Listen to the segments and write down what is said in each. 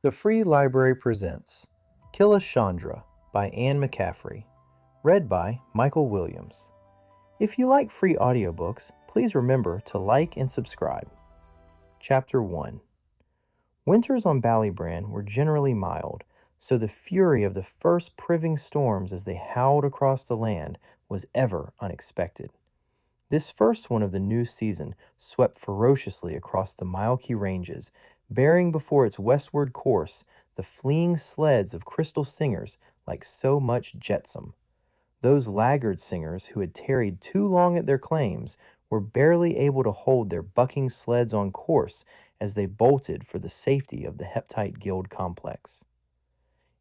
The Free Library presents Killashandra by Anne McCaffrey, read by Michael Williams. If you like free audiobooks, please remember to like and subscribe. Chapter 1. Winters on Ballybran were generally mild, so the fury of the first priving storms as they howled across the land was ever unexpected. This first one of the new season swept ferociously across the Milky Ranges, bearing before its westward course the fleeing sleds of crystal singers like so much jetsam. Those laggard singers who had tarried too long at their claims were barely able to hold their bucking sleds on course as they bolted for the safety of the Heptite Guild complex.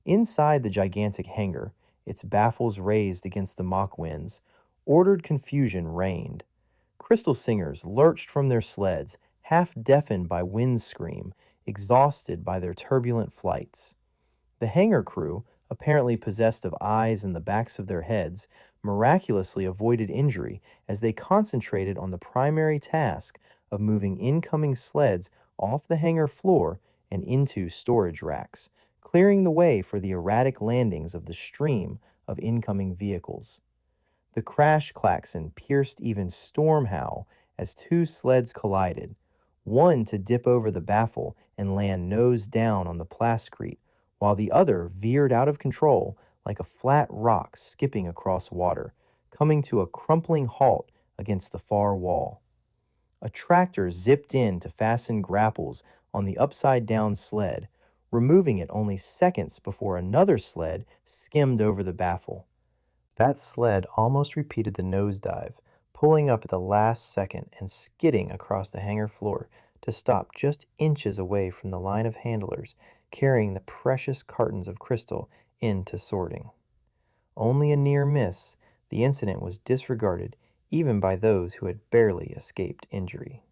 Inside the gigantic hangar, its baffles raised against the mock winds, ordered confusion reigned. Crystal singers lurched from their sleds, half deafened by wind scream, exhausted by their turbulent flights. The hangar crew, apparently possessed of eyes in the backs of their heads, miraculously avoided injury as they concentrated on the primary task of moving incoming sleds off the hangar floor and into storage racks, clearing the way for the erratic landings of the stream of incoming vehicles. The crash klaxon pierced even storm howl as two sleds collided, one to dip over the baffle and land nose down on the plascrete, while the other veered out of control like a flat rock skipping across water, coming to a crumpling halt against the far wall. A tractor zipped in to fasten grapples on the upside-down sled, removing it only seconds before another sled skimmed over the baffle. That sled almost repeated the nosedive, pulling up at the last second and skidding across the hangar floor to stop just inches away from the line of handlers carrying the precious cartons of crystal into sorting. Only a near miss, the incident was disregarded even by those who had barely escaped injury.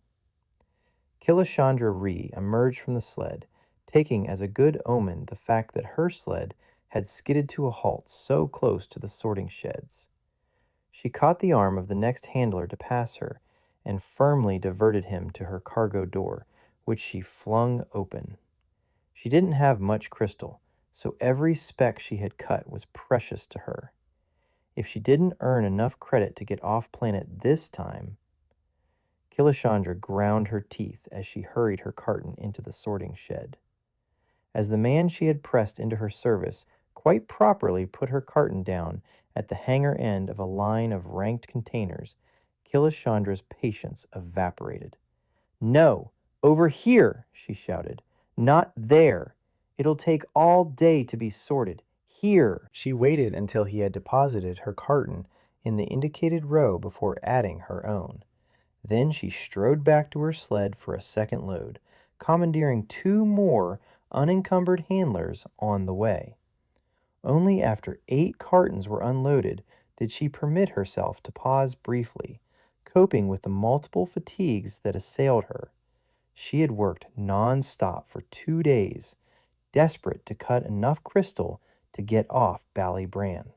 Killashandra emerged from the sled, taking as a good omen the fact that her sled had skidded to a halt so close to the sorting sheds. She caught the arm of the next handler to pass her and firmly diverted him to her cargo door, which she flung open. She didn't have much crystal, so every speck she had cut was precious to her. If she didn't earn enough credit to get off planet this time... Killashandra ground her teeth as she hurried her carton into the sorting shed. As the man she had pressed into her service quite properly put her carton down at the hangar end of a line of ranked containers, Killashandra's patience evaporated. "No, over here," she shouted. "Not there. It'll take all day to be sorted. Here." She waited until he had deposited her carton in the indicated row before adding her own. Then she strode back to her sled for a second load, commandeering two more unencumbered handlers on the way. Only after 8 cartons were unloaded did she permit herself to pause briefly, coping with the multiple fatigues that assailed her. She had worked non-stop for 2 days, desperate to cut enough crystal to get off Ballybran.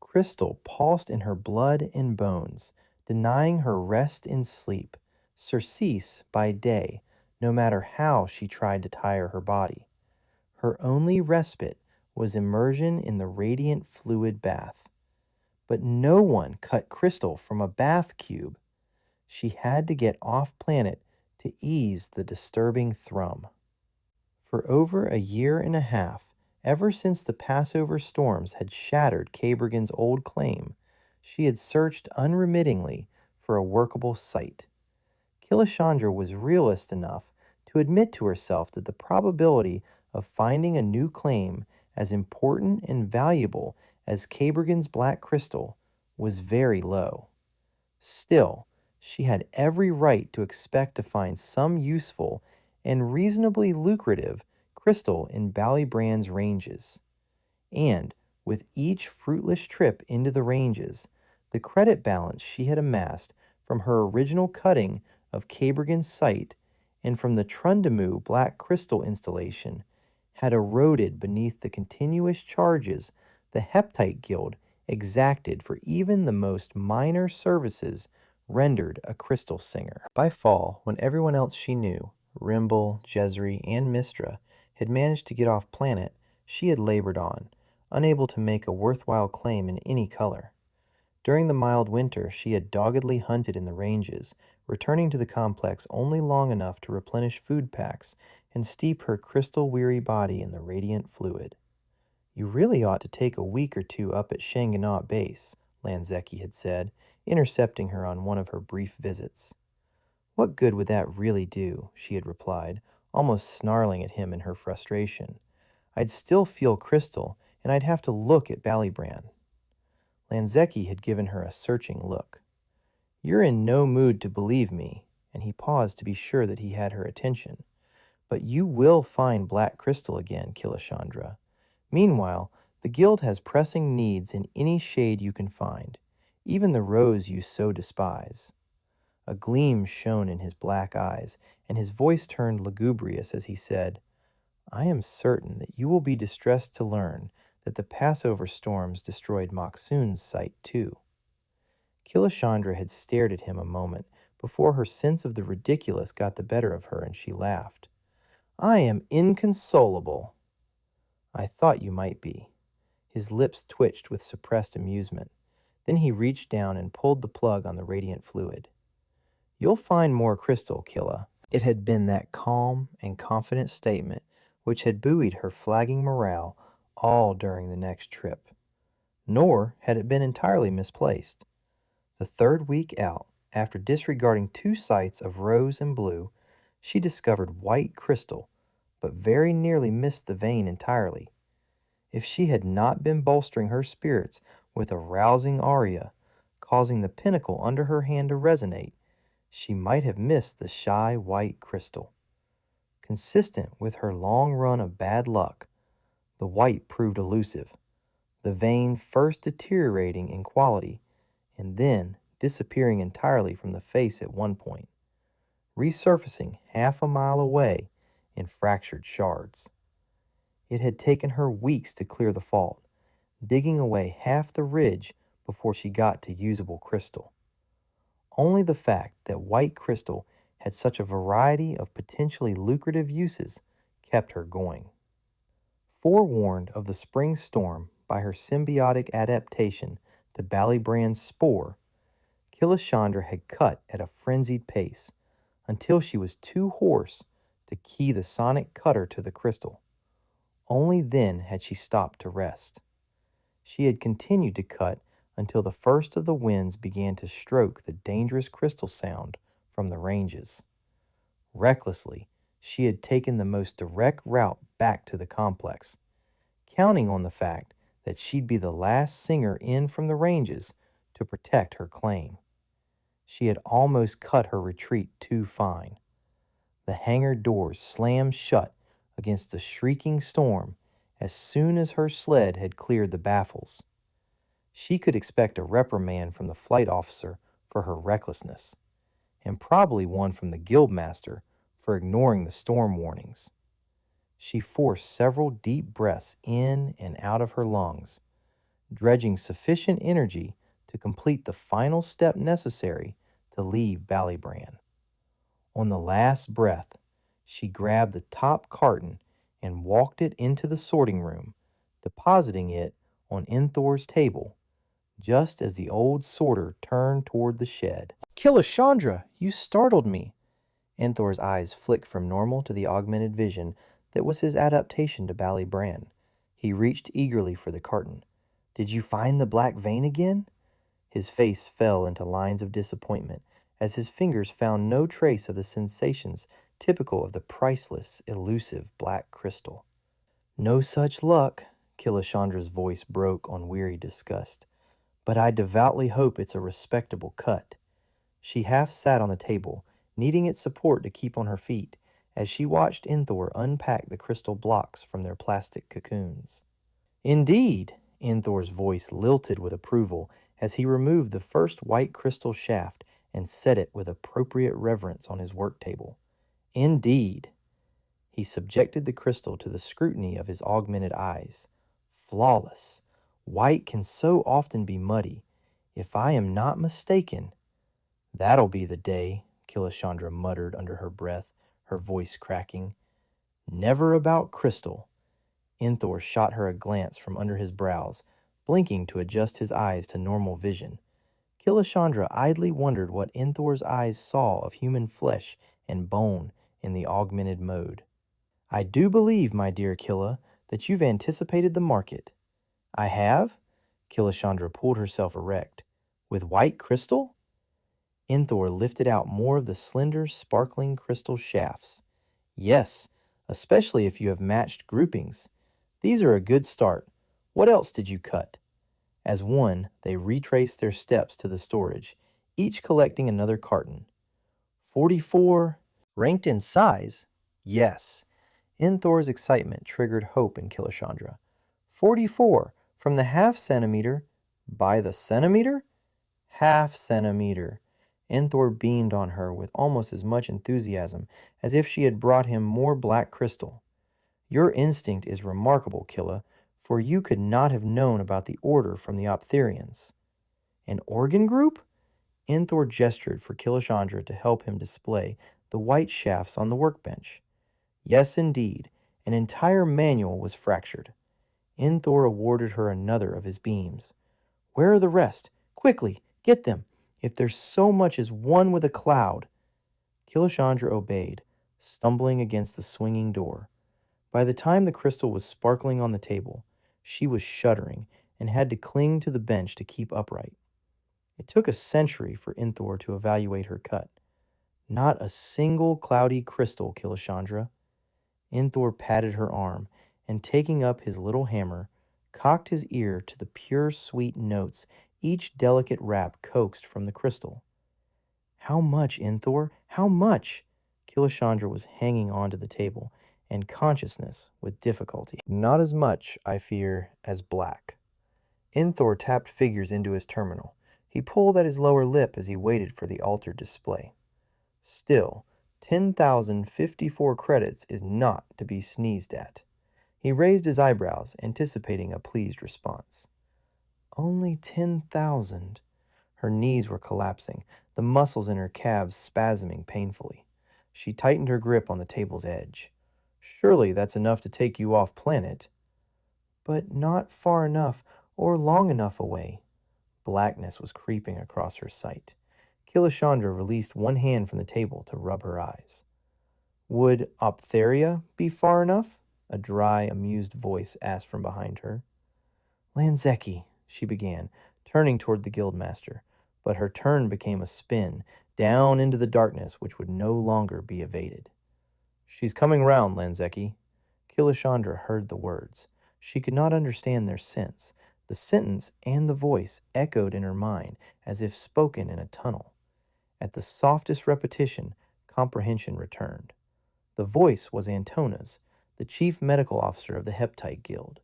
Crystal pulsed in her blood and bones, denying her rest in sleep, surcease by day, no matter how she tried to tire her body. Her only respite was immersion in the radiant fluid bath. But no one cut crystal from a bath cube. She had to get off planet to ease the disturbing thrum. For over a year and a half, ever since the Passover storms had shattered Cabergan's old claim, she had searched unremittingly for a workable site. Killashandra was realist enough to admit to herself that the probability of finding a new claim as important and valuable as Cabergan's black crystal was very low. Still, she had every right to expect to find some useful and reasonably lucrative crystal in Ballybran's ranges. And, with each fruitless trip into the ranges, the credit balance she had amassed from her original cutting of Cabergan's site and from the Trundamu black crystal installation had eroded beneath the continuous charges the Heptite Guild exacted for even the most minor services rendered a crystal singer. By fall, when everyone else she knew, Rimble, Jezri, and Mistra, had managed to get off planet, she had labored on, unable to make a worthwhile claim in any color. During the mild winter, she had doggedly hunted in the ranges, returning to the complex only long enough to replenish food packs and steep her crystal-weary body in the radiant fluid. "You really ought to take a week or two up at Shanganah Base," Lanzecki had said, intercepting her on one of her brief visits. "What good would that really do?" she had replied, almost snarling at him in her frustration. "I'd still feel crystal, and I'd have to look at Ballybran." Lanzecki had given her a searching look. "You're in no mood to believe me," and he paused to be sure that he had her attention. "But you will find black crystal again, Killashandra. Meanwhile, the guild has pressing needs in any shade you can find, even the rose you so despise." A gleam shone in his black eyes, and his voice turned lugubrious as he said, "I am certain that you will be distressed to learn that the Passover storms destroyed Moksoon's sight too." Killashandra had stared at him a moment before her sense of the ridiculous got the better of her and she laughed. "I am inconsolable." "I thought you might be." His lips twitched with suppressed amusement. Then he reached down and pulled the plug on the radiant fluid. "You'll find more crystal, Killa." It had been that calm and confident statement which had buoyed her flagging morale all during the next trip. Nor had it been entirely misplaced. The third week out, after disregarding 2 sights of rose and blue, she discovered white crystal, but very nearly missed the vein entirely. If she had not been bolstering her spirits with a rousing aria, causing the pinnacle under her hand to resonate, she might have missed the shy white crystal. Consistent with her long run of bad luck, the white proved elusive, the vein first deteriorating in quality and then disappearing entirely from the face at one point, resurfacing half a mile away in fractured shards. It had taken her weeks to clear the fault, digging away half the ridge before she got to usable crystal. Only the fact that white crystal had such a variety of potentially lucrative uses kept her going. Forewarned of the spring storm by her symbiotic adaptation to Ballybran's spore, Killashandra had cut at a frenzied pace until she was too hoarse to key the sonic cutter to the crystal. Only then had she stopped to rest. She had continued to cut until the first of the winds began to stroke the dangerous crystal sound from the ranges. Recklessly, she had taken the most direct route back to the complex, counting on the fact that she'd be the last singer in from the ranges to protect her claim. She had almost cut her retreat too fine. The hangar doors slammed shut against the shrieking storm as soon as her sled had cleared the baffles. She could expect a reprimand from the flight officer for her recklessness, and probably one from the guildmaster for ignoring the storm warnings. She forced several deep breaths in and out of her lungs, dredging sufficient energy to complete the final step necessary to leave Ballybran. On the last breath, she grabbed the top carton and walked it into the sorting room, depositing it on Enthor's table, just as the old sorter turned toward the shed. "Killashandra, you startled me." Enthor's eyes flicked from normal to the augmented vision that was his adaptation to Ballybran. He reached eagerly for the carton. "Did you find the black vein again?" His face fell into lines of disappointment as his fingers found no trace of the sensations typical of the priceless, elusive black crystal. "No such luck," Killashandra's voice broke on weary disgust. "But I devoutly hope it's a respectable cut." She half sat on the table, needing its support to keep on her feet, as she watched Enthor unpack the crystal blocks from their plastic cocoons. "Indeed," Enthor's voice lilted with approval as he removed the first white crystal shaft and set it with appropriate reverence on his work table. "Indeed." He subjected the crystal to the scrutiny of his augmented eyes. "Flawless. White can so often be muddy. If I am not mistaken—" "That'll be the day," Killashandra muttered under her breath, her voice cracking. Never about crystal. Inthor shot her a glance from under his brows, blinking to adjust his eyes to normal vision. Killashandra idly wondered what Inthor's eyes saw of human flesh and bone in the augmented mode. I do believe, my dear Killa, that you've anticipated the market. I have? Killashandra pulled herself erect. With white crystal? Inthor lifted out more of the slender, sparkling crystal shafts. Yes, especially if you have matched groupings. These are a good start. What else did you cut? As one, they retraced their steps to the storage, each collecting another carton. 44. Ranked in size? Yes. Inthor's excitement triggered hope in Killashandra. 44. From the half centimeter by the centimeter? Half centimeter. Inthor beamed on her with almost as much enthusiasm as if she had brought him more black crystal. Your instinct is remarkable, Killa, for you could not have known about the order from the Optherians. An organ group? Inthor gestured for Killashandra to help him display the white shafts on the workbench. Yes, indeed, an entire manual was fractured. Inthor awarded her another of his beams. Where are the rest? Quickly, get them, if there's so much as one with a cloud. Killashandra obeyed, stumbling against the swinging door. By the time the crystal was sparkling on the table, she was shuddering and had to cling to the bench to keep upright. It took a century for Inthor to evaluate her cut. Not a single cloudy crystal, Killashandra. Inthor patted her arm, and taking up his little hammer, cocked his ear to the pure sweet notes each delicate rap coaxed from the crystal. How much, Inthor? How much? Killashandra was hanging onto the table, and consciousness with difficulty. Not as much, I fear, as black. Inthor tapped figures into his terminal. He pulled at his lower lip as he waited for the altered display. Still, 10,054 credits is not to be sneezed at. He raised his eyebrows, anticipating a pleased response. Only 10,000. Her knees were collapsing, the muscles in her calves spasming painfully. She tightened her grip on the table's edge. Surely that's enough to take you off planet. But not far enough or long enough away. Blackness was creeping across her sight. Killashandra released one hand from the table to rub her eyes. Would Optheria be far enough? A dry, amused voice asked from behind her. Lanzeki, she began, turning toward the guildmaster, but her turn became a spin, down into the darkness which would no longer be evaded. She's coming round, Lanzeki. Killashandra heard the words. She could not understand their sense. The sentence and the voice echoed in her mind as if spoken in a tunnel. At the softest repetition, comprehension returned. The voice was Antona's, the chief medical officer of the Heptite Guild.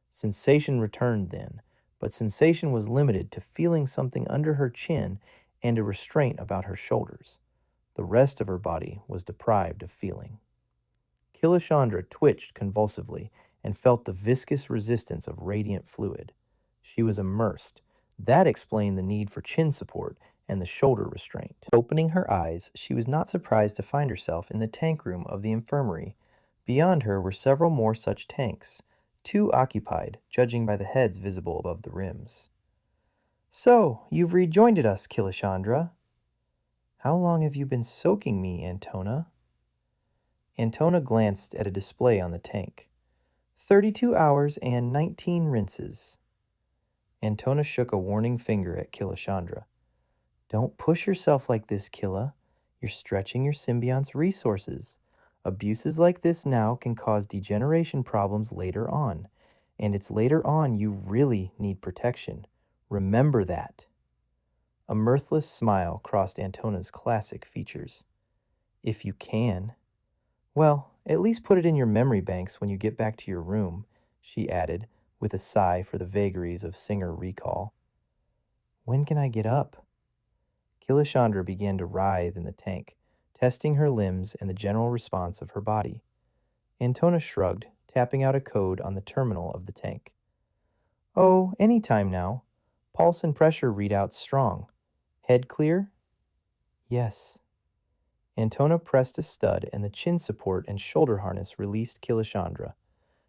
Sensation returned then, but sensation was limited to feeling something under her chin and a restraint about her shoulders. The rest of her body was deprived of feeling. Killashandra twitched convulsively and felt the viscous resistance of radiant fluid. She was immersed. That explained the need for chin support and the shoulder restraint. Opening her eyes, she was not surprised to find herself in the tank room of the infirmary. Beyond her were several more such tanks, 2 occupied, judging by the heads visible above the rims. So, you've rejoined us, Killashandra. How long have you been soaking me, Antona? Antona glanced at a display on the tank. 32 hours and 19 rinses. Antona shook a warning finger at Killashandra. Don't push yourself like this, Killa. You're stretching your symbiont's resources. Abuses like this now can cause degeneration problems later on, and it's later on you really need protection. Remember that. A mirthless smile crossed Antona's classic features. If you can. Well, at least put it in your memory banks when you get back to your room, she added, with a sigh for the vagaries of Singer recall. When can I get up? Killashandra began to writhe in the tank, testing her limbs and the general response of her body. Antona shrugged, tapping out a code on the terminal of the tank. Oh, any time now. Pulse and pressure readouts strong. Head clear? Yes. Antona pressed a stud, and the chin support and shoulder harness released Killashandra.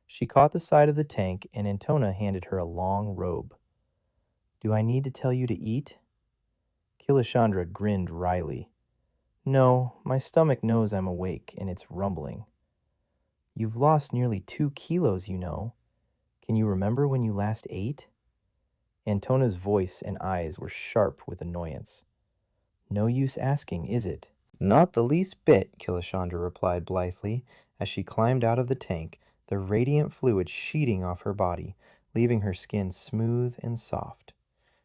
She caught the side of the tank, and Antona handed her a long robe. "Do I need to tell you to eat?" Killashandra grinned wryly. "No, my stomach knows I'm awake, and it's rumbling." "You've lost nearly 2 kilos, you know. Can you remember when you last ate?" Antona's voice and eyes were sharp with annoyance. "No use asking, is it?" "Not the least bit," Killashandra replied blithely as she climbed out of the tank, the radiant fluid sheeting off her body, leaving her skin smooth and soft.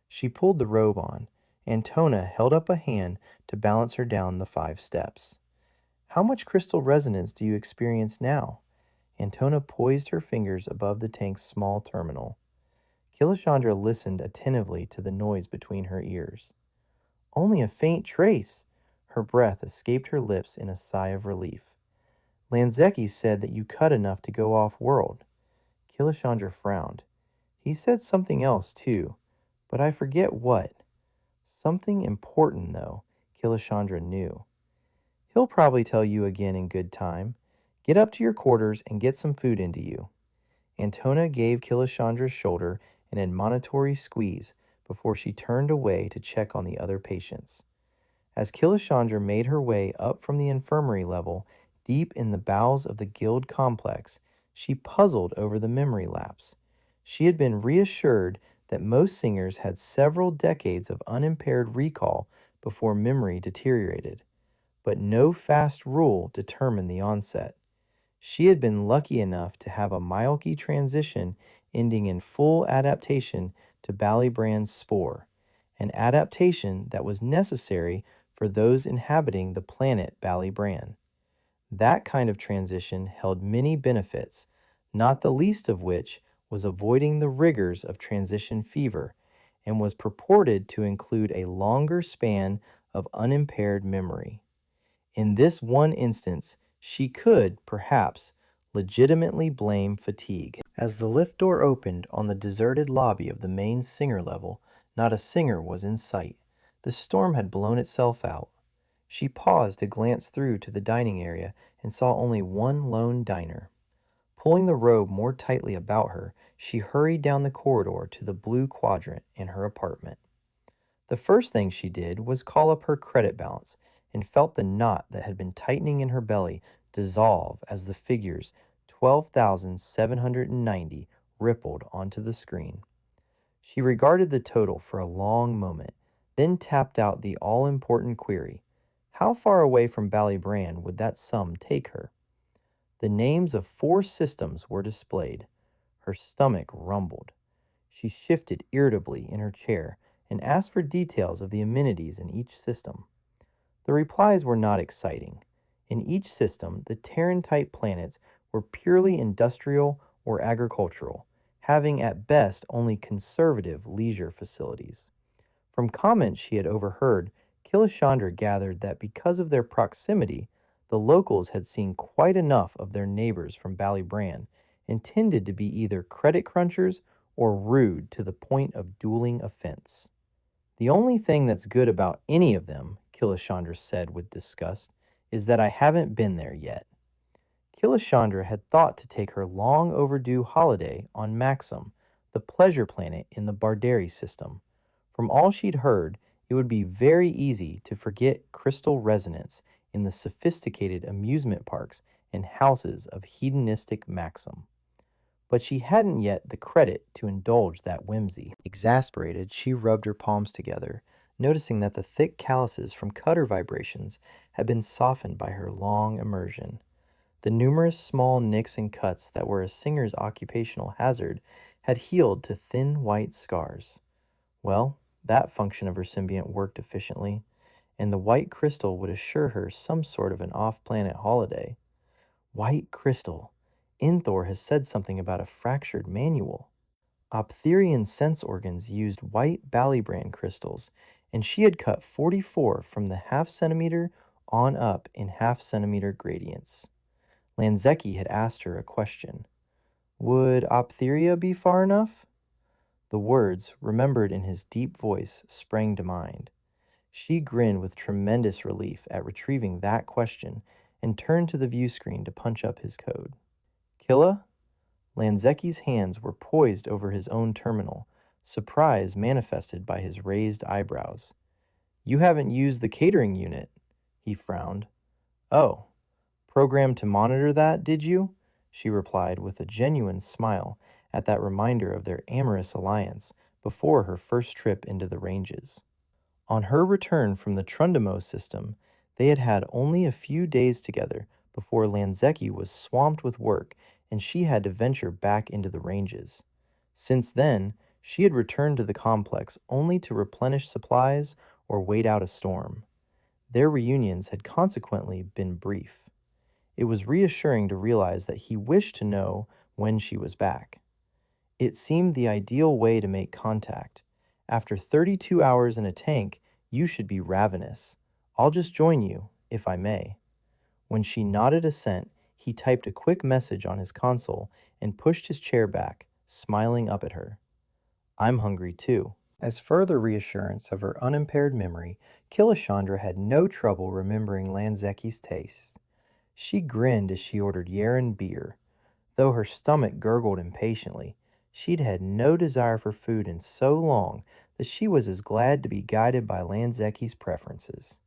She pulled the robe on. Antona held up a hand to balance her down the 5 steps. "How much crystal resonance do you experience now?" Antona poised her fingers above the tank's small terminal. Killashandra listened attentively to the noise between her ears. "Only a faint trace." Her breath escaped her lips in a sigh of relief. "Lanzeki said that you cut enough to go off-world." Killashandra frowned. "He said something else, too, but I forget what. Something important, though," Killashandra knew. "He'll probably tell you again in good time. Get up to your quarters and get some food into you." Antona gave Killashandra's shoulder an admonitory squeeze before she turned away to check on the other patients. As Killashandra made her way up from the infirmary level, deep in the bowels of the guild complex, she puzzled over the memory lapse. She had been reassured that most singers had several decades of unimpaired recall before memory deteriorated, but no fast rule determined the onset. She had been lucky enough to have a Myalki transition ending in full adaptation to Ballybrand's spore, an adaptation that was necessary for those inhabiting the planet Ballybrand. That kind of transition held many benefits, not the least of which was avoiding the rigors of transition fever, and was purported to include a longer span of unimpaired memory. In this one instance, she could, perhaps, legitimately blame fatigue. As the lift door opened on the deserted lobby of the main singer level, not a singer was in sight. The storm had blown itself out. She paused to glance through to the dining area and saw only one lone diner. Pulling the robe more tightly about her, she hurried down the corridor to the blue quadrant in her apartment. The first thing she did was call up her credit balance and felt the knot that had been tightening in her belly dissolve as the figures 12,790 rippled onto the screen. She regarded the total for a long moment, then tapped out the all-important query: how far away from Ballybrand would that sum take her? The names of 4 systems were displayed. Her stomach rumbled. She shifted irritably in her chair and asked for details of the amenities in each system. The replies were not exciting. In each system, the Terran-type planets were purely industrial or agricultural, having at best only conservative leisure facilities. From comments she had overheard, Killashandra gathered that because of their proximity, the locals had seen quite enough of their neighbors from Ballybrand and tended to be either credit crunchers or rude to the point of dueling offense. "The only thing that's good about any of them," Killashandra said with disgust, "is that I haven't been there yet." Killashandra had thought to take her long overdue holiday on Maxim, the pleasure planet in the Barderi system. From all she'd heard, it would be very easy to forget crystal resonance in the sophisticated amusement parks and houses of hedonistic Maxim. But she hadn't yet the credit to indulge that whimsy. Exasperated, she rubbed her palms together, noticing that the thick calluses from cutter vibrations had been softened by her long immersion. The numerous small nicks and cuts that were a singer's occupational hazard had healed to thin white scars. Well, that function of her symbiont worked efficiently, and the white crystal would assure her some sort of an off-planet holiday. White crystal. Inthor has said something about a fractured manual. Optherian sense organs used white Ballybrand crystals, and she had cut 44 from the half-centimeter on up in half-centimeter gradients. Lanzeki had asked her a question. Would Optheria be far enough? The words, remembered in his deep voice, sprang to mind. She grinned with tremendous relief at retrieving that question and turned to the view screen to punch up his code. Killa? Lanzecki's hands were poised over his own terminal, surprise manifested by his raised eyebrows. You haven't used the catering unit, he frowned. Oh, programmed to monitor that, did you? She replied with a genuine smile at that reminder of their amorous alliance before her first trip into the ranges. On her return from the Trundamo system, they had had only a few days together before Lanzecki was swamped with work and she had to venture back into the ranges. Since then, she had returned to the complex only to replenish supplies or wait out a storm. Their reunions had consequently been brief. It was reassuring to realize that he wished to know when she was back. It seemed the ideal way to make contact. After 32 hours in a tank, you should be ravenous. I'll just join you, if I may. When she nodded assent, he typed a quick message on his console and pushed his chair back, smiling up at her. I'm hungry too. As further reassurance of her unimpaired memory, Killashandra had no trouble remembering Lanzecki's taste. She grinned as she ordered Yeren beer. Though her stomach gurgled impatiently, she'd had no desire for food in so long that she was as glad to be guided by Lanzecki's preferences.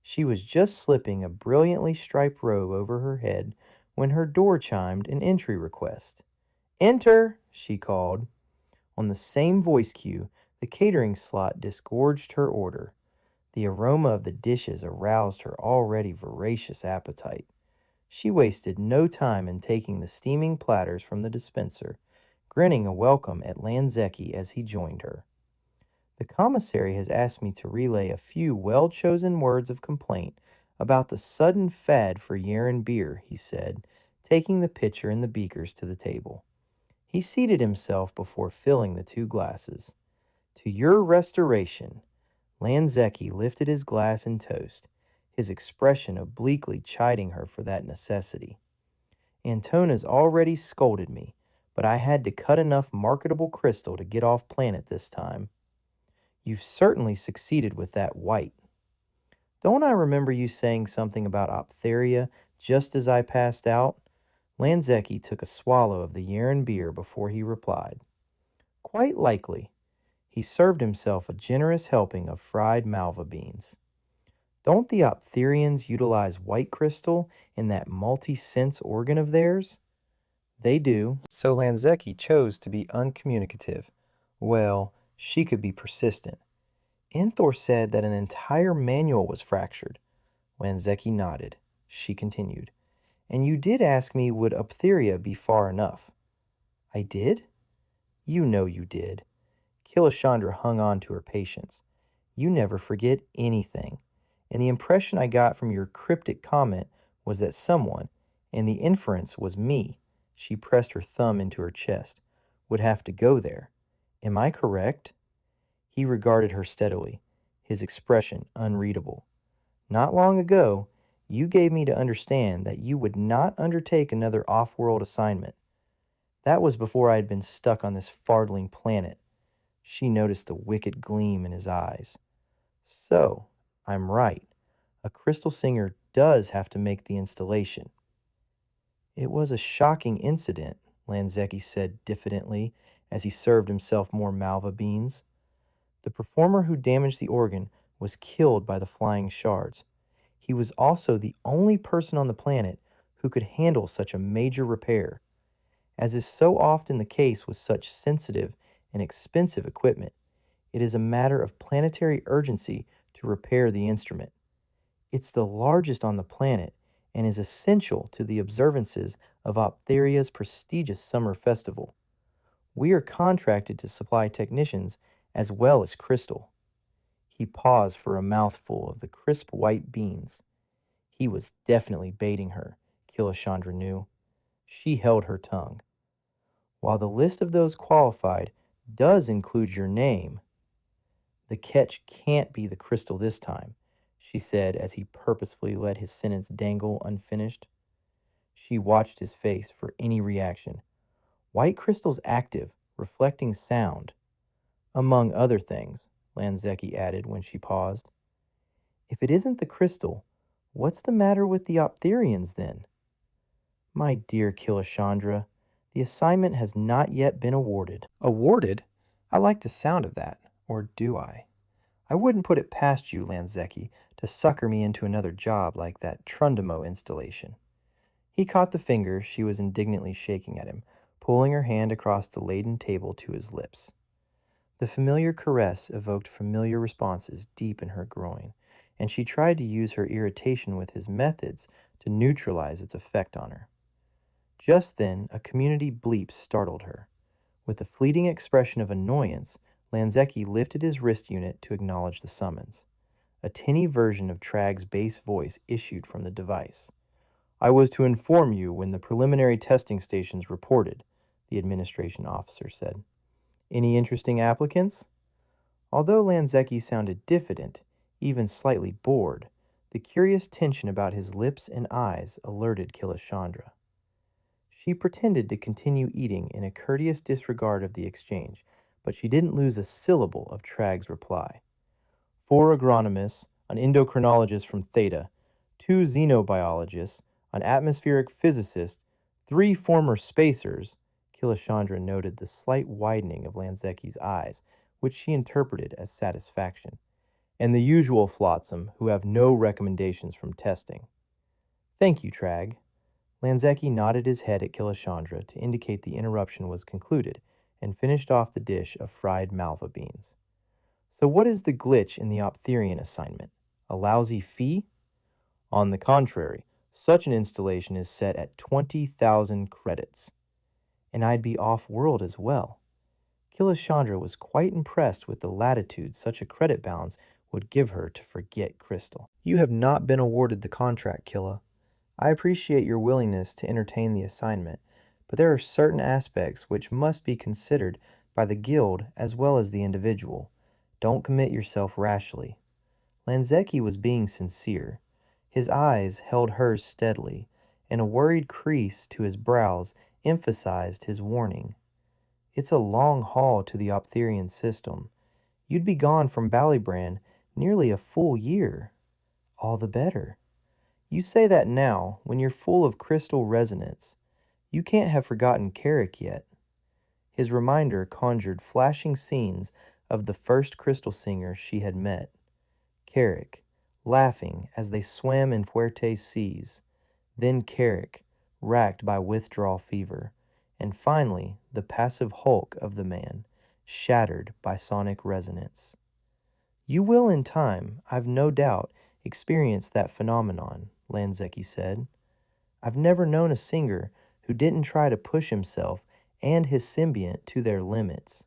She was just slipping a brilliantly striped robe over her head when her door chimed an entry request. Enter, she called. On the same voice cue, the catering slot disgorged her order. The aroma of the dishes aroused her already voracious appetite. She wasted no time in taking the steaming platters from the dispenser, grinning a welcome at Lanzecki as he joined her. The commissary has asked me to relay a few well-chosen words of complaint about the sudden fad for Yeren beer, he said, taking the pitcher and the beakers to the table. He seated himself before filling the two glasses. To your restoration. Lanzecki lifted his glass in toast, his expression obliquely chiding her for that necessity. Antona's already scolded me, but I had to cut enough marketable crystal to get off planet this time. You've certainly succeeded with that white. Don't I remember you saying something about optheria just as I passed out? Lanzecki took a swallow of the Yeren beer before he replied. Quite likely. He served himself a generous helping of fried malva beans. Don't the optherians utilize white crystal in that multi-sense organ of theirs? They do. So Lanzecki chose to be uncommunicative. Well, she could be persistent. Enthor said that an entire manual was fractured. Lanzecki nodded. She continued. And you did ask me would optheria be far enough. I did? You know you did. Killashandra hung on to her patience. You never forget anything. And the impression I got from your cryptic comment was that someone, and the inference was me, she pressed her thumb into her chest, would have to go there. Am I correct? He regarded her steadily, his expression unreadable. Not long ago, you gave me to understand that you would not undertake another off-world assignment. That was before I had been stuck on this fardling planet. She noticed the wicked gleam in his eyes. So, I'm right. A crystal singer does have to make the installation. It was a shocking incident, Lanzecki said diffidently as he served himself more malva beans. The performer who damaged the organ was killed by the flying shards. He was also the only person on the planet who could handle such a major repair. As is so often the case with such sensitive and expensive equipment, it is a matter of planetary urgency to repair the instrument. It's the largest on the planet and is essential to the observances of Optheria's prestigious summer festival. We are contracted to supply technicians as well as crystal. He paused for a mouthful of the crisp white beans. He was definitely baiting her, Killashandra knew. She held her tongue. While the list of those qualified does include your name, the catch can't be the crystal this time, she said as he purposefully let his sentence dangle unfinished. She watched his face for any reaction. White crystal's active, reflecting sound, among other things, Lanzeki added when she paused. If it isn't the crystal, what's the matter with the Optherians then? My dear Killashandra, the assignment has not yet been awarded. Awarded? I like the sound of that. Or do I? I wouldn't put it past you, Lanzeki, to sucker me into another job like that Trundamo installation. He caught the finger she was indignantly shaking at him, pulling her hand across the laden table to his lips. The familiar caress evoked familiar responses deep in her groin, and she tried to use her irritation with his methods to neutralize its effect on her. Just then, a community bleep startled her. With a fleeting expression of annoyance, Lanzeki lifted his wrist unit to acknowledge the summons. A tinny version of Trag's bass voice issued from the device. I was to inform you when the preliminary testing stations reported, the administration officer said. Any interesting applicants? Although Lanzeki sounded diffident, even slightly bored, the curious tension about his lips and eyes alerted Killashandra. She pretended to continue eating in a courteous disregard of the exchange, but she didn't lose a syllable of Trag's reply. 4 agronomists, an endocrinologist from Theta, 2 xenobiologists, an atmospheric physicist, 3 former spacers. Killashandra noted the slight widening of Lanzeki's eyes, which she interpreted as satisfaction, and the usual flotsam who have no recommendations from testing. Thank you, Trag. Lanzeki nodded his head at Killashandra to indicate the interruption was concluded and finished off the dish of fried malva beans. So what is the glitch in the Optherian assignment? A lousy fee? On the contrary, such an installation is set at 20,000 credits. And I'd be off-world as well. Killashandra was quite impressed with the latitude such a credit balance would give her to forget Crystal. You have not been awarded the contract, Killa. I appreciate your willingness to entertain the assignment, but there are certain aspects which must be considered by the guild as well as the individual. Don't commit yourself rashly. Lanzeki was being sincere. His eyes held hers steadily, and a worried crease to his brows emphasized his warning. It's a long haul to the Optherian system. You'd be gone from Ballybrand nearly a full year. All the better. You say that now, when you're full of crystal resonance. You can't have forgotten Carrick yet. His reminder conjured flashing scenes of the first crystal singer she had met. Carrick, laughing as they swam in Fuerte's seas. Then Carrick, racked by withdrawal fever. And finally, the passive hulk of the man, shattered by sonic resonance. You will in time, I've no doubt, experience that phenomenon, Lanzeki said. I've never known a singer who didn't try to push himself and his symbiont to their limits.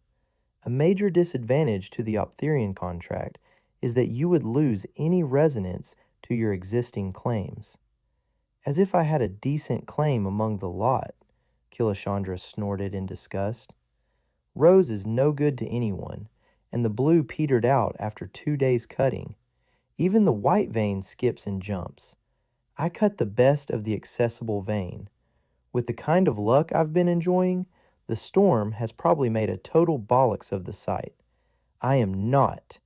A major disadvantage to the Optherian contract is that you would lose any resonance to your existing claims. As if I had a decent claim among the lot, Killashandra snorted in disgust. Rose is no good to anyone, and the blue petered out after 2 days cutting. Even the white vein skips and jumps. I cut the best of the accessible vein. With the kind of luck I've been enjoying, the storm has probably made a total bollocks of the site. I am not,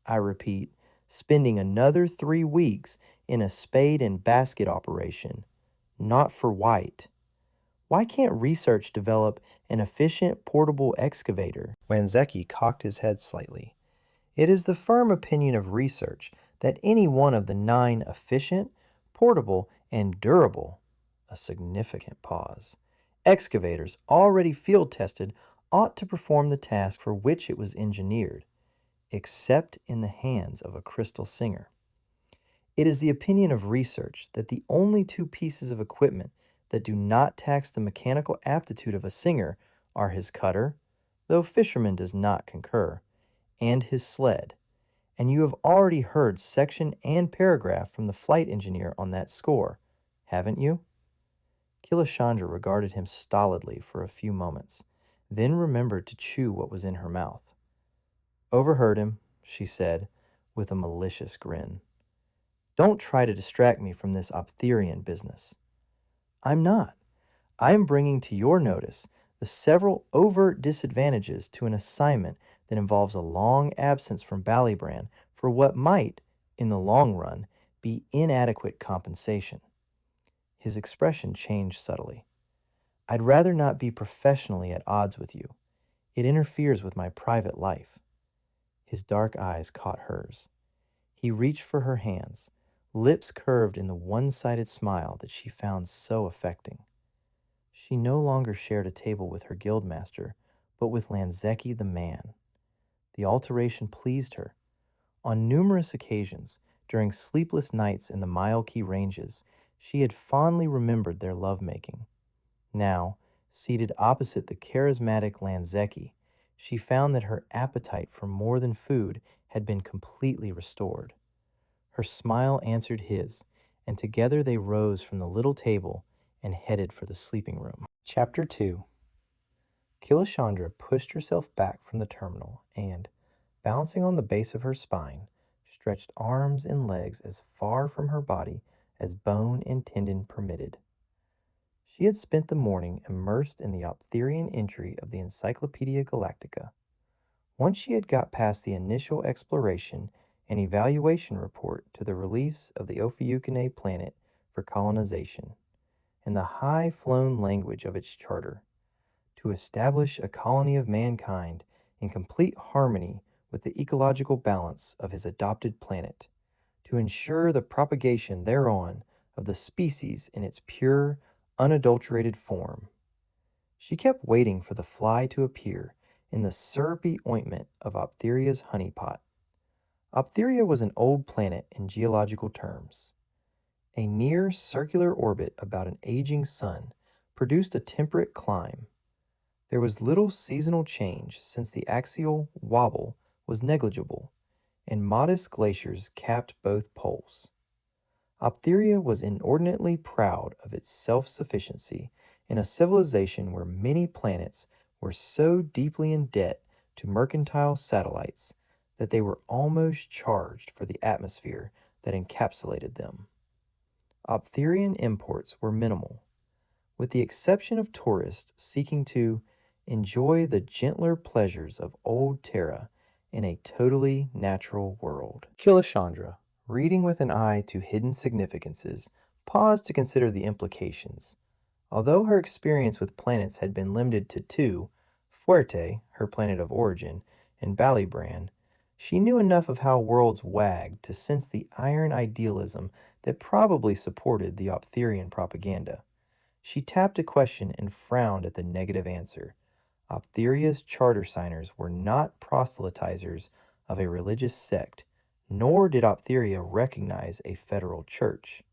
I repeat, spending another 3 weeks in a spade and basket operation. Not for white. Why can't research develop an efficient portable excavator? Lanzeki cocked his head slightly. It is the firm opinion of research that any one of the 9 efficient, portable, and durable, a significant pause, excavators already field tested ought to perform the task for which it was engineered, except in the hands of a crystal singer. It is the opinion of research that the only 2 pieces of equipment that do not tax the mechanical aptitude of a singer are his cutter, though Fisherman does not concur, and his sled, and you have already heard section and paragraph from the flight engineer on that score, haven't you? Killashandra regarded him stolidly for a few moments, then remembered to chew what was in her mouth. Overheard him, she said, with a malicious grin. Don't try to distract me from this Optherian business. I'm not. I am bringing to your notice the several overt disadvantages to an assignment that involves a long absence from Ballybrand for what might, in the long run, be inadequate compensation. His expression changed subtly. I'd rather not be professionally at odds with you. It interferes with my private life. His dark eyes caught hers. He reached for her hands, lips curved in the one-sided smile that she found so affecting. She no longer shared a table with her guildmaster, but with Lanzecki the man. The alteration pleased her. On numerous occasions, during sleepless nights in the Mile-Key Ranges, she had fondly remembered their lovemaking. Now, seated opposite the charismatic Lanzecki, she found that her appetite for more than food had been completely restored. Her smile answered his, and together they rose from the little table and headed for the sleeping room. Chapter 2. Killashandra pushed herself back from the terminal and, balancing on the base of her spine, stretched arms and legs as far from her body as bone and tendon permitted. She had spent the morning immersed in the Optherian entry of the Encyclopedia Galactica. Once she had got past the initial exploration and evaluation report to the release of the Ophiuchene planet for colonization, in the high-flown language of its charter, to establish a colony of mankind in complete harmony with the ecological balance of his adopted planet, to ensure the propagation thereon of the species in its pure, unadulterated form. She kept waiting for the fly to appear in the syrupy ointment of Optheria's honeypot. Optheria was an old planet in geological terms. A near circular orbit about an aging sun produced a temperate clime. There was little seasonal change since the axial wobble was negligible, and modest glaciers capped both poles. Optheria was inordinately proud of its self-sufficiency in a civilization where many planets were so deeply in debt to mercantile satellites that they were almost charged for the atmosphere that encapsulated them. Optherian imports were minimal, with the exception of tourists seeking to enjoy the gentler pleasures of old Terra in a totally natural world. Killashandra, reading with an eye to hidden significances, paused to consider the implications. Although her experience with planets had been limited to two, Fuerte, her planet of origin, and Ballybrand, she knew enough of how worlds wagged to sense the iron idealism that probably supported the Optherian propaganda. She tapped a question and frowned at the negative answer. Optheria's charter signers were not proselytizers of a religious sect, nor did Optheria recognize a federal church.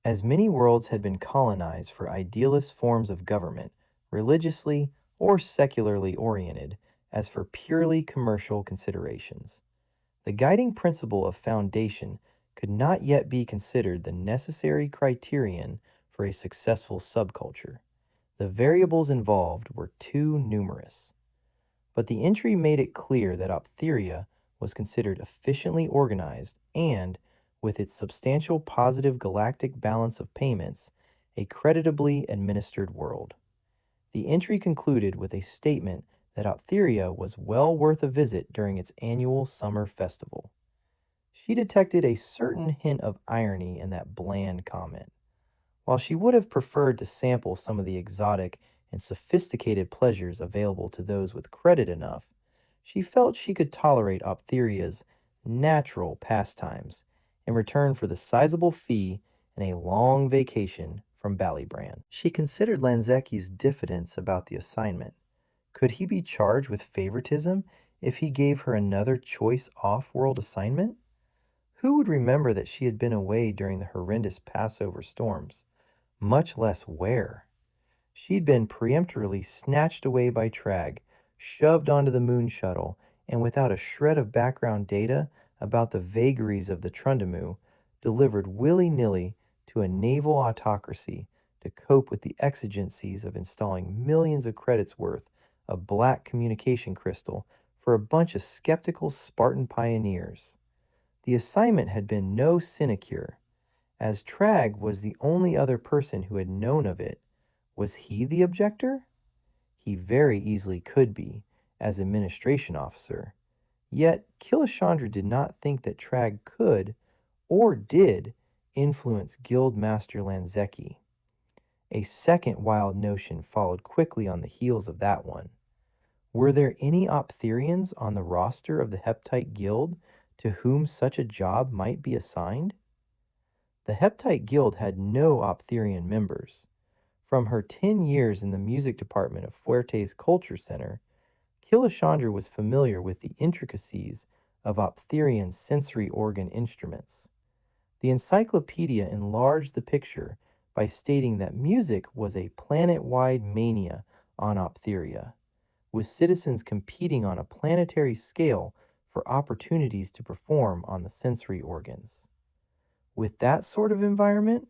As many worlds had been colonized for idealist forms of government, religiously or secularly oriented, as for purely commercial considerations, the guiding principle of foundation could not yet be considered the necessary criterion for a successful subculture. The variables involved were too numerous. But the entry made it clear that Optheria was considered efficiently organized and, with its substantial positive galactic balance of payments, a creditably administered world. The entry concluded with a statement that Optheria was well worth a visit during its annual summer festival. She detected a certain hint of irony in that bland comment. While she would have preferred to sample some of the exotic and sophisticated pleasures available to those with credit enough, she felt she could tolerate Optheria's natural pastimes in return for the sizable fee and a long vacation from Ballybrand. She considered Lanzecki's diffidence about the assignment. Could he be charged with favoritism if he gave her another choice off-world assignment? Who would remember that she had been away during the horrendous Passover storms? Much less where. She'd been peremptorily snatched away by Trag, shoved onto the moon shuttle, and without a shred of background data about the vagaries of the Trundamu, delivered willy-nilly to a naval autocracy to cope with the exigencies of installing millions of credits worth of black communication crystal for a bunch of skeptical Spartan pioneers. The assignment had been no sinecure. As Trag was the only other person who had known of it, was he the objector? He very easily could be, as administration officer. Yet Killashandra did not think that Trag could, or did, influence Guildmaster Lanzeki. A second wild notion followed quickly on the heels of that one. Were there any Optherians on the roster of the Heptite Guild to whom such a job might be assigned? The Heptite Guild had no Optherian members. From her 10 years in the music department of Fuerte's Culture Center, Killashandra was familiar with the intricacies of Optherian sensory organ instruments. The encyclopedia enlarged the picture by stating that music was a planet-wide mania on Optheria, with citizens competing on a planetary scale for opportunities to perform on the sensory organs. With that sort of environment,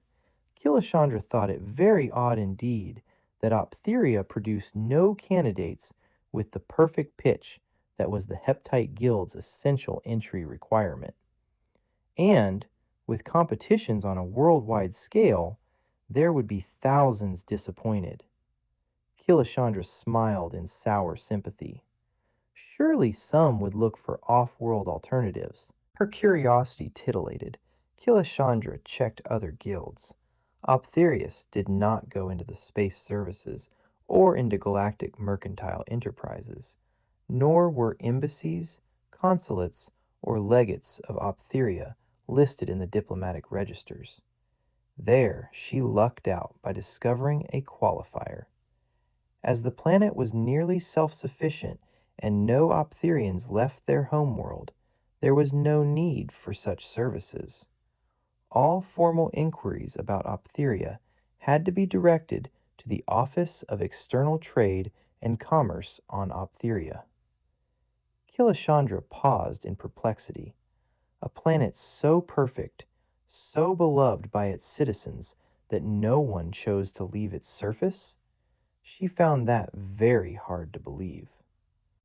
Killashandra thought it very odd indeed that Optheria produced no candidates with the perfect pitch that was the Heptite Guild's essential entry requirement. And, with competitions on a worldwide scale, there would be thousands disappointed. Killashandra smiled in sour sympathy. Surely some would look for off-world alternatives. Her curiosity titillated. Killashandra checked other guilds. Optherius did not go into the space services or into galactic mercantile enterprises, nor were embassies, consulates, or legates of Optheria listed in the diplomatic registers. There she lucked out by discovering a qualifier. As the planet was nearly self-sufficient and no Optherians left their homeworld, there was no need for such services. All formal inquiries about Optheria had to be directed to the Office of External Trade and Commerce on Optheria. Killashandra paused in perplexity. A planet so perfect, so beloved by its citizens that no one chose to leave its surface? She found that very hard to believe.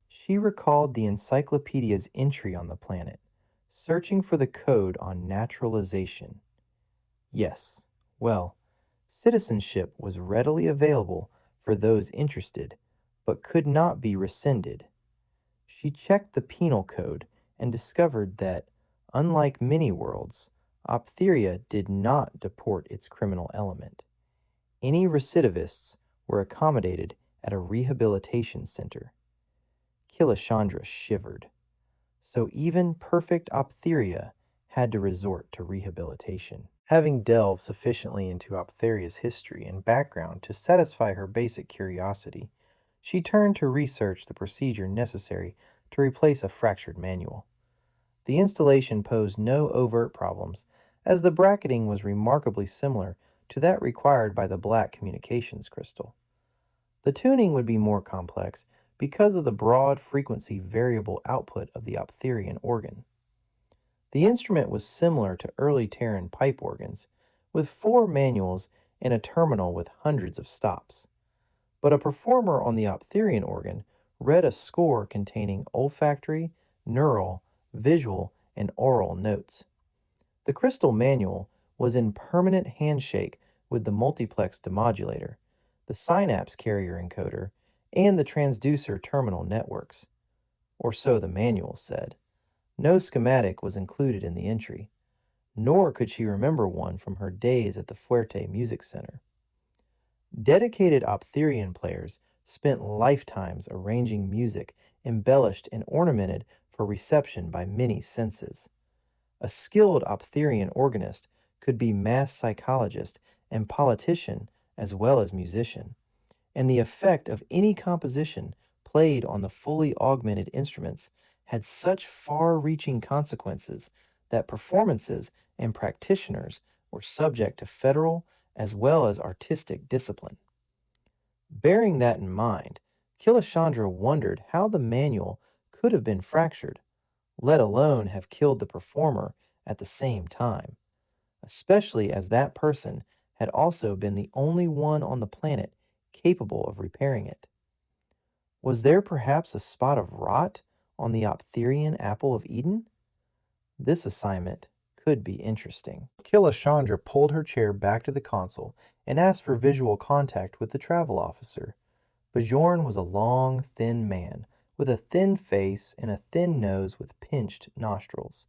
She recalled the encyclopedia's entry on the planet, searching for the code on naturalization. Yes, well, citizenship was readily available for those interested, but could not be rescinded. She checked the penal code and discovered that, unlike many worlds, Optheria did not deport its criminal element. Any recidivists were accommodated at a rehabilitation center. Killashandra shivered. So even perfect Optheria had to resort to rehabilitation. Having delved sufficiently into Optheria's history and background to satisfy her basic curiosity, she turned to research the procedure necessary to replace a fractured manual. The installation posed no overt problems, as the bracketing was remarkably similar to that required by the black communications crystal. The tuning would be more complex because of the broad frequency variable output of the Optherian organ. The instrument was similar to early Terran pipe organs, with 4 manuals and a terminal with hundreds of stops. But a performer on the Optherian organ read a score containing olfactory, neural, visual, and aural notes. The crystal manual was in permanent handshake with the multiplex demodulator, the synapse carrier encoder, and the transducer terminal networks. Or so the manual said. No schematic was included in the entry, nor could she remember one from her days at the Fuerte Music Center. Dedicated Optherian players spent lifetimes arranging music embellished and ornamented for reception by many senses. A skilled Optherian organist could be mass psychologist and politician as well as musician, and the effect of any composition played on the fully augmented instruments had such far-reaching consequences that performances and practitioners were subject to federal as well as artistic discipline. Bearing that in mind, Killashandra wondered how the manual could have been fractured, let alone have killed the performer at the same time, especially as that person had also been the only one on the planet capable of repairing it. Was there perhaps a spot of rot on the Optherian apple of Eden? This assignment could be interesting. Killashandra pulled her chair back to the console and asked for visual contact with the travel officer. Bjorn was a long, thin man with a thin face and a thin nose with pinched nostrils.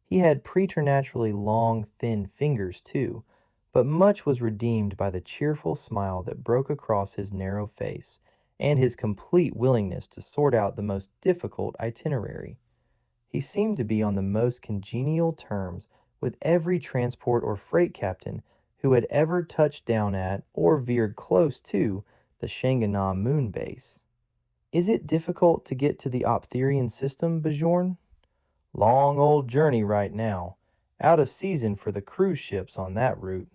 He had preternaturally long, thin fingers, too, but much was redeemed by the cheerful smile that broke across his narrow face and his complete willingness to sort out the most difficult itinerary. He seemed to be on the most congenial terms with every transport or freight captain who had ever touched down at or veered close to the Shanganah moon base. "Is it difficult to get to the Optherian system, Bjorn?" "Long old journey right now. Out of season for the cruise ships on that route.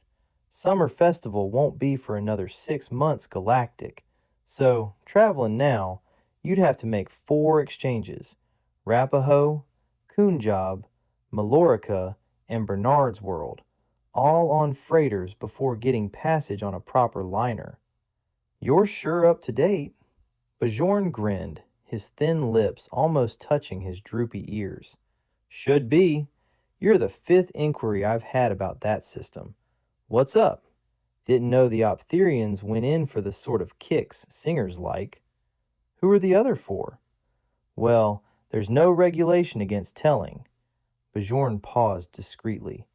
Summer festival won't be for another 6 months galactic. So, traveling now, you'd have to make 4 exchanges. Rapaho, Kunjab, Mallorca, and Bernard's World, all on freighters before getting passage on a proper liner." "You're sure up to date." Bjorn grinned, his thin lips almost touching his droopy ears. "Should be. You're the 5th inquiry I've had about that system. What's up? Didn't know the Optherians went in for the sort of kicks singers like." "Who are the other 4?" "Well, there's no regulation against telling." Bjorn paused discreetly.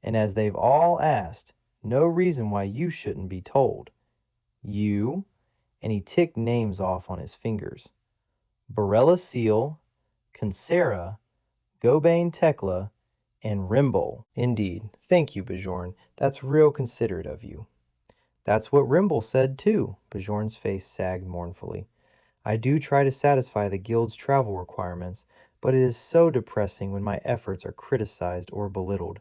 "And as they've all asked, no reason why you shouldn't be told. You," and he ticked names off on his fingers, "Borella Seal, Consera, Gobane Tekla, and Rimble." "Indeed. Thank you, Bjorn. That's real considerate of you." "That's what Rimble said, too." Bjorn's face sagged mournfully. "I do try to satisfy the guild's travel requirements, but it is so depressing when my efforts are criticized or belittled.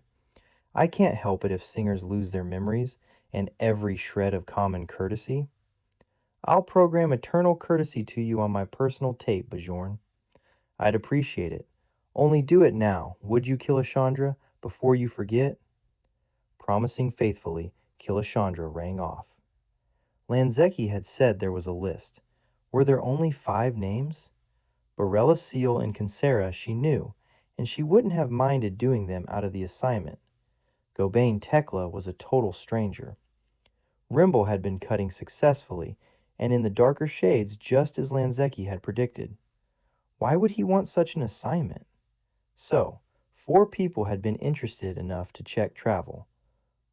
I can't help it if singers lose their memories and every shred of common courtesy." "I'll program eternal courtesy to you on my personal tape, Bjorn." "I'd appreciate it. Only do it now, would you, Killashandra, before you forget?" Promising faithfully, Killashandra rang off. Lanzeki had said there was a list. Were there only 5 names? Borella Seal and Consera she knew, and she wouldn't have minded doing them out of the assignment. Gobane Tekla was a total stranger. Rimble had been cutting successfully, and in the darker shades just as Lanzeki had predicted. Why would he want such an assignment? So, 4 people had been interested enough to check travel.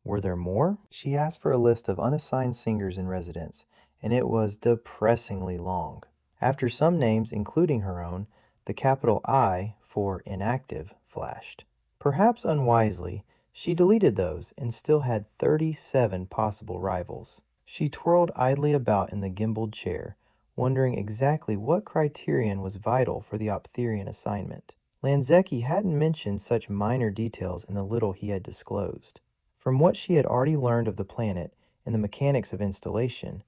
Were there more? She asked for a list of unassigned singers in residence, and it was depressingly long. After some names, including her own, the capital I for inactive flashed. Perhaps unwisely, she deleted those and still had 37 possible rivals. She twirled idly about in the gimbaled chair, wondering exactly what criterion was vital for the Optherian assignment. Lanzeki hadn't mentioned such minor details in the little he had disclosed. From what she had already learned of the planet and the mechanics of installation,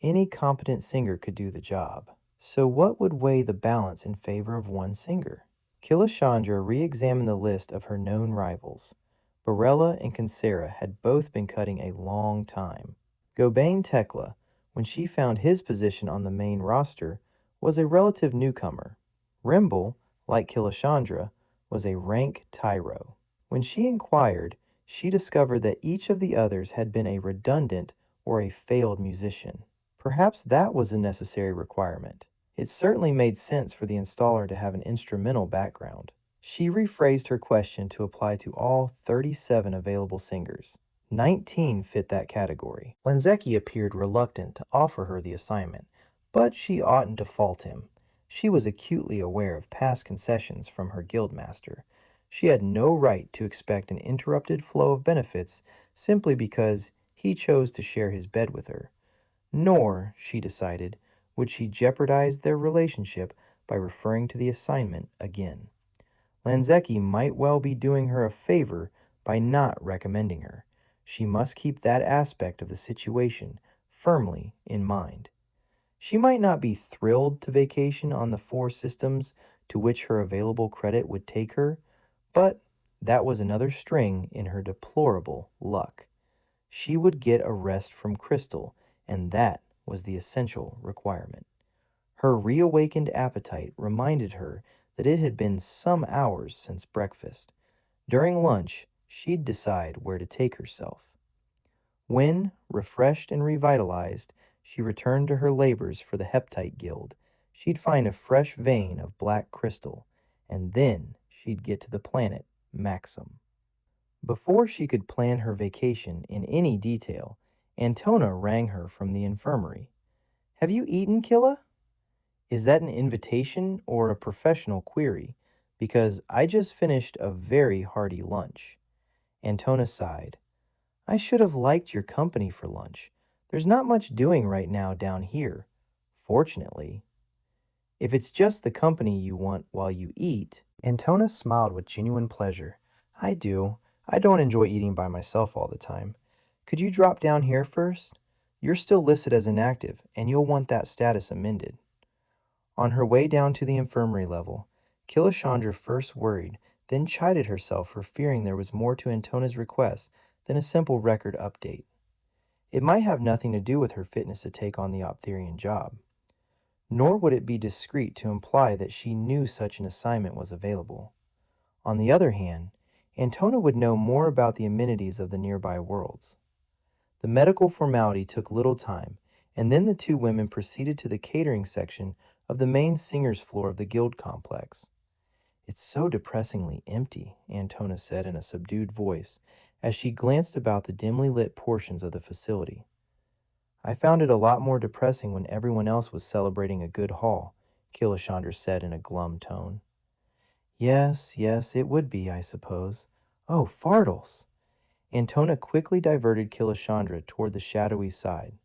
any competent singer could do the job. So what would weigh the balance in favor of one singer? Killashandra re-examined the list of her known rivals. Borella and Consera had both been cutting a long time. Gobane Tekla, when she found his position on the main roster, was a relative newcomer. Rimble, like Killashandra, was a rank tyro. When she inquired, she discovered that each of the others had been a redundant or a failed musician. Perhaps that was a necessary requirement. It certainly made sense for the installer to have an instrumental background. She rephrased her question to apply to all 37 available singers. 19 fit that category. Lanzeki appeared reluctant to offer her the assignment, but she oughtn't to fault him. She was acutely aware of past concessions from her guildmaster. She had no right to expect an interrupted flow of benefits simply because he chose to share his bed with her. Nor, she decided, would she jeopardize their relationship by referring to the assignment again. Lanzeki might well be doing her a favor by not recommending her. She must keep that aspect of the situation firmly in mind. She might not be thrilled to vacation on the 4 systems to which her available credit would take her, but that was another string in her deplorable luck. She would get a rest from Crystal, and that was the essential requirement. Her reawakened appetite reminded her that it had been some hours since breakfast. During lunch, she'd decide where to take herself. When, refreshed and revitalized, she returned to her labors for the Heptite Guild, She'd find a fresh vein of black crystal, and then she'd get to the planet Maxim. Before she could plan her vacation in any detail, Antona rang her from the infirmary. "Have you eaten, Killa?" "Is that an invitation or a professional query? Because I just finished a very hearty lunch." Antona sighed. "I should have liked your company for lunch. There's not much doing right now down here, fortunately." "If it's just the company you want while you eat." Antona smiled with genuine pleasure. "I do. I don't enjoy eating by myself all the time. Could you drop down here first? You're still listed as inactive, and you'll want that status amended." On her way down to the infirmary level, Killashandra first worried, then chided herself for fearing there was more to Antona's request than a simple record update. It might have nothing to do with her fitness to take on the Optherian job. Nor would it be discreet to imply that she knew such an assignment was available. On the other hand, Antona would know more about the amenities of the nearby worlds. The medical formality took little time, and then the two women proceeded to the catering section of the main singer's floor of the guild complex. "It's so depressingly empty," Antona said in a subdued voice as she glanced about the dimly lit portions of the facility. "I found it a lot more depressing when everyone else was celebrating a good haul," Killashandra said in a glum tone. Yes, it would be, I suppose. Oh, Fardals!" Antona quickly diverted Killashandra toward the shadowy side.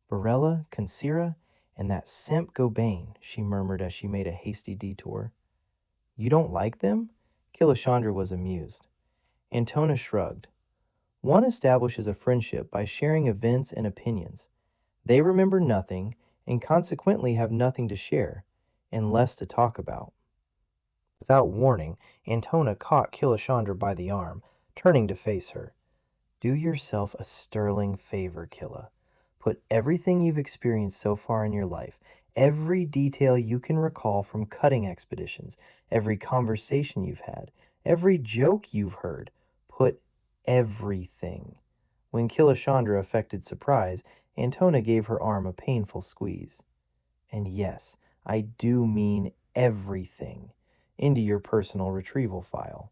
"Barella, Consira, and that simp Gobain," she murmured as she made a hasty detour. "You don't like them?" Killashandra was amused. Antona shrugged. "One establishes a friendship by sharing events and opinions. They remember nothing, and consequently have nothing to share, and less to talk about." Without warning, Antona caught Killashandra by the arm, turning to face her. "Do yourself a sterling favor, Killa. Put everything you've experienced so far in your life, every detail you can recall from cutting expeditions, every conversation you've had, every joke you've heard, put everything." When Killashandra affected surprise, Antona gave her arm a painful squeeze. "And yes, I do mean everything, into your personal retrieval file.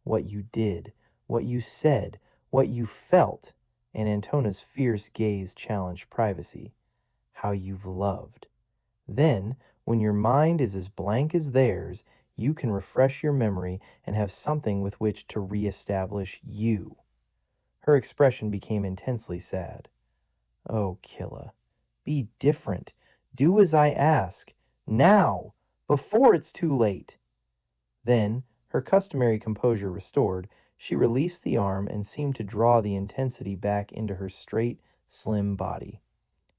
What you did, what you said, what you felt," and Antona's fierce gaze challenged privacy. "How you've loved. Then, when your mind is as blank as theirs, you can refresh your memory and have something with which to reestablish you." Her expression became intensely sad. "Oh, Killa, be different. Do as I ask. Now, before it's too late." Then, her customary composure restored, she released the arm and seemed to draw the intensity back into her straight, slim body.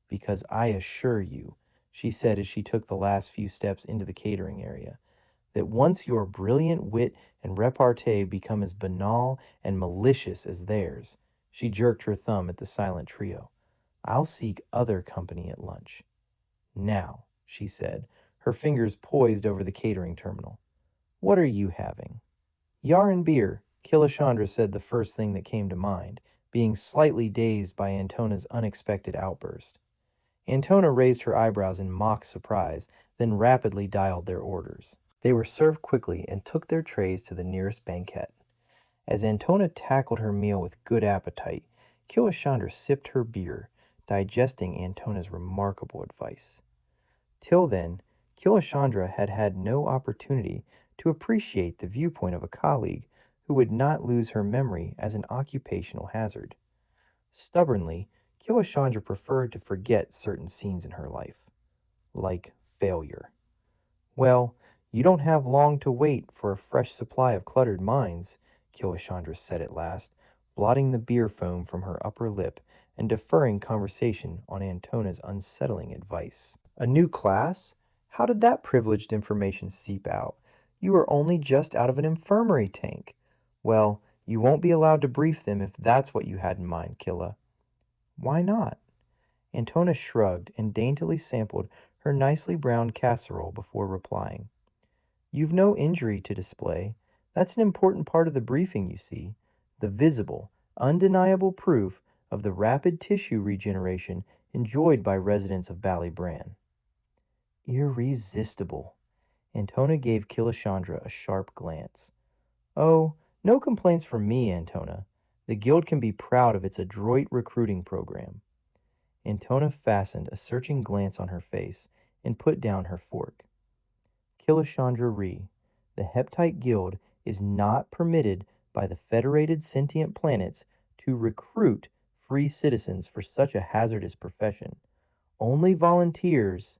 "Because I assure you," she said as she took the last few steps into the catering area, "that once your brilliant wit and repartee become as banal and malicious as theirs," she jerked her thumb at the silent trio, "I'll seek other company at lunch. Now," she said, her fingers poised over the catering terminal, "what are you having?" "Yar and beer," Killashandra said, the first thing that came to mind, being slightly dazed by Antona's unexpected outburst. Antona raised her eyebrows in mock surprise, then rapidly dialed their orders. They were served quickly and took their trays to the nearest banquette. As Antona tackled her meal with good appetite, Killashandra sipped her beer, digesting Antona's remarkable advice. Till then, Killashandra had had no opportunity to appreciate the viewpoint of a colleague who would not lose her memory as an occupational hazard. Stubbornly, Killashandra preferred to forget certain scenes in her life, like failure. "Well, you don't have long to wait for a fresh supply of cluttered minds," Killashandra said at last, blotting the beer foam from her upper lip and deferring conversation on Antona's unsettling advice. "A new class? How did that privileged information seep out? You are only just out of an infirmary tank. Well, you won't be allowed to brief them if that's what you had in mind, Killa." "Why not?" Antona shrugged and daintily sampled her nicely browned casserole before replying. "You've no injury to display. That's an important part of the briefing, you see. The visible, undeniable proof of the rapid tissue regeneration enjoyed by residents of Ballybran." Irresistible. Antona gave Killashandra a sharp glance. Oh, no complaints from me, Antona. The guild can be proud of its adroit recruiting program. Antona fastened a searching glance on her face and put down her fork. Killashandra Ree, the Heptite Guild is not permitted by the Federated Sentient Planets to recruit free citizens for such a hazardous profession. Only volunteers,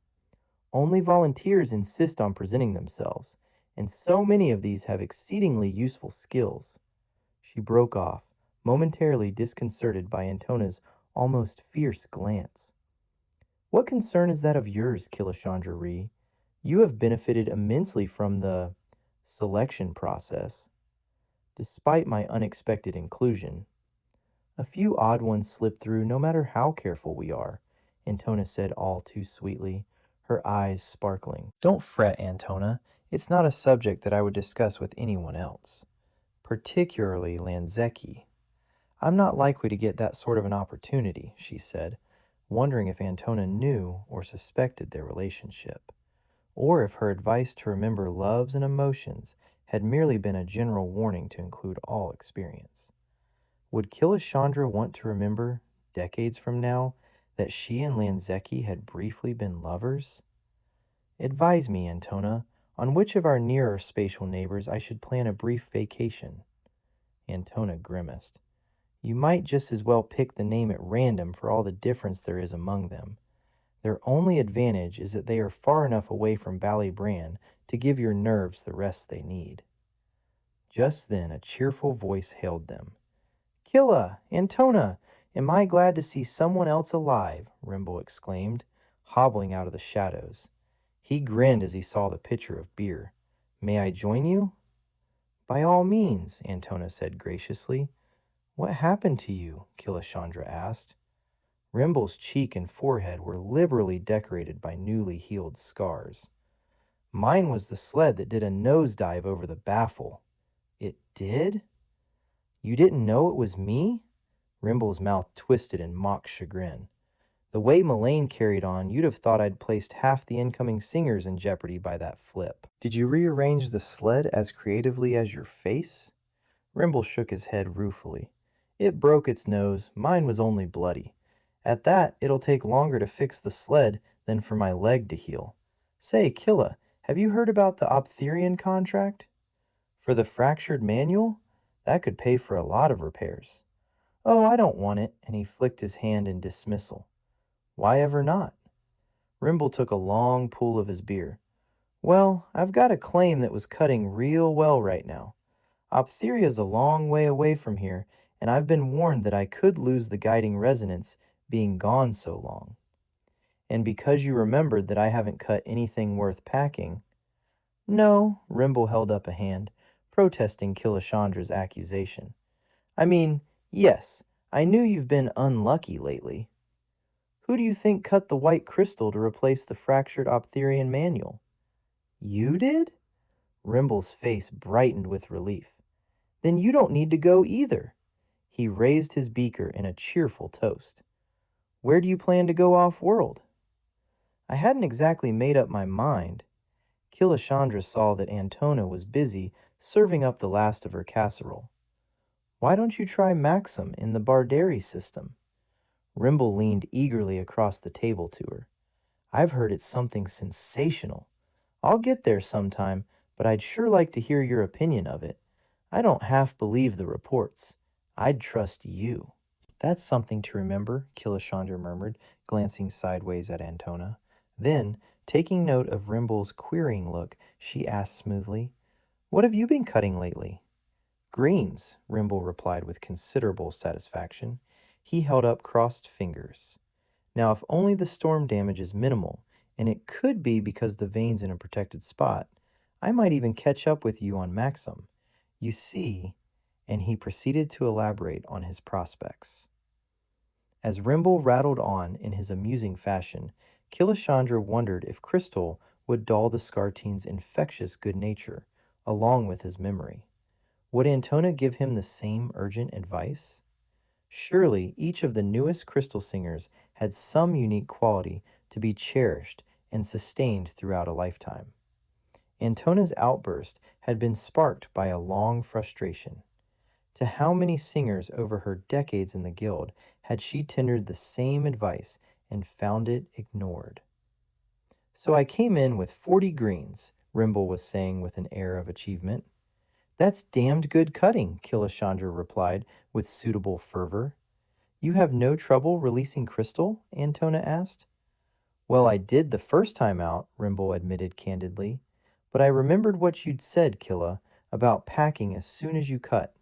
only volunteers insist on presenting themselves, and so many of these have exceedingly useful skills. She broke off, momentarily disconcerted by Antona's almost fierce glance. What concern is that of yours, Killashandra Ree? You have benefited immensely from the selection process. Despite my unexpected inclusion, a few odd ones slip through no matter how careful we are, Antona said all too sweetly, her eyes sparkling. Don't fret, Antona. It's not a subject that I would discuss with anyone else, particularly Lanzeki. I'm not likely to get that sort of an opportunity, she said, wondering if Antona knew or suspected their relationship, or if her advice to remember loves and emotions had merely been a general warning to include all experience. Would Killashandra want to remember, decades from now, that she and Lanzeki had briefly been lovers? Advise me, Antona, on which of our nearer spatial neighbors I should plan a brief vacation. Antona grimaced. You might just as well pick the name at random for all the difference there is among them. Their only advantage is that they are far enough away from Bran to give your nerves the rest they need. Just then a cheerful voice hailed them. Killa, Antona, am I glad to see someone else alive, Rimble exclaimed, hobbling out of the shadows. He grinned as he saw the pitcher of beer. May I join you? By all means, Antona said graciously. What happened to you? Killashandra asked. Rimble's cheek and forehead were liberally decorated by newly healed scars. Mine was the sled that did a nosedive over the baffle. It did? You didn't know it was me? Rimble's mouth twisted in mock chagrin. The way Mullane carried on, you'd have thought I'd placed half the incoming singers in jeopardy by that flip. Did you rearrange the sled as creatively as your face? Rimble shook his head ruefully. It broke its nose, mine was only bloody. At that, it'll take longer to fix the sled than for my leg to heal. Say, Killa, have you heard about the Optherian contract? For the fractured manual? That could pay for a lot of repairs. Oh, I don't want it, and he flicked his hand in dismissal. Why ever not? Rimble took a long pull of his beer. Well, I've got a claim that was cutting real well right now. Optheria's a long way away from here, and I've been warned that I could lose the guiding resonance being gone so long. And because you remembered that I haven't cut anything worth packing. No, Rimble held up a hand, protesting Killashandra's accusation. I mean, yes, I knew you've been unlucky lately. Who do you think cut the white crystal to replace the fractured Optherian manual? You did? Rimble's face brightened with relief. Then you don't need to go either. He raised his beaker in a cheerful toast. Where do you plan to go off-world? I hadn't exactly made up my mind. Killashandra saw that Antona was busy serving up the last of her casserole. Why don't you try Maxim in the Barderi system? Rimble leaned eagerly across the table to her. I've heard it's something sensational. I'll get there sometime, but I'd sure like to hear your opinion of it. I don't half believe the reports. I'd trust you. That's something to remember, Killashandra murmured, glancing sideways at Antona. Then, taking note of Rimble's querying look, she asked smoothly, What have you been cutting lately? Greens, Rimble replied with considerable satisfaction. He held up crossed fingers. Now, if only the storm damage is minimal, and it could be because the vein's in a protected spot, I might even catch up with you on Maxim. You see, and he proceeded to elaborate on his prospects. As Rimble rattled on in his amusing fashion, Killashandra wondered if Crystal would dull the Scarteen's infectious good nature, along with his memory. Would Antona give him the same urgent advice? Surely each of the newest Crystal Singers had some unique quality to be cherished and sustained throughout a lifetime. Antona's outburst had been sparked by a long frustration. To how many singers over her decades in the guild had she tendered the same advice and found it ignored? "So I came in with 40 greens," Rimble was saying with an air of achievement. "That's damned good cutting," Killashandra replied with suitable fervor. "You have no trouble releasing crystal?" Antona asked. "Well, I did the first time out," Rimble admitted candidly. "But I remembered what you'd said, Killa, about packing as soon as you cut.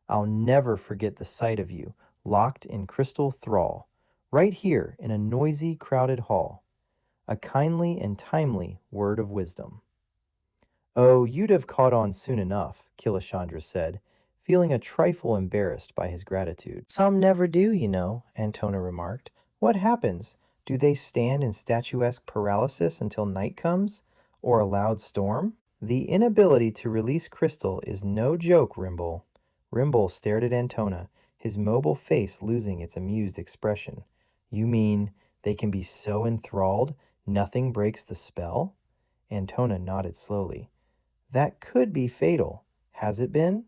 I'll never forget the sight of you, locked in crystal thrall, right here in a noisy, crowded hall. A kindly and timely word of wisdom." "Oh, you'd have caught on soon enough," Killashandra said, feeling a trifle embarrassed by his gratitude. "Some never do, you know," Antona remarked. "What happens? Do they stand in statuesque paralysis until night comes? Or a loud storm?" "The inability to release crystal is no joke, Rimble." Rimble stared at Antona, his mobile face losing its amused expression. "You mean they can be so enthralled nothing breaks the spell?" Antona nodded slowly. "That could be fatal. Has it been?"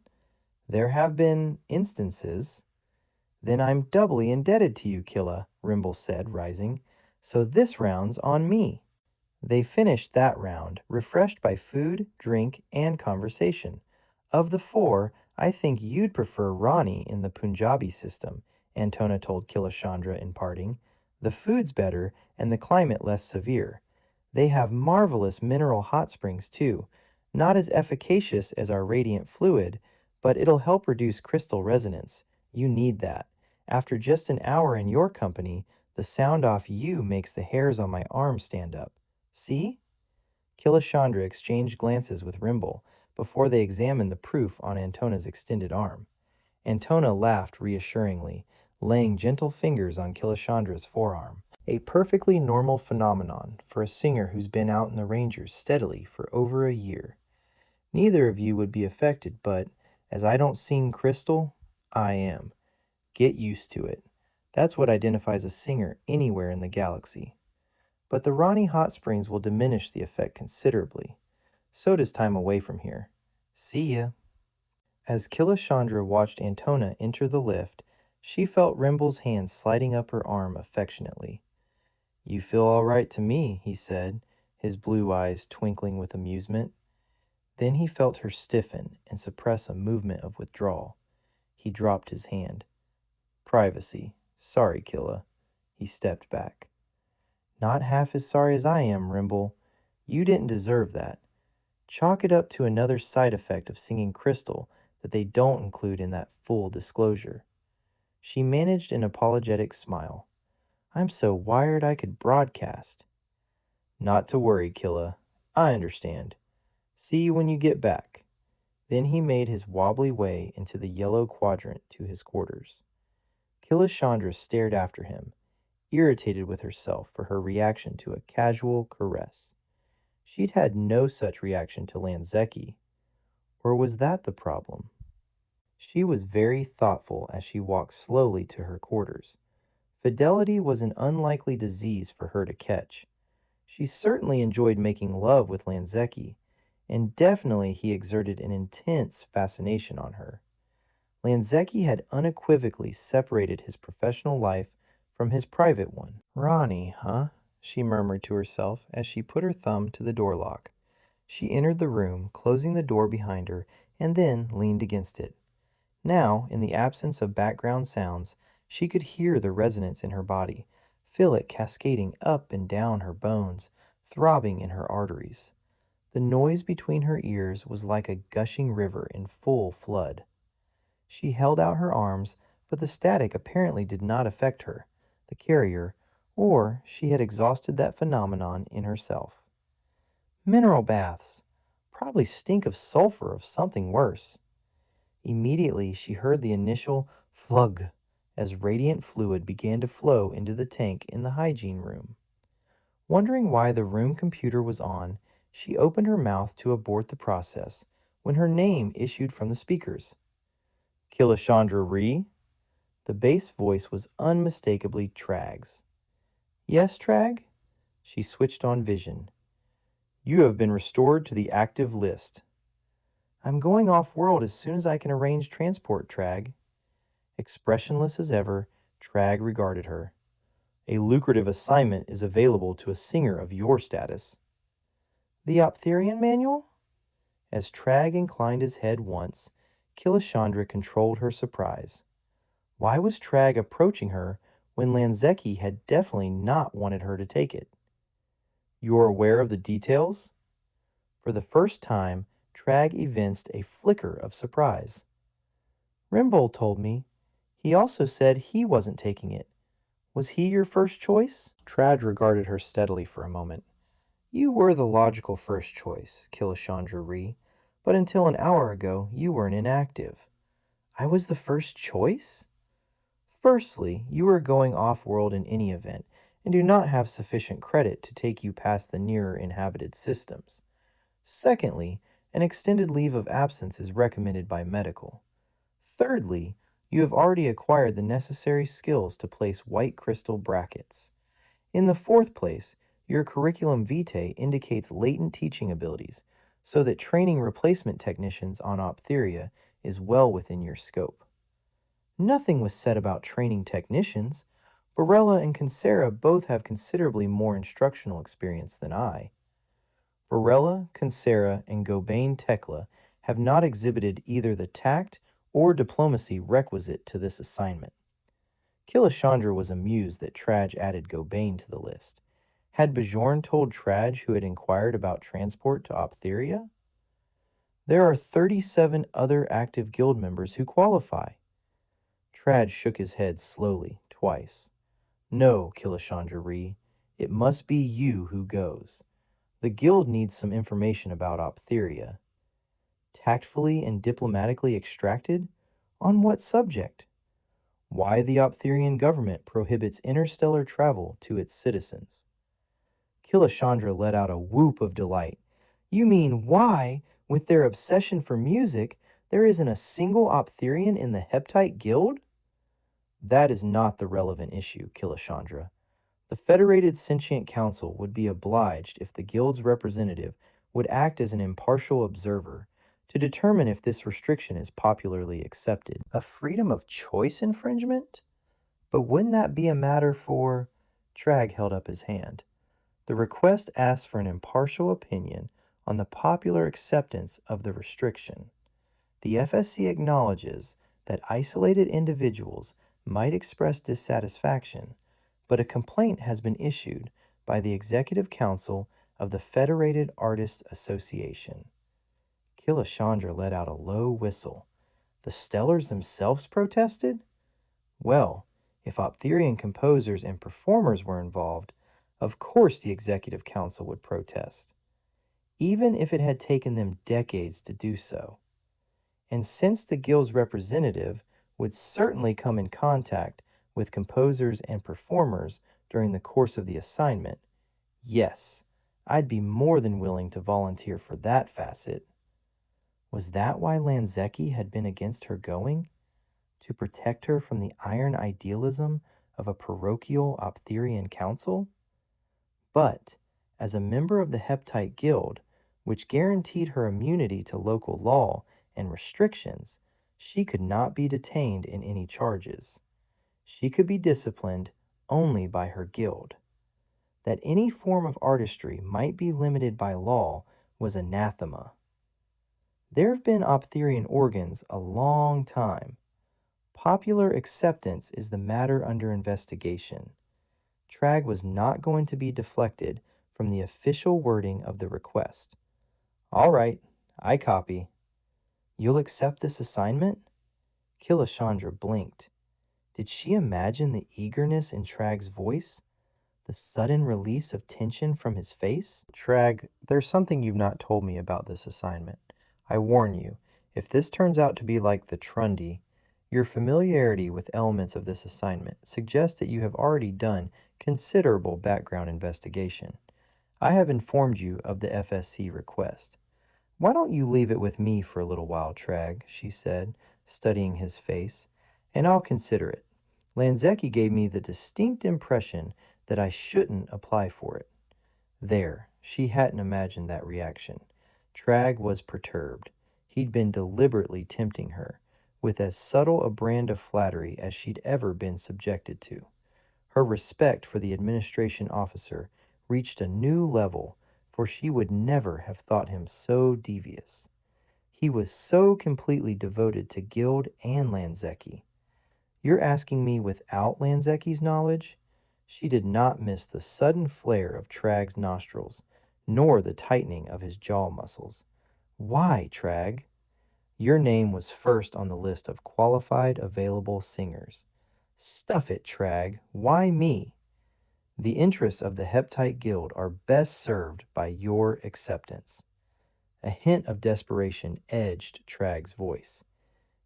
"There have been instances." "Then I'm doubly indebted to you, Killa," Rimble said, rising. "So this round's on me." They finished that round, refreshed by food, drink, and conversation. "Of the four, I think you'd prefer Rani in the Punjabi system," Antona told Killashandra in parting. "The food's better and the climate less severe. They have marvelous mineral hot springs, too. Not as efficacious as our radiant fluid, but it'll help reduce crystal resonance. You need that. After just an hour in your company, the sound off you makes the hairs on my arm stand up. See?" Killashandra exchanged glances with Rimble before they examined the proof on Antona's extended arm. Antona laughed reassuringly, laying gentle fingers on Killashandra's forearm. "A perfectly normal phenomenon for a singer who's been out in the Rangers steadily for over a year. Neither of you would be affected, but as I don't sing crystal, I am. Get used to it. That's what identifies a singer anywhere in the galaxy. But the Rani hot springs will diminish the effect considerably. So does time away from here. See ya." As Killashandra watched Antona enter the lift, she felt Rimble's hand sliding up her arm affectionately. "You feel all right to me," he said, his blue eyes twinkling with amusement. Then he felt her stiffen and suppress a movement of withdrawal. He dropped his hand. "Privacy. Sorry, Killa." He stepped back. "Not half as sorry as I am, Rimble. You didn't deserve that. Chalk it up to another side effect of singing crystal that they don't include in that full disclosure." She managed an apologetic smile. "I'm so wired I could broadcast." "Not to worry, Killa. I understand. See you when you get back." Then he made his wobbly way into the yellow quadrant to his quarters. Killashandra stared after him, irritated with herself for her reaction to a casual caress. She'd had no such reaction to Lanzeki. Or was that the problem? She was very thoughtful as she walked slowly to her quarters. Fidelity was an unlikely disease for her to catch. She certainly enjoyed making love with Lanzeki, and definitely he exerted an intense fascination on her. Lanzeki had unequivocally separated his professional life from his private one. "Ronnie, huh?" she murmured to herself as she put her thumb to the door lock. She entered the room, closing the door behind her, and then leaned against it. Now, in the absence of background sounds, she could hear the resonance in her body, feel it cascading up and down her bones, throbbing in her arteries. The noise between her ears was like a gushing river in full flood. She held out her arms, but the static apparently did not affect her, the carrier, or she had exhausted that phenomenon in herself. Mineral baths! Probably stink of sulfur of something worse. Immediately she heard the initial flug as radiant fluid began to flow into the tank in the hygiene room. Wondering why the room computer was on, she opened her mouth to abort the process when her name issued from the speakers. "Killashandra Ree?" The bass voice was unmistakably Trag's. "Yes, Trag?" She switched on vision. You have been restored to the active list. I'm going off-world as soon as I can arrange transport, Trag. Expressionless as ever, Trag regarded her. A lucrative assignment is available to a singer of your status. The Optherian manual? As Trag inclined his head once, Killashandra controlled her surprise. Why was Trag approaching her when Lanzeki had definitely not wanted her to take it? You're aware of the details? For the first time, Trag evinced a flicker of surprise. Rimbold told me. He also said he wasn't taking it. Was he your first choice? Trag regarded her steadily for a moment. You were the logical first choice, Killashandra Ree, but until an hour ago you were an inactive. I was the first choice? Firstly, you are going off-world in any event, and do not have sufficient credit to take you past the nearer inhabited systems. Secondly, an extended leave of absence is recommended by medical. Thirdly, you have already acquired the necessary skills to place white crystal brackets. In the fourth place, your curriculum vitae indicates latent teaching abilities, so that training replacement technicians on Optheria is well within your scope. Nothing was said about training technicians. Barella and Consera both have considerably more instructional experience than I. Barella, Consera, and Gobain Tekla have not exhibited either the tact or diplomacy requisite to this assignment. Killashandra was amused that Traj added Gobain to the list. Had Bjorn told Traj who had inquired about transport to Optheria? There are 37 other active guild members who qualify. Traj shook his head slowly, twice. No, Killashandra Ree, it must be you who goes. The guild needs some information about Optheria. Tactfully and diplomatically extracted? On what subject? Why the Optherian government prohibits interstellar travel to its citizens. Killashandra let out a whoop of delight. You mean why, with their obsession for music, there isn't a single Optherian in the Heptite Guild? That is not the relevant issue, Killashandra. The Federated Sentient Council would be obliged if the Guild's representative would act as an impartial observer to determine if this restriction is popularly accepted. A freedom of choice infringement? But wouldn't that be a matter for... Trag held up his hand. The request asks for an impartial opinion on the popular acceptance of the restriction. The FSC acknowledges that isolated individuals might express dissatisfaction, but a complaint has been issued by the Executive Council of the Federated Artists Association. Killashandra let out a low whistle. The Stellars themselves protested? Well, if Optherian composers and performers were involved, of course the Executive Council would protest, even if it had taken them decades to do so. And since the Guild's representative would certainly come in contact with composers and performers during the course of the assignment, yes, I'd be more than willing to volunteer for that facet. Was that why Lanzeki had been against her going? To protect her from the iron idealism of a parochial Optherian council? But, as a member of the Heptite Guild, which guaranteed her immunity to local law and restrictions, she could not be detained in any charges. She could be disciplined only by her guild. That any form of artistry might be limited by law was anathema. There have been Optherian organs a long time. Popular acceptance is the matter under investigation. Trag was not going to be deflected from the official wording of the request. All right, I copy. You'll accept this assignment? Killashandra blinked. Did she imagine the eagerness in Trag's voice? The sudden release of tension from his face? Trag, there's something you've not told me about this assignment. I warn you, if this turns out to be like the Trundi, your familiarity with elements of this assignment suggests that you have already done considerable background investigation. I have informed you of the FSC request. Why don't you leave it with me for a little while, Trag, she said, studying his face, and I'll consider it. Lanzeki gave me the distinct impression that I shouldn't apply for it. There, she hadn't imagined that reaction. Trag was perturbed. He'd been deliberately tempting her, with as subtle a brand of flattery as she'd ever been subjected to. Her respect for the administration officer reached a new level, for she would never have thought him so devious. He was so completely devoted to Guild and Lanzecki. You're asking me without Lanzecki's knowledge? She did not miss the sudden flare of Trag's nostrils, nor the tightening of his jaw muscles. Why, Trag? Your name was first on the list of qualified available singers. Stuff it, Trag. Why me? The interests of the Heptite Guild are best served by your acceptance. A hint of desperation edged Trag's voice.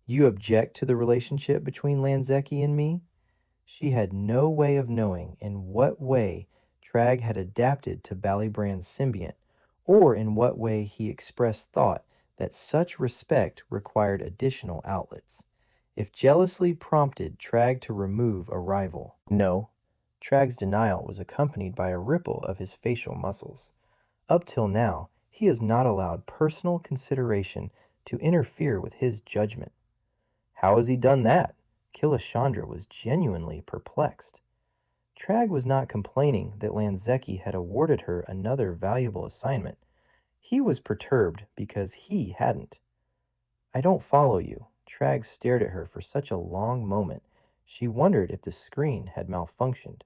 You object to the relationship between Lanzecki and me? She had no way of knowing in what way Trag had adapted to Ballybrand's symbiont, or in what way he expressed thought that such respect required additional outlets. If jealously prompted Trag to remove a rival. No, Trag's denial was accompanied by a ripple of his facial muscles. Up till now, he has not allowed personal consideration to interfere with his judgment. How has he done that? Killashandra was genuinely perplexed. Trag was not complaining that Lanzecki had awarded her another valuable assignment. He was perturbed because he hadn't. I don't follow you. Trag stared at her for such a long moment, she wondered if the screen had malfunctioned.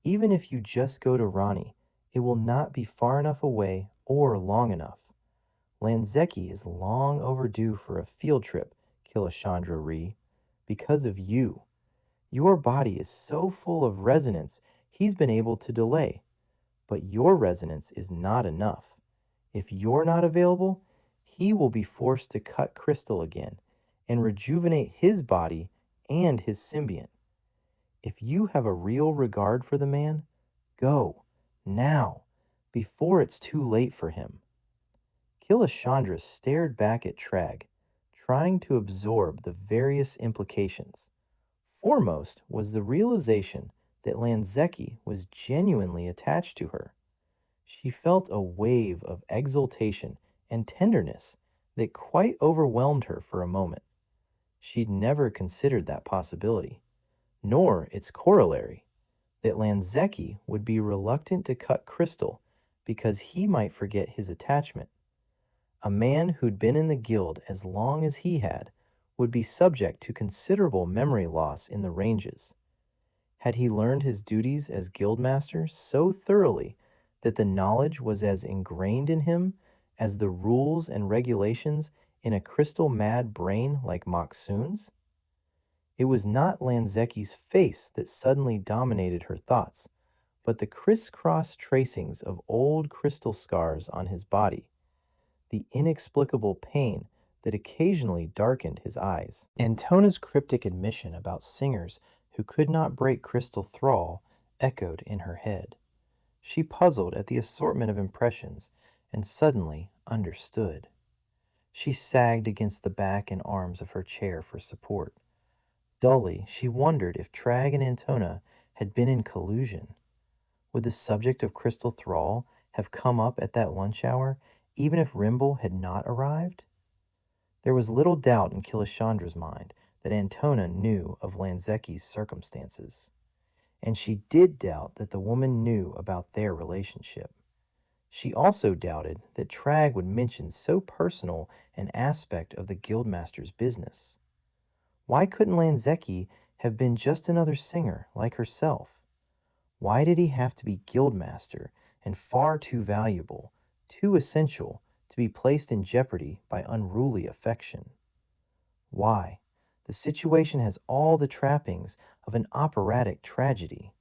Even if you just go to Ronnie, it will not be far enough away or long enough. Lanzecki is long overdue for a field trip, Killashandra Ree, because of you. Your body is so full of resonance, he's been able to delay. But your resonance is not enough. If you're not available, he will be forced to cut crystal again and rejuvenate his body and his symbiont. If you have a real regard for the man, go, now, before it's too late for him. Killashandra stared back at Trag, trying to absorb the various implications. Foremost was the realization that Lanzecki was genuinely attached to her. She felt a wave of exultation and tenderness that quite overwhelmed her for a moment. She'd never considered that possibility, nor its corollary, that Lanzecki would be reluctant to cut crystal because he might forget his attachment. A man who'd been in the guild as long as he had would be subject to considerable memory loss in the ranges. Had he learned his duties as guildmaster so thoroughly that the knowledge was as ingrained in him as the rules and regulations in a crystal-mad brain like Moksoon's? It was not Lanzecki's face that suddenly dominated her thoughts, but the crisscross tracings of old crystal scars on his body, the inexplicable pain that occasionally darkened his eyes. Antona's cryptic admission about singers who could not break crystal thrall echoed in her head. She puzzled at the assortment of impressions and suddenly understood. She sagged against the back and arms of her chair for support. Dully, she wondered if Trag and Antona had been in collusion. Would the subject of crystal thrall have come up at that lunch hour, even if Rimble had not arrived? There was little doubt in Killashandra's mind that Antona knew of Lanzecki's circumstances, and she did doubt that the woman knew about their relationship. She also doubted that Trag would mention so personal an aspect of the guildmaster's business. Why couldn't Lanzecki have been just another singer like herself? Why did he have to be guildmaster and far too valuable, too essential, to be placed in jeopardy by unruly affection? Why? The situation has all the trappings of an operatic tragedy,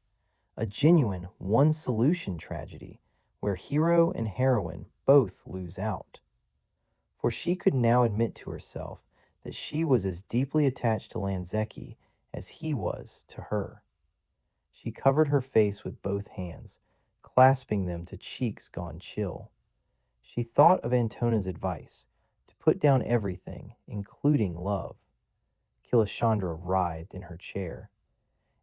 a genuine one-solution tragedy, where hero and heroine both lose out. For she could now admit to herself that she was as deeply attached to Lanzecki as he was to her. She covered her face with both hands, clasping them to cheeks gone chill. She thought of Antona's advice, to put down everything, including love. Killashandra writhed in her chair.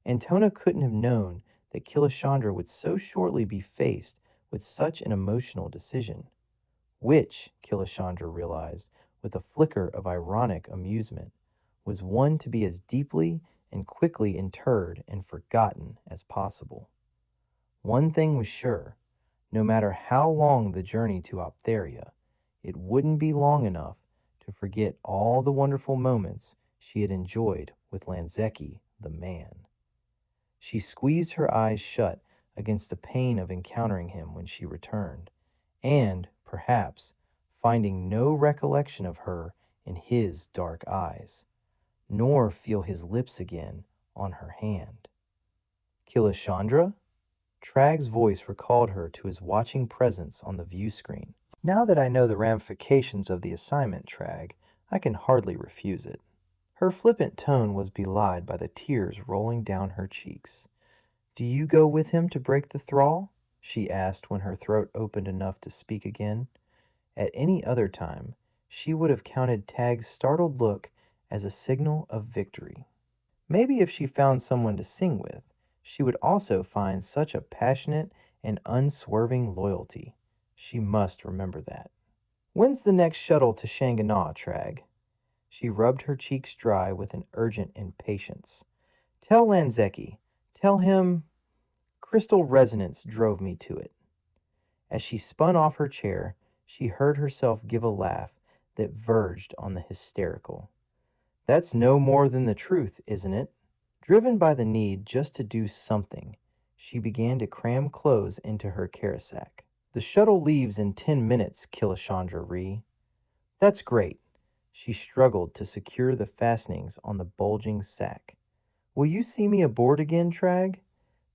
Antona couldn't have known that Killashandra would so shortly be faced with such an emotional decision, which, Killashandra realized with a flicker of ironic amusement, was one to be as deeply and quickly interred and forgotten as possible. One thing was sure, no matter how long the journey to Optheria, it wouldn't be long enough to forget all the wonderful moments she had enjoyed with Lanzeki the man. She squeezed her eyes shut against the pain of encountering him when she returned, and, perhaps, finding no recollection of her in his dark eyes, nor feel his lips again on her hand. Killashandra? Trag's voice recalled her to his watching presence on the view screen. Now that I know the ramifications of the assignment, Trag, I can hardly refuse it. Her flippant tone was belied by the tears rolling down her cheeks. Do you go with him to break the thrall? She asked when her throat opened enough to speak again. At any other time, she would have counted Tag's startled look as a signal of victory. Maybe if she found someone to sing with, she would also find such a passionate and unswerving loyalty. She must remember that. When's the next shuttle to Shanganah, Trag? She rubbed her cheeks dry with an urgent impatience. Tell Lanzeki. Tell him crystal resonance drove me to it. As she spun off her chair, she heard herself give a laugh that verged on the hysterical. That's no more than the truth, isn't it? Driven by the need just to do something, she began to cram clothes into her carasack. The shuttle leaves in 10 minutes, Killashandra Ree. That's great. She struggled to secure the fastenings on the bulging sack. Will you see me aboard again, Trag?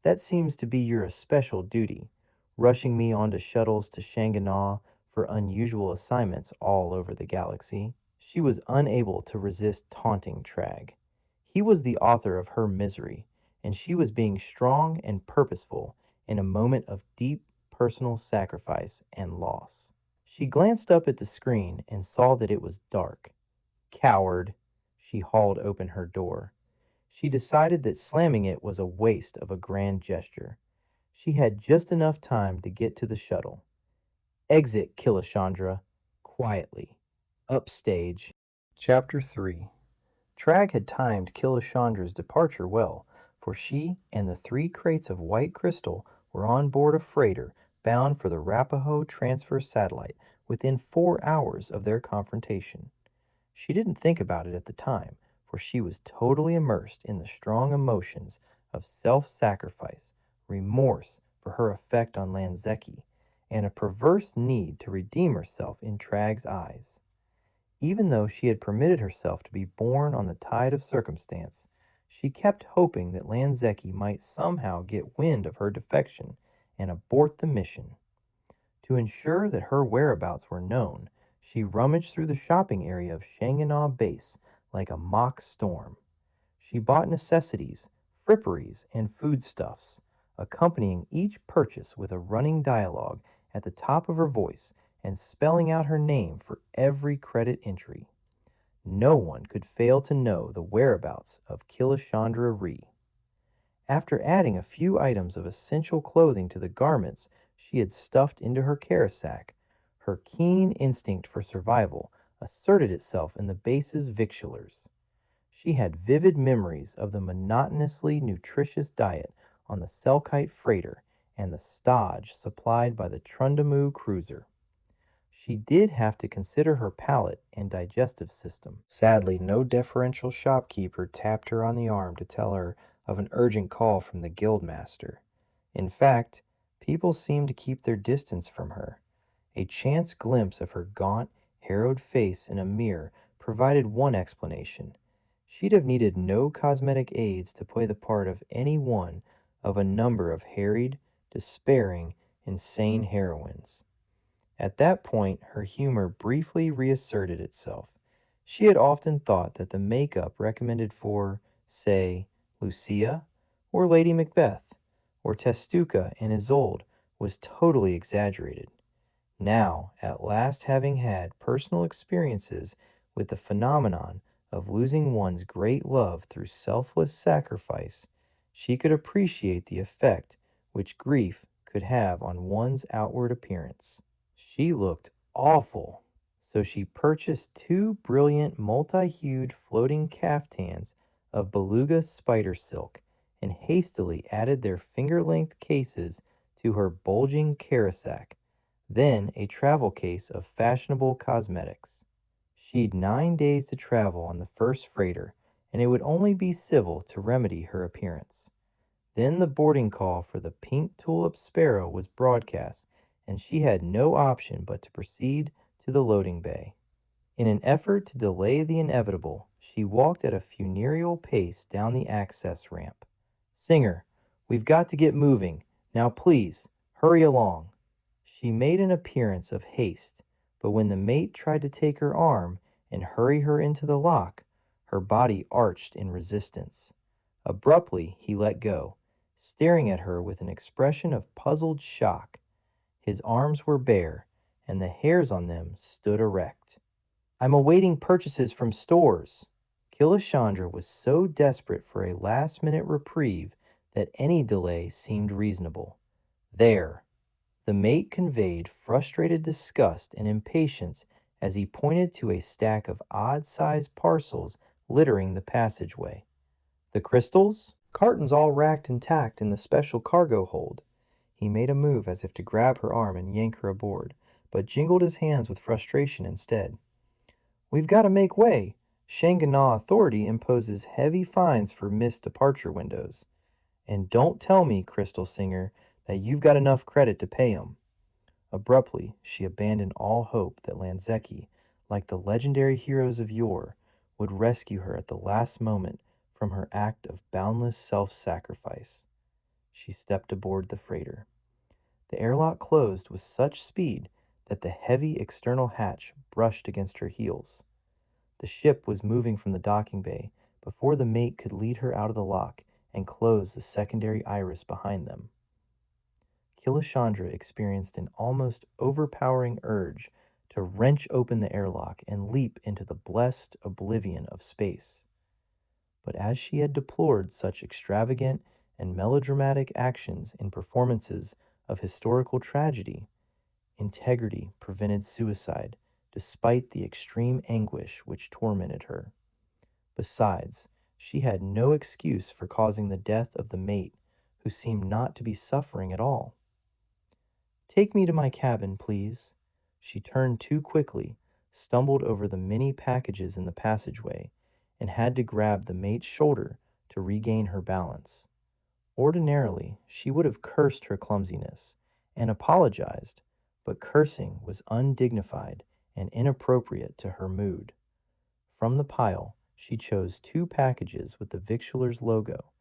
That seems to be your especial duty, rushing me onto shuttles to Shanganah for unusual assignments all over the galaxy. She was unable to resist taunting Trag. He was the author of her misery, and she was being strong and purposeful in a moment of deep personal sacrifice and loss. She glanced up at the screen and saw that it was dark. Coward! She hauled open her door. She decided that slamming it was a waste of a grand gesture. She had just enough time to get to the shuttle. Exit, Killashandra. Quietly. Upstage. Chapter 3. Trag had timed Killashandra's departure well, for she and the 3 crates of white crystal were on board a freighter bound for the Rapaho transfer satellite within 4 hours of their confrontation. She didn't think about it at the time, for she was totally immersed in the strong emotions of self-sacrifice, remorse for her effect on Lanzeki, and a perverse need to redeem herself in Trag's eyes. Even though she had permitted herself to be borne on the tide of circumstance, she kept hoping that Lanzeki might somehow get wind of her defection and abort the mission. To ensure that her whereabouts were known, she rummaged through the shopping area of Shanganah Base like a mock storm. She bought necessities, fripperies, and foodstuffs, accompanying each purchase with a running dialogue at the top of her voice and spelling out her name for every credit entry. No one could fail to know the whereabouts of Killashandra Ree. After adding a few items of essential clothing to the garments she had stuffed into her carasack, her keen instinct for survival asserted itself in the base's victualers. She had vivid memories of the monotonously nutritious diet on the Selkite freighter and the stodge supplied by the Trundamu cruiser. She did have to consider her palate and digestive system. Sadly, no deferential shopkeeper tapped her on the arm to tell her of an urgent call from the guildmaster. In fact, people seemed to keep their distance from her. A chance glimpse of her gaunt, harrowed face in a mirror provided one explanation. She'd have needed no cosmetic aids to play the part of any one of a number of harried, despairing, insane heroines. At that point, her humor briefly reasserted itself. She had often thought that the makeup recommended for, say, Lucia, or Lady Macbeth, or Testuka and Isolde was totally exaggerated. Now, at last having had personal experiences with the phenomenon of losing one's great love through selfless sacrifice, she could appreciate the effect which grief could have on one's outward appearance. She looked awful, so she purchased two brilliant multi-hued floating caftans of beluga spider silk and hastily added their finger-length cases to her bulging carasack, then a travel case of fashionable cosmetics. She'd 9 days to travel on the first freighter, and it would only be civil to remedy her appearance. Then the boarding call for the Pink Tulip Sparrow was broadcast, and she had no option but to proceed to the loading bay. In an effort to delay the inevitable, she walked at a funereal pace down the access ramp. "Singer, we've got to get moving. Now please, hurry along." She made an appearance of haste, but when the mate tried to take her arm and hurry her into the lock, her body arched in resistance. Abruptly, he let go, staring at her with an expression of puzzled shock. His arms were bare, and the hairs on them stood erect. "I'm awaiting purchases from stores." Killashandra was so desperate for a last-minute reprieve that any delay seemed reasonable. "There." The mate conveyed frustrated disgust and impatience as he pointed to a stack of odd-sized parcels littering the passageway. "The crystals?" "Cartons all racked intact in the special cargo hold." He made a move as if to grab her arm and yank her aboard, but jingled his hands with frustration instead. "We've got to make way. Shanganagh Authority imposes heavy fines for missed departure windows. And don't tell me, Crystal Singer, that you've got enough credit to pay 'em." Abruptly, she abandoned all hope that Lanzeki, like the legendary heroes of yore, would rescue her at the last moment from her act of boundless self-sacrifice. She stepped aboard the freighter. The airlock closed with such speed that the heavy external hatch brushed against her heels. The ship was moving from the docking bay before the mate could lead her out of the lock and close the secondary iris behind them. Killashandra experienced an almost overpowering urge to wrench open the airlock and leap into the blessed oblivion of space. But as she had deplored such extravagant and melodramatic actions in performances of historical tragedy, integrity prevented suicide despite the extreme anguish which tormented her. Besides, she had no excuse for causing the death of the mate, who seemed not to be suffering at all. "Take me to my cabin, please." She turned too quickly, stumbled over the many packages in the passageway, and had to grab the mate's shoulder to regain her balance. Ordinarily, she would have cursed her clumsiness and apologized, but cursing was undignified and inappropriate to her mood. From the pile, she chose two packages with the victualer's logo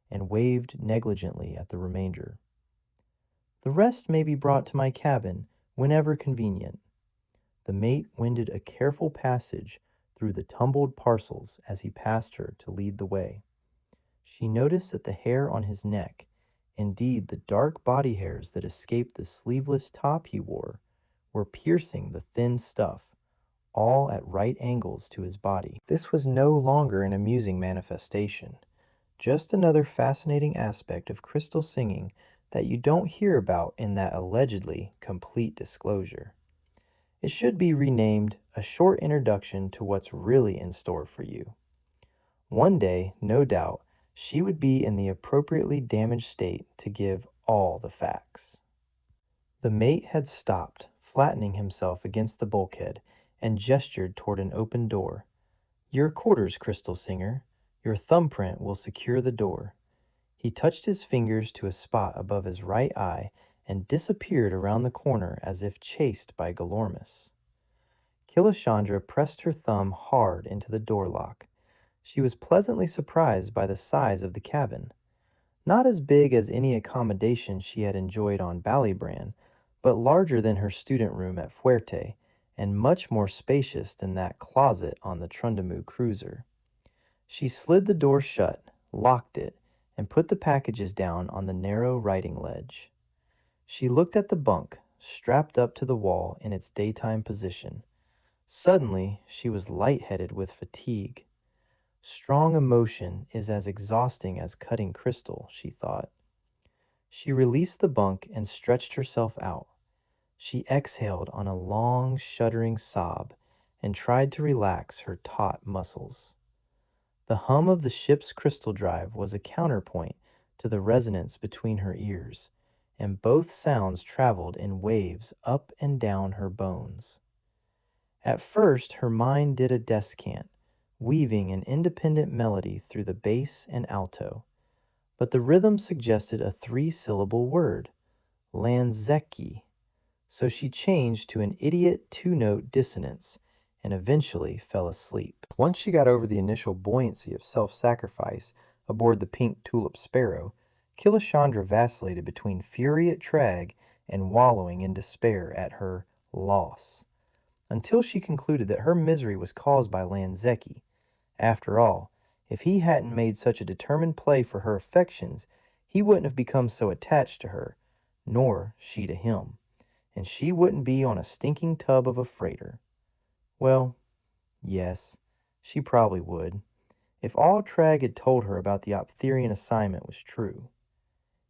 and waved negligently at the remainder. "The rest may be brought to my cabin whenever convenient." The mate wended a careful passage through the tumbled parcels as he passed her to lead the way. She noticed that the hair on his neck, indeed the dark body hairs that escaped the sleeveless top he wore, were piercing the thin stuff, all at right angles to his body. This was no longer an amusing manifestation, just another fascinating aspect of crystal singing that you don't hear about in that allegedly complete disclosure. It should be renamed A Short Introduction to What's Really in Store for You. One day, no doubt, she would be in the appropriately damaged state to give all the facts. The mate had stopped, flattening himself against the bulkhead, and gestured toward an open door. "Your quarters, Crystal Singer. Your thumbprint will secure the door." He touched his fingers to a spot above his right eye and disappeared around the corner as if chased by Galormus. Killashandra pressed her thumb hard into the door lock. She was pleasantly surprised by the size of the cabin. Not as big as any accommodation she had enjoyed on Ballybran, but larger than her student room at Fuerte, and much more spacious than that closet on the Trundamu cruiser. She slid the door shut, locked it, and put the packages down on the narrow writing ledge. She looked at the bunk, strapped up to the wall in its daytime position. Suddenly, she was lightheaded with fatigue. Strong emotion is as exhausting as cutting crystal, she thought. She released the bunk and stretched herself out. She exhaled on a long, shuddering sob and tried to relax her taut muscles. The hum of the ship's crystal drive was a counterpoint to the resonance between her ears, and both sounds traveled in waves up and down her bones. At first, her mind did a descant, weaving an independent melody through the bass and alto, but the rhythm suggested a three-syllable word, Lanzeki, so she changed to an idiot two-note dissonance and eventually fell asleep. Once she got over the initial buoyancy of self-sacrifice aboard the Pink Tulip Sparrow, Killashandra vacillated between fury at Tragg and wallowing in despair at her loss, until she concluded that her misery was caused by Lanzeki. After all, if he hadn't made such a determined play for her affections, he wouldn't have become so attached to her, nor she to him, and she wouldn't be on a stinking tub of a freighter. Well, yes, she probably would, if all Tragg had told her about the Optherian assignment was true.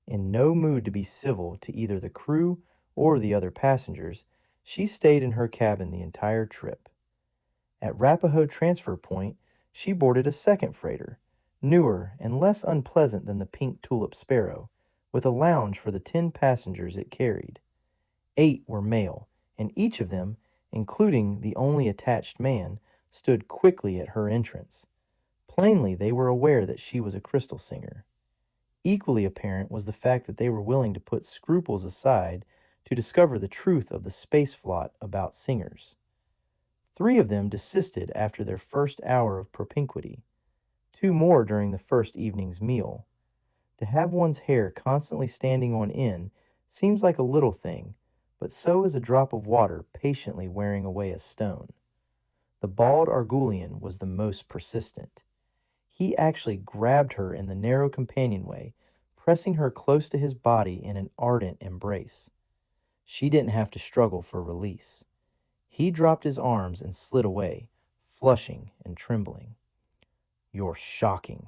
In no mood to be civil to either the crew or the other passengers, she stayed in her cabin the entire trip. At Rapahoe Transfer Point, she boarded a second freighter, newer and less unpleasant than the Pink Tulip Sparrow, with a lounge for the 10 passengers it carried. 8 were male, and each of them, including the only attached man, stood quickly at her entrance. Plainly, they were aware that she was a crystal singer. Equally apparent was the fact that they were willing to put scruples aside to discover the truth of the space flaunt about singers. 3 of them desisted after their first hour of propinquity, 2 more during the first evening's meal. To have one's hair constantly standing on end seems like a little thing, but so is a drop of water patiently wearing away a stone. The bald Argulian was the most persistent. He actually grabbed her in the narrow companionway, pressing her close to his body in an ardent embrace. She didn't have to struggle for release. He dropped his arms and slid away, flushing and trembling. "You're shocking."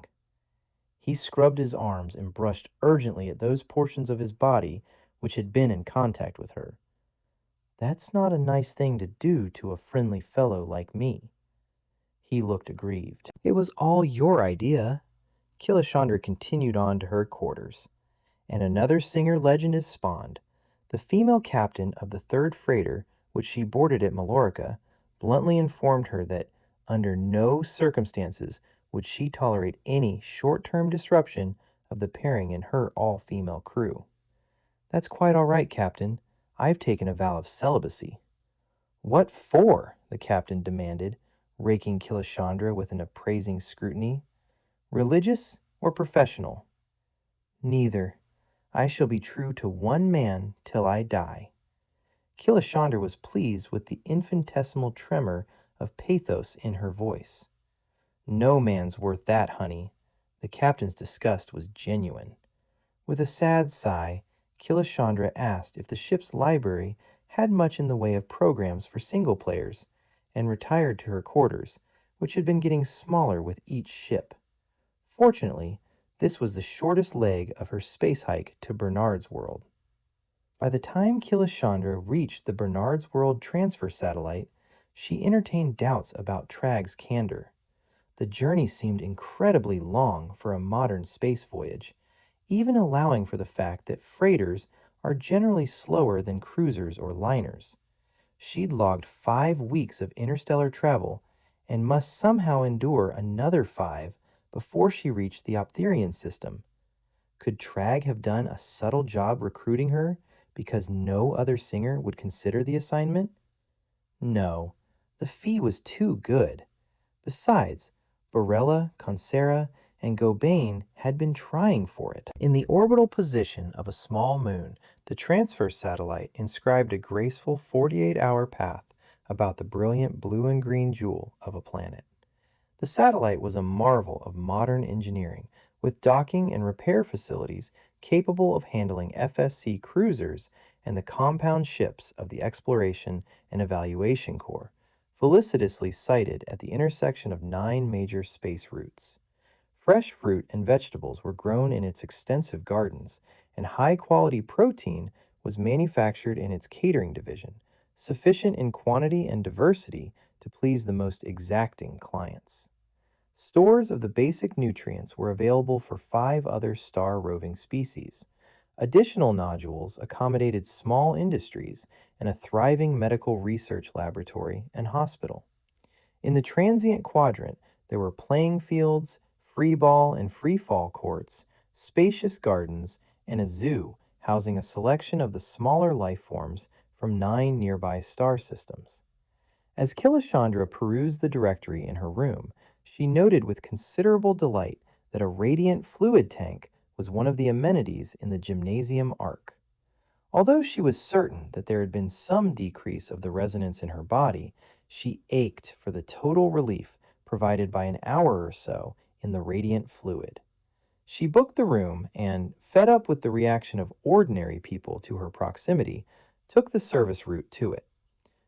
He scrubbed his arms and brushed urgently at those portions of his body which had been in contact with her. "That's not a nice thing to do to a friendly fellow like me." He looked aggrieved. "It was all your idea." Killashandra continued on to her quarters. And another singer legend is spawned. The female captain of the third freighter, which she boarded at Mallorca, bluntly informed her that under no circumstances would she tolerate any short-term disruption of the pairing in her all-female crew. "That's quite all right, Captain. I've taken a vow of celibacy." "What for?" the captain demanded, raking Killashandra with an appraising scrutiny. "Religious or professional?" "Neither. I shall be true to one man till I die." Killashandra was pleased with the infinitesimal tremor of pathos in her voice. "No man's worth that, honey." The captain's disgust was genuine. With a sad sigh, Killashandra asked if the ship's library had much in the way of programs for single players, and retired to her quarters, which had been getting smaller with each ship. Fortunately, this was the shortest leg of her space hike to Bernard's World. By the time Killashandra reached the Bernard's World transfer satellite, she entertained doubts about Tragg's candor. The journey seemed incredibly long for a modern space voyage, even allowing for the fact that freighters are generally slower than cruisers or liners. She'd logged 5 weeks of interstellar travel and must somehow endure another 5 before she reached the Optherian system. Could Tragg have done a subtle job recruiting her because no other singer would consider the assignment? No, the fee was too good. Besides, Borella, Consera, and Gobain had been trying for it. In the orbital position of a small moon, the transfer satellite inscribed a graceful 48-hour path about the brilliant blue and green jewel of a planet. The satellite was a marvel of modern engineering, with docking and repair facilities capable of handling FSC cruisers and the compound ships of the Exploration and Evaluation Corps, felicitously sited at the intersection of 9 major space routes. Fresh fruit and vegetables were grown in its extensive gardens, and high-quality protein was manufactured in its catering division, sufficient in quantity and diversity to please the most exacting clients. Stores of the basic nutrients were available for 5 other star-roving species. Additional nodules accommodated small industries and a thriving medical research laboratory and hospital. In the transient quadrant, there were playing fields, free ball and free fall courts, spacious gardens, and a zoo housing a selection of the smaller life forms from 9 nearby star systems. As Killashandra perused the directory in her room, she noted with considerable delight that a radiant fluid tank was one of the amenities in the gymnasium arc. Although she was certain that there had been some decrease of the resonance in her body, she ached for the total relief provided by an hour or so in the radiant fluid. She booked the room and, fed up with the reaction of ordinary people to her proximity, took the service route to it.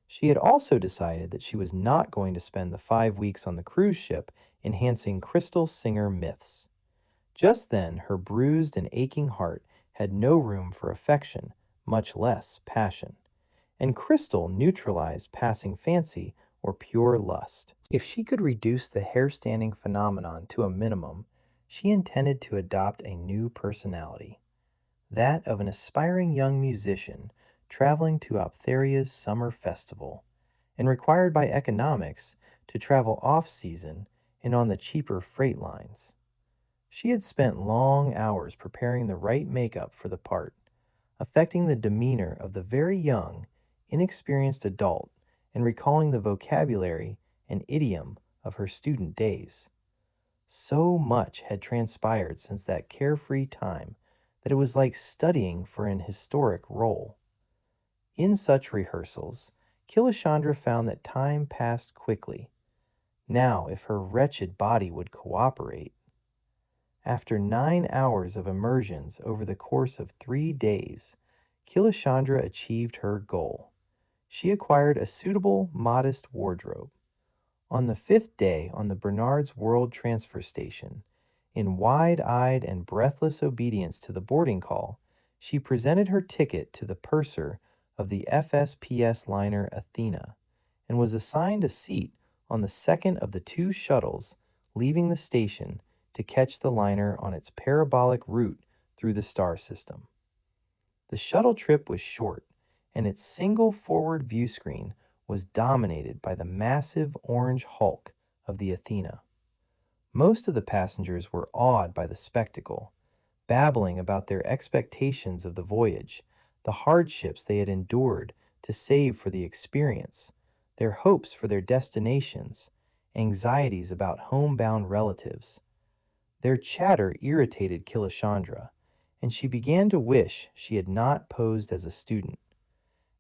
She had also decided that she was not going to spend the 5 weeks on the cruise ship enhancing crystal singer myths. Just then, her bruised and aching heart had no room for affection, much less passion, and crystal neutralized passing fancy or pure lust. If she could reduce the hair-standing phenomenon to a minimum, she intended to adopt a new personality, that of an aspiring young musician traveling to Optheria's summer festival, and required by economics to travel off-season and on the cheaper freight lines. She had spent long hours preparing the right makeup for the part, affecting the demeanor of the very young, inexperienced adult and recalling the vocabulary and idiom of her student days. So much had transpired since that carefree time that it was like studying for an historic role. In such rehearsals, Killashandra found that time passed quickly. Now, if her wretched body would cooperate. After 9 hours of immersions over the course of 3 days, Killashandra achieved her goal. She acquired a suitable, modest wardrobe. On the 5th day on the Bernard's World Transfer Station, in wide-eyed and breathless obedience to the boarding call, she presented her ticket to the purser of the FSPS liner Athena and was assigned a seat on the second of the 2 shuttles leaving the station to catch the liner on its parabolic route through the star system. The shuttle trip was short, and its single forward view screen was dominated by the massive orange hulk of the Athena. Most of the passengers were awed by the spectacle, babbling about their expectations of the voyage, the hardships they had endured to save for the experience, their hopes for their destinations, anxieties about homebound relatives. Their chatter irritated Killashandra, and she began to wish she had not posed as a student.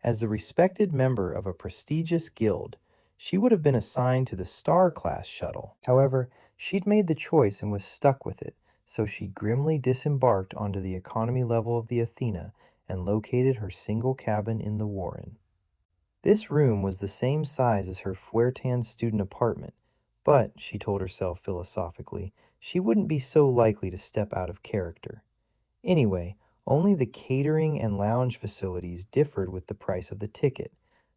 As the respected member of a prestigious guild, she would have been assigned to the Star-class shuttle. However, she'd made the choice and was stuck with it, so she grimly disembarked onto the economy level of the Athena and located her single cabin in the Warren. This room was the same size as her Fuertan student apartment, but, she told herself philosophically, she wouldn't be so likely to step out of character. Anyway, only the catering and lounge facilities differed with the price of the ticket.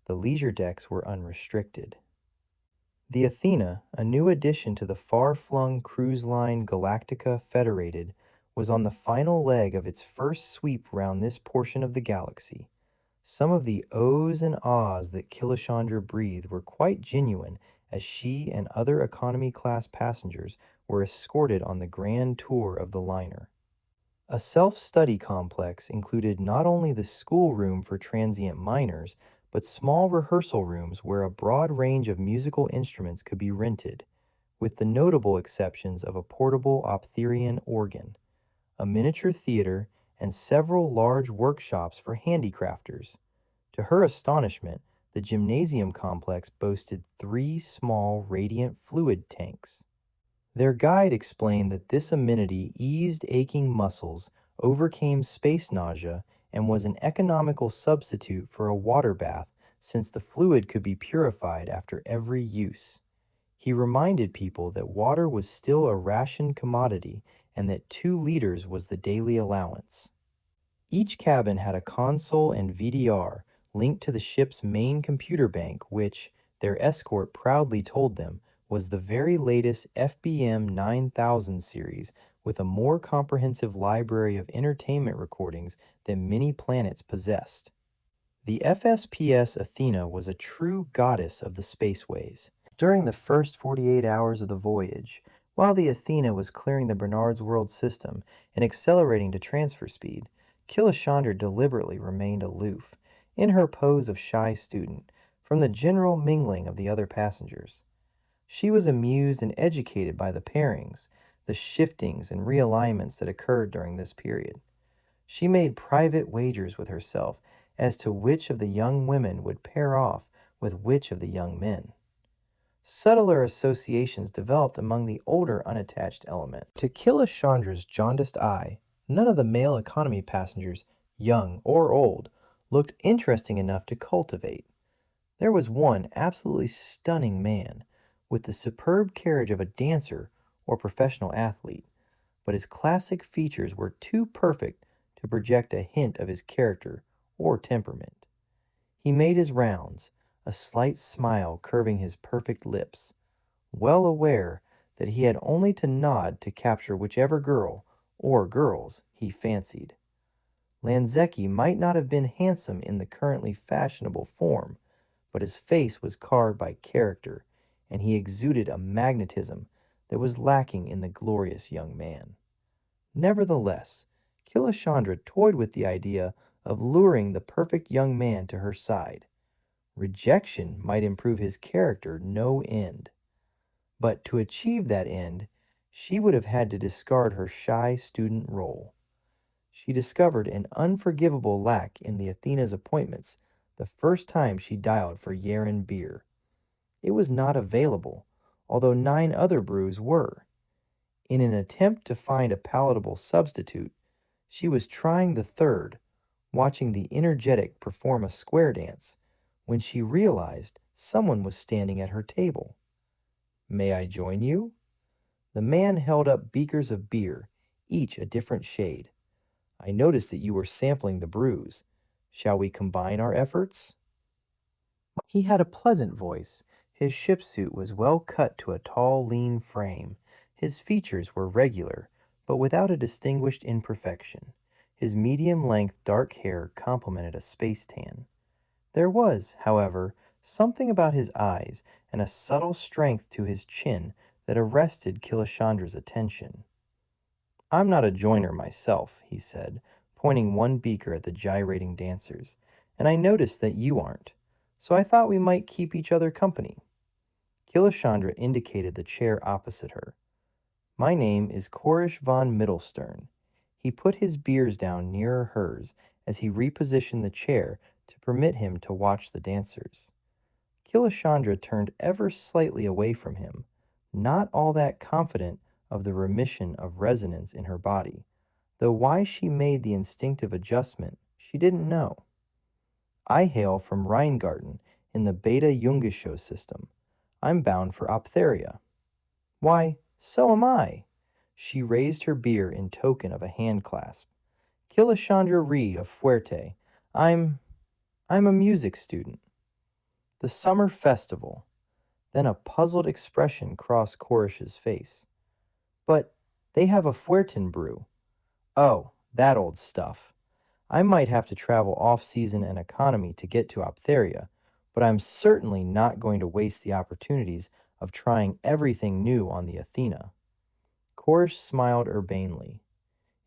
The leisure decks were unrestricted. The Athena, a new addition to the far-flung cruise line Galactica Federated, was on the final leg of its first sweep round this portion of the galaxy. Some of the ohs and ahs that Killashandra breathed were quite genuine as she and other economy-class passengers were escorted on the grand tour of the liner. A self-study complex included not only the schoolroom for transient minors, but small rehearsal rooms where a broad range of musical instruments could be rented, with the notable exceptions of a portable Optherian organ, a miniature theater, and several large workshops for handicrafters. To her astonishment, the gymnasium complex boasted 3 small radiant fluid tanks. Their guide explained that this amenity eased aching muscles, overcame space nausea, and was an economical substitute for a water bath since the fluid could be purified after every use. He reminded people that water was still a rationed commodity and that 2 liters was the daily allowance. Each cabin had a console and VDR linked to the ship's main computer bank, which, their escort proudly told them, was the very latest FBM 9000 series with a more comprehensive library of entertainment recordings than many planets possessed. The FSPS Athena was a true goddess of the spaceways. During the first 48 hours of the voyage, while the Athena was clearing the Bernard's World system and accelerating to transfer speed, Killashandra deliberately remained aloof, in her pose of shy student, from the general mingling of the other passengers. She was amused and educated by the pairings, the shiftings and realignments that occurred during this period. She made private wagers with herself as to which of the young women would pair off with which of the young men. Subtler associations developed among the older unattached element. To Killashandra's jaundiced eye, none of the male economy passengers, young or old, looked interesting enough to cultivate. There was one absolutely stunning man, with the superb carriage of a dancer or professional athlete, but his classic features were too perfect to project a hint of his character or temperament. He made his rounds, a slight smile curving his perfect lips, well aware that he had only to nod to capture whichever girl, or girls, he fancied. Lanzecki might not have been handsome in the currently fashionable form, but his face was carved by character, and he exuded a magnetism that was lacking in the glorious young man. Nevertheless, Killashandra toyed with the idea of luring the perfect young man to her side. Rejection might improve his character no end. But to achieve that end, she would have had to discard her shy student role. She discovered an unforgivable lack in the Athena's appointments the first time she dialed for Yeren beer. It was not available, although 9 other brews were. In an attempt to find a palatable substitute, she was trying the third, watching the energetic perform a square dance, when she realized someone was standing at her table. "May I join you?" The man held up beakers of beer, each a different shade. "I noticed that you were sampling the brews. Shall we combine our efforts?" He had a pleasant voice. His ship suit was well cut to a tall, lean frame. His features were regular, but without a distinguished imperfection. His medium-length dark hair complemented a space tan. There was, however, something about his eyes and a subtle strength to his chin that arrested Killashandra's attention. "I'm not a joiner myself," he said, pointing one beaker at the gyrating dancers, "and I noticed that you aren't, so I thought we might keep each other company." Killashandra indicated the chair opposite her. "My name is Korish von Mittelstern." He put his beers down nearer hers as he repositioned the chair to permit him to watch the dancers. Killashandra turned ever slightly away from him, not all that confident of the remission of resonance in her body, though why she made the instinctive adjustment she didn't know. "I hail from Rheingarten in the Beta Jungishow system. I'm bound for Optheria." "Why, so am I." She raised her beer in token of a hand clasp. "Killashandra Ree of Fuerte. I'm a music student." "The summer festival." Then a puzzled expression crossed Korish's face. "But they have a Fuerten brew." "Oh, that old stuff. I might have to travel off-season and economy to get to Optheria, but I'm certainly not going to waste the opportunities of trying everything new on the Athena." Korish smiled urbanely.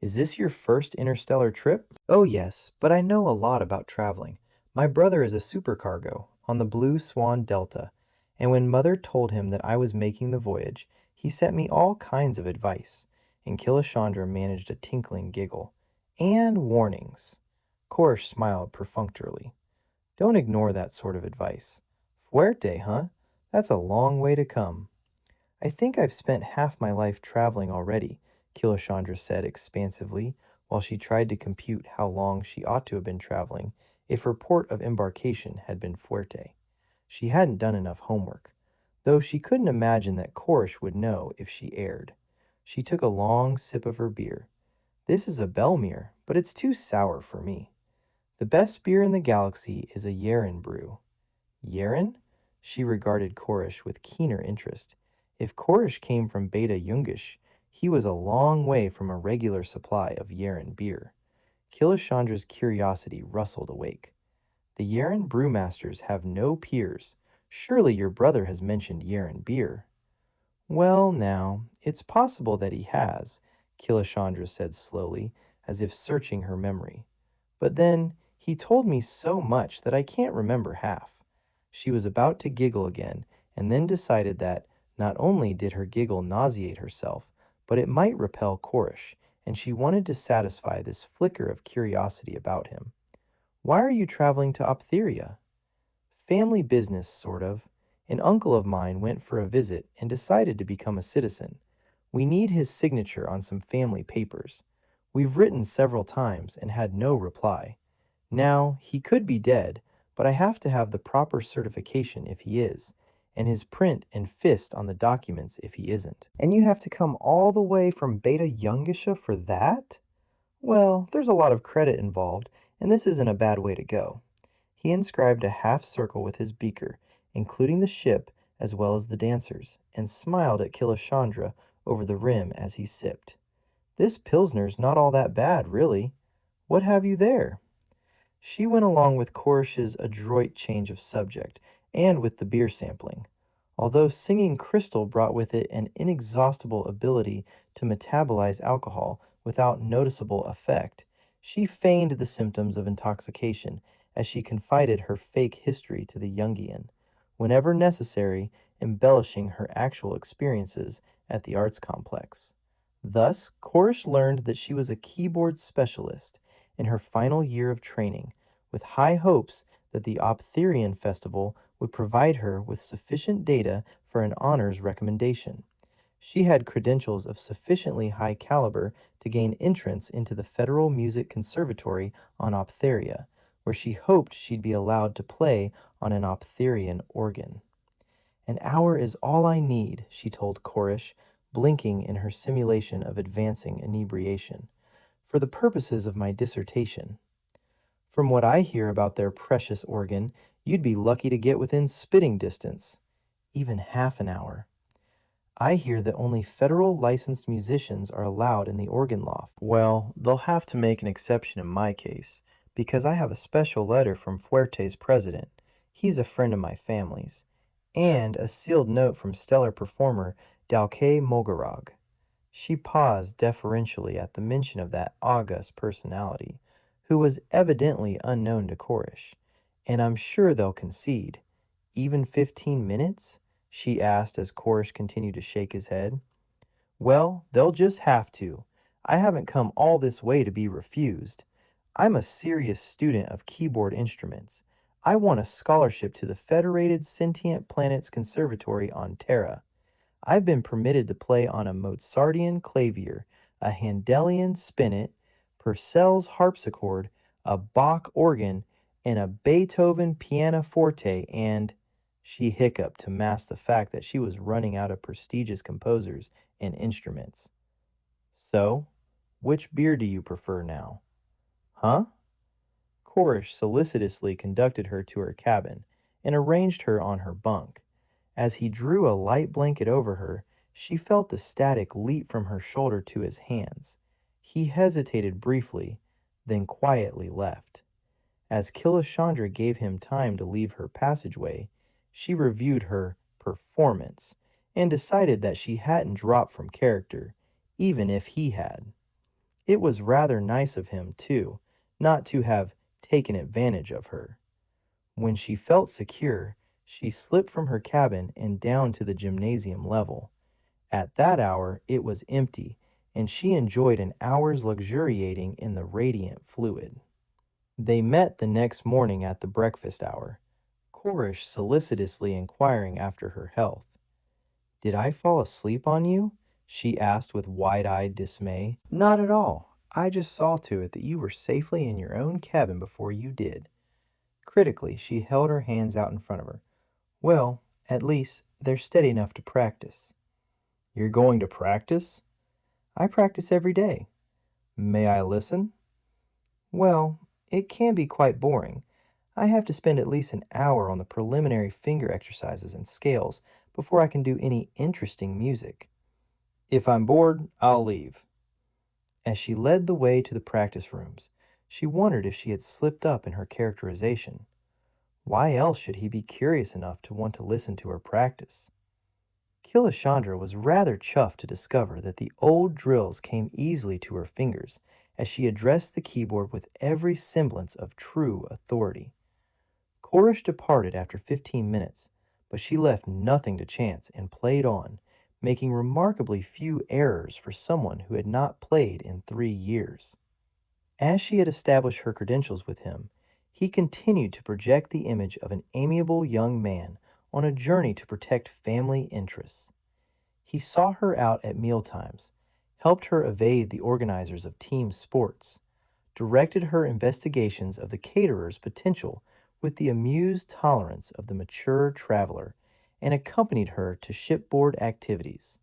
"Is this your first interstellar trip?" "Oh yes, but I know a lot about traveling. My brother is a supercargo on the Blue Swan Delta, and when Mother told him that I was making the voyage, he sent me all kinds of advice," and Killashandra managed a tinkling giggle. "And warnings." Korish smiled perfunctorily. "Don't ignore that sort of advice. Fuerte, huh? That's a long way to come." "I think I've spent half my life traveling already," Killashandra said expansively, while she tried to compute how long she ought to have been traveling if her port of embarkation had been Fuerte. She hadn't done enough homework. though she couldn't imagine that Korish would know if she erred. She took a long sip of her beer. This is a Belmere, but it's too sour for me. The best beer in the galaxy is a Yeren brew. Yeren? She regarded Korish with keener interest. If Korish came from Beta Jungish, he was a long way from a regular supply of Yeren beer. Killashandra's curiosity rustled awake. The Yeren brewmasters have no peers. Surely your brother has mentioned Yeren beer. Well, now, it's possible that he has, Killashandra said slowly, as if searching her memory. But then, he told me so much that I can't remember half. She was about to giggle again, and then decided that not only did her giggle nauseate herself, but it might repel Korish, and she wanted to satisfy this flicker of curiosity about him. Why are you traveling to Optheria? Family business, sort of. An uncle of mine went for a visit and decided to become a citizen. We need his signature on some family papers. We've written several times and had no reply. Now, he could be dead, but I have to have the proper certification if he is, and his print and fist on the documents if he isn't. And you have to come all the way from Beta Jungisha for that? Well, there's a lot of credit involved, and this isn't a bad way to go. He inscribed a half circle with his beaker, including the ship as well as the dancers, and smiled at Killashandra over the rim as he sipped. This Pilsner's not all that bad, really. What have you there? She went along with Korish's adroit change of subject, and with the beer sampling. Although singing crystal brought with it an inexhaustible ability to metabolize alcohol without noticeable effect, she feigned the symptoms of intoxication as she confided her fake history to the Jungian, whenever necessary, embellishing her actual experiences at the arts complex. Thus, Korish learned that she was a keyboard specialist in her final year of training, with high hopes that the Optherian Festival would provide her with sufficient data for an honors recommendation. She had credentials of sufficiently high caliber to gain entrance into the Federal Music Conservatory on Optheria, where she hoped she'd be allowed to play on an Optherian organ. An hour is all I need, she told Korish, blinking in her simulation of advancing inebriation, for the purposes of my dissertation. From what I hear about their precious organ, you'd be lucky to get within spitting distance. Even half an hour. I hear that only federal licensed musicians are allowed in the organ loft. Well, they'll have to make an exception in my case, because I have a special letter from Fuerte's president. He's a friend of my family's. And a sealed note from stellar performer Dalke Mogarog. She paused deferentially at the mention of that august personality, who was evidently unknown to Korish. And I'm sure they'll concede. Even 15 minutes? She asked as Korish continued to shake his head. Well, they'll just have to. I haven't come all this way to be refused. I'm a serious student of keyboard instruments. I won a scholarship to the Federated Sentient Planets Conservatory on Terra. I've been permitted to play on a Mozartian clavier, a Handelian spinet, Purcell's harpsichord, a Bach organ, and a Beethoven pianoforte, and... She hiccuped to mask the fact that she was running out of prestigious composers and instruments. So, which beer do you prefer now? Huh? Korish solicitously conducted her to her cabin and arranged her on her bunk. As he drew a light blanket over her, she felt the static leap from her shoulder to his hands. He hesitated briefly, then quietly left. As Killashandra gave him time to leave her passageway, she reviewed her performance and decided that she hadn't dropped from character, even if he had. It was rather nice of him, too, not to have taken advantage of her. When she felt secure, she slipped from her cabin and down to the gymnasium level. At that hour, it was empty, and she enjoyed an hour's luxuriating in the radiant fluid. They met the next morning at the breakfast hour, Korish solicitously inquiring after her health. Did I fall asleep on you? She asked with wide-eyed dismay. Not at all. I just saw to it that you were safely in your own cabin before you did. Critically, she held her hands out in front of her. Well, at least, they're steady enough to practice. You're going to practice? I practice every day. May I listen? Well, it can be quite boring. I have to spend at least an hour on the preliminary finger exercises and scales before I can do any interesting music. If I'm bored, I'll leave. As she led the way to the practice rooms, she wondered if she had slipped up in her characterization. Why else should he be curious enough to want to listen to her practice? Killashandra was rather chuffed to discover that the old drills came easily to her fingers as she addressed the keyboard with every semblance of true authority. Chorus departed after 15 minutes, but she left nothing to chance and played on, making remarkably few errors for someone who had not played in 3 years. As she had established her credentials with him, he continued to project the image of an amiable young man on a journey to protect family interests. He saw her out at mealtimes, helped her evade the organizers of team sports, directed her investigations of the caterer's potential with the amused tolerance of the mature traveler, and accompanied her to shipboard activities.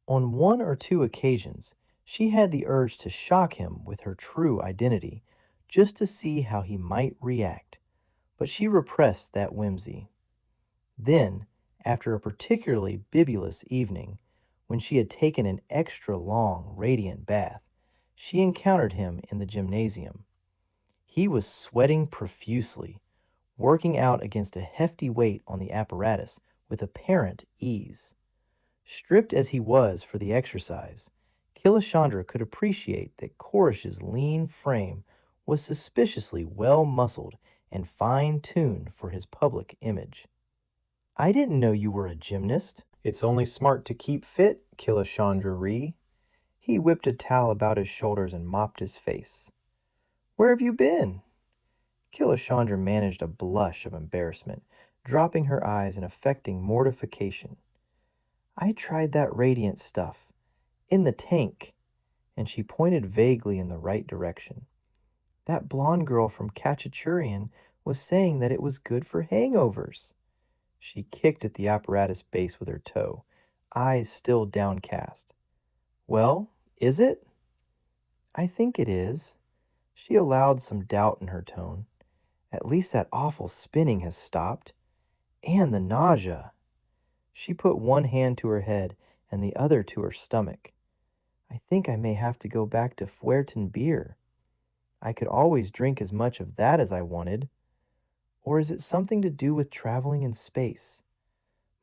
On one or two occasions, she had the urge to shock him with her true identity, just to see how he might react, but she repressed that whimsy. Then, after a particularly bibulous evening, when she had taken an extra long, radiant bath, she encountered him in the gymnasium. He was sweating profusely, working out against a hefty weight on the apparatus with apparent ease. Stripped as he was for the exercise, Killashandra could appreciate that Korish's lean frame was suspiciously well muscled and fine-tuned for his public image. I didn't know you were a gymnast. It's only smart to keep fit, Killashandra Ree. He whipped a towel about his shoulders and mopped his face. Where have you been? Killashandra managed a blush of embarrassment, dropping her eyes and affecting mortification. I tried that radiant stuff. In the tank. And she pointed vaguely in the right direction. That blonde girl from Kachachurian was saying that it was good for hangovers. She kicked at the apparatus base with her toe, eyes still downcast. Well, is it? I think it is. She allowed some doubt in her tone. At least that awful spinning has stopped. And the nausea. She put one hand to her head and the other to her stomach. I think I may have to go back to Fuerten beer. I could always drink as much of that as I wanted. Or is it something to do with traveling in space?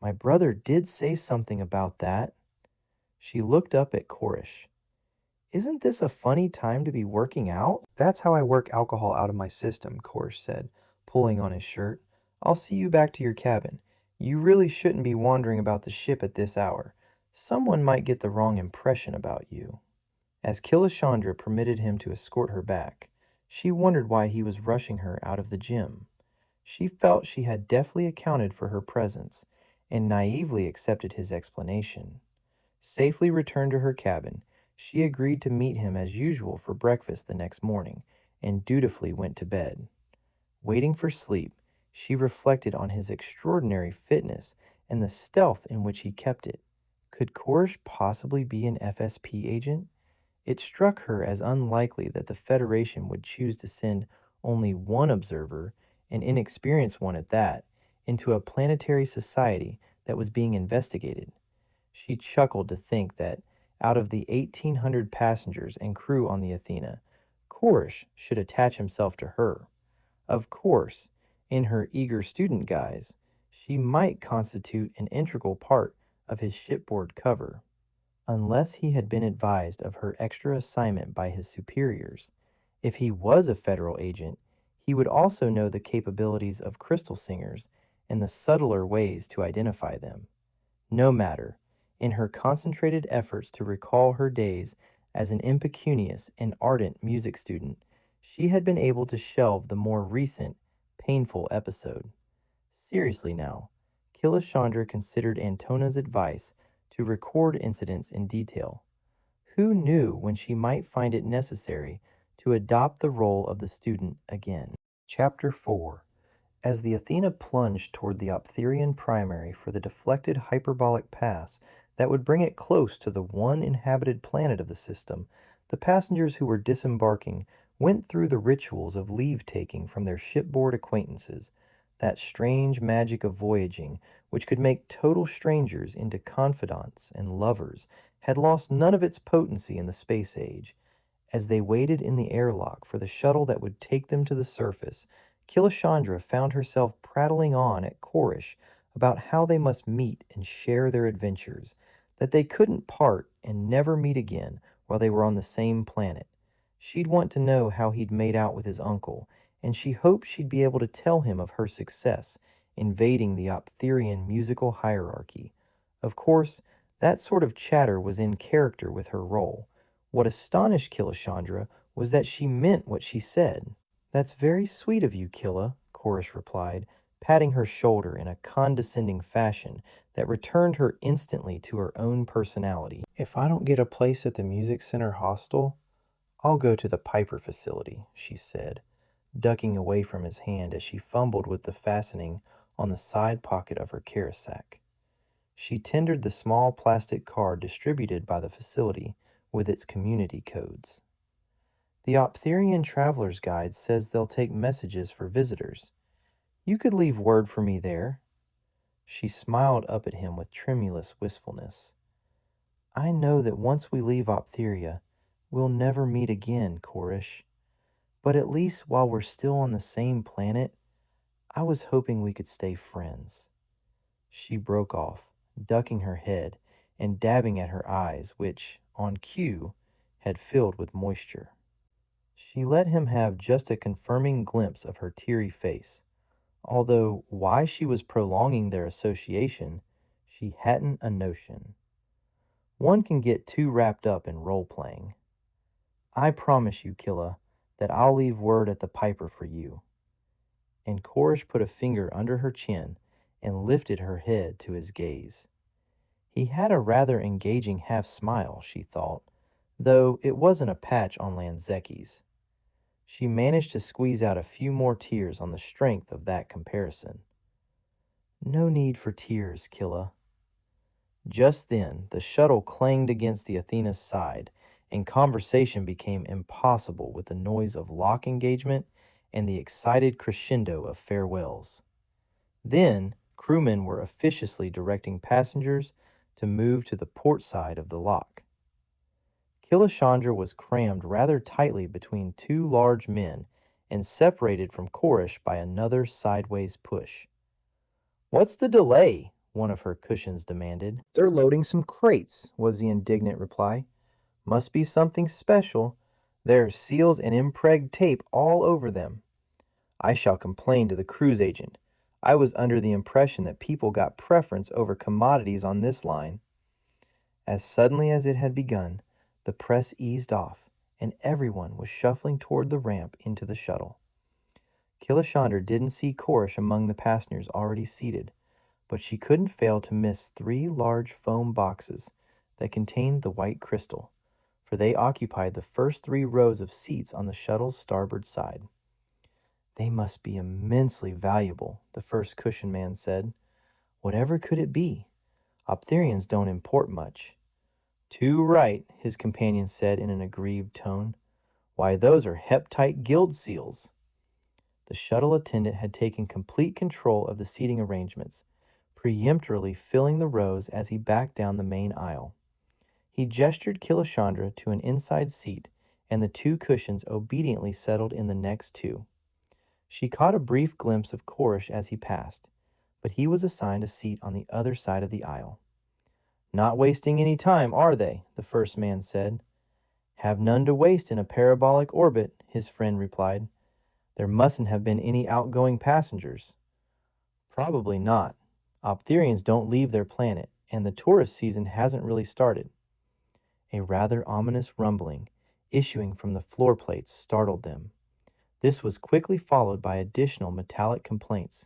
My brother did say something about that. She looked up at Korish. Isn't this a funny time to be working out? That's how I work alcohol out of my system, Korish said, pulling on his shirt. I'll see you back to your cabin. You really shouldn't be wandering about the ship at this hour. Someone might get the wrong impression about you. As Killashandra permitted him to escort her back, she wondered why he was rushing her out of the gym. She felt she had deftly accounted for her presence and naively accepted his explanation. Safely returned to her cabin, she agreed to meet him as usual for breakfast the next morning and dutifully went to bed. Waiting for sleep, she reflected on his extraordinary fitness and the stealth in which he kept it. Could Korish possibly be an FSP agent? It struck her as unlikely that the Federation would choose to send only one observer, an inexperienced one at that, into a planetary society that was being investigated. She chuckled to think that, out of the 1,800 passengers and crew on the Athena, Korish should attach himself to her. Of course, in her eager student guise, she might constitute an integral part of his shipboard cover. Unless he had been advised of her extra assignment by his superiors, if he was a federal agent, he would also know the capabilities of crystal singers and the subtler ways to identify them. No matter, in her concentrated efforts to recall her days as an impecunious and ardent music student, she had been able to shelve the more recent, painful episode. Seriously now, Killashandra considered Antona's advice to record incidents in detail. Who knew when she might find it necessary to adopt the role of the student again? Chapter 4. As the Athena plunged toward the Optherian primary for the deflected hyperbolic pass that would bring it close to the one inhabited planet of the system, the passengers who were disembarking went through the rituals of leave-taking from their shipboard acquaintances, that strange magic of voyaging which could make total strangers into confidants and lovers had lost none of its potency in the space age. As they waited in the airlock for the shuttle that would take them to the surface, Killashandra found herself prattling on at Korish about how they must meet and share their adventures, that they couldn't part and never meet again while they were on the same planet. She'd want to know how he'd made out with his uncle, and she hoped she'd be able to tell him of her success invading the Optherian musical hierarchy. Of course, that sort of chatter was in character with her role. What astonished Killashandra was that she meant what she said. "That's very sweet of you, Killa," Chorus replied, patting her shoulder in a condescending fashion that returned her instantly to her own personality. "If I don't get a place at the Music Center hostel, I'll go to the Piper facility," she said, ducking away from his hand as she fumbled with the fastening on the side pocket of her carasack. She tendered the small plastic card distributed by the facility with its community codes. "The Optherian Traveler's Guide says they'll take messages for visitors. You could leave word for me there." She smiled up at him with tremulous wistfulness. "I know that once we leave Optheria, we'll never meet again, Korish. But at least while we're still on the same planet, I was hoping we could stay friends." She broke off, ducking her head and dabbing at her eyes, which, on cue, had filled with moisture. She let him have just a confirming glimpse of her teary face, although why she was prolonging their association, she hadn't a notion. One can get too wrapped up in role-playing. "I promise you, Killa, that I'll leave word at the Piper for you." And Korish put a finger under her chin and lifted her head to his gaze. He had a rather engaging half-smile, she thought, though it wasn't a patch on Lanzecki's. She managed to squeeze out a few more tears on the strength of that comparison. "No need for tears, Killa." Just then, the shuttle clanged against the Athena's side, and conversation became impossible with the noise of lock engagement and the excited crescendo of farewells. Then, crewmen were officiously directing passengers to move to the port side of the lock. Killashandra was crammed rather tightly between two large men and separated from Korish by another sideways push. "What's the delay?" one of her cushions demanded. "They're loading some crates," was the indignant reply. "Must be something special. There are seals and impreg tape all over them. I shall complain to the cruise agent. I was under the impression that people got preference over commodities on this line." As suddenly as it had begun, the press eased off, and everyone was shuffling toward the ramp into the shuttle. Killashandra didn't see Korish among the passengers already seated, but she couldn't fail to miss three large foam boxes that contained the white crystal, for they occupied the first three rows of seats on the shuttle's starboard side. "They must be immensely valuable," the first cushion man said. "Whatever could it be? Optherians don't import much." "Too right," his companion said in an aggrieved tone. "Why, those are heptite guild seals." The shuttle attendant had taken complete control of the seating arrangements, peremptorily filling the rows as he backed down the main aisle. He gestured Killashandra to an inside seat, and the two cushions obediently settled in the next two. She caught a brief glimpse of Korish as he passed, but he was assigned a seat on the other side of the aisle. "Not wasting any time, are they?" the first man said. "Have none to waste in a parabolic orbit," his friend replied. "There mustn't have been any outgoing passengers." "Probably not. Optherians don't leave their planet, and the tourist season hasn't really started." A rather ominous rumbling, issuing from the floor plates, startled them. This was quickly followed by additional metallic complaints,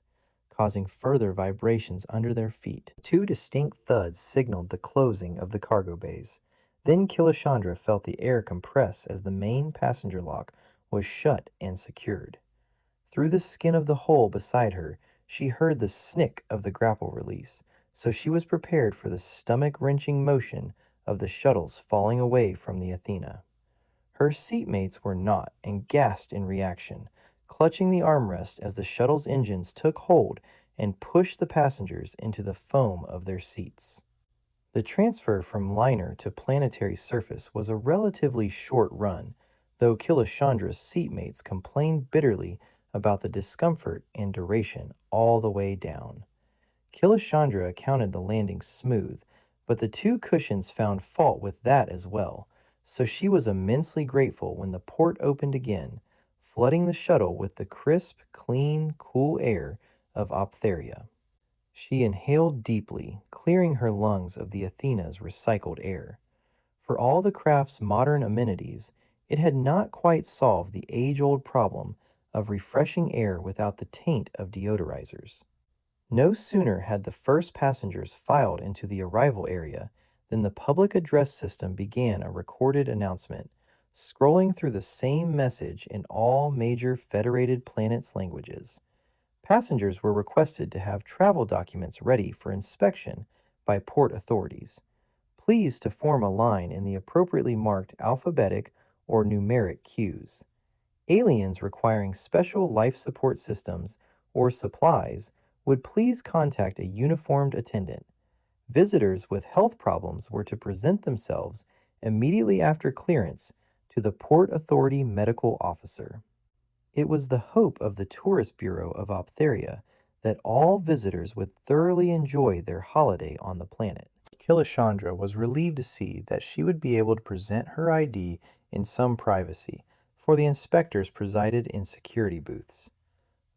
causing further vibrations under their feet. Two distinct thuds signaled the closing of the cargo bays. Then Killashandra felt the air compress as the main passenger lock was shut and secured. Through the skin of the hole beside her, she heard the snick of the grapple release, so she was prepared for the stomach-wrenching motion of the shuttles falling away from the Athena. Her seatmates were not and gasped in reaction, clutching the armrest as the shuttle's engines took hold and pushed the passengers into the foam of their seats. The transfer from liner to planetary surface was a relatively short run, though Killashandra's seatmates complained bitterly about the discomfort and duration all the way down. Killashandra accounted the landing smooth, but the two cushions found fault with that as well, so she was immensely grateful when the port opened again, flooding the shuttle with the crisp, clean, cool air of Optheria. She inhaled deeply, clearing her lungs of the Athena's recycled air. For all the craft's modern amenities, it had not quite solved the age-old problem of refreshing air without the taint of deodorizers. No sooner had the first passengers filed into the arrival area than the public address system began a recorded announcement, scrolling through the same message in all major Federated Planets languages. Passengers were requested to have travel documents ready for inspection by port authorities. Please to form a line in the appropriately marked alphabetic or numeric queues. Aliens requiring special life support systems or supplies would please contact a uniformed attendant. Visitors with health problems were to present themselves immediately after clearance to the Port Authority medical officer. It was the hope of the Tourist Bureau of Optheria that all visitors would thoroughly enjoy their holiday on the planet. Killashandra was relieved to see that she would be able to present her ID in some privacy, for the inspectors presided in security booths.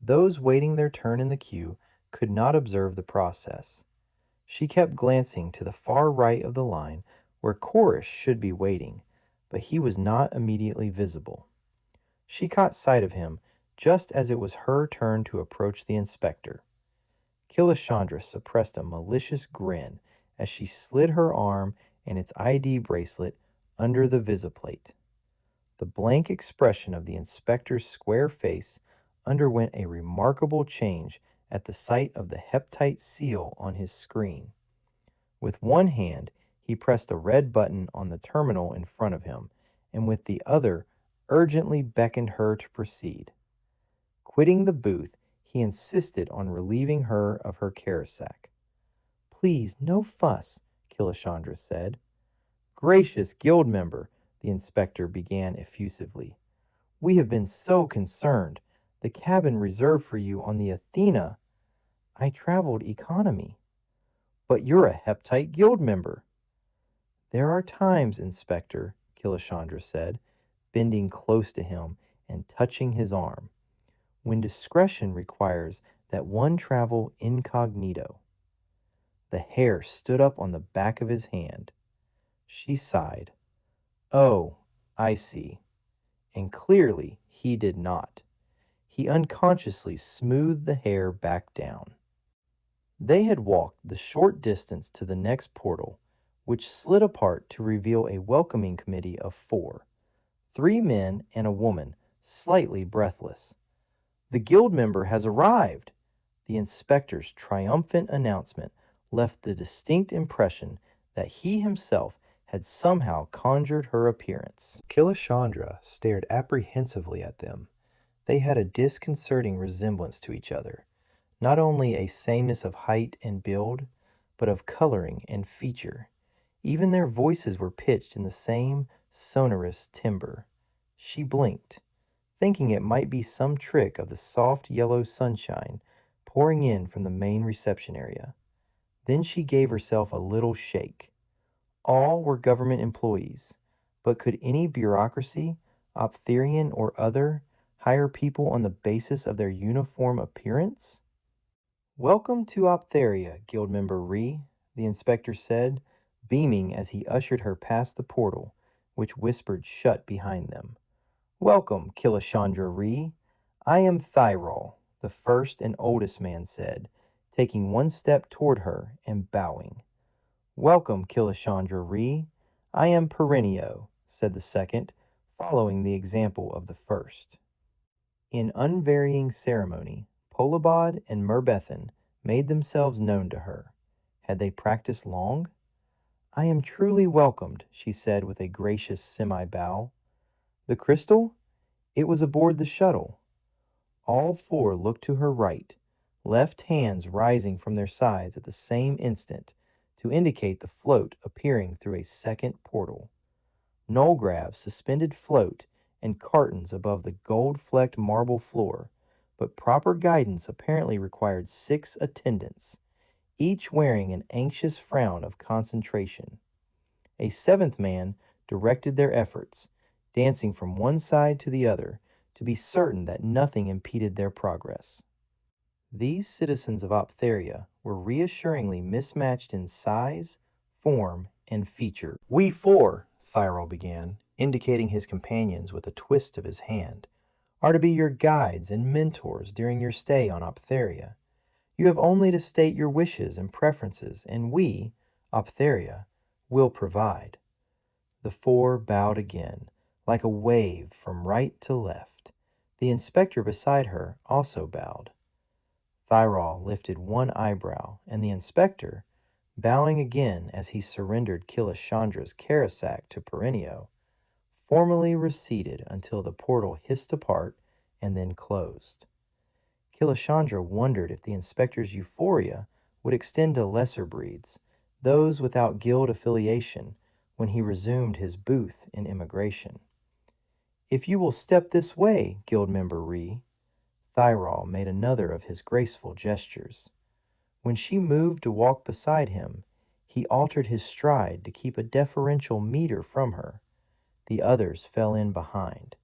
Those waiting their turn in the queue could not observe the process. She kept glancing to the far right of the line where Chorus should be waiting, but he was not immediately visible. She caught sight of him just as it was her turn to approach the inspector. Killashandra suppressed a malicious grin as she slid her arm and its ID bracelet under the visiplate. The blank expression of the inspector's square face underwent a remarkable change at the sight of the heptite seal on his screen. With one hand, he pressed a red button on the terminal in front of him, and with the other, urgently beckoned her to proceed. Quitting the booth, he insisted on relieving her of her carasack. "Please, no fuss," Killashandra said. "Gracious guild member," the inspector began effusively. "We have been so concerned. The cabin reserved for you on the Athena—" "I traveled economy." "But you're a Heptite Guild member." "There are times, Inspector," Killashandra said, bending close to him and touching his arm, "when discretion requires that one travel incognito." The hair stood up on the back of his hand. She sighed. "Oh, I see." And clearly he did not. He unconsciously smoothed the hair back down. They had walked the short distance to the next portal, which slid apart to reveal a welcoming committee of 4, 3 men and a woman, slightly breathless. "The guild member has arrived!" The inspector's triumphant announcement left the distinct impression that he himself had somehow conjured her appearance. Killashandra stared apprehensively at them. They had a disconcerting resemblance to each other, not only a sameness of height and build, but of coloring and feature. Even their voices were pitched in the same sonorous timbre. She blinked, thinking it might be some trick of the soft yellow sunshine pouring in from the main reception area. Then she gave herself a little shake. All were government employees, but could any bureaucracy, Optherian or other, hire people on the basis of their uniform appearance? "Welcome to Optheria, Guildmember Ree," the inspector said, beaming as he ushered her past the portal, which whispered shut behind them. "Welcome, Killashandra Ree. I am Thyrol," the first and oldest man said, taking one step toward her and bowing. "Welcome, Killashandra Ree. I am Perennio," said the second, following the example of the first. In unvarying ceremony, Polabod and Murbethan made themselves known to her. Had they practiced long? I am truly welcomed, she said with a gracious semi-bow. The crystal? It was aboard the shuttle. All four looked to her right, left hands rising from their sides at the same instant to indicate the float appearing through a second portal. Knoll-grabs suspended float and cartons above the gold-flecked marble floor, but proper guidance apparently required 6 attendants, each wearing an anxious frown of concentration. A 7th man directed their efforts, dancing from one side to the other to be certain that nothing impeded their progress. These citizens of Optheria were reassuringly mismatched in size, form, and feature. We four, Thyrol began, indicating his companions with a twist of his hand, are to be your guides and mentors during your stay on Optheria. You have only to state your wishes and preferences, and we, Optheria, will provide. The four bowed again, like a wave from right to left. The inspector beside her also bowed. Thyrol lifted one eyebrow, and the inspector, bowing again as he surrendered Killashandra's Karasak to Perennio, formally receded until the portal hissed apart and then closed. Killashandra wondered if the inspector's euphoria would extend to lesser breeds, those without guild affiliation, when he resumed his booth in immigration. If you will step this way, guild member Ree. Thyrol made another of his graceful gestures. When she moved to walk beside him, he altered his stride to keep a deferential meter from her. The others fell in behind.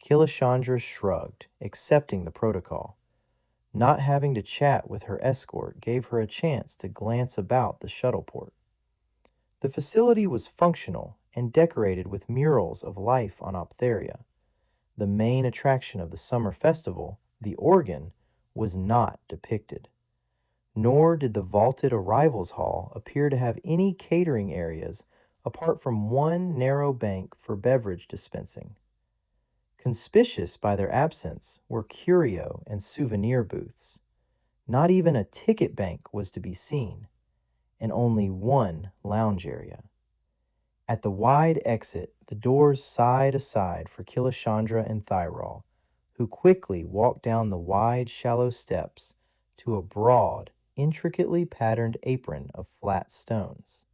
Killashandra shrugged, accepting the protocol. Not having to chat with her escort gave her a chance to glance about the shuttleport. The facility was functional and decorated with murals of life on Optheria. The main attraction of the summer festival, the organ, was not depicted. Nor did the vaulted arrivals hall appear to have any catering areas apart from one narrow bank for beverage dispensing. Conspicuous by their absence were curio and souvenir booths. Not even a ticket bank was to be seen, and only one lounge area. At the wide exit, the doors sighed aside for Killashandra and Thyrol, who quickly walked down the wide, shallow steps to a broad, intricately patterned apron of flat stones.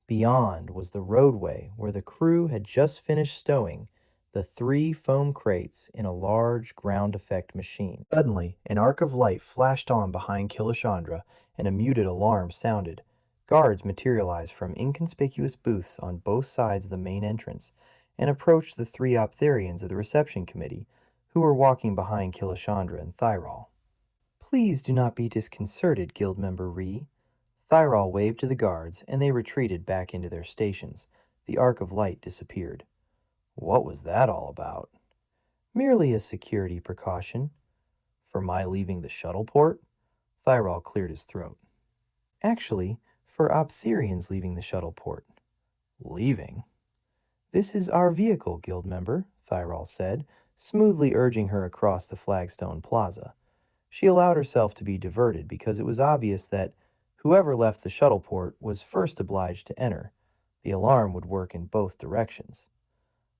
Beyond was the roadway where the crew had just finished stowing the 3 foam crates in a large ground effect machine. Suddenly, an arc of light flashed on behind Killashandra, and a muted alarm sounded. Guards materialized from inconspicuous booths on both sides of the main entrance and approached the 3 Optherians of the reception committee, who were walking behind Killashandra and Thyrol. Please do not be disconcerted, guild member Ree. Thyrol waved to the guards, and they retreated back into their stations. The arc of light disappeared. What was that all about? Merely a security precaution. For my leaving the shuttle port? Thyrol cleared his throat. Actually, for Optherians leaving the shuttle port. Leaving? This is our vehicle, guild member, Thyrol said, smoothly urging her across the flagstone plaza. She allowed herself to be diverted because it was obvious that whoever left the shuttle port was first obliged to enter. The alarm would work in both directions.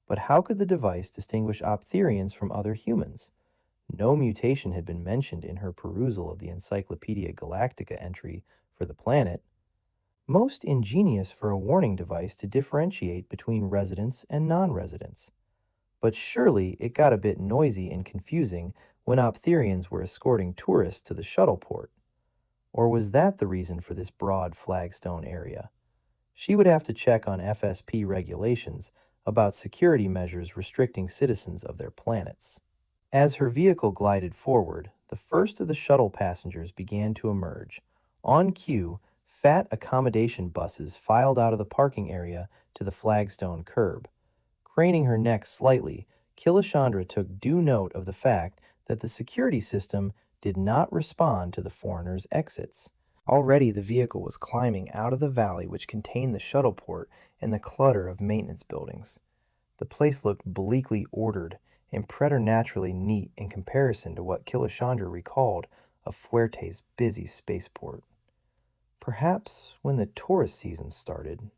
But how could the device distinguish Optherians from other humans? No mutation had been mentioned in her perusal of the Encyclopedia Galactica entry for the planet. Most ingenious for a warning device to differentiate between residents and non-residents. But surely it got a bit noisy and confusing when Optherians were escorting tourists to the shuttle port. Or was that the reason for this broad flagstone area? She would have to check on FSP regulations about security measures restricting citizens of their planets. As her vehicle glided forward, the first of the shuttle passengers began to emerge. On cue, fat accommodation buses filed out of the parking area to the flagstone curb. Craning her neck slightly, Killashandra took due note of the fact that the security system did not respond to the foreigners' exits. Already the vehicle was climbing out of the valley which contained the shuttle port and the clutter of maintenance buildings. The place looked bleakly ordered and preternaturally neat in comparison to what Killashandra recalled of Fuerte's busy spaceport. Perhaps when the tourist season started.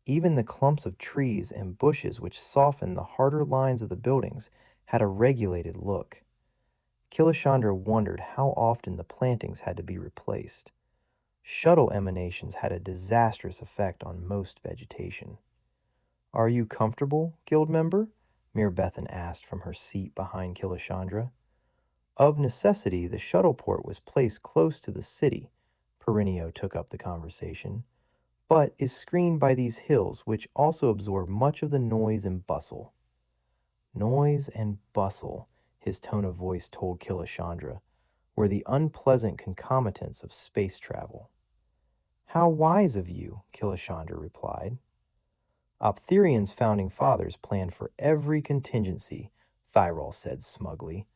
Even the clumps of trees and bushes which softened the harder lines of the buildings had a regulated look. Killashandra wondered how often the plantings had to be replaced. Shuttle emanations had a disastrous effect on most vegetation. "Are you comfortable, guild member?" Mirbethan asked from her seat behind Killashandra. Of necessity, the shuttleport was placed close to the city, Perenio took up the conversation, but is screened by these hills which also absorb much of the noise and bustle. Noise and bustle, his tone of voice told Killashandra, were the unpleasant concomitants of space travel. "How wise of you," Killashandra replied. "Optherian's founding fathers planned for every contingency," Thyrol said smugly.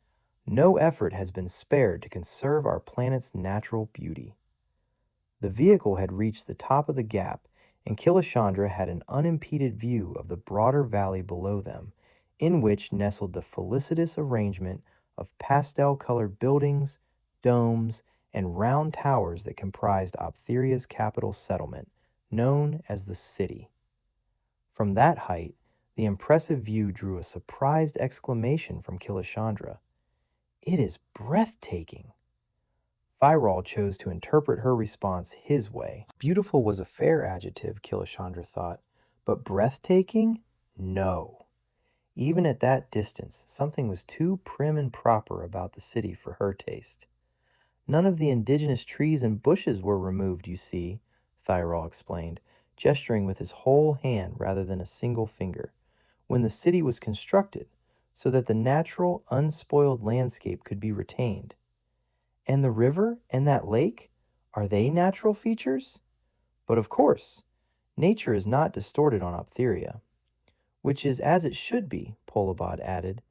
"No effort has been spared to conserve our planet's natural beauty." The vehicle had reached the top of the gap, and Killashandra had an unimpeded view of the broader valley below them, in which nestled the felicitous arrangement of pastel-colored buildings, domes, and round towers that comprised Optheria's capital settlement, known as the City. From that height, the impressive view drew a surprised exclamation from Killashandra. "It is breathtaking." Thyrol chose to interpret her response his way. Beautiful was a fair adjective, Killashandra thought, but breathtaking? No. Even at that distance, something was too prim and proper about the city for her taste. "None of the indigenous trees and bushes were removed, you see," Thyrol explained, gesturing with his whole hand rather than a single finger, "when the city was constructed, so that the natural, unspoiled landscape could be retained." "And the river and that lake, are they natural features?" "But of course, nature is not distorted on Optheria." "Which is as it should be," Polabod added.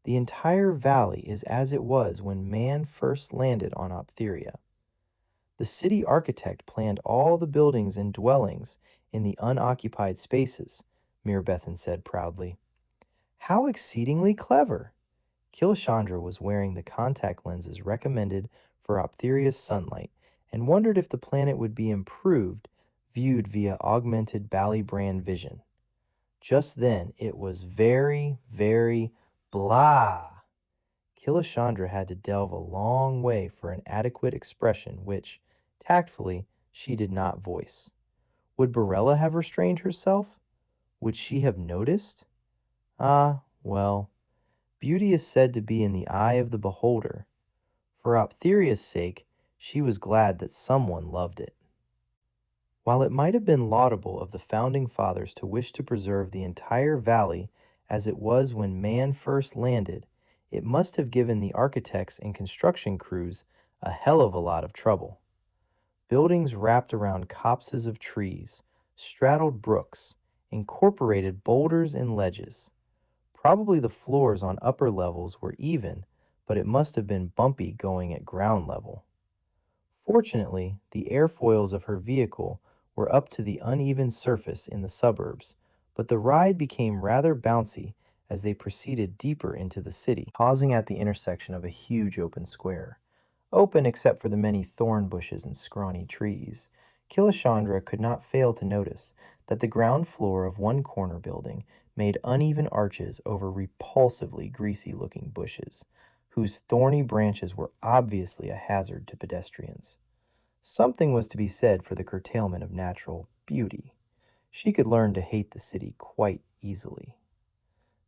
"The entire valley is as it was when man first landed on Optheria. The city architect planned all the buildings and dwellings in the unoccupied spaces," Mirbethan said proudly. "How exceedingly clever!" Killashandra was wearing the contact lenses recommended for Optheria's sunlight and wondered if the planet would be improved viewed via augmented Ballybrand vision. Just then it was very, very blah. Killashandra had to delve a long way for an adequate expression which, tactfully, she did not voice. Would Borella have restrained herself? Would she have noticed? Ah, well, beauty is said to be in the eye of the beholder. For Optheria's sake, she was glad that someone loved it. While it might have been laudable of the founding fathers to wish to preserve the entire valley as it was when man first landed, it must have given the architects and construction crews a hell of a lot of trouble. Buildings wrapped around copses of trees, straddled brooks, incorporated boulders and ledges. Probably the floors on upper levels were even, but it must have been bumpy going at ground level. Fortunately, the airfoils of her vehicle were up to the uneven surface in the suburbs, but the ride became rather bouncy as they proceeded deeper into the city, pausing at the intersection of a huge open square. Open except for the many thorn bushes and scrawny trees, Killashandra could not fail to notice that the ground floor of one corner building made uneven arches over repulsively greasy-looking bushes, whose thorny branches were obviously a hazard to pedestrians. Something was to be said for the curtailment of natural beauty. She could learn to hate the city quite easily.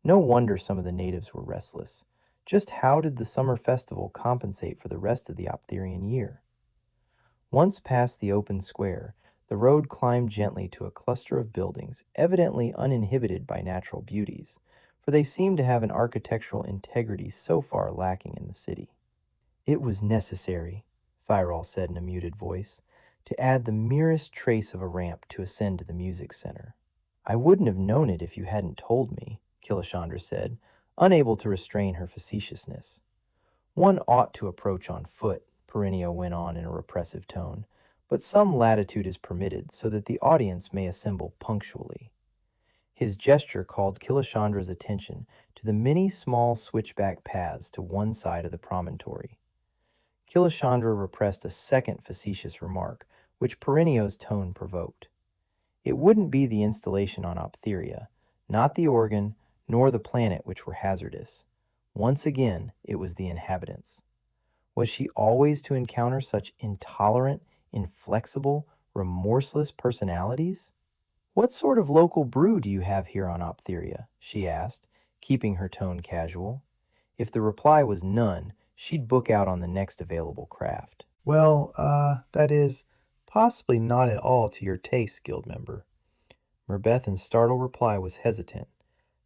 No wonder some of the natives were restless. Just how did the summer festival compensate for the rest of the Optherian year? Once past the open square, the road climbed gently to a cluster of buildings, evidently uninhibited by natural beauties, for they seemed to have an architectural integrity so far lacking in the city. "It was necessary," Thyrol said in a muted voice, "to add the merest trace of a ramp to ascend to the music center." "I wouldn't have known it if you hadn't told me," Killashandra said, unable to restrain her facetiousness. "One ought to approach on foot," Perenio went on in a repressive tone, "but some latitude is permitted so that the audience may assemble punctually." His gesture called Killashandra's attention to the many small switchback paths to one side of the promontory. Killashandra repressed a second facetious remark, which Perennial's tone provoked. It wouldn't be the installation on Optheria, not the organ, nor the planet which were hazardous. Once again, it was the inhabitants. Was she always to encounter such intolerant, inflexible, remorseless personalities? "What sort of local brew do you have here on Optheria?" she asked, keeping her tone casual. If the reply was none, she'd book out on the next available craft. "Well, that is, possibly not at all to your taste, guild member." Merbethan's startled reply was hesitant.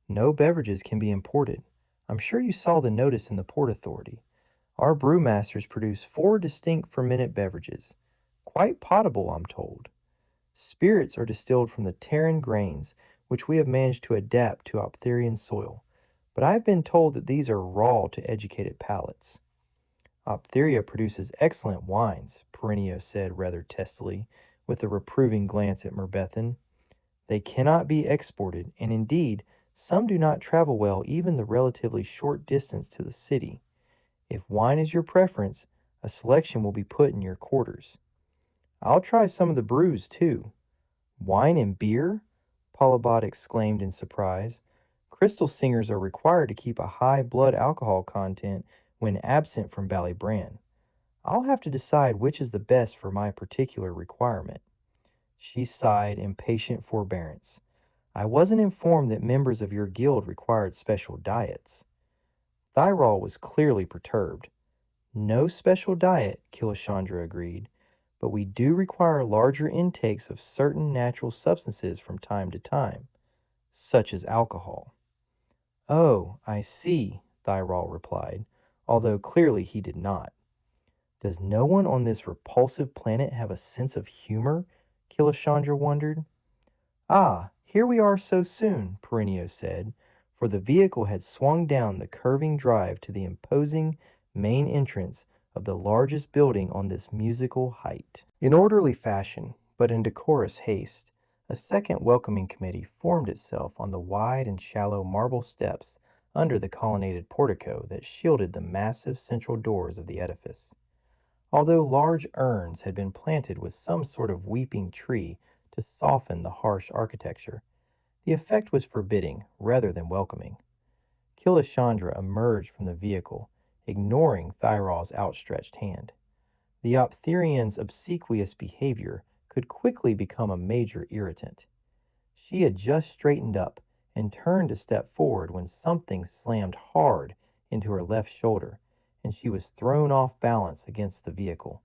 "No beverages can be imported. I'm sure you saw the notice in the Port Authority. Our brewmasters produce 4 distinct fermented beverages. Quite potable, I'm told. Spirits are distilled from the Terran grains, which we have managed to adapt to Optherian soil, but I have been told that these are raw to educated palates." "Optheria produces excellent wines," Perennial said rather testily, with a reproving glance at Merbethan. "They cannot be exported, and indeed, some do not travel well even the relatively short distance to the city. If wine is your preference, a selection will be put in your quarters. I'll try some of the brews, too." "Wine and beer?" Polybot exclaimed in surprise. "Crystal singers are required to keep a high blood alcohol content when absent from Ballybran. I'll have to decide which is the best for my particular requirement." She sighed in patient forbearance. "I wasn't informed that members of your guild required special diets." Thyrol was clearly perturbed. "No special diet," Killashandra agreed, "but we do require larger intakes of certain natural substances from time to time, such as alcohol." "Oh, I see," Thyrol replied, although clearly he did not. "Does no one on this repulsive planet have a sense of humor?" Killashandra wondered. "Ah, here we are so soon," Perennial said, for the vehicle had swung down the curving drive to the imposing main entrance of the largest building on this musical height. In orderly fashion, but in decorous haste, a second welcoming committee formed itself on the wide and shallow marble steps under the colonnaded portico that shielded the massive central doors of the edifice. Although large urns had been planted with some sort of weeping tree to soften the harsh architecture, the effect was forbidding rather than welcoming. Killashandra emerged from the vehicle, ignoring Thyrol's outstretched hand. The Optherian's obsequious behavior could quickly become a major irritant. She had just straightened up and turned to step forward when something slammed hard into her left shoulder, and she was thrown off balance against the vehicle.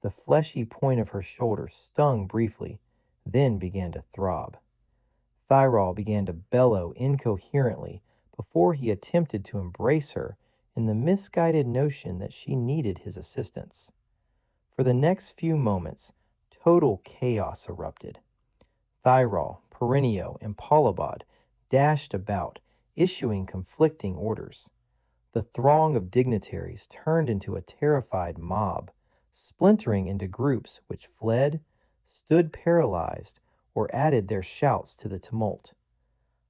The fleshy point of her shoulder stung briefly, then began to throb. Thyrol began to bellow incoherently before he attempted to embrace her in the misguided notion that she needed his assistance. For the next few moments, total chaos erupted. Thyrol, Perennial, and Polybod dashed about, issuing conflicting orders. The throng of dignitaries turned into a terrified mob, splintering into groups which fled, stood paralyzed, or added their shouts to the tumult.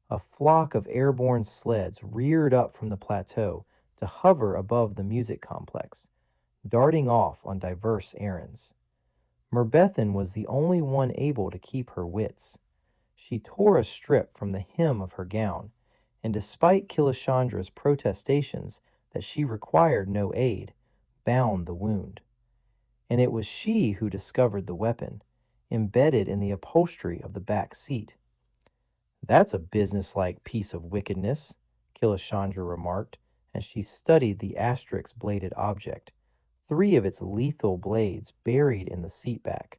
A flock of airborne sleds reared up from the plateau to hover above the music complex, darting off on diverse errands. Merbethan was the only one able to keep her wits. She tore a strip from the hem of her gown, and despite Killashandra's protestations that she required no aid, bound the wound. And it was she who discovered the weapon, embedded in the upholstery of the back seat. "That's a businesslike piece of wickedness," Killashandra remarked as she studied the asterisk-bladed object, 3 of its lethal blades buried in the seatback.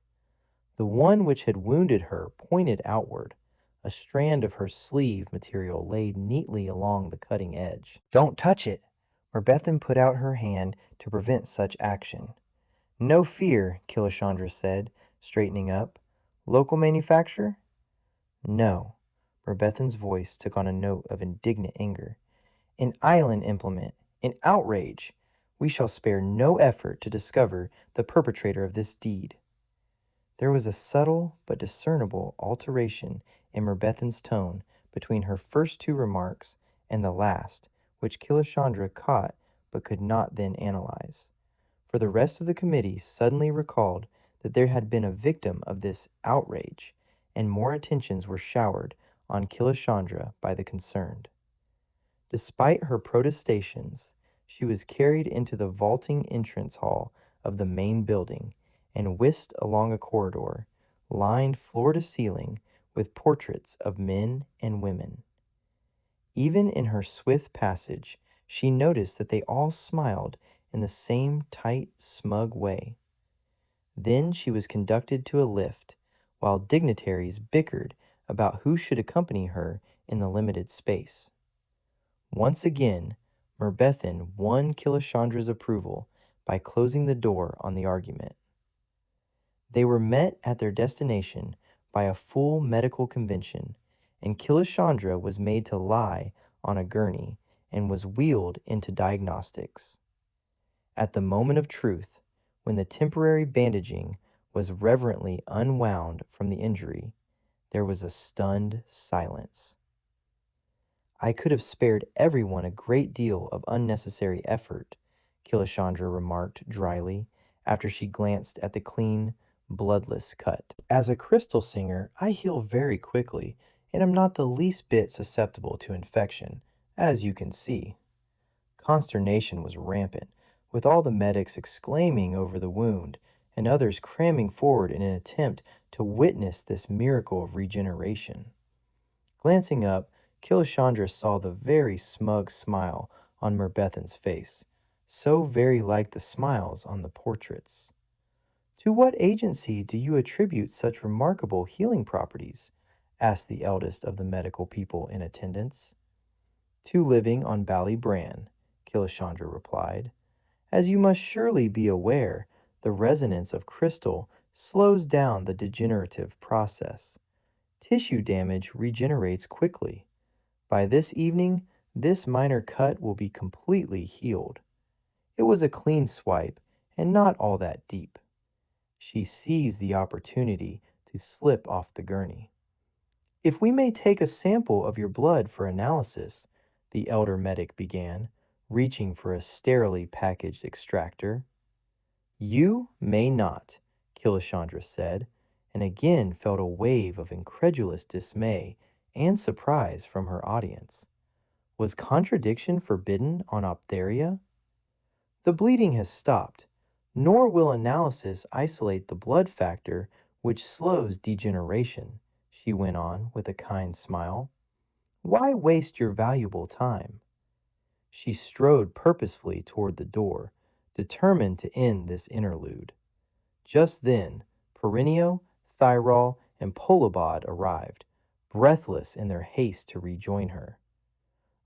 The one which had wounded her pointed outward, a strand of her sleeve material laid neatly along the cutting edge. "Don't touch it!" Merbethan put out her hand to prevent such action. "No fear," Killashandra said, straightening up. "Local manufacture?" "No." Merbethan's voice took on a note of indignant anger. "An island implement. An outrage. We shall spare no effort to discover the perpetrator of this deed." There was a subtle but discernible alteration in Merbethan's tone between her first two remarks and the last, which Killashandra caught but could not then analyze. For the rest of the committee suddenly recalled that there had been a victim of this outrage, and more attentions were showered on Killashandra by the concerned. Despite her protestations, she was carried into the vaulting entrance hall of the main building and whisked along a corridor lined floor to ceiling with portraits of men and women. Even in her swift passage, she noticed that they all smiled in the same tight, smug way. Then she was conducted to a lift, while dignitaries bickered about who should accompany her in the limited space. Once again, Merbethan won Killashandra's approval by closing the door on the argument. They were met at their destination by a full medical convention, and Killashandra was made to lie on a gurney and was wheeled into diagnostics. At the moment of truth, when the temporary bandaging was reverently unwound from the injury, there was a stunned silence. "I could have spared everyone a great deal of unnecessary effort," Killashandra remarked dryly, after she glanced at the clean, bloodless cut. "As a crystal singer, I heal very quickly, and am not the least bit susceptible to infection, as you can see." Consternation was rampant, with all the medics exclaiming over the wound, and others cramming forward in an attempt to witness this miracle of regeneration. Glancing up, Killashandra saw the very smug smile on Merbethan's face, so very like the smiles on the portraits. "To what agency do you attribute such remarkable healing properties?" asked the eldest of the medical people in attendance. "To living on Ballybran," Killashandra replied. "As you must surely be aware, the resonance of crystal slows down the degenerative process. Tissue damage regenerates quickly. By this evening, this minor cut will be completely healed. It was a clean swipe and not all that deep." She seized the opportunity to slip off the gurney. "If we may take a sample of your blood for analysis," the elder medic began, reaching for a sterilely packaged extractor. "You may not," Killashandra said, and again felt a wave of incredulous dismay and surprise from her audience. Was contradiction forbidden on Optheria? "The bleeding has stopped, nor will analysis isolate the blood factor which slows degeneration," she went on with a kind smile. "Why waste your valuable time?" She strode purposefully toward the door, determined to end this interlude. Just then, Perennial, Thyrol, and Polabod arrived, breathless in their haste to rejoin her.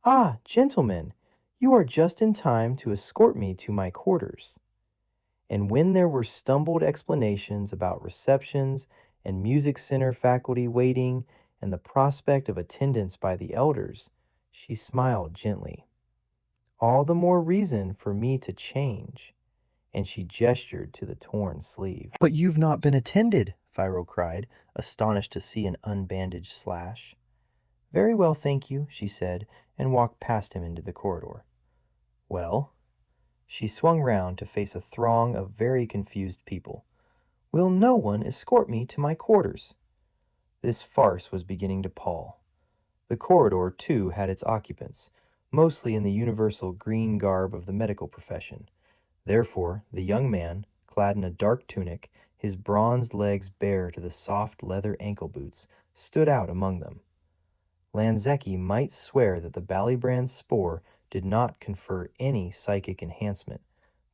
"Ah, gentlemen, you are just in time to escort me to my quarters." And when there were stumbled explanations about receptions and music center faculty waiting and the prospect of attendance by the elders, she smiled gently. "All the more reason for me to change," and she gestured to the torn sleeve. "But you've not been attended," Phiro cried, astonished to see an unbandaged slash. "Very well, thank you," she said, and walked past him into the corridor. "Well?" She swung round to face a throng of very confused people. "Will no one escort me to my quarters?" This farce was beginning to pall. The corridor, too, had its occupants, mostly in the universal green garb of the medical profession. Therefore, the young man, clad in a dark tunic, his bronzed legs bare to the soft leather ankle boots, stood out among them. Lanzecki might swear that the Ballybran spore did not confer any psychic enhancement,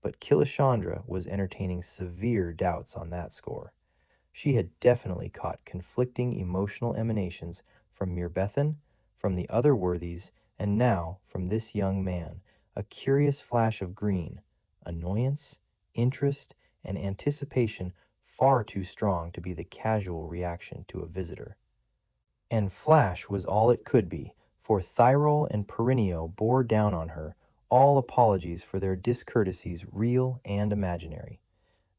but Killashandra was entertaining severe doubts on that score. She had definitely caught conflicting emotional emanations from Merbethan, from the other worthies, and now from this young man, a curious flash of green, annoyance, interest, and anticipation far too strong to be the casual reaction to a visitor. And flash was all it could be, for Thyrol and Perennial bore down on her, all apologies for their discourtesies real and imaginary.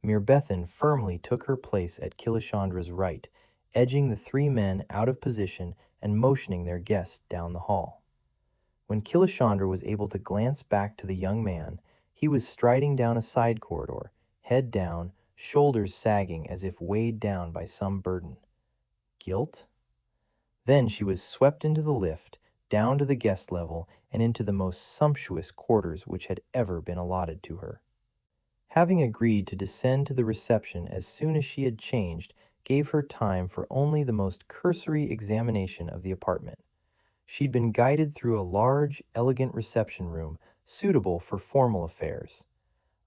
Mirbethan firmly took her place at Killashandra's right, edging the three men out of position and motioning their guests down the hall. When Killashandra was able to glance back to the young man, he was striding down a side corridor, head down, shoulders sagging as if weighed down by some burden. Guilt? Then she was swept into the lift, down to the guest level, and into the most sumptuous quarters which had ever been allotted to her. Having agreed to descend to the reception as soon as she had changed, gave her time for only the most cursory examination of the apartment. She'd been guided through a large, elegant reception room suitable for formal affairs.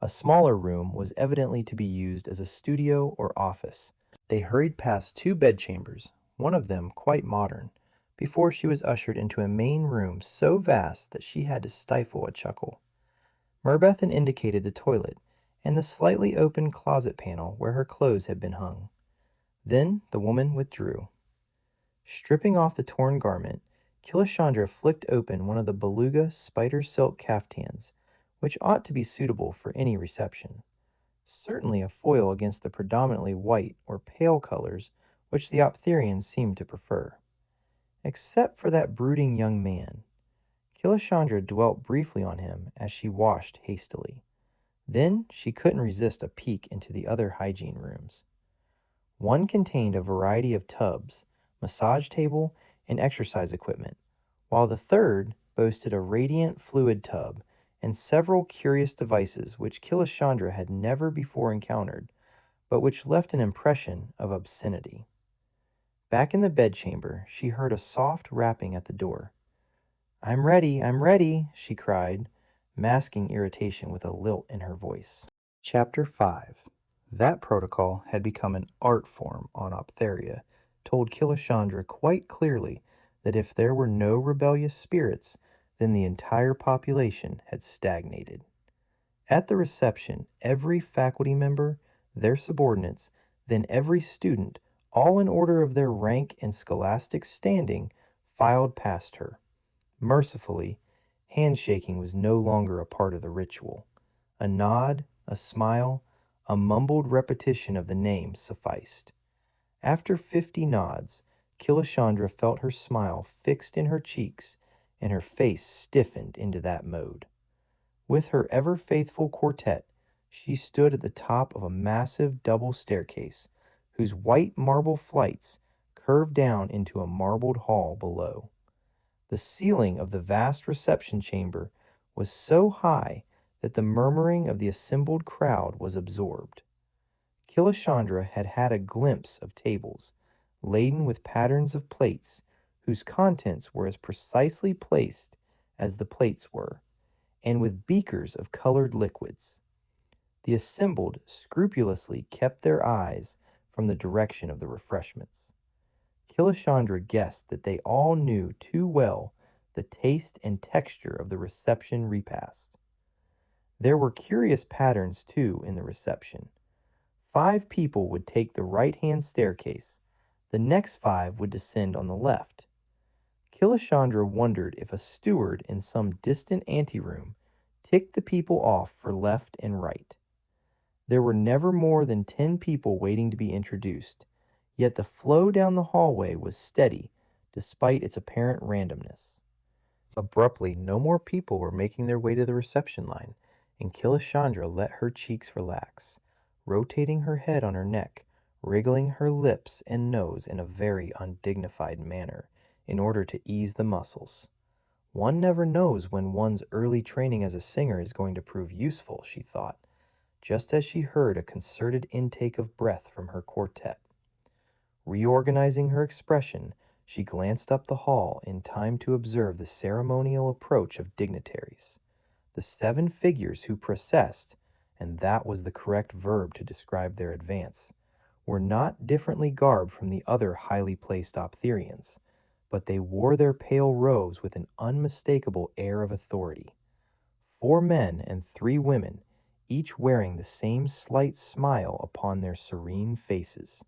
A smaller room was evidently to be used as a studio or office. They hurried past two bedchambers, one of them quite modern, before she was ushered into a main room so vast that she had to stifle a chuckle. Mirbethan indicated the toilet and the slightly open closet panel where her clothes had been hung. Then the woman withdrew. Stripping off the torn garment, Killashandra flicked open one of the beluga spider silk caftans, which ought to be suitable for any reception. Certainly a foil against the predominantly white or pale colors which the Optherians seemed to prefer. Except for that brooding young man. Killashandra dwelt briefly on him as she washed hastily. Then she couldn't resist a peek into the other hygiene rooms. One contained a variety of tubs, massage table, and exercise equipment, while the third boasted a radiant fluid tub and several curious devices which Killashandra had never before encountered, but which left an impression of obscenity. Back in the bedchamber, she heard a soft rapping at the door. I'm ready," she cried, masking irritation with a lilt in her voice. Chapter 5. That protocol had become an art form on Optheria, told Killashandra quite clearly that if there were no rebellious spirits, then the entire population had stagnated. At the reception, every faculty member, their subordinates, then every student, all in order of their rank and scholastic standing, filed past her. Mercifully, handshaking was no longer a part of the ritual. A nod, a smile, a mumbled repetition of the name sufficed. After 50 nods, Killashandra felt her smile fixed in her cheeks, and her face stiffened into that mode. With her ever-faithful quartet, she stood at the top of a massive double staircase, whose white marble flights curved down into a marbled hall below. The ceiling of the vast reception chamber was so high that the murmuring of the assembled crowd was absorbed. Killashandra had had a glimpse of tables, laden with patterns of plates, whose contents were as precisely placed as the plates were, and with beakers of colored liquids. The assembled scrupulously kept their eyes from the direction of the refreshments. Killashandra guessed that they all knew too well the taste and texture of the reception repast. There were curious patterns, too, in the reception. 5 people would take the right-hand staircase. The next 5 would descend on the left. Killashandra wondered if a steward in some distant anteroom ticked the people off for left and right. There were never more than 10 people waiting to be introduced, yet the flow down the hallway was steady despite its apparent randomness. Abruptly, no more people were making their way to the reception line, and Killashandra let her cheeks relax, rotating her head on her neck, wriggling her lips and nose in a very undignified manner in order to ease the muscles. One never knows when one's early training as a singer is going to prove useful, she thought, just as she heard a concerted intake of breath from her quartet. Reorganizing her expression, she glanced up the hall in time to observe the ceremonial approach of dignitaries. The 7 figures who processed, and that was the correct verb to describe their advance, were not differently garbed from the other highly placed Optherians, but they wore their pale robes with an unmistakable air of authority. 4 men and 3 women, each wearing the same slight smile upon their serene faces.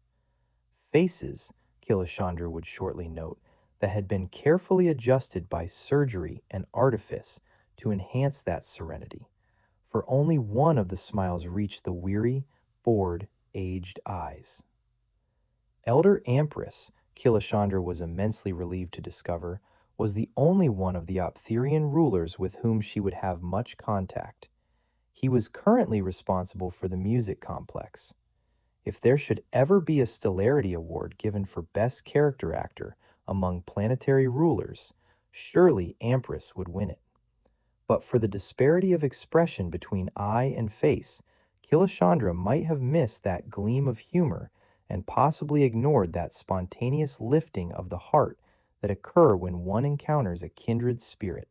Faces, Killashandra would shortly note, that had been carefully adjusted by surgery and artifice to enhance that serenity, for only one of the smiles reached the weary, bored, aged eyes. Elder Empress, Killashandra was immensely relieved to discover, was the only one of the Optherian rulers with whom she would have much contact. He was currently responsible for the music complex. If there should ever be a Stellarity Award given for Best Character Actor among planetary rulers, surely Empress would win it. But for the disparity of expression between eye and face, Killashandra might have missed that gleam of humor and possibly ignored that spontaneous lifting of the heart that occur when one encounters a kindred spirit.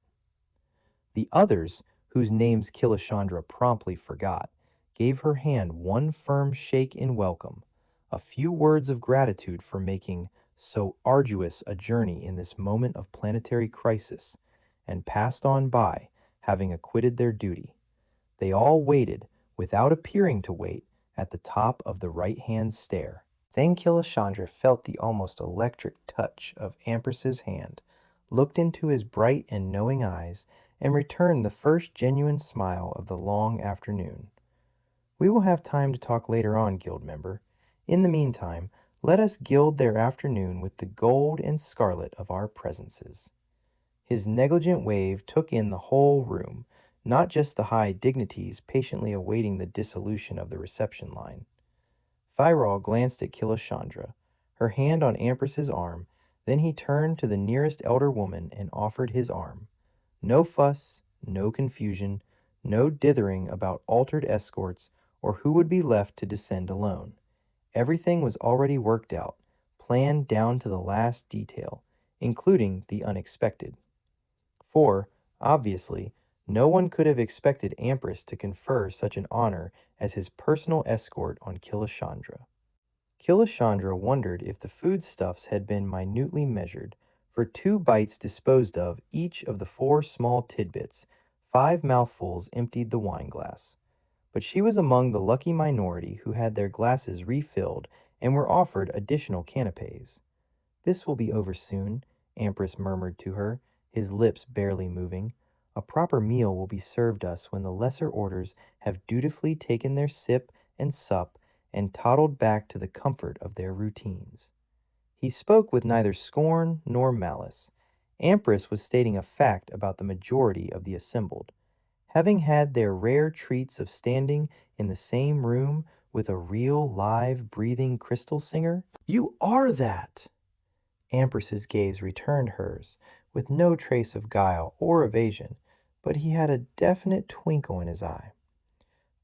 The others, whose names Killashandra promptly forgot, gave her hand one firm shake in welcome, a few words of gratitude for making so arduous a journey in this moment of planetary crisis, and passed on by, having acquitted their duty. They all waited, without appearing to wait, at the top of the right-hand stair. Then Killashandra felt the almost electric touch of Empress's hand, looked into his bright and knowing eyes, and returned the first genuine smile of the long afternoon. We will have time to talk later on, guild member. In the meantime, let us gild their afternoon with the gold and scarlet of our presences. His negligent wave took in the whole room, not just the high dignities patiently awaiting the dissolution of the reception line. Thyrol glanced at Killashandra, her hand on Empress's arm, then he turned to the nearest elder woman and offered his arm. No fuss, no confusion, no dithering about altered escorts or who would be left to descend alone. Everything was already worked out, planned down to the last detail, including the unexpected. For, obviously, no one could have expected Empress to confer such an honor as his personal escort on Killashandra. Killashandra wondered if the foodstuffs had been minutely measured. For 2 bites disposed of each of the 4 small tidbits, 5 mouthfuls emptied the wineglass. But she was among the lucky minority who had their glasses refilled and were offered additional canapes. "This will be over soon," Empress murmured to her, his lips barely moving. "A proper meal will be served us when the lesser orders have dutifully taken their sip and sup and toddled back to the comfort of their routines." He spoke with neither scorn nor malice. Empress was stating a fact about the majority of the assembled. Having had their rare treats of standing in the same room with a real, live, breathing crystal singer. "You are that!" Empress's gaze returned hers, with no trace of guile or evasion, but he had a definite twinkle in his eye.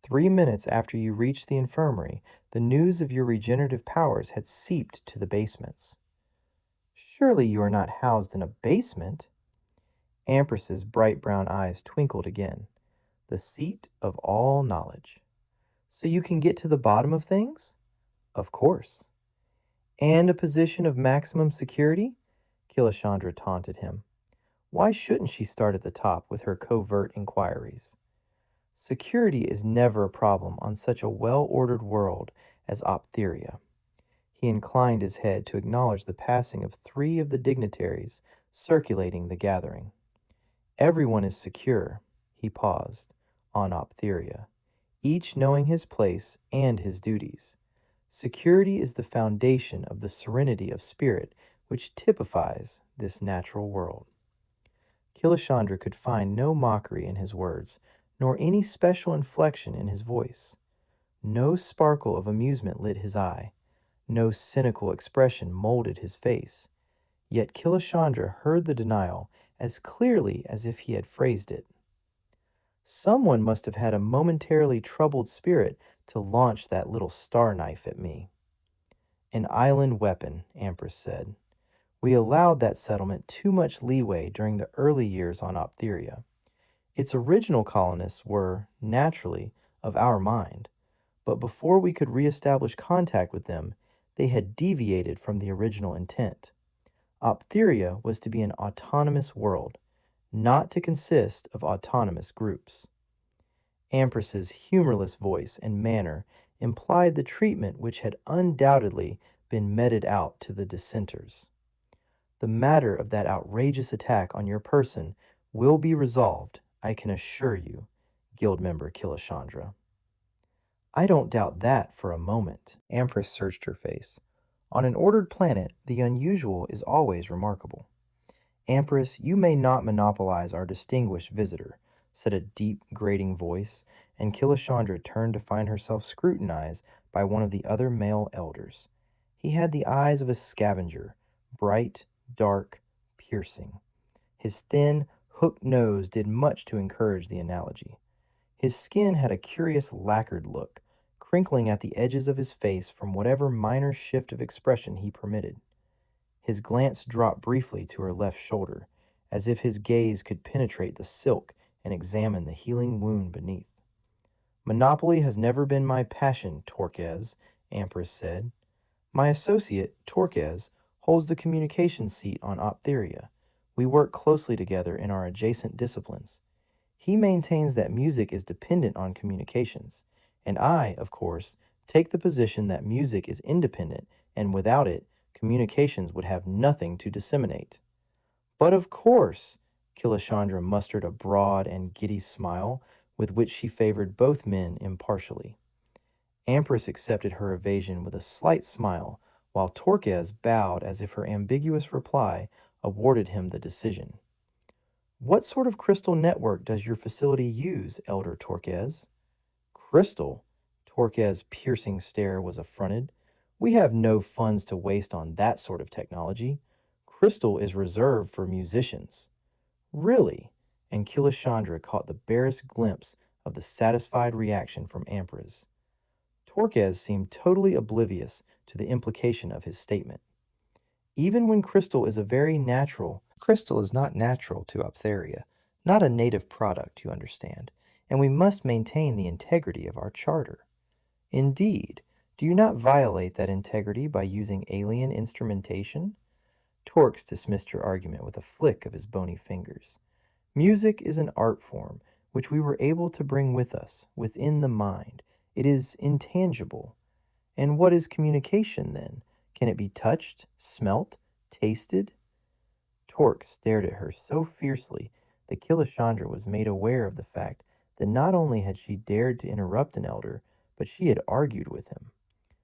"3 minutes after you reached the infirmary, the news of your regenerative powers had seeped to the basements." "Surely you are not housed in a basement?" Empress's bright brown eyes twinkled again. "The seat of all knowledge." "So you can get to the bottom of things?" "Of course." "And a position of maximum security?" Killashandra taunted him. Why shouldn't she start at the top with her covert inquiries? "Security is never a problem on such a well-ordered world as Optheria." He inclined his head to acknowledge the passing of 3 of the dignitaries circulating the gathering. "Everyone is secure," he paused, "on Optheria, each knowing his place and his duties. Security is the foundation of the serenity of spirit which typifies this natural world." Killashandra could find no mockery in his words, nor any special inflection in his voice. No sparkle of amusement lit his eye. No cynical expression molded his face. Yet Killashandra heard the denial as clearly as if he had phrased it. "Someone must have had a momentarily troubled spirit to launch that little star knife at me." "An island weapon," Empress said. "We allowed that settlement too much leeway during the early years on Optheria. Its original colonists were, naturally, of our mind, but before we could re-establish contact with them, they had deviated from the original intent. Optheria was to be an autonomous world, not to consist of autonomous groups." Empress's humorless voice and manner implied the treatment which had undoubtedly been meted out to the dissenters. "The matter of that outrageous attack on your person will be resolved, I can assure you, Guild member Killashandra." I don't doubt that for a moment. Empress searched her face. On an ordered planet, the unusual is always remarkable. Empress, you may not monopolize our distinguished visitor, said a deep, grating voice, and Killashandra turned to find herself scrutinized by one of the other male elders. He had the eyes of a scavenger, bright, dark, piercing. His thin, hooked nose did much to encourage the analogy. His skin had a curious lacquered look, crinkling at the edges of his face from whatever minor shift of expression he permitted. His glance dropped briefly to her left shoulder, as if his gaze could penetrate the silk and examine the healing wound beneath. Monopoly has never been my passion, Torquez, Empress said. My associate, Torquez, holds the communications seat on Optheria. We work closely together in our adjacent disciplines. He maintains that music is dependent on communications, and I, of course, take the position that music is independent, and without it, communications would have nothing to disseminate. But of course, Killashandra mustered a broad and giddy smile with which she favored both men impartially. Empress accepted her evasion with a slight smile, while Torquez bowed as if her ambiguous reply awarded him the decision. What sort of crystal network does your facility use, Elder Torquez? Crystal? Torquez's piercing stare was affronted. We have no funds to waste on that sort of technology. Crystal is reserved for musicians. Really? And Killashandra caught the barest glimpse of the satisfied reaction from Empress. Torquez seemed totally oblivious to the implication of his statement. Even when crystal is a very natural, crystal is not natural to Optheria, not a native product, you understand, and we must maintain the integrity of our charter. Indeed, do you not violate that integrity by using alien instrumentation? Torx dismissed her argument with a flick of his bony fingers. Music is an art form which we were able to bring with us, within the mind. It is intangible. And what is communication, then? Can it be touched, smelt, tasted? Torque stared at her so fiercely that Killashandra was made aware of the fact that not only had she dared to interrupt an elder, but she had argued with him.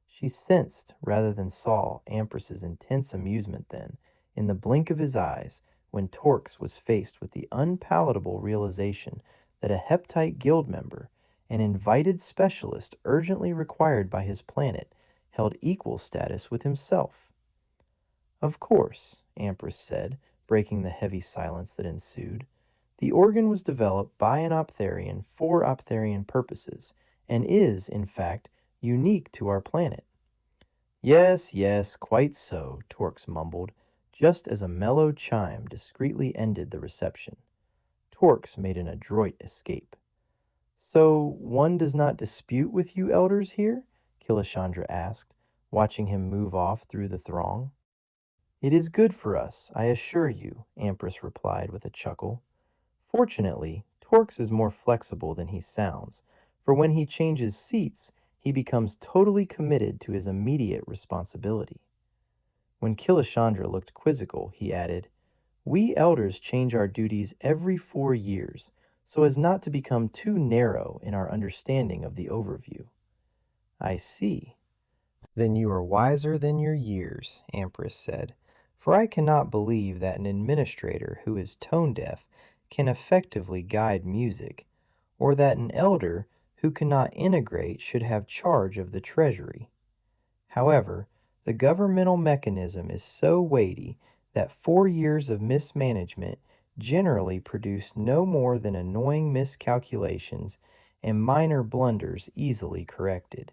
She sensed, rather than saw, Empress's intense amusement then, in the blink of his eyes, when Torx was faced with the unpalatable realization that a Heptite guild member, an invited specialist urgently required by his planet, held equal status with himself. Of course, Empress said, breaking the heavy silence that ensued. The organ was developed by an Optherian for Optherian purposes, and is, in fact, unique to our planet. Yes, yes, quite so, Torx mumbled, just as a mellow chime discreetly ended the reception. Torx made an adroit escape. So one does not dispute with you elders here? Killashandra asked, watching him move off through the throng. It is good for us, I assure you, Empress replied with a chuckle. Fortunately, Torx is more flexible than he sounds, for when he changes seats, he becomes totally committed to his immediate responsibility. When Killashandra looked quizzical, he added, We elders change our duties every 4 years, so as not to become too narrow in our understanding of the overview. I see. Then you are wiser than your years, Empress said, for I cannot believe that an administrator who is tone-deaf can effectively guide music, or that an elder who cannot integrate should have charge of the treasury. However, the governmental mechanism is so weighty that 4 years of mismanagement generally produce no more than annoying miscalculations and minor blunders easily corrected.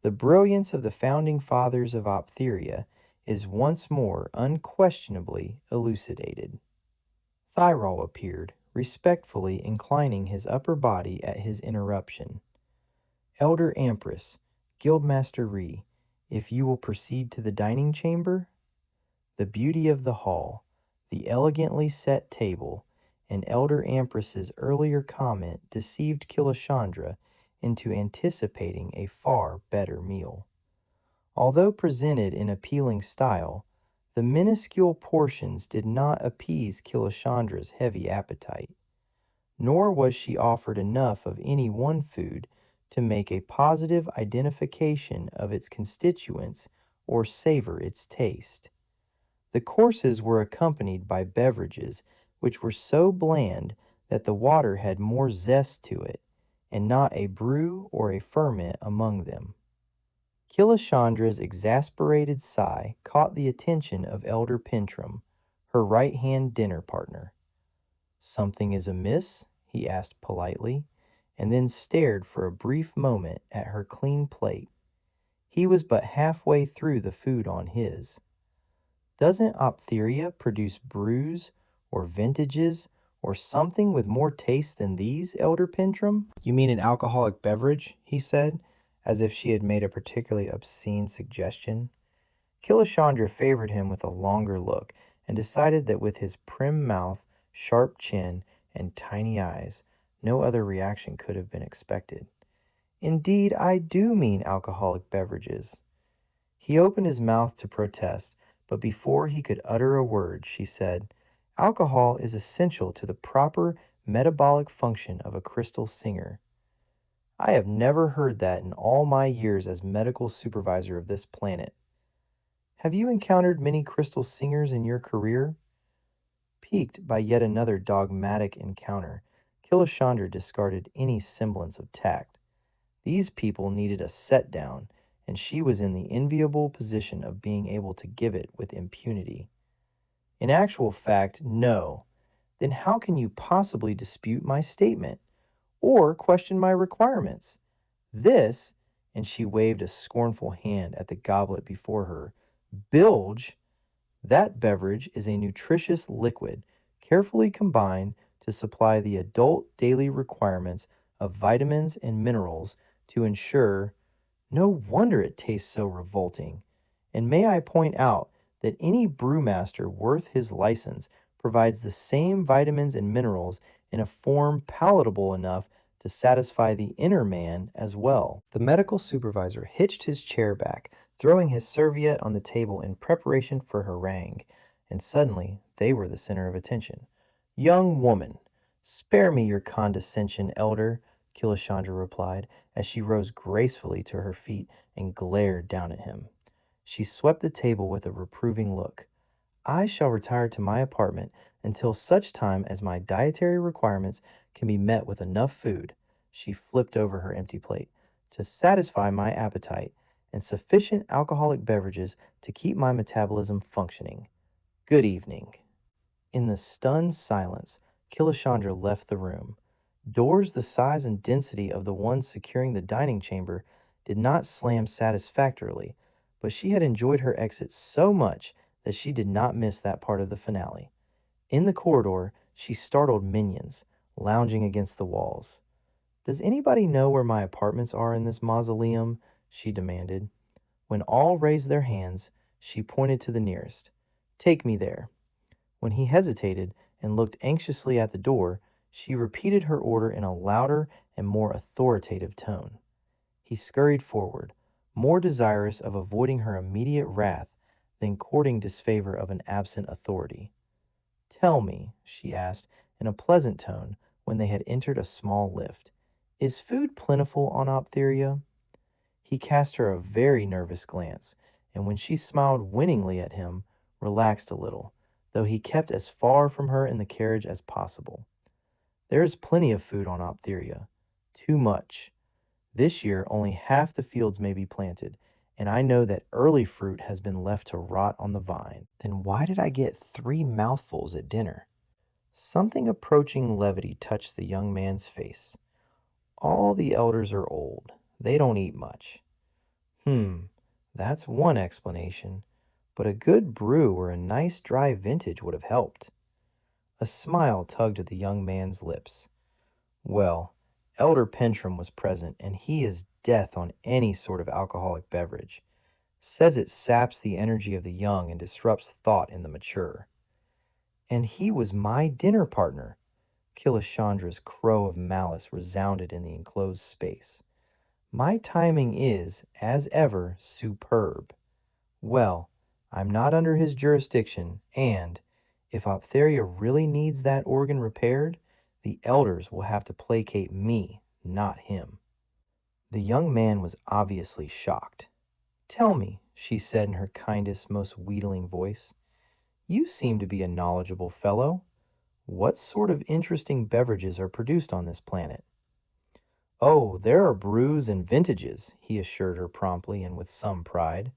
The brilliance of the founding fathers of Optheria is once more unquestionably elucidated. Thyrol appeared, respectfully inclining his upper body at his interruption. Elder Empress, Guildmaster Ree, if you will proceed to the dining chamber? The beauty of the hall, the elegantly set table, and Elder Empress's earlier comment deceived Killashandra into anticipating a far better meal. Although presented in appealing style, the minuscule portions did not appease Killashandra's heavy appetite, nor was she offered enough of any one food to make a positive identification of its constituents or savor its taste. The courses were accompanied by beverages which were so bland that the water had more zest to it, and not a brew or a ferment among them. Killashandra's exasperated sigh caught the attention of Elder Pentrum, her right-hand dinner partner. "Something is amiss?" he asked politely, and then stared for a brief moment at her clean plate. He was but halfway through the food on his. "Doesn't Optheria produce brews or vintages or something with more taste than these, Elder Pentrum?" "You mean an alcoholic beverage?" he said, as if she had made a particularly obscene suggestion. Killashandra favored him with a longer look and decided that with his prim mouth, sharp chin, and tiny eyes, no other reaction could have been expected. "Indeed, I do mean alcoholic beverages." He opened his mouth to protest, but before he could utter a word, she said, "Alcohol is essential to the proper metabolic function of a crystal singer." "I have never heard that in all my years as medical supervisor of this planet." "Have you encountered many crystal singers in your career?" Piqued by yet another dogmatic encounter, Killashandra discarded any semblance of tact. These people needed a set down, and she was in the enviable position of being able to give it with impunity. "In actual fact, no. Then how can you possibly dispute my statement or question my requirements? This," and she waved a scornful hand at the goblet before her, "bilge. That beverage is a nutritious liquid, carefully combined to supply the adult daily requirements of vitamins and minerals to ensure—" "No wonder it tastes so revolting. And may I point out that any brewmaster worth his license provides the same vitamins and minerals in a form palatable enough to satisfy the inner man as well." The medical supervisor hitched his chair back, throwing his serviette on the table in preparation for harangue, and suddenly they were the center of attention. "Young woman, spare me your condescension, elder," Killashandra replied, as she rose gracefully to her feet and glared down at him. She swept the table with a reproving look. "I shall retire to my apartment until such time as my dietary requirements can be met with enough food," she flipped over her empty plate, "to satisfy my appetite, and sufficient alcoholic beverages to keep my metabolism functioning. Good evening." In the stunned silence, Killashandra left the room. Doors the size and density of the ones securing the dining chamber did not slam satisfactorily, but she had enjoyed her exit so much that she did not miss that part of the finale. In the corridor, she startled minions, lounging against the walls. "Does anybody know where my apartments are in this mausoleum?" she demanded. When all raised their hands, she pointed to the nearest. "Take me there." When he hesitated and looked anxiously at the door, she repeated her order in a louder and more authoritative tone. He scurried forward, more desirous of avoiding her immediate wrath than courting disfavor of an absent authority. "Tell me," she asked in a pleasant tone when they had entered a small lift, "is food plentiful on Optheria?" He cast her a very nervous glance, and when she smiled winningly at him, relaxed a little, though he kept as far from her in the carriage as possible. "There is plenty of food on Optheria. Too much. This year only half the fields may be planted, and I know that early fruit has been left to rot on the vine." "Then why did I get 3 mouthfuls at dinner?" Something approaching levity touched the young man's face. "All the elders are old. They don't eat much." That's one explanation, but a good brew or a nice dry vintage would have helped." A smile tugged at the young man's lips. "Well, Elder Pentrum was present, and he is death on any sort of alcoholic beverage. Says it saps the energy of the young and disrupts thought in the mature." "And he was my dinner partner." Killashandra's crow of malice resounded in the enclosed space. "My timing is, as ever, superb. Well, I'm not under his jurisdiction, and, if Optheria really needs that organ repaired, the elders will have to placate me, not him." The young man was obviously shocked. "Tell me," she said in her kindest, most wheedling voice, "you seem to be a knowledgeable fellow. What sort of interesting beverages are produced on this planet?" "Oh, there are brews and vintages," he assured her promptly and with some pride,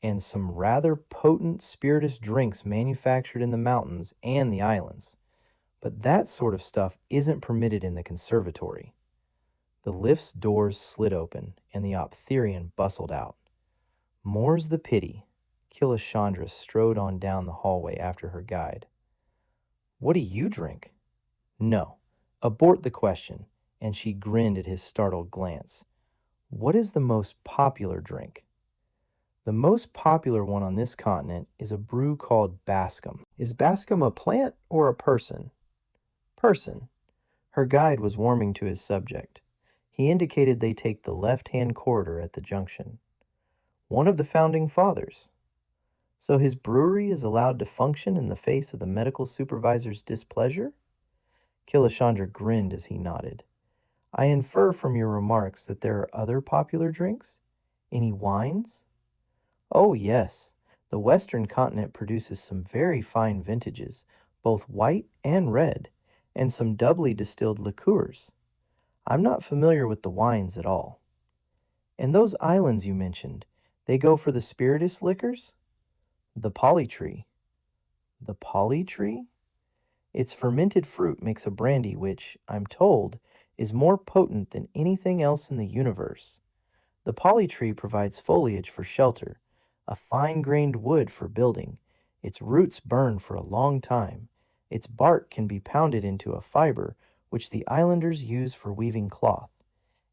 "and some rather potent spirituous drinks manufactured in the mountains and the islands. But that sort of stuff isn't permitted in the conservatory." The lift's doors slid open, and the Optherian bustled out. "More's the pity." Killashandra strode on down the hallway after her guide. "What do you drink?" "No, abort the question," and she grinned at his startled glance. "What is the most popular drink?" "The most popular one on this continent is a brew called Bascom." "Is Bascom a plant or a person?" "Person." Her guide was warming to his subject. He indicated they take the left-hand corridor at the junction. "One of the founding fathers." "So his brewery is allowed to function in the face of the medical supervisor's displeasure?" Killashandra grinned as he nodded. "I infer from your remarks that there are other popular drinks? Any wines?" "Oh, yes. The Western continent produces some very fine vintages, both white and red, and some doubly distilled liqueurs. I'm not familiar with the wines at all." "And those islands you mentioned, they go for the spirituous liquors?" "The poly tree." "The poly tree?" "Its fermented fruit makes a brandy which, I'm told, is more potent than anything else in the universe. The poly tree provides foliage for shelter, a fine-grained wood for building. Its roots burn for a long time. Its bark can be pounded into a fiber which the islanders use for weaving cloth.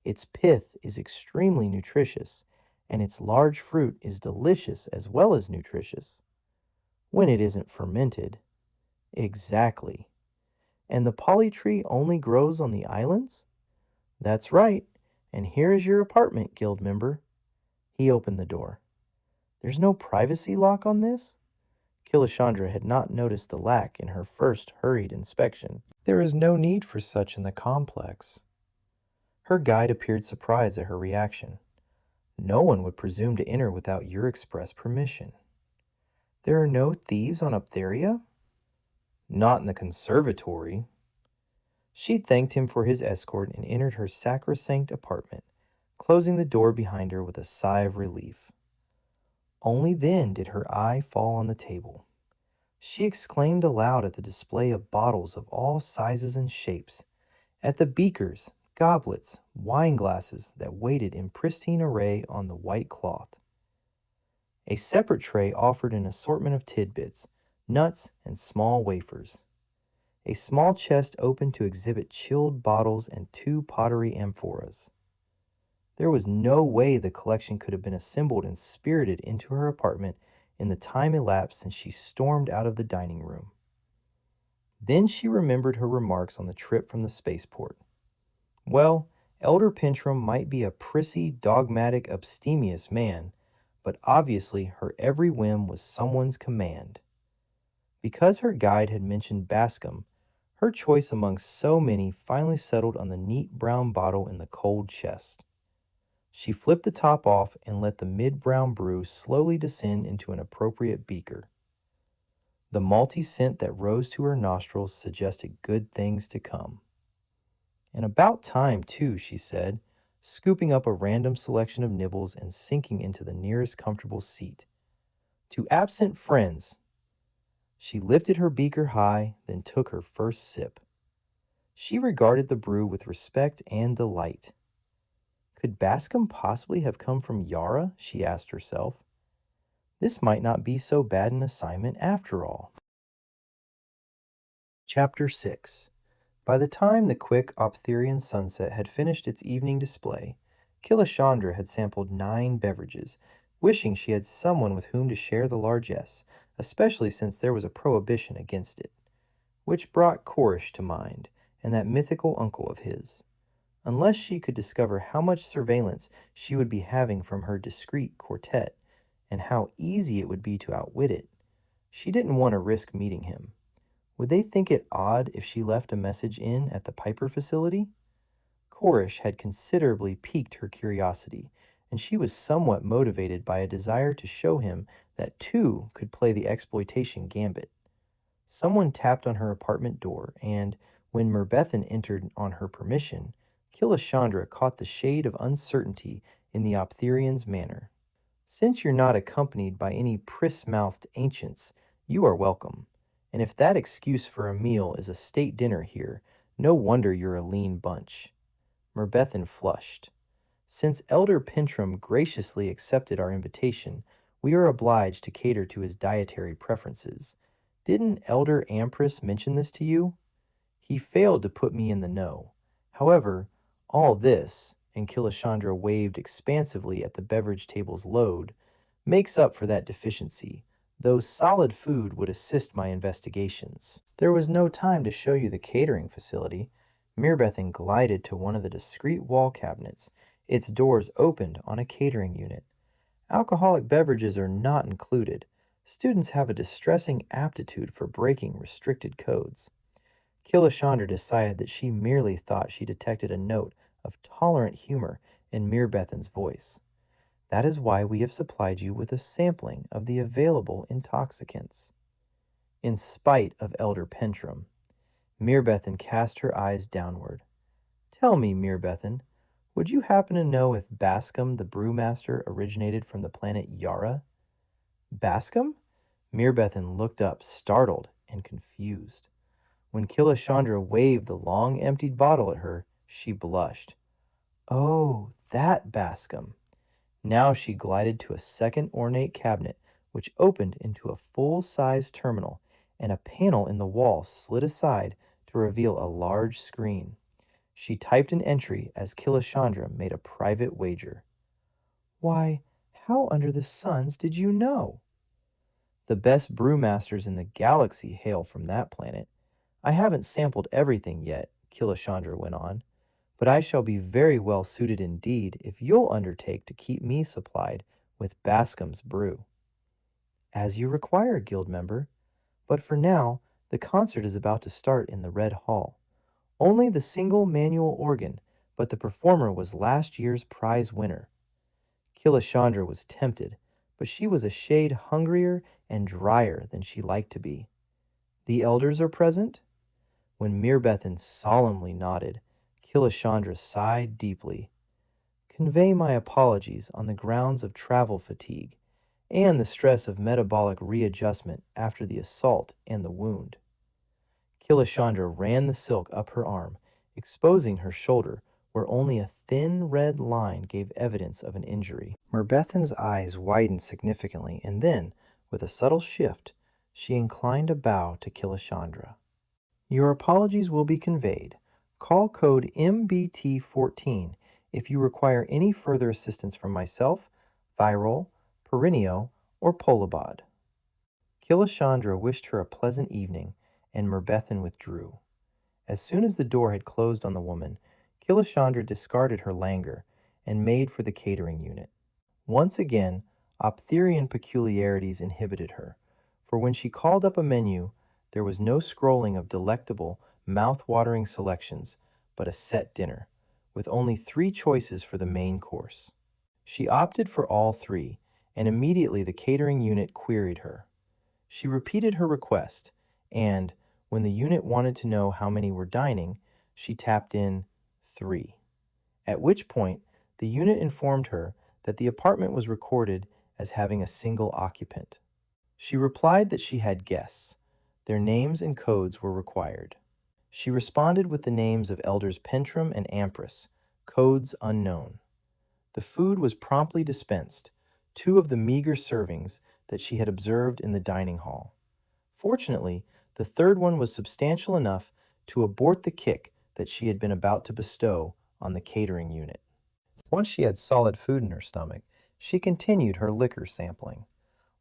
Its pith is extremely nutritious, and its large fruit is delicious as well as nutritious." "When it isn't fermented." "Exactly." "And the poly tree only grows on the islands?" "That's right. And here is your apartment, guild member." He opened the door. "There's no privacy lock on this?" Killashandra had not noticed the lack in her first hurried inspection. "There is no need for such in the complex." Her guide appeared surprised at her reaction. "No one would presume to enter without your express permission." "There are no thieves on Optheria?" "Not in the conservatory." She thanked him for his escort and entered her sacrosanct apartment, closing the door behind her with a sigh of relief. Only then did her eye fall on the table. She exclaimed aloud at the display of bottles of all sizes and shapes, at the beakers, goblets, wine glasses that waited in pristine array on the white cloth. A separate tray offered an assortment of tidbits, nuts, and small wafers. A small chest opened to exhibit chilled bottles and 2 pottery amphoras. There was no way the collection could have been assembled and spirited into her apartment in the time elapsed since she stormed out of the dining room. Then she remembered her remarks on the trip from the spaceport. Well, Elder Pentrum might be a prissy, dogmatic, abstemious man, but obviously her every whim was someone's command. Because her guide had mentioned Bascom, her choice among so many finally settled on the neat brown bottle in the cold chest. She flipped the top off and let the mid-brown brew slowly descend into an appropriate beaker. The malty scent that rose to her nostrils suggested good things to come. "And about time, too," she said, scooping up a random selection of nibbles and sinking into the nearest comfortable seat. "To absent friends." She lifted her beaker high, then took her first sip. She regarded the brew with respect and delight. Could Bascom possibly have come from Yara, she asked herself. This might not be so bad an assignment after all. Chapter 6. By the time the quick Optherian sunset had finished its evening display, Killashandra had sampled 9 beverages, wishing she had someone with whom to share the largesse, especially since there was a prohibition against it. Which brought Korish to mind, and that mythical uncle of his. Unless she could discover how much surveillance she would be having from her discreet quartet, and how easy it would be to outwit it, she didn't want to risk meeting him. Would they think it odd if she left a message in at the Piper facility? Corish had considerably piqued her curiosity, and she was somewhat motivated by a desire to show him that two could play the exploitation gambit. Someone tapped on her apartment door, and when Merbethan entered on her permission, Killashandra caught the shade of uncertainty in the Optherian's manner. "Since you're not accompanied by any pris-mouthed ancients, you are welcome. And if that excuse for a meal is a state dinner here, no wonder you're a lean bunch." Merbethan flushed. "Since Elder Pentrum graciously accepted our invitation, we are obliged to cater to his dietary preferences. Didn't Elder Ampress mention this to you?" "He failed to put me in the know. However, all this," and Killashandra waved expansively at the beverage table's load, "makes up for that deficiency, though solid food would assist my investigations." There was no time to show you the catering facility. Merbethan glided to one of the discreet wall cabinets. Its doors opened on a catering unit. Alcoholic beverages are not included. Students have a distressing aptitude for breaking restricted codes. Killashandra decided that she merely thought she detected a note of tolerant humor in Merbethan's voice. "That is why we have supplied you with a sampling of the available intoxicants." In spite of Elder Pentrum, Merbethan cast her eyes downward. "Tell me, Merbethan, would you happen to know if Bascom the brewmaster originated from the planet Yara?" "Bascom?" Merbethan looked up, startled and confused. When Killashandra waved the long-emptied bottle at her, she blushed. "Oh, that Bascom." Now she glided to a second ornate cabinet, which opened into a full-size terminal, and a panel in the wall slid aside to reveal a large screen. She typed an entry as Killashandra made a private wager. "Why, how under the suns did you know?" "The best brewmasters in the galaxy hail from that planet. I haven't sampled everything yet," Killashandra went on, "but I shall be very well suited indeed if you'll undertake to keep me supplied with Bascom's brew." "As you require, guild member. But for now, the concert is about to start in the Red Hall. Only the single manual organ, but the performer was last year's prize winner." Killashandra was tempted, but she was a shade hungrier and drier than she liked to be. "The elders are present?" When Merbethan solemnly nodded, Killashandra sighed deeply. "Convey my apologies on the grounds of travel fatigue and the stress of metabolic readjustment after the assault and the wound." Killashandra ran the silk up her arm, exposing her shoulder where only a thin red line gave evidence of an injury. Merbethan's eyes widened significantly, and then, with a subtle shift, she inclined a bow to Killashandra. "Your apologies will be conveyed. Call code MBT14 if you require any further assistance from myself, Thyrol, Perineo, or Polabod." Killashandra wished her a pleasant evening, and Merbethan withdrew. As soon as the door had closed on the woman, Killashandra discarded her languor and made for the catering unit. Once again, Optherian peculiarities inhibited her, for when she called up a menu, there was no scrolling of delectable, mouth-watering selections, but a set dinner, with only 3 choices for the main course. She opted for all 3, and immediately the catering unit queried her. She repeated her request, and, when the unit wanted to know how many were dining, she tapped in 3. At which point, the unit informed her that the apartment was recorded as having a single occupant. She replied that she had guests. Their names and codes were required. She responded with the names of Elders Pentrum and Ampress, codes unknown. The food was promptly dispensed, 2 of the meager servings that she had observed in the dining hall. Fortunately, the third one was substantial enough to abort the kick that she had been about to bestow on the catering unit. Once she had solid food in her stomach, she continued her liquor sampling.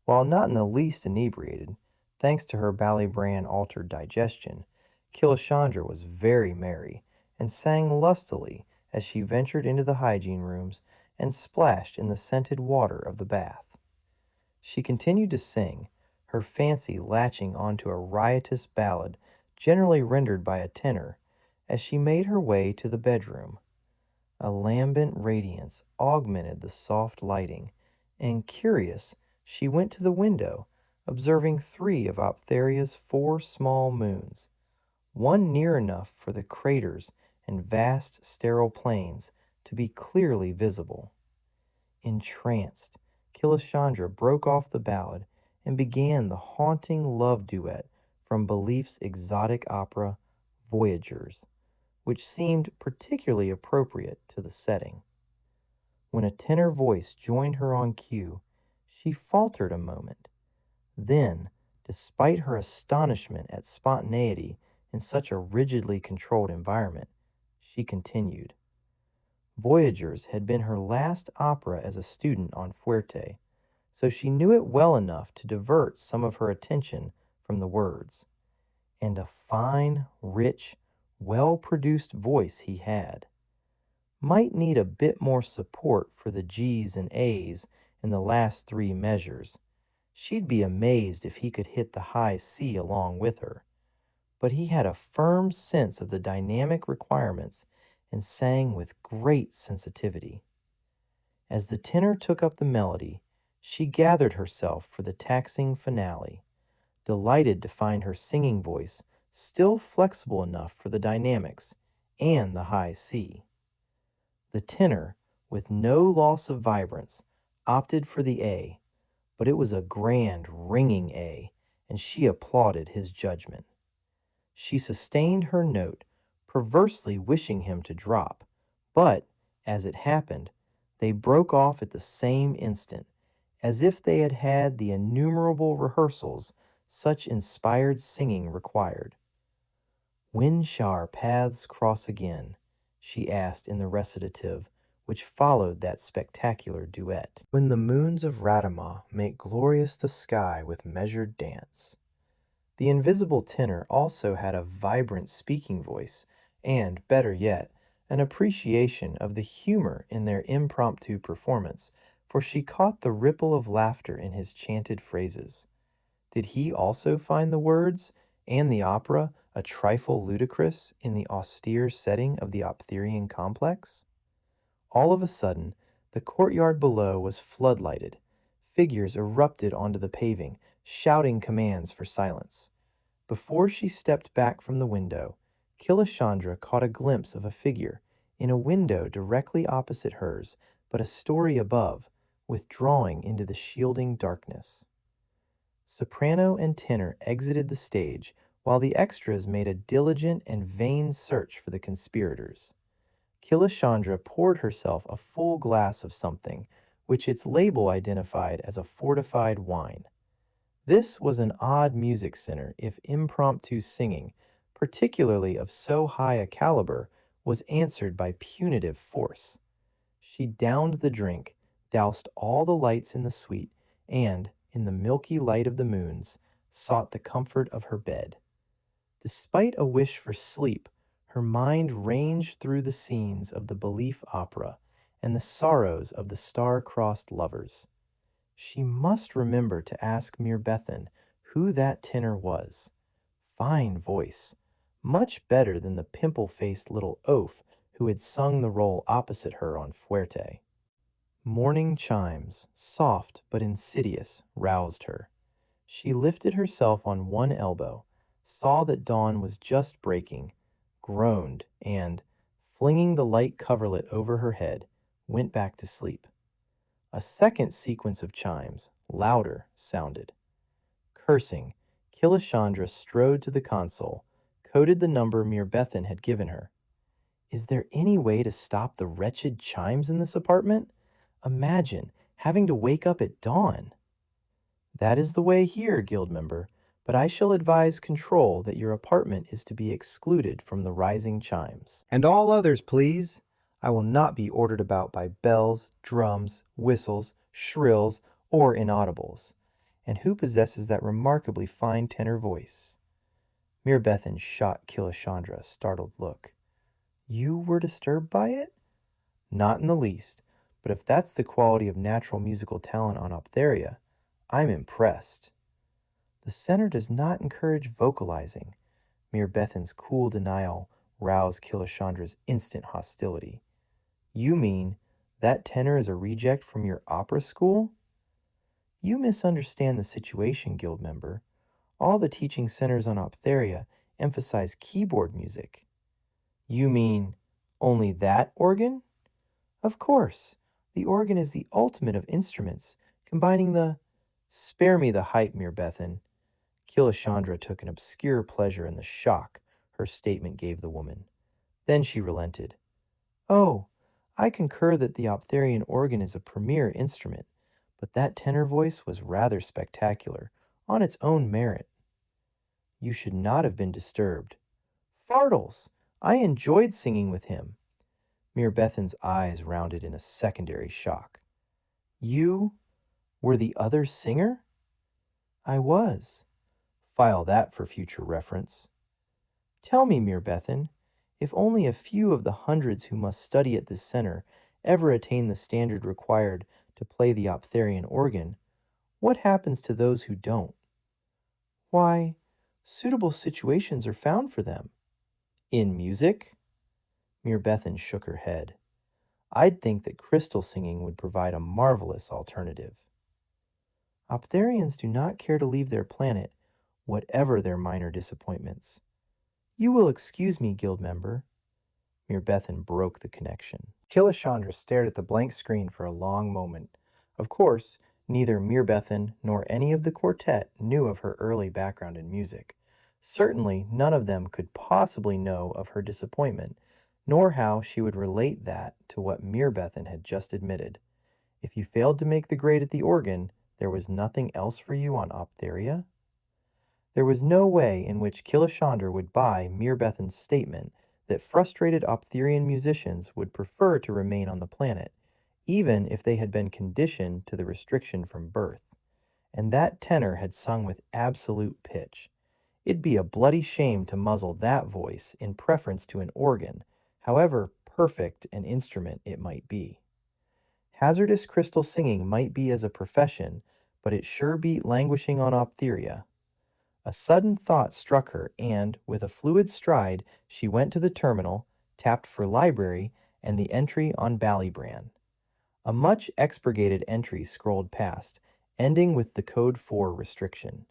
While not in the least inebriated, thanks to her Ballybran-altered digestion, Killashandra was very merry and sang lustily as she ventured into the hygiene rooms and splashed in the scented water of the bath. She continued to sing, her fancy latching onto a riotous ballad generally rendered by a tenor, as she made her way to the bedroom. A lambent radiance augmented the soft lighting, and curious, she went to the window, observing three of Optheria's four small moons, one near enough for the craters and vast sterile plains to be clearly visible. Entranced, Killashandra broke off the ballad and began the haunting love duet from Belief's exotic opera, Voyagers, which seemed particularly appropriate to the setting. When a tenor voice joined her on cue, she faltered a moment. Then, despite her astonishment at spontaneity in such a rigidly controlled environment, she continued. Voyagers had been her last opera as a student on Fuerte, so she knew it well enough to divert some of her attention from the words. And a fine, rich, well-produced voice he had. Might need a bit more support for the G's and A's in the last three measures. She'd be amazed if he could hit the high C along with her. But he had a firm sense of the dynamic requirements and sang with great sensitivity. As the tenor took up the melody, she gathered herself for the taxing finale, delighted to find her singing voice still flexible enough for the dynamics and the high C. The tenor, with no loss of vibrance, opted for the A, but it was a grand, ringing A, and she applauded his judgment. She sustained her note, perversely wishing him to drop, but, as it happened, they broke off at the same instant, as if they had had the innumerable rehearsals such inspired singing required. "When shall our paths cross again?" she asked in the recitative which followed that spectacular duet. "When the moons of Radama make glorious the sky with measured dance." The invisible tenor also had a vibrant speaking voice and, better yet, an appreciation of the humor in their impromptu performance, for she caught the ripple of laughter in his chanted phrases. Did he also find the words and the opera a trifle ludicrous in the austere setting of the Optherian complex? All of a sudden, the courtyard below was floodlighted. Figures erupted onto the paving, shouting commands for silence. Before she stepped back from the window, Killashandra caught a glimpse of a figure in a window directly opposite hers, but a story above, withdrawing into the shielding darkness. Soprano and tenor exited the stage while the extras made a diligent and vain search for the conspirators. Killashandra poured herself a full glass of something, which its label identified as a fortified wine. This was an odd music center if impromptu singing, particularly of so high a caliber, was answered by punitive force. She downed the drink, doused all the lights in the suite, and, in the milky light of the moons, sought the comfort of her bed. Despite a wish for sleep, her mind ranged through the scenes of the Belief opera and the sorrows of the star-crossed lovers. She must remember to ask Mirbethan who that tenor was. Fine voice, much better than the pimple-faced little oaf who had sung the role opposite her on Fuerte. Morning chimes, soft but insidious, roused her. She lifted herself on one elbow, saw that dawn was just breaking, groaned, and, flinging the light coverlet over her head, went back to sleep. A second sequence of chimes, louder, sounded. Cursing, Killashandra strode to the console, coded the number Mirbethan had given her. Is there any way to stop the wretched chimes in this apartment? Imagine having to wake up at dawn. That is the way here, guild member, but I shall advise control that your apartment is to be excluded from the rising chimes. And all others, please. I will not be ordered about by bells, drums, whistles, shrills, or inaudibles. And who possesses that remarkably fine tenor voice? Mirbethan shot Killashandra a startled look. You were disturbed by it? Not in the least, but if that's the quality of natural musical talent on Optheria, I'm impressed. The center does not encourage vocalizing. Mirbethan's cool denial roused Killashandra's instant hostility. You mean that tenor is a reject from your opera school? You misunderstand the situation, guild member. All the teaching centers on Optheria emphasize keyboard music. You mean only that organ? Of course. The organ is the ultimate of instruments, combining the... Spare me the hype, Mirbethan. Killashandra took an obscure pleasure in the shock her statement gave the woman. Then she relented. Oh, I concur that the Optherian organ is a premier instrument, but that tenor voice was rather spectacular, on its own merit. You should not have been disturbed. Fartles! I enjoyed singing with him. Mirbethan's eyes rounded in a secondary shock. You were the other singer? I was. File that for future reference. Tell me, Mirbethan, if only a few of the hundreds who must study at this center ever attain the standard required to play the Optherian organ, what happens to those who don't? Why, suitable situations are found for them. In music? Mirbethan shook her head. I'd think that crystal singing would provide a marvelous alternative. Optherians do not care to leave their planet, whatever their minor disappointments. You will excuse me, guild member. Mirbethan broke the connection. Killashandra stared at the blank screen for a long moment. Of course, neither Mirbethan nor any of the quartet knew of her early background in music. Certainly, none of them could possibly know of her disappointment, nor how she would relate that to what Mirbethan had just admitted. If you failed to make the grade at the organ, there was nothing else for you on Optheria? There was no way in which Killashandra would buy Mirbethan's statement that frustrated Optherian musicians would prefer to remain on the planet, even if they had been conditioned to the restriction from birth. And that tenor had sung with absolute pitch. It'd be a bloody shame to muzzle that voice in preference to an organ, however perfect an instrument it might be. Hazardous crystal singing might be as a profession, but it sure beat languishing on Optheria. A sudden thought struck her, and, with a fluid stride, she went to the terminal, tapped for library, and the entry on Ballybran. A much expurgated entry scrolled past, ending with the Code 4 restriction.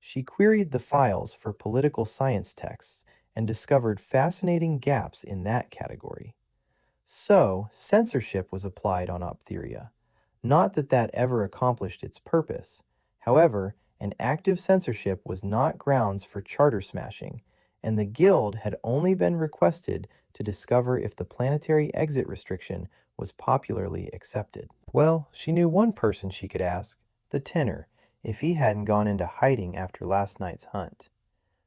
She queried the files for political science texts and discovered fascinating gaps in that category. So, censorship was applied on Optheria. Not that that ever accomplished its purpose. However, an active censorship was not grounds for charter smashing, and the Guild had only been requested to discover if the planetary exit restriction was popularly accepted. Well, she knew one person she could ask, the tenor, if he hadn't gone into hiding after last night's hunt.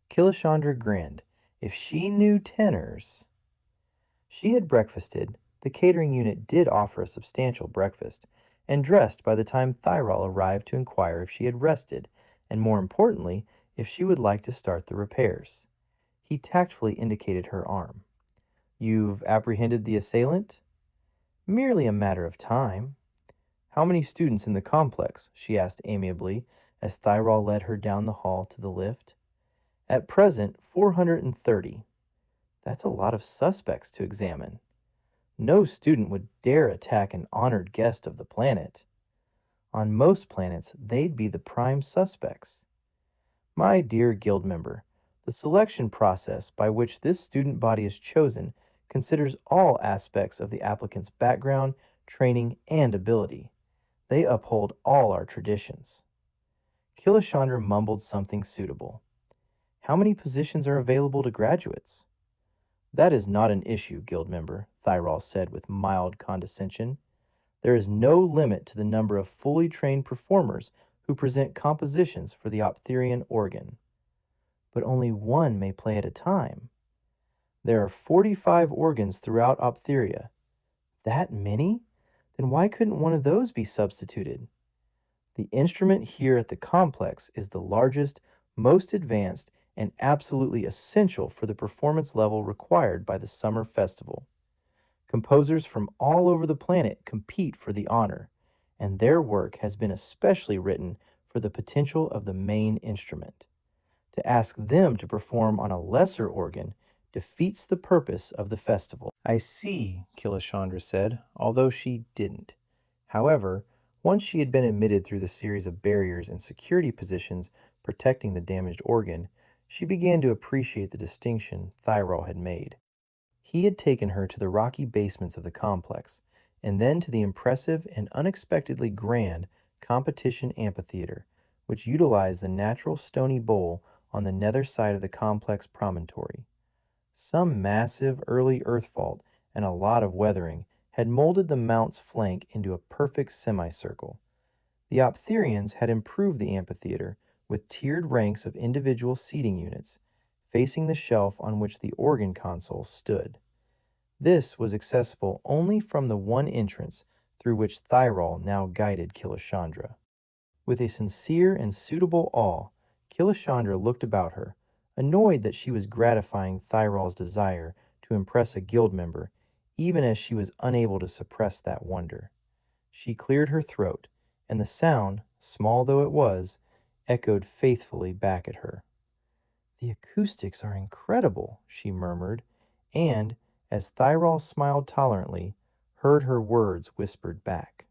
Killashandra grinned. If she knew tenors... She had breakfasted, the catering unit did offer a substantial breakfast, and dressed by the time Thyrol arrived to inquire if she had rested, and more importantly, if she would like to start the repairs. He tactfully indicated her arm. You've apprehended the assailant? Merely a matter of time. How many students in the complex? She asked amiably, as Thyrol led her down the hall to the lift. At present, 430. That's a lot of suspects to examine. No student would dare attack an honored guest of the planet. On most planets, they'd be the prime suspects. My dear guild member, the selection process by which this student body is chosen considers all aspects of the applicant's background, training, and ability. They uphold all our traditions. Killashandra mumbled something suitable. How many positions are available to graduates? That is not an issue, guild member, Thyrol said with mild condescension. There is no limit to the number of fully trained performers who present compositions for the Optherian organ. But only one may play at a time. There are 45 organs throughout Optheria. That many? Then why couldn't one of those be substituted? The instrument here at the complex is the largest, most advanced, and absolutely essential for the performance level required by the summer festival. Composers from all over the planet compete for the honor, and their work has been especially written for the potential of the main instrument. To ask them to perform on a lesser organ defeats the purpose of the festival. I see, Killashandra said, although she didn't. However, once she had been admitted through the series of barriers and security positions protecting the damaged organ, she began to appreciate the distinction Thyrol had made. He had taken her to the rocky basements of the complex, and then to the impressive and unexpectedly grand competition amphitheater, which utilized the natural stony bowl on the nether side of the complex promontory. Some massive early earth fault and a lot of weathering had molded the mount's flank into a perfect semicircle. The Optherians had improved the amphitheater with tiered ranks of individual seating units, facing the shelf on which the organ console stood. This was accessible only from the one entrance through which Thyrol now guided Killashandra. With a sincere and suitable awe, Killashandra looked about her, annoyed that she was gratifying Thyrol's desire to impress a guild member, even as she was unable to suppress that wonder. She cleared her throat, and the sound, small though it was, echoed faithfully back at her. "The acoustics are incredible," she murmured, and, as Thyrol smiled tolerantly, heard her words whispered back.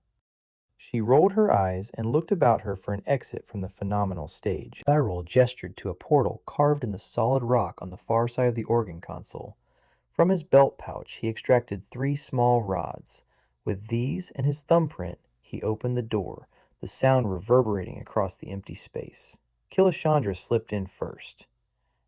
She rolled her eyes and looked about her for an exit from the phenomenal stage. Thyrol gestured to a portal carved in the solid rock on the far side of the organ console. From his belt pouch he extracted 3 small rods. With these and his thumbprint, he opened the door, the sound reverberating across the empty space. Killashandra slipped in first.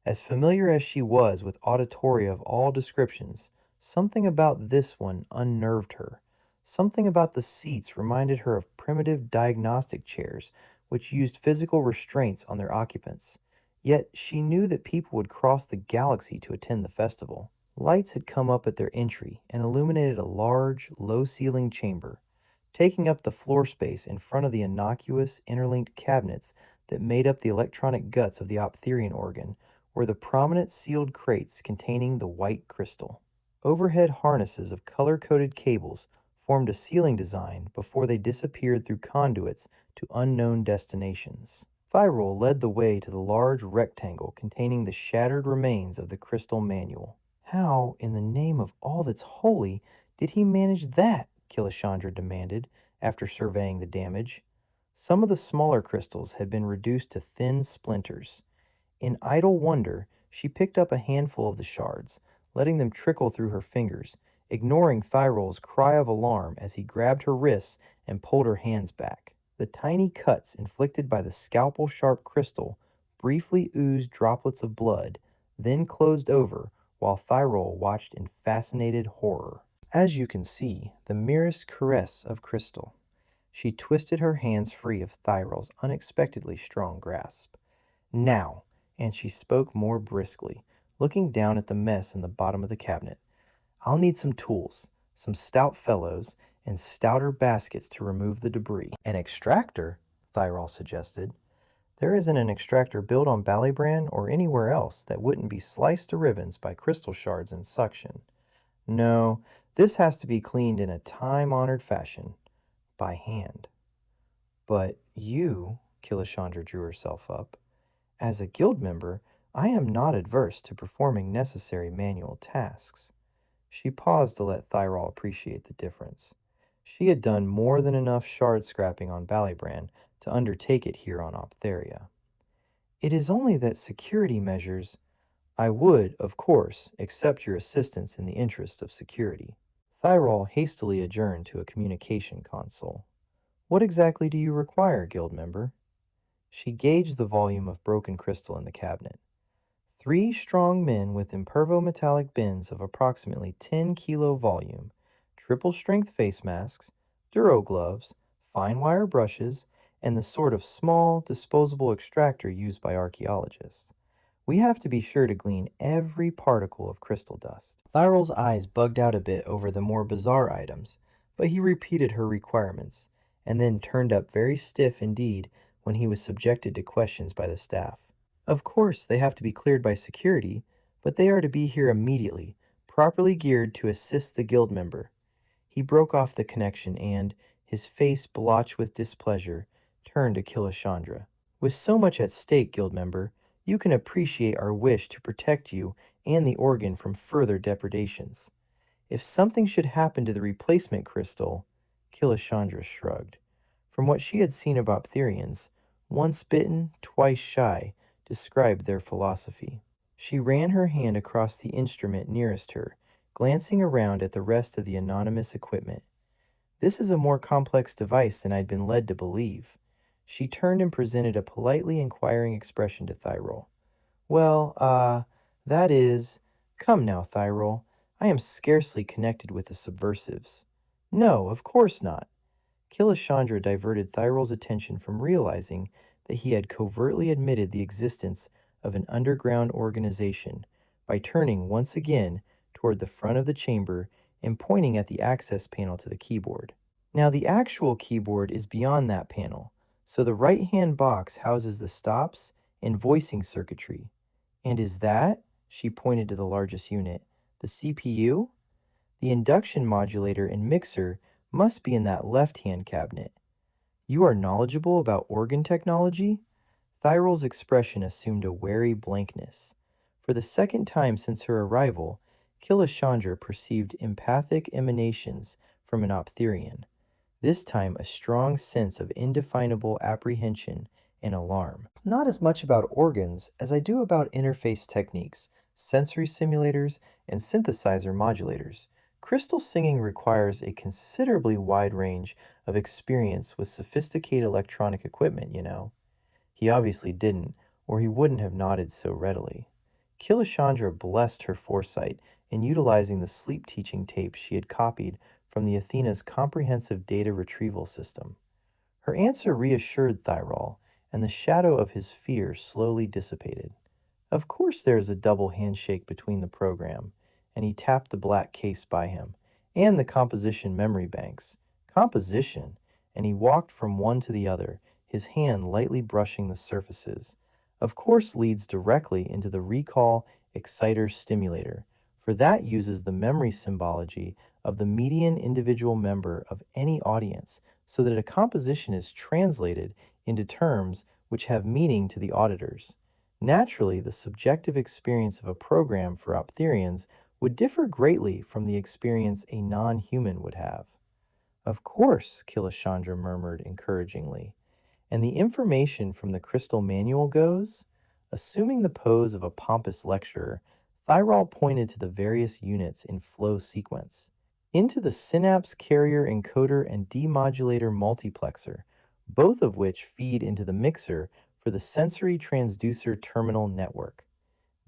As familiar as she was with auditoria of all descriptions, something about this one unnerved her. Something about the seats reminded her of primitive diagnostic chairs which used physical restraints on their occupants. Yet she knew that people would cross the galaxy to attend the festival. Lights had come up at their entry and illuminated a large, low-ceilinged chamber, taking up the floor space in front of the innocuous, interlinked cabinets that made up the electronic guts of the Optherian organ were the prominent sealed crates containing the white crystal. Overhead harnesses of color-coded cables formed a ceiling design before they disappeared through conduits to unknown destinations. Thyrol led the way to the large rectangle containing the shattered remains of the crystal manual. "How, in the name of all that's holy, did he manage that?" Killashandra demanded, after surveying the damage. Some of the smaller crystals had been reduced to thin splinters. In idle wonder, she picked up a handful of the shards, letting them trickle through her fingers, ignoring Thyrol's cry of alarm as he grabbed her wrists and pulled her hands back. The tiny cuts inflicted by the scalpel-sharp crystal briefly oozed droplets of blood, then closed over while Thyrol watched in fascinated horror. As you can see, the merest caress of crystal. She twisted her hands free of Thyrol's unexpectedly strong grasp. "Now," and she spoke more briskly, looking down at the mess in the bottom of the cabinet. "I'll need some tools, some stout fellows, and stouter baskets to remove the debris." "An extractor?" Thyrol suggested. "There isn't an extractor built on Ballybrand or anywhere else that wouldn't be sliced to ribbons by crystal shards and suction. No, this has to be cleaned in a time-honored fashion, by hand." "But you," Killashandra drew herself up, "as a guild member, I am not adverse to performing necessary manual tasks." She paused to let Thyrol appreciate the difference. She had done more than enough shard scrapping on Ballybrand to undertake it here on Optheria. "It is only that security measures—" "I would, of course, accept your assistance in the interest of security." Thyrol hastily adjourned to a communication console. "What exactly do you require, guild member?" She gauged the volume of broken crystal in the cabinet. 3 strong men with impervo-metallic bins of approximately 10 kilo volume, triple-strength face masks, duro gloves, fine wire brushes, and the sort of small, disposable extractor used by archaeologists. We have to be sure to glean every particle of crystal dust." Thyrol's eyes bugged out a bit over the more bizarre items, but he repeated her requirements, and then turned up very stiff indeed when he was subjected to questions by the staff. "Of course, they have to be cleared by security, but they are to be here immediately, properly geared to assist the guild member." He broke off the connection and, his face blotched with displeasure, turned to Killashandra. "With so much at stake, guild member, you can appreciate our wish to protect you and the organ from further depredations. If something should happen to the replacement crystal, Killashandra shrugged. From what she had seen of Optherians, once bitten, twice shy, described their philosophy. She ran her hand across the instrument nearest her, glancing around at the rest of the anonymous equipment. This is a more complex device than I'd been led to believe. She turned and presented a politely inquiring expression to Thyrol. Well, that is... Come now, Thyrol. I am scarcely connected with the subversives. No, of course not. Killashandra diverted Thyrol's attention from realizing that he had covertly admitted the existence of an underground organization by turning once again toward the front of the chamber and pointing at the access panel to the keyboard. Now the actual keyboard is beyond that panel, so the right-hand box houses the stops and voicing circuitry. And is that, she pointed to the largest unit, the CPU? The induction modulator and mixer must be in that left-hand cabinet. You are knowledgeable about organ technology? Thyrol's expression assumed a wary blankness. For the second time since her arrival, Killashandra perceived empathic emanations from an Optherian, this time a strong sense of indefinable apprehension and alarm. Not as much about organs as I do about interface techniques, sensory simulators, and synthesizer modulators. Crystal singing requires a considerably wide range of experience with sophisticated electronic equipment, you know. He obviously didn't, or he wouldn't have nodded so readily. Killashandra blessed her foresight in utilizing the sleep-teaching tapes she had copied from the Athena's comprehensive data retrieval system. Her answer reassured Thyrol, and the shadow of his fear slowly dissipated. Of course there is a double handshake between the program, and he tapped the black case by him, and the composition memory banks. Composition, and he walked from one to the other, his hand lightly brushing the surfaces. Of course leads directly into the recall exciter stimulator, for that uses the memory symbology of the median individual member of any audience so that a composition is translated into terms which have meaning to the auditors. Naturally, the subjective experience of a program for Optherians would differ greatly from the experience a non-human would have. Of course, Killashandra murmured encouragingly. And the information from the crystal manual goes? Assuming the pose of a pompous lecturer, Thyrol pointed to the various units in flow sequence. Into the synapse carrier encoder and demodulator multiplexer, both of which feed into the mixer for the sensory transducer terminal network.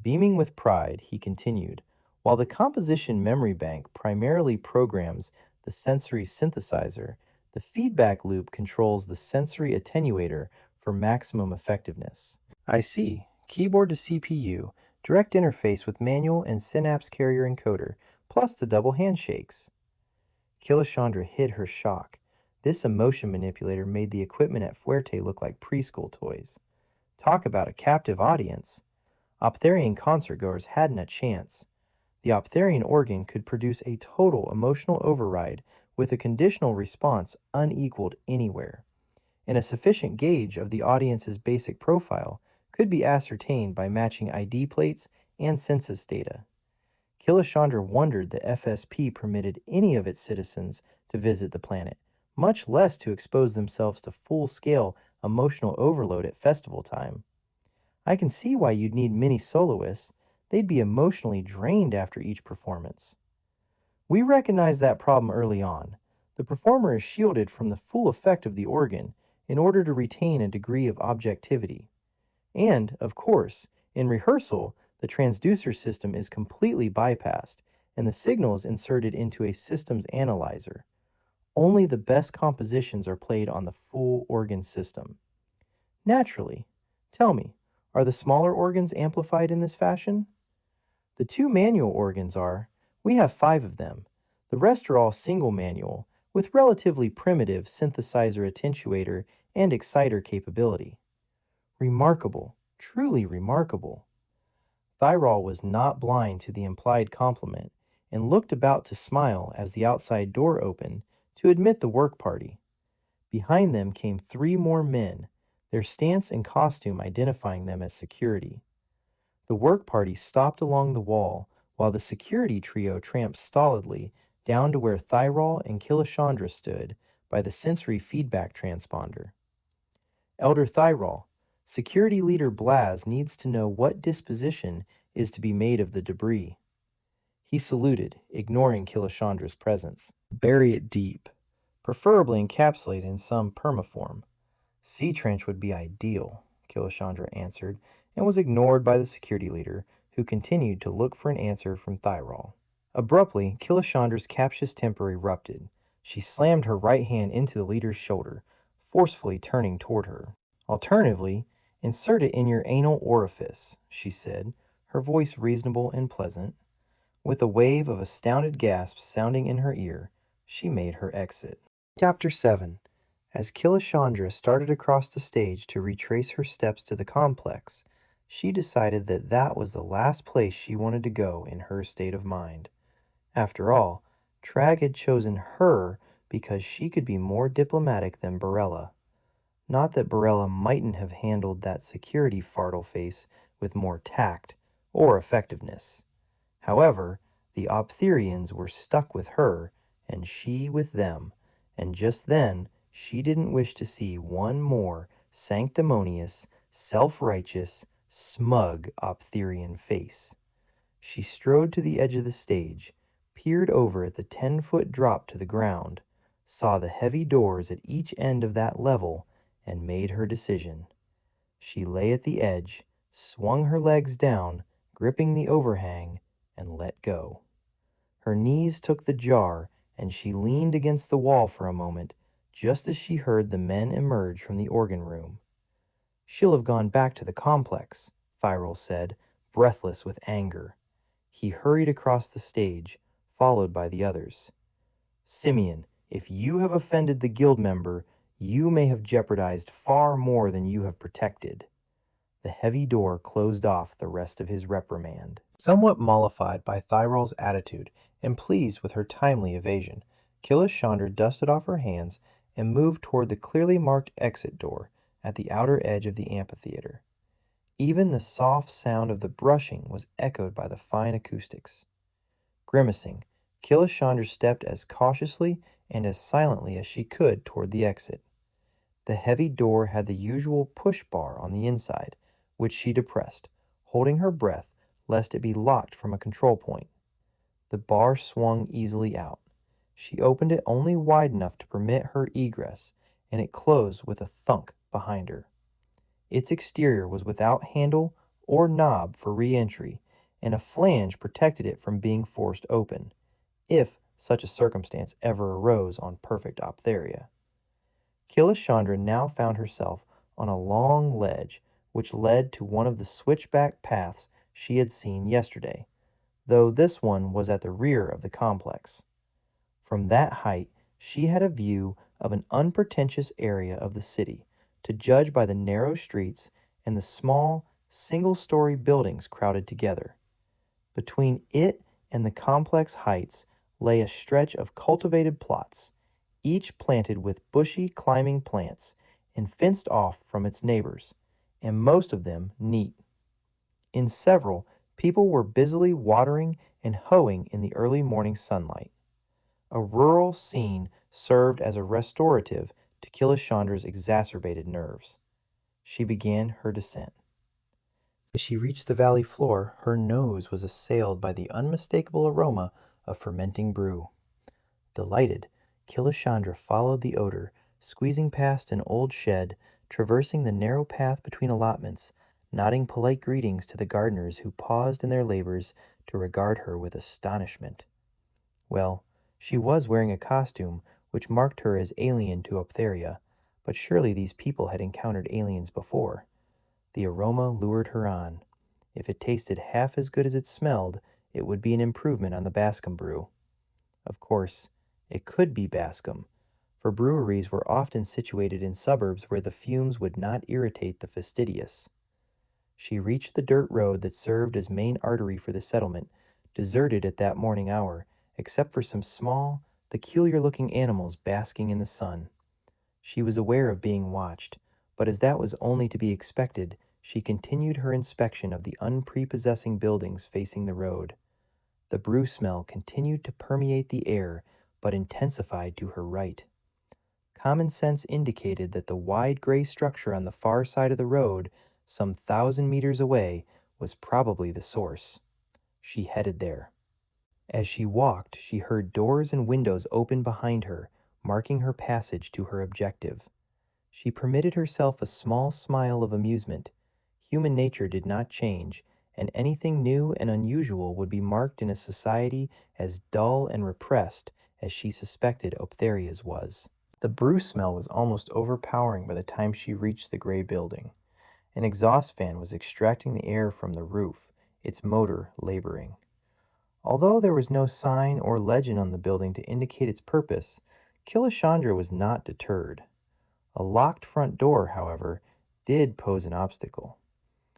Beaming with pride, he continued, while the composition memory bank primarily programs the sensory synthesizer, the feedback loop controls the sensory attenuator for maximum effectiveness. I see. Keyboard to CPU, direct interface with manual and synapse carrier encoder, plus the double handshakes. Killashandra hid her shock. This emotion manipulator made the equipment at Fuerte look like preschool toys. Talk about a captive audience. Optherian concertgoers hadn't a chance. The Optherian organ could produce a total emotional override with a conditional response unequaled anywhere, and a sufficient gauge of the audience's basic profile could be ascertained by matching ID plates and census data. Killashandra wondered that FSP permitted any of its citizens to visit the planet, much less to expose themselves to full-scale emotional overload at festival time. I can see why you'd need many soloists. They'd be emotionally drained after each performance. We recognized that problem early on. The performer is shielded from the full effect of the organ in order to retain a degree of objectivity. And, of course, in rehearsal, the transducer system is completely bypassed and the signals inserted into a systems analyzer. Only the best compositions are played on the full organ system. Naturally. Tell me, are the smaller organs amplified in this fashion? The two manual organs are. We have 5 of them. The rest are all single manual, with relatively primitive synthesizer attenuator and exciter capability. Remarkable, truly remarkable. Thyrol was not blind to the implied compliment and looked about to smile as the outside door opened to admit the work party. Behind them came 3 more men, their stance and costume identifying them as security. The work party stopped along the wall while the security trio tramped stolidly down to where Thyrol and Killashandra stood by the sensory feedback transponder. Elder Thyrol, security leader Blaz needs to know what disposition is to be made of the debris. He saluted, ignoring Killashandra's presence. Bury it deep, preferably encapsulated in some permaform. Sea trench would be ideal, Killashandra answered, and was ignored by the security leader, who continued to look for an answer from Thyrol. Abruptly, Killashandra's captious temper erupted. She slammed her right hand into the leader's shoulder, forcefully turning toward her. Alternatively, insert it in your anal orifice, she said, her voice reasonable and pleasant. With a wave of astounded gasps sounding in her ear, she made her exit. Chapter 7. As Killashandra started across the stage to retrace her steps to the complex, she decided that that was the last place she wanted to go in her state of mind. After all, Trag had chosen her because she could be more diplomatic than Barella. Not that Barella mightn't have handled that security fartle face with more tact or effectiveness. However, the Optherians were stuck with her, and she with them, and just then she didn't wish to see one more sanctimonious, self-righteous, smug Optherian face. She strode to the edge of the stage, peered over at the 10-foot drop to the ground, saw the heavy doors at each end of that level, and made her decision. She lay at the edge, swung her legs down, gripping the overhang, and let go. Her knees took the jar, and she leaned against the wall for a moment, just as she heard the men emerge from the organ room. "She'll have gone back to the complex," Thyrol said, breathless with anger. He hurried across the stage, followed by the others. "Simeon, if you have offended the guild member, you may have jeopardized far more than you have protected." The heavy door closed off the rest of his reprimand. Somewhat mollified by Thyrol's attitude and pleased with her timely evasion, Killashandra dusted off her hands and moved toward the clearly marked exit door at the outer edge of the amphitheater. Even the soft sound of the brushing was echoed by the fine acoustics. Grimacing, Killashandra stepped as cautiously and as silently as she could toward the exit. The heavy door had the usual push bar on the inside, which she depressed, holding her breath lest it be locked from a control point. The bar swung easily out. She opened it only wide enough to permit her egress, and it closed with a thunk behind her. Its exterior was without handle or knob for re-entry, and a flange protected it from being forced open, if such a circumstance ever arose on perfect Optheria. Killashandra now found herself on a long ledge which led to one of the switchback paths she had seen yesterday, though this one was at the rear of the complex. From that height she had a view of an unpretentious area of the city, to judge by the narrow streets and the small, single-story buildings crowded together. Between it and the complex heights lay a stretch of cultivated plots, each planted with bushy climbing plants and fenced off from its neighbors, and most of them neat. In several, people were busily watering and hoeing in the early morning sunlight. A rural scene served as a restorative to Killashandra's exacerbated nerves. She began her descent. As she reached the valley floor, her nose was assailed by the unmistakable aroma of fermenting brew. Delighted, Killashandra followed the odor, squeezing past an old shed, traversing the narrow path between allotments, nodding polite greetings to the gardeners who paused in their labors to regard her with astonishment. Well, she was wearing a costume which marked her as alien to Optheria, but surely these people had encountered aliens before. The aroma lured her on. If it tasted half as good as it smelled, it would be an improvement on the Bascom brew. Of course, it could be Bascom, for breweries were often situated in suburbs where the fumes would not irritate the fastidious. She reached the dirt road that served as main artery for the settlement, deserted at that morning hour, except for some small, peculiar-looking animals basking in the sun. She was aware of being watched, but as that was only to be expected, she continued her inspection of the unprepossessing buildings facing the road. The brew smell continued to permeate the air, but intensified to her right. Common sense indicated that the wide gray structure on the far side of the road, some 1,000 meters away, was probably the source. She headed there. As she walked, she heard doors and windows open behind her, marking her passage to her objective. She permitted herself a small smile of amusement. Human nature did not change, and anything new and unusual would be marked in a society as dull and repressed as she suspected Optheria's was. The brew smell was almost overpowering by the time she reached the gray building. An exhaust fan was extracting the air from the roof, its motor laboring. Although there was no sign or legend on the building to indicate its purpose, Killashandra was not deterred. A locked front door, however, did pose an obstacle.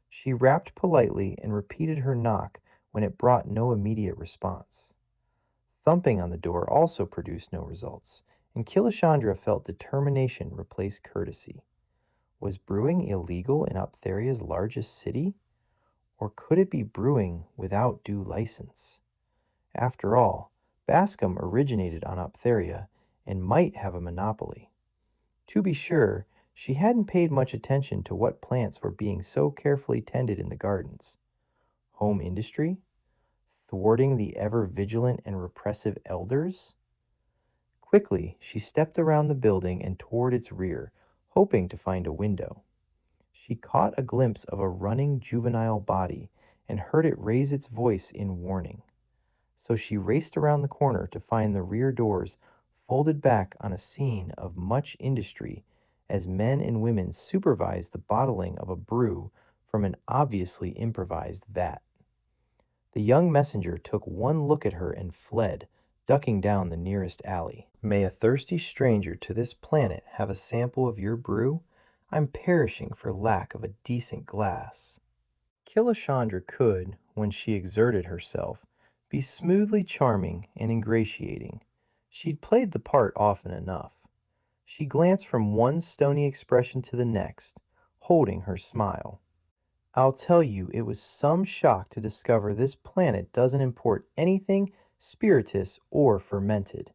She rapped politely and repeated her knock when it brought no immediate response. Thumping on the door also produced no results, and Killashandra felt determination replace courtesy. Was brewing illegal in Optheria's largest city? Or could it be brewing without due license? After all, Bascom originated on Optheria and might have a monopoly. To be sure, she hadn't paid much attention to what plants were being so carefully tended in the gardens. Home industry? Thwarting the ever-vigilant and repressive elders? Quickly, she stepped around the building and toward its rear, hoping to find a window. She caught a glimpse of a running juvenile body and heard it raise its voice in warning. So she raced around the corner to find the rear doors folded back on a scene of much industry as men and women supervised the bottling of a brew from an obviously improvised vat. The young messenger took one look at her and fled, ducking down the nearest alley. May a thirsty stranger to this planet have a sample of your brew? I'm perishing for lack of a decent glass. Killashandra could, when she exerted herself, be smoothly charming and ingratiating. She'd played the part often enough. She glanced from one stony expression to the next, holding her smile. I'll tell you, it was some shock to discover this planet doesn't import anything spirituous or fermented.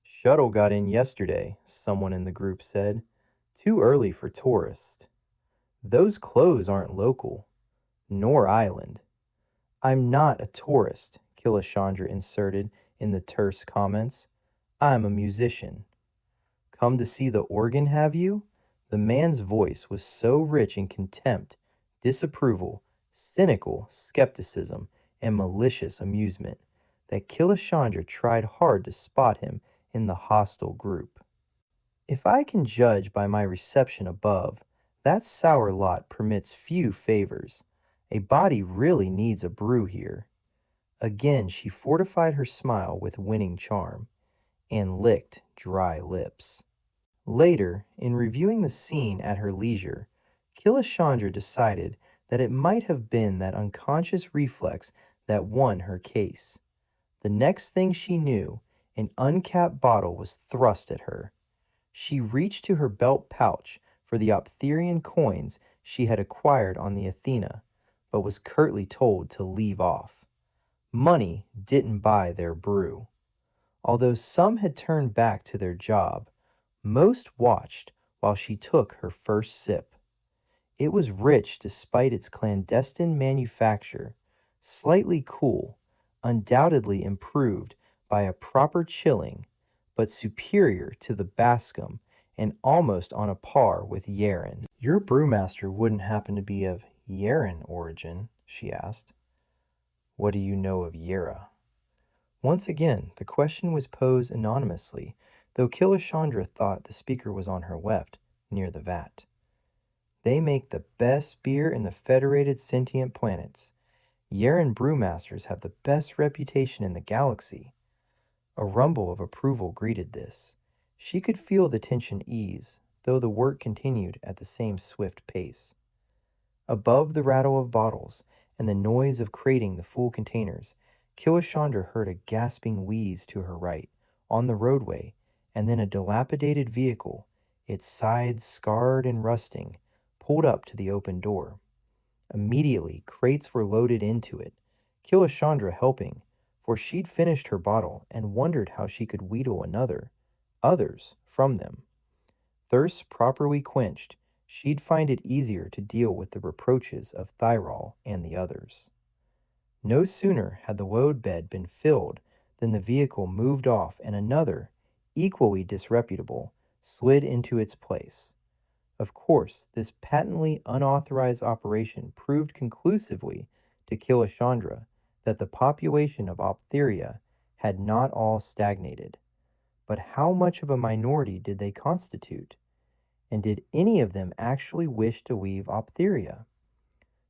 Shuttle got in yesterday, someone in the group said. Too early for tourists. Those clothes aren't local, nor island. I'm not a tourist, Killashandra inserted in the terse comments. I'm a musician. Come to see the organ, have you? The man's voice was so rich in contempt, disapproval, cynical skepticism, and malicious amusement that Killashandra tried hard to spot him in the hostile group. If I can judge by my reception above, that sour lot permits few favors. A body really needs a brew here. Again she fortified her smile with winning charm, and licked dry lips. Later, in reviewing the scene at her leisure, Killashandra decided that it might have been that unconscious reflex that won her case. The next thing she knew, an uncapped bottle was thrust at her. She reached to her belt pouch for the Optherian coins she had acquired on the Athena, but was curtly told to leave off. Money didn't buy their brew. Although some had turned back to their job, most watched while she took her first sip. It was rich despite its clandestine manufacture, slightly cool, undoubtedly improved by a proper chilling, but superior to the Bascom and almost on a par with Yeren. Your brewmaster wouldn't happen to be of Yeren origin, she asked. What do you know of Yera? Once again, the question was posed anonymously, though Killashandra thought the speaker was on her left, near the vat. They make the best beer in the Federated Sentient Planets. Yeren brewmasters have the best reputation in the galaxy. A rumble of approval greeted this. She could feel the tension ease, though the work continued at the same swift pace. Above the rattle of bottles and the noise of crating the full containers, Killashandra heard a gasping wheeze to her right, on the roadway, and then a dilapidated vehicle, its sides scarred and rusting, pulled up to the open door. Immediately, crates were loaded into it, Killashandra helping, for she'd finished her bottle and wondered how she could wheedle others, from them. Thirst properly quenched, she'd find it easier to deal with the reproaches of Thyrol and the others. No sooner had the load bed been filled than the vehicle moved off and another, equally disreputable, slid into its place. Of course, this patently unauthorized operation proved conclusively to Killashandra that the population of Optheria had not all stagnated. But how much of a minority did they constitute? And did any of them actually wish to leave Optheria?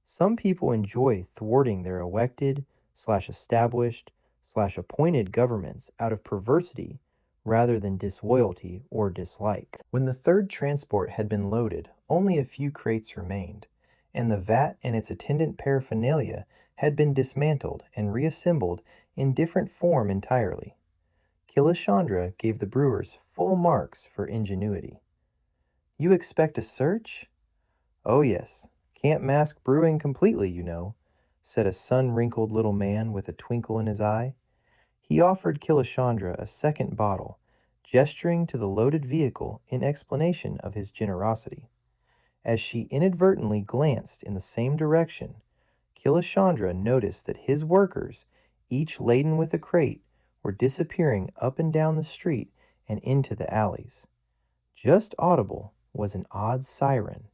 Some people enjoy thwarting their elected/established/appointed governments out of perversity rather than disloyalty or dislike. When the third transport had been loaded, only a few crates remained, and the vat and its attendant paraphernalia had been dismantled and reassembled in different form entirely. Killashandra gave the brewers full marks for ingenuity. "You expect a search?" "Oh yes. Can't mask brewing completely, you know," said a sun-wrinkled little man with a twinkle in his eye. He offered Killashandra a second bottle, gesturing to the loaded vehicle in explanation of his generosity. As she inadvertently glanced in the same direction, Killashandra noticed that his workers, each laden with a crate, were disappearing up and down the street and into the alleys. Just audible was an odd siren.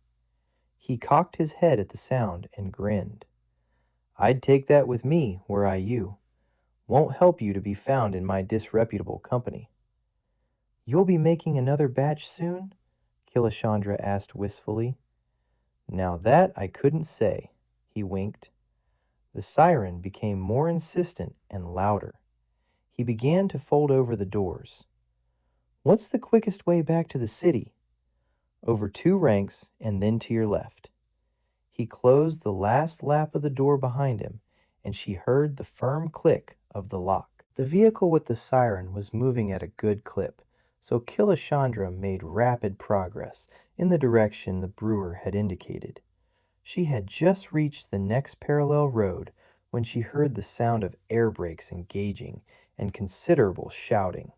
He cocked his head at the sound and grinned. "I'd take that with me, were I you. Won't help you to be found in my disreputable company." "You'll be making another batch soon?" Killashandra asked wistfully. "Now that I couldn't say," he winked. The siren became more insistent and louder. He began to fold over the doors. "What's the quickest way back to the city?" "Over 2 ranks and then to your left." He closed the last lap of the door behind him, and she heard the firm click of the lock. The vehicle with the siren was moving at a good clip, so Killashandra made rapid progress in the direction the brewer had indicated. She had just reached the next parallel road when she heard the sound of air brakes engaging and considerable shouting.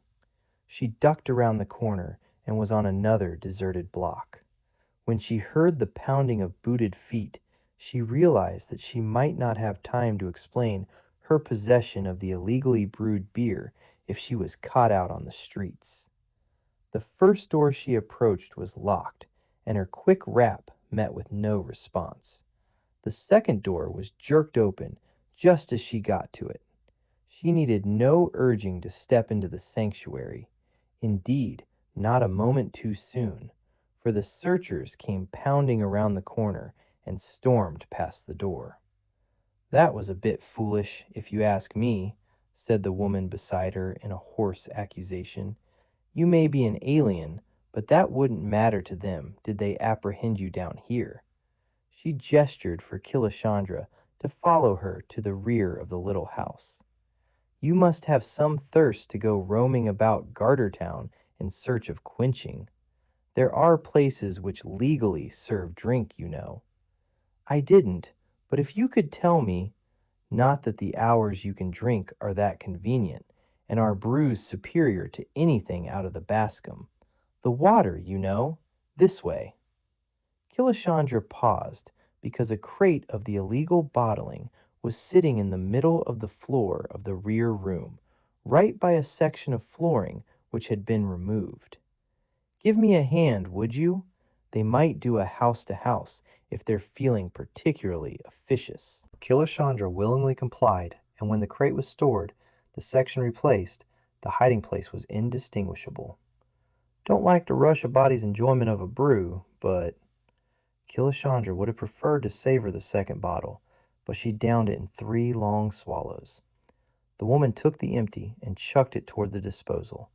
She ducked around the corner and was on another deserted block. When she heard the pounding of booted feet, she realized that she might not have time to explain her possession of the illegally brewed beer if she was caught out on the streets. The first door she approached was locked, and her quick rap met with no response. The second door was jerked open just as she got to it. She needed no urging to step into the sanctuary. Indeed, not a moment too soon, for the searchers came pounding around the corner and stormed past the door. "That was a bit foolish, if you ask me," said the woman beside her in a hoarse accusation. "You may be an alien, but that wouldn't matter to them did they apprehend you down here." She gestured for Killashandra to follow her to the rear of the little house. "You must have some thirst to go roaming about Gartertown in search of quenching. There are places which legally serve drink, you know." "I didn't, but if you could tell me—" "Not that the hours you can drink are that convenient, and our brews superior to anything out of the Bascom. The water, you know. This way." Killashandra paused because a crate of the illegal bottling was sitting in the middle of the floor of the rear room, right by a section of flooring which had been removed. "Give me a hand, would you? They might do a house-to-house if they're feeling particularly officious." Killashandra willingly complied, and when the crate was stored, the section replaced, the hiding place was indistinguishable. "Don't like to rush a body's enjoyment of a brew, but—" Killashandra would have preferred to savor the second bottle, but she downed it in 3 long swallows. The woman took the empty and chucked it toward the disposal.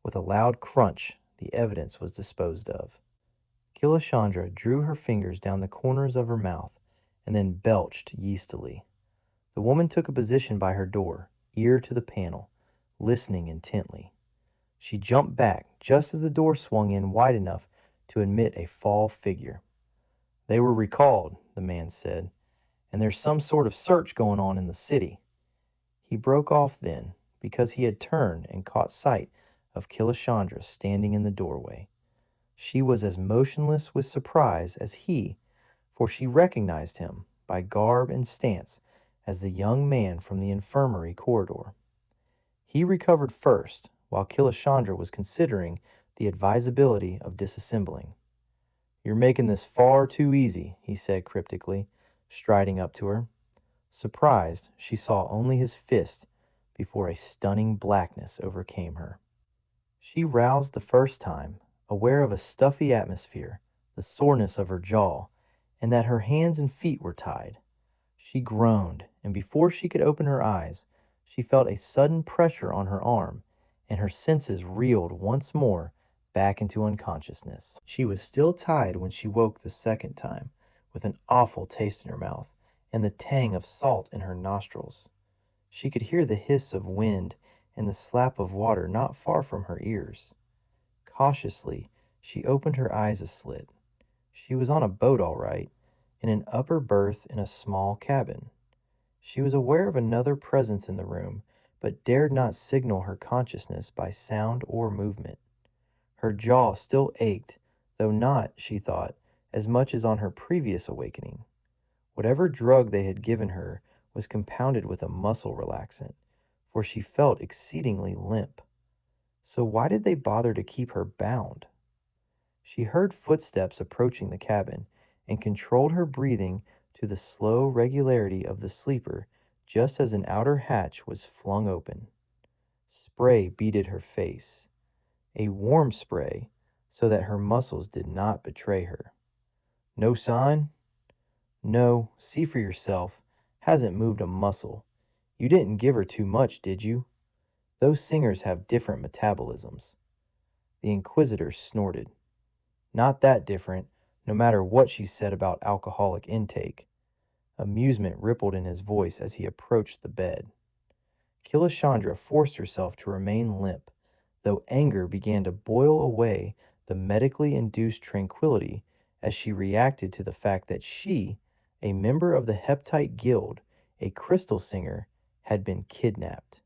With a loud crunch, the evidence was disposed of. Killashandra drew her fingers down the corners of her mouth and then belched yeastily. The woman took a position by her door, ear to the panel, listening intently. She jumped back just as the door swung in wide enough to admit a fall figure. "They were recalled," the man said. and there's some sort of search going on in the city." He broke off then, because he had turned and caught sight of Killashandra standing in the doorway. She was as motionless with surprise as he, for she recognized him by garb and stance as the young man from the infirmary corridor. He recovered first, while Killashandra was considering the advisability of disassembling. "You're making this far too easy," he said cryptically, striding up to her. Surprised, she saw only his fist before a stunning blackness overcame her. She roused the first time, aware of a stuffy atmosphere, the soreness of her jaw, and that her hands and feet were tied. She groaned, and before she could open her eyes, she felt a sudden pressure on her arm, and her senses reeled once more back into unconsciousness. She was still tied when she woke the second time, with an awful taste in her mouth and the tang of salt in her nostrils. She could hear the hiss of wind and the slap of water not far from her ears. Cautiously, she opened her eyes a slit. She was on a boat, all right, in an upper berth in a small cabin. She was aware of another presence in the room, but dared not signal her consciousness by sound or movement. Her jaw still ached, though not, she thought, as much as on her previous awakening. Whatever drug they had given her was compounded with a muscle relaxant, for she felt exceedingly limp. So why did they bother to keep her bound? She heard footsteps approaching the cabin and controlled her breathing to the slow regularity of the sleeper just as an outer hatch was flung open. Spray beaded her face, a warm spray, so that her muscles did not betray her. "No sign?" "No, see for yourself. Hasn't moved a muscle. You didn't give her too much, did you? Those singers have different metabolisms." The inquisitor snorted. "Not that different, no matter what she said about alcoholic intake." Amusement rippled in his voice as he approached the bed. Killashandra forced herself to remain limp, though anger began to boil away the medically induced tranquility as she reacted to the fact that she, a member of the Heptite Guild, a crystal singer, had been kidnapped.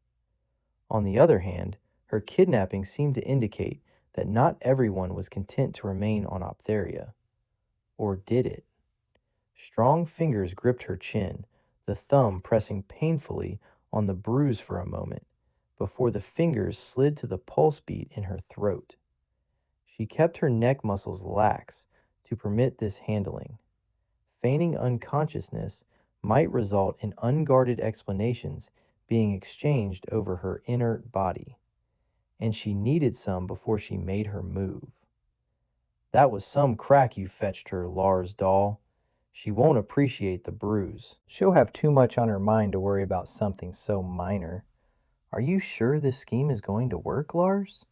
On the other hand, her kidnapping seemed to indicate that not everyone was content to remain on Optheria. Or did it? Strong fingers gripped her chin, the thumb pressing painfully on the bruise for a moment, before the fingers slid to the pulse beat in her throat. She kept her neck muscles lax to permit this handling. Feigning unconsciousness might result in unguarded explanations being exchanged over her inert body, and she needed some before she made her move. "That was some crack you fetched her, Lars doll. She won't appreciate the bruise. She'll have too much on her mind to worry about something so minor. Are you sure this scheme is going to work, Lars?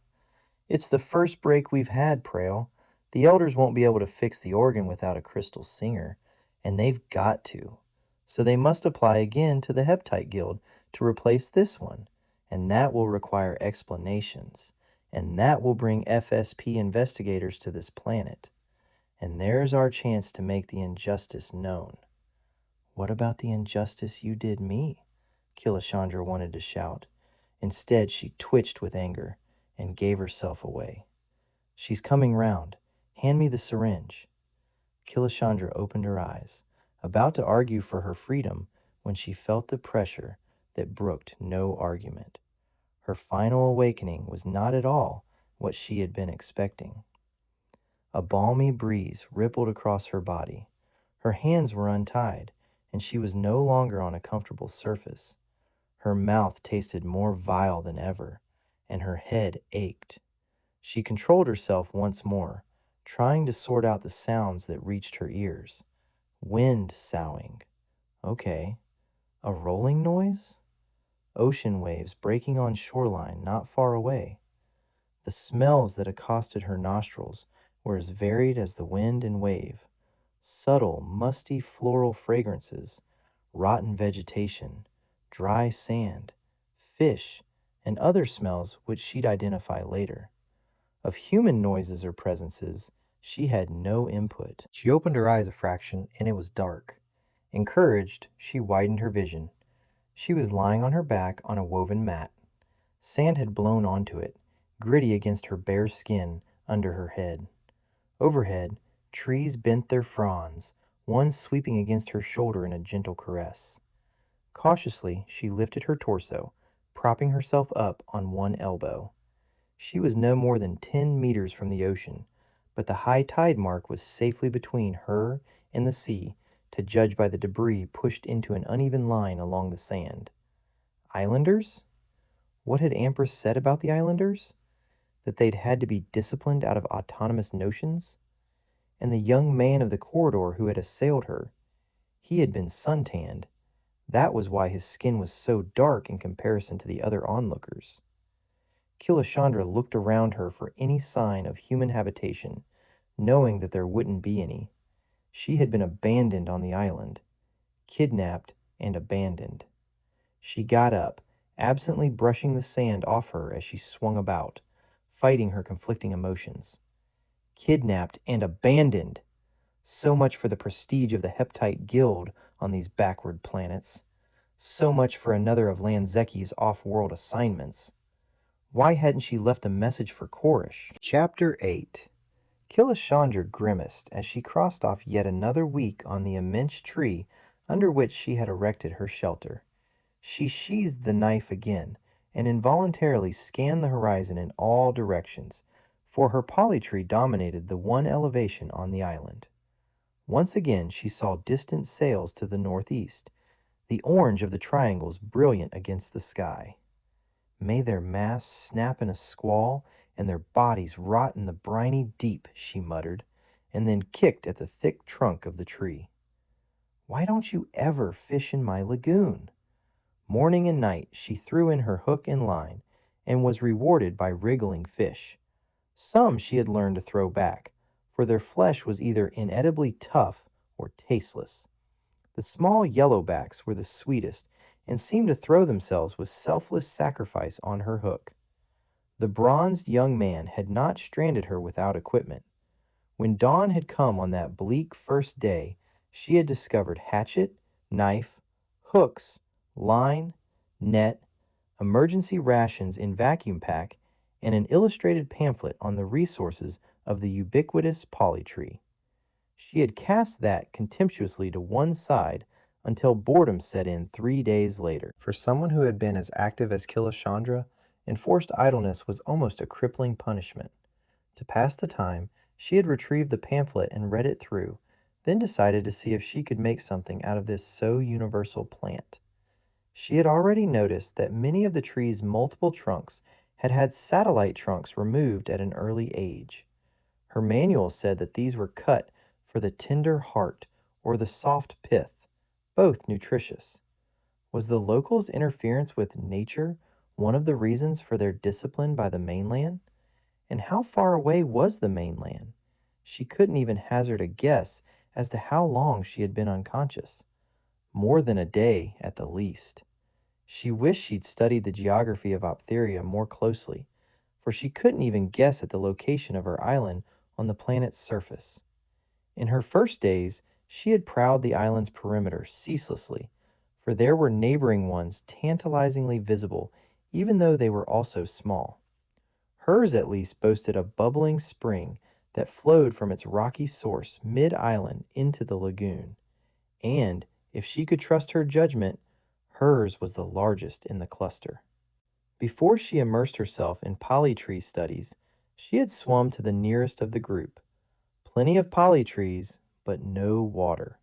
It's the first break we've had, Prail. The elders won't be able to fix the organ without a crystal singer, and they've got to. So they must apply again to the Heptite Guild to replace this one, and that will require explanations, and that will bring FSP investigators to this planet. And there's our chance to make the injustice known." "What about the injustice you did me?" Killashandra wanted to shout. Instead, she twitched with anger and gave herself away. "She's coming round. Hand me the syringe." Killashandra opened her eyes, about to argue for her freedom when she felt the pressure that brooked no argument. Her final awakening was not at all what she had been expecting. A balmy breeze rippled across her body. Her hands were untied, and she was no longer on a comfortable surface. Her mouth tasted more vile than ever, and her head ached. She controlled herself once more, trying to sort out the sounds that reached her ears. Wind soughing. Okay. A rolling noise? Ocean waves breaking on shoreline not far away. The smells that accosted her nostrils were as varied as the wind and wave. Subtle, musty floral fragrances, rotten vegetation, dry sand, fish, and other smells which she'd identify later. Of human noises or presences, she had no input. She opened her eyes a fraction, and it was dark. Encouraged, she widened her vision. She was lying on her back on a woven mat. Sand had blown onto it, gritty against her bare skin under her head. Overhead, trees bent their fronds, one sweeping against her shoulder in a gentle caress. Cautiously, she lifted her torso, propping herself up on one elbow. She was no more than 10 meters from the ocean, but the high tide mark was safely between her and the sea, to judge by the debris pushed into an uneven line along the sand. Islanders? What had Ambrose said about the islanders? That they'd had to be disciplined out of autonomous notions? And the young man of the corridor who had assailed her, he had been suntanned. That was why his skin was so dark in comparison to the other onlookers. Killashandra looked around her for any sign of human habitation, knowing that there wouldn't be any. She had been abandoned on the island, kidnapped and abandoned. She got up, absently brushing the sand off her as she swung about, fighting her conflicting emotions. Kidnapped and abandoned! So much for the prestige of the Heptite Guild on these backward planets. So much for another of Lanzeki's off-world assignments. Why hadn't she left a message for Korish? Chapter 8. Killashandra grimaced as she crossed off yet another week on the immense tree under which she had erected her shelter. She sheathed the knife again and involuntarily scanned the horizon in all directions, for her polytree dominated the one elevation on the island. Once again she saw distant sails to the northeast, the orange of the triangles brilliant against the sky. May their masts snap in a squall and their bodies rot in the briny deep, she muttered, and then kicked at the thick trunk of the tree. Why don't you ever fish in my lagoon? Morning and night she threw in her hook and line, and was rewarded by wriggling fish. Some she had learned to throw back, for their flesh was either inedibly tough or tasteless. The small yellowbacks were the sweetest, and seemed to throw themselves with selfless sacrifice on her hook. The bronzed young man had not stranded her without equipment. When dawn had come on that bleak first day, she had discovered hatchet, knife, hooks, line, net, emergency rations in vacuum pack, and an illustrated pamphlet on the resources of the ubiquitous polytree. She had cast that contemptuously to one side until boredom set in 3 days later. For someone who had been as active as Killashandra, enforced idleness was almost a crippling punishment. To pass the time, she had retrieved the pamphlet and read it through, then decided to see if she could make something out of this so universal plant. She had already noticed that many of the tree's multiple trunks had had satellite trunks removed at an early age. Her manual said that these were cut for the tender heart or the soft pith, both nutritious. Was the locals' interference with nature one of the reasons for their discipline by the mainland? And how far away was the mainland? She couldn't even hazard a guess as to how long she had been unconscious. More than a day at the least. She wished she'd studied the geography of Optheria more closely, for she couldn't even guess at the location of her island on the planet's surface. In her first days, she had prowled the island's perimeter ceaselessly, for there were neighboring ones tantalizingly visible, even though they were also small. Hers at least boasted a bubbling spring that flowed from its rocky source mid-island into the lagoon, and, if she could trust her judgment, hers was the largest in the cluster. Before she immersed herself in polytree studies, she had swum to the nearest of the group. Plenty of polytrees, but no water.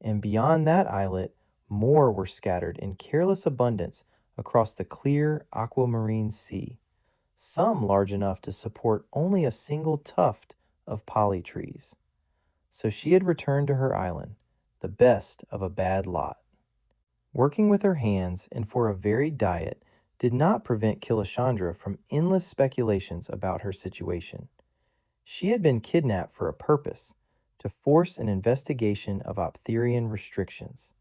And beyond that islet, more were scattered in careless abundance across the clear aquamarine sea, some large enough to support only a single tuft of polytrees. So she had returned to her island, the best of a bad lot. Working with her hands and for a varied diet did not prevent Killashandra from endless speculations about her situation. She had been kidnapped for a purpose, to force an investigation of Optherian restrictions.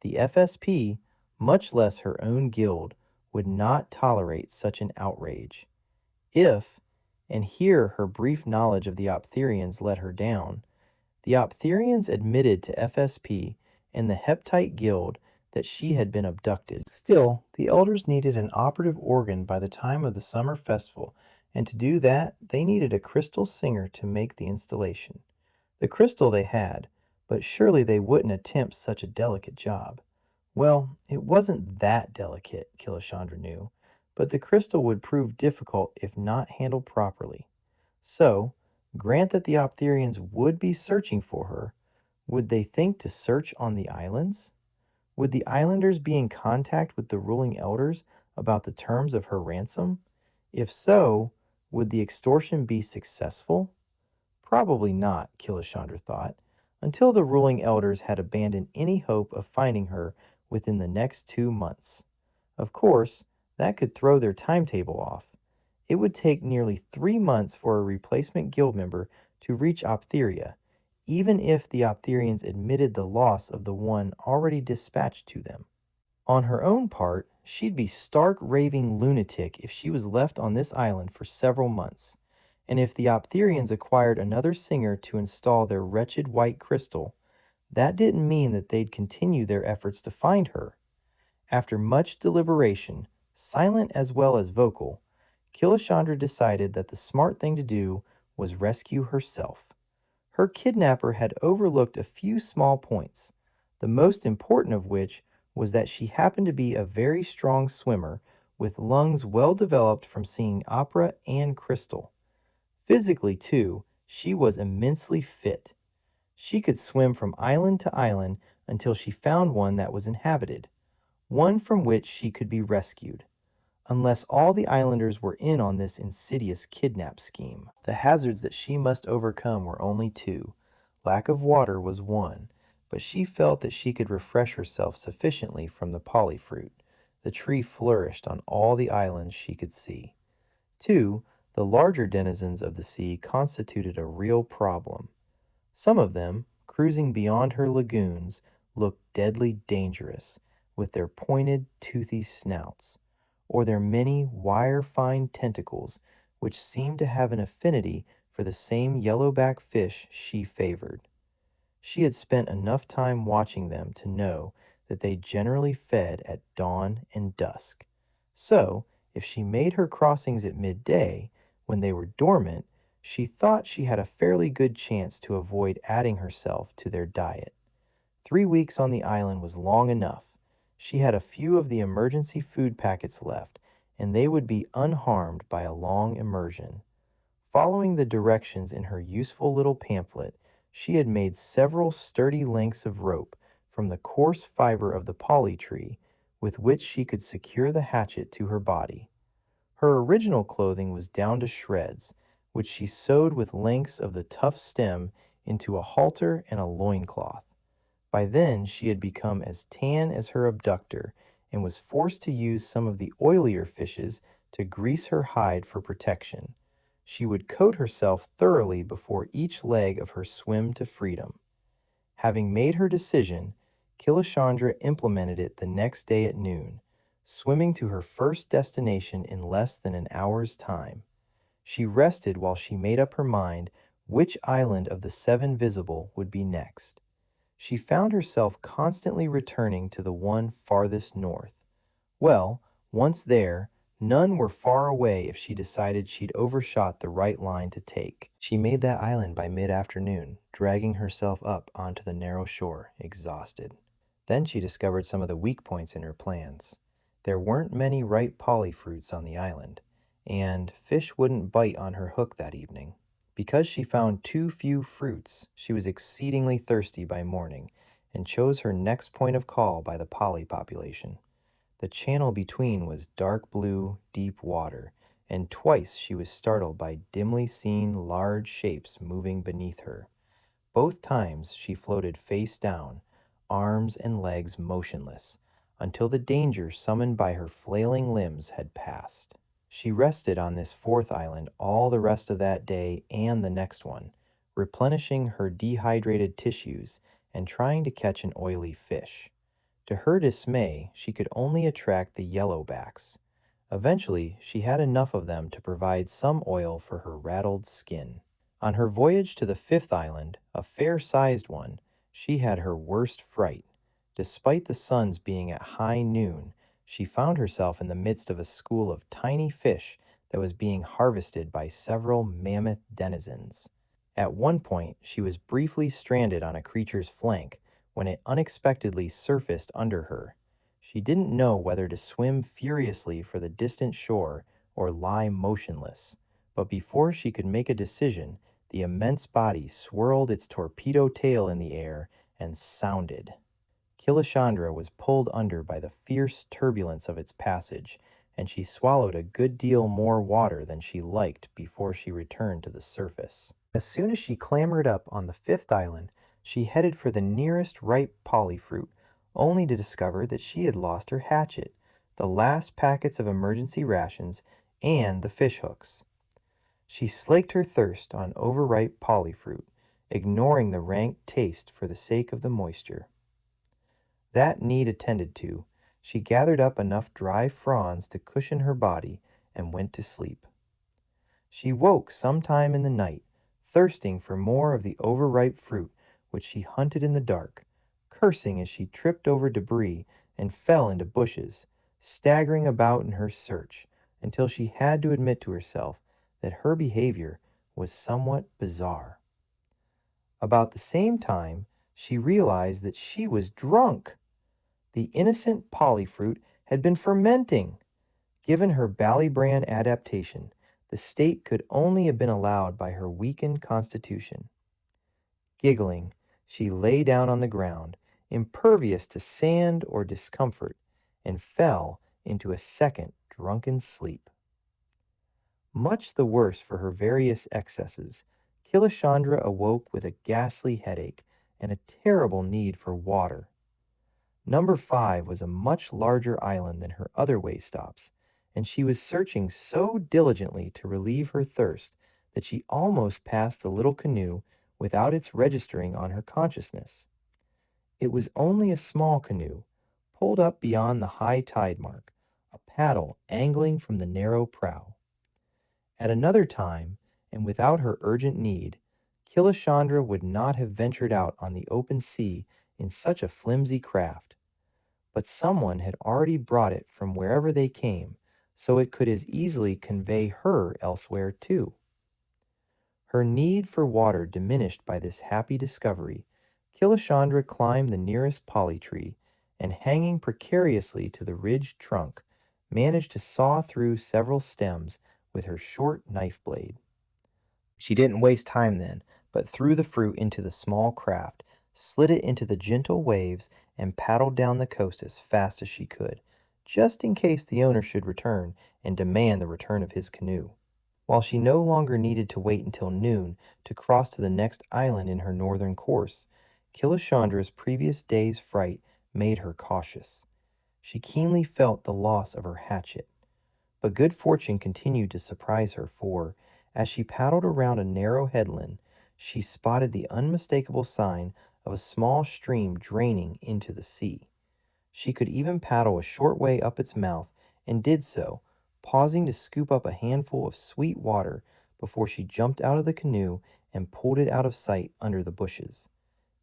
The FSP, much less her own guild, would not tolerate such an outrage. If, and here her brief knowledge of the Optherians let her down, the Optherians admitted to FSP and the Heptite Guild that she had been abducted. Still, the elders needed an operative organ by the time of the summer festival, and to do that, they needed a crystal singer to make the installation. The crystal they had, but surely they wouldn't attempt such a delicate job. Well, it wasn't that delicate, Killashandra knew, but the crystal would prove difficult if not handled properly. So, grant that the Optherians would be searching for her, would they think to search on the islands? Would the islanders be in contact with the ruling elders about the terms of her ransom? If so, would the extortion be successful? Probably not, Killashandra thought, until the ruling elders had abandoned any hope of finding her within the next 2 months. Of course, that could throw their timetable off. It would take nearly 3 months for a replacement guild member to reach Optheria, even if the Optherians admitted the loss of the one already dispatched to them. On her own part, she'd be stark raving lunatic if she was left on this island for several months. And if the Optherians acquired another singer to install their wretched white crystal, that didn't mean that they'd continue their efforts to find her. After much deliberation, silent as well as vocal, Killashandra decided that the smart thing to do was rescue herself. Her kidnapper had overlooked a few small points, the most important of which was that she happened to be a very strong swimmer with lungs well developed from singing opera and crystal. Physically, too, she was immensely fit. She could swim from island to island until she found one that was inhabited, one from which she could be rescued, unless all the islanders were in on this insidious kidnap scheme. The hazards that she must overcome were only two. Lack of water was one, but she felt that she could refresh herself sufficiently from the polyfruit. The tree flourished on all the islands she could see. Two, the larger denizens of the sea constituted a real problem. Some of them, cruising beyond her lagoons, looked deadly dangerous, with their pointed, toothy snouts, or their many wire-fine tentacles, which seemed to have an affinity for the same yellowback fish she favored. She had spent enough time watching them to know that they generally fed at dawn and dusk. So, if she made her crossings at midday, when they were dormant, she thought she had a fairly good chance to avoid adding herself to their diet. 3 weeks on the island was long enough. She had a few of the emergency food packets left, and they would be unharmed by a long immersion. Following the directions in her useful little pamphlet, she had made several sturdy lengths of rope from the coarse fiber of the poly tree with which she could secure the hatchet to her body. Her original clothing was down to shreds, which she sewed with lengths of the tough stem into a halter and a loincloth. By then she had become as tan as her abductor and was forced to use some of the oilier fishes to grease her hide for protection. She would coat herself thoroughly before each leg of her swim to freedom. Having made her decision, Killashandra implemented it the next day at noon, swimming to her first destination in less than an hour's time. She rested while she made up her mind which island of the 7 visible would be next. She found herself constantly returning to the one farthest north. Well, once there, none were far away if she decided she'd overshot the right line to take. She made that island by mid-afternoon, dragging herself up onto the narrow shore, exhausted. Then she discovered some of the weak points in her plans. There weren't many ripe polyfruits on the island, and fish wouldn't bite on her hook that evening. Because she found too few fruits, she was exceedingly thirsty by morning, and chose her next point of call by the poly population. The channel between was dark blue, deep water, and twice she was startled by dimly seen large shapes moving beneath her. Both times she floated face down, arms and legs motionless, until the danger summoned by her flailing limbs had passed. She rested on this 4th island all the rest of that day and the next one, replenishing her dehydrated tissues and trying to catch an oily fish. To her dismay, she could only attract the yellowbacks. Eventually, she had enough of them to provide some oil for her rattled skin. On her voyage to the 5th island, a fair-sized one, she had her worst fright. Despite the sun's being at high noon, she found herself in the midst of a school of tiny fish that was being harvested by several mammoth denizens. At one point, she was briefly stranded on a creature's flank when it unexpectedly surfaced under her. She didn't know whether to swim furiously for the distant shore or lie motionless, but before she could make a decision, the immense body swirled its torpedo tail in the air and sounded. Killashandra was pulled under by the fierce turbulence of its passage, and she swallowed a good deal more water than she liked before she returned to the surface. As soon as she clambered up on the fifth island, she headed for the nearest ripe polyfruit, only to discover that she had lost her hatchet, the last packets of emergency rations, and the fish hooks. She slaked her thirst on overripe polyfruit, ignoring the rank taste for the sake of the moisture. That need attended to, she gathered up enough dry fronds to cushion her body and went to sleep. She woke sometime in the night, thirsting for more of the overripe fruit which she hunted in the dark, cursing as she tripped over debris and fell into bushes, staggering about in her search until she had to admit to herself that her behavior was somewhat bizarre. About the same time, she realized that she was drunk. The innocent polyfruit had been fermenting. Given her Ballybran adaptation, the state could only have been allowed by her weakened constitution. Giggling, she lay down on the ground, impervious to sand or discomfort, and fell into a second drunken sleep. Much the worse for her various excesses, Killashandra awoke with a ghastly headache and a terrible need for water. Number 5 was a much larger island than her other way stops, and she was searching so diligently to relieve her thirst that she almost passed the little canoe without its registering on her consciousness. It was only a small canoe, pulled up beyond the high tide mark, a paddle angling from the narrow prow. At another time, and without her urgent need, Killashandra would not have ventured out on the open sea in such a flimsy craft. But someone had already brought it from wherever they came, so it could as easily convey her elsewhere too. Her need for water diminished by this happy discovery, Killashandra climbed the nearest poly tree, and hanging precariously to the ridged trunk, managed to saw through several stems with her short knife blade. She didn't waste time then, but threw the fruit into the small craft, slid it into the gentle waves, and paddled down the coast as fast as she could, just in case the owner should return and demand the return of his canoe. While she no longer needed to wait until noon to cross to the next island in her northern course, Killashandra's previous day's fright made her cautious. She keenly felt the loss of her hatchet. But good fortune continued to surprise her, for, as she paddled around a narrow headland, she spotted the unmistakable sign of a small stream draining into the sea. She could even paddle a short way up its mouth, and did so, pausing to scoop up a handful of sweet water before she jumped out of the canoe and pulled it out of sight under the bushes.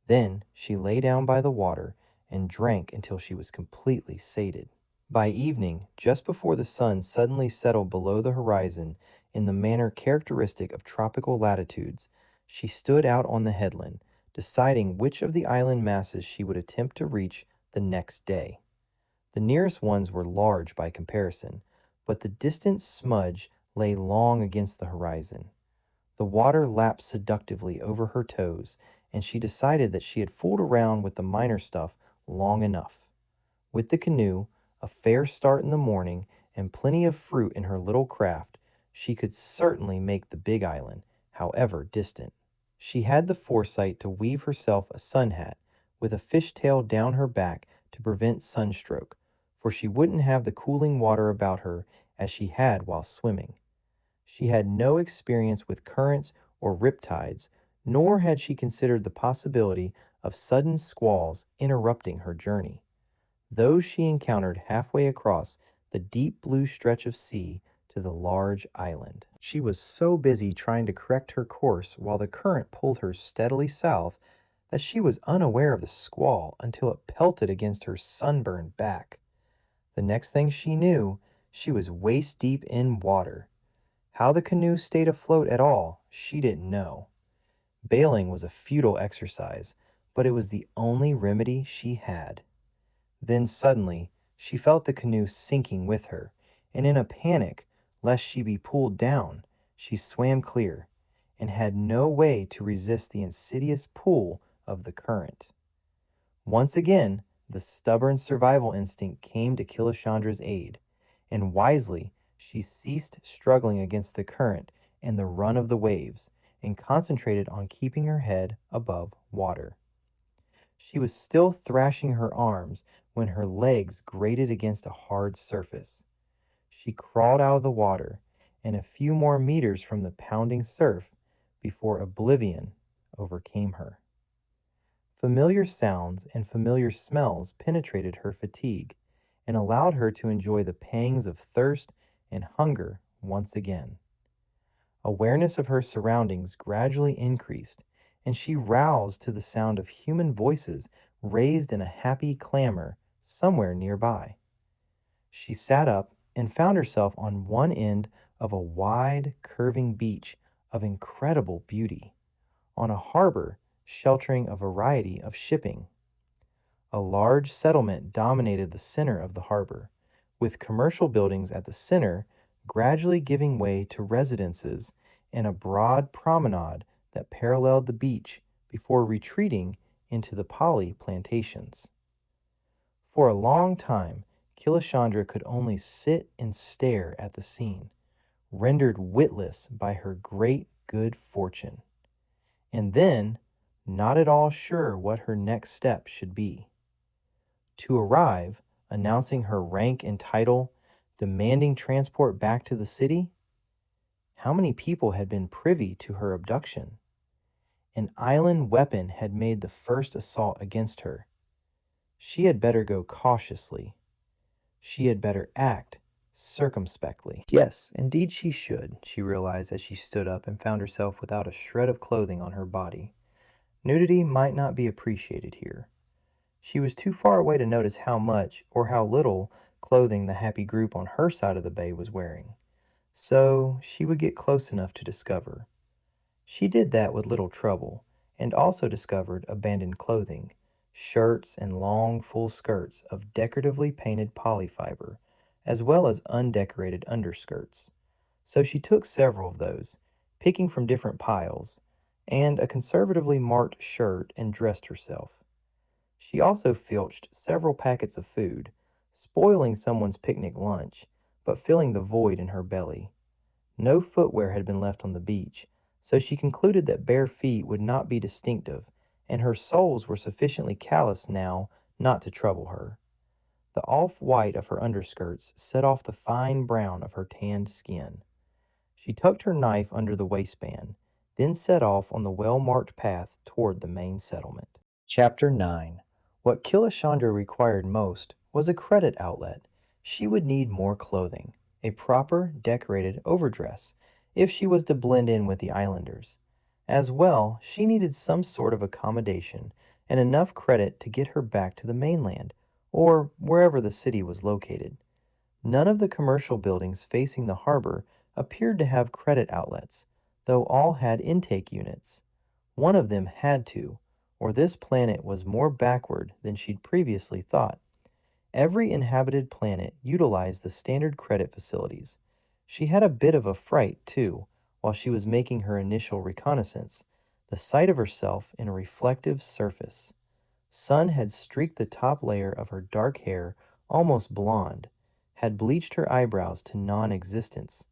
Then she lay down by the water and drank until she was completely sated. By evening, just before the sun suddenly settled below the horizon in the manner characteristic of tropical latitudes, she stood out on the headland, deciding which of the island masses she would attempt to reach the next day. The nearest ones were large by comparison, but the distant smudge lay long against the horizon. The water lapped seductively over her toes, and she decided that she had fooled around with the minor stuff long enough. With the canoe, a fair start in the morning, and plenty of fruit in her little craft, she could certainly make the big island, however distant. She had the foresight to weave herself a sun hat, with a fishtail down her back to prevent sunstroke, for she wouldn't have the cooling water about her as she had while swimming. She had no experience with currents or riptides, nor had she considered the possibility of sudden squalls interrupting her journey. Those she encountered halfway across the deep blue stretch of sea to the large island. She was so busy trying to correct her course while the current pulled her steadily south that she was unaware of the squall until it pelted against her sunburned back. The next thing she knew, she was waist deep in water. How the canoe stayed afloat at all, she didn't know. Bailing was a futile exercise, but it was the only remedy she had. Then suddenly, she felt the canoe sinking with her, and in a panic, lest she be pulled down, she swam clear, and had no way to resist the insidious pull of the current. Once again, the stubborn survival instinct came to Killashandra's aid, and wisely she ceased struggling against the current and the run of the waves, and concentrated on keeping her head above water. She was still thrashing her arms when her legs grated against a hard surface. She crawled out of the water, and a few more meters from the pounding surf before oblivion overcame her. Familiar sounds and familiar smells penetrated her fatigue and allowed her to enjoy the pangs of thirst and hunger once again. Awareness of her surroundings gradually increased, and she roused to the sound of human voices raised in a happy clamor somewhere nearby. She sat up and found herself on one end of a wide, curving beach of incredible beauty, on a harbor sheltering a variety of shipping. A large settlement dominated the center of the harbor, with commercial buildings at the center gradually giving way to residences and a broad promenade that paralleled the beach before retreating into the poly plantations. For a long time, Killashandra could only sit and stare at the scene, rendered witless by her great good fortune. And then, not at all sure what her next step should be. To arrive, announcing her rank and title, demanding transport back to the city? How many people had been privy to her abduction? An island weapon had made the first assault against her. She had better go cautiously. She had better act circumspectly. Yes, indeed she should, she realized as she stood up and found herself without a shred of clothing on her body. Nudity might not be appreciated here. She was too far away to notice how much or how little clothing the happy group on her side of the bay was wearing. So she would get close enough to discover. She did that with little trouble, and also discovered abandoned clothing, shirts and long full skirts of decoratively painted polyfiber, as well as undecorated underskirts. So she took several of those, picking from different piles, and a conservatively marked shirt and dressed herself. She also filched several packets of food, spoiling someone's picnic lunch, but filling the void in her belly. No footwear had been left on the beach, so she concluded that bare feet would not be distinctive, and her soles were sufficiently callous now not to trouble her. The off-white of her underskirts set off the fine brown of her tanned skin. She tucked her knife under the waistband, then set off on the well-marked path toward the main settlement. Chapter 9. What Killashandra required most was a credit outlet. She would need more clothing, a proper, decorated overdress, if she was to blend in with the islanders. As well, she needed some sort of accommodation and enough credit to get her back to the mainland, or wherever the city was located. None of the commercial buildings facing the harbor appeared to have credit outlets, though all had intake units. One of them had to, or this planet was more backward than she'd previously thought. Every inhabited planet utilized the standard credit facilities. She had a bit of a fright, too, while she was making her initial reconnaissance, the sight of herself in a reflective surface. Sun had streaked the top layer of her dark hair almost blonde, had bleached her eyebrows to non-existence.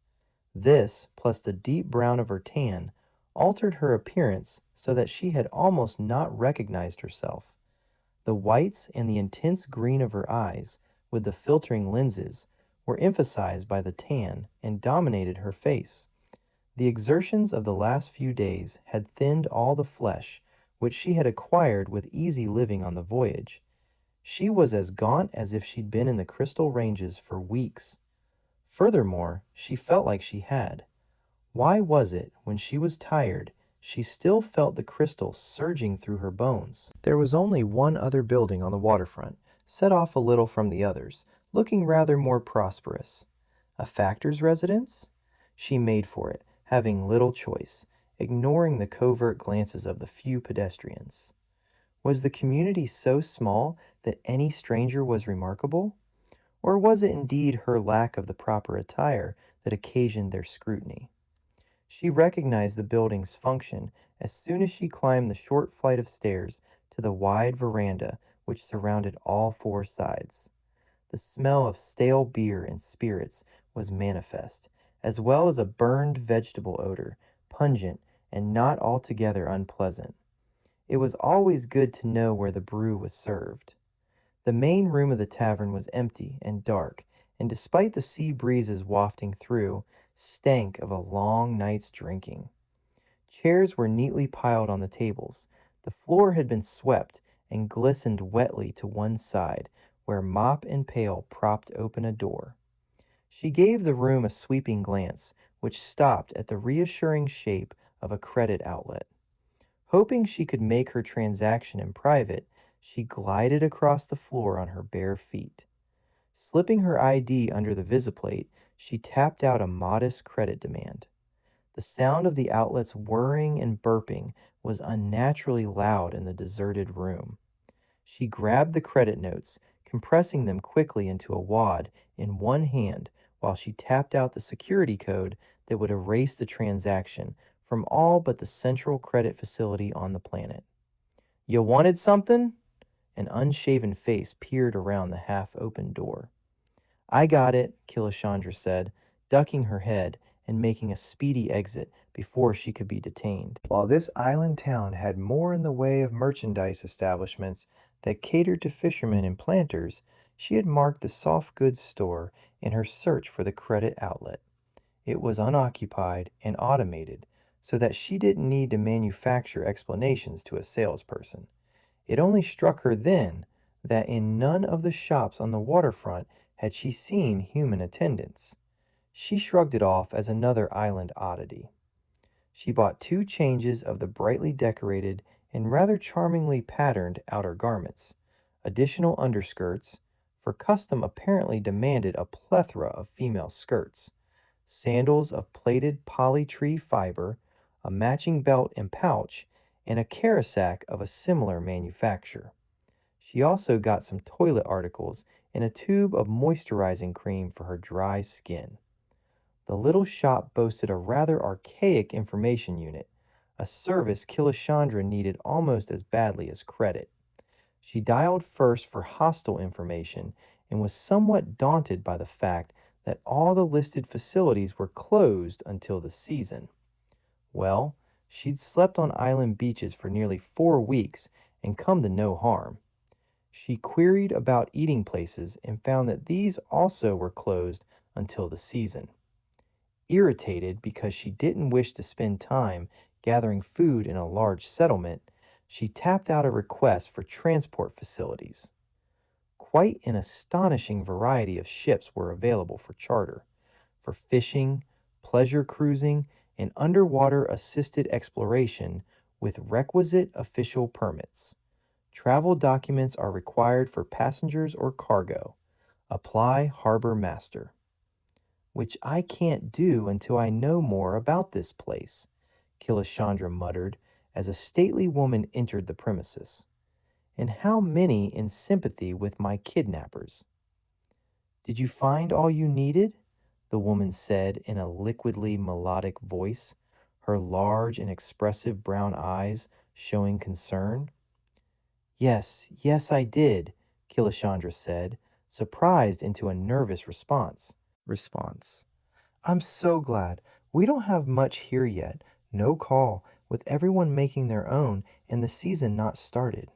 This, plus the deep brown of her tan, altered her appearance so that she had almost not recognized herself. The whites and the intense green of her eyes, with the filtering lenses, were emphasized by the tan and dominated her face. The exertions of the last few days had thinned all the flesh which she had acquired with easy living on the voyage. She was as gaunt as if she'd been in the crystal ranges for weeks. Furthermore, she felt like she had. Why was it, when she was tired, She still felt the crystal surging through her bones. There was only one other building on the waterfront, set off a little from the others, looking rather more prosperous. A factor's residence? She made for it, having little choice, ignoring the covert glances of the few pedestrians. Was the community so small that any stranger was remarkable? Or was it indeed her lack of the proper attire that occasioned their scrutiny? She recognized the building's function as soon as she climbed the short flight of stairs to the wide veranda which surrounded all four sides. The smell of stale beer and spirits was manifest, as well as a burned vegetable odor, pungent and not altogether unpleasant. It was always good to know where the brew was served. The main room of the tavern was empty and dark, and despite the sea breezes wafting through, stank of a long night's drinking. Chairs were neatly piled on the tables. The floor had been swept and glistened wetly to one side, where mop and pail propped open a door. She gave the room a sweeping glance, which stopped at the reassuring shape of a credit outlet. Hoping she could make her transaction in private, she glided across the floor on her bare feet. Slipping her ID under the visiplate, she tapped out a modest credit demand. The sound of the outlet's whirring and burping was unnaturally loud in the deserted room. She grabbed the credit notes, compressing them quickly into a wad in one hand while she tapped out the security code that would erase the transaction from all but the central credit facility on the planet. "You wanted something?" An unshaven face peered around the half-open door. "I got it," Killashandra said, ducking her head and making a speedy exit before she could be detained. While this island town had more in the way of merchandise establishments that catered to fishermen and planters, she had marked the soft goods store in her search for the credit outlet. It was unoccupied and automated, so that she didn't need to manufacture explanations to a salesperson. It only struck her then that in none of the shops on the waterfront had she seen human attendants. She shrugged it off as another island oddity. She bought 2 changes of the brightly decorated and rather charmingly patterned outer garments, additional underskirts, for custom apparently demanded a plethora of female skirts, sandals of plaited poly-tree fiber, a matching belt and pouch, and a carasac of a similar manufacture. She also got some toilet articles and a tube of moisturizing cream for her dry skin. The little shop boasted a rather archaic information unit, a service Killashandra needed almost as badly as credit. She dialed first for hostel information and was somewhat daunted by the fact that all the listed facilities were closed until the season. Well, she'd slept on island beaches for nearly 4 weeks and come to no harm. She queried about eating places and found that these also were closed until the season. Irritated because she didn't wish to spend time gathering food in a large settlement, she tapped out a request for transport facilities. Quite an astonishing variety of ships were available for charter, for fishing, pleasure cruising, and underwater assisted exploration with requisite official permits. Travel documents are required for passengers or cargo. Apply Harbor Master. "Which I can't do until I know more about this place," Killashandra muttered as a stately woman entered the premises. "And how many in sympathy with my kidnappers?" "Did you find all you needed?" the woman said in a liquidly melodic voice, her large and expressive brown eyes showing concern. Yes, I did," Killashandra said, surprised into a nervous response. "I'm so glad. We don't have much here yet. No call, with everyone making their own and the season not started."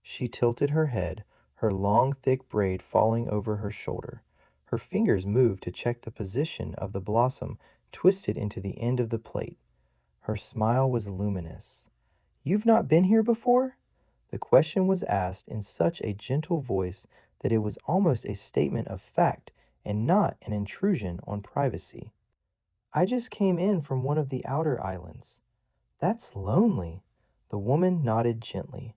She tilted her head, her long thick braid falling over her shoulder. Her fingers moved to check the position of the blossom twisted into the end of the plate. Her smile was luminous. "You've not been here before?" The question was asked in such a gentle voice that it was almost a statement of fact and not an intrusion on privacy. "I just came in from one of the outer islands." "That's lonely." The woman nodded gently.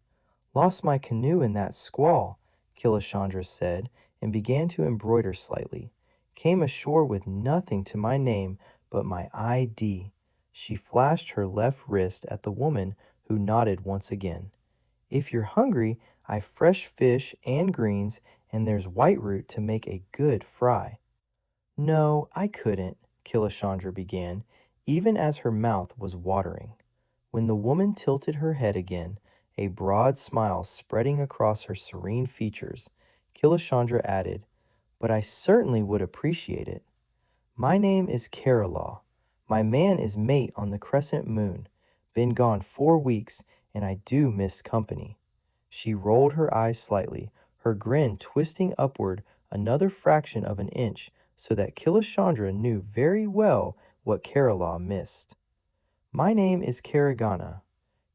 "Lost my canoe in that squall," Killashandra said, and began to embroider slightly. "Came ashore with nothing to my name but my ID." She flashed her left wrist at the woman, who nodded once again. "If you're hungry, I've fresh fish and greens, and there's white root to make a good fry." "No, I couldn't," Killashandra began, even as her mouth was watering. When the woman tilted her head again, a broad smile spreading across her serene features, Killashandra added, "But I certainly would appreciate it. My name is Kerala. My man is mate on the crescent moon. Been gone 4 weeks, and I do miss company." She rolled her eyes slightly, her grin twisting upward another fraction of an inch so that Killashandra knew very well what Kerala missed. "My name is Karagana."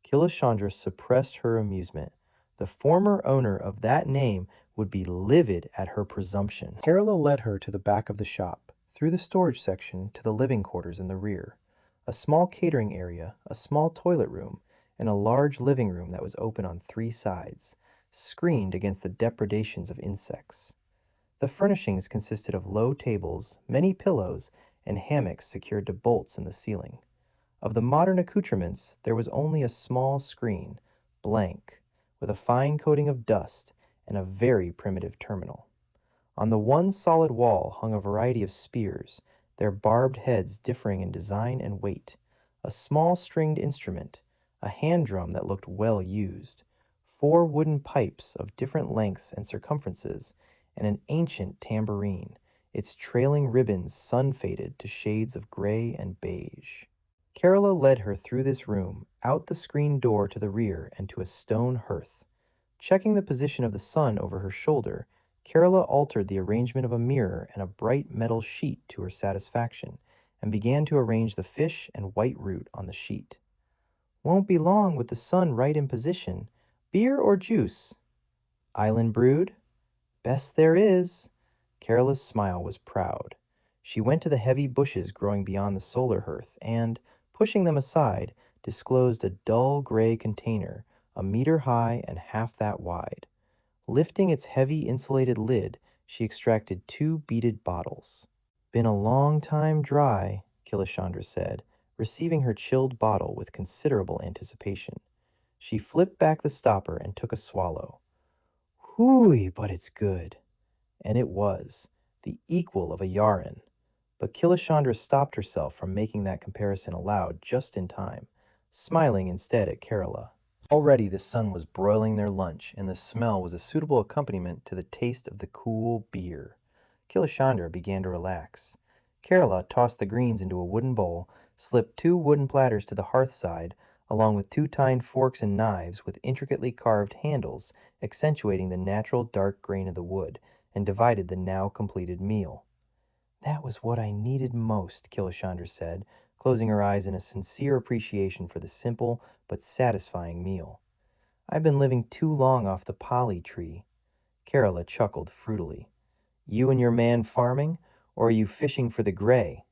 Killashandra suppressed her amusement. The former owner of that name would be livid at her presumption. Kerala led her to the back of the shop, through the storage section to the living quarters in the rear. A small catering area, a small toilet room, and a large living room that was open on 3 sides, screened against the depredations of insects. The furnishings consisted of low tables, many pillows, and hammocks secured to bolts in the ceiling. Of the modern accoutrements, there was only a small screen, blank, with a fine coating of dust, and a very primitive terminal. On the one solid wall hung a variety of spears, their barbed heads differing in design and weight, a small stringed instrument, a hand drum that looked well used, 4 wooden pipes of different lengths and circumferences, and an ancient tambourine, its trailing ribbons sun-faded to shades of gray and beige. Kerala led her through this room, out the screen door to the rear, and to a stone hearth. Checking the position of the sun over her shoulder, Kerala altered the arrangement of a mirror and a bright metal sheet to her satisfaction, and began to arrange the fish and white root on the sheet. "Won't be long with the sun right in position. Beer or juice?" "Island brewed?" "Best there is." Kerala's smile was proud. She went to the heavy bushes growing beyond the solar hearth and, pushing them aside, disclosed a dull gray container, a meter high and half that wide. Lifting its heavy insulated lid, she extracted 2 beaded bottles. "Been a long time dry," Killashandra said, receiving her chilled bottle with considerable anticipation. She flipped back the stopper and took a swallow. "Hooey, but it's good." And it was, the equal of a Yaren. But Killashandra stopped herself from making that comparison aloud just in time, smiling instead at Kerala. Already the sun was broiling their lunch, and the smell was a suitable accompaniment to the taste of the cool beer. Killashandra began to relax. Kerala tossed the greens into a wooden bowl, slipped 2 wooden platters to the hearth side, along with 2 tined forks and knives with intricately carved handles, accentuating the natural dark grain of the wood, and divided the now completed meal. "That was what I needed most," Killashandra said, closing her eyes in a sincere appreciation for the simple but satisfying meal. "I've been living too long off the poly tree." Kerala chuckled fruitily. "You and your man farming, or are you fishing for the gray?"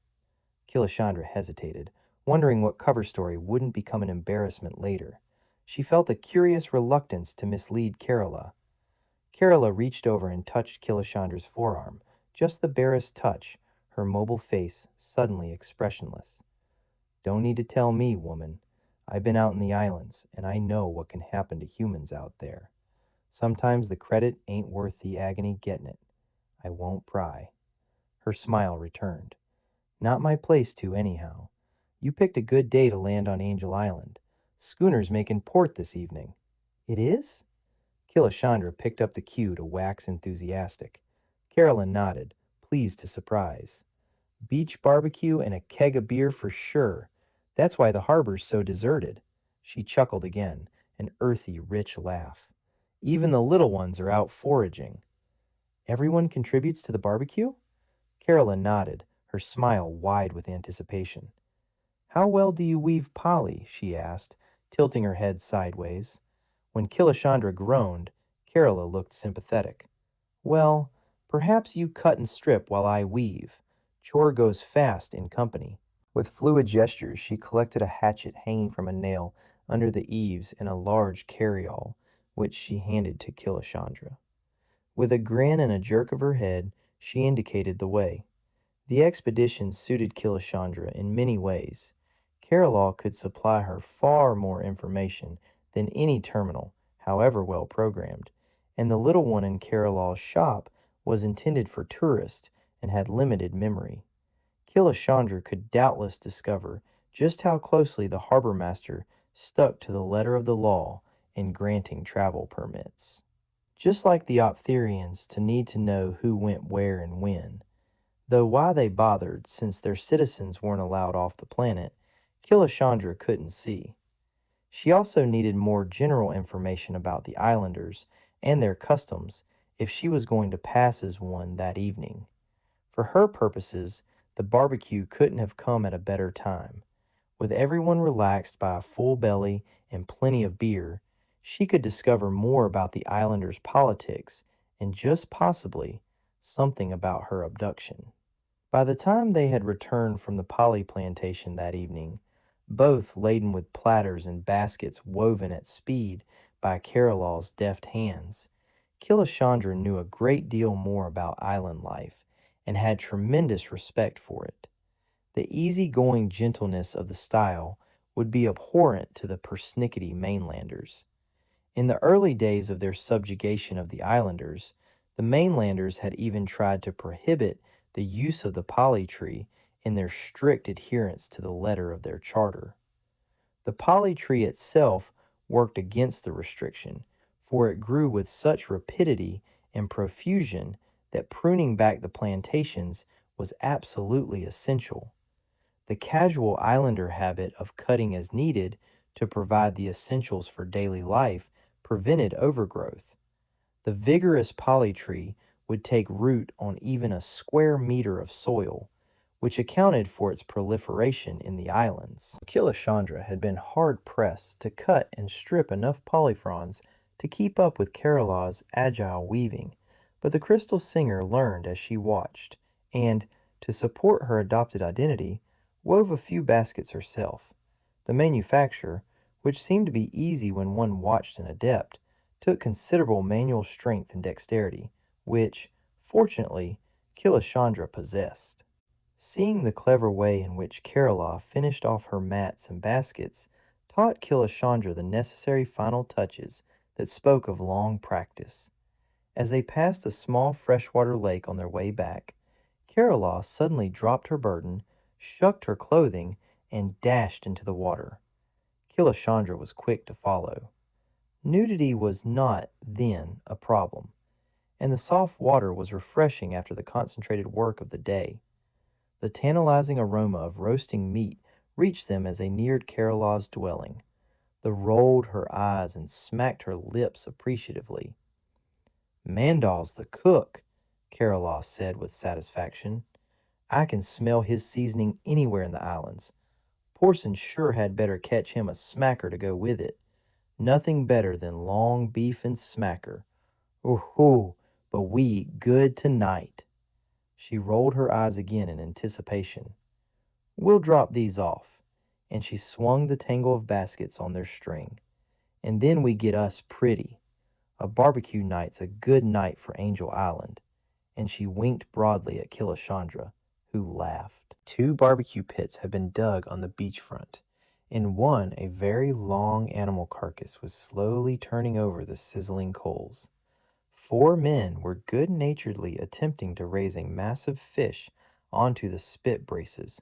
Killashandra hesitated, wondering what cover story wouldn't become an embarrassment later. She felt a curious reluctance to mislead Kerala. Kerala reached over and touched Killashandra's forearm, just the barest touch, her mobile face suddenly expressionless. "Don't need to tell me, woman. I've been out in the islands, and I know what can happen to humans out there. Sometimes the credit ain't worth the agony getting it. I won't pry." Her smile returned. "Not my place to, anyhow. You picked a good day to land on Angel Island. Schooner's making port this evening." "It is?" Killashandra picked up the cue to wax enthusiastic. Carolyn nodded, pleased to surprise. "Beach barbecue and a keg of beer for sure. That's why the harbor's so deserted." She chuckled again, an earthy, rich laugh. "Even the little ones are out foraging." "Everyone contributes to the barbecue?" Carolyn nodded, her smile wide with anticipation. "How well do you weave poly?" she asked, tilting her head sideways. When Killashandra groaned, Kerala looked sympathetic. "Well, perhaps you cut and strip while I weave. Chore goes fast in company." With fluid gestures, she collected a hatchet hanging from a nail under the eaves in a large carryall, which she handed to Killashandra. With a grin and a jerk of her head, she indicated the way. The expedition suited Killashandra in many ways. Carolaw could supply her far more information than any terminal, however well programmed, and the little one in Carolaw's shop was intended for tourists and had limited memory. Killashandra could doubtless discover just how closely the harbor master stuck to the letter of the law in granting travel permits. Just like the Optherians to need to know who went where and when, though why they bothered since their citizens weren't allowed off the planet, Killashandra couldn't see. She also needed more general information about the islanders and their customs if she was going to pass as one that evening. For her purposes, the barbecue couldn't have come at a better time. With everyone relaxed by a full belly and plenty of beer, she could discover more about the islanders' politics and just possibly something about her abduction. By the time they had returned from the poly plantation that evening, both laden with platters and baskets woven at speed by Carolaw's deft hands, Killashandra knew a great deal more about island life and had tremendous respect for it. The easy-going gentleness of the style would be abhorrent to the persnickety mainlanders. In the early days of their subjugation of the islanders, the mainlanders had even tried to prohibit the use of the poly tree in their strict adherence to the letter of their charter. The poly tree itself worked against the restriction, for it grew with such rapidity and profusion that pruning back the plantations was absolutely essential. The casual islander habit of cutting as needed to provide the essentials for daily life prevented overgrowth. The vigorous poly tree would take root on even a square meter of soil, which accounted for its proliferation in the islands. Killashandra had been hard-pressed to cut and strip enough polyfrons to keep up with Carolaw's agile weaving, but the crystal singer learned as she watched, and, to support her adopted identity, wove a few baskets herself. The manufacture, which seemed to be easy when one watched an adept, took considerable manual strength and dexterity, which, fortunately, Killashandra possessed. Seeing the clever way in which Carolaw finished off her mats and baskets taught Killashandra the necessary final touches that spoke of long practice. As they passed a small freshwater lake on their way back, Carolaw suddenly dropped her burden, shucked her clothing, and dashed into the water. Killashandra was quick to follow. Nudity was not, then, a problem, and the soft water was refreshing after the concentrated work of the day. The tantalizing aroma of roasting meat reached them as they neared Carolaw's dwelling. The rolled her eyes and smacked her lips appreciatively. "Mandal's the cook," Carolaw said with satisfaction. "I can smell his seasoning anywhere in the islands. Porson sure had better catch him a smacker to go with it. Nothing better than long beef and smacker. Ooh, but we eat good tonight." She rolled her eyes again in anticipation. "We'll drop these off," and she swung the tangle of baskets on their string. "And then we get us pretty. A barbecue night's a good night for Angel Island," and she winked broadly at Killashandra, who laughed. 2 barbecue pits had been dug on the beachfront. In one, a very long animal carcass was slowly turning over the sizzling coals. 4 men were good-naturedly attempting to raise a massive fish onto the spit braces,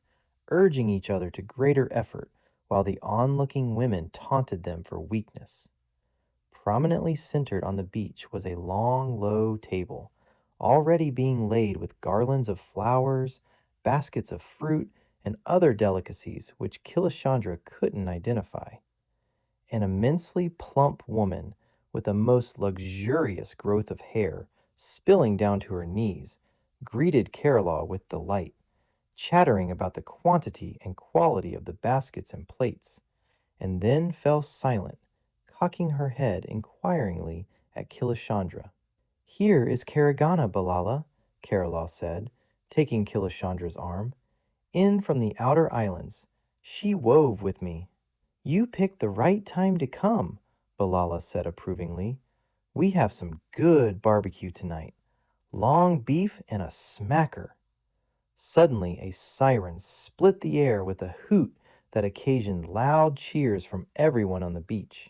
urging each other to greater effort while the onlooking women taunted them for weakness. Prominently centered on the beach was a long, low table, already being laid with garlands of flowers, baskets of fruit, and other delicacies which Killashandra couldn't identify. An immensely plump woman with a most luxurious growth of hair spilling down to her knees greeted Carolaw with delight, chattering about the quantity and quality of the baskets and plates, and then fell silent, cocking her head inquiringly at Killashandra. "Here is Karagana, Balala," Carolaw said, taking Killashandra's arm. In from the outer islands, she wove with me. You picked the right time to come, Balala said approvingly. We have some good barbecue tonight. Long beef and a smacker. Suddenly, a siren split the air with a hoot that occasioned loud cheers from everyone on the beach.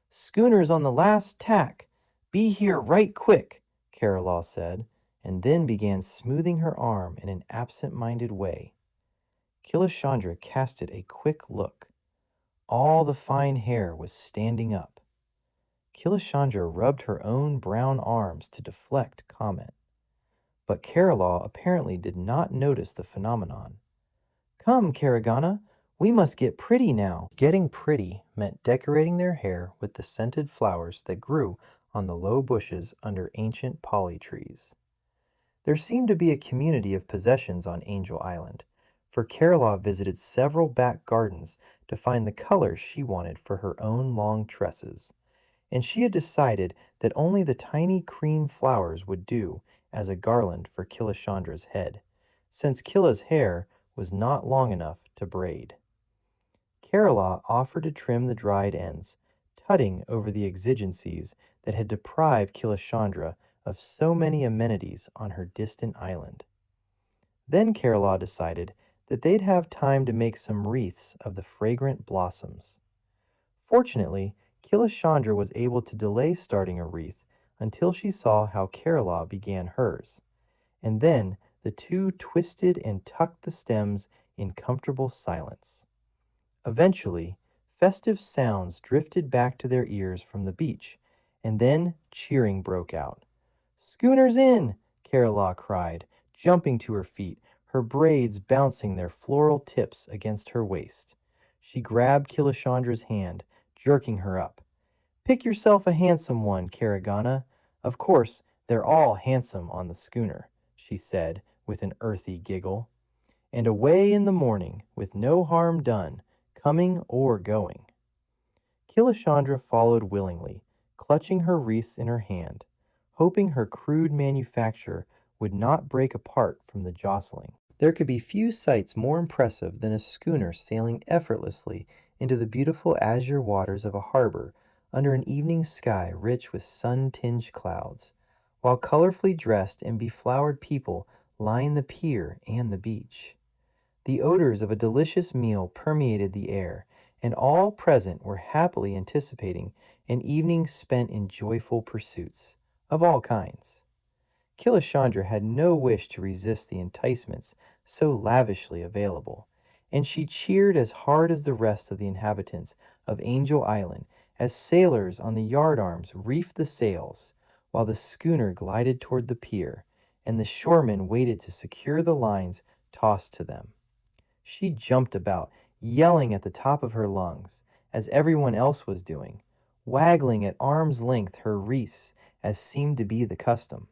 Schooner's on the last tack. Be here right quick, Carolaw said, and then began smoothing her arm in an absent-minded way. Killashandra casted a quick look. All the fine hair was standing up. Killashandra rubbed her own brown arms to deflect comment. But Carolaw apparently did not notice the phenomenon. Come, Caragana, we must get pretty now. Getting pretty meant decorating their hair with the scented flowers that grew on the low bushes under ancient poly trees. There seemed to be a community of possessions on Angel Island, for Carolaw visited several back gardens to find the colors she wanted for her own long tresses, and she had decided that only the tiny cream flowers would do as a garland for Killashandra's head, since Killa's hair was not long enough to braid. Carolaw offered to trim the dried ends, tutting over the exigencies that had deprived Killashandra of so many amenities on her distant island. Then Carolaw decided that they'd have time to make some wreaths of the fragrant blossoms. Fortunately, Killashandra was able to delay starting a wreath until she saw how Carolaw began hers, and then the two twisted and tucked the stems in comfortable silence. Eventually, festive sounds drifted back to their ears from the beach, and then cheering broke out. "Schooner's in!" Carolaw cried, jumping to her feet, her braids bouncing their floral tips against her waist. She grabbed Killashandra's hand, jerking her up. "Pick yourself a handsome one, Caragana. Of course, they're all handsome on the schooner," she said, with an earthy giggle. And away in the morning, with no harm done, coming or going. Killashandra followed willingly, clutching her wreaths in her hand, hoping her crude manufacture would not break apart from the jostling. There could be few sights more impressive than a schooner sailing effortlessly into the beautiful azure waters of a harbor under an evening sky rich with sun-tinged clouds, while colorfully dressed and beflowered people lined the pier and the beach. The odors of a delicious meal permeated the air, and all present were happily anticipating an evening spent in joyful pursuits, of all kinds. Killashandra had no wish to resist the enticements so lavishly available, and she cheered as hard as the rest of the inhabitants of Angel Island as sailors on the yardarms reefed the sails, while the schooner glided toward the pier, and the shoremen waited to secure the lines tossed to them. She jumped about, yelling at the top of her lungs, as everyone else was doing, waggling at arm's length her wreaths as seemed to be the custom.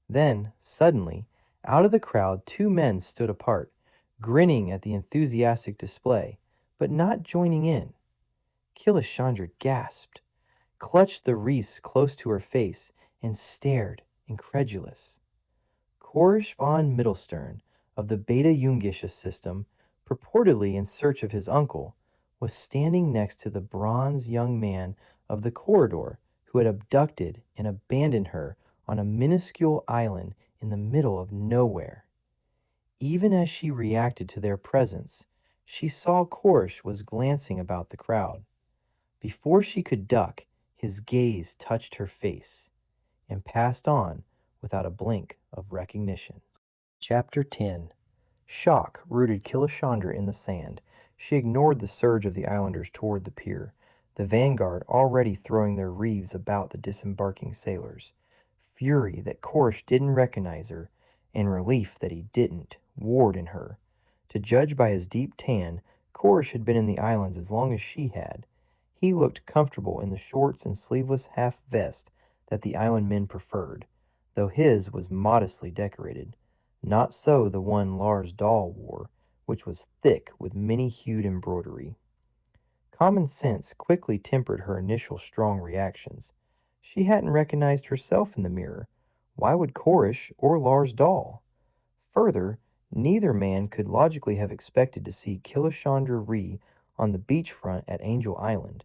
Then, suddenly, out of the crowd 2 men stood apart, grinning at the enthusiastic display, but not joining in. Killashandra gasped, clutched the wreaths close to her face, and stared, incredulous. Korish von Mittelstern, of the Beta Jungische system, purportedly in search of his uncle, was standing next to the bronze young man of the corridor who had abducted and abandoned her on a minuscule island in the middle of nowhere. Even as she reacted to their presence, she saw Korish was glancing about the crowd. Before she could duck, his gaze touched her face and passed on without a blink of recognition. Chapter 10. Shock rooted Killashandra in the sand. She ignored the surge of the islanders toward the pier, the vanguard already throwing their reeves about the disembarking sailors. Fury that Korish didn't recognize her, and relief that he didn't, warred in her. To judge by his deep tan, Korish had been in the islands as long as she had. He looked comfortable in the shorts and sleeveless half vest that the island men preferred, though his was modestly decorated. Not so the one Lars Dahl wore, which was thick with many-hued embroidery. Common sense quickly tempered her initial strong reactions. She hadn't recognized herself in the mirror. Why would Korish or Lars Dahl? Further, Neither man could logically have expected to see Killashandra Ree on the beachfront at Angel Island.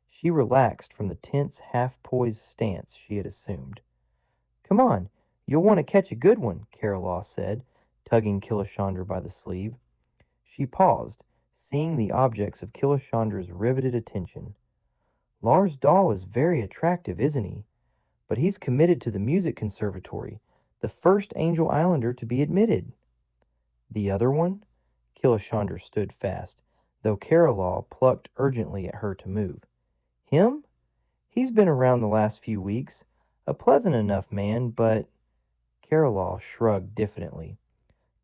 She relaxed from the tense, half-poised stance she had assumed. "Come on, you'll want to catch a good one," Carolaw said, tugging Killashandra by the sleeve. She paused, seeing the objects of Killashandra's riveted attention. "Lars Dahl is very attractive, isn't he? But he's committed to the music conservatory, the first Angel Islander to be admitted." "The other one?" Killashandra stood fast, though Carolaw plucked urgently at her to move. "Him? He's been around the last few weeks. A pleasant enough man, but—" Carolaw shrugged diffidently.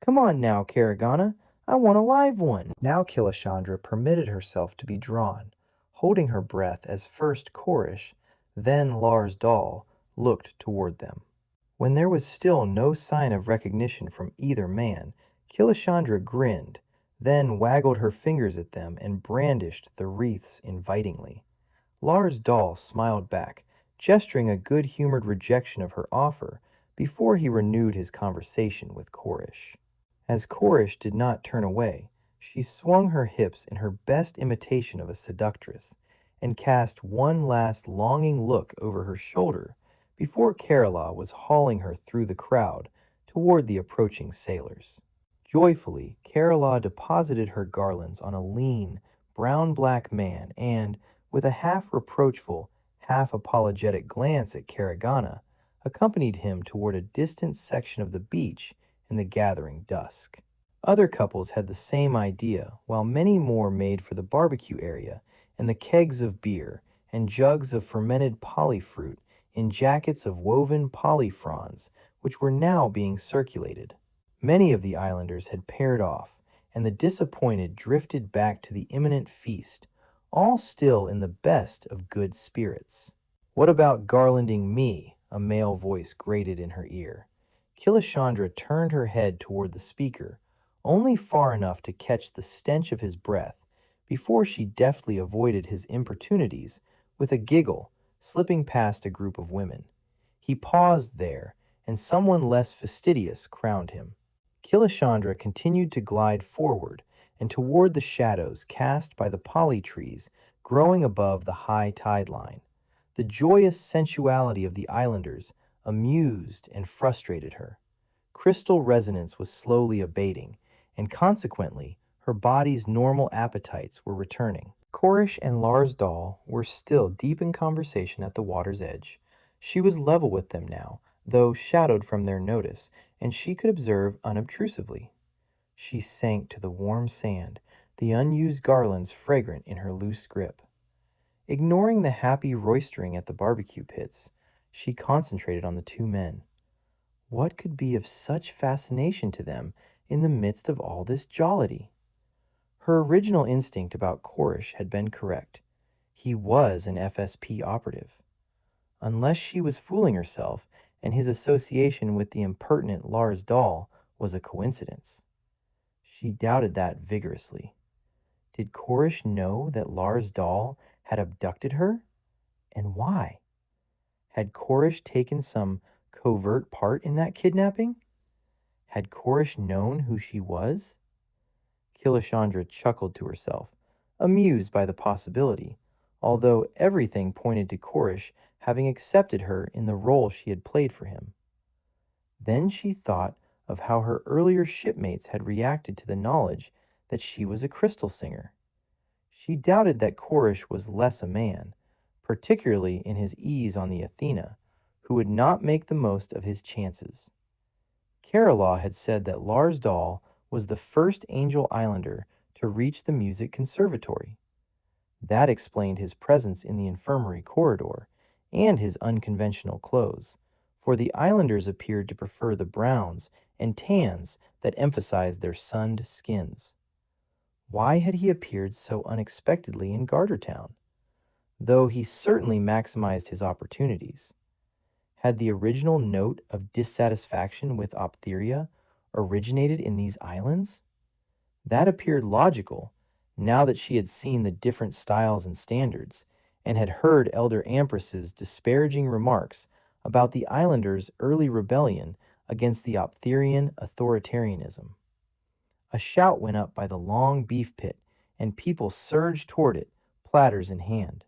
"Come on now, Caragana. I want a live one." Now Killashandra permitted herself to be drawn, holding her breath as first Chorish, then Lars Dahl, looked toward them. When there was still no sign of recognition from either man, Killashandra grinned, then waggled her fingers at them and brandished the wreaths invitingly. Lars Dahl smiled back, gesturing a good-humored rejection of her offer before he renewed his conversation with Chorish. As Chorish did not turn away, she swung her hips in her best imitation of a seductress and cast one last longing look over her shoulder before Carolaw was hauling her through the crowd toward the approaching sailors. Joyfully, Carolaw deposited her garlands on a lean, brown-black man and, with a half-reproachful, half-apologetic glance at Caragana, accompanied him toward a distant section of the beach in the gathering dusk. Other couples had the same idea, while many more made for the barbecue area and the kegs of beer and jugs of fermented polyfruit in jackets of woven polyfronds, which were now being circulated. Many of the islanders had paired off, and the disappointed drifted back to the imminent feast, all still in the best of good spirits. "What about garlanding me?" a male voice grated in her ear. Killashandra turned her head toward the speaker, only far enough to catch the stench of his breath, before she deftly avoided his importunities with a giggle, slipping past a group of women. He paused there, and someone less fastidious crowned him. Killashandra continued to glide forward and toward the shadows cast by the poly trees growing above the high tide line. The joyous sensuality of the islanders amused and frustrated her. Crystal resonance was slowly abating, and consequently her body's normal appetites were returning. Chorish and Lars Dahl were still deep in conversation at the water's edge. She was level with them now, though shadowed from their notice, and she could observe unobtrusively. She sank to the warm sand, the unused garlands fragrant in her loose grip. Ignoring the happy roistering at the barbecue pits, she concentrated on the two men. What could be of such fascination to them in the midst of all this jollity? Her original instinct about Chorish had been correct. He was an FSP operative. Unless she was fooling herself, and his association with the impertinent Lars Dahl was a coincidence. She doubted that vigorously. Did Chorish know that Lars Dahl had abducted her? And why? Had Chorish taken some covert part in that kidnapping? Had Chorish known who she was? Killashandra chuckled to herself, amused by the possibility, although everything pointed to Chorish having accepted her in the role she had played for him. Then she thought of how her earlier shipmates had reacted to the knowledge that she was a crystal singer. She doubted that Chorish was less a man, particularly in his ease on the Athena, who would not make the most of his chances. Carolaw had said that Lars Dahl was the first Angel Islander to reach the music conservatory. That explained his presence in the infirmary corridor and his unconventional clothes, for the islanders appeared to prefer the browns and tans that emphasized their sunned skins. Why had he appeared so unexpectedly in Gartertown? Though he certainly maximized his opportunities. Had the original note of dissatisfaction with Optheria originated in these islands? That appeared logical, now that she had seen the different styles and standards, and had heard Elder Ampress's disparaging remarks about the islanders' early rebellion against the Optherian authoritarianism. A shout went up by the long beef pit, and people surged toward it, platters in hand.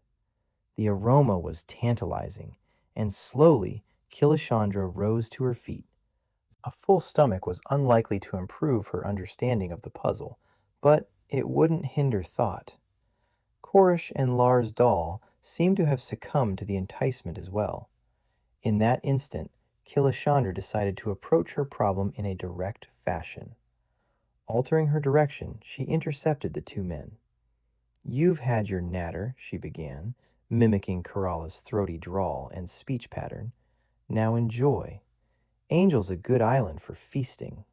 The aroma was tantalizing, and slowly Killashandra rose to her feet. A full stomach was unlikely to improve her understanding of the puzzle, but it wouldn't hinder thought. Chorish and Lars Dahl seemed to have succumbed to the enticement as well. In that instant, Killashandra decided to approach her problem in a direct fashion. Altering her direction, she intercepted the two men. "You've had your natter," she began, mimicking Kerala's throaty drawl and speech pattern. "Now enjoy. Angel's a good island for feasting."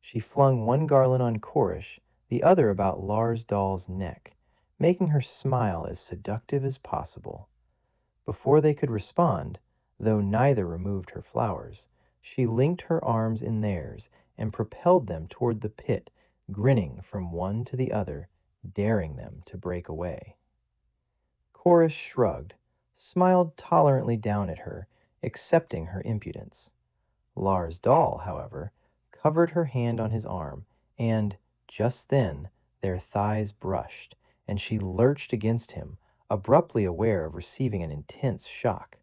She flung one garland on Chorish, the other about Lars Dahl's neck, making her smile as seductive as possible. Before they could respond, though neither removed her flowers, she linked her arms in theirs and propelled them toward the pit, grinning from one to the other, daring them to break away. Chorish shrugged, smiled tolerantly down at her, accepting her impudence. Lars Dahl, however, covered her hand on his arm, and, just then, their thighs brushed, and she lurched against him, abruptly aware of receiving an intense shock.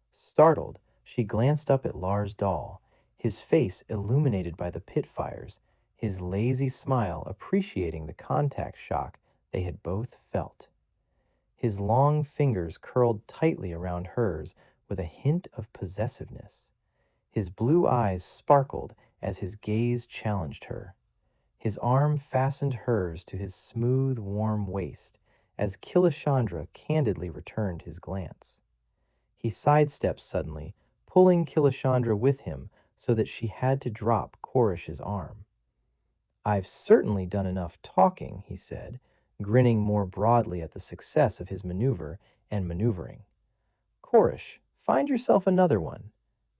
Startled, she glanced up at Lars Dahl, his face illuminated by the pit fires, his lazy smile appreciating the contact shock they had both felt. His long fingers curled tightly around hers with a hint of possessiveness. His blue eyes sparkled as his gaze challenged her. His arm fastened hers to his smooth, warm waist as Killashandra candidly returned his glance. He sidestepped suddenly, pulling Killashandra with him so that she had to drop Chorish's arm. "I've certainly done enough talking," he said, grinning more broadly at the success of his maneuver and maneuvering. "Chorish, find yourself another one.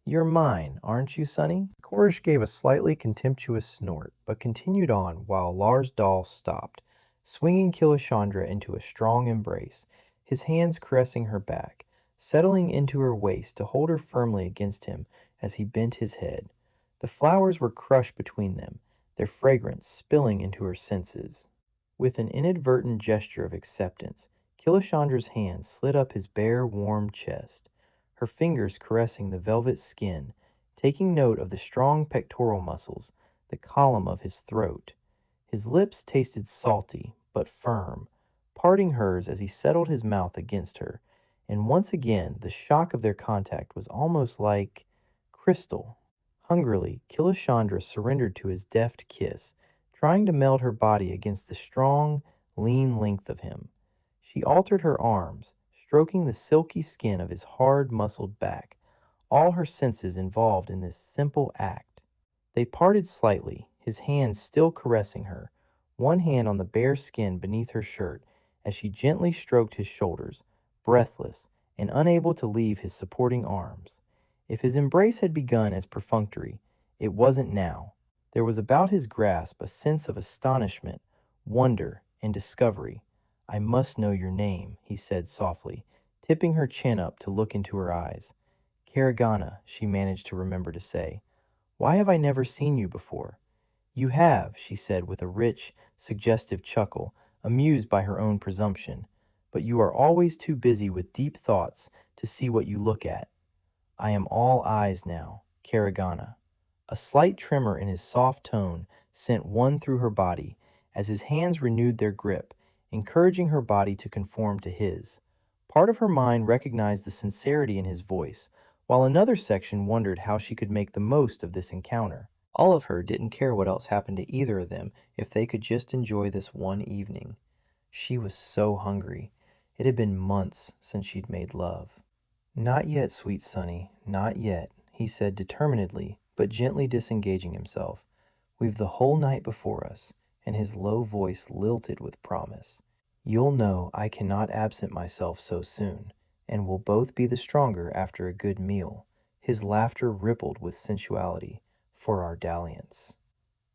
You're mine, aren't you, Sonny?" Chorish gave a slightly contemptuous snort, but continued on while Lars Dahl stopped, swinging Killashandra into a strong embrace, his hands caressing her back, settling into her waist to hold her firmly against him as he bent his head. The flowers were crushed between them, their fragrance spilling into her senses. With an inadvertent gesture of acceptance, Killashandra's hand slid up his bare, warm chest, her fingers caressing the velvet skin, taking note of the strong pectoral muscles, the column of his throat. His lips tasted salty, but firm, parting hers as he settled his mouth against her, and once again the shock of their contact was almost like crystal. Hungrily, Killashandra surrendered to his deft kiss, trying to meld her body against the strong, lean length of him. She altered her arms, stroking the silky skin of his hard, muscled back, all her senses involved in this simple act. They parted slightly, his hands still caressing her, one hand on the bare skin beneath her shirt, as she gently stroked his shoulders, breathless and unable to leave his supporting arms. If his embrace had begun as perfunctory, it wasn't now. There was about his grasp a sense of astonishment, wonder, and discovery. "I must know your name," he said softly, tipping her chin up to look into her eyes. "Karagana," she managed to remember to say. "Why have I never seen you before?" "You have," she said with a rich, suggestive chuckle, amused by her own presumption, "but you are always too busy with deep thoughts to see what you look at. I am all eyes now, Karagana." A slight tremor in his soft tone sent one through her body as his hands renewed their grip, encouraging her body to conform to his. Part of her mind recognized the sincerity in his voice, while another section wondered how she could make the most of this encounter. All of her didn't care what else happened to either of them if they could just enjoy this one evening. She was so hungry. It had been months since she'd made love. "Not yet, sweet Sonny, not yet," he said determinedly, but gently disengaging himself. "We've the whole night before us," and his low voice lilted with promise. "You'll know I cannot absent myself so soon, and we'll both be the stronger after a good meal." His laughter rippled with sensuality, "for our dalliance."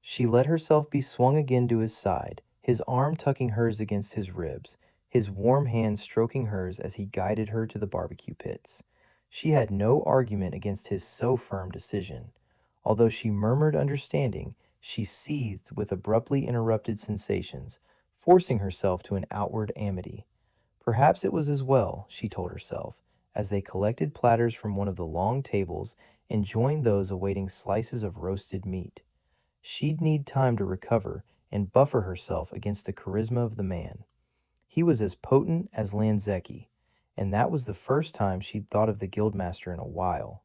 She let herself be swung again to his side, his arm tucking hers against his ribs, his warm hand stroking hers as he guided her to the barbecue pits. She had no argument against his so firm decision. Although she murmured understanding, She seethed with abruptly interrupted sensations, forcing herself to an outward amity. Perhaps it was as well, she told herself, as they collected platters from one of the long tables and joined those awaiting slices of roasted meat. She'd need time to recover and buffer herself against the charisma of the man. He was as potent as Lanzecki, and that was the first time she'd thought of the guildmaster in a while.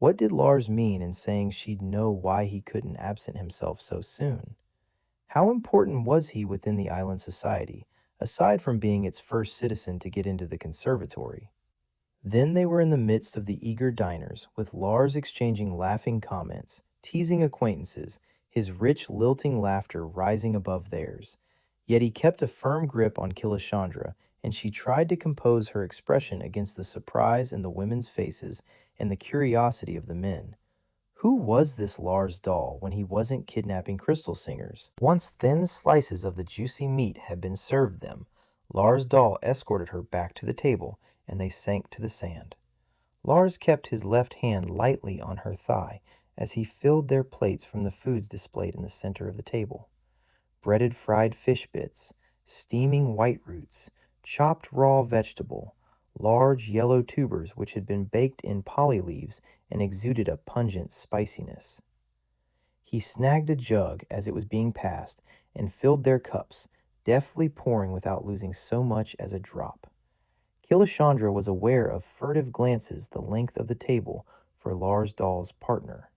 What did Lars mean in saying she'd know why he couldn't absent himself so soon? How important was he within the island society, aside from being its first citizen to get into the conservatory? Then they were in the midst of the eager diners, with Lars exchanging laughing comments, teasing acquaintances, his rich, lilting laughter rising above theirs. Yet he kept a firm grip on Killashandra, and she tried to compose her expression against the surprise in the women's faces and the curiosity of the men. Who was this Lars doll when he wasn't kidnapping crystal singers? Once thin slices of the juicy meat had been served them, Lars doll escorted her back to the table, and they sank to the sand. Lars kept his left hand lightly on her thigh as he filled their plates from the foods displayed in the center of the table. Breaded fried fish bits, steaming white roots, chopped raw vegetable, large yellow tubers which had been baked in poly leaves and exuded a pungent spiciness. He snagged a jug as it was being passed and filled their cups, deftly pouring without losing so much as a drop. Killashandra was aware of furtive glances the length of the table for Lars Dahl's partner.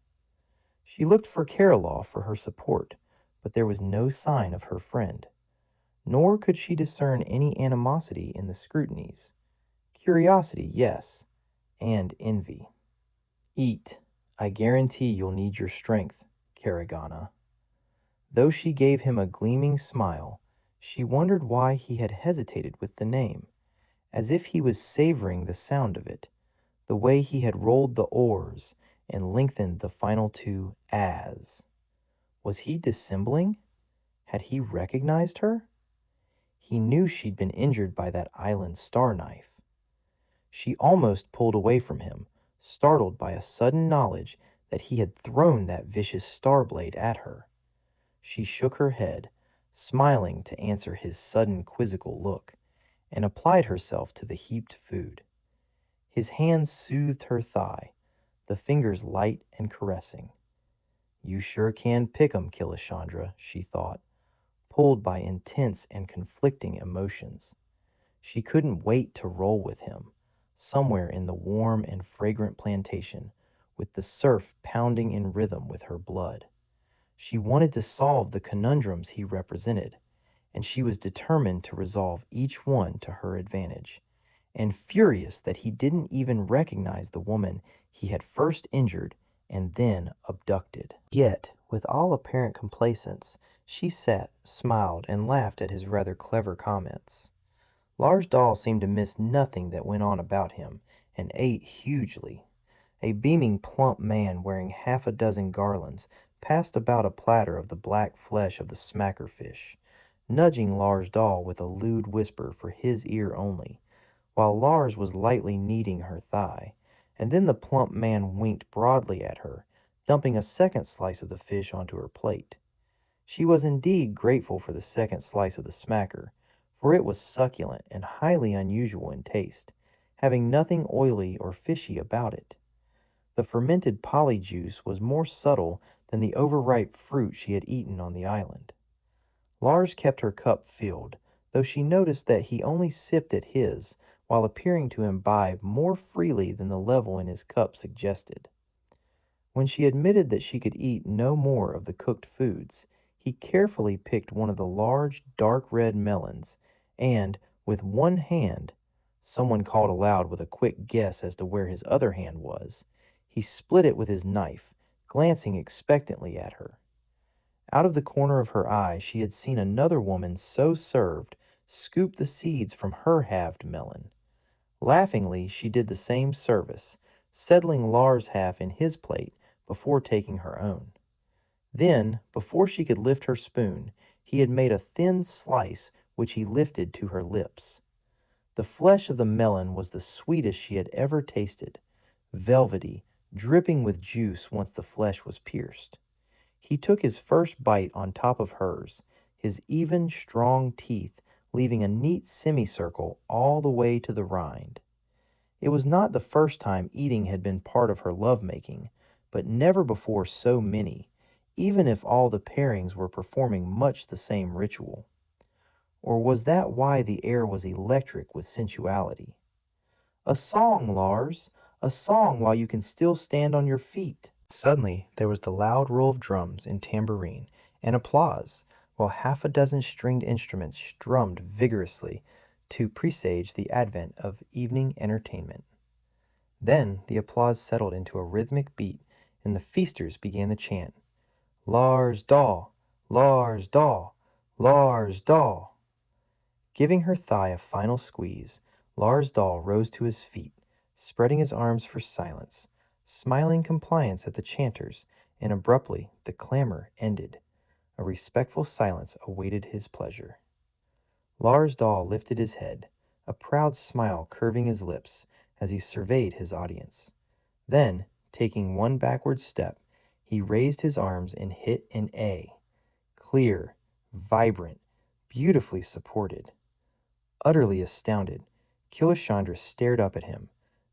She looked for Karoloff for her support, but there was no sign of her friend. Nor could she discern any animosity in the scrutinies. Curiosity, yes, and envy. Eat. I guarantee you'll need your strength, Karagana. Though she gave him a gleaming smile, she wondered why he had hesitated with the name, as if he was savoring the sound of it, the way he had rolled the oars and lengthened the final two as. Was he dissembling? Had he recognized her? He knew she'd been injured by that island star knife. She almost pulled away from him, startled by a sudden knowledge that he had thrown that vicious star blade at her. She shook her head, smiling to answer his sudden quizzical look, and applied herself to the heaped food. His hands soothed her thigh, the fingers light and caressing. You sure can pick 'em, Killashandra, she thought, pulled by intense and conflicting emotions. She couldn't wait to roll with him, somewhere in the warm and fragrant plantation, with the surf pounding in rhythm with her blood. She wanted to solve the conundrums he represented, and she was determined to resolve each one to her advantage, and furious that he didn't even recognize the woman he had first injured and then abducted. Yet, with all apparent complacence, she sat, smiled, and laughed at his rather clever comments. Lars Dahl seemed to miss nothing that went on about him, and ate hugely. A beaming plump man wearing half a dozen garlands passed about a platter of the black flesh of the smacker fish, nudging Lars Dahl with a lewd whisper for his ear only, while Lars was lightly kneading her thigh, and then the plump man winked broadly at her, dumping a second slice of the fish onto her plate. She was indeed grateful for the second slice of the smacker, for it was succulent and highly unusual in taste, having nothing oily or fishy about it. The fermented polyjuice was more subtle than the overripe fruit she had eaten on the island. Lars kept her cup filled, though she noticed that he only sipped at his, while appearing to imbibe more freely than the level in his cup suggested. When she admitted that she could eat no more of the cooked foods, he carefully picked one of the large, dark red melons, and, with one hand, someone called aloud with a quick guess as to where his other hand was, he split it with his knife, glancing expectantly at her. Out of the corner of her eye she had seen another woman so served scoop the seeds from her halved melon. Laughingly, she did the same service, settling Lars' half in his plate before taking her own. Then, before she could lift her spoon, he had made a thin slice which he lifted to her lips. The flesh of the melon was the sweetest she had ever tasted, velvety, dripping with juice once the flesh was pierced. He took his first bite on top of hers, his even, strong teeth leaving a neat semicircle all the way to the rind. It was not the first time eating had been part of her lovemaking, but never before so many, even if all the pairings were performing much the same ritual. Or was that why the air was electric with sensuality? A song, Lars! A song while you can still stand on your feet! Suddenly there was the loud roll of drums and tambourine, and applause, while half a dozen stringed instruments strummed vigorously to presage the advent of evening entertainment. Then the applause settled into a rhythmic beat, and the feasters began the chant, Lars Dahl! Lars Dahl! Lars Dahl! Giving her thigh a final squeeze, Lars Dahl rose to his feet, spreading his arms for silence, smiling compliance at the chanters, and abruptly the clamor ended. A respectful silence awaited his pleasure. Lars Dahl lifted his head, a proud smile curving his lips as he surveyed his audience. Then, taking one backward step, he raised his arms and hit an A. Clear, vibrant, beautifully supported. Utterly astounded, Killashandra stared up at him,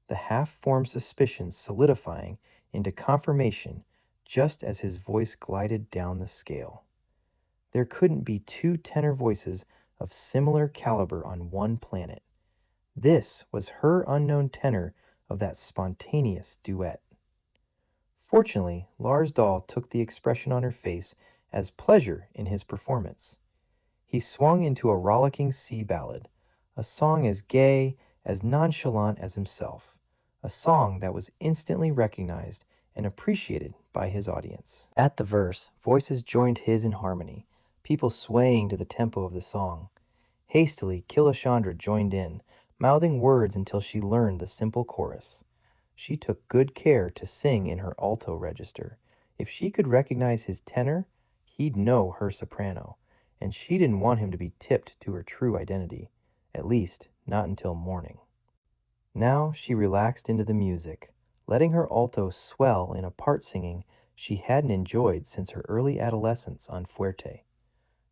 the half-formed suspicion solidifying into confirmation just as his voice glided down the scale. There couldn't be two tenor voices of similar caliber on one planet. This was her unknown tenor of that spontaneous duet. Fortunately, Lars Dahl took the expression on her face as pleasure in his performance. He swung into a rollicking sea ballad, a song as gay, as nonchalant as himself, a song that was instantly recognized and appreciated by his audience. At the verse, voices joined his in harmony, people swaying to the tempo of the song. Hastily, Killashandra joined in, mouthing words until she learned the simple chorus. She took good care to sing in her alto register. If she could recognize his tenor, he'd know her soprano, and she didn't want him to be tipped to her true identity, at least not until morning. Now she relaxed into the music, letting her alto swell in a part singing she hadn't enjoyed since her early adolescence on Fuerte.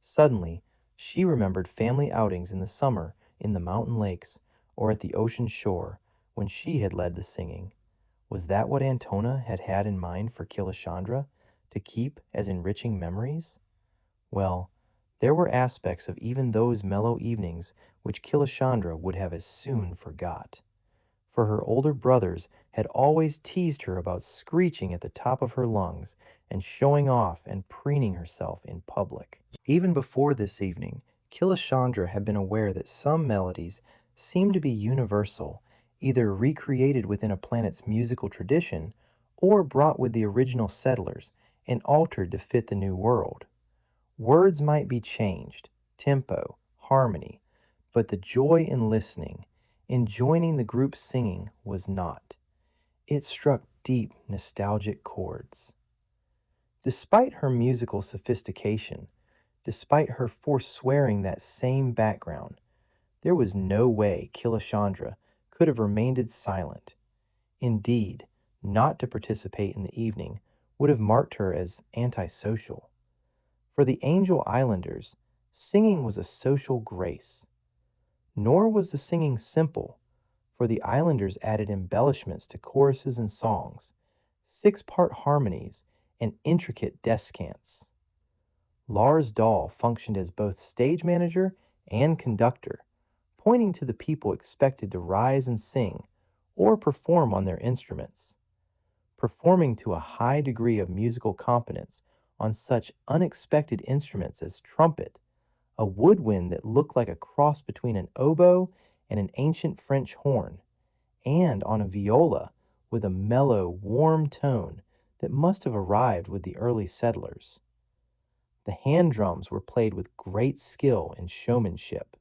Suddenly, she remembered family outings in the summer in the mountain lakes or at the ocean shore when she had led the singing. Was that what Antona had had in mind for Killashandra to keep as enriching memories? Well, there were aspects of even those mellow evenings which Killashandra would have as soon forgot. For her older brothers had always teased her about screeching at the top of her lungs and showing off and preening herself in public. Even before this evening, Killashandra had been aware that some melodies seemed to be universal, either recreated within a planet's musical tradition or brought with the original settlers and altered to fit the new world. Words might be changed, tempo, harmony, but the joy in listening, in joining the group singing, was not. It struck deep, nostalgic chords. Despite her musical sophistication, despite her forswearing that same background, there was no way Killashandra could have remained silent. Indeed, not to participate in the evening would have marked her as antisocial. For the Angel Islanders, singing was a social grace. Nor was the singing simple, for the Islanders added embellishments to choruses and songs, six-part harmonies, and intricate descants. Lars Dahl functioned as both stage manager and conductor, pointing to the people expected to rise and sing or perform on their instruments. Performing to a high degree of musical competence on such unexpected instruments as trumpet, a woodwind that looked like a cross between an oboe and an ancient French horn, and on a viola with a mellow, warm tone that must have arrived with the early settlers. The hand drums were played with great skill and showmanship,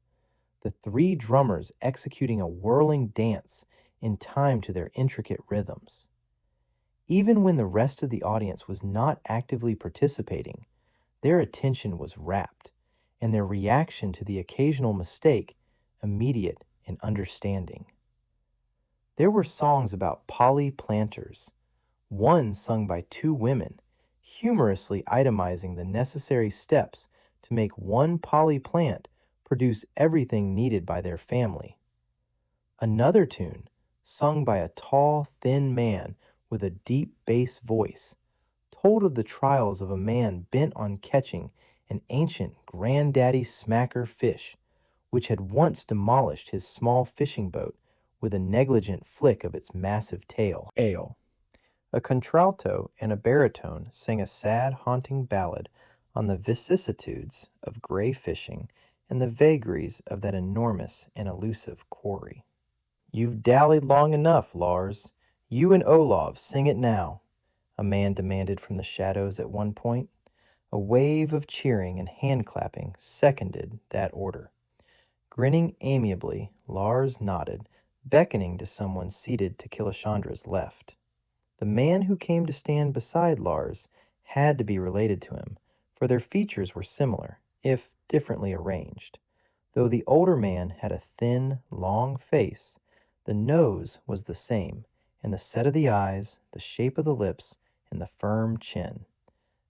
the three drummers executing a whirling dance in time to their intricate rhythms. Even when the rest of the audience was not actively participating, their attention was rapt, and their reaction to the occasional mistake immediate and understanding. There were songs about Polly planters, one sung by two women, humorously itemizing the necessary steps to make one poly plant produce everything needed by their family. Another tune, sung by a tall, thin man with a deep bass voice, told of the trials of a man bent on catching an ancient granddaddy smacker fish, which had once demolished his small fishing boat with a negligent flick of its massive tail. Ale. A contralto and a baritone sang a sad, haunting ballad on the vicissitudes of gray fishing and the vagaries of that enormous and elusive quarry. "You've dallied long enough, Lars. You and Olov sing it now," a man demanded from the shadows at one point. A wave of cheering and hand-clapping seconded that order. Grinning amiably, Lars nodded, beckoning to someone seated to Killashandra's left. The man who came to stand beside Lars had to be related to him, for their features were similar, if differently arranged. Though the older man had a thin, long face, the nose was the same, and the set of the eyes, the shape of the lips, and the firm chin.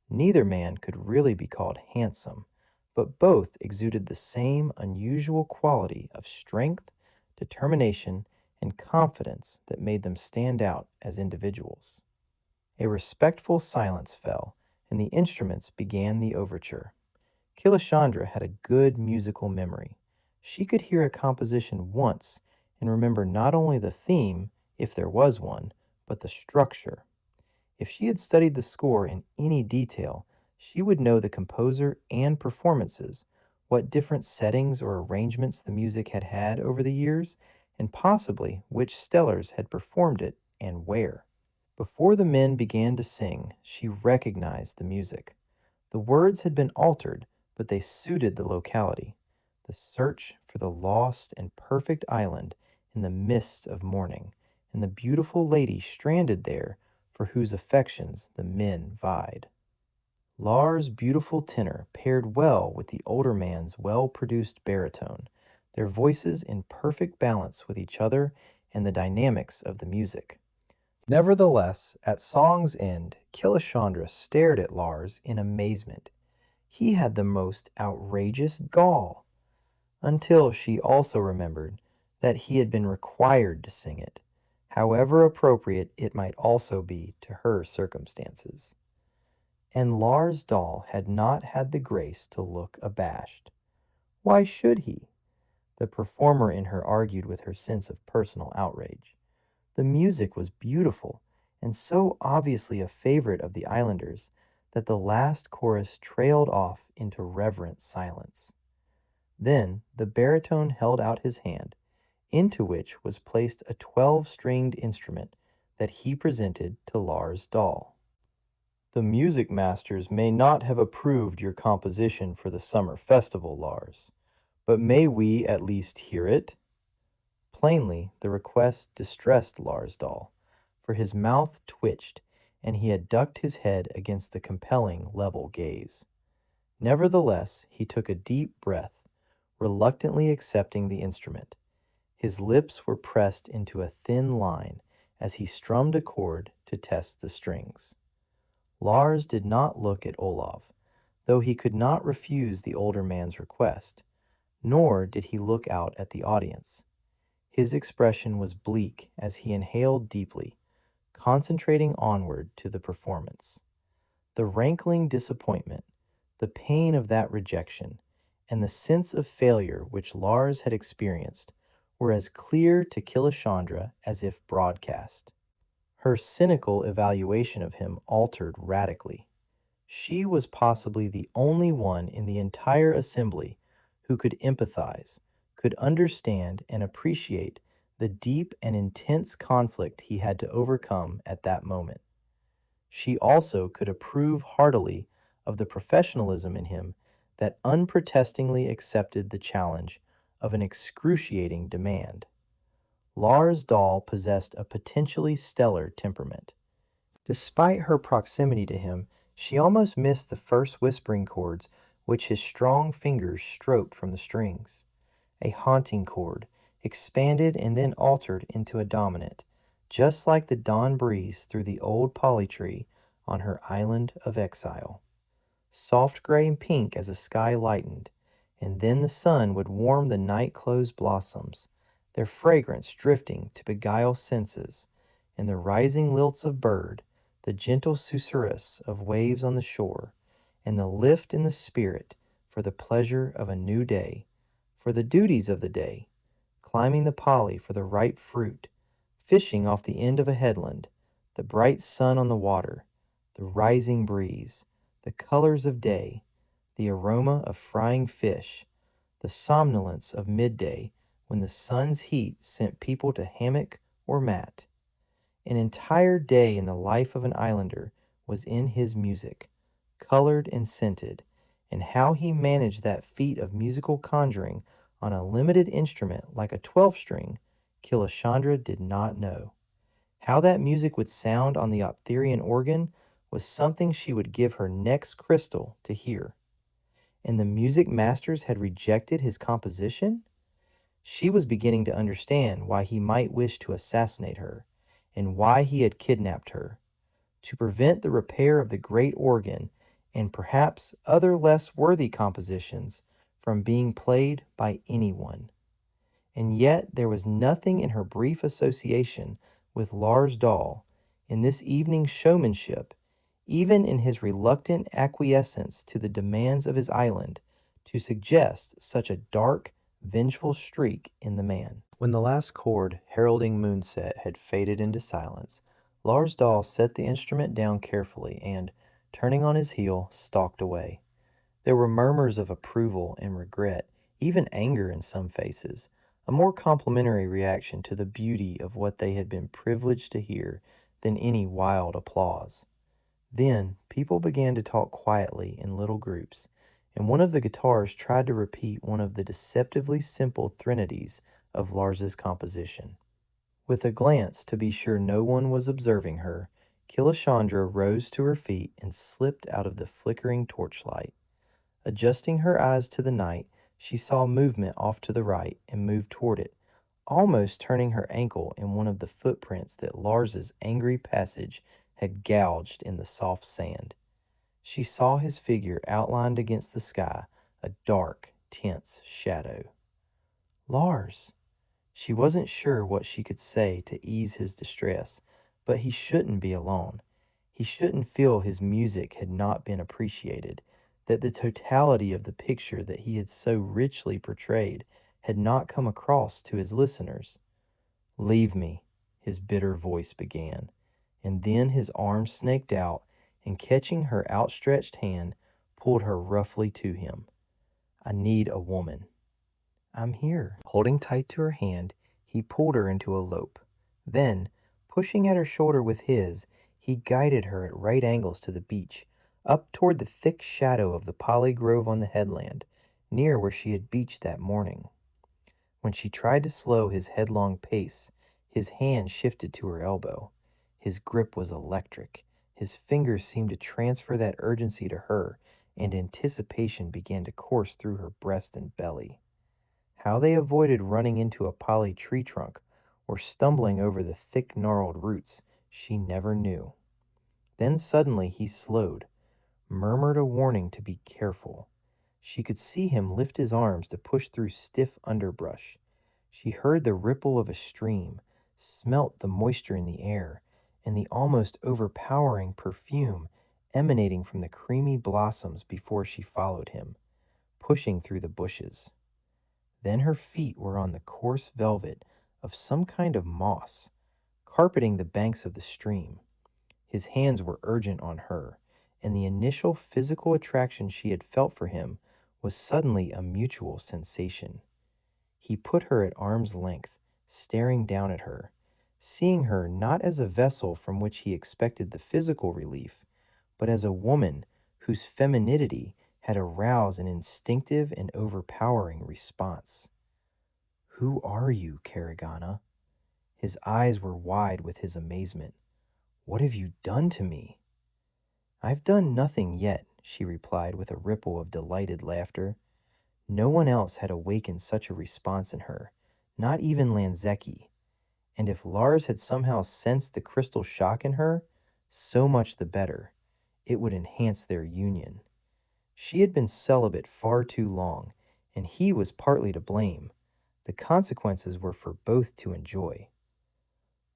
Neither man could really be called handsome, but both exuded the same unusual quality of strength, determination, and confidence that made them stand out as individuals. A respectful silence fell, and the instruments began the overture. Killashandra had a good musical memory. She could hear a composition once and remember not only the theme, if there was one, but the structure. If she had studied the score in any detail, she would know the composer and performances, what different settings or arrangements the music had had over the years, and possibly which stellars had performed it and where. Before the men began to sing, she recognized the music. The words had been altered, but they suited the locality. The search for the lost and perfect island in the midst of morning, and the beautiful lady stranded there for whose affections the men vied. Lars' beautiful tenor paired well with the older man's well-produced baritone, their voices in perfect balance with each other and the dynamics of the music. Nevertheless, at song's end, Killashandra stared at Lars in amazement. He had the most outrageous gall, until she also remembered that he had been required to sing it, however appropriate it might also be to her circumstances. And Lars Dahl had not had the grace to look abashed. Why should he? The performer in her argued with her sense of personal outrage. The music was beautiful, and so obviously a favorite of the islanders that the last chorus trailed off into reverent silence. Then the baritone held out his hand, into which was placed a 12-stringed instrument that he presented to Lars Dahl. "The music masters may not have approved your composition for the summer festival, Lars, but may we at least hear it?" Plainly, the request distressed Lars Dahl, for his mouth twitched, and he had ducked his head against the compelling level gaze. Nevertheless, he took a deep breath, reluctantly accepting the instrument. His lips were pressed into a thin line as he strummed a chord to test the strings. Lars did not look at Olov, though he could not refuse the older man's request, nor did he look out at the audience. His expression was bleak as he inhaled deeply, concentrating onward to the performance. The rankling disappointment, the pain of that rejection, and the sense of failure which Lars had experienced were as clear to Killashandra as if broadcast. Her cynical evaluation of him altered radically. She was possibly the only one in the entire assembly who could empathize, could understand and appreciate the deep and intense conflict he had to overcome at that moment. She also could approve heartily of the professionalism in him that unprotestingly accepted the challenge of an excruciating demand. Lars Dahl possessed a potentially stellar temperament. Despite her proximity to him, she almost missed the first whispering chords which his strong fingers stroked from the strings. A haunting chord, expanded and then altered into a dominant, just like the dawn breeze through the old poly tree on her island of exile. Soft gray and pink as the sky lightened, and then the sun would warm the night-closed blossoms, their fragrance drifting to beguile senses, and the rising lilts of bird, the gentle susurrus of waves on the shore, and the lift in the spirit for the pleasure of a new day, for the duties of the day, climbing the poly for the ripe fruit, fishing off the end of a headland, the bright sun on the water, the rising breeze, the colors of day, the aroma of frying fish, the somnolence of midday when the sun's heat sent people to hammock or mat. An entire day in the life of an islander was in his music, colored and scented, and how he managed that feat of musical conjuring on a limited instrument like a 12-string, Killashandra did not know. How that music would sound on the Optherian organ was something she would give her next crystal to hear. And the music masters had rejected his composition? She was beginning to understand why he might wish to assassinate her, and why he had kidnapped her, to prevent the repair of the great organ and perhaps other less worthy compositions from being played by anyone. And yet there was nothing in her brief association with Lars Dahl, in this evening's showmanship, even in his reluctant acquiescence to the demands of his island, to suggest such a dark, vengeful streak in the man. When the last chord heralding moonset had faded into silence, Lars Dahl set the instrument down carefully and, turning on his heel, stalked away. There were murmurs of approval and regret, even anger in some faces, a more complimentary reaction to the beauty of what they had been privileged to hear than any wild applause. Then people began to talk quietly in little groups, and one of the guitars tried to repeat one of the deceptively simple trinities of Lars's composition. With a glance to be sure no one was observing her, Killashandra rose to her feet and slipped out of the flickering torchlight. Adjusting her eyes to the night, she saw movement off to the right and moved toward it, almost turning her ankle in one of the footprints that Lars's angry passage had gouged in the soft sand. She saw his figure outlined against the sky, a dark, tense shadow. Lars! She wasn't sure what she could say to ease his distress, but he shouldn't be alone. He shouldn't feel his music had not been appreciated, that the totality of the picture that he had so richly portrayed had not come across to his listeners. "Leave me," his bitter voice began, and then his arm snaked out and, catching her outstretched hand, pulled her roughly to him. "I need a woman." "I'm here." Holding tight to her hand, he pulled her into a lope. Then, pushing at her shoulder with his, he guided her at right angles to the beach, up toward the thick shadow of the poly grove on the headland, near where she had beached that morning. When she tried to slow his headlong pace, his hand shifted to her elbow. His grip was electric. His fingers seemed to transfer that urgency to her, and anticipation began to course through her breast and belly. How they avoided running into a poly tree trunk or stumbling over the thick gnarled roots, she never knew. Then suddenly he slowed, murmured a warning to be careful. She could see him lift his arms to push through stiff underbrush. She heard the ripple of a stream, smelt the moisture in the air, and the almost overpowering perfume emanating from the creamy blossoms before she followed him, pushing through the bushes. Then her feet were on the coarse velvet of some kind of moss, carpeting the banks of the stream. His hands were urgent on her, and the initial physical attraction she had felt for him was suddenly a mutual sensation. He put her at arm's length, staring down at her, seeing her not as a vessel from which he expected the physical relief, but as a woman whose femininity had aroused an instinctive and overpowering response. "Who are you, Karagana?" His eyes were wide with his amazement. "What have you done to me?" "I've done nothing yet," she replied with a ripple of delighted laughter. No one else had awakened such a response in her, not even Lanzeki. And if Lars had somehow sensed the crystal shock in her, so much the better. It would enhance their union. She had been celibate far too long, and he was partly to blame. The consequences were for both to enjoy.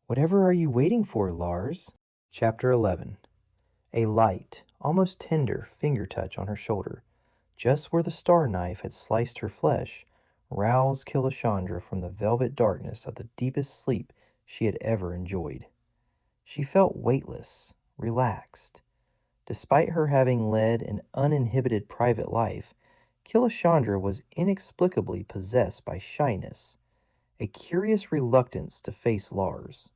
Whatever are you waiting for, Lars? Chapter 11. A light, almost tender, finger touch on her shoulder, just where the star knife had sliced her flesh, roused Killashandra from the velvet darkness of the deepest sleep she had ever enjoyed. She felt weightless, relaxed. Despite her having led an uninhibited private life, Killashandra was inexplicably possessed by shyness, a curious reluctance to face Lars.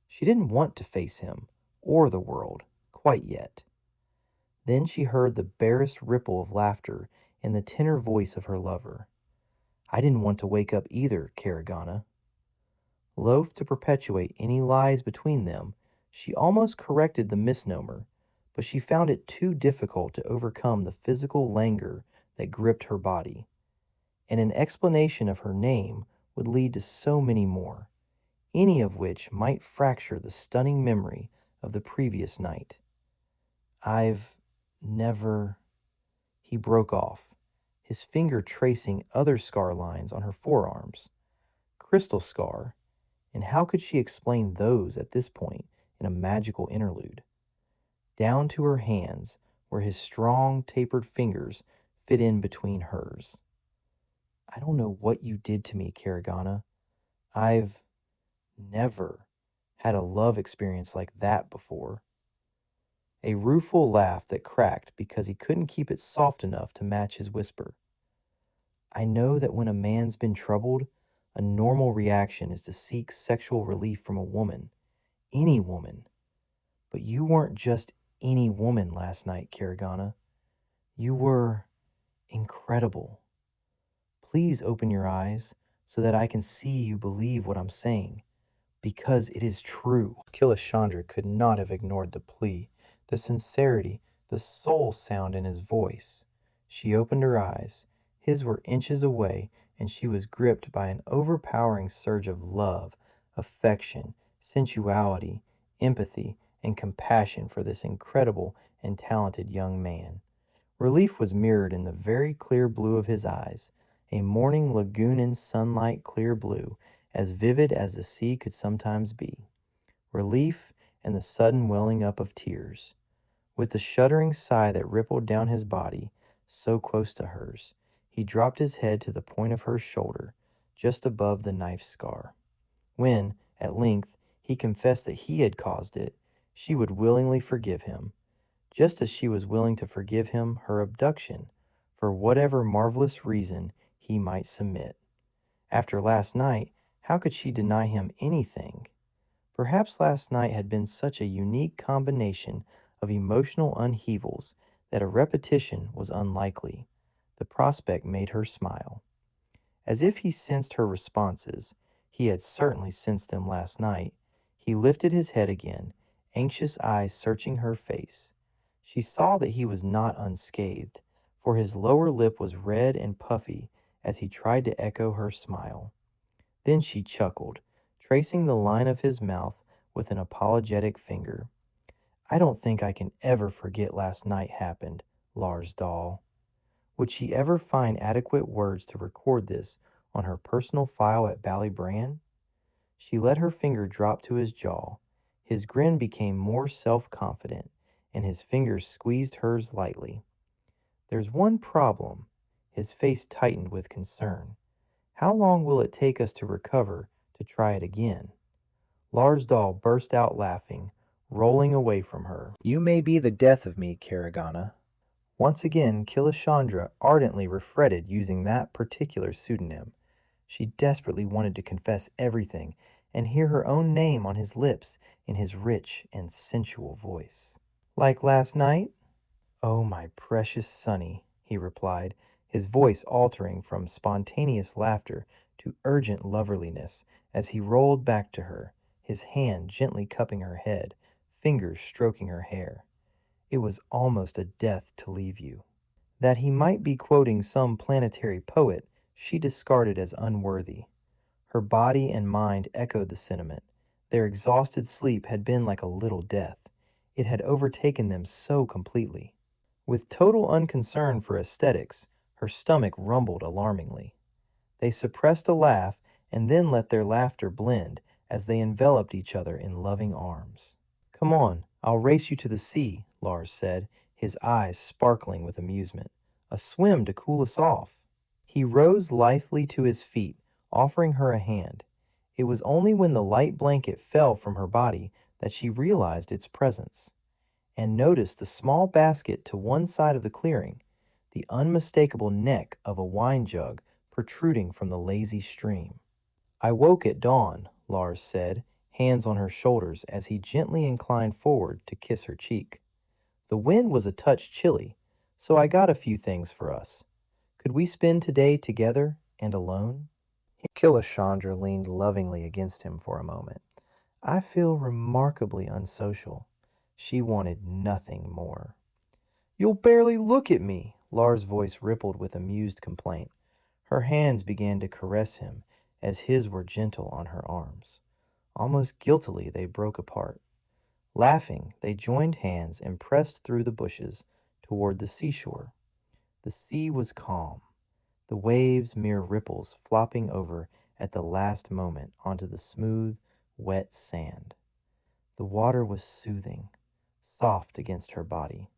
She didn't want to face him, or the world, quite yet. Then she heard the barest ripple of laughter in the tenor voice of her lover. I didn't want to wake up either, Karagana. Loath to perpetuate any lies between them, she almost corrected the misnomer, but she found it too difficult to overcome the physical languor that gripped her body. And an explanation of her name would lead to so many more, any of which might fracture the stunning memory of the previous night. I've never... He broke off, his finger tracing other scar lines on her forearms. Crystal scar, and how could she explain those at this point in a magical interlude? Down to her hands, where his strong, tapered fingers fit in between hers. I don't know what you did to me, Karagana. I've never had a love experience like that before. A rueful laugh that cracked because he couldn't keep it soft enough to match his whisper. I know that when a man's been troubled, a normal reaction is to seek sexual relief from a woman, any woman. But you weren't just any woman last night, Karagana. You were incredible. Please open your eyes so that I can see you believe what I'm saying, because it is true. Killashandra could not have ignored the plea, the sincerity, the soul sound in his voice. She opened her eyes. His were inches away, and she was gripped by an overpowering surge of love, affection, sensuality, empathy, and compassion for this incredible and talented young man. Relief was mirrored in the very clear blue of his eyes, a morning lagoon in sunlight clear blue, as vivid as the sea could sometimes be. Relief and the sudden welling up of tears. With the shuddering sigh that rippled down his body, so close to hers, he dropped his head to the point of her shoulder, just above the knife scar. When, at length, he confessed that he had caused it, she would willingly forgive him, just as she was willing to forgive him her abduction, for whatever marvelous reason he might submit. After last night, how could she deny him anything? Perhaps last night had been such a unique combination of emotional upheavals that a repetition was unlikely. The prospect made her smile. As if he sensed her responses, he had certainly sensed them last night, he lifted his head again, anxious eyes searching her face. She saw that he was not unscathed, for his lower lip was red and puffy as he tried to echo her smile. Then she chuckled, tracing the line of his mouth with an apologetic finger. I don't think I can ever forget last night happened, Lars doll. Would she ever find adequate words to record this on her personal file at Ballybran? She let her finger drop to his jaw. His grin became more self-confident, and his fingers squeezed hers lightly. There's one problem. His face tightened with concern. How long will it take us to recover to try it again? Lars doll burst out laughing, rolling away from her. You may be the death of me, Karagana. Once again, Killashandra ardently regretted using that particular pseudonym. She desperately wanted to confess everything and hear her own name on his lips in his rich and sensual voice. Like last night? Oh, my precious Sonny, he replied, his voice altering from spontaneous laughter to urgent loveliness as he rolled back to her, his hand gently cupping her head, fingers stroking her hair. It was almost a death to leave you. That he might be quoting some planetary poet, she discarded as unworthy. Her body and mind echoed the sentiment. Their exhausted sleep had been like a little death. It had overtaken them so completely. With total unconcern for aesthetics, her stomach rumbled alarmingly. They suppressed a laugh and then let their laughter blend as they enveloped each other in loving arms. "Come on, I'll race you to the sea," Lars said, his eyes sparkling with amusement. "A swim to cool us off." He rose lithely to his feet, offering her a hand. It was only when the light blanket fell from her body that she realized its presence, and noticed the small basket to one side of the clearing, the unmistakable neck of a wine jug protruding from the lazy stream. "I woke at dawn," Lars said, hands on her shoulders as he gently inclined forward to kiss her cheek. "The wind was a touch chilly, so I got a few things for us. Could we spend today together and alone?" Killashandra leaned lovingly against him for a moment. "I feel remarkably unsocial." She wanted nothing more. "You'll barely look at me," Lars' voice rippled with amused complaint. Her hands began to caress him as his were gentle on her arms. Almost guiltily they broke apart. Laughing, they joined hands and pressed through the bushes toward the seashore. The sea was calm, the waves mere ripples flopping over at the last moment onto the smooth, wet sand. The water was soothing, soft against her body.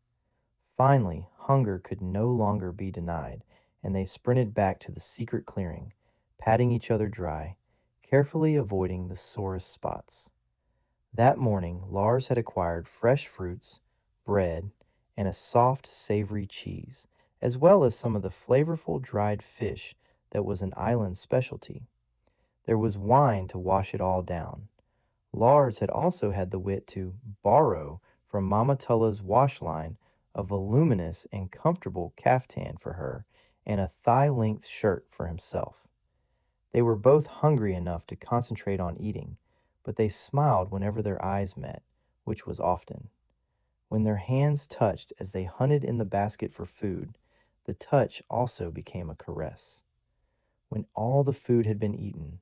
Finally, hunger could no longer be denied, and they sprinted back to the secret clearing, patting each other dry, carefully avoiding the sorest spots. That morning, Lars had acquired fresh fruits, bread, and a soft, savory cheese, as well as some of the flavorful dried fish that was an island specialty. There was wine to wash it all down. Lars had also had the wit to borrow from Mama Tulla's wash line a voluminous and comfortable caftan for her and a thigh-length shirt for himself. They were both hungry enough to concentrate on eating, but they smiled whenever their eyes met, which was often. When their hands touched as they hunted in the basket for food, the touch also became a caress. When all the food had been eaten,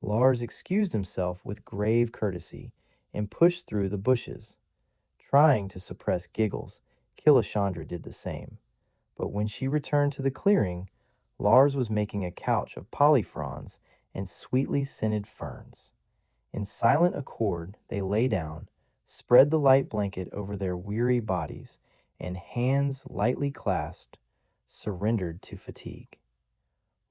Lars excused himself with grave courtesy and pushed through the bushes. Trying to suppress giggles, Killashandra did the same. But when she returned to the clearing, Lars was making a couch of polyfrons and sweetly scented ferns. In silent accord, they lay down, spread the light blanket over their weary bodies, and hands lightly clasped, surrendered to fatigue.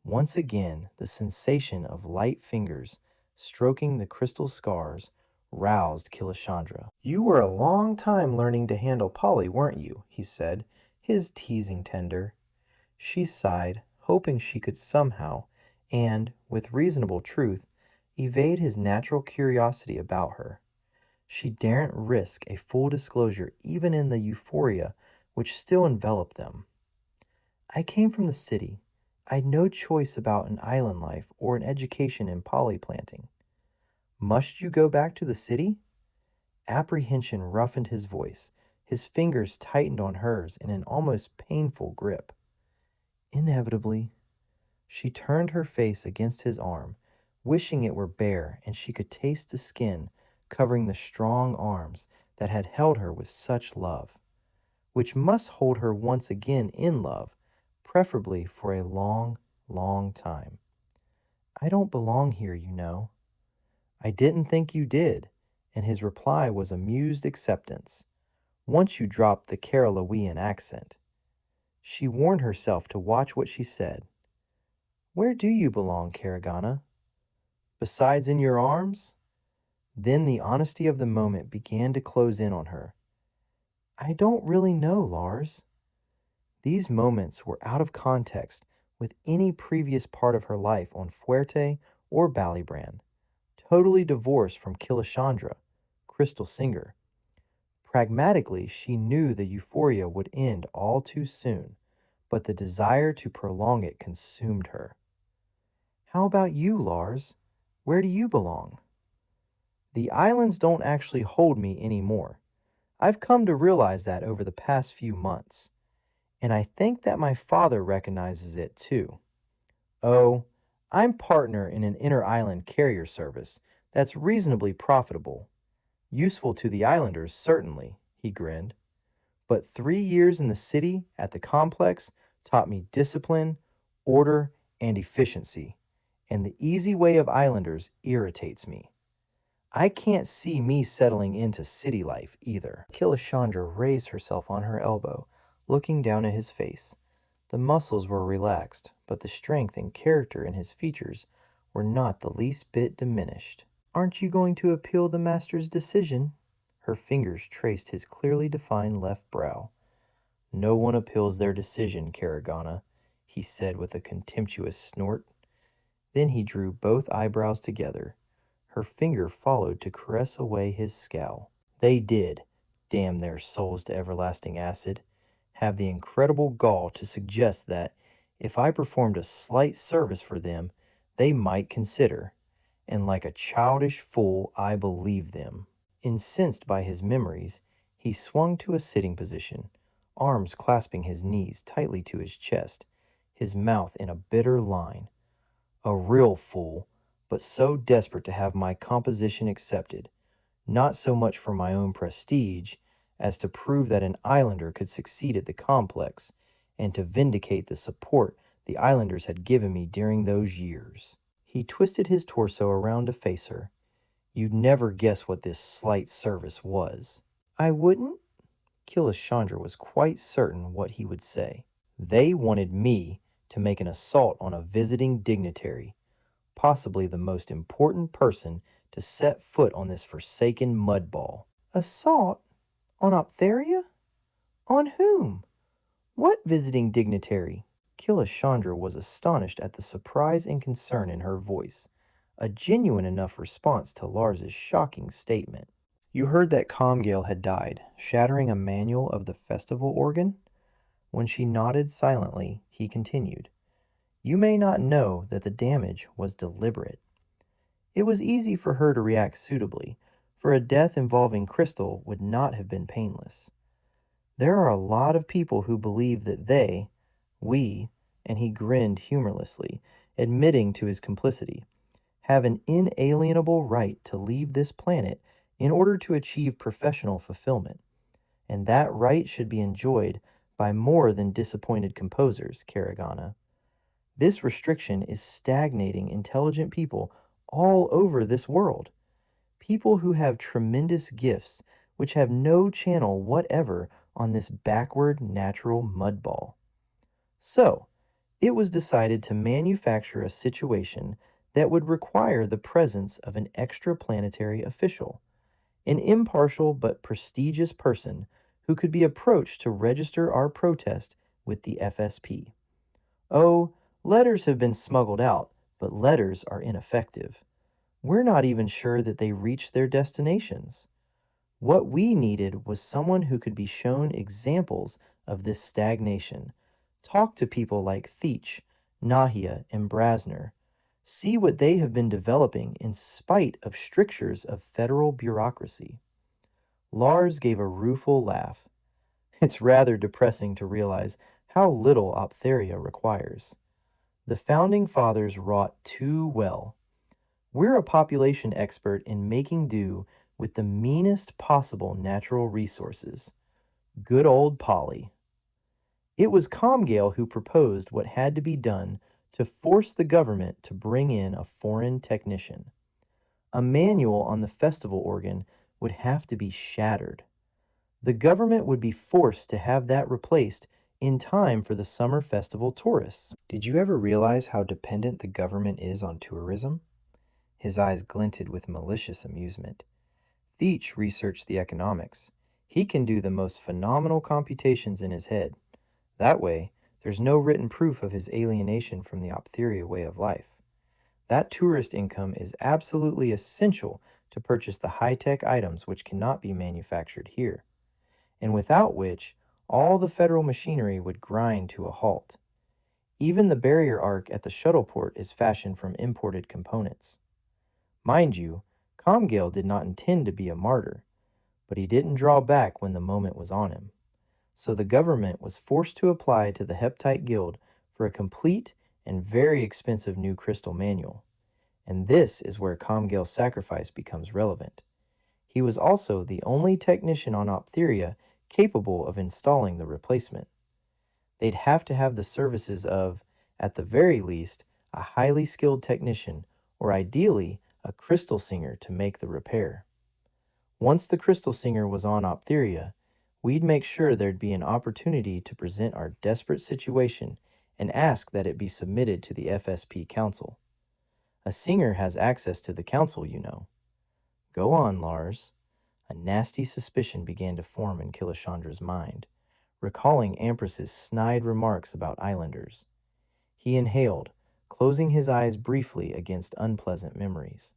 Once again, the sensation of light fingers stroking the crystal scars roused Killashandra. "You were a long time learning to handle Polly, weren't you?" he said, his teasing tender. She sighed, hoping she could somehow, and with reasonable truth, evade his natural curiosity about her. She daren't risk a full disclosure even in the euphoria which still enveloped them. "I came from the city. I'd no choice about an island life or an education in poly planting." "Must you go back to the city?" Apprehension roughened his voice. His fingers tightened on hers in an almost painful grip. "Inevitably." She turned her face against his arm, wishing it were bare and she could taste the skin covering the strong arms that had held her with such love, which must hold her once again in love, preferably for a long, long time. "I don't belong here, you know." "I didn't think you did," and his reply was amused acceptance, once you dropped the Carolawian accent. She warned herself to watch what she said. "Where do you belong, Caragana?" "Besides in your arms?" Then the honesty of the moment began to close in on her. "I don't really know, Lars." These moments were out of context with any previous part of her life on Fuerte or Ballybrand, totally divorced from Killashandra, Crystal Singer. Pragmatically, she knew the euphoria would end all too soon, but the desire to prolong it consumed her. "How about you, Lars? Where do you belong?" "The islands don't actually hold me anymore. I've come to realize that over the past few months, and I think that my father recognizes it too. Oh, I'm partner in an inter-island carrier service that's reasonably profitable. Useful to the islanders, certainly," he grinned. But 3 years in the city at the complex taught me discipline, order, and efficiency. And the easy way of islanders irritates me. I can't see me settling into city life either. Killashandra raised herself on her elbow, looking down at his face. The muscles were relaxed, but the strength and character in his features were not the least bit diminished. Aren't you going to appeal the master's decision? Her fingers traced his clearly defined left brow. No one appeals their decision, Karagana, he said with a contemptuous snort. Then he drew both eyebrows together. Her finger followed to caress away his scowl. They did, damn their souls to everlasting acid, have the incredible gall to suggest that, if I performed a slight service for them, they might consider. And like a childish fool, I believed them. Incensed by his memories, he swung to a sitting position, arms clasping his knees tightly to his chest, his mouth in a bitter line. A real fool, but so desperate to have my composition accepted, not so much for my own prestige as to prove that an islander could succeed at the complex, and to vindicate the support the islanders had given me during those years. He twisted his torso around to face her. You'd never guess what this slight service was. I wouldn't? Killashandra was quite certain what he would say. They wanted me to make an assault on a visiting dignitary, possibly the most important person to set foot on this forsaken mudball. Assault? On Optheria? On whom? What visiting dignitary? Killashandra was astonished at the surprise and concern in her voice, a genuine enough response to Lars's shocking statement. You heard that Comgale had died, shattering a manual of the festival organ? When she nodded silently, he continued. You may not know that the damage was deliberate. It was easy for her to react suitably, for a death involving Crystal would not have been painless. There are a lot of people who believe that we, and he grinned humorlessly, admitting to his complicity, have an inalienable right to leave this planet in order to achieve professional fulfillment, and that right should be enjoyed by more than disappointed composers, Karagana. This restriction is stagnating intelligent people all over this world. People who have tremendous gifts which have no channel whatever on this backward natural mudball. So, it was decided to manufacture a situation that would require the presence of an extraplanetary official, an impartial but prestigious person who could be approached to register our protest with the FSP. Oh, letters have been smuggled out, but letters are ineffective. We're not even sure that they reach their destinations. What we needed was someone who could be shown examples of this stagnation. Talk to people like Theach, Nahia, and Brasner. See what they have been developing in spite of strictures of federal bureaucracy. Lars gave a rueful laugh. It's rather depressing to realize how little Optheria requires. The Founding Fathers wrought too well. We're a population expert in making do with the meanest possible natural resources. Good old Polly. It was Comgale who proposed what had to be done to force the government to bring in a foreign technician. A manual on the festival organ would have to be shattered. The government would be forced to have that replaced in time for the summer festival tourists. Did you ever realize how dependent the government is on tourism? His eyes glinted with malicious amusement. Theach researched the economics. He can do the most phenomenal computations in his head. That way, there's no written proof of his alienation from the Optheria way of life. That tourist income is absolutely essential to purchase the high-tech items which cannot be manufactured here, and without which all the federal machinery would grind to a halt. Even the barrier arc at the shuttle port is fashioned from imported components. Mind you, Comgale did not intend to be a martyr, but he didn't draw back when the moment was on him. So the government was forced to apply to the Heptite Guild for a complete and very expensive new crystal manual. And this is where Comgale's sacrifice becomes relevant. He was also the only technician on Optheria capable of installing the replacement. They'd have to have the services of, at the very least, a highly skilled technician, or ideally, a crystal singer to make the repair. Once the crystal singer was on Optheria, we'd make sure there'd be an opportunity to present our desperate situation and ask that it be submitted to the FSP Council. A singer has access to the council, you know. Go on, Lars. A nasty suspicion began to form in Killashandra's mind, recalling Ampress's snide remarks about islanders. He inhaled, closing his eyes briefly against unpleasant memories.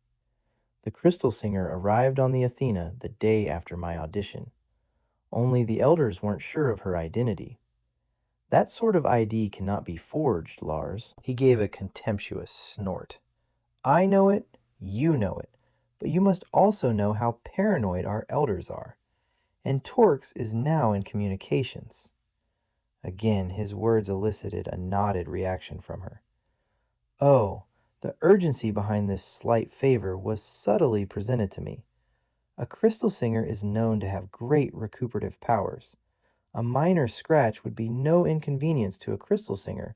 The crystal singer arrived on the Athena the day after my audition. Only the elders weren't sure of her identity. That sort of ID cannot be forged, Lars. He gave a contemptuous snort. I know it, you know it, but you must also know how paranoid our elders are. And Torx is now in communications. Again, his words elicited a nodded reaction from her. Oh, the urgency behind this slight favor was subtly presented to me. A crystal singer is known to have great recuperative powers. A minor scratch would be no inconvenience to a crystal singer,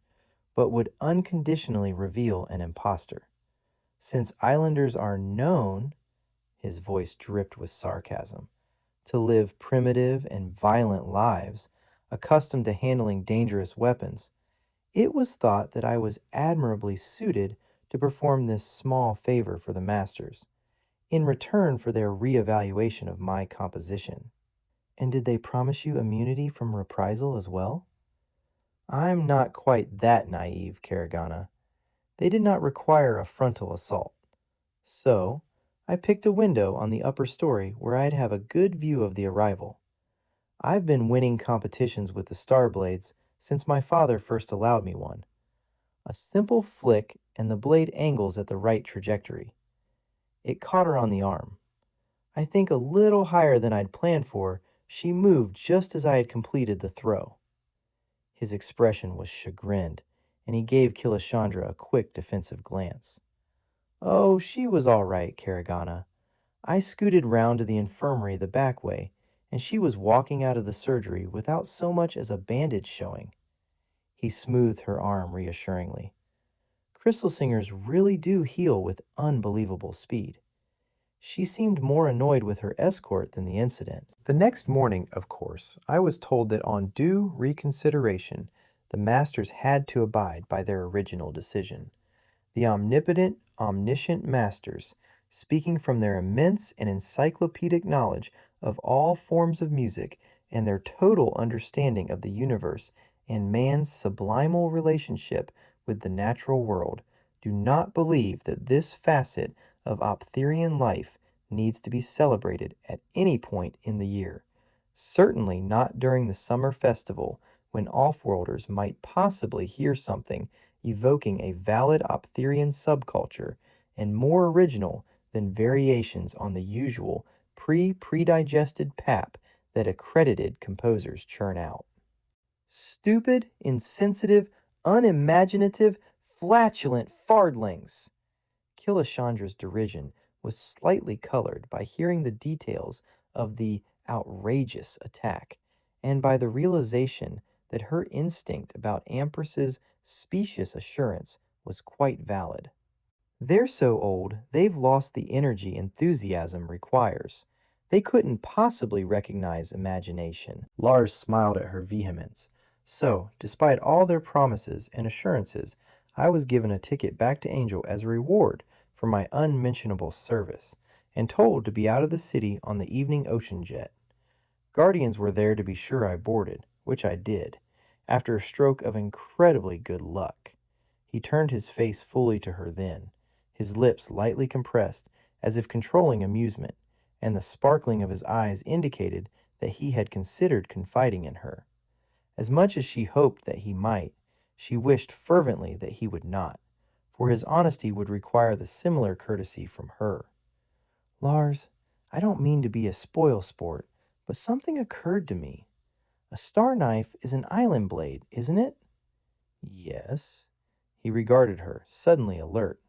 but would unconditionally reveal an imposter. Since islanders are known, his voice dripped with sarcasm, to live primitive and violent lives, accustomed to handling dangerous weapons, it was thought that I was admirably suited to perform this small favor for the masters, in return for their reevaluation of my composition. And did they promise you immunity from reprisal as well? I'm not quite that naive, Karagana. They did not require a frontal assault. So, I picked a window on the upper story where I'd have a good view of the arrival. I've been winning competitions with the Starblades since my father first allowed me one. A simple flick and the blade angles at the right trajectory. It caught her on the arm. I think a little higher than I'd planned for, she moved just as I had completed the throw. His expression was chagrined, and he gave Killashandra a quick defensive glance. Oh, she was all right, Karagana. I scooted round to the infirmary the back way, and she was walking out of the surgery without so much as a bandage showing. He smoothed her arm reassuringly. Crystal singers really do heal with unbelievable speed. She seemed more annoyed with her escort than the incident. The next morning, of course, I was told that on due reconsideration, the masters had to abide by their original decision. The omnipotent, omniscient masters, speaking from their immense and encyclopedic knowledge of all forms of music and their total understanding of the universe and man's sublimal relationship with the natural world, do not believe that this facet of Optherian life needs to be celebrated at any point in the year, certainly not during the summer festival when off-worlders might possibly hear something evoking a valid Optherian subculture and more original than variations on the usual pre-predigested pap that accredited composers churn out. Stupid, insensitive, unimaginative, flatulent fardlings! Killashandra's derision was slightly colored by hearing the details of the outrageous attack, and by the realization that her instinct about Ampress's specious assurance was quite valid. They're so old, they've lost the energy enthusiasm requires. They couldn't possibly recognize imagination. Lars smiled at her vehemence. So, despite all their promises and assurances, I was given a ticket back to Angel as a reward for my unmentionable service, and told to be out of the city on the evening ocean jet. Guardians were there to be sure I boarded, which I did, after a stroke of incredibly good luck. He turned his face fully to her then, his lips lightly compressed as if controlling amusement, and the sparkling of his eyes indicated that he had considered confiding in her. As much as she hoped that he might, she wished fervently that he would not, for his honesty would require the similar courtesy from her. Lars, I don't mean to be a spoil sport, but something occurred to me. A star knife is an island blade, isn't it? Yes. He regarded her, suddenly alert.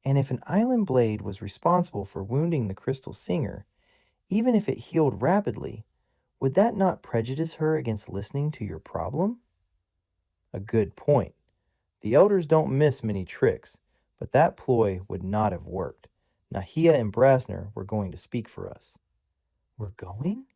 And if an island blade was responsible for wounding the crystal singer, even if it healed rapidly, would that not prejudice her against listening to your problem? A good point. The elders don't miss many tricks, but that ploy would not have worked. Nahia and Brasner were going to speak for us. We're going?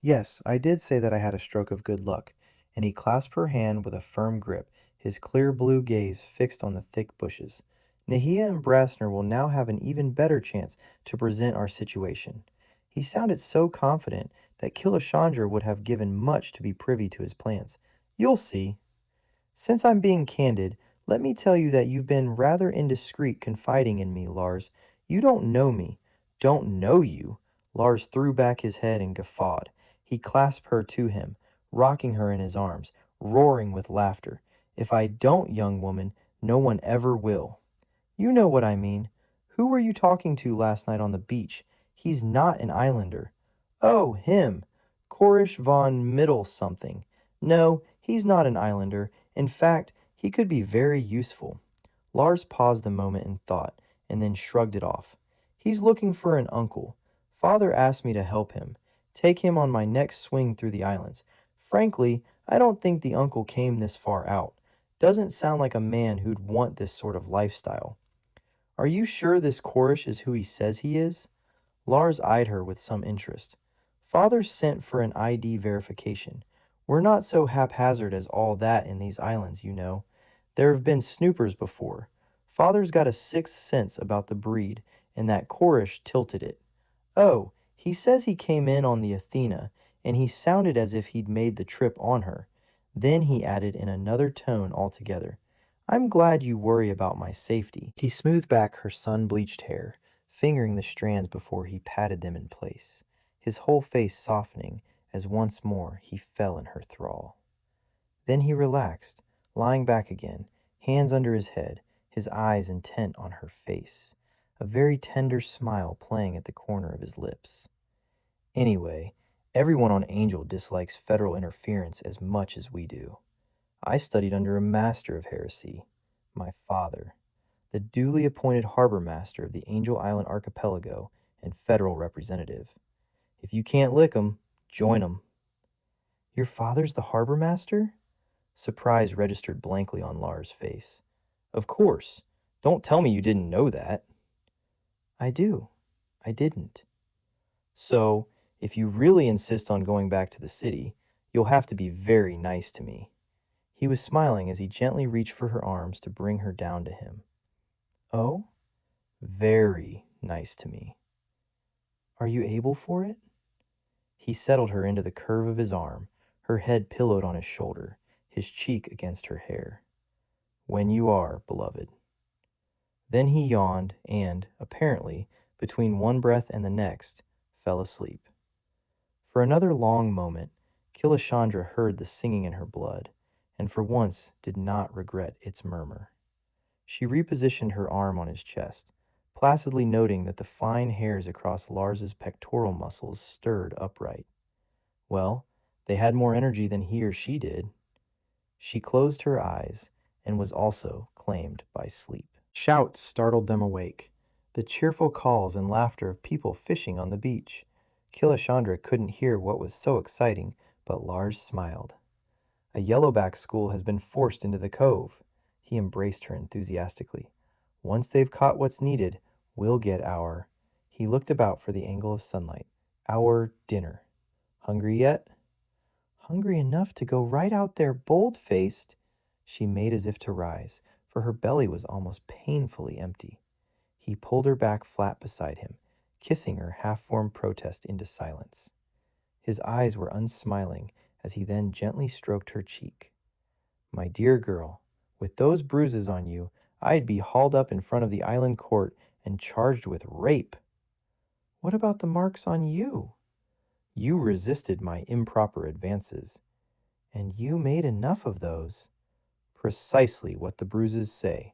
Yes, I did say that I had a stroke of good luck, and he clasped her hand with a firm grip, his clear blue gaze fixed on the thick bushes. Nahia and Brasner will now have an even better chance to present our situation. He sounded so confident that Killashandra would have given much to be privy to his plans. You'll see. Since I'm being candid, let me tell you that you've been rather indiscreet confiding in me, Lars. You don't know me. Don't know you? Lars threw back his head and guffawed. He clasped her to him, rocking her in his arms, roaring with laughter. If I don't, young woman, no one ever will. You know what I mean. Who were you talking to last night on the beach? He's not an islander. Oh, him. Korish von Middle something. No, he's not an islander. In fact, he could be very useful. Lars paused a moment in thought, and then shrugged it off. He's looking for an uncle. Father asked me to help him, take him on my next swing through the islands. Frankly, I don't think the uncle came this far out. Doesn't sound like a man who'd want this sort of lifestyle. Are you sure this Korish is who he says he is? Lars eyed her with some interest. Father sent for an ID verification. We're not so haphazard as all that in these islands, you know. There have been snoopers before. Father's got a sixth sense about the breed, and that Korish tilted it. Oh, he says he came in on the Athena, and he sounded as if he'd made the trip on her. Then he added in another tone altogether, I'm glad you worry about my safety. He smoothed back her sun-bleached hair, fingering the strands before he patted them in place, his whole face softening as once more he fell in her thrall. Then he relaxed, lying back again, hands under his head, his eyes intent on her face, a very tender smile playing at the corner of his lips. Anyway, everyone on Angel dislikes federal interference as much as we do. I studied under a master of heresy, my father, the duly appointed harbor master of the Angel Island archipelago and federal representative. If you can't lick 'em, join 'em. Your father's the harbor master? Surprise registered blankly on Lars' face. Of course. Don't tell me you didn't know that. I do. I didn't. So, if you really insist on going back to the city, you'll have to be very nice to me. He was smiling as he gently reached for her arms to bring her down to him. Oh? Very nice to me. Are you able for it? He settled her into the curve of his arm, her head pillowed on his shoulder, his cheek against her hair. When you are, beloved. Then he yawned and, apparently, between one breath and the next, fell asleep. For another long moment, Killashandra heard the singing in her blood, and for once did not regret its murmur. She repositioned her arm on his chest, placidly noting that the fine hairs across Lars's pectoral muscles stirred upright. Well, they had more energy than he or she did. She closed her eyes and was also claimed by sleep. Shouts startled them awake, the cheerful calls and laughter of people fishing on the beach. Killashandra couldn't hear what was so exciting, but Lars smiled. A yellowback school has been forced into the cove. He embraced her enthusiastically. Once they've caught what's needed, we'll get our... He looked about for the angle of sunlight. Our dinner. Hungry yet? Hungry enough to go right out there bold-faced. She made as if to rise, for her belly was almost painfully empty. He pulled her back flat beside him, kissing her half-formed protest into silence. His eyes were unsmiling as he then gently stroked her cheek. My dear girl, with those bruises on you, I'd be hauled up in front of the island court and charged with rape. What about the marks on you? You resisted my improper advances, and you made enough of those. Precisely what the bruises say.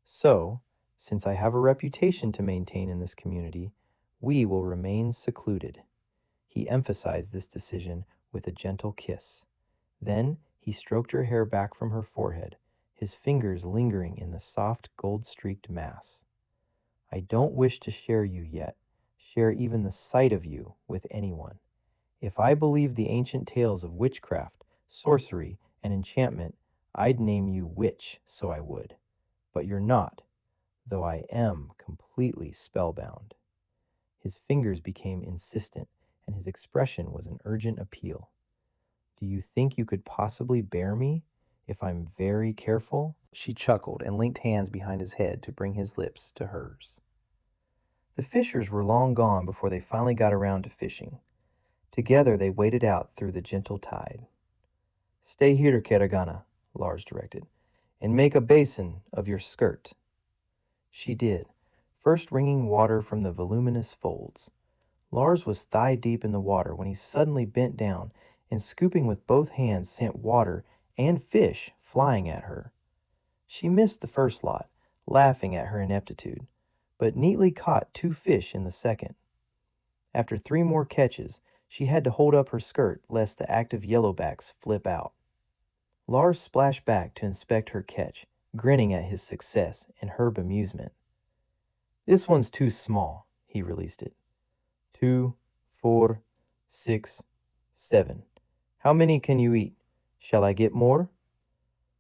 So, since I have a reputation to maintain in this community, we will remain secluded. He emphasized this decision with a gentle kiss. Then he stroked her hair back from her forehead, his fingers lingering in the soft gold-streaked mass. I don't wish to share you yet. share even the sight of you with anyone. If I believed the ancient tales of witchcraft, sorcery, and enchantment, I'd name you witch, so I would. But you're not, though I am completely spellbound." His fingers became insistent, and his expression was an urgent appeal. "Do you think you could possibly bear me if I'm very careful?" She chuckled and linked hands behind his head to bring his lips to hers. The fishers were long gone before they finally got around to fishing. Together they waded out through the gentle tide. "Stay here, Keragana," Lars directed, "and make a basin of your skirt." She did, first wringing water from the voluminous folds. Lars was thigh-deep in the water when he suddenly bent down and, scooping with both hands, sent water and fish flying at her. She missed the first lot, laughing at her ineptitude, but neatly caught 2 fish in the second. After 3 more catches, she had to hold up her skirt lest the active yellowbacks flip out. Lars splashed back to inspect her catch, grinning at his success and her bemusement. "This one's too small," he released it. 2, 4, 6, 7. How many can you eat? Shall I get more?"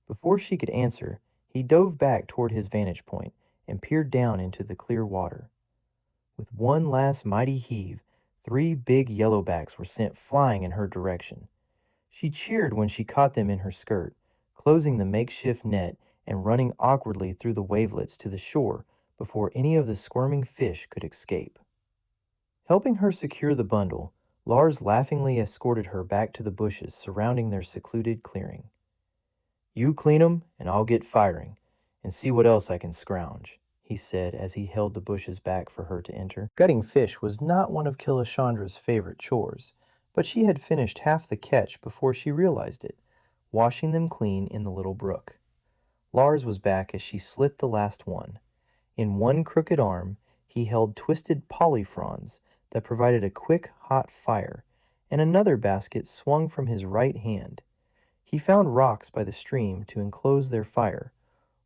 Before she could answer, he dove back toward his vantage point and peered down into the clear water. With one last mighty heave, 3 big yellowbacks were sent flying in her direction. She cheered when she caught them in her skirt, closing the makeshift net and running awkwardly through the wavelets to the shore before any of the squirming fish could escape. Helping her secure the bundle, Lars laughingly escorted her back to the bushes surrounding their secluded clearing. "You clean 'em, and I'll get firing, and see what else I can scrounge," he said as he held the bushes back for her to enter. Gutting fish was not one of Killashandra's favorite chores, but she had finished half the catch before she realized it, washing them clean in the little brook. Lars was back as she slit the last one. In one crooked arm, he held twisted poly fronds that provided a quick, hot fire, and another basket swung from his right hand. He found rocks by the stream to enclose their fire,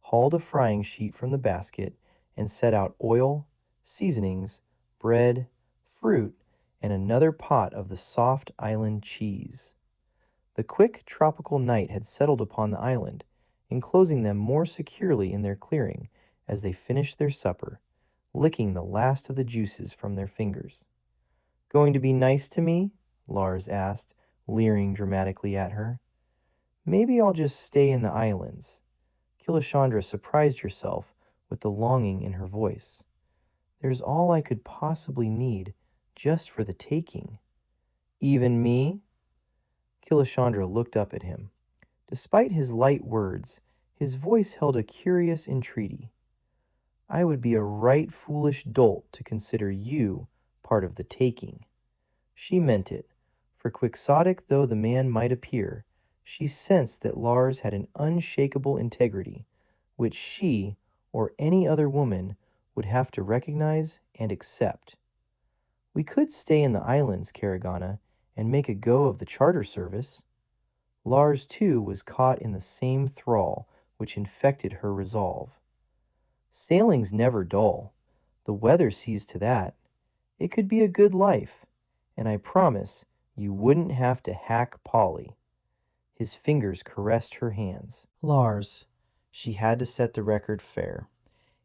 hauled a frying sheet from the basket, and set out oil, seasonings, bread, fruit, and another pot of the soft island cheese. The quick tropical night had settled upon the island, enclosing them more securely in their clearing as they finished their supper, licking the last of the juices from their fingers. "Going to be nice to me?" Lars asked, leering dramatically at her. "Maybe I'll just stay in the islands." Killashandra surprised herself with the longing in her voice. "There's all I could possibly need just for the taking." "Even me?" Killashandra looked up at him. Despite his light words, his voice held a curious entreaty. "I would be a right foolish dolt to consider you part of the taking." She meant it, for quixotic though the man might appear, she sensed that Lars had an unshakable integrity, which she, or any other woman, would have to recognize and accept. "We could stay in the islands, Keragana, and make a go of the charter service." Lars, too, was caught in the same thrall which infected her resolve. "Sailing's never dull. The weather sees to that. It could be a good life, and I promise you wouldn't have to hack Polly." His fingers caressed her hands. "Lars," she had to set the record fair.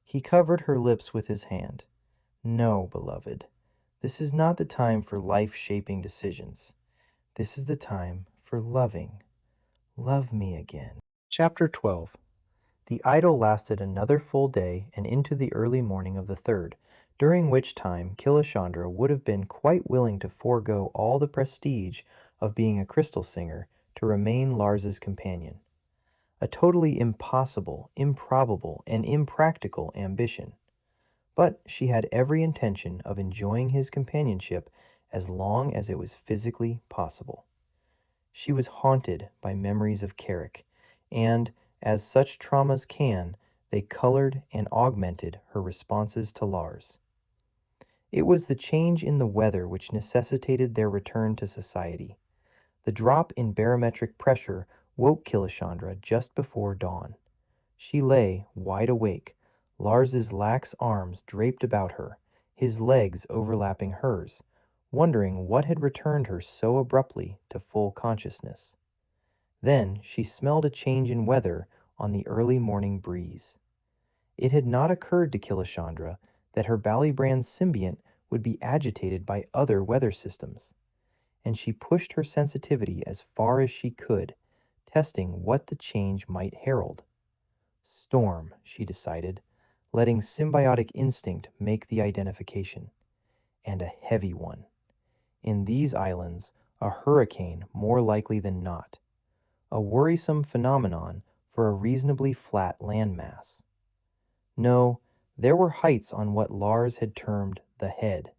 He covered her lips with his hand. "No, beloved. This is not the time for life-shaping decisions. This is the time for loving. Love me again." Chapter 12. The idyll lasted another full day and into the early morning of the 3rd, during which time Killashandra would have been quite willing to forego all the prestige of being a crystal singer to remain Lars's companion. A totally impossible, improbable, and impractical ambition. But she had every intention of enjoying his companionship as long as it was physically possible. She was haunted by memories of Carrick, and, as such traumas can, they colored and augmented her responses to Lars. It was the change in the weather which necessitated their return to society. The drop in barometric pressure woke Killashandra just before dawn. She lay, wide awake, Lars's lax arms draped about her, his legs overlapping hers, wondering what had returned her so abruptly to full consciousness. Then she smelled a change in weather on the early morning breeze. It had not occurred to Killashandra that her Ballybrand symbiont would be agitated by other weather systems, and she pushed her sensitivity as far as she could, testing what the change might herald. Storm, she decided, letting symbiotic instinct make the identification. And a heavy one. In these islands, a hurricane more likely than not. A worrisome phenomenon for a reasonably flat landmass. No, there were heights on what Lars had termed the head.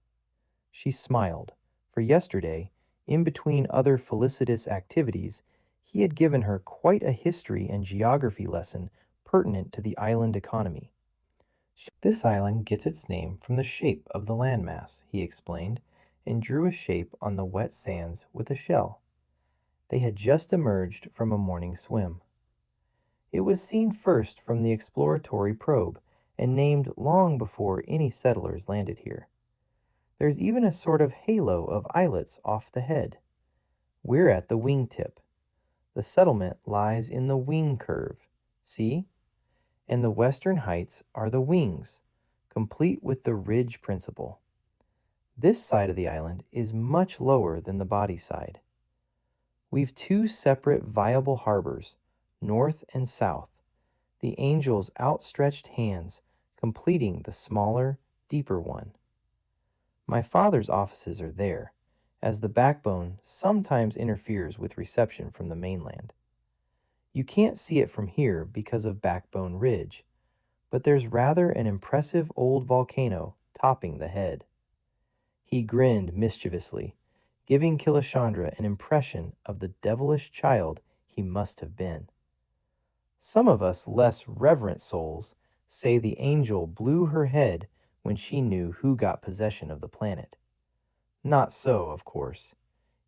She smiled, for yesterday, in between other felicitous activities, he had given her quite a history and geography lesson pertinent to the island economy. This island gets its name from the shape of the landmass, he explained, and drew a shape on the wet sands with a shell. They had just emerged from a morning swim. It was seen first from the exploratory probe and named long before any settlers landed here. There's even a sort of halo of islets off the head. We're at the wingtip. The settlement lies in the wing curve. See? And the western heights are the wings, complete with the ridge principle. This side of the island is much lower than the body side. We've two separate viable harbors, north and south, the angel's outstretched hands completing the smaller, deeper one. My father's offices are there, as the backbone sometimes interferes with reception from the mainland. You can't see it from here because of Backbone Ridge, but there's rather an impressive old volcano topping the head. He grinned mischievously, giving Killashandra an impression of the devilish child he must have been. Some of us less reverent souls say the angel blew her head when she knew who got possession of the planet. Not so, of course.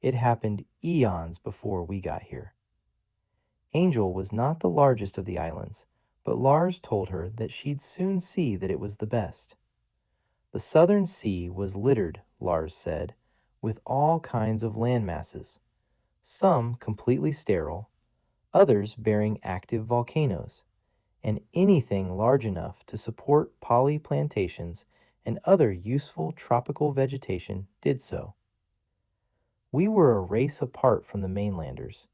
It happened eons before we got here. Angel was not the largest of the islands, but Lars told her that she'd soon see that it was the best. The southern sea was littered, Lars said, with all kinds of landmasses, some completely sterile, others bearing active volcanoes, and anything large enough to support poly plantations and other useful tropical vegetation did so. We were a race apart from the mainlanders,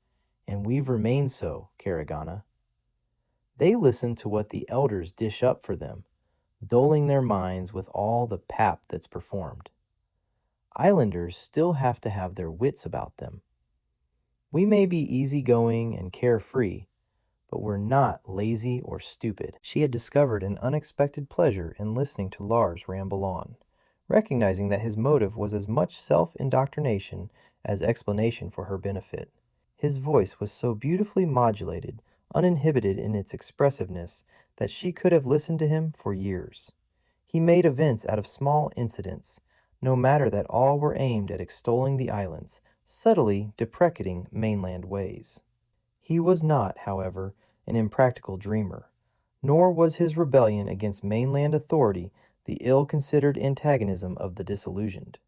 and we've remained so, Karagana. They listen to what the elders dish up for them, dulling their minds with all the pap that's performed. Islanders still have to have their wits about them. We may be easygoing and carefree, but we're not lazy or stupid. She had discovered an unexpected pleasure in listening to Lars ramble on, recognizing that his motive was as much self-indoctrination as explanation for her benefit. His voice was so beautifully modulated, uninhibited in its expressiveness, that she could have listened to him for years. He made events out of small incidents, no matter that all were aimed at extolling the islands, subtly deprecating mainland ways. He was not, however, an impractical dreamer, nor was his rebellion against mainland authority the ill-considered antagonism of the disillusioned.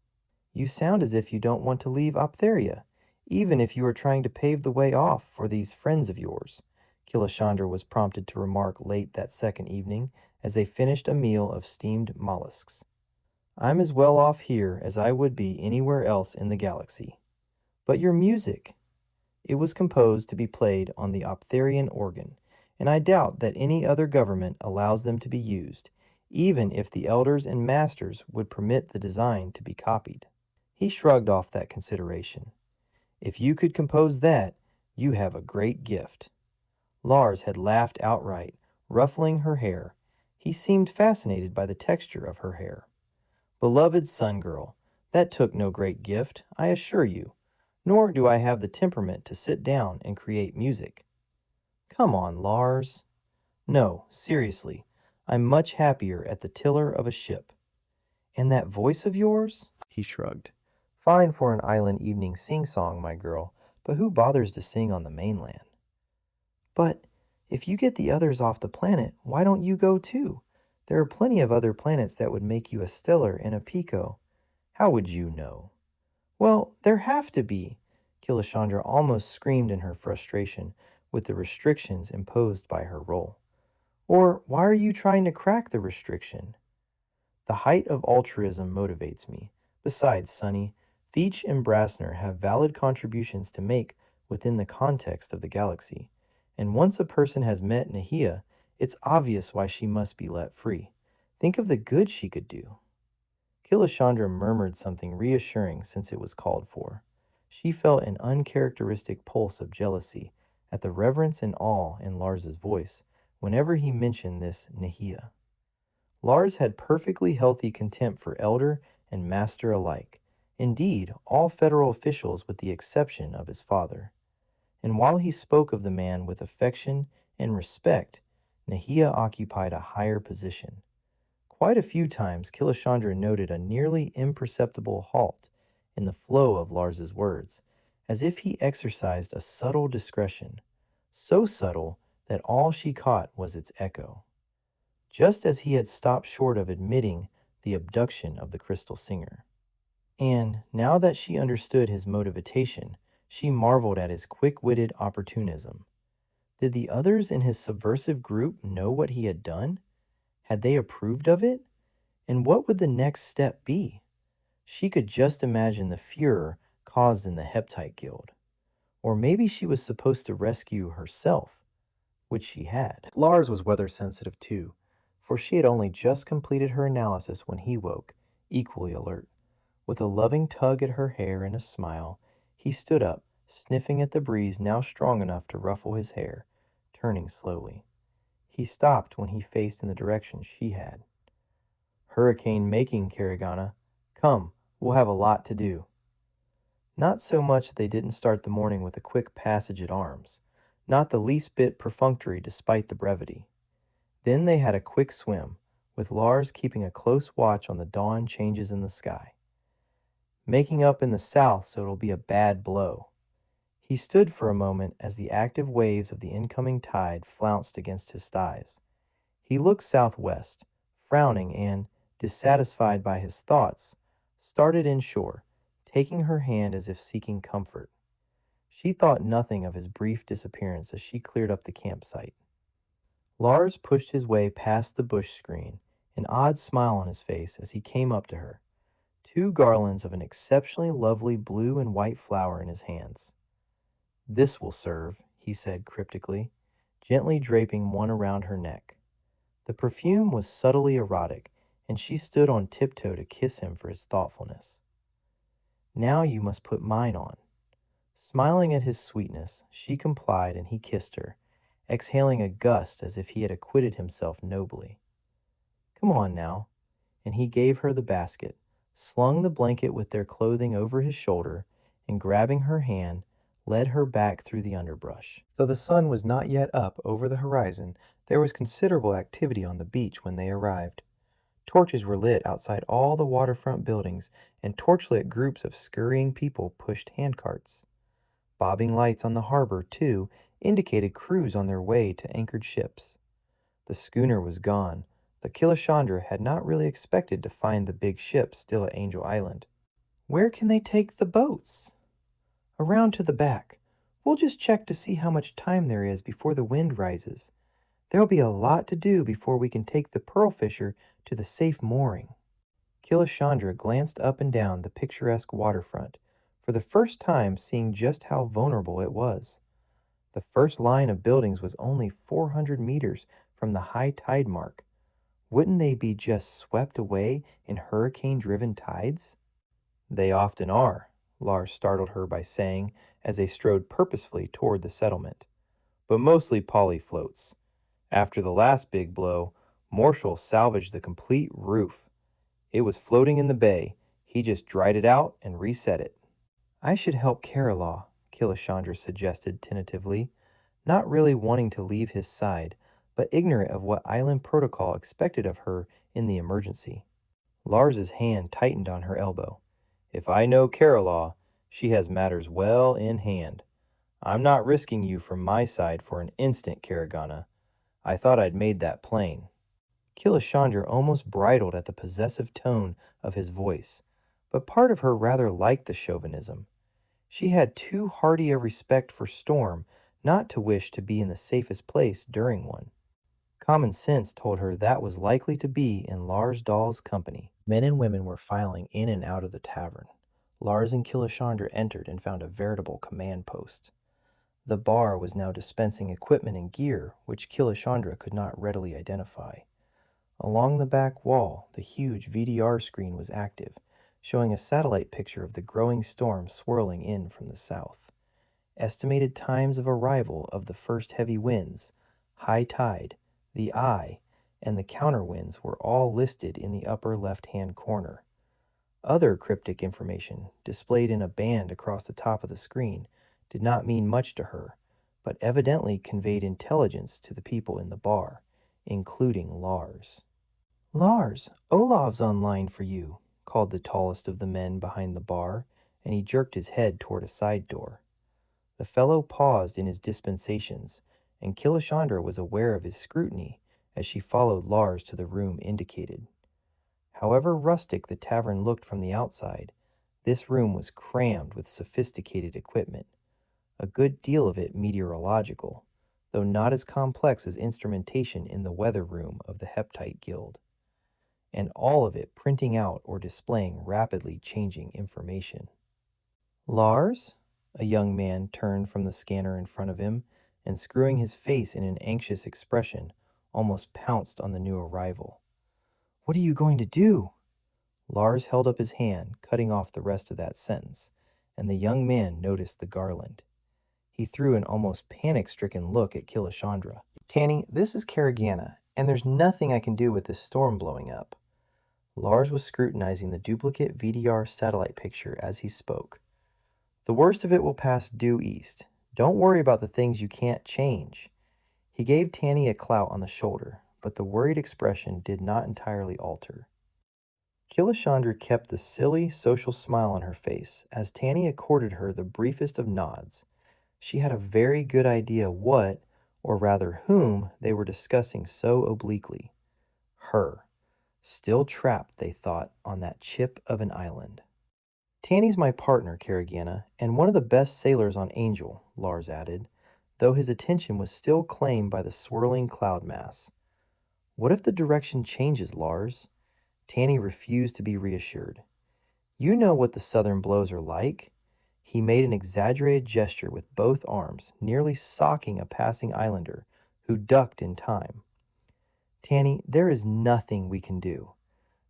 You sound as if you don't want to leave Optheria, even if you are trying to pave the way off for these friends of yours, Killashandra was prompted to remark late that second evening as they finished a meal of steamed mollusks. I'm as well off here as I would be anywhere else in the galaxy. But your music! It was composed to be played on the Optherian organ, and I doubt that any other government allows them to be used, even if the elders and masters would permit the design to be copied. He shrugged off that consideration. If you could compose that, you have a great gift. Lars had laughed outright, ruffling her hair. He seemed fascinated by the texture of her hair. Beloved sun girl, that took no great gift, I assure you. Nor do I have the temperament to sit down and create music. Come on, Lars. No, seriously, I'm much happier at the tiller of a ship. And that voice of yours? He shrugged. Fine for an island evening sing-song, my girl, but who bothers to sing on the mainland? But if you get the others off the planet, why don't you go too? There are plenty of other planets that would make you a stellar and a pico. How would you know? Well, there have to be. Killashandra almost screamed in her frustration with the restrictions imposed by her role. Or why are you trying to crack the restriction? The height of altruism motivates me. Besides, Sonny, Theach and Brassner have valid contributions to make within the context of the galaxy. And once a person has met Nahia, it's obvious why she must be let free. Think of the good she could do. Killashandra murmured something reassuring since it was called for. She felt an uncharacteristic pulse of jealousy at the reverence and awe in Lars's voice whenever he mentioned this Nahia. Lars had perfectly healthy contempt for elder and master alike, indeed, all federal officials with the exception of his father. And while he spoke of the man with affection and respect, Nahia occupied a higher position. Quite a few times, Killashandra noted a nearly imperceptible halt in the flow of Lars's words, as if he exercised a subtle discretion, so subtle that all she caught was its echo. Just as he had stopped short of admitting the abduction of the crystal singer. And now that she understood his motivation, she marveled at his quick-witted opportunism. Did the others in his subversive group know what he had done? Had they approved of it? And what would the next step be? She could just imagine the furor caused in the Heptite Guild. Or maybe she was supposed to rescue herself, which she had. Lars was weather sensitive too, for she had only just completed her analysis when he woke, equally alert. With a loving tug at her hair and a smile, he stood up, sniffing at the breeze now strong enough to ruffle his hair, turning slowly. He stopped when he faced in the direction she had. Hurricane making, Karagana. Come, we'll have a lot to do. Not so much that they didn't start the morning with a quick passage at arms, not the least bit perfunctory despite the brevity. Then they had a quick swim, with Lars keeping a close watch on the dawn changes in the sky. Making up in the south so it'll be a bad blow. He stood for a moment as the active waves of the incoming tide flounced against his thighs. He looked southwest, frowning and, dissatisfied by his thoughts, started inshore, taking her hand as if seeking comfort. She thought nothing of his brief disappearance as she cleared up the campsite. Lars pushed his way past the bush screen, an odd smile on his face as he came up to her, two garlands of an exceptionally lovely blue and white flower in his hands. "This will serve," he said cryptically, gently draping one around her neck. The perfume was subtly erotic, and she stood on tiptoe to kiss him for his thoughtfulness. "Now you must put mine on." Smiling at his sweetness, she complied and he kissed her, exhaling a gust as if he had acquitted himself nobly. "Come on now," and he gave her the basket, slung the blanket with their clothing over his shoulder, and grabbing her hand, led her back through the underbrush. Though the sun was not yet up over the horizon, there was considerable activity on the beach when they arrived. Torches were lit outside all the waterfront buildings, and torchlit groups of scurrying people pushed handcarts. Bobbing lights on the harbor, too, indicated crews on their way to anchored ships. The schooner was gone. The Killashandra had not really expected to find the big ship still at Angel Island. "Where can they take the boats?" "Around to the back. We'll just check to see how much time there is before the wind rises. There'll be a lot to do before we can take the pearl fisher to the safe mooring." Killashandra glanced up and down the picturesque waterfront, for the first time seeing just how vulnerable it was. The first line of buildings was only 400 meters from the high tide mark. Wouldn't they be just swept away in hurricane-driven tides? "They often are," Lars startled her by saying as they strode purposefully toward the settlement. "But mostly Polly floats. After the last big blow, Marshall salvaged the complete roof. It was floating in the bay. He just dried it out and reset it." "I should help Karalaw," Killashandra suggested tentatively, not really wanting to leave his side, but ignorant of what island protocol expected of her in the emergency. Lars's hand tightened on her elbow. "If I know Karalaw, she has matters well in hand. I'm not risking you from my side for an instant, Karagana. I thought I'd made that plain." Killashandra almost bridled at the possessive tone of his voice, but part of her rather liked the chauvinism. She had too hearty a respect for storm not to wish to be in the safest place during one. Common sense told her that was likely to be in Lars Dahl's company. Men and women were filing in and out of the tavern. Lars and Killashandra entered and found a veritable command post. The bar was now dispensing equipment and gear which Killashandra could not readily identify. Along the back wall, the huge VDR screen was active, showing a satellite picture of the growing storm swirling in from the south. Estimated times of arrival of the first heavy winds, high tide, the eye, and the counterwinds were all listed in the upper left-hand corner. Other cryptic information, displayed in a band across the top of the screen, did not mean much to her, but evidently conveyed intelligence to the people in the bar, including Lars. "Lars, Olav's online for you," called the tallest of the men behind the bar, and he jerked his head toward a side door. The fellow paused in his dispensations, and Killashandra was aware of his scrutiny as she followed Lars to the room indicated. However rustic the tavern looked from the outside, this room was crammed with sophisticated equipment, a good deal of it meteorological, though not as complex as instrumentation in the weather room of the Heptite Guild, and all of it printing out or displaying rapidly changing information. "Lars?" A young man turned from the scanner in front of him, and screwing his face in an anxious expression, almost pounced on the new arrival. "What are you going to do?" Lars held up his hand, cutting off the rest of that sentence, and the young man noticed the garland. He threw an almost panic-stricken look at Killashandra. "Tanny, this is Karagana, and there's nothing I can do with this storm blowing up." Lars was scrutinizing the duplicate VDR satellite picture as he spoke. "The worst of it will pass due east. Don't worry about the things you can't change." He gave Tanny a clout on the shoulder, but the worried expression did not entirely alter. Killashandra kept the silly, social smile on her face as Tanny accorded her the briefest of nods. She had a very good idea what, or rather whom, they were discussing so obliquely. Her. Still trapped, they thought, on that chip of an island. "Tanny's my partner, Karagana, and one of the best sailors on Angel," Lars added, though his attention was still claimed by the swirling cloud mass. "What if the direction changes, Lars?" Tanny refused to be reassured. "You know what the southern blows are like." He made an exaggerated gesture with both arms, nearly socking a passing islander, who ducked in time. "Tanny, there is nothing we can do.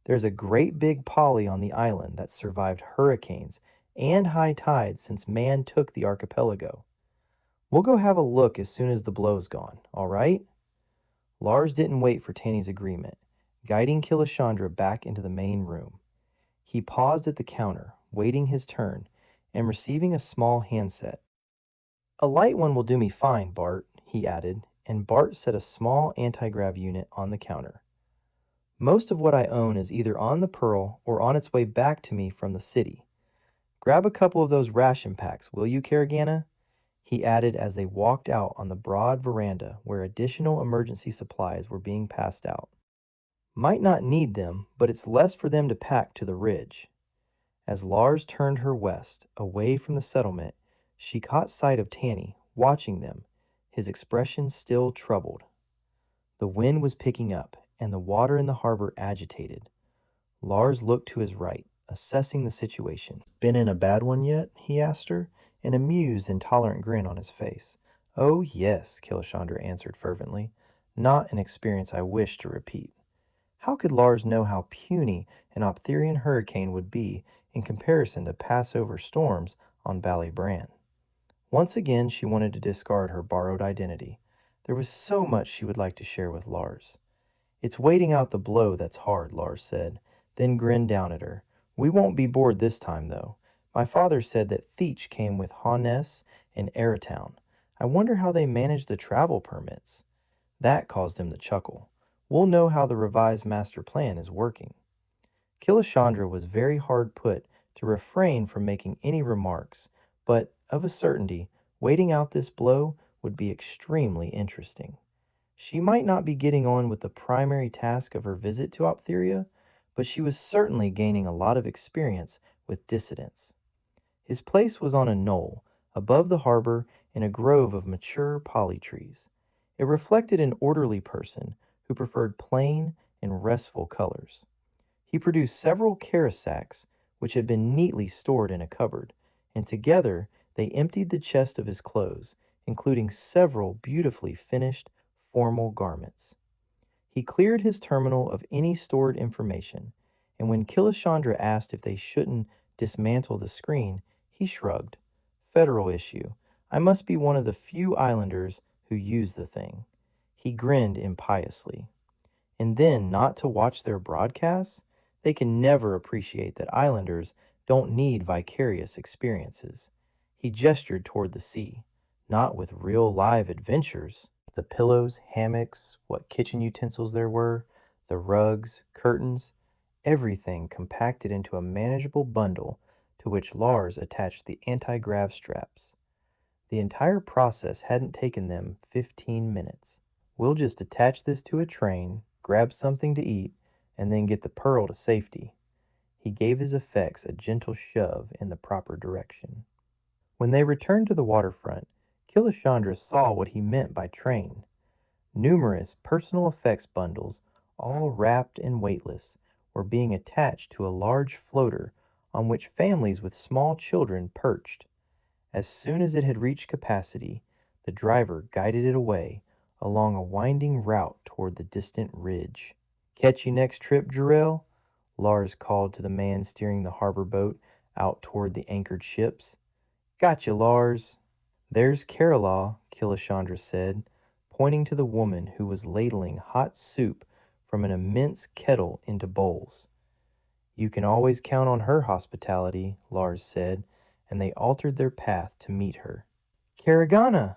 There's a great big poly on the island that survived hurricanes and high tides since man took the archipelago. We'll go have a look as soon as the blow's gone, all right?" Lars didn't wait for Tanny's agreement, guiding Killashandra back into the main room. He paused at the counter, waiting his turn, and receiving a small handset. "A light one will do me fine, Bart," he added, and Bart set a small anti-grav unit on the counter. "Most of what I own is either on the Pearl or on its way back to me from the city. Grab a couple of those ration packs, will you, Karagana?" he added as they walked out on the broad veranda where additional emergency supplies were being passed out. "Might not need them, but it's less for them to pack to the ridge." As Lars turned her west, away from the settlement, she caught sight of Tanny, watching them, his expression still troubled. The wind was picking up, and the water in the harbor agitated. Lars looked to his right, assessing the situation. "Been in a bad one yet?" he asked her, an amused and tolerant grin on his face. "Oh, yes," Killashandra answered fervently. "Not an experience I wish to repeat." How could Lars know how puny an Optherian hurricane would be in comparison to Passover storms on Ballybran? Once again, she wanted to discard her borrowed identity. There was so much she would like to share with Lars. "It's waiting out the blow that's hard," Lars said, then grinned down at her. "We won't be bored this time, though. My father said that Theach came with Haunes and Aratown. I wonder how they manage the travel permits." That caused him to chuckle. "We'll know how the revised master plan is working." Killashandra was very hard put to refrain from making any remarks, but, of a certainty, waiting out this blow would be extremely interesting. She might not be getting on with the primary task of her visit to Optheria, but she was certainly gaining a lot of experience with dissidents. His place was on a knoll, above the harbor in a grove of mature poly trees. It reflected an orderly person who preferred plain and restful colors. He produced several sacks, which had been neatly stored in a cupboard, and together they emptied the chest of his clothes, including several beautifully finished formal garments. He cleared his terminal of any stored information, and when Killashandra asked if they shouldn't dismantle the screen, he shrugged. Federal issue. I must be one of the few islanders who use the thing. He grinned impiously. And then not to watch their broadcasts? They can never appreciate that islanders don't need vicarious experiences. He gestured toward the sea. Not with real live adventures. The pillows, hammocks, what kitchen utensils there were, the rugs, curtains, everything compacted into a manageable bundle to which Lars attached the anti-grav straps. The entire process hadn't taken them 15 minutes. We'll just attach this to a train, grab something to eat, and then get the Pearl to safety. He gave his effects a gentle shove in the proper direction. When they returned to the waterfront, Killashandra saw what he meant by train. Numerous personal effects bundles, all wrapped and weightless, were being attached to a large floater on which families with small children perched. As soon as it had reached capacity, the driver guided it away along a winding route toward the distant ridge. "Catch you next trip, Jarrell?" Lars called to the man steering the harbor boat out toward the anchored ships. "Gotcha, Lars." "There's Kerala," Killashandra said, pointing to the woman who was ladling hot soup from an immense kettle into bowls. "You can always count on her hospitality," Lars said, and they altered their path to meet her. "Karagana!"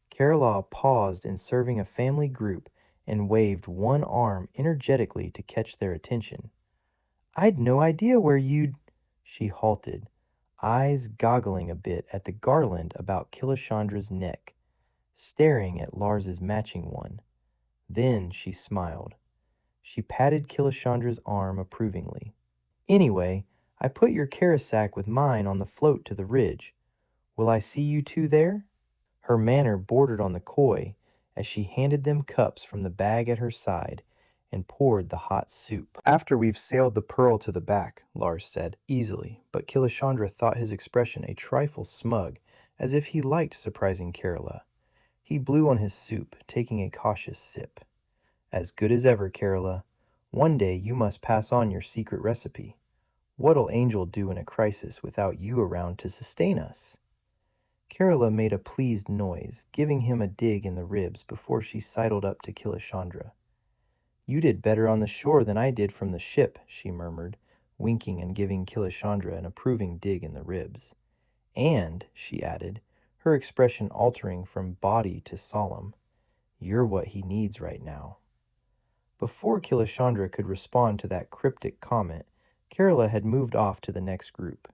Kerala paused in serving a family group and waved one arm energetically to catch their attention. "I'd no idea where you'd—" She halted, eyes goggling a bit at the garland about Killashandra's neck, staring at Lars's matching one. Then she smiled. She patted Killashandra's arm approvingly. "Anyway, I put your sack with mine on the float to the ridge. Will I see you two there?" Her manner bordered on the coy as she handed them cups from the bag at her side and poured the hot soup. "After we've sailed the Pearl to the back," Lars said, easily, but Killashandra thought his expression a trifle smug, as if he liked surprising Kerala. He blew on his soup, taking a cautious sip. "As good as ever, Kerala. One day you must pass on your secret recipe. What'll Angel do in a crisis without you around to sustain us?" Kerala made a pleased noise, giving him a dig in the ribs before she sidled up to Killashandra. "You did better on the shore than I did from the ship," she murmured, winking and giving Killashandra an approving dig in the ribs. "And," she added, her expression altering from bawdy to solemn, "you're what he needs right now." Before Killashandra could respond to that cryptic comment, Kerala had moved off to the next group.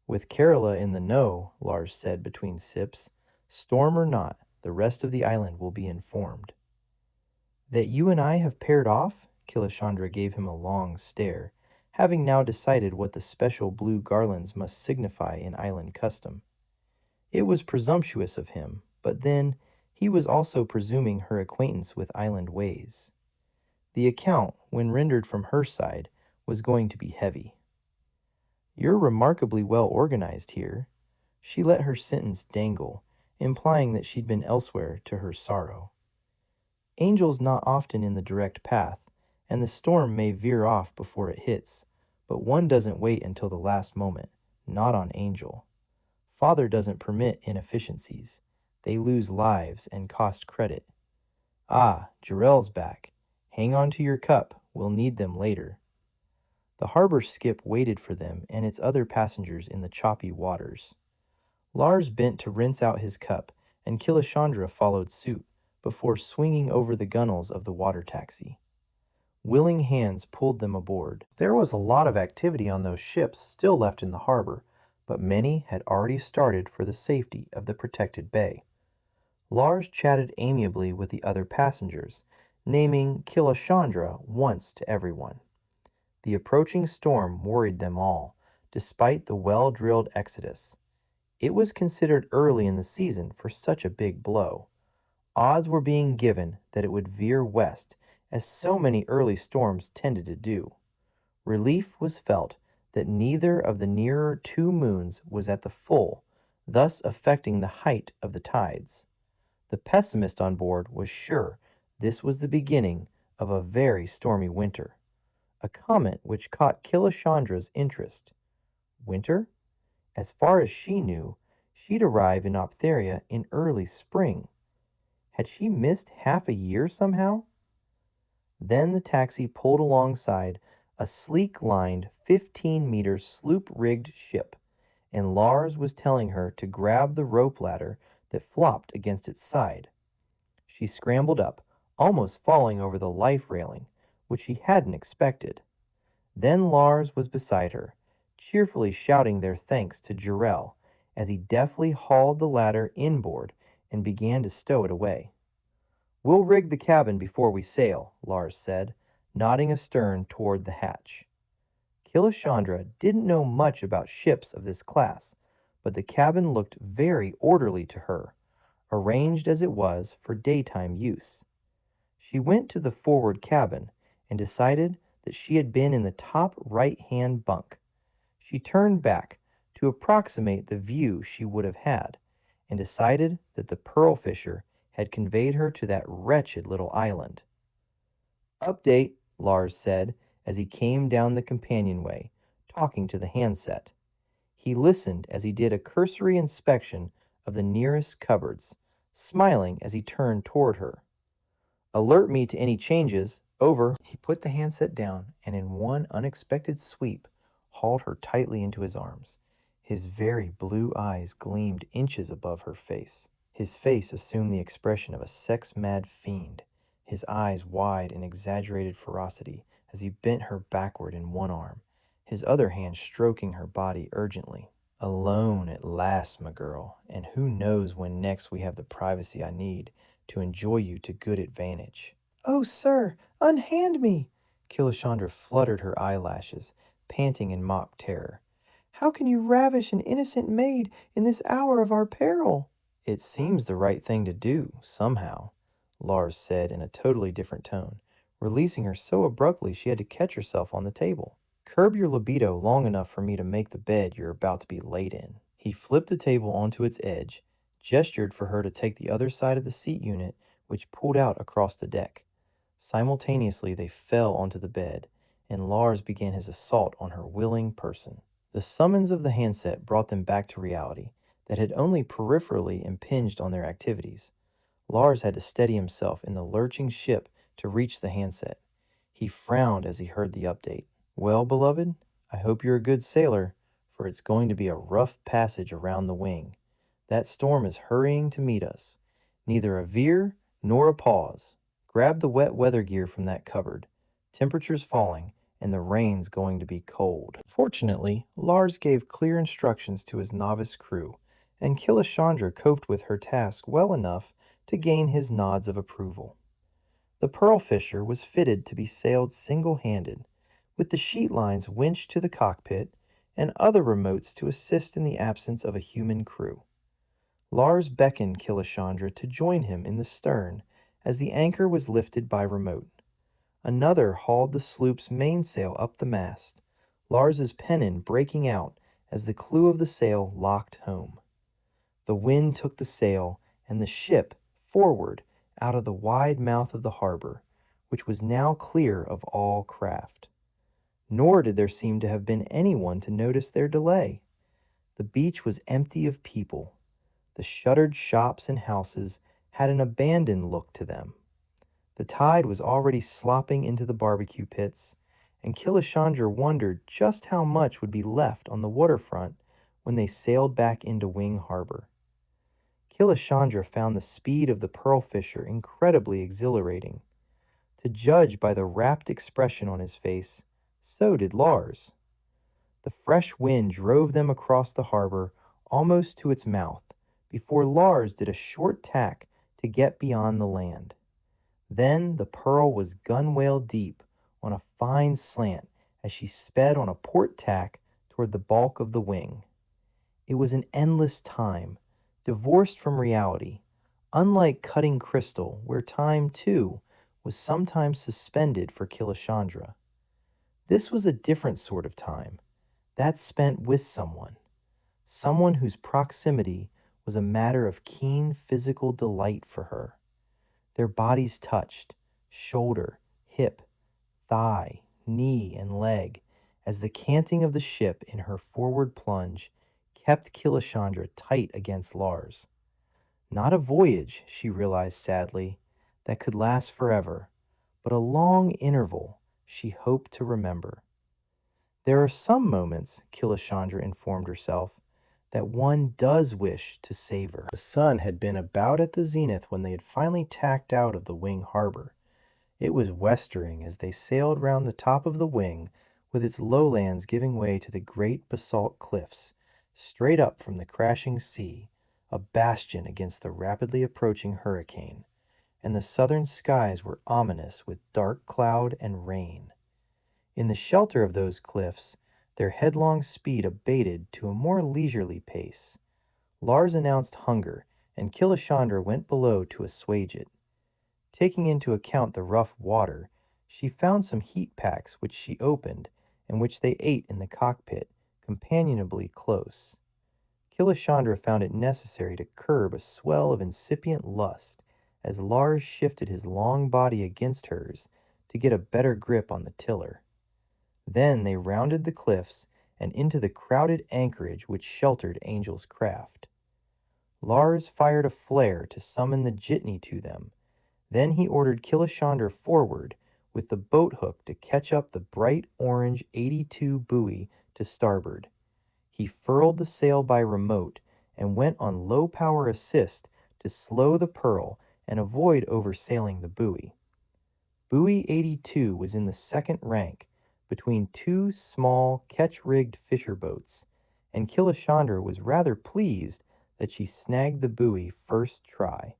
"With Kerala in the know," Lars said between sips, "storm or not, the rest of the island will be informed." "That you and I have paired off?" Killashandra gave him a long stare, having now decided what the special blue garlands must signify in island custom. It was presumptuous of him, but then he was also presuming her acquaintance with island ways. The account, when rendered from her side, was going to be heavy. "You're remarkably well organized here." She let her sentence dangle, implying that she'd been elsewhere to her sorrow. "Angel's not often in the direct path, and the storm may veer off before it hits, but one doesn't wait until the last moment, not on Angel. Father doesn't permit inefficiencies. They lose lives and cost credit. Ah, Jarrell's back. Hang on to your cup, we'll need them later." The harbor skip waited for them and its other passengers in the choppy waters. Lars bent to rinse out his cup, and Killashandra followed suit, before swinging over the gunwales of the water taxi. Willing hands pulled them aboard. There was a lot of activity on those ships still left in the harbor, but many had already started for the safety of the protected bay. Lars chatted amiably with the other passengers, naming Killashandra once to everyone. The approaching storm worried them all, despite the well-drilled exodus. It was considered early in the season for such a big blow. Odds were being given that it would veer west, as so many early storms tended to do. Relief was felt that neither of the nearer two moons was at the full, thus affecting the height of the tides. The pessimist on board was sure this was the beginning of a very stormy winter, a comment which caught Killashandra's interest. Winter? As far as she knew, she'd arrive in Optheria in early spring. Had she missed half a year somehow? Then the taxi pulled alongside a sleek-lined 15-meter sloop-rigged ship, and Lars was telling her to grab the rope ladder that flopped against its side. She scrambled up, almost falling over the life railing, which she hadn't expected. Then Lars was beside her, cheerfully shouting their thanks to Jarrell as he deftly hauled the ladder inboard and began to stow it away. "We'll rig the cabin before we sail," Lars said, nodding astern toward the hatch. Killashandra didn't know much about ships of this class, but the cabin looked very orderly to her, arranged as it was for daytime use. She went to the forward cabin and decided that she had been in the top right-hand bunk. She turned back to approximate the view she would have had, and decided that the pearl fisher had conveyed her to that wretched little island. "Update," Lars said as he came down the companionway, talking to the handset. He listened as he did a cursory inspection of the nearest cupboards, smiling as he turned toward her. "Alert me to any changes. Over." He put the handset down and in one unexpected sweep hauled her tightly into his arms. His very blue eyes gleamed inches above her face. His face assumed the expression of a sex-mad fiend, his eyes wide in exaggerated ferocity as he bent her backward in one arm, his other hand stroking her body urgently. "Alone at last, my girl, and who knows when next we have the privacy I need to enjoy you to good advantage." "Oh, sir, unhand me!" Killashandra fluttered her eyelashes, panting in mock terror. "How can you ravish an innocent maid in this hour of our peril?" "It seems the right thing to do, somehow," Lars said in a totally different tone, releasing her so abruptly she had to catch herself on the table. "Curb your libido long enough for me to make the bed you're about to be laid in." He flipped the table onto its edge, gestured for her to take the other side of the seat unit, which pulled out across the deck. Simultaneously they fell onto the bed, and Lars began his assault on her willing person. The summons of the handset brought them back to reality that had only peripherally impinged on their activities. Lars had to steady himself in the lurching ship to reach the handset. He frowned as he heard the update. "Well, beloved, I hope you're a good sailor, for it's going to be a rough passage around the wing. That storm is hurrying to meet us. Neither a veer nor a pause. Grab the wet weather gear from that cupboard. Temperature's falling, and the rain's going to be cold." Fortunately, Lars gave clear instructions to his novice crew, and Killashandra coped with her task well enough to gain his nods of approval. The pearl fisher was fitted to be sailed single-handed, with the sheet lines winched to the cockpit and other remotes to assist in the absence of a human crew. Lars beckoned Killashandra to join him in the stern as the anchor was lifted by remote. Another hauled the sloop's mainsail up the mast, Lars's pennon breaking out as the clew of the sail locked home. The wind took the sail and the ship forward out of the wide mouth of the harbor, which was now clear of all craft. Nor did there seem to have been anyone to notice their delay. The beach was empty of people. The shuttered shops and houses had an abandoned look to them. The tide was already slopping into the barbecue pits, and Killashandra wondered just how much would be left on the waterfront when they sailed back into Wing Harbor. Killashandra found the speed of the pearl fisher incredibly exhilarating. To judge by the rapt expression on his face, so did Lars. The fresh wind drove them across the harbor almost to its mouth, before Lars did a short tack to get beyond the land. Then the Pearl was gunwale deep on a fine slant as she sped on a port tack toward the bulk of the wing. It was an endless time, divorced from reality, unlike cutting crystal, where time, too, was sometimes suspended for Killashandra. This was a different sort of time, that spent with someone whose proximity was a matter of keen physical delight for her. Their bodies touched, shoulder, hip, thigh, knee, and leg, as the canting of the ship in her forward plunge kept Killashandra tight against Lars. Not a voyage, she realized sadly, that could last forever, but a long interval she hoped to remember. There are some moments, Killashandra informed herself, that one does wish to savor. The sun had been about at the zenith when they had finally tacked out of the wing harbor. It was westering as they sailed round the top of the wing, with its lowlands giving way to the great basalt cliffs, straight up from the crashing sea, a bastion against the rapidly approaching hurricane, and the southern skies were ominous with dark cloud and rain. In the shelter of those cliffs, their headlong speed abated to a more leisurely pace. Lars announced hunger, and Killashandra went below to assuage it. Taking into account the rough water, she found some heat packs which she opened, and which they ate in the cockpit, companionably close. Killashandra found it necessary to curb a swell of incipient lust as Lars shifted his long body against hers to get a better grip on the tiller. Then they rounded the cliffs and into the crowded anchorage which sheltered Angel's craft. Lars fired a flare to summon the jitney to them. Then he ordered Killashandra forward with the boat hook to catch up the bright orange 82 buoy to starboard. He furled the sail by remote and went on low-power assist to slow the Pearl and avoid oversailing the buoy. Buoy 82 was in the second rank, between two small ketch-rigged fisher boats, and Killashandra was rather pleased that she snagged the buoy first try.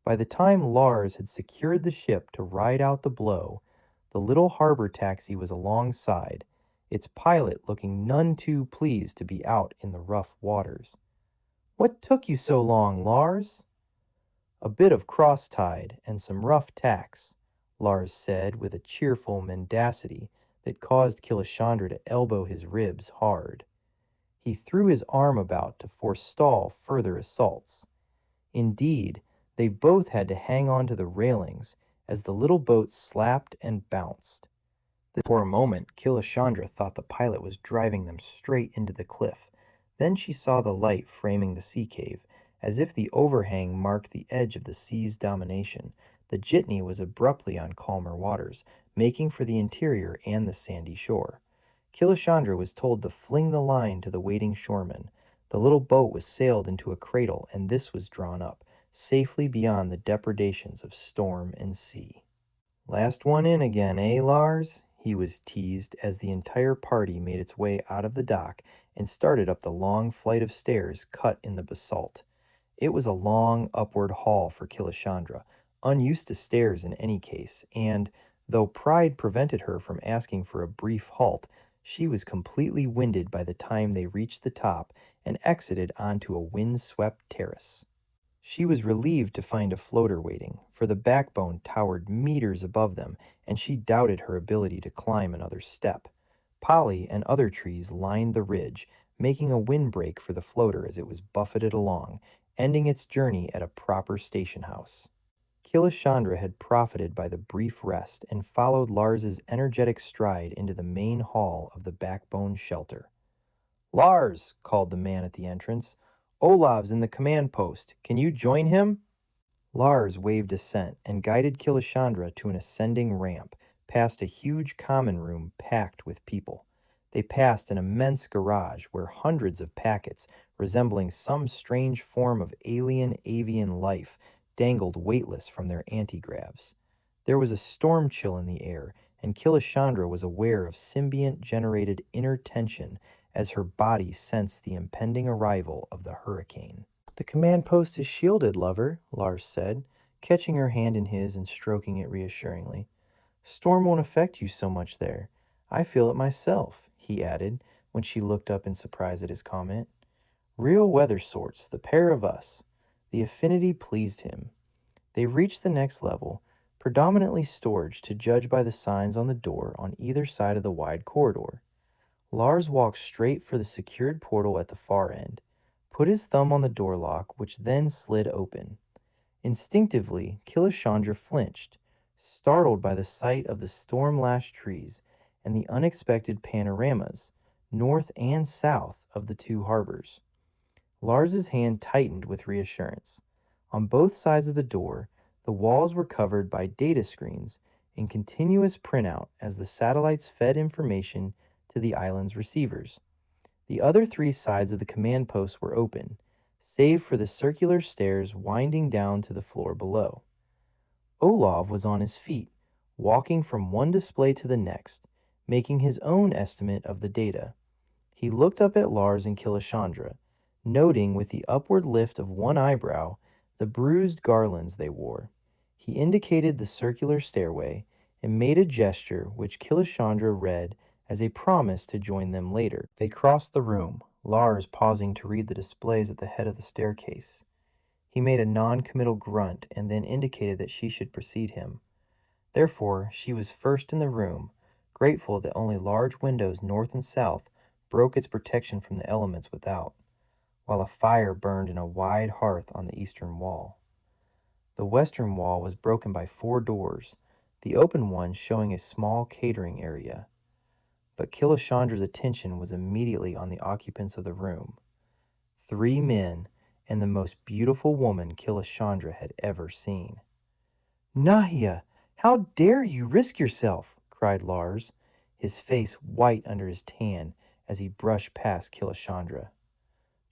By the time Lars had secured the ship to ride out the blow, the little harbor taxi was alongside, its pilot looking none too pleased to be out in the rough waters. "What took you so long, Lars?" "A bit of cross-tide and some rough tacks," Lars said with a cheerful mendacity that caused Killashandra to elbow his ribs hard. He threw his arm about to forestall further assaults. Indeed, they both had to hang on to the railings as the little boat slapped and bounced. For a moment, Killashandra thought the pilot was driving them straight into the cliff. Then she saw the light framing the sea cave, as if the overhang marked the edge of the sea's domination. The jitney was abruptly on calmer waters, making for the interior and the sandy shore. Killashandra was told to fling the line to the waiting shoremen. The little boat was sailed into a cradle, and this was drawn up, safely beyond the depredations of storm and sea. "Last one in again, eh, Lars?" he was teased as the entire party made its way out of the dock and started up the long flight of stairs cut in the basalt. It was a long upward haul for Killashandra, unused to stairs in any case, and, though pride prevented her from asking for a brief halt, she was completely winded by the time they reached the top and exited onto a wind-swept terrace. She was relieved to find a floater waiting, for the backbone towered meters above them, and she doubted her ability to climb another step. Polly and other trees lined the ridge, making a windbreak for the floater as it was buffeted along, ending its journey at a proper station house. Killashandra had profited by the brief rest and followed Lars's energetic stride into the main hall of the backbone shelter. "Lars," called the man at the entrance, "Olav's in the command post. Can you join him?" Lars waved assent and guided Killashandra to an ascending ramp, past a huge common room packed with people. They passed an immense garage where hundreds of packets, resembling some strange form of alien avian life, dangled weightless from their anti-gravs. There was a storm chill in the air, and Killashandra was aware of symbiont-generated inner tension as her body sensed the impending arrival of the hurricane. "The command post is shielded, lover," Lars said, catching her hand in his and stroking it reassuringly. "Storm won't affect you so much there. I feel it myself," he added when she looked up in surprise at his comment. "Real weather sorts, the pair of us." The affinity pleased him. They reached the next level, predominantly storage to judge by the signs on the door on either side of the wide corridor. Lars walked straight for the secured portal at the far end, put his thumb on the door lock, which then slid open. Instinctively, Killashandra flinched, startled by the sight of the storm-lashed trees and the unexpected panoramas, north and south of the two harbors. Lars's hand tightened with reassurance. On both sides of the door, the walls were covered by data screens in continuous printout as the satellites fed information to the island's receivers. The other three sides of the command post were open, save for the circular stairs winding down to the floor below. Olav was on his feet, walking from one display to the next, making his own estimate of the data. He looked up at Lars and Killashandra, noting with the upward lift of one eyebrow the bruised garlands they wore. He indicated the circular stairway and made a gesture which Killashandra read as a promise to join them later. They crossed the room, Lars pausing to read the displays at the head of the staircase. He made a non-committal grunt and then indicated that she should precede him. Therefore, she was first in the room, grateful that only large windows north and south broke its protection from the elements without, while a fire burned in a wide hearth on the eastern wall. The western wall was broken by 4 doors, the open one showing a small catering area. But Killashandra's attention was immediately on the occupants of the room. 3 men and the most beautiful woman Killashandra had ever seen. "Nahia, how dare you risk yourself?" cried Lars, his face white under his tan as he brushed past Killashandra.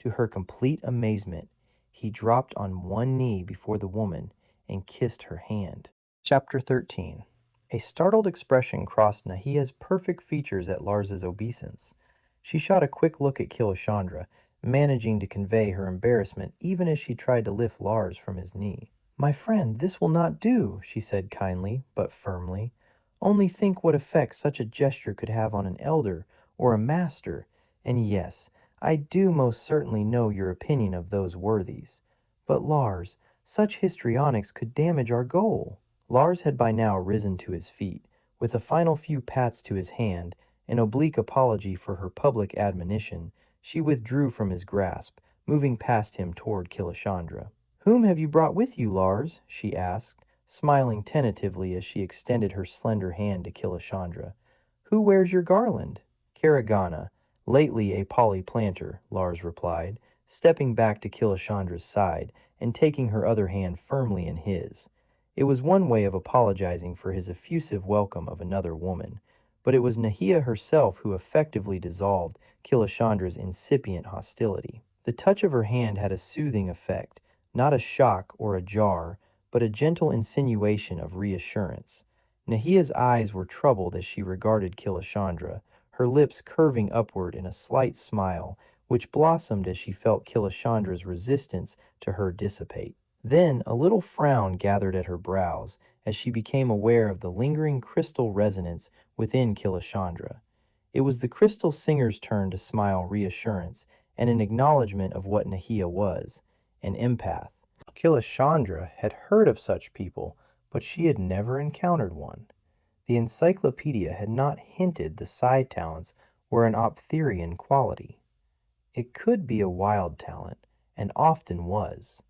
To her complete amazement, he dropped on one knee before the woman and kissed her hand. Chapter 13. A startled expression crossed Nahia's perfect features at Lars's obeisance. She shot a quick look at Killashandra, managing to convey her embarrassment even as she tried to lift Lars from his knee. "My friend, this will not do," she said kindly, but firmly. "Only think what effect such a gesture could have on an elder or a master. And yes, I do most certainly know your opinion of those worthies. But Lars, such histrionics could damage our goal." Lars had by now risen to his feet, with a final few pats to his hand, an oblique apology for her public admonition. She withdrew from his grasp, moving past him toward Killashandra. "Whom have you brought with you, Lars?" she asked, smiling tentatively as she extended her slender hand to Killashandra. "Who wears your garland?" "Karagana, lately a poly planter," Lars replied, stepping back to Killashandra's side and taking her other hand firmly in his. It was one way of apologizing for his effusive welcome of another woman, but it was Nahia herself who effectively dissolved Killashandra's incipient hostility. The touch of her hand had a soothing effect, not a shock or a jar, but a gentle insinuation of reassurance. Nahia's eyes were troubled as she regarded Killashandra, her lips curving upward in a slight smile, which blossomed as she felt Killashandra's resistance to her dissipate. Then a little frown gathered at her brows as she became aware of the lingering crystal resonance within Killashandra. It was the crystal singer's turn to smile reassurance and an acknowledgement of what Nahia was, an empath. Killashandra had heard of such people, but she had never encountered one. The encyclopedia had not hinted the psi talents were an optherian quality. It could be a wild talent, and often was.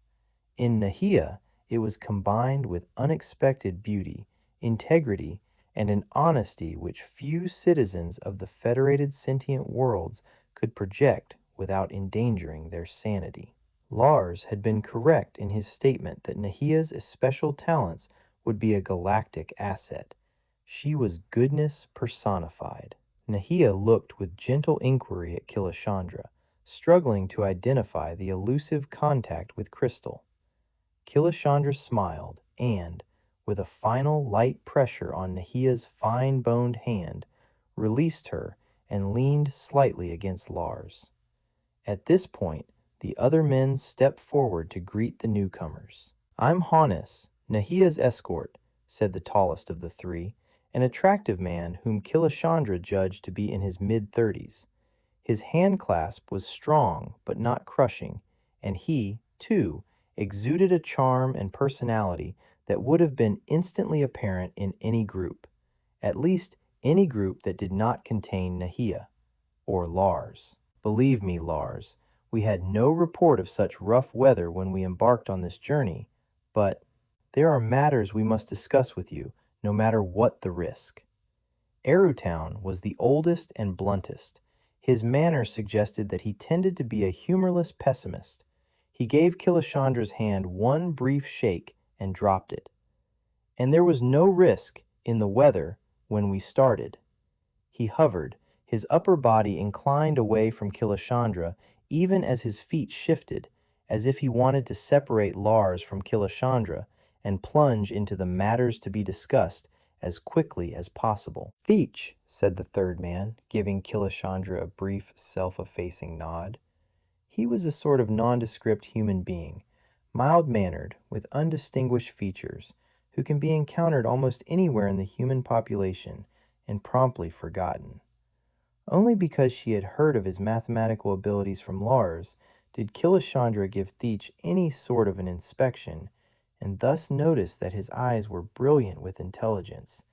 In Nahia, it was combined with unexpected beauty, integrity, and an honesty which few citizens of the federated sentient worlds could project without endangering their sanity. Lars had been correct in his statement that Nahia's especial talents would be a galactic asset. She was goodness personified. Nahia looked with gentle inquiry at Killashandra, struggling to identify the elusive contact with crystal. Killashandra smiled and, with a final light pressure on Nahia's fine-boned hand, released her and leaned slightly against Lars. At this point, The other men stepped forward to greet the newcomers. "I'm Hannes, Nahia's escort," said the tallest of the three, an attractive man whom Killashandra judged to be in his mid-30s. His handclasp was strong but not crushing, and he, too, exuded a charm and personality that would have been instantly apparent in any group, at least any group that did not contain Nahia, or Lars. "Believe me, Lars, we had no report of such rough weather when we embarked on this journey, but there are matters we must discuss with you, no matter what the risk." Arrowtown was the oldest and bluntest. His manner suggested that he tended to be a humorless pessimist. He gave Killashandra's hand one brief shake and dropped it. "And there was no risk in the weather when we started." He hovered, his upper body inclined away from Killashandra even as his feet shifted, as if he wanted to separate Lars from Killashandra and plunge into the matters to be discussed as quickly as possible. "Theech," said the third man, giving Killashandra a brief, self-effacing nod. He was a sort of nondescript human being, mild-mannered, with undistinguished features, who can be encountered almost anywhere in the human population and promptly forgotten. Only because she had heard of his mathematical abilities from Lars did Killashandra give Theech any sort of an inspection, and thus noticed that his eyes were brilliant with intelligence,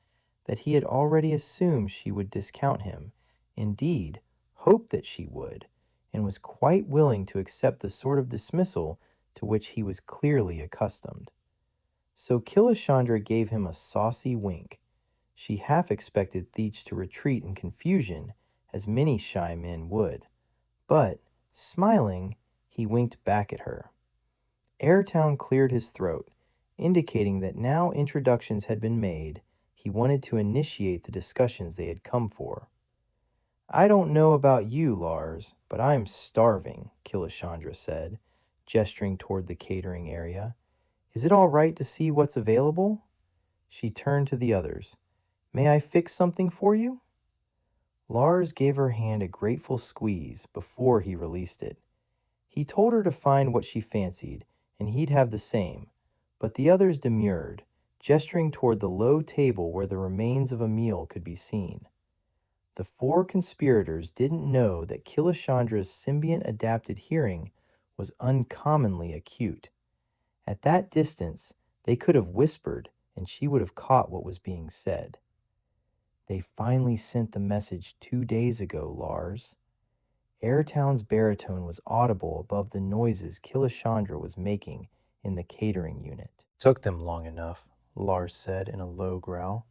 that he had already assumed she would discount him, indeed, hoped that she would, and was quite willing to accept the sort of dismissal to which he was clearly accustomed. So Killashandra gave him a saucy wink. She half expected Theech to retreat in confusion, as many shy men would, but, smiling, he winked back at her. Airtown cleared his throat, indicating that now introductions had been made, he wanted to initiate the discussions they had come for. "I don't know about you, Lars, but I'm starving," Killashandra said, gesturing toward the catering area. "Is it all right to see what's available?" She turned to the others. "May I fix something for you?" Lars gave her hand a grateful squeeze before he released it. He told her to find what she fancied, and he'd have the same, but the others demurred, gesturing toward the low table where the remains of a meal could be seen. The four conspirators didn't know that Killashandra's symbiont-adapted hearing was uncommonly acute. At that distance, they could have whispered, and she would have caught what was being said. "They finally sent the message 2 days ago, Lars." Airtown's baritone was audible above the noises Killashandra was making in the catering unit. "Took them long enough," Lars said in a low growl.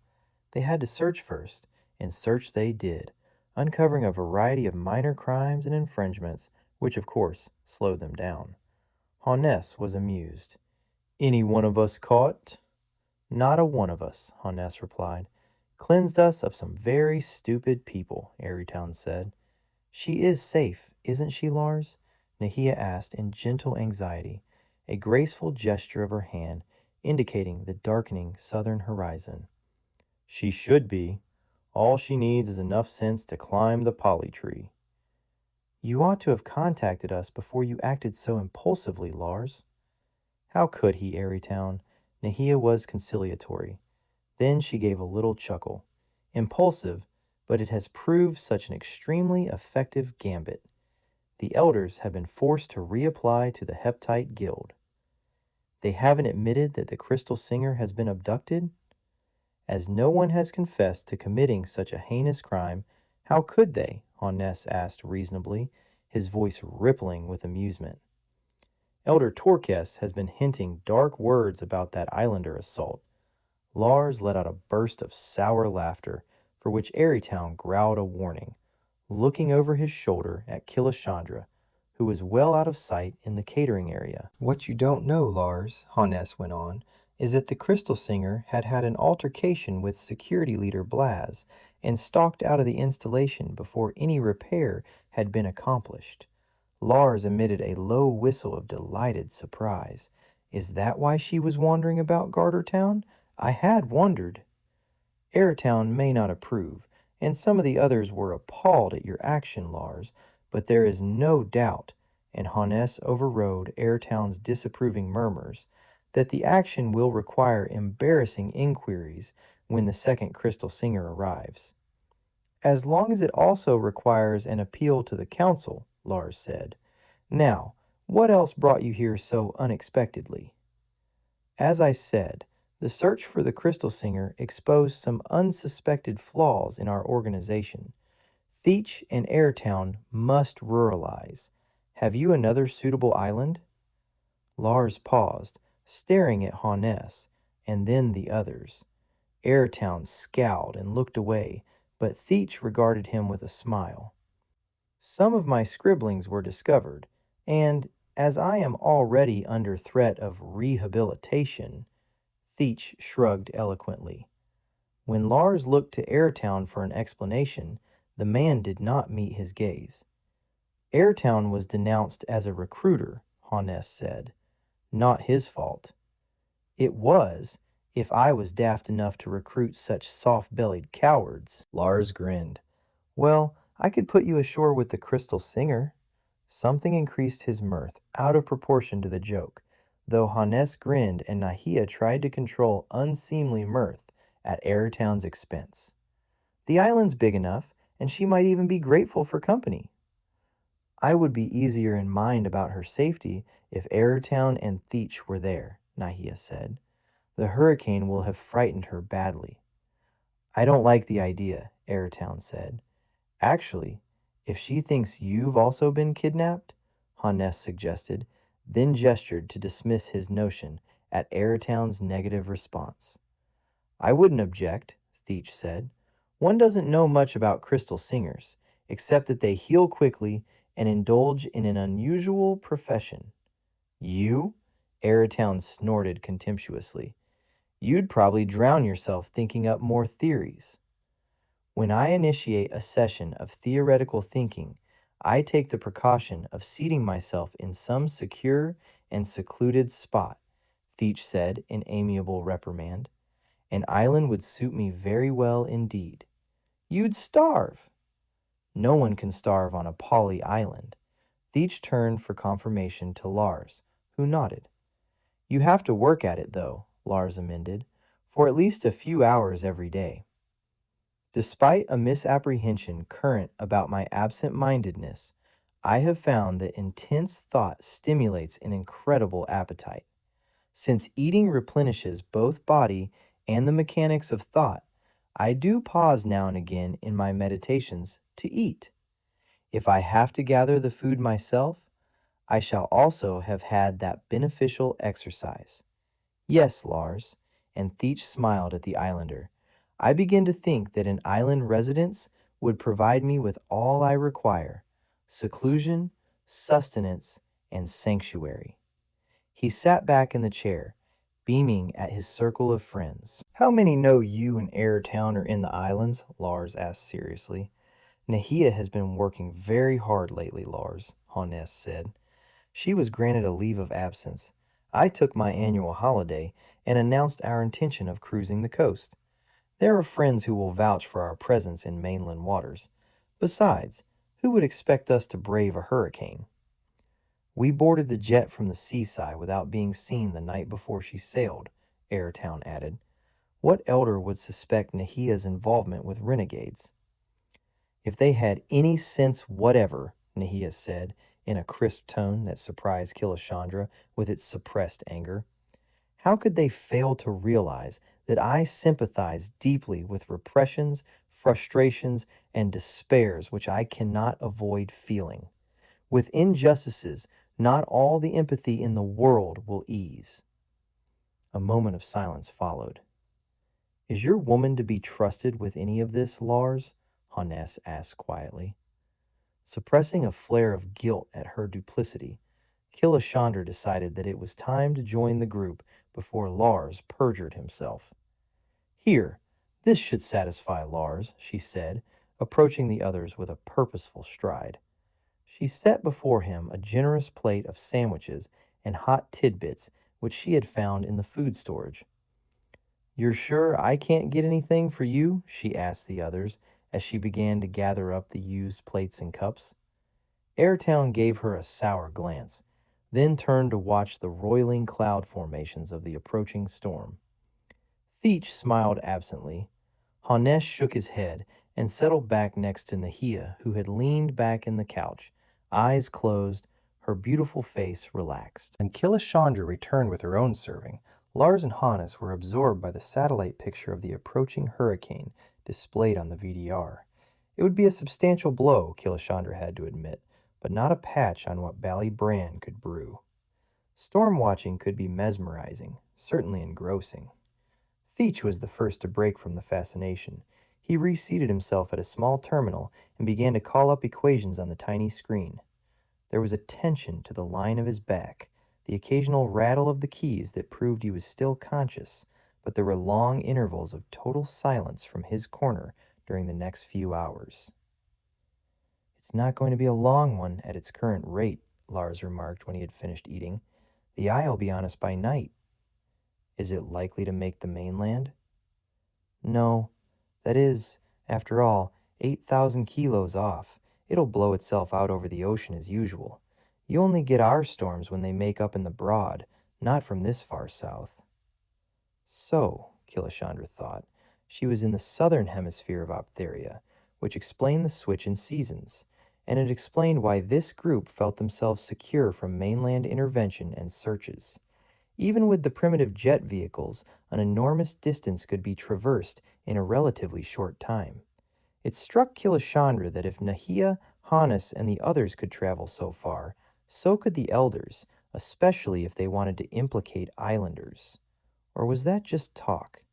"They had to search first, and search they did, uncovering a variety of minor crimes and infringements, which of course slowed them down." Hannes was amused. "Any one of us caught?" "Not a one of us," Hannes replied. "Cleansed us of some very stupid people," Airtown said. "She is safe, isn't she, Lars?" Nahia asked in gentle anxiety, a graceful gesture of her hand indicating the darkening southern horizon. "She should be. All she needs is enough sense to climb the poly tree." "You ought to have contacted us before you acted so impulsively, Lars." "How could he, Airtown?" Nahia was conciliatory. Then she gave a little chuckle. "Impulsive, but it has proved such an extremely effective gambit. The elders have been forced to reapply to the Heptite Guild." "They haven't admitted that the Crystal Singer has been abducted?" "As no one has confessed to committing such a heinous crime, how could they?" Hannes asked reasonably, his voice rippling with amusement. "Elder Torques has been hinting dark words about that islander assault." Lars let out a burst of sour laughter, for which Airtown growled a warning, looking over his shoulder at Killashandra, who was well out of sight in the catering area. "What you don't know, Lars," Hannes went on, "is that the Crystal Singer had had an altercation with security leader Blaz and stalked out of the installation before any repair had been accomplished." Lars emitted a low whistle of delighted surprise. "Is that why she was wandering about Gartertown? I had wondered." "Airtown may not approve, and some of the others were appalled at your action, Lars, but there is no doubt, and Hannes overrode Airtown's disapproving murmurs that the action will require embarrassing inquiries when the second crystal singer arrives. As long as it also requires an appeal to the council, Lars said. Now, what else brought you here so unexpectedly? As I said, the search for the crystal singer exposed some unsuspected flaws in our organization. Theach and Airtown must ruralize. Have you another suitable island? Lars paused, staring at Hannes, and then the others. Airtown scowled and looked away, but Theach regarded him with a smile. Some of my scribblings were discovered, and as I am already under threat of rehabilitation, Theach shrugged eloquently. When Lars looked to Airtown for an explanation, the man did not meet his gaze. Airtown was denounced as a recruiter, Hannes said. Not his fault. It was, if I was daft enough to recruit such soft-bellied cowards. Lars grinned. Well, I could put you ashore with the crystal singer. Something increased his mirth, out of proportion to the joke, though Hannes grinned and Nahia tried to control unseemly mirth at Airtown's expense. The island's big enough, and she might even be grateful for company. I would be easier in mind about her safety if Airtown and Theach were there, Nahia said. The hurricane will have frightened her badly. I don't like the idea, Airtown said. Actually, if she thinks you've also been kidnapped, Hannes suggested, then gestured to dismiss his notion at Airtown's negative response. I wouldn't object, Theach said. One doesn't know much about crystal singers, except that they heal quickly and indulge in an unusual profession. You? Airtown snorted contemptuously. You'd probably drown yourself thinking up more theories. When I initiate a session of theoretical thinking, I take the precaution of seating myself in some secure and secluded spot, Theach said in amiable reprimand. An island would suit me very well indeed. You'd starve. No one can starve on a Poly island. Theach turned for confirmation to Lars, who nodded. You have to work at it, though, Lars amended, for at least a few hours every day. Despite a misapprehension current about my absent-mindedness, I have found that intense thought stimulates an incredible appetite. Since eating replenishes both body and the mechanics of thought, I do pause now and again in my meditations to eat. If I have to gather the food myself, I shall also have had that beneficial exercise. Yes, Lars, and Theach smiled at the islander. I begin to think that an island residence would provide me with all I require: seclusion, sustenance, and sanctuary. He sat back in the chair, beaming at his circle of friends. How many know you and Airtown are in the islands? Lars asked seriously. Nahia has been working very hard lately, Lars, Hannes said. She was granted a leave of absence. I took my annual holiday and announced our intention of cruising the coast. There are friends who will vouch for our presence in mainland waters. Besides, who would expect us to brave a hurricane? We boarded the jet from the seaside without being seen the night before she sailed, Airtown added. What elder would suspect Nahia's involvement with renegades? If they had any sense whatever, Nahia said, in a crisp tone that surprised Killashandra with its suppressed anger. How could they fail to realize that I sympathize deeply with repressions, frustrations, and despairs which I cannot avoid feeling? With injustices, not all the empathy in the world will ease. A moment of silence followed. Is your woman to be trusted with any of this, Lars? Hannes asked quietly. Suppressing a flare of guilt at her duplicity, Killashandra decided that it was time to join the group before Lars perjured himself. Here, this should satisfy Lars, she said, approaching the others with a purposeful stride. She set before him a generous plate of sandwiches and hot tidbits which she had found in the food storage. You're sure I can't get anything for you? She asked the others as she began to gather up the used plates and cups. Airtown gave her a sour glance, then turned to watch the roiling cloud formations of the approaching storm. Theach smiled absently. Hanesh shook his head and settled back next to Nahia, who had leaned back in the couch, eyes closed, her beautiful face relaxed. When Killashandra returned with her own serving, Lars and Hannes were absorbed by the satellite picture of the approaching hurricane displayed on the VDR. It would be a substantial blow, Killashandra had to admit, but not a patch on what Ballybran could brew. Storm watching could be mesmerizing, certainly engrossing. Theach was the first to break from the fascination. He reseated himself at a small terminal and began to call up equations on the tiny screen. There was a tension to the line of his back, the occasional rattle of the keys that proved he was still conscious, but there were long intervals of total silence from his corner during the next few hours. "It's not going to be a long one at its current rate," Lars remarked when he had finished eating. "The eye'll be on us by night." "Is it likely to make the mainland?" "No. That is, after all, 8,000 kilos off. It'll blow itself out over the ocean as usual. You only get our storms when they make up in the Broad, not from this far south." So, Killashandra thought, she was in the southern hemisphere of Optheria, which explained the switch in seasons, and it explained why this group felt themselves secure from mainland intervention and searches. Even with the primitive jet vehicles, an enormous distance could be traversed in a relatively short time. It struck Killashandra that if Nahia, Hannes, and the others could travel so far, so could the elders, especially if they wanted to implicate islanders. Or was that just talk?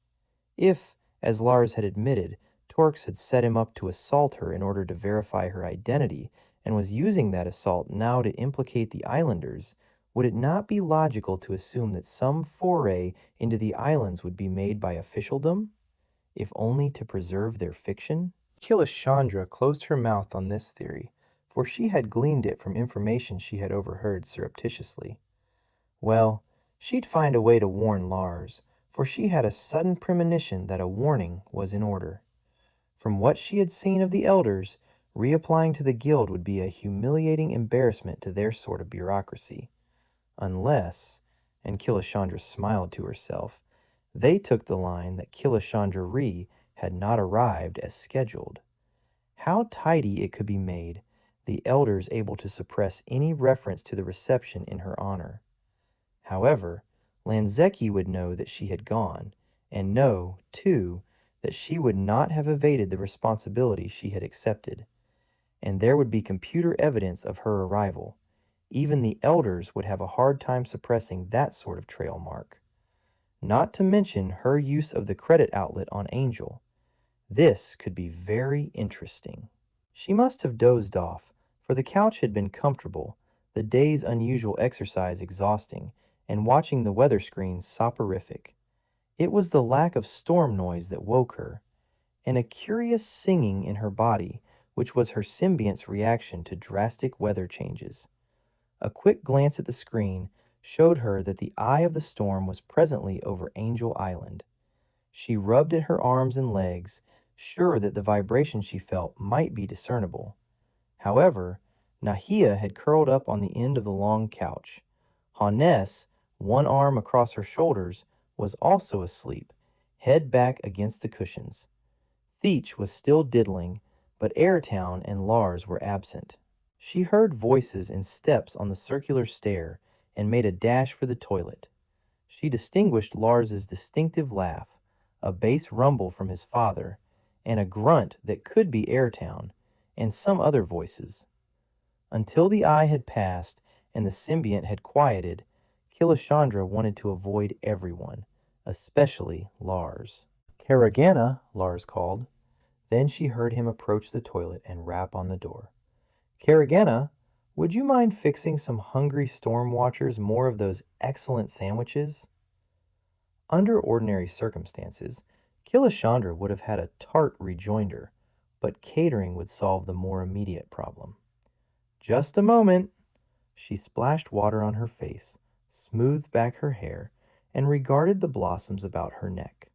If, as Lars had admitted, Torx had set him up to assault her in order to verify her identity, and was using that assault now to implicate the islanders, would it not be logical to assume that some foray into the islands would be made by officialdom, if only to preserve their fiction? Killashandra closed her mouth on this theory, for she had gleaned it from information she had overheard surreptitiously. Well, she'd find a way to warn Lars, for she had a sudden premonition that a warning was in order. From what she had seen of the elders, reapplying to the guild would be a humiliating embarrassment to their sort of bureaucracy. Unless, and Killashandra smiled to herself, they took the line that Killashandra Ree had not arrived as scheduled. How tidy it could be made, the elders able to suppress any reference to the reception in her honor. However, Lanzeki would know that she had gone, and know, too, that she would not have evaded the responsibility she had accepted. And there would be computer evidence of her arrival. Even the elders would have a hard time suppressing that sort of trail mark. Not to mention her use of the credit outlet on Angel. This could be very interesting. She must have dozed off, for the couch had been comfortable, the day's unusual exercise exhausting, and watching the weather screen soporific. It was the lack of storm noise that woke her, and a curious singing in her body, which was her symbiont's reaction to drastic weather changes. A quick glance at the screen showed her that the eye of the storm was presently over Angel Island. She rubbed at her arms and legs, sure that the vibration she felt might be discernible. However, Nahia had curled up on the end of the long couch. Hannes, one arm across her shoulders, was also asleep, head back against the cushions. Theach was still diddling, but Airtown and Lars were absent. She heard voices and steps on the circular stair and made a dash for the toilet. She distinguished Lars's distinctive laugh, a bass rumble from his father, and a grunt that could be Airtown, and some other voices. Until the eye had passed and the symbiont had quieted, Killashandra wanted to avoid everyone, especially Lars. "Karagana," Lars called. Then she heard him approach the toilet and rap on the door. "Karagana, would you mind fixing some hungry storm watchers more of those excellent sandwiches?" Under ordinary circumstances, Killashandra would have had a tart rejoinder, but catering would solve the more immediate problem. "Just a moment." She splashed water on her face, smoothed back her hair, and regarded the blossoms about her neck.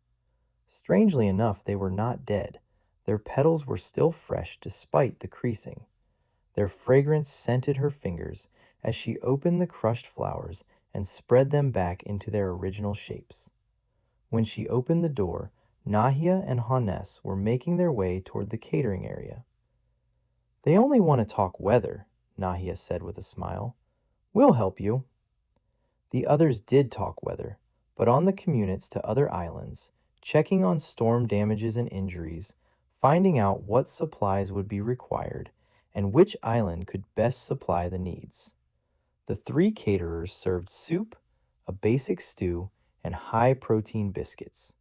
Strangely enough, they were not dead. Their petals were still fresh despite the creasing. Their fragrance scented her fingers as she opened the crushed flowers and spread them back into their original shapes. When she opened the door, Nahia and Hannes were making their way toward the catering area. "They only want to talk weather," Nahia said with a smile. "We'll help you." The others did talk weather, but on the commutes to other islands, checking on storm damages and injuries, finding out what supplies would be required, and which island could best supply the needs. The three caterers served soup, a basic stew, and high-protein biscuits.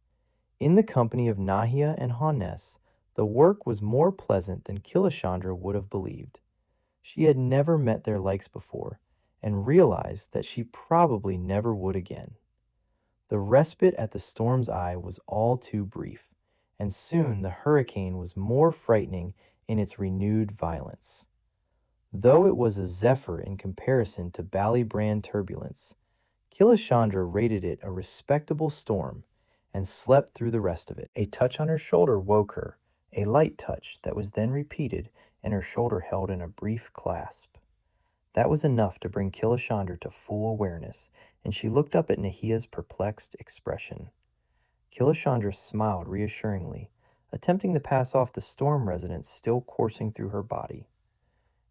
In the company of Nahia and Hannes, the work was more pleasant than Killashandra would have believed. She had never met their likes before, and realized that she probably never would again. The respite at the storm's eye was all too brief, and soon the hurricane was more frightening in its renewed violence. Though it was a zephyr in comparison to Ballybrand turbulence, Killashandra rated it a respectable storm and slept through the rest of it. A touch on her shoulder woke her, a light touch that was then repeated and her shoulder held in a brief clasp. That was enough to bring Killashandra to full awareness, and she looked up at Nahia's perplexed expression. Killashandra smiled reassuringly, attempting to pass off the storm resonance still coursing through her body.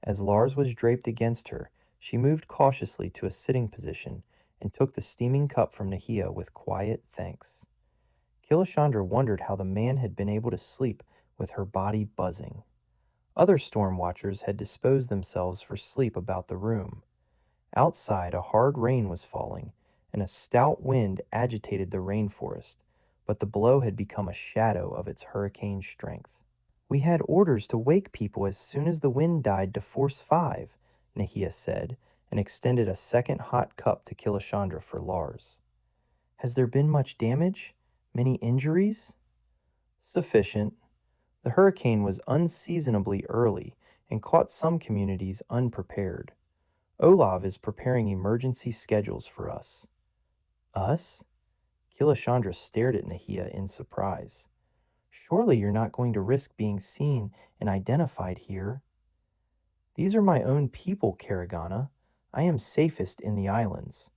As Lars was draped against her, she moved cautiously to a sitting position and took the steaming cup from Nahia with quiet thanks. Killashandra wondered how the man had been able to sleep with her body buzzing. Other storm watchers had disposed themselves for sleep about the room. Outside, a hard rain was falling, and a stout wind agitated the rainforest, but the blow had become a shadow of its hurricane strength. "We had orders to wake people as soon as the wind died to force 5, Nahia said, and extended a second hot cup to Killashandra for Lars. "Has there been much damage? Many injuries?" "Sufficient. The hurricane was unseasonably early and caught some communities unprepared. Olav is preparing emergency schedules for us." "Us?" Killashandra stared at Nahia in surprise. "Surely you're not going to risk being seen and identified here." "These are my own people, Karagana. I am safest in the islands."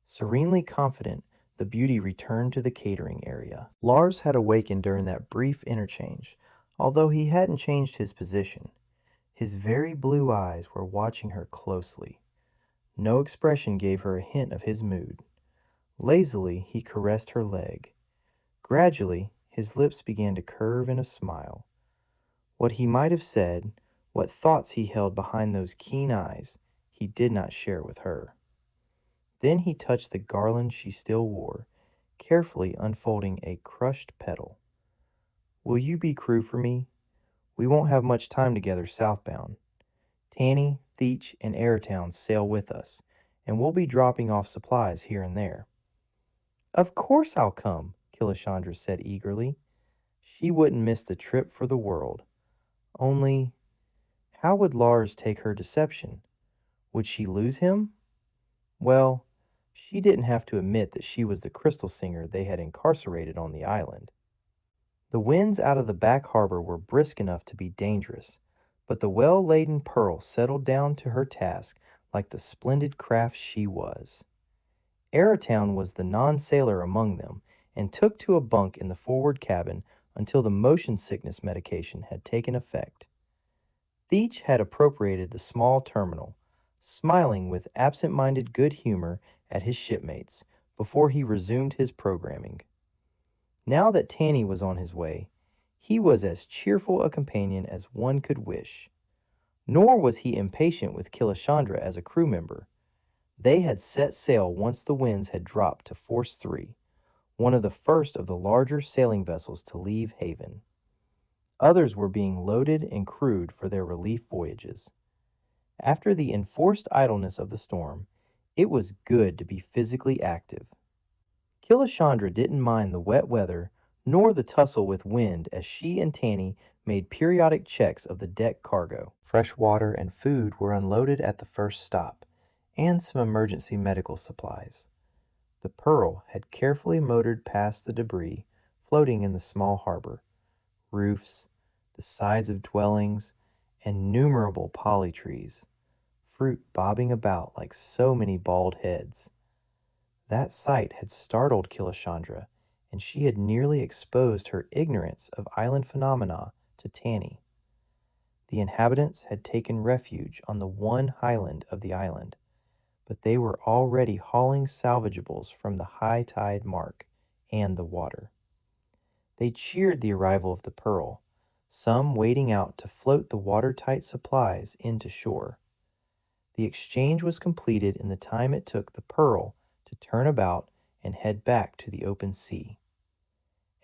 Serenely confident, the beauty returned to the catering area. Lars had awakened during that brief interchange, although he hadn't changed his position. His very blue eyes were watching her closely. No expression gave her a hint of his mood. Lazily, he caressed her leg. Gradually, his lips began to curve in a smile. What he might have said, what thoughts he held behind those keen eyes, he did not share with her. Then he touched the garland she still wore, carefully unfolding a crushed petal. "Will you be crew for me? We won't have much time together southbound. Tanny, Theach, and Airtown sail with us, and we'll be dropping off supplies here and there." "Of course I'll come," Killashandra said eagerly. She wouldn't miss the trip for the world. Only, how would Lars take her deception? Would she lose him? Well, she didn't have to admit that she was the crystal singer they had incarcerated on the island. The winds out of the back harbor were brisk enough to be dangerous, but the well-laden Pearl settled down to her task like the splendid craft she was. Airtown was the non-sailor among them and took to a bunk in the forward cabin until the motion sickness medication had taken effect. Theach had appropriated the small terminal, smiling with absent-minded good humor at his shipmates before he resumed his programming. Now that Tanny was on his way, he was as cheerful a companion as one could wish. Nor was he impatient with Killashandra as a crew member. They had set sail once the winds had dropped to Force 3, one of the first of the larger sailing vessels to leave haven. Others were being loaded and crewed for their relief voyages. After the enforced idleness of the storm, it was good to be physically active. Killashandra didn't mind the wet weather nor the tussle with wind as she and Tanny made periodic checks of the deck cargo. Fresh water and food were unloaded at the first stop, and some emergency medical supplies. The Pearl had carefully motored past the debris floating in the small harbor, roofs, the sides of dwellings, and innumerable poly trees, fruit bobbing about like so many bald heads. That sight had startled Killashandra, and she had nearly exposed her ignorance of island phenomena to Tanny. The inhabitants had taken refuge on the one highland of the island, but they were already hauling salvageables from the high tide mark and the water. They cheered the arrival of the Pearl, some wading out to float the watertight supplies into shore. The exchange was completed in the time it took the Pearl to turn about and head back to the open sea.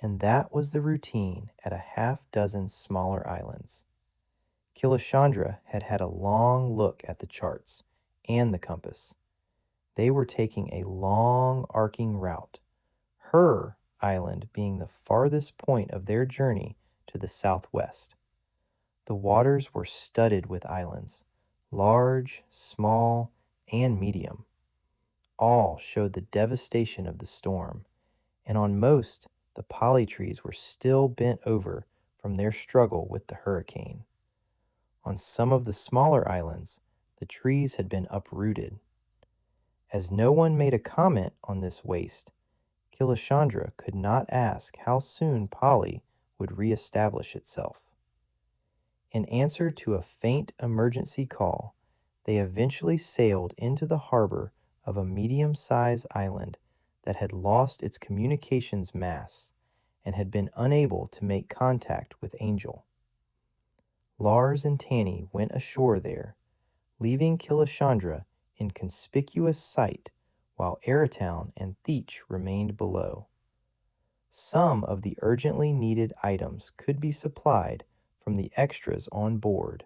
And that was the routine at a half-dozen smaller islands. Killashandra had had a long look at the charts and the compass. They were taking a long arcing route, her island being the farthest point of their journey to the southwest. The waters were studded with islands, large, small, and medium. All showed the devastation of the storm, and on most, the poly trees were still bent over from their struggle with the hurricane. On some of the smaller islands, the trees had been uprooted. As no one made a comment on this waste, Killashandra could not ask how soon Polly would re-establish itself. In answer to a faint emergency call, they eventually sailed into the harbor of a medium-sized island that had lost its communications masts and had been unable to make contact with Angel. Lars and Tanny went ashore there, leaving Killashandra in conspicuous sight while Airtown and Theach remained below. Some of the urgently needed items could be supplied from the extras on board,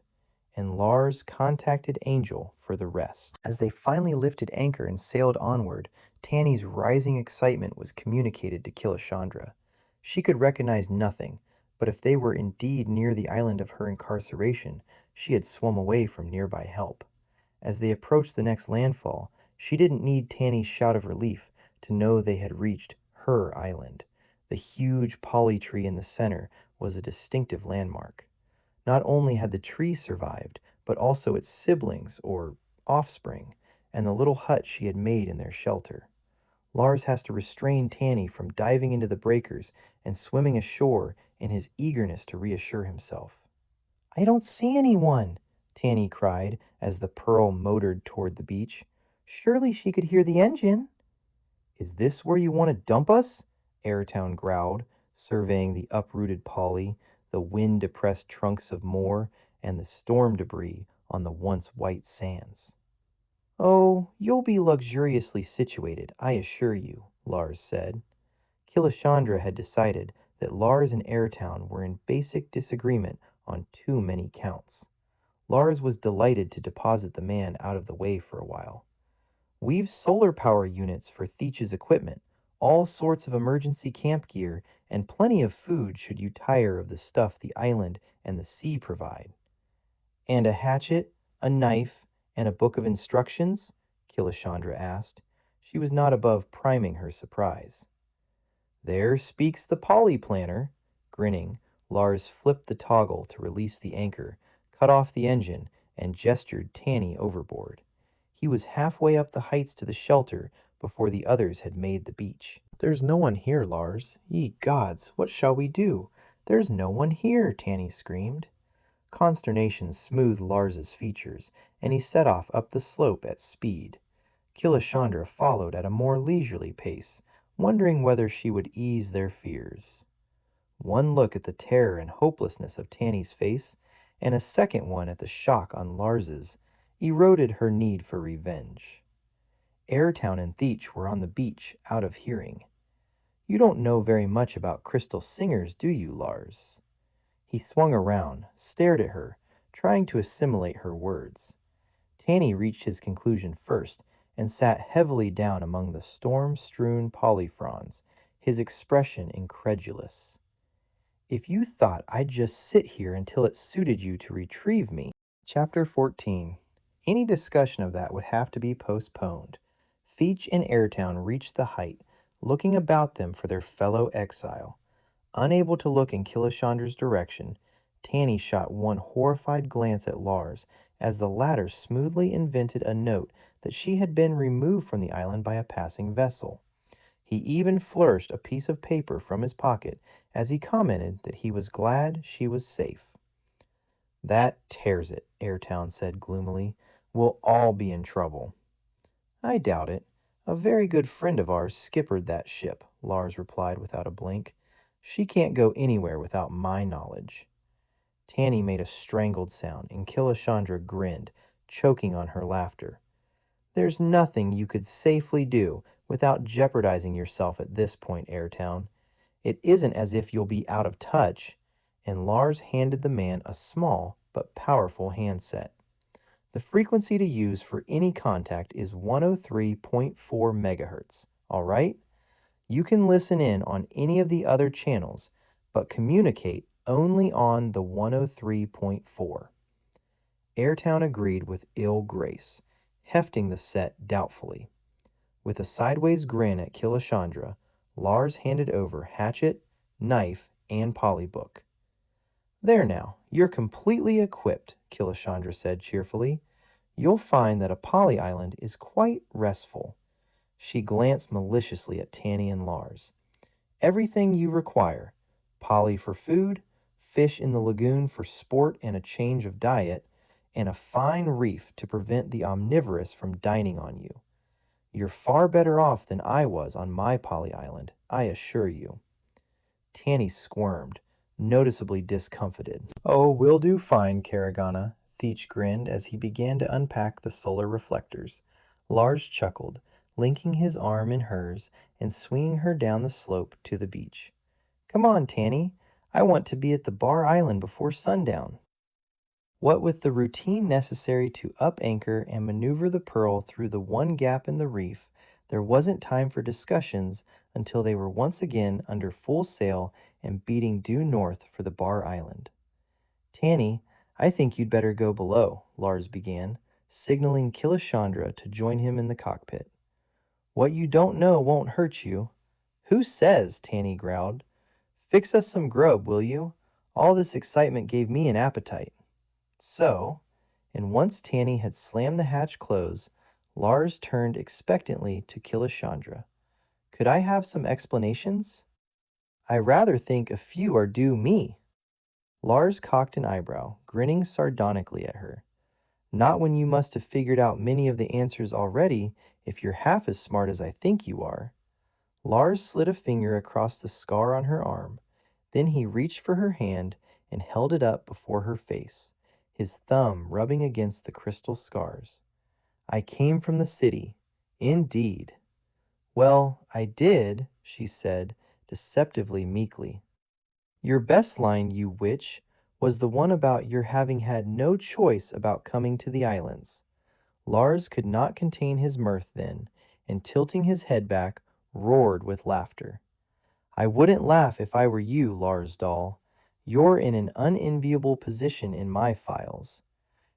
and Lars contacted Angel for the rest. As they finally lifted anchor and sailed onward, Tanny's rising excitement was communicated to Killashandra. She could recognize nothing, but if they were indeed near the island of her incarceration, she had swum away from nearby help. As they approached the next landfall, she didn't need Tanny's shout of relief to know they had reached her island. The huge poly tree in the center was a distinctive landmark. Not only had the tree survived, but also its siblings, or offspring, and the little hut she had made in their shelter. Lars has to restrain Tanny from diving into the breakers and swimming ashore in his eagerness to reassure himself. "I don't see anyone," Tanny cried as the Pearl motored toward the beach. "Surely she could hear the engine." "Is this where you want to dump us?" Airtown growled, surveying the uprooted poly, the wind-depressed trunks of more, and the storm debris on the once white sands. "Oh, you'll be luxuriously situated, I assure you," Lars said. Killashandra had decided that Lars and Airtown were in basic disagreement on too many counts. Lars was delighted to deposit the man out of the way for a while. "We've solar power units for Theach's equipment, all sorts of emergency camp gear, and plenty of food should you tire of the stuff the island and the sea provide." "And a hatchet, a knife, and a book of instructions?" Killashandra asked. She was not above priming her surprise. "There speaks the poly planner." Grinning, Lars flipped the toggle to release the anchor, cut off the engine, and gestured Tanny overboard. He was halfway up the heights to the shelter before the others had made the beach. "There's no one here, Lars. Ye gods, what shall we do? There's no one here," Tanny screamed. Consternation smoothed Lars's features, and he set off up the slope at speed. Killashandra followed at a more leisurely pace, wondering whether she would ease their fears. One look at the terror and hopelessness of Tanny's face, and a second one at the shock on Lars's, eroded her need for revenge. Airtown and Theach were on the beach, out of hearing. "You don't know very much about crystal singers, do you, Lars?" He swung around, stared at her, trying to assimilate her words. Tanny reached his conclusion first and sat heavily down among the storm-strewn polyfrons, his expression incredulous. "If you thought I'd just sit here until it suited you to retrieve me." Chapter 14. Any discussion of that would have to be postponed. Theach and Airtown reached the height, looking about them for their fellow exile. Unable to look in Killashandra's direction, Tanny shot one horrified glance at Lars as the latter smoothly invented a note that she had been removed from the island by a passing vessel. He even flourished a piece of paper from his pocket as he commented that he was glad she was safe. "That tears it," Airtown said gloomily. "We'll all be in trouble." "I doubt it. A very good friend of ours skippered that ship," Lars replied without a blink. "She can't go anywhere without my knowledge." Tanny made a strangled sound, and Killashandra grinned, choking on her laughter. "There's nothing you could safely do without jeopardizing yourself at this point, Airtown. It isn't as if you'll be out of touch." And Lars handed the man a small but powerful handset. "The frequency to use for any contact is 103.4 megahertz, all right? You can listen in on any of the other channels, but communicate only on the 103.4. Airtown agreed with ill grace, hefting the set doubtfully. With a sideways grin at Killashandra, Lars handed over hatchet, knife, and polybook. "There now, you're completely equipped," Killashandra said cheerfully. "You'll find that a poly island is quite restful." She glanced maliciously at Tanny and Lars. "Everything you require: poly for food, fish in the lagoon for sport and a change of diet, and a fine reef to prevent the omnivorous from dining on you. You're far better off than I was on my poly island, I assure you." Tanny squirmed, noticeably discomfited. "Oh, we'll do fine, Karagana," Theach grinned as he began to unpack the solar reflectors. Lars chuckled, linking his arm in hers and swinging her down the slope to the beach. "Come on, Tanny. I want to be at the Bar Island before sundown." What with the routine necessary to up anchor and maneuver the Pearl through the one gap in the reef, there wasn't time for discussions until they were once again under full sail and beating due north for the Bar Island. "Tanny, I think you'd better go below," Lars began, signaling Killashandra to join him in the cockpit. "What you don't know won't hurt you." "Who says?" Tanny growled. "Fix us some grub, will you? All this excitement gave me an appetite." So, and once Tanny had slammed the hatch close, Lars turned expectantly to Killashandra. "Could I have some explanations?" "I rather think a few are due me." Lars cocked an eyebrow, grinning sardonically at her. "Not when you must have figured out many of the answers already, if you're half as smart as I think you are." Lars slid a finger across the scar on her arm. Then he reached for her hand and held it up before her face, his thumb rubbing against the crystal scars. "I came from the city, indeed." "Well, I did," she said, deceptively meekly. "Your best line, you witch, was the one about your having had no choice about coming to the islands." Lars could not contain his mirth then, and tilting his head back, roared with laughter. "I wouldn't laugh if I were you, Lars doll. You're in an unenviable position in my files."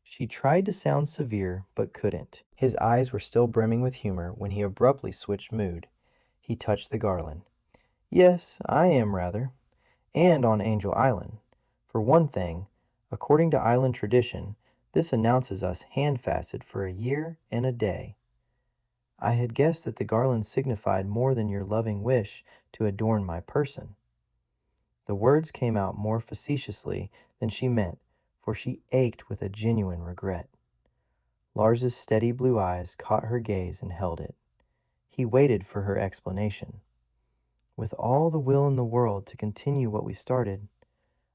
She tried to sound severe, but couldn't. His eyes were still brimming with humor when he abruptly switched mood. He touched the garland. "Yes, I am rather. And on Angel Island. For one thing, according to island tradition, this announces us handfasted for a year and a day." "I had guessed that the garland signified more than your loving wish to adorn my person." The words came out more facetiously than she meant, for she ached with a genuine regret. Lars's steady blue eyes caught her gaze and held it. He waited for her explanation. "With all the will in the world to continue what we started,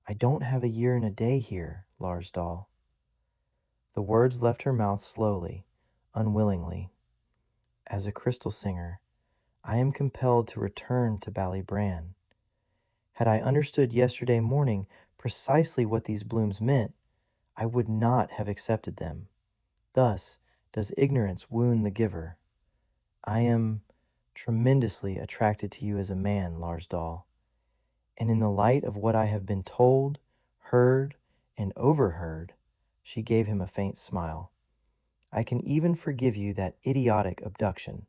I don't have a year and a day here, Lars doll." The words left her mouth slowly, unwillingly. "As a crystal singer, I am compelled to return to Ballybran. Had I understood yesterday morning precisely what these blooms meant, I would not have accepted them. Thus does ignorance wound the giver. I am tremendously attracted to you as a man, Lars doll. And in the light of what I have been told, heard, and overheard," she gave him a faint smile, "I can even forgive you that idiotic abduction.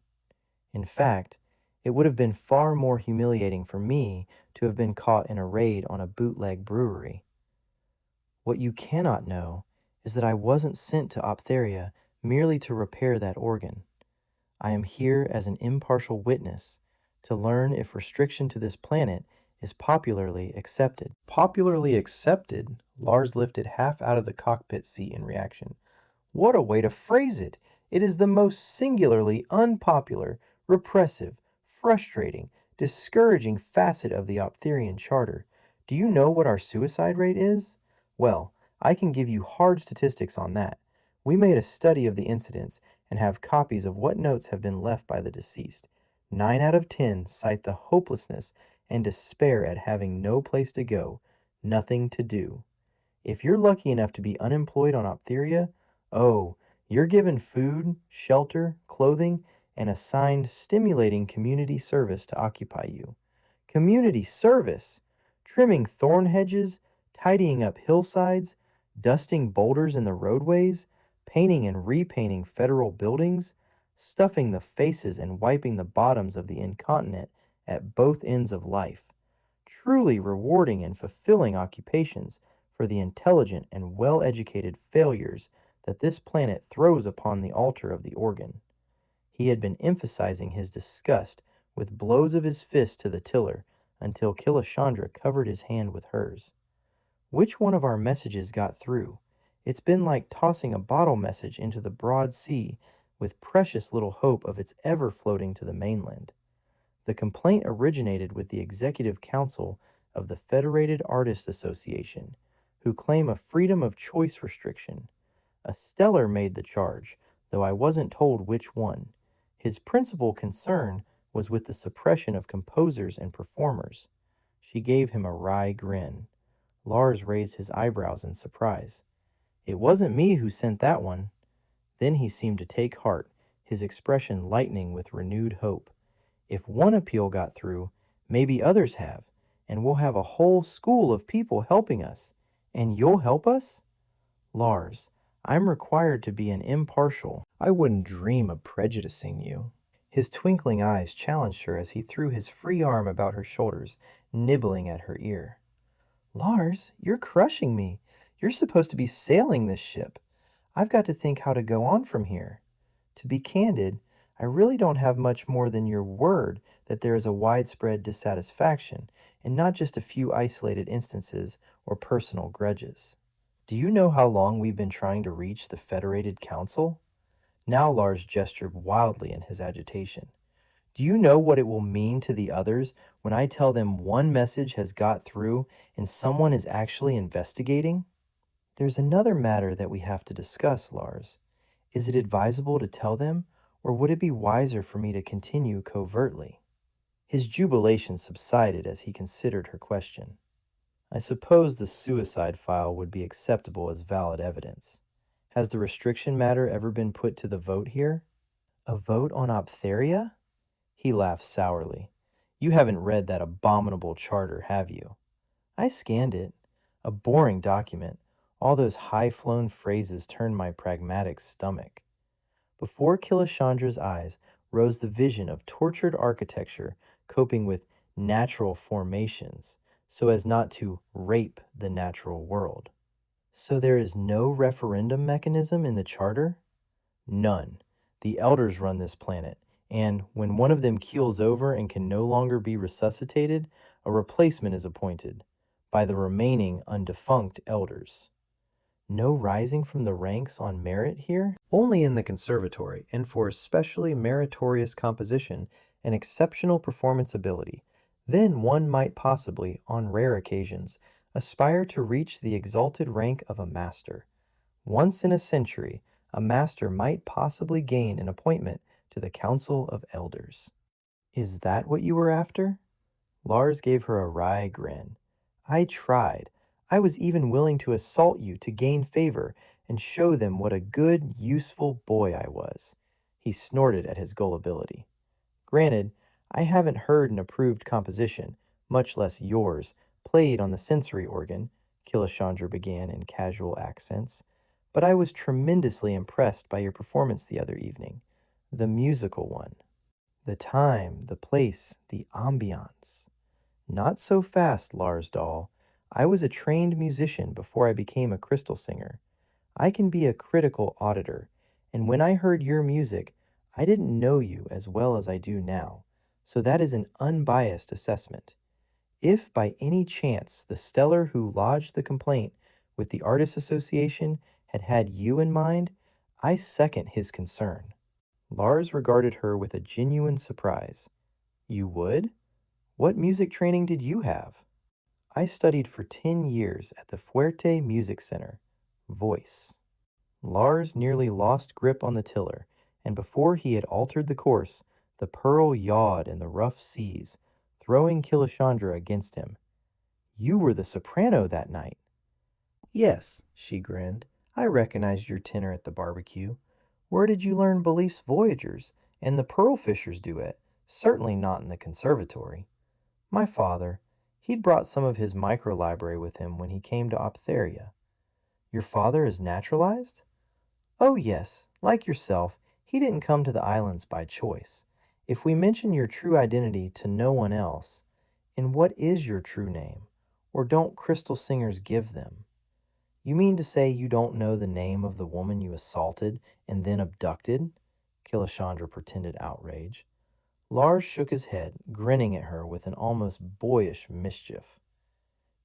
In fact, it would have been far more humiliating for me to have been caught in a raid on a bootleg brewery." What you cannot know is that I wasn't sent to Optheria merely to repair that organ. I am here as an impartial witness to learn if restriction to this planet is popularly accepted. Popularly accepted? Lars lifted half out of the cockpit seat in reaction. What a way to phrase it! It is the most singularly unpopular, repressive, frustrating, discouraging facet of the Optherian Charter. Do you know what our suicide rate is? Well, I can give you hard statistics on that. We made a study of the incidents and have copies of what notes have been left by the deceased. 9 out of 10 cite the hopelessness and despair at having no place to go, nothing to do. If you're lucky enough to be unemployed on Optheria, oh, you're given food, shelter, clothing, and assigned stimulating community service to occupy you. Community service! Trimming thorn hedges, tidying up hillsides, dusting boulders in the roadways, painting and repainting federal buildings, stuffing the faces and wiping the bottoms of the incontinent at both ends of life. Truly rewarding and fulfilling occupations for the intelligent and well-educated failures that this planet throws upon the altar of the organ. He had been emphasizing his disgust with blows of his fist to the tiller until Killashandra covered his hand with hers. Which one of our messages got through? It's been like tossing a bottle message into the broad sea with precious little hope of its ever floating to the mainland. The complaint originated with the Executive Council of the Federated Artists Association, who claim a freedom of choice restriction. A Stellar made the charge, though I wasn't told which one. His principal concern was with the suppression of composers and performers. She gave him a wry grin. Lars raised his eyebrows in surprise. It wasn't me who sent that one. Then he seemed to take heart, his expression lightening with renewed hope. If one appeal got through, maybe others have, and we'll have a whole school of people helping us. And you'll help us? Lars, I'm required to be an impartial. I wouldn't dream of prejudicing you. His twinkling eyes challenged her as he threw his free arm about her shoulders, nibbling at her ear. Lars, you're crushing me. You're supposed to be sailing this ship. I've got to think how to go on from here. To be candid, I really don't have much more than your word that there is a widespread dissatisfaction, and not just a few isolated instances or personal grudges. Do you know how long we've been trying to reach the Federated Council? Now Lars gestured wildly in his agitation. Do you know what it will mean to the others when I tell them one message has got through and someone is actually investigating? There's another matter that we have to discuss, Lars. Is it advisable to tell them, or would it be wiser for me to continue covertly? His jubilation subsided as he considered her question. I suppose the suicide file would be acceptable as valid evidence. Has the restriction matter ever been put to the vote here? A vote on Optheria? He laughed sourly. You haven't read that abominable charter, have you? I scanned it. A boring document. All those high-flown phrases turned my pragmatic stomach. Before Killashandra's eyes rose the vision of tortured architecture coping with natural formations so as not to rape the natural world. So there is no referendum mechanism in the charter? None. The elders run this planet, and when one of them keels over and can no longer be resuscitated, a replacement is appointed by the remaining undefunct elders. No rising from the ranks on merit here? Only in the conservatory, and for especially meritorious composition and exceptional performance ability. Then one might possibly, on rare occasions, aspire to reach the exalted rank of a master. Once in a century, a master might possibly gain an appointment to the Council of Elders. Is that what you were after? Lars gave her a wry grin. I tried. I was even willing to assault you to gain favor and show them what a good, useful boy I was. He snorted at his gullibility. Granted, I haven't heard an approved composition, much less yours, played on the sensory organ, Killashandra began in casual accents, but I was tremendously impressed by your performance the other evening, the musical one. The time, the place, the ambiance. Not so fast, Lars doll. I was a trained musician before I became a crystal singer. I can be a critical auditor, and when I heard your music, I didn't know you as well as I do now, so that is an unbiased assessment. If by any chance the stellar who lodged the complaint with the Artists Association had had you in mind, I second his concern. Lars regarded her with a genuine surprise. You would? What music training did you have? I studied for 10 years at the Fuerte Music Center. Voice. Lars nearly lost grip on the tiller, and before he had altered the course, the Pearl yawed in the rough seas, throwing Killashandra against him. You were the soprano that night. Yes, she grinned. I recognized your tenor at the barbecue. Where did you learn Belief's Voyagers and the Pearl Fishers duet? Certainly not in the conservatory. My father. He'd brought some of his micro-library with him when he came to Optheria. Your father is naturalized? Oh, yes. Like yourself, he didn't come to the islands by choice. If we mention your true identity to no one else, and what is your true name? Or don't crystal singers give them? You mean to say you don't know the name of the woman you assaulted and then abducted? Killashandra pretended outrage. Lars shook his head, grinning at her with an almost boyish mischief.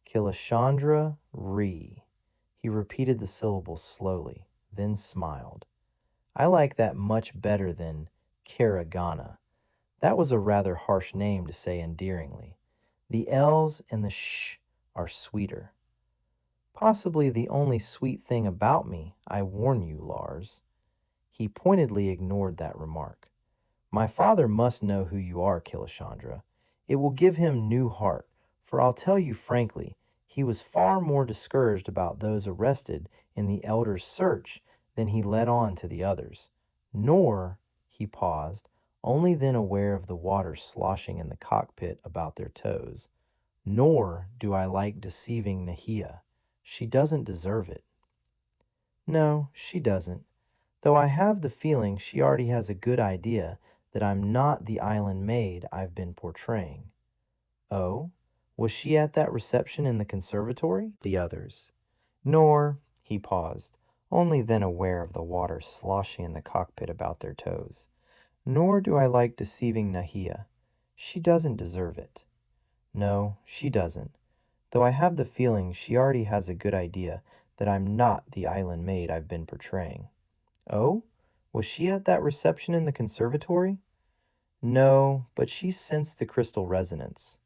Killashandra Ree. He repeated the syllables slowly, then smiled. I like that much better than Karagana. That was a rather harsh name to say endearingly. The L's and the sh are sweeter. Possibly the only sweet thing about me, I warn you, Lars. He pointedly ignored that remark. My father must know who you are, Killashandra. It will give him new heart, for I'll tell you frankly, he was far more discouraged about those arrested in the elder's search than he let on to the others. Nor, he paused, only then aware of the water sloshing in the cockpit about their toes, nor do I like deceiving Nahia. She doesn't deserve it. No, she doesn't, though I have the feeling she already has a good idea that I'm not the island maid I've been portraying. Oh, was she at that reception in the conservatory? The others. Nor, he paused, only then aware of the water sloshing in the cockpit about their toes. Nor do I like deceiving Nahia. She doesn't deserve it. No, she doesn't, though I have the feeling she already has a good idea that I'm not the island maid I've been portraying. Oh, was she at that reception in the conservatory? No, but she sensed the crystal resonance.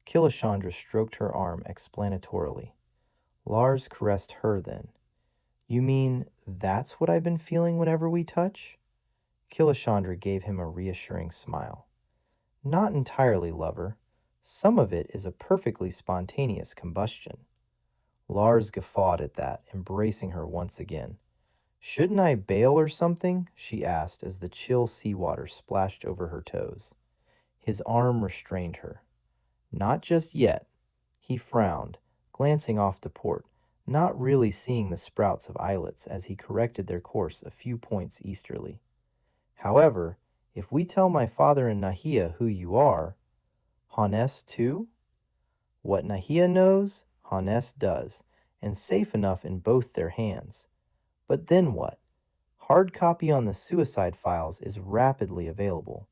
Killashandra stroked her arm explanatorily. Lars caressed her then. You mean that's what I've been feeling whenever we touch? Killashandra gave him a reassuring smile. Not entirely, lover. Some of it is a perfectly spontaneous combustion. Lars guffawed at that, embracing her once again. Shouldn't I bail or something? She asked as the chill seawater splashed over her toes. His arm restrained her. Not just yet. He frowned, glancing off to port, not really seeing the sprouts of islets as he corrected their course a few points easterly. However, if we tell my father and Nahia who you are, Hannes too? What Nahia knows, Hannes does, and safe enough in both their hands. But then what? Hard copy on the suicide files is rapidly available.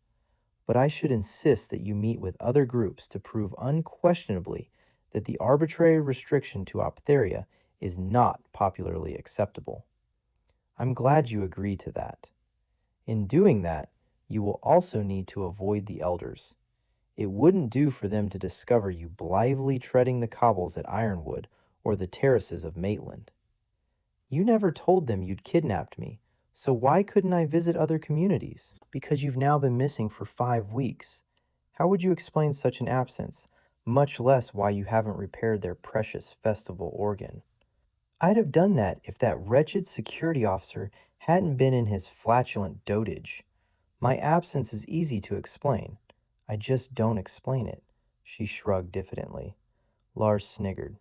But I should insist that you meet with other groups to prove unquestionably that the arbitrary restriction to Optheria is not popularly acceptable. I'm glad you agree to that. In doing that, you will also need to avoid the elders. It wouldn't do for them to discover you blithely treading the cobbles at Ironwood or the terraces of Maitland. You never told them you'd kidnapped me, so why couldn't I visit other communities? Because you've now been missing for 5 weeks. How would you explain such an absence, much less why you haven't repaired their precious festival organ? I'd have done that if that wretched security officer hadn't been in his flatulent dotage. My absence is easy to explain. I just don't explain it. She shrugged diffidently. Lars sniggered.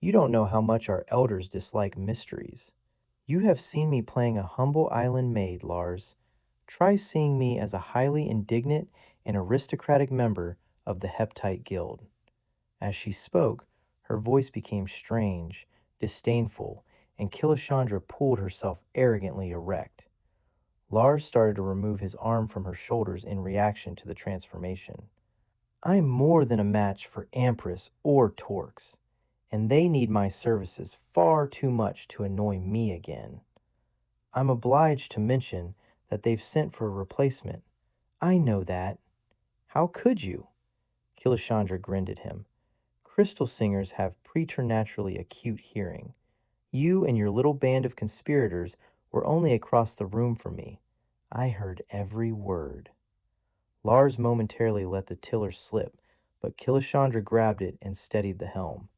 You don't know how much our elders dislike mysteries. You have seen me playing a humble island maid, Lars. Try seeing me as a highly indignant and aristocratic member of the Heptite Guild. As she spoke, Her voice became strange, disdainful, and Killashandra pulled herself arrogantly erect. Lars started to remove his arm from her shoulders in reaction to the transformation. I'm more than a match for Empress or Torx, and they need my services far too much to annoy me again. I'm obliged to mention that they've sent for a replacement. I know that. How could you? Killashandra grinned at him. Crystal singers have preternaturally acute hearing. You and your little band of conspirators were only across the room from me. I heard every word. Lars momentarily let the tiller slip, but Killashandra grabbed it and steadied the helm.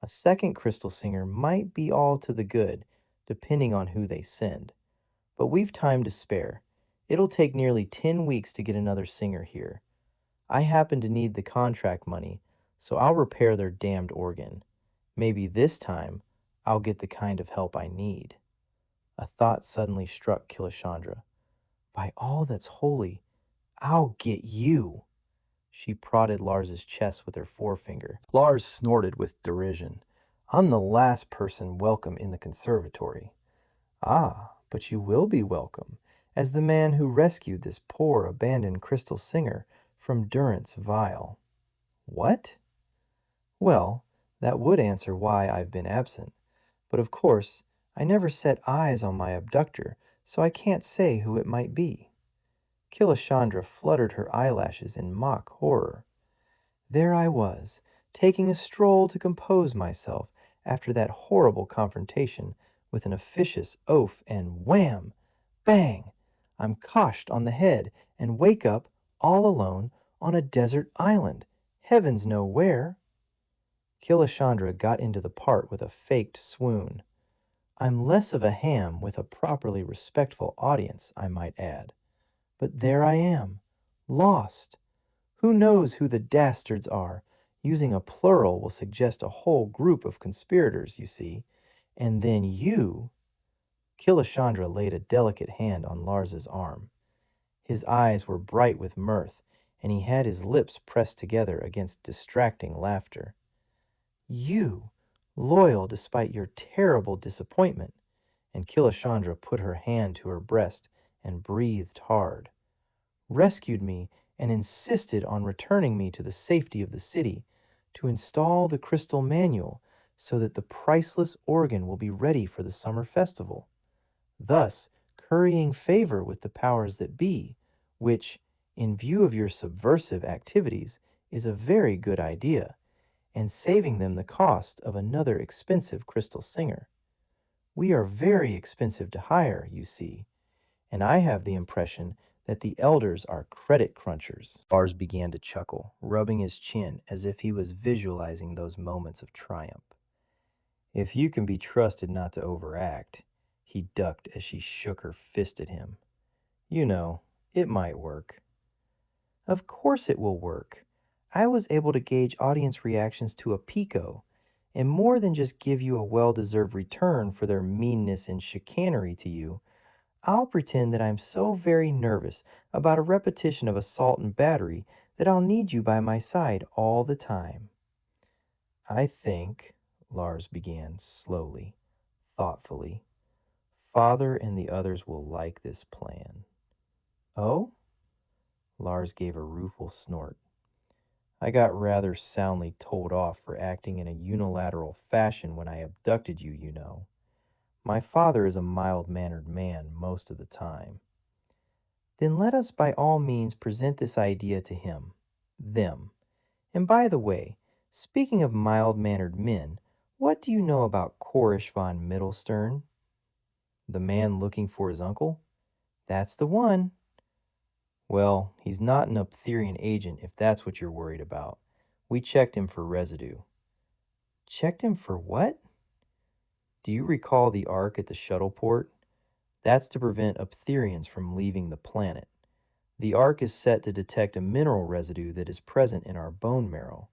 A second crystal singer might be all to the good, depending on who they send. But we've time to spare. It'll take nearly 10 weeks to get another singer here. I happen to need the contract money, so I'll repair their damned organ. Maybe this time, I'll get the kind of help I need. A thought suddenly struck Killashandra. By all that's holy, I'll get you. She prodded Lars's chest with her forefinger. Lars snorted with derision. I'm the last person welcome in the conservatory. Ah, but you will be welcome, as the man who rescued this poor abandoned crystal singer from durance vile. What? Well, that would answer why I've been absent. But of course, I never set eyes on my abductor, so I can't say who it might be. Killashandra fluttered her eyelashes in mock horror. There I was, taking a stroll to compose myself after that horrible confrontation with an officious oaf, and wham! Bang! I'm coshed on the head and wake up all alone on a desert island, heavens know where. Killashandra got into the part with a faked swoon. I'm less of a ham with a properly respectful audience, I might add. But there I am, lost. Who knows who the dastards are? Using a plural will suggest a whole group of conspirators, you see. And then you... Killashandra laid a delicate hand on Lars's arm. His eyes were bright with mirth, and he had his lips pressed together against distracting laughter. You, loyal despite your terrible disappointment. And Killashandra put her hand to her breast and breathed hard. Rescued me and insisted on returning me to the safety of the city to install the crystal manual so that the priceless organ will be ready for the summer festival, thus currying favor with the powers that be, which, in view of your subversive activities, is a very good idea, and saving them the cost of another expensive crystal singer. We are very expensive to hire, you see, and I have the impression that the elders are credit crunchers. Lars began to chuckle, rubbing his chin as if he was visualizing those moments of triumph. If you can be trusted not to overact, he ducked as she shook her fist at him. You know, it might work. Of course it will work. I was able to gauge audience reactions to a pico, and more than just give you a well-deserved return for their meanness and chicanery to you, I'll pretend that I'm so very nervous about a repetition of assault and battery that I'll need you by my side all the time. I think, Lars began slowly, thoughtfully, Father and the others will like this plan. Oh? Lars gave a rueful snort. I got rather soundly told off for acting in a unilateral fashion when I abducted you, you know. My father is a mild-mannered man most of the time. Then let us by all means present this idea to him, them. And by the way, speaking of mild-mannered men, what do you know about Corish von Mittelstern? The man looking for his uncle? That's the one. Well, he's not an Uptherian agent if that's what you're worried about. We checked him for residue. Checked him for what? Do you recall the arc at the shuttle port? That's to prevent Uptherians from leaving the planet. The arc is set to detect a mineral residue that is present in our bone marrow.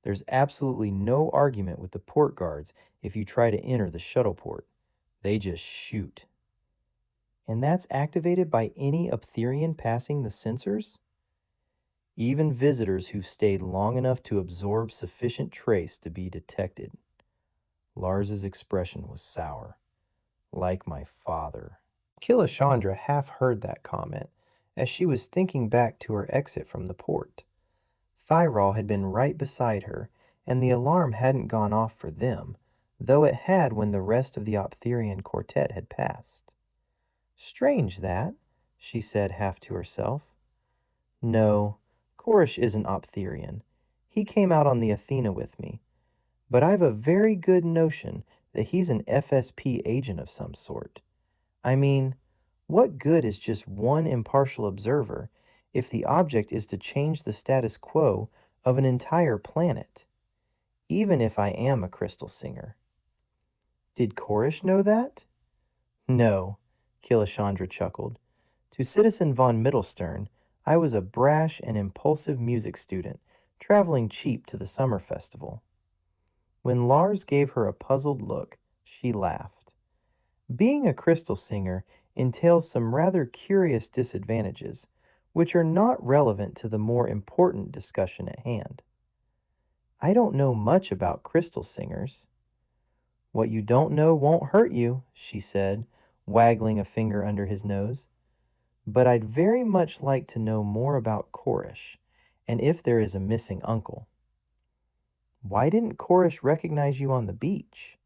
There's absolutely no argument with the port guards if you try to enter the shuttle port. They just shoot. And that's activated by any Uptherian passing the sensors? even visitors who've stayed long enough to absorb sufficient trace to be detected. Lars's expression was sour. Like my father. Killashandra half heard that comment as she was thinking back to her exit from the port. Thyrol had been right beside her, and the alarm hadn't gone off for them, though it had when the rest of the Optherian quartet had passed. Strange that, she said half to herself. No, Korish isn't Optherian. He came out on the Athena with me, but I've a very good notion that he's an FSP agent of some sort. I mean, what good is just one impartial observer if the object is to change the status quo of an entire planet, even if I am a crystal singer? Did Korish know that? No, Killashandra chuckled. To Citizen von Mittelstern, I was a brash and impulsive music student, traveling cheap to the summer festival. When Lars gave her a puzzled look, she laughed. Being a crystal singer entails some rather curious disadvantages, which are not relevant to the more important discussion at hand. I don't know much about crystal singers. What you don't know won't hurt you, she said, waggling a finger under his nose. But I'd very much like to know more about Korish, and if there is a missing uncle. Why didn't Korish recognize you on the beach?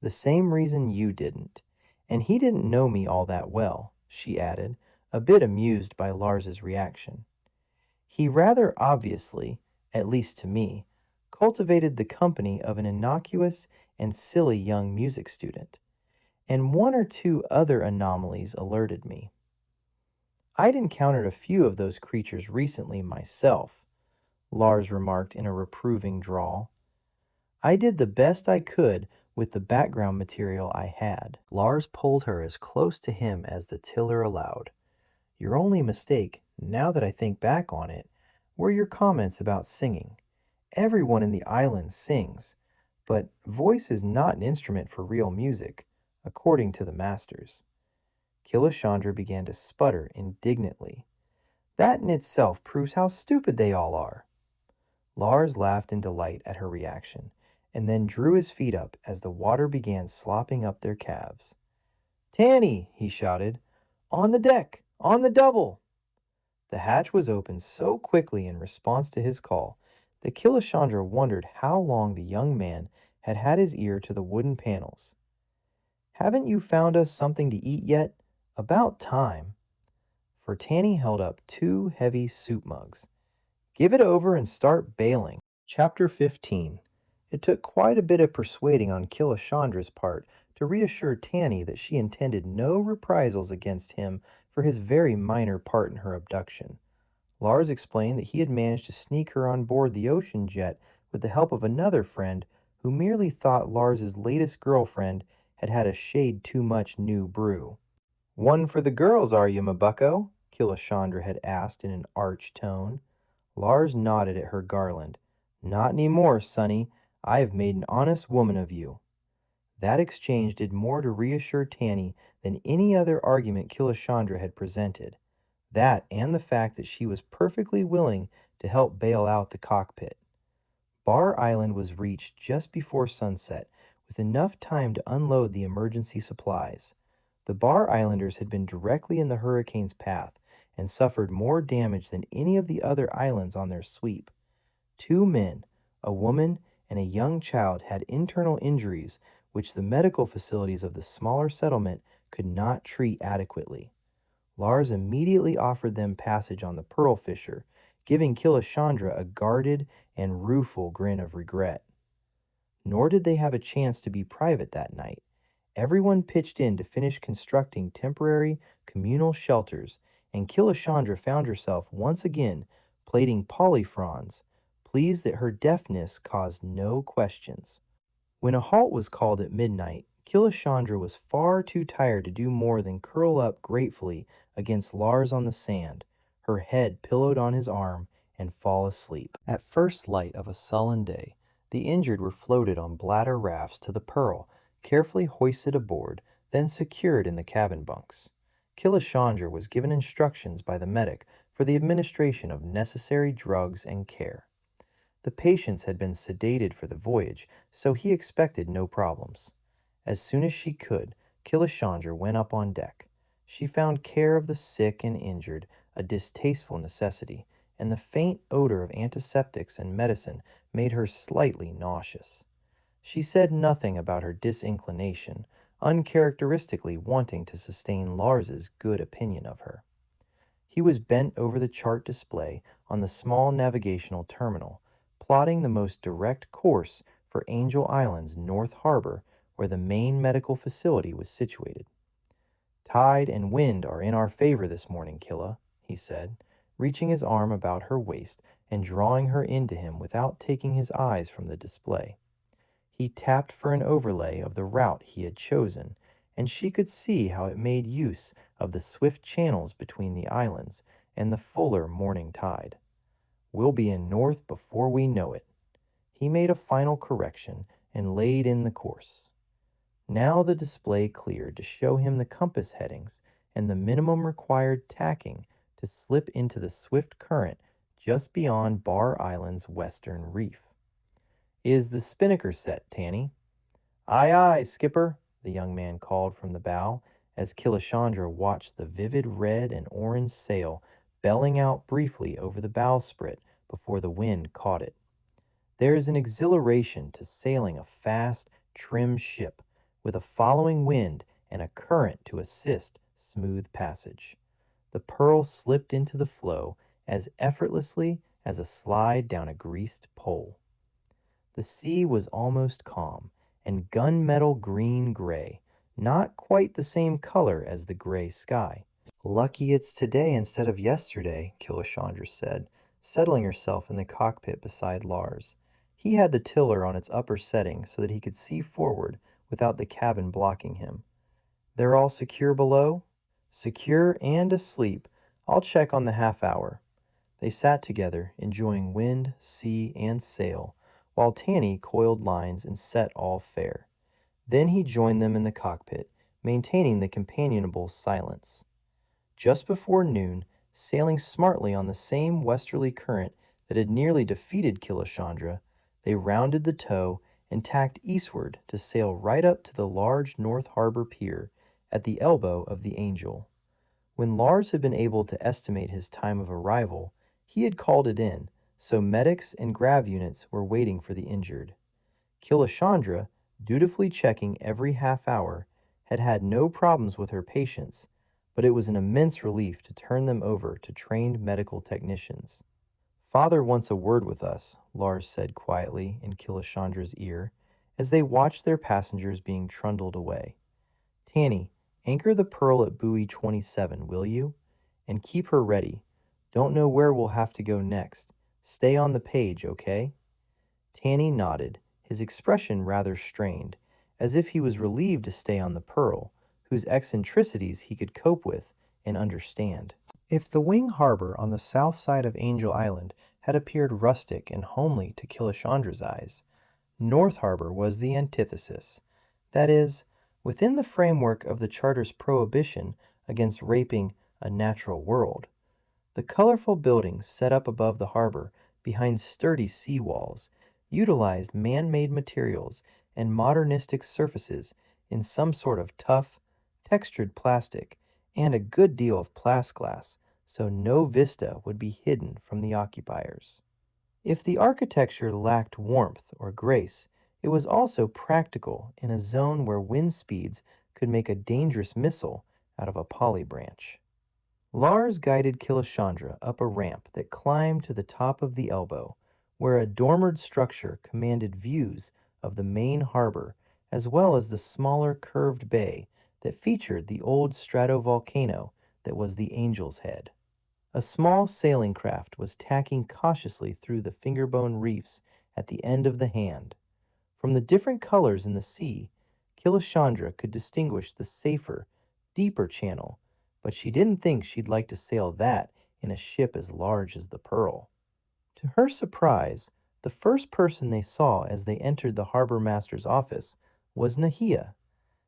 The same reason you didn't, and he didn't know me all that well, she added, a bit amused by Lars's reaction. He rather obviously, at least to me, cultivated the company of an innocuous and silly young music student, and one or two other anomalies alerted me. I'd encountered a few of those creatures recently myself, Lars remarked in a reproving drawl. I did the best I could with the background material I had. Lars pulled her as close to him as the tiller allowed. Your only mistake, now that I think back on it, were your comments about singing. Everyone in the island sings, but voice is not an instrument for real music, according to the masters. Killashandra began to sputter indignantly. That in itself proves how stupid they all are. Lars laughed in delight at her reaction, and then drew his feet up as the water began slopping up their calves. Tanny, he shouted, on the deck, on the double! The hatch was opened so quickly in response to his call that Killashandra wondered how long the young man had had his ear to the wooden panels. Haven't you found us something to eat yet? About time. For Tanny held up 2 heavy soup mugs. Give it over and start bailing. Chapter 15. It took quite a bit of persuading on Killashandra's part to reassure Tanny that she intended no reprisals against him for his very minor part in her abduction. Lars explained that he had managed to sneak her on board the ocean jet with the help of another friend who merely thought Lars's latest girlfriend had had a shade too much new brew. One for the girls, are you, my bucko? Killashandra had asked in an arch tone. Lars nodded at her garland. Not any more, sonny. I have made an honest woman of you. That exchange did more to reassure Tanny than any other argument Killashandra had presented. That and the fact that she was perfectly willing to help bail out the cockpit. Bar Island was reached just before sunset, with enough time to unload the emergency supplies. The Bar Islanders had been directly in the hurricane's path and suffered more damage than any of the other islands on their sweep. 2 men, a woman, and a young child had internal injuries which the medical facilities of the smaller settlement could not treat adequately. Lars immediately offered them passage on the Pearl Fisher, giving Killashandra a guarded and rueful grin of regret. Nor did they have a chance to be private that night. Everyone pitched in to finish constructing temporary communal shelters, and Killashandra found herself once again plaiting polyfrons, pleased that her deafness caused no questions. When a halt was called at midnight, Killashandra was far too tired to do more than curl up gratefully against Lars on the sand, her head pillowed on his arm, and fall asleep. At first light of a sullen day, the injured were floated on bladder rafts to the Pearl, carefully hoisted aboard, then secured in the cabin bunks. Killashandra was given instructions by the medic for the administration of necessary drugs and care. The patients had been sedated for the voyage, so he expected no problems. As soon as she could, Killashandra went up on deck. She found care of the sick and injured a distasteful necessity, and the faint odor of antiseptics and medicine made her slightly nauseous. She said nothing about her disinclination, uncharacteristically wanting to sustain Lars's good opinion of her. He was bent over the chart display on the small navigational terminal, plotting the most direct course for Angel Island's North Harbor, where the main medical facility was situated. "Tide and wind are in our favor this morning, Killa," he said, reaching his arm about her waist and drawing her into him without taking his eyes from the display. He tapped for an overlay of the route he had chosen, and she could see how it made use of the swift channels between the islands and the fuller morning tide. "We'll be in north before we know it." He made a final correction and laid in the course. Now the display cleared to show him the compass headings and the minimum required tacking to slip into the swift current just beyond Bar Island's western reef. "Is the spinnaker set, Tanny?" "Aye, aye, skipper," the young man called from the bow, as Killashandra watched the vivid red and orange sail belling out briefly over the bowsprit before the wind caught it. There is an exhilaration to sailing a fast, trim ship, with a following wind and a current to assist smooth passage. The Pearl slipped into the flow as effortlessly as a slide down a greased pole. The sea was almost calm, and gunmetal green-gray, not quite the same color as the gray sky. "Lucky it's today instead of yesterday," Killashandra said, settling herself in the cockpit beside Lars. He had the tiller on its upper setting so that he could see forward without the cabin blocking him. "They're all secure below?" "Secure and asleep. I'll check on the half-hour." They sat together, enjoying wind, sea, and sail, while Tanny coiled lines and set all fair. Then he joined them in the cockpit, maintaining the companionable silence. Just before noon, sailing smartly on the same westerly current that had nearly defeated Killashandra, they rounded the tow and tacked eastward to sail right up to the large North Harbor pier at the elbow of the Angel. When Lars had been able to estimate his time of arrival, he had called it in, so medics and grav units were waiting for the injured. Killashandra, dutifully checking every half hour, had had no problems with her patients, but it was an immense relief to turn them over to trained medical technicians. "Father wants a word with us," Lars said quietly in Killashandra's ear, as they watched their passengers being trundled away. "Tanny, anchor the Pearl at buoy 27, will you? And keep her ready. Don't know where we'll have to go next. Stay on the page, okay?" Tanny nodded, his expression rather strained, as if he was relieved to stay on the Pearl, whose eccentricities he could cope with and understand. If the Wing Harbor on the south side of Angel Island had appeared rustic and homely to Killashandra's eyes, North Harbor was the antithesis. That is, within the framework of the Charter's prohibition against raping a natural world. The colorful buildings set up above the harbor behind sturdy sea walls utilized man-made materials and modernistic surfaces in some sort of tough, textured plastic and a good deal of plastglass, so no vista would be hidden from the occupiers. If the architecture lacked warmth or grace, it was also practical in a zone where wind speeds could make a dangerous missile out of a poly branch. Lars guided Killashandra up a ramp that climbed to the top of the elbow, where a dormered structure commanded views of the main harbor as well as the smaller curved bay that featured the old stratovolcano that was the Angel's Head. A small sailing craft was tacking cautiously through the fingerbone reefs at the end of the hand. From the different colors in the sea, Killashandra could distinguish the safer, deeper channel, but she didn't think she'd like to sail that in a ship as large as the Pearl. To her surprise, the first person they saw as they entered the harbor master's office was Nahia.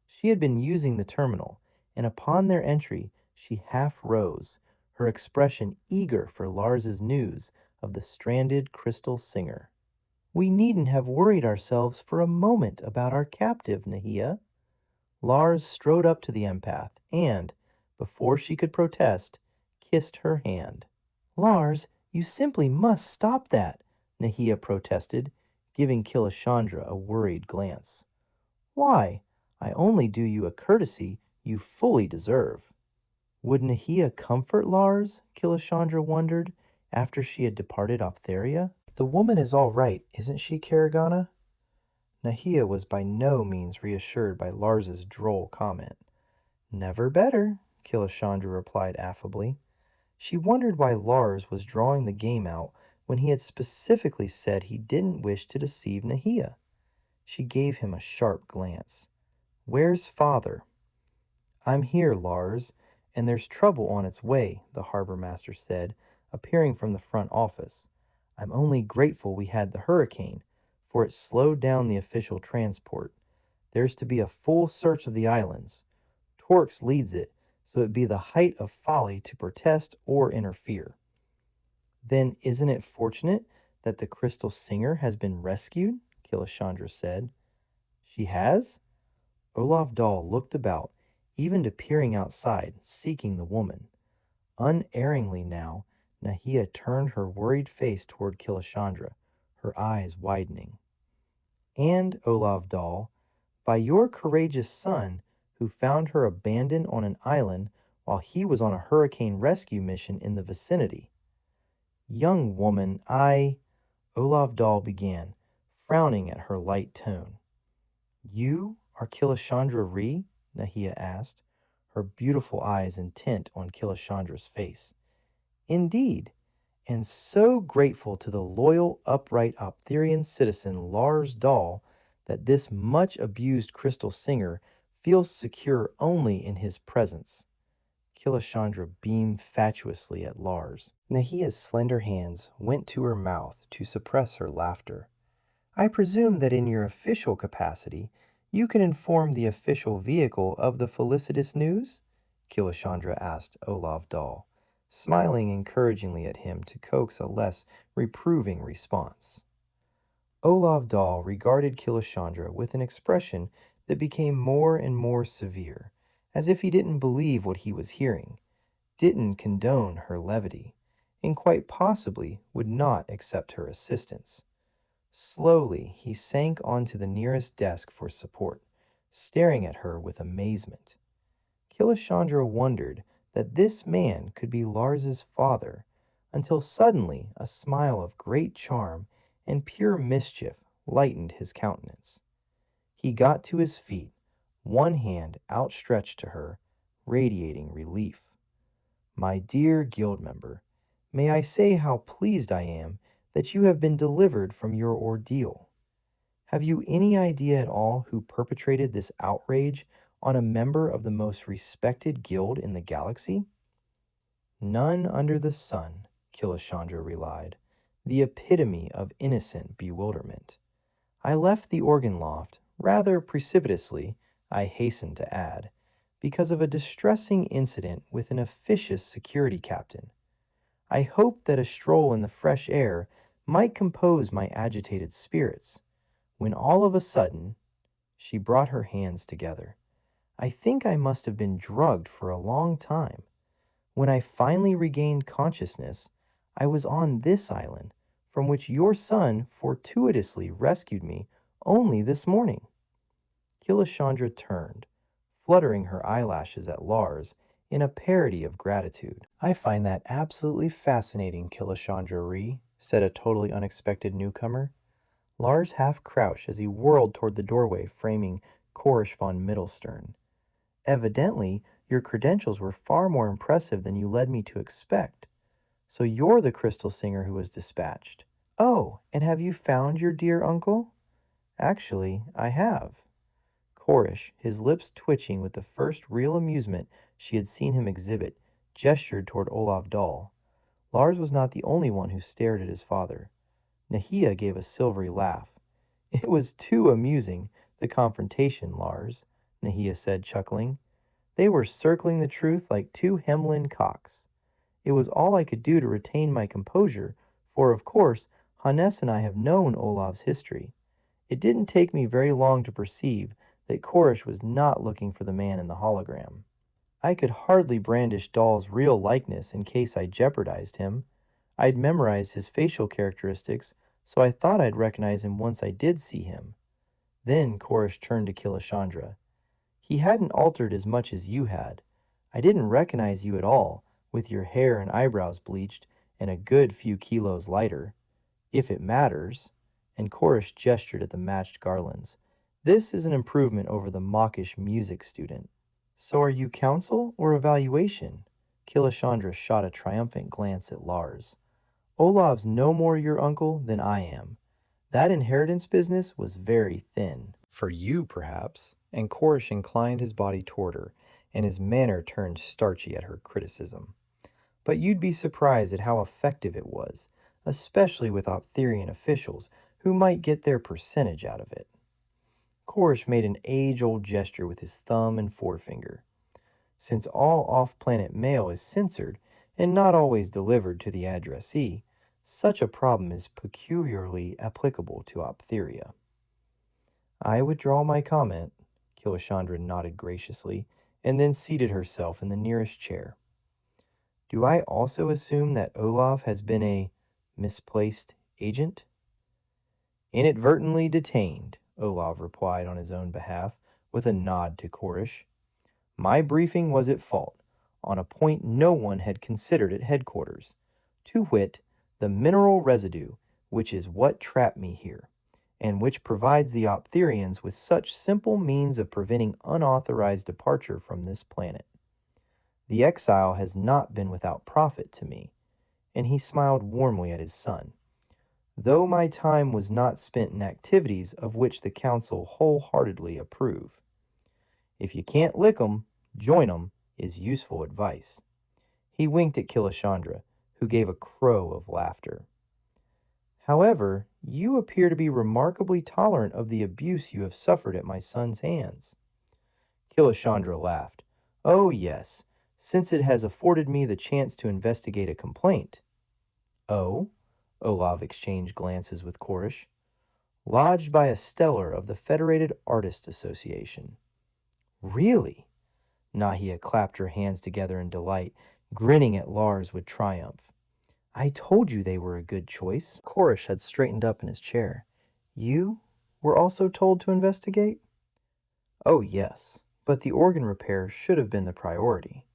She had been using the terminal, and upon their entry she half rose, her expression eager for Lars's news of the stranded crystal singer. "We needn't have worried ourselves for a moment about our captive, Nahia." Lars strode up to the empath and, before she could protest, kissed her hand. "Lars, you simply must stop that," Nahia protested, giving Killashandra a worried glance. "Why? I only do you a courtesy you fully deserve." Would Nahia comfort Lars? Killashandra wondered, after she had departed Optheria. "The woman is all right, isn't she, Karagana?" Nahia was by no means reassured by Lars's droll comment. "Never better," Killashandra replied affably. She wondered why Lars was drawing the game out when he had specifically said he didn't wish to deceive Nahia. She gave him a sharp glance. "Where's father?" "I'm here, Lars, and there's trouble on its way," the harbor master said, appearing from the front office. "I'm only grateful we had the hurricane, for it slowed down the official transport. There's to be a full search of the islands. Torx leads it, so it'd be the height of folly to protest or interfere." "Then isn't it fortunate that the crystal singer has been rescued?" Killashandra said. "She has?" Olaf Dahl looked about, even to peering outside, seeking the woman. Unerringly now, Nahia turned her worried face toward Killashandra, her eyes widening. "And, Olaf Dahl, by your courageous son, who found her abandoned on an island while he was on a hurricane rescue mission in the vicinity." "Young woman, Olaf Dahl began, frowning at her light tone. "You are Killashandra Ree?" Nahia asked, her beautiful eyes intent on Killashandra's face. "Indeed, and so grateful to the loyal, upright Optherian citizen Lars Dahl that this much-abused crystal singer feels secure only in his presence." Killashandra beamed fatuously at Lars. Nahia's slender hands went to her mouth to suppress her laughter. "I presume that in your official capacity, you can inform the official vehicle of the felicitous news?" Killashandra asked Olaf Dahl, smiling encouragingly at him to coax a less reproving response. Olaf Dahl regarded Killashandra with an expression that became more and more severe, as if he didn't believe what he was hearing, didn't condone her levity, and quite possibly would not accept her assistance. Slowly, he sank onto the nearest desk for support, staring at her with amazement. Killashandra wondered that this man could be Lars's father, until suddenly a smile of great charm and pure mischief lightened his countenance. He got to his feet, one hand outstretched to her, radiating relief. "My dear guild member, may I say how pleased I am that you have been delivered from your ordeal? Have you any idea at all who perpetrated this outrage on a member of the most respected guild in the galaxy?" "None under the sun," Killashandra relied, the epitome of innocent bewilderment. "I left the organ loft, rather precipitously, I hasten to add, because of a distressing incident with an officious security captain. I hoped that a stroll in the fresh air might compose my agitated spirits, when all of a sudden—" She brought her hands together. "I think I must have been drugged for a long time. When I finally regained consciousness, I was on this island, from which your son fortuitously rescued me only this morning." Killashandra turned, fluttering her eyelashes at Lars in a parody of gratitude. "I find that absolutely fascinating, Killashandra Ree," said a totally unexpected newcomer. Lars half crouched as he whirled toward the doorway framing Korish von Mittelstern. "Evidently, your credentials were far more impressive than you led me to expect. So you're the crystal singer who was dispatched. Oh, and have you found your dear uncle?" "Actually, I have." Korish, his lips twitching with the first real amusement she had seen him exhibit, gestured toward Olaf Dahl. Lars was not the only one who stared at his father. Nahia gave a silvery laugh. "It was too amusing, the confrontation, Lars," Nahia said, chuckling. "They were circling the truth like two Hemlin cocks. It was all I could do to retain my composure, for of course, Hannes and I have known Olav's history. It didn't take me very long to perceive that Korish was not looking for the man in the hologram. I could hardly brandish Dahl's real likeness in case I jeopardized him. I'd memorized his facial characteristics, so I thought I'd recognize him once I did see him. Then Korish turned to Killashandra. He hadn't altered as much as you had. I didn't recognize you at all, with your hair and eyebrows bleached and a good few kilos lighter. If it matters, and Korish gestured at the matched garlands, this is an improvement over the mawkish music student. So are you counsel or evaluation? Killashandra shot a triumphant glance at Lars. Olav's no more your uncle than I am. That inheritance business was very thin. For you, perhaps. And Korish inclined his body toward her, and his manner turned starchy at her criticism. But you'd be surprised at how effective it was, especially with Optherian officials who might get their percentage out of it. Korish made an age-old gesture with his thumb and forefinger. Since all off-planet mail is censored and not always delivered to the addressee, such a problem is peculiarly applicable to Optheria. I withdraw my comment. Killashandra nodded graciously, and then seated herself in the nearest chair. Do I also assume that Olav has been a misplaced agent? Inadvertently detained, Olav replied on his own behalf, with a nod to Korish. My briefing was at fault, on a point no one had considered at headquarters, to wit, the mineral residue, which is what trapped me here, and which provides the Optherians with such simple means of preventing unauthorized departure from this planet. The exile has not been without profit to me, and he smiled warmly at his son, though my time was not spent in activities of which the Council wholeheartedly approve. If you can't lick 'em, join 'em is useful advice. He winked at Killashandra, who gave a crow of laughter. However, you appear to be remarkably tolerant of the abuse you have suffered at my son's hands. Killashandra laughed. Oh, yes, since it has afforded me the chance to investigate a complaint. Oh? Olav exchanged glances with Korish. Lodged by a stellar of the Federated Artists Association. Really? Nahia clapped her hands together in delight, grinning at Lars with triumph. I told you they were a good choice. Korish had straightened up in his chair. You were also told to investigate? Oh, yes, but the organ repair should have been the priority.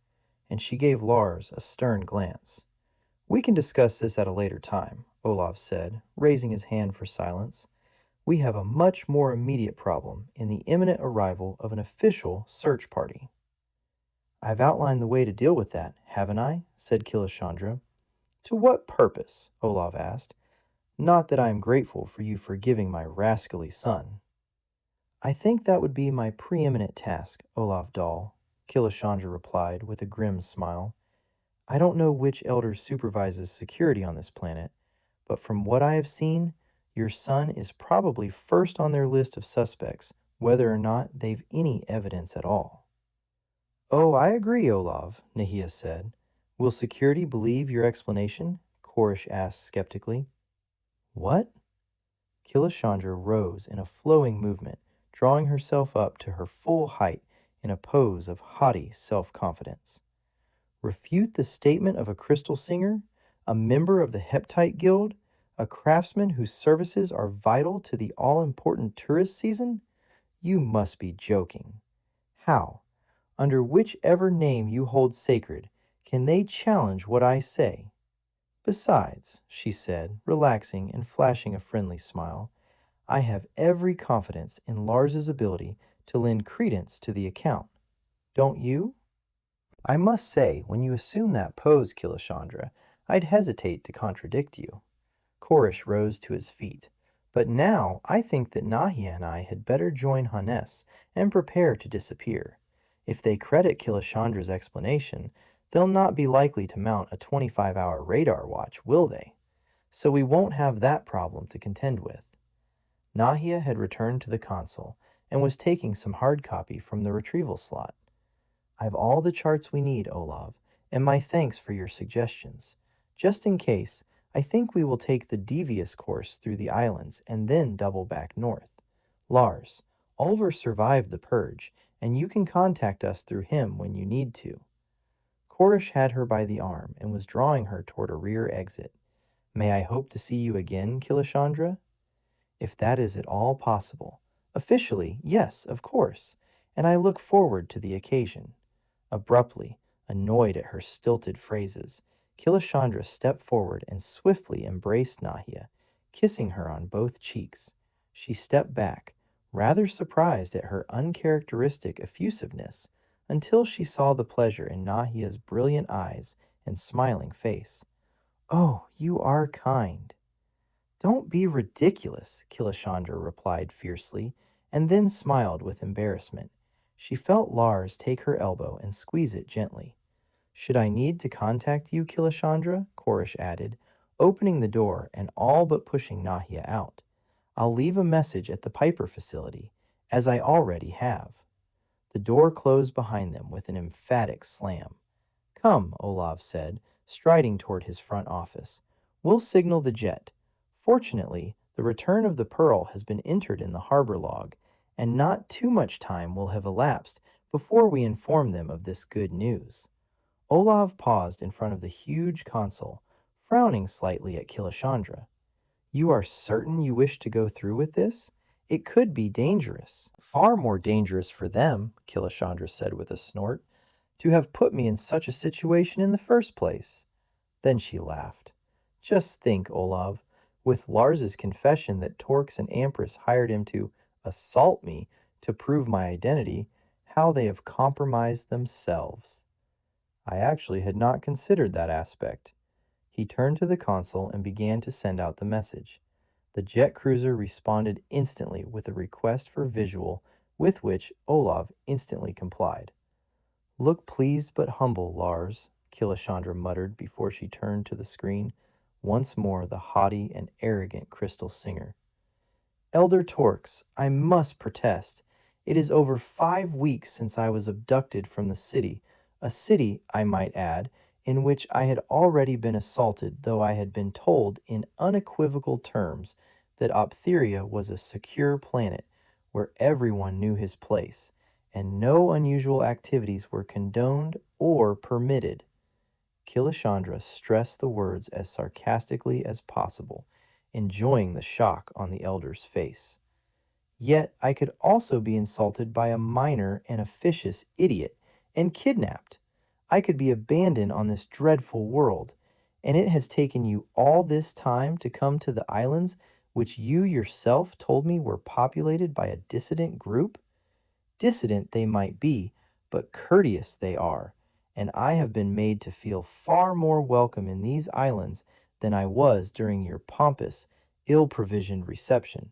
And she gave Lars a stern glance. We can discuss this at a later time, Olaf said, raising his hand for silence. We have a much more immediate problem in the imminent arrival of an official search party. I've outlined the way to deal with that, haven't I? Said Killashandra. To what purpose? Olaf asked. Not that I am grateful for you forgiving my rascally son. I think that would be my preeminent task, Olaf Dahl, Killashandra replied with a grim smile. I don't know which elder supervises security on this planet, but from what I have seen, your son is probably first on their list of suspects, whether or not they've any evidence at all. Oh, I agree, Olav, Nahia said. Will security believe your explanation? Korish asked skeptically. What? Killashandra rose in a flowing movement, drawing herself up to her full height in a pose of haughty self-confidence. Refute the statement of a crystal singer, a member of the Heptite Guild, a craftsman whose services are vital to the all-important tourist season? You must be joking. How, under whichever name you hold sacred, can they challenge what I say? Besides, she said, relaxing and flashing a friendly smile, I have every confidence in Lars's ability to lend credence to the account. Don't you? I must say, when you assume that pose, Killashandra, I'd hesitate to contradict you. Korish rose to his feet. But now I think that Nahia and I had better join Hannes and prepare to disappear. If they credit Killashandra's explanation, they'll not be likely to mount a 25-hour radar watch, will they? So we won't have that problem to contend with. Nahia had returned to the console and was taking some hard copy from the retrieval slot. I've all the charts we need, Olav, and my thanks for your suggestions. Just in case, I think we will take the devious course through the islands and then double back north. Lars, Oliver survived the purge, and you can contact us through him when you need to. Korish had her by the arm and was drawing her toward a rear exit. May I hope to see you again, Killashandra? If that is at all possible. Officially, yes, of course, and I look forward to the occasion. Abruptly, annoyed at her stilted phrases, Killashandra stepped forward and swiftly embraced Nahia, kissing her on both cheeks. She stepped back, rather surprised at her uncharacteristic effusiveness, until she saw the pleasure in Nahia's brilliant eyes and smiling face. "Oh, you are kind." "Don't be ridiculous," Killashandra replied fiercely, and then smiled with embarrassment. She felt Lars take her elbow and squeeze it gently. "Should I need to contact you, Killashandra?" Korish added, opening the door and all but pushing Nahia out. "I'll leave a message at the Piper facility, as I already have." The door closed behind them with an emphatic slam. "Come," Olav said, striding toward his front office. "We'll signal the jet. Fortunately, the return of the Pearl has been entered in the harbor log, and not too much time will have elapsed before we inform them of this good news." Olav paused in front of the huge console, frowning slightly at Killashandra. "You are certain you wish to go through with this? It could be dangerous." "Far more dangerous for them," Killashandra said with a snort, "to have put me in such a situation in the first place." Then she laughed. "Just think, Olav, with Lars's confession that Torx and Ampress hired him to assault me to prove my identity, how they have compromised themselves." "I actually had not considered that aspect." He turned to the console and began to send out the message. The jet cruiser responded instantly with a request for visual, with which Olav instantly complied. "Look pleased but humble, Lars," Killashandra muttered before she turned to the screen, once more the haughty and arrogant crystal singer. "Elder Torx, I must protest. It is over 5 weeks since I was abducted from the city, a city, I might add, in which I had already been assaulted, though I had been told in unequivocal terms that Optheria was a secure planet where everyone knew his place, and no unusual activities were condoned or permitted." Killashandra stressed the words as sarcastically as possible, enjoying the shock on the elder's face. "Yet I could also be insulted by a minor and officious idiot, and kidnapped. I could be abandoned on this dreadful world, and it has taken you all this time to come to the islands which you yourself told me were populated by a dissident group? Dissident they might be, but courteous they are, and I have been made to feel far more welcome in these islands than I was during your pompous, ill-provisioned reception.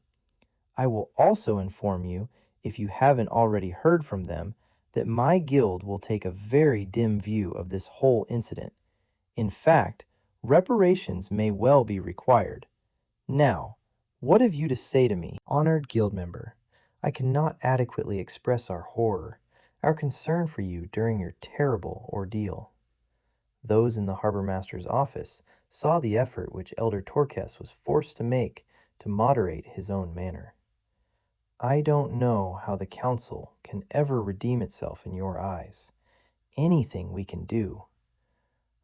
I will also inform you, if you haven't already heard from them, that my guild will take a very dim view of this whole incident. In fact, reparations may well be required. Now, what have you to say to me, honored guild member? I cannot adequately express our horror, our concern for you during your terrible ordeal." Those in the harbor master's office saw the effort which Elder Torques was forced to make to moderate his own manner. "I don't know how the council can ever redeem itself in your eyes. Anything we can do.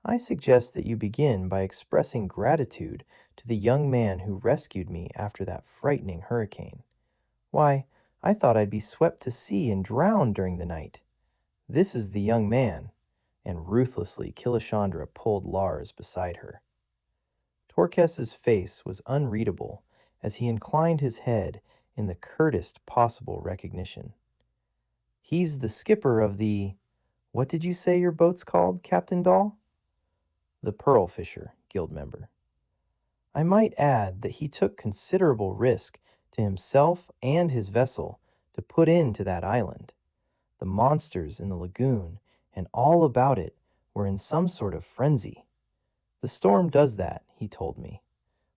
I suggest that you begin by expressing gratitude to the young man who rescued me after that frightening hurricane. Why, I thought I'd be swept to sea and drowned during the night. This is the young man," and ruthlessly Killashandra pulled Lars beside her. Torques's face was unreadable as he inclined his head in the curtest possible recognition. "He's the skipper of the— what did you say your boat's called, Captain Dahl?" "The Pearl Fisher, guild member." "I might add that he took considerable risk to himself and his vessel to put into that island. The monsters in the lagoon and all about it were in some sort of frenzy. The storm does that, he told me.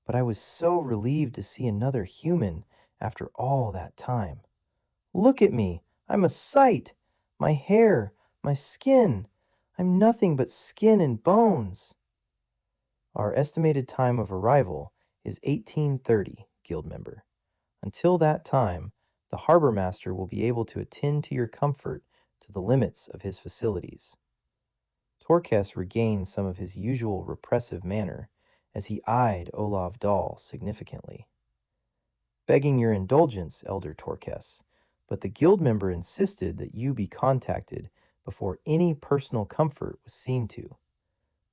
But I was so relieved to see another human after all that time. Look at me! I'm a sight! My hair, my skin! I'm nothing but skin and bones. Our estimated time of arrival is 1830, guild member. Until that time, the harbor master will be able to attend to your comfort to the limits of his facilities. Torquess regained some of his usual repressive manner as he eyed Olav Dahl significantly. Begging your indulgence, Elder Torquess, but the guild member insisted that you be contacted before any personal comfort was seen to.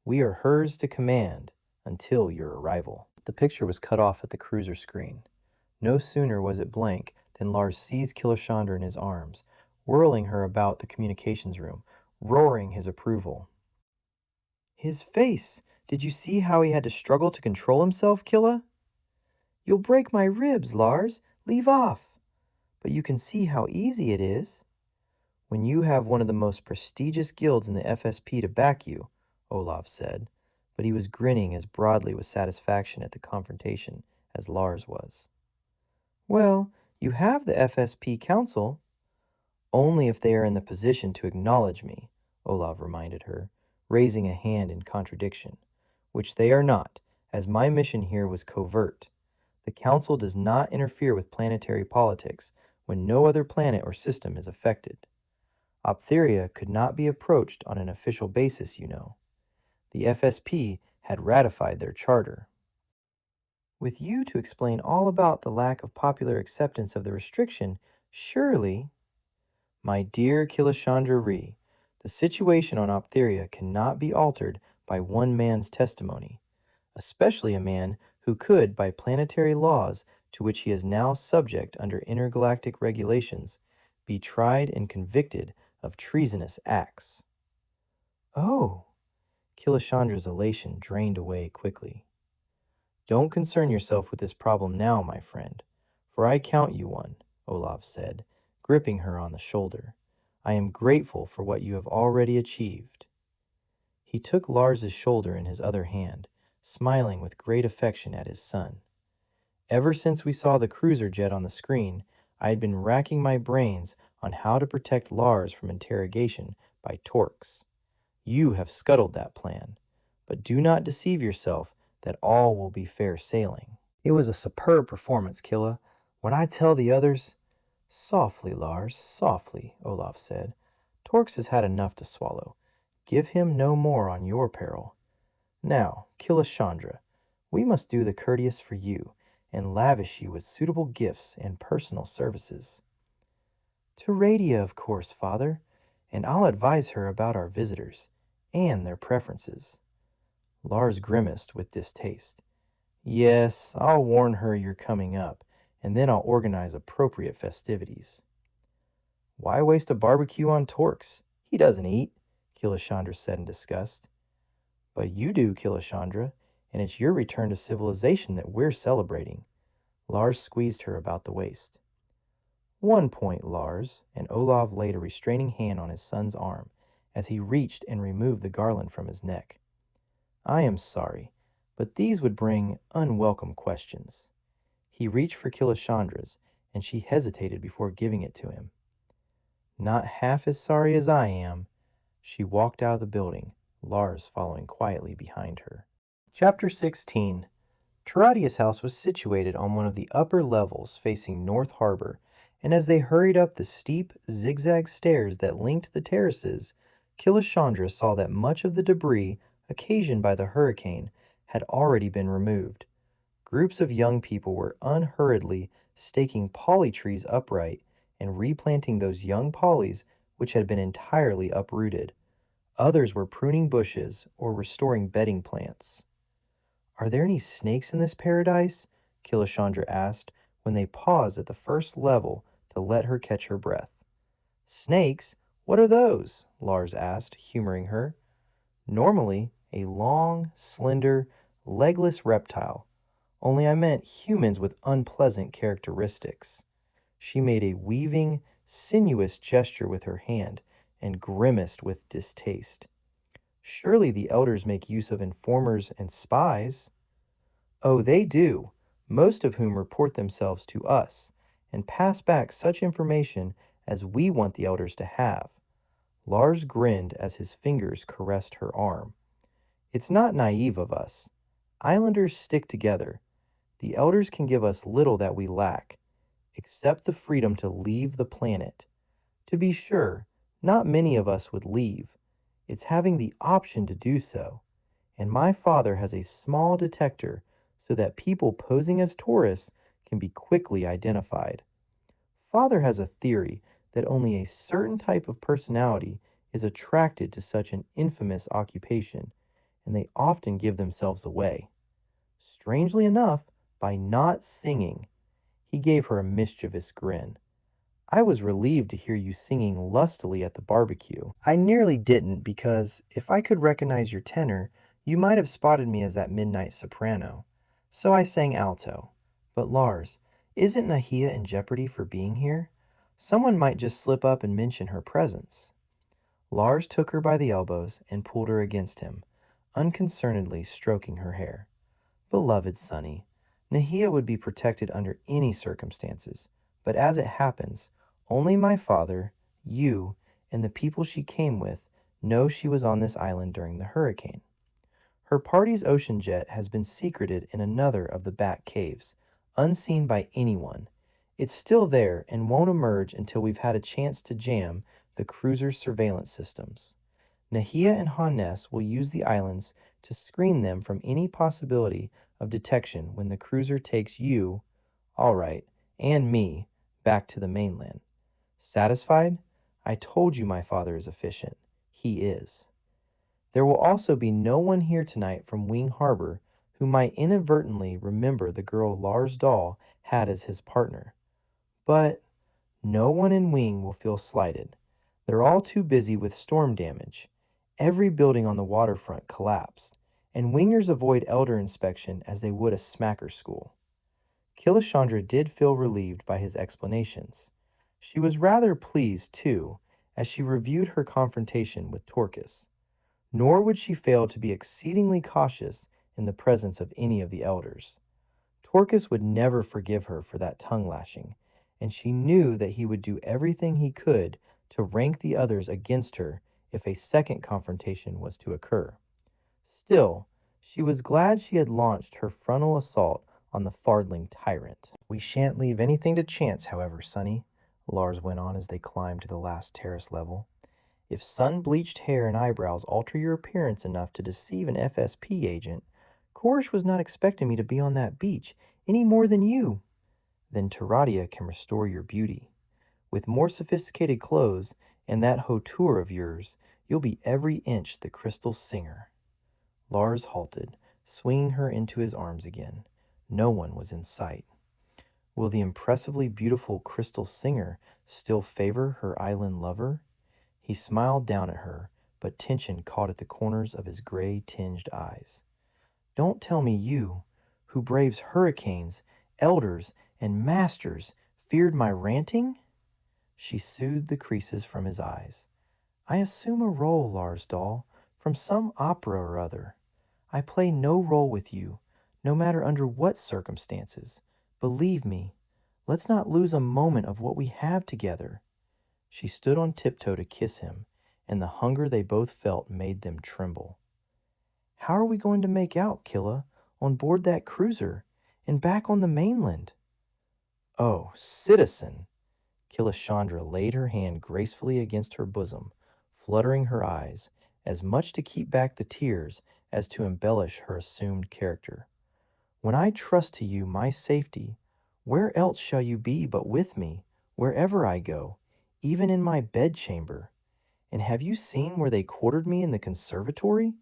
We are hers to command until your arrival. The picture was cut off at the cruiser screen. No sooner was it blank than Lars seized Killashandra in his arms, whirling her about the communications room, roaring his approval. His face! Did you see how he had to struggle to control himself, Killa? You'll break my ribs, Lars. Leave off. But you can see how easy it is. When you have one of the most prestigious guilds in the FSP to back you, Olaf said, but he was grinning as broadly with satisfaction at the confrontation as Lars was. Well, you have the FSP Council. Only if they are in the position to acknowledge me, Olaf reminded her, raising a hand in contradiction, which they are not, as my mission here was covert. The Council does not interfere with planetary politics when no other planet or system is affected. Optheria could not be approached on an official basis, you know. The FSP had ratified their charter. With you to explain all about the lack of popular acceptance of the restriction, surely... My dear Killashandra Ree, the situation on Optheria cannot be altered by one man's testimony, especially a man who could, by planetary laws to which he is now subject under intergalactic regulations, be tried and convicted of treasonous acts. Oh, Killashandra's elation drained away quickly. Don't concern yourself with this problem now, my friend, for I count you one, Olaf said, gripping her on the shoulder. I am grateful for what you have already achieved. He took Lars's shoulder in his other hand, smiling with great affection at his son. Ever since we saw the cruiser jet on the screen, I had been racking my brains on how to protect Lars from interrogation by Torx. You have scuttled that plan, but do not deceive yourself that all will be fair sailing. It was a superb performance, Killa. When I tell the others... Softly, Lars, softly, Olaf said. Torx has had enough to swallow. Give him no more on your peril. Now, Killashandra, we must do the courteous for you, and lavish you with suitable gifts and personal services. To Radia, of course, Father, and I'll advise her about our visitors, and their preferences. Lars grimaced with distaste. Yes, I'll warn her you're coming up, and then I'll organize appropriate festivities. Why waste a barbecue on Torx? He doesn't eat, Killashandra said in disgust. But you do, Killashandra, and it's your return to civilization that we're celebrating. Lars squeezed her about the waist. One point, Lars, and Olaf laid a restraining hand on his son's arm as he reached and removed the garland from his neck. I am sorry, but these would bring unwelcome questions. He reached for Killashandra's, and she hesitated before giving it to him. Not half as sorry as I am. She walked out of the building, Lars following quietly behind her. Chapter 16. Teratius' house was situated on one of the upper levels facing North Harbor, and as they hurried up the steep, zigzag stairs that linked the terraces, Killashandra saw that much of the debris occasioned by the hurricane had already been removed. Groups of young people were unhurriedly staking poly trees upright and replanting those young polys which had been entirely uprooted. Others were pruning bushes or restoring bedding plants. Are there any snakes in this paradise? Killashandra asked when they paused at the first level to let her catch her breath. Snakes? What are those? Lars asked, humoring her. Normally, a long, slender, legless reptile. Only I meant humans with unpleasant characteristics. She made a weaving, sinuous gesture with her hand and grimaced with distaste. Surely the elders make use of informers and spies. Oh, they do, most of whom report themselves to us and pass back such information as we want the elders to have. Lars grinned as his fingers caressed her arm. It's not naive of us. Islanders stick together. The elders can give us little that we lack, except the freedom to leave the planet. To be sure, not many of us would leave. It's having the option to do so. And my father has a small detector so that people posing as tourists can be quickly identified. Father has a theory that only a certain type of personality is attracted to such an infamous occupation, and they often give themselves away. Strangely enough, by not singing. He gave her a mischievous grin. I was relieved to hear you singing lustily at the barbecue. I nearly didn't because if I could recognize your tenor, you might have spotted me as that midnight soprano. So I sang alto. But Lars, isn't Nahia in jeopardy for being here? Someone might just slip up and mention her presence. Lars took her by the elbows and pulled her against him, unconcernedly stroking her hair. Beloved Sonny, Nahia would be protected under any circumstances, but as it happens, only my father, you, and the people she came with know she was on this island during the hurricane. Her party's ocean jet has been secreted in another of the back caves, unseen by anyone. It's still there and won't emerge until we've had a chance to jam the cruiser's surveillance systems. Nahia and Hannes will use the islands to screen them from any possibility of detection when the cruiser takes you, all right, and me, back to the mainland. Satisfied? I told you my father is efficient. He is. There will also be no one here tonight from Wing Harbor who might inadvertently remember the girl Lars Dahl had as his partner. But no one in Wing will feel slighted. They're all too busy with storm damage. Every building on the waterfront collapsed, and Wingers avoid elder inspection as they would a smacker school. Killashandra did feel relieved by his explanations. She was rather pleased, too, as she reviewed her confrontation with Torquus. Nor would she fail to be exceedingly cautious in the presence of any of the elders. Torquus would never forgive her for that tongue lashing, and she knew that he would do everything he could to rank the others against her if a second confrontation was to occur. Still, she was glad she had launched her frontal assault on the fardling tyrant. We shan't leave anything to chance, however, Sonny, Lars went on as they climbed to the last terrace level. If sun-bleached hair and eyebrows alter your appearance enough to deceive an FSP agent, Korish was not expecting me to be on that beach any more than you. Then Taradia can restore your beauty. With more sophisticated clothes and that hauteur of yours, you'll be every inch the crystal singer. Lars halted, swinging her into his arms again. No one was in sight. Will the impressively beautiful crystal singer still favor her island lover? He smiled down at her, but tension caught at the corners of his gray-tinged eyes. Don't tell me you, who braves hurricanes, elders, and masters, feared my ranting? She soothed the creases from his eyes. I assume a role, Lars Dahl, from some opera or other. I play no role with you, no matter under what circumstances. Believe me, let's not lose a moment of what we have together. She stood on tiptoe to kiss him, and the hunger they both felt made them tremble. How are we going to make out, Killa, on board that cruiser, and back on the mainland? Oh, citizen! Killashandra laid her hand gracefully against her bosom, fluttering her eyes, as much to keep back the tears as to embellish her assumed character. When I trust to you my safety, where else shall you be but with me, wherever I go, even in my bedchamber? And have you seen where they quartered me in the conservatory?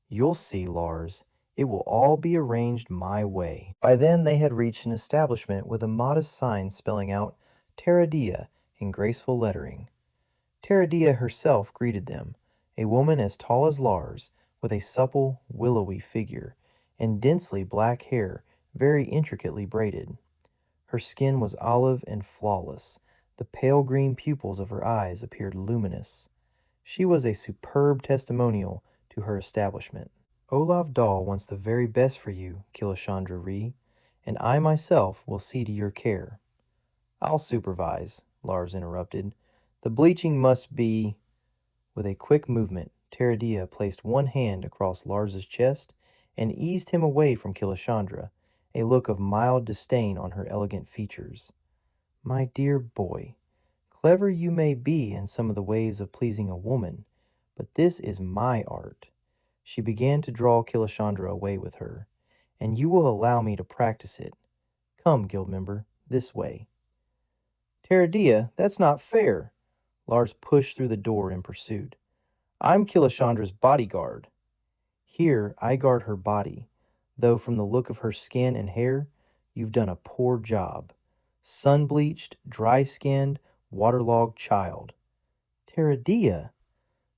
You'll see, Lars. It will all be arranged my way. By then they had reached an establishment with a modest sign spelling out Taradia in graceful lettering. Taradia herself greeted them, a woman as tall as Lars, with a supple, willowy figure, and densely black hair very intricately braided. Her skin was olive and flawless. The pale green pupils of her eyes appeared luminous. She was a superb testimonial to her establishment. Olaf Dahl wants the very best for you, Killashandra Ree, and I myself will see to your care. I'll supervise, Lars interrupted. The bleaching must be... With a quick movement, Teradia placed one hand across Lars's chest and eased him away from Killashandra, a look of mild disdain on her elegant features. My dear boy, clever you may be in some of the ways of pleasing a woman, but this is my art. She began to draw Killashandra away with her. And you will allow me to practice it. Come, guild member, this way. Teradia, that's not fair. Lars pushed through the door in pursuit. I'm Killashandra's bodyguard. Here, I guard her body, though from the look of her skin and hair, you've done a poor job. Sun-bleached, dry-skinned, waterlogged child. Teradia!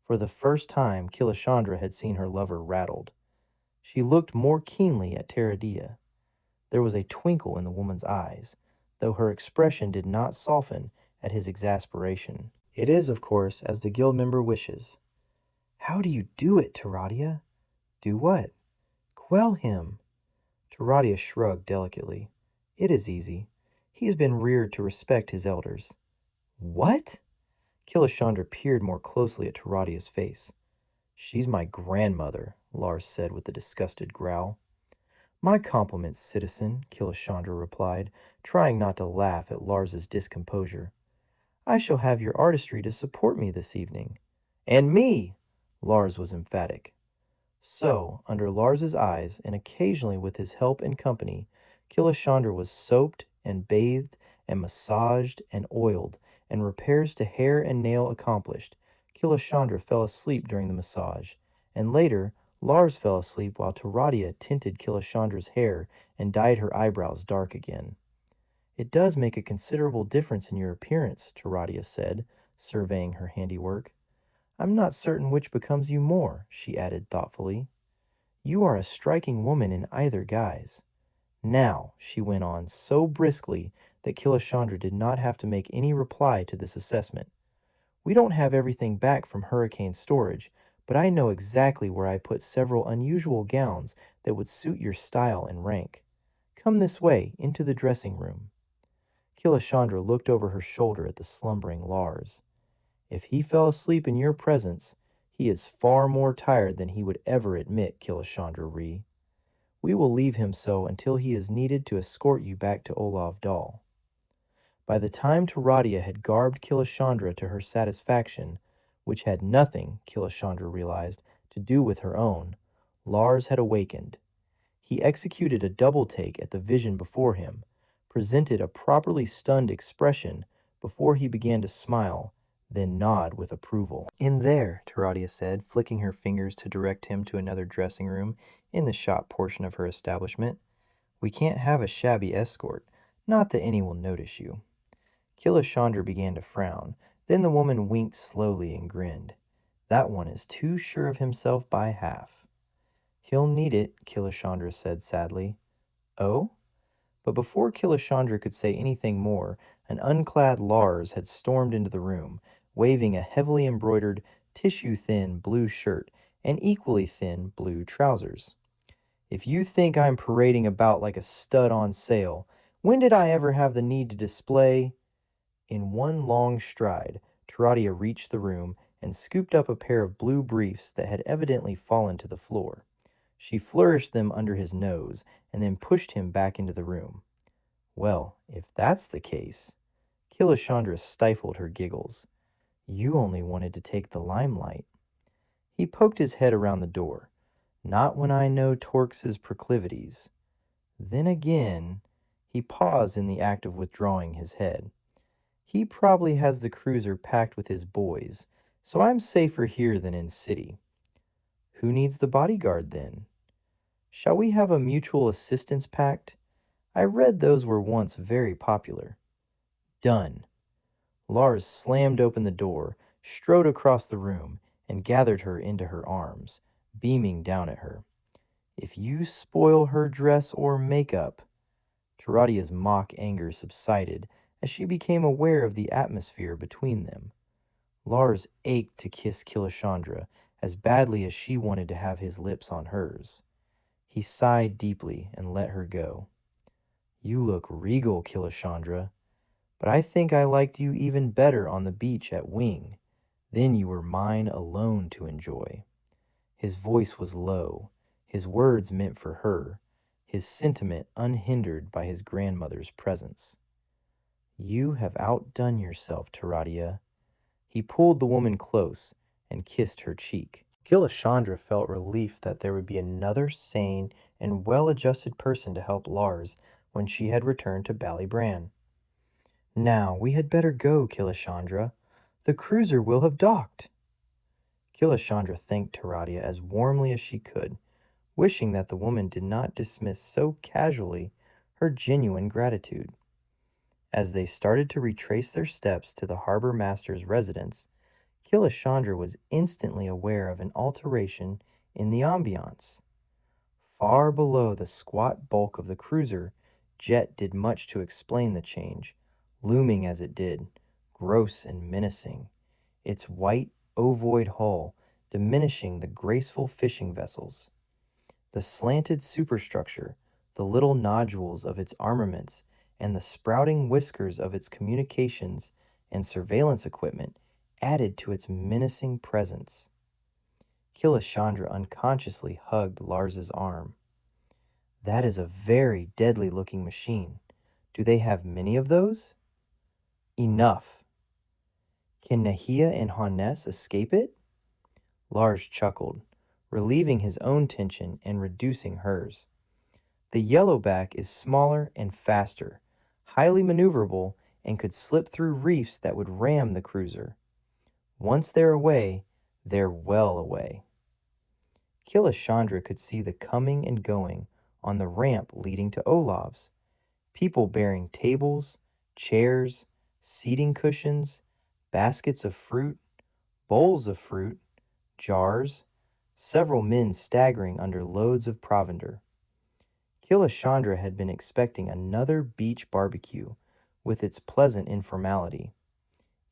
For the first time, Killashandra had seen her lover rattled. She looked more keenly at Teradia. There was a twinkle in the woman's eyes, though her expression did not soften at his exasperation. It is, of course, as the guild member wishes. How do you do it, Teradia? Do what? Quell him. Teradia shrugged delicately. It is easy. He has been reared to respect his elders. What? Killashandra peered more closely at Teradia's face. She's my grandmother, Lars said with a disgusted growl. My compliments, citizen, Killashandra replied, trying not to laugh at Lars's discomposure. I shall have your artistry to support me this evening. And me! Lars was emphatic. So, under Lars's eyes, and occasionally with his help and company, Killashandra was soaped and bathed and massaged and oiled, and repairs to hair and nail accomplished. Killashandra fell asleep during the massage, and later Lars fell asleep while Teradia tinted Killashandra's hair and dyed her eyebrows dark again. It does make a considerable difference in your appearance, Teradia said, surveying her handiwork. I'm not certain which becomes you more, she added thoughtfully. You are a striking woman in either guise. Now, she went on so briskly that Killashandra did not have to make any reply to this assessment. We don't have everything back from hurricane storage, but I know exactly where I put several unusual gowns that would suit your style and rank. Come this way, into the dressing room. Killashandra looked over her shoulder at the slumbering Lars. If he fell asleep in your presence, he is far more tired than he would ever admit, Killashandra Ree. We will leave him so until he is needed to escort you back to Olav Dal. By the time Teradia had garbed Killashandra to her satisfaction, which had nothing, Killashandra realized, to do with her own, Lars had awakened. He executed a double take at the vision before him, presented a properly stunned expression before he began to smile, then nod with approval. In there, Teradia said, flicking her fingers to direct him to another dressing room in the shop portion of her establishment. We can't have a shabby escort, not that any will notice you. Killashandra began to frown, then the woman winked slowly and grinned. That one is too sure of himself by half. He'll need it, Killashandra said sadly. Oh? But before Killashandra could say anything more, an unclad Lars had stormed into the room, waving a heavily embroidered, tissue-thin blue shirt and equally thin blue trousers. If you think I'm parading about like a stud on sale, when did I ever have the need to display? In one long stride, Teradia reached the room and scooped up a pair of blue briefs that had evidently fallen to the floor. She flourished them under his nose and then pushed him back into the room. Well, if that's the case, Killashandra stifled her giggles. You only wanted to take the limelight. He poked his head around the door. Not when I know Torx's proclivities. Then again, he paused in the act of withdrawing his head. He probably has the cruiser packed with his boys, so I'm safer here than in city. Who needs the bodyguard then? Shall we have a mutual assistance pact? I read those were once very popular. Done. Lars slammed open the door, strode across the room, and gathered her into her arms, beaming down at her. If you spoil her dress or makeup... Teradia's mock anger subsided as she became aware of the atmosphere between them. Lars ached to kiss Killashandra as badly as she wanted to have his lips on hers. He sighed deeply and let her go. You look regal, Killashandra, but I think I liked you even better on the beach at Wing. Then you were mine alone to enjoy. His voice was low, his words meant for her, his sentiment unhindered by his grandmother's presence. You have outdone yourself, Taradia. He pulled the woman close and kissed her cheek. Killashandra felt relief that there would be another sane and well-adjusted person to help Lars when she had returned to Ballybran. Now we had better go, Killashandra. The cruiser will have docked. Killashandra thanked Taradia as warmly as she could, wishing that the woman did not dismiss so casually her genuine gratitude. As they started to retrace their steps to the harbor master's residence, Killashandra was instantly aware of an alteration in the ambiance. Far below the squat bulk of the cruiser, Jet did much to explain the change, looming as it did, gross and menacing, its white, ovoid hull diminishing the graceful fishing vessels. The slanted superstructure, the little nodules of its armaments, and the sprouting whiskers of its communications and surveillance equipment added to its menacing presence. Killashandra unconsciously hugged Lars's arm. That is a very deadly-looking machine. Do they have many of those? Enough. Can Nahia and Hannes escape it? Lars chuckled, relieving his own tension and reducing hers. The yellowback is smaller and faster, highly maneuverable, and could slip through reefs that would ram the cruiser. Once they're away, they're well away. Killashandra could see the coming and going on the ramp leading to Olav's. People bearing tables, chairs, seating cushions, baskets of fruit, bowls of fruit, jars, several men staggering under loads of provender. Killashandra had been expecting another beach barbecue with its pleasant informality.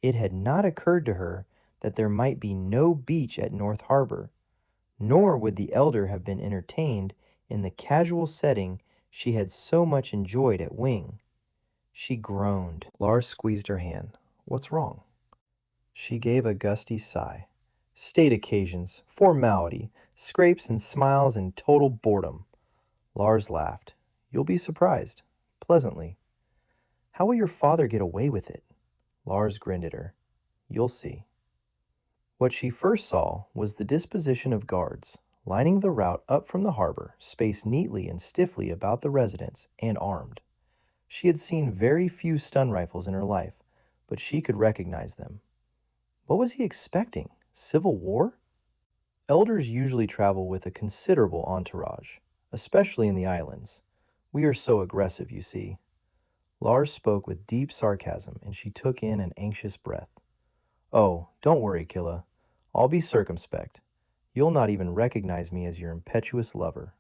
It had not occurred to her that there might be no beach at North Harbor, nor would the elder have been entertained in the casual setting she had so much enjoyed at Wing. She groaned. Lars squeezed her hand. What's wrong? She gave a gusty sigh. State occasions, formality, scrapes and smiles and total boredom. Lars laughed. You'll be surprised. Pleasantly. How will your father get away with it? Lars grinned at her. You'll see. What she first saw was the disposition of guards, lining the route up from the harbor, spaced neatly and stiffly about the residence, and armed. She had seen very few stun rifles in her life, but she could recognize them. What was he expecting? Civil war? Elders usually travel with a considerable entourage, especially in the islands. We are so aggressive, you see. Lars spoke with deep sarcasm, and she took in an anxious breath. Oh, don't worry, Killa. I'll be circumspect. You'll not even recognize me as your impetuous lover.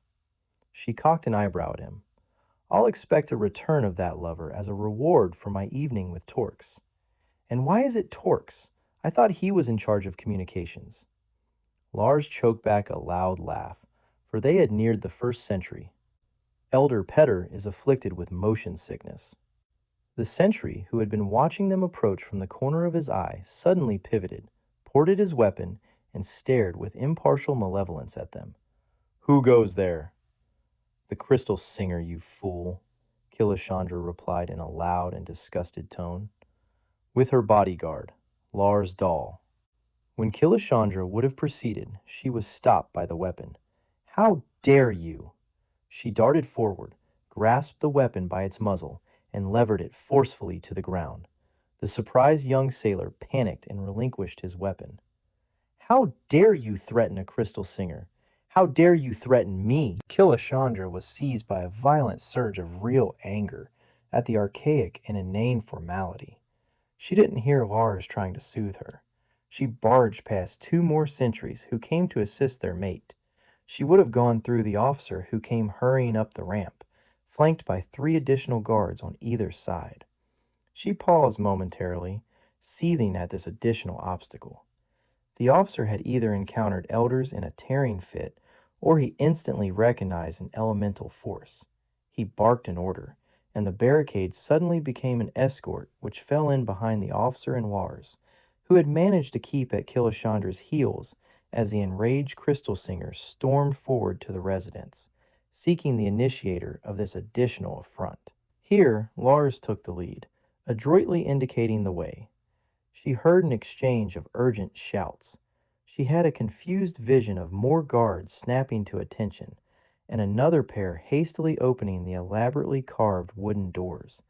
She cocked an eyebrow at him. I'll expect a return of that lover as a reward for my evening with Torx. And why is it Torx? I thought he was in charge of communications. Lars choked back a loud laugh, for they had neared the 1st century. Elder Petter is afflicted with motion sickness. The sentry, who had been watching them approach from the corner of his eye, suddenly pivoted, ported his weapon, and stared with impartial malevolence at them. Who goes there? The crystal singer, you fool, Killashandra replied in a loud and disgusted tone. With her bodyguard, Lars Dahl. When Killashandra would have proceeded, she was stopped by the weapon. How dare you? She darted forward, grasped the weapon by its muzzle, and levered it forcefully to the ground. The surprised young sailor panicked and relinquished his weapon. How dare you threaten a crystal singer? How dare you threaten me? Killashandra was seized by a violent surge of real anger at the archaic and inane formality. She didn't hear Lars trying to soothe her. She barged past 2 more sentries who came to assist their mate. She would have gone through the officer who came hurrying up the ramp, flanked by 3 additional guards on either side. She paused momentarily, seething at this additional obstacle. The officer had either encountered elders in a tearing fit, or he instantly recognized an elemental force. He barked an order, and the barricade suddenly became an escort which fell in behind the officer and Lars, who had managed to keep at Killashandra's heels as the enraged crystal singer stormed forward to the residence, seeking the initiator of this additional affront. Here, Lars took the lead, adroitly indicating the way. She heard an exchange of urgent shouts. She had a confused vision of more guards snapping to attention, and another pair hastily opening the elaborately carved wooden doors,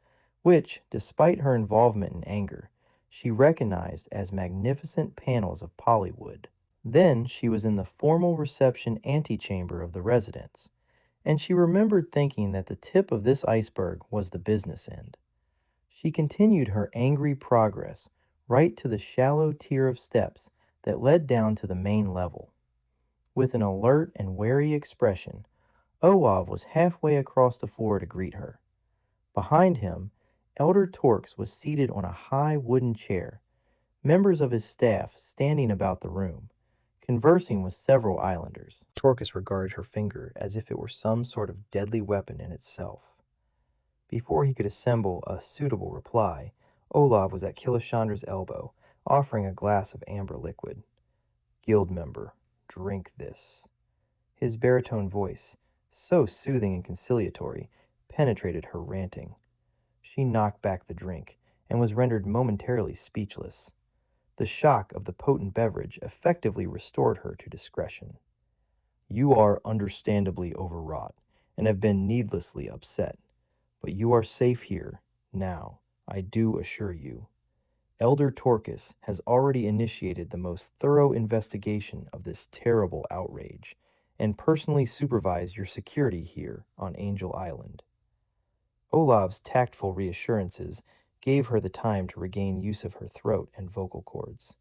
which, despite her involvement in anger, she recognized as magnificent panels of polywood. Then she was in the formal reception antechamber of the residence, and she remembered thinking that the tip of this iceberg was the business end. She continued her angry progress right to the shallow tier of steps that led down to the main level. With an alert and wary expression, Oav was halfway across the floor to greet her. Behind him, Elder Torques was seated on a high wooden chair, members of his staff standing about the room, conversing with several islanders. Torques regarded her finger as if it were some sort of deadly weapon in itself. Before he could assemble a suitable reply, Olav was at Killashandra's elbow, offering a glass of amber liquid. "Guild member, drink this." His baritone voice, so soothing and conciliatory, penetrated her ranting. She knocked back the drink and was rendered momentarily speechless. The shock of the potent beverage effectively restored her to discretion. "You are understandably overwrought and have been needlessly upset, but you are safe here, now, I do assure you. Elder Torques has already initiated the most thorough investigation of this terrible outrage and personally supervised your security here on Angel Island." Olav's tactful reassurances gave her the time to regain use of her throat and vocal cords.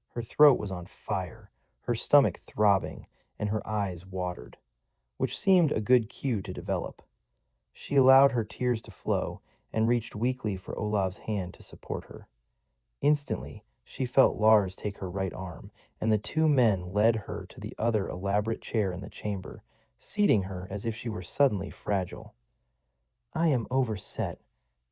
Her throat was on fire, her stomach throbbing, and her eyes watered, which seemed a good cue to develop. She allowed her tears to flow and reached weakly for Olav's hand to support her. Instantly, she felt Lars take her right arm, and the two men led her to the other elaborate chair in the chamber, seating her as if she were suddenly fragile. "I am overset.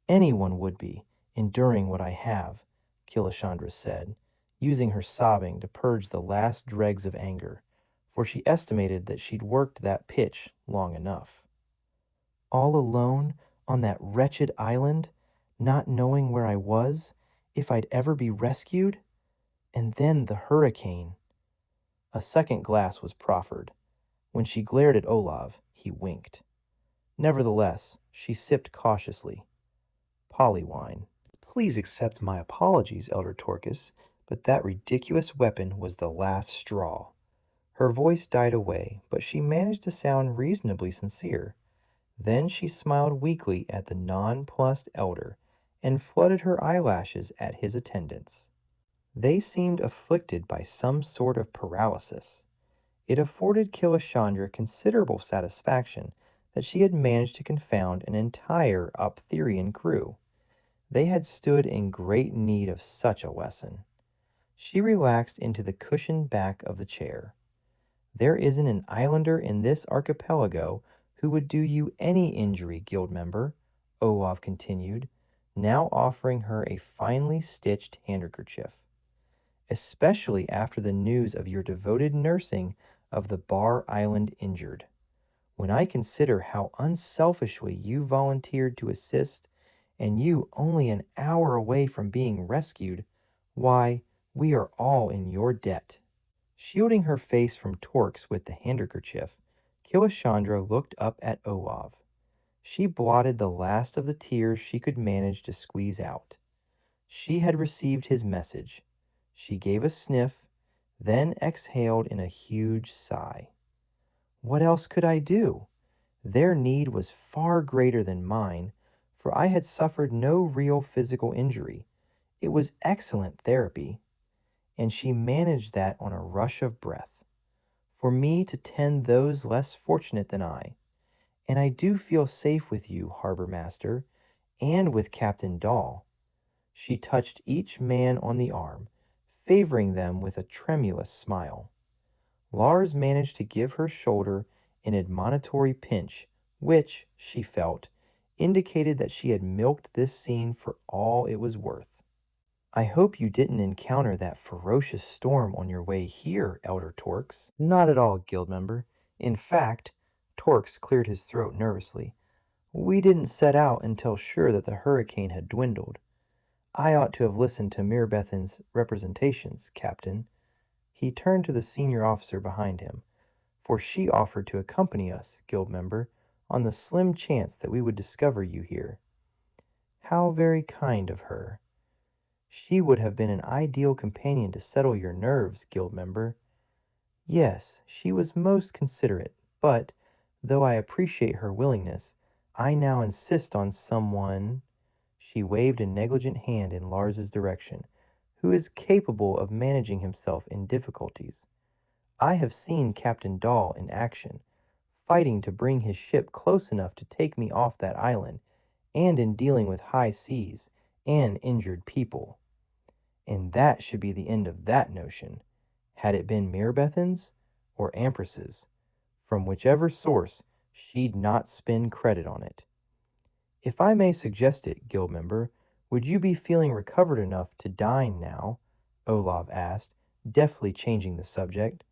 Anyone would be, enduring what I have," Killashandra said, using her sobbing to purge the last dregs of anger, for she estimated that she'd worked that pitch long enough. "All alone on that wretched island, not knowing where I was, if I'd ever be rescued? And then the hurricane." A second glass was proffered. When she glared at Olav, he winked. Nevertheless, she sipped cautiously. Polywine. "Please accept my apologies, Elder Torques, but that ridiculous weapon was the last straw." Her voice died away, but she managed to sound reasonably sincere. Then she smiled weakly at the nonplussed elder and fluttered her eyelashes at his attendants. They seemed afflicted by some sort of paralysis. It afforded Killashandra considerable satisfaction that she had managed to confound an entire Optherian crew. They had stood in great need of such a lesson. She relaxed into the cushioned back of the chair. "There isn't an islander in this archipelago who would do you any injury, guild member," Olaf continued, now offering her a finely stitched handkerchief. "Especially after the news of your devoted nursing of the Bar Island injured. When I consider how unselfishly you volunteered to assist, and you only an hour away from being rescued, why, we are all in your debt." Shielding her face from Torques with the handkerchief, Killashandra looked up at Oav. She blotted the last of the tears she could manage to squeeze out. She had received his message. She gave a sniff, then exhaled in a huge sigh. "What else could I do? Their need was far greater than mine, for I had suffered no real physical injury. It was excellent therapy." And she managed that on a rush of breath. "For me to tend those less fortunate than I. And I do feel safe with you, Harbor Master, and with Captain Dahl." She touched each man on the arm, favoring them with a tremulous smile. Lars managed to give her shoulder an admonitory pinch, which, she felt, indicated that she had milked this scene for all it was worth. I hope you didn't encounter that ferocious storm on your way here, Elder Torx. Not at all, guild member. In fact, Torx cleared his throat nervously. We didn't set out until sure that the hurricane had dwindled. I ought to have listened to Mirbethan's representations, Captain. He turned to the senior officer behind him, for she offered to accompany us, guild member, on the slim chance that we would discover you here. How very kind of her. She would have been an ideal companion to settle your nerves, guild member. Yes, she was most considerate, but, though I appreciate her willingness, I now insist on someone. She waved a negligent hand in Lars's direction, who is capable of managing himself in difficulties. I have seen Captain Dahl in action, fighting to bring his ship close enough to take me off that island, and in dealing with high seas and injured people. And that should be the end of that notion, had it been Mirbethan's or Ampress's. From whichever source, she'd not spend credit on it. If I may suggest it, guild member, would you be feeling recovered enough to dine now? Olaf asked, deftly changing the subject.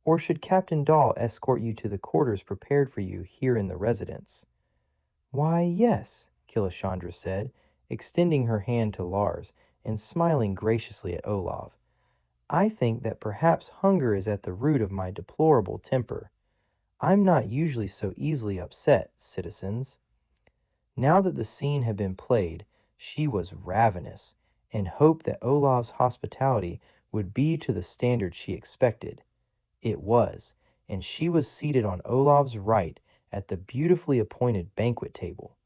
Or should Captain Dahl escort you to the quarters prepared for you here in the residence? Why, yes, Killashandra said, extending her hand to Lars and smiling graciously at Olaf. I think that perhaps hunger is at the root of my deplorable temper. I'm not usually so easily upset, citizens. Now that the scene had been played, she was ravenous, and hoped that Olaf's hospitality would be to the standard she expected. It was, and she was seated on Olaf's right at the beautifully appointed banquet table.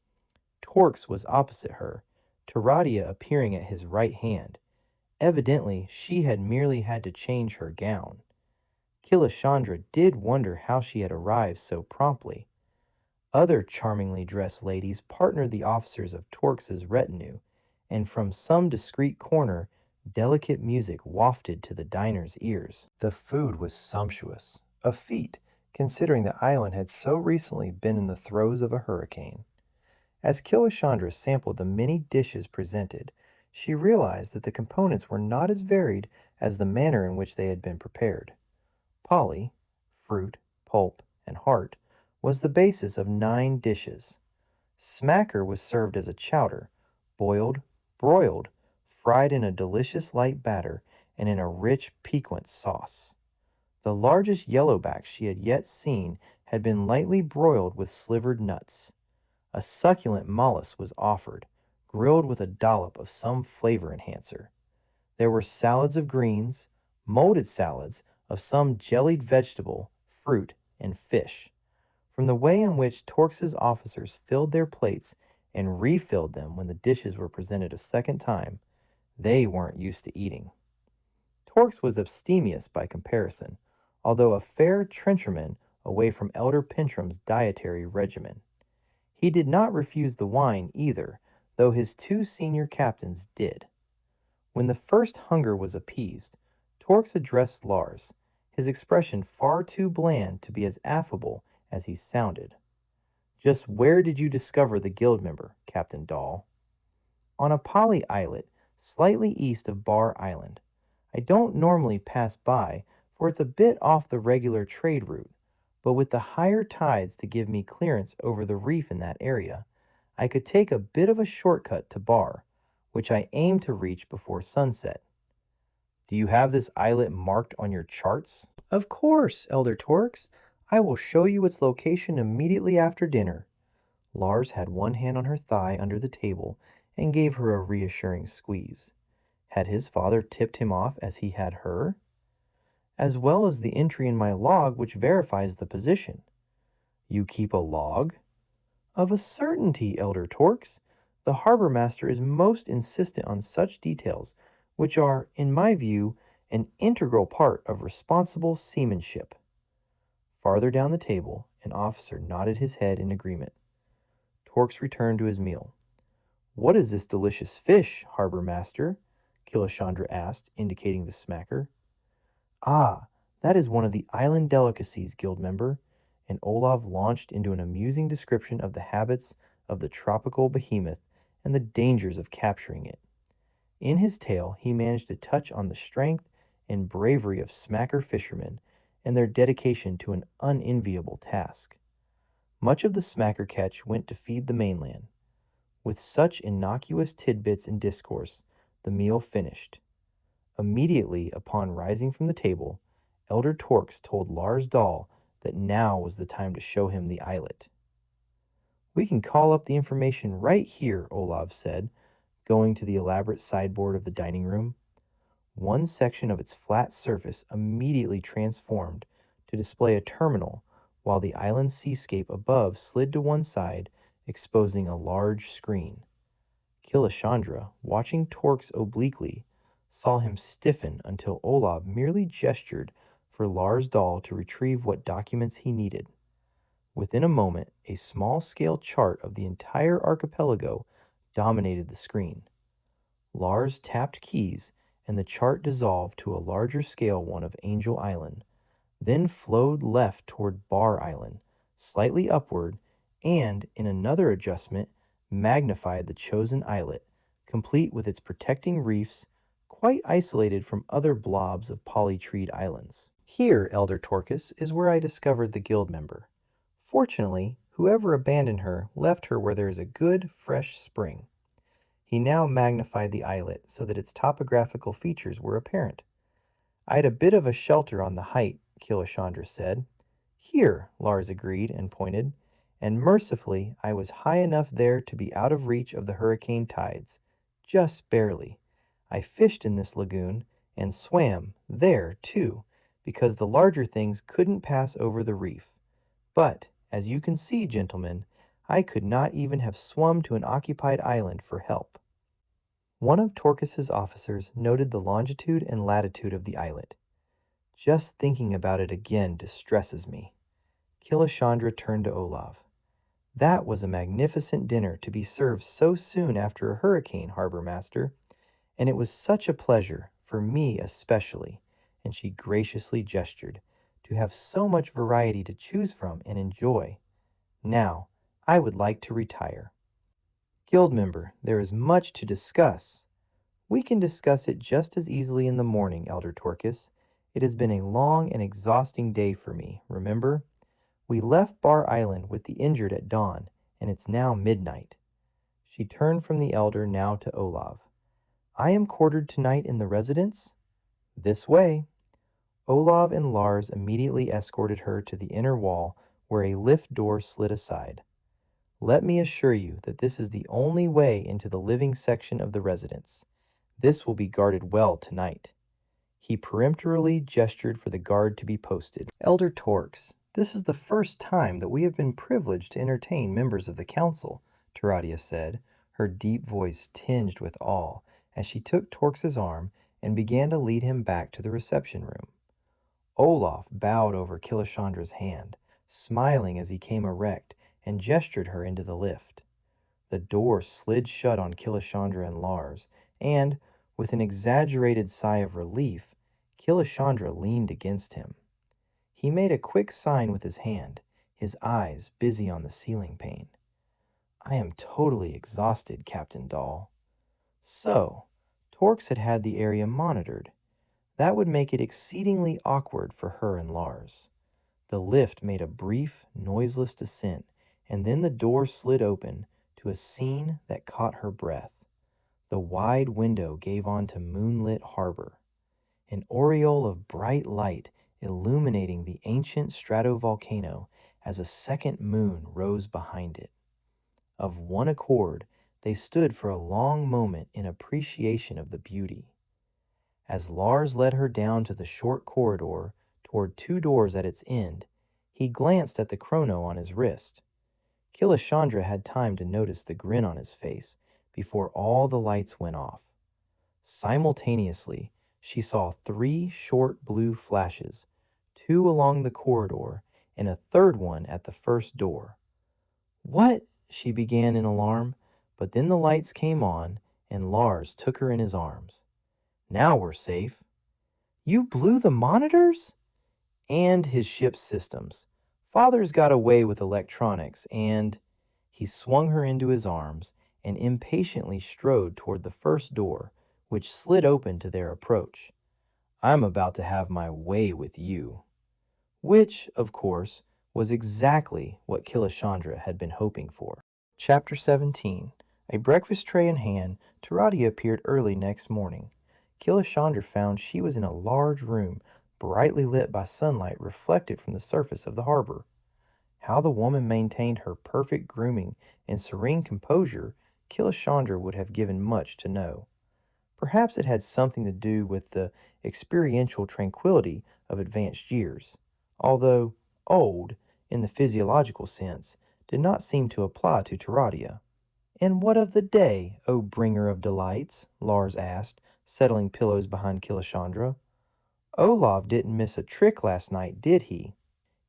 Torx was opposite her, Taradia appearing at his right hand. Evidently, she had merely had to change her gown. Killashandra did wonder how she had arrived so promptly. Other charmingly dressed ladies partnered the officers of Torx's retinue, and from some discreet corner, delicate music wafted to the diner's ears. The food was sumptuous, a feat, considering the island had so recently been in the throes of a hurricane. As Killashandra sampled the many dishes presented, she realized that the components were not as varied as the manner in which they had been prepared. Polly, fruit, pulp, and heart, was the basis of 9 dishes. Smacker was served as a chowder, boiled, broiled, fried in a delicious light batter, and in a rich piquant sauce. The largest yellowback she had yet seen had been lightly broiled with slivered nuts. A succulent mollusk was offered, grilled with a dollop of some flavor enhancer. There were salads of greens, molded salads of some jellied vegetable, fruit, and fish. From the way in which Torx's officers filled their plates and refilled them when the dishes were presented a second time, they weren't used to eating. Torx was abstemious by comparison, although a fair trencherman away from Elder Pentram's dietary regimen. He did not refuse the wine either, though his 2 senior captains did. When the first hunger was appeased, Torx addressed Lars, his expression far too bland to be as affable as he sounded. Just where did you discover the guild member, Captain Dahl? On a poly islet, slightly east of Bar Island. I don't normally pass by, for it's a bit off the regular trade route, but with the higher tides to give me clearance over the reef in that area, I could take a bit of a shortcut to Bar, which I aim to reach before sunset. Do you have this islet marked on your charts? Of course, Elder Torx. I will show you its location immediately after dinner. Lars had one hand on her thigh under the table and gave her a reassuring squeeze. Had his father tipped him off as he had her? As well as the entry in my log which verifies the position. You keep a log? Of a certainty, Elder Torx. The harbor master is most insistent on such details, which are, in my view, an integral part of responsible seamanship. Farther down the table, an officer nodded his head in agreement. Torx returned to his meal. What is this delicious fish, harbor master? Killashandra asked, indicating the smacker. Ah, that is one of the island delicacies, guild member, and Olaf launched into an amusing description of the habits of the tropical behemoth and the dangers of capturing it. In his tale, he managed to touch on the strength and bravery of smacker fishermen and their dedication to an unenviable task. Much of the smacker catch went to feed the mainland. With such innocuous tidbits and discourse, the meal finished. Immediately upon rising from the table, Elder Torx told Lars Dahl that now was the time to show him the islet. "We can call up the information right here," Olav said, going to the elaborate sideboard of the dining room. One section of its flat surface immediately transformed to display a terminal, while the island seascape above slid to one side, exposing a large screen. Killashandra, watching Torx obliquely, saw him stiffen until Olav merely gestured for Lars Dahl to retrieve what documents he needed. Within a moment, a small-scale chart of the entire archipelago dominated the screen. Lars tapped keys, and the chart dissolved to a larger-scale one of Angel Island, then flowed left toward Bar Island, slightly upward, and, in another adjustment, magnified the chosen islet, complete with its protecting reefs, quite isolated from other blobs of polytreed islands. "Here, Elder Torquus, is where I discovered the guild member. Fortunately, whoever abandoned her left her where there is a good, fresh spring." He now magnified the islet so that its topographical features were apparent. "I had a bit of a shelter on the height," Killashandra said. "Here," Lars agreed and pointed, "and mercifully I was high enough there to be out of reach of the hurricane tides. Just barely. I fished in this lagoon, and swam there, too, because the larger things couldn't pass over the reef. But, as you can see, gentlemen, I could not even have swum to an occupied island for help." One of Torquus's officers noted the longitude and latitude of the islet. "Just thinking about it again distresses me." Killashandra turned to Olav. "That was a magnificent dinner to be served so soon after a hurricane, Harbor Master, and it was such a pleasure, for me especially," and she graciously gestured, "to have so much variety to choose from and enjoy. Now, I would like to retire." "Guild member, there is much to discuss." "We can discuss it just as easily in the morning, Elder Torquus. It has been a long and exhausting day for me, remember? We left Bar Island with the injured at dawn, and it's now midnight." She turned from the elder now to Olav. "I am quartered tonight in the residence?" "This way." Olav and Lars immediately escorted her to the inner wall, where a lift door slid aside. "Let me assure you that this is the only way into the living section of the residence. This will be guarded well tonight." He peremptorily gestured for the guard to be posted. "Elder Torx, this is the first time that we have been privileged to entertain members of the council," Taradia said, her deep voice tinged with awe, as she took Torx's arm and began to lead him back to the reception room. Olaf bowed over Killashandra's hand, smiling as he came erect, and gestured her into the lift. The door slid shut on Killashandra and Lars, and, with an exaggerated sigh of relief, Killashandra leaned against him. He made a quick sign with his hand, his eyes busy on the ceiling pane. "I am totally exhausted, Captain Dahl." So, Torx had had the area monitored. That would make it exceedingly awkward for her and Lars. The lift made a brief, noiseless descent, and then the door slid open to a scene that caught her breath. The wide window gave onto moonlit harbor, an aureole of bright light illuminating the ancient stratovolcano as a second moon rose behind it. Of one accord, they stood for a long moment in appreciation of the beauty. As Lars led her down to the short corridor toward two doors at its end, he glanced at the chrono on his wrist. Killashandra had time to notice the grin on his face before all the lights went off. Simultaneously, she saw 3 short blue flashes, 2 along the corridor and a third one at the first door. "What?" she began in alarm, but then the lights came on and Lars took her in his arms. "Now we're safe." "You blew the monitors?" "And his ship's systems. Father's got away with electronics and—" He swung her into his arms and impatiently strode toward the first door, which slid open to their approach. "I'm about to have my way with you." Which, of course, was exactly what Killashandra had been hoping for. Chapter 17. A breakfast tray in hand, Taradia appeared early next morning. Killashandra found she was in a large room, brightly lit by sunlight reflected from the surface of the harbor. How the woman maintained her perfect grooming and serene composure, Killashandra would have given much to know. Perhaps it had something to do with the experiential tranquility of advanced years, although old, in the physiological sense, did not seem to apply to Taradia. "And what of the day, O bringer of delights?" Lars asked, settling pillows behind Killashandra. "Olaf didn't miss a trick last night, did he?"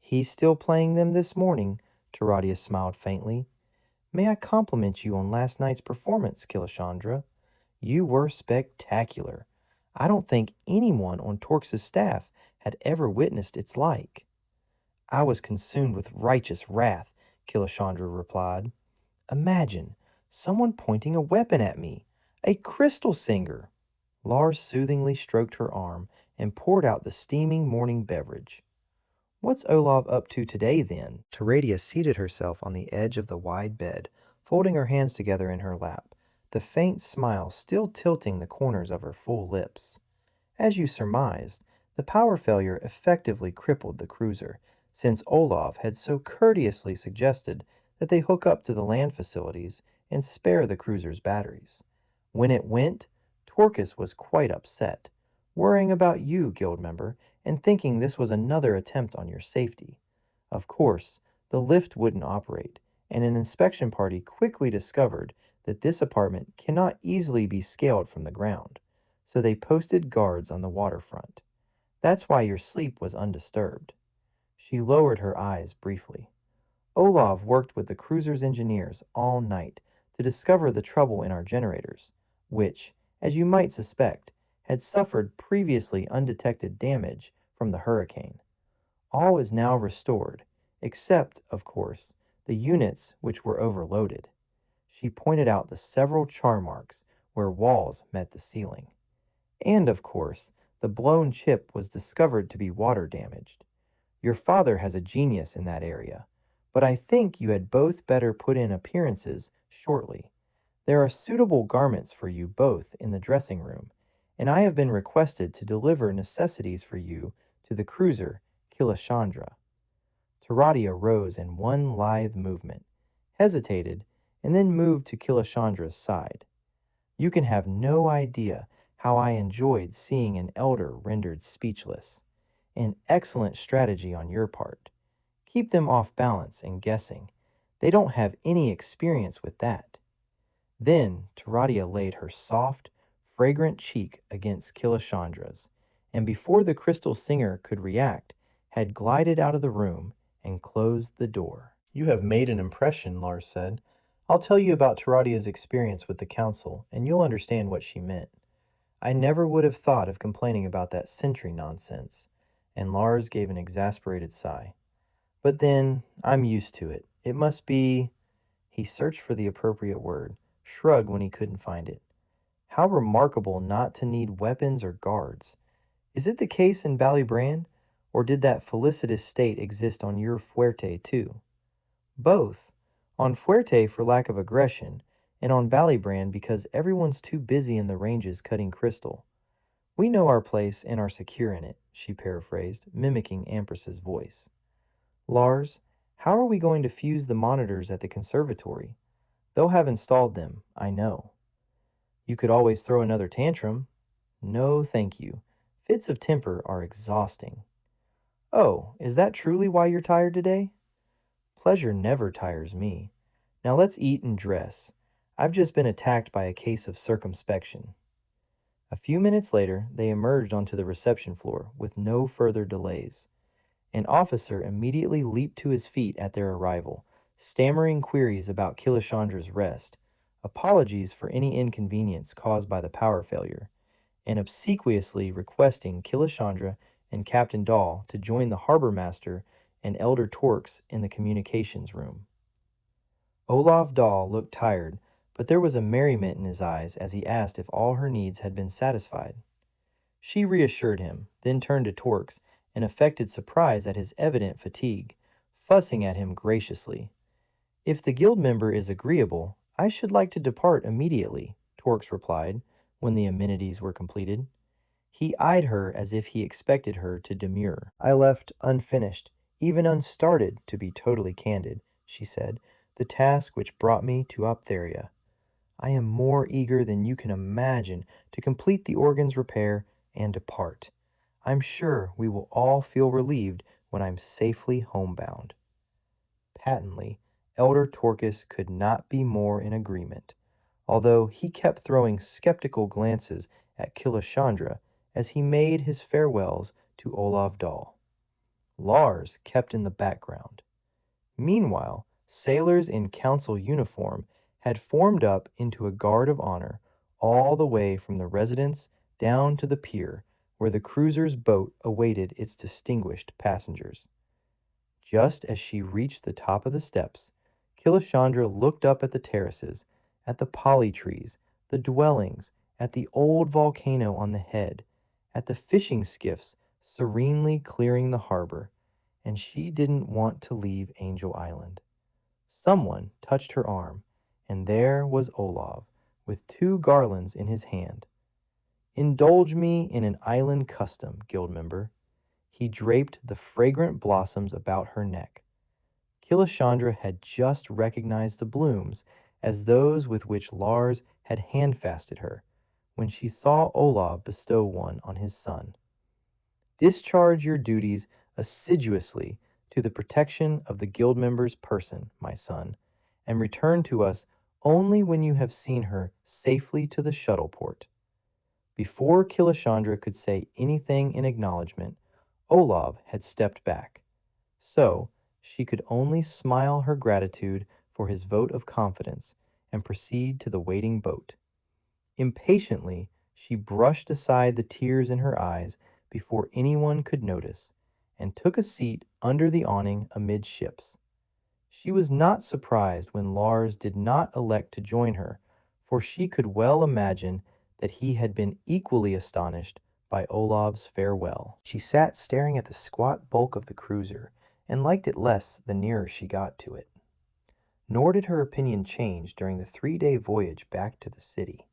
"He's still playing them this morning," Taradia smiled faintly. "May I compliment you on last night's performance, Killashandra? You were spectacular. I don't think anyone on Torx's staff had ever witnessed its like." "I was consumed with righteous wrath," Killashandra replied. "Imagine someone pointing a weapon at me, a crystal singer." Lars soothingly stroked her arm and poured out the steaming morning beverage. "What's Olaf up to today, then?" Taradia seated herself on the edge of the wide bed, folding her hands together in her lap, the faint smile still tilting the corners of her full lips. "As you surmised, the power failure effectively crippled the cruiser, since Olaf had so courteously suggested that they hook up to the land facilities and spare the cruiser's batteries. When it went, Torquus was quite upset, worrying about you, guild member, and thinking this was another attempt on your safety. Of course, the lift wouldn't operate, and an inspection party quickly discovered that this apartment cannot easily be scaled from the ground, so they posted guards on the waterfront. That's why your sleep was undisturbed." She lowered her eyes briefly. "Olaf worked with the cruiser's engineers all night to discover the trouble in our generators, which, as you might suspect, had suffered previously undetected damage from the hurricane. All is now restored, except, of course, the units which were overloaded." She pointed out the several char marks where walls met the ceiling. "And, of course, the blown chip was discovered to be water damaged. Your father has a genius in that area, but I think you had both better put in appearances shortly. There are suitable garments for you both in the dressing room, and I have been requested to deliver necessities for you to the cruiser Killashandra." Taradia rose in one lithe movement, hesitated, and then moved to Killashandra's side. "You can have no idea how I enjoyed seeing an elder rendered speechless. An excellent strategy on your part. Keep them off balance and guessing. They don't have any experience with that." Then Taradia laid her soft, fragrant cheek against Killashandra's, and before the crystal singer could react, had glided out of the room and closed the door. "You have made an impression," Lars said. "I'll tell you about Taradia's experience with the council, and you'll understand what she meant. I never would have thought of complaining about that sentry nonsense," and Lars gave an exasperated sigh. "But then, I'm used to it. It must be—" He searched for the appropriate word, shrugged when he couldn't find it. "How remarkable not to need weapons or guards. Is it the case in Ballybrand, or did that felicitous state exist on your fuerte too?" "Both. On Fuerte for lack of aggression, and on Ballybrand because everyone's too busy in the ranges cutting crystal. We know our place and are secure in it," she paraphrased, mimicking Ampress's voice. "Lars, how are we going to fuse the monitors at the conservatory? They'll have installed them, I know." "You could always throw another tantrum." "No, thank you. Fits of temper are exhausting." "Oh, is that truly why you're tired today?" "Pleasure never tires me. Now let's eat and dress. I've just been attacked by a case of circumspection." A few minutes later, they emerged onto the reception floor with no further delays. An officer immediately leaped to his feet at their arrival, stammering queries about Killashandra's rest, apologies for any inconvenience caused by the power failure, and obsequiously requesting Killashandra and Captain Dahl to join the harbor master and Elder Torx in the communications room. Olaf Dahl looked tired, but there was a merriment in his eyes as he asked if all her needs had been satisfied. She reassured him, then turned to Torques and affected surprise at his evident fatigue, fussing at him graciously. "If the guild member is agreeable, I should like to depart immediately," Torques replied, when the amenities were completed. He eyed her as if he expected her to demur. "I left unfinished, even unstarted, to be totally candid," she said, "the task which brought me to Optheria. I am more eager than you can imagine to complete the organ's repair and depart. I'm sure we will all feel relieved when I'm safely homebound." Patently, Elder Torquus could not be more in agreement, although he kept throwing skeptical glances at Killashandra as he made his farewells to Olaf Dahl. Lars kept in the background. Meanwhile, sailors in council uniform had formed up into a guard of honor all the way from the residence down to the pier where the cruiser's boat awaited its distinguished passengers. Just as she reached the top of the steps, Killashandra looked up at the terraces, at the poly trees, the dwellings, at the old volcano on the head, at the fishing skiffs serenely clearing the harbor, and she didn't want to leave Angel Island. Someone touched her arm, and there was Olav, with 2 garlands in his hand. "Indulge me in an island custom, guild member." He draped the fragrant blossoms about her neck. Killashandra had just recognized the blooms as those with which Lars had handfasted her when she saw Olav bestow one on his son. "Discharge your duties assiduously to the protection of the guild member's person, my son, and return to us only when you have seen her safely to the shuttle port." Before Killashandra could say anything in acknowledgement, Olav had stepped back, so she could only smile her gratitude for his vote of confidence and proceed to the waiting boat. Impatiently, she brushed aside the tears in her eyes before anyone could notice, and took a seat under the awning amidships. She was not surprised when Lars did not elect to join her, for she could well imagine that he had been equally astonished by Olav's farewell. She sat staring at the squat bulk of the cruiser, and liked it less the nearer she got to it. Nor did her opinion change during the 3-day voyage back to the city.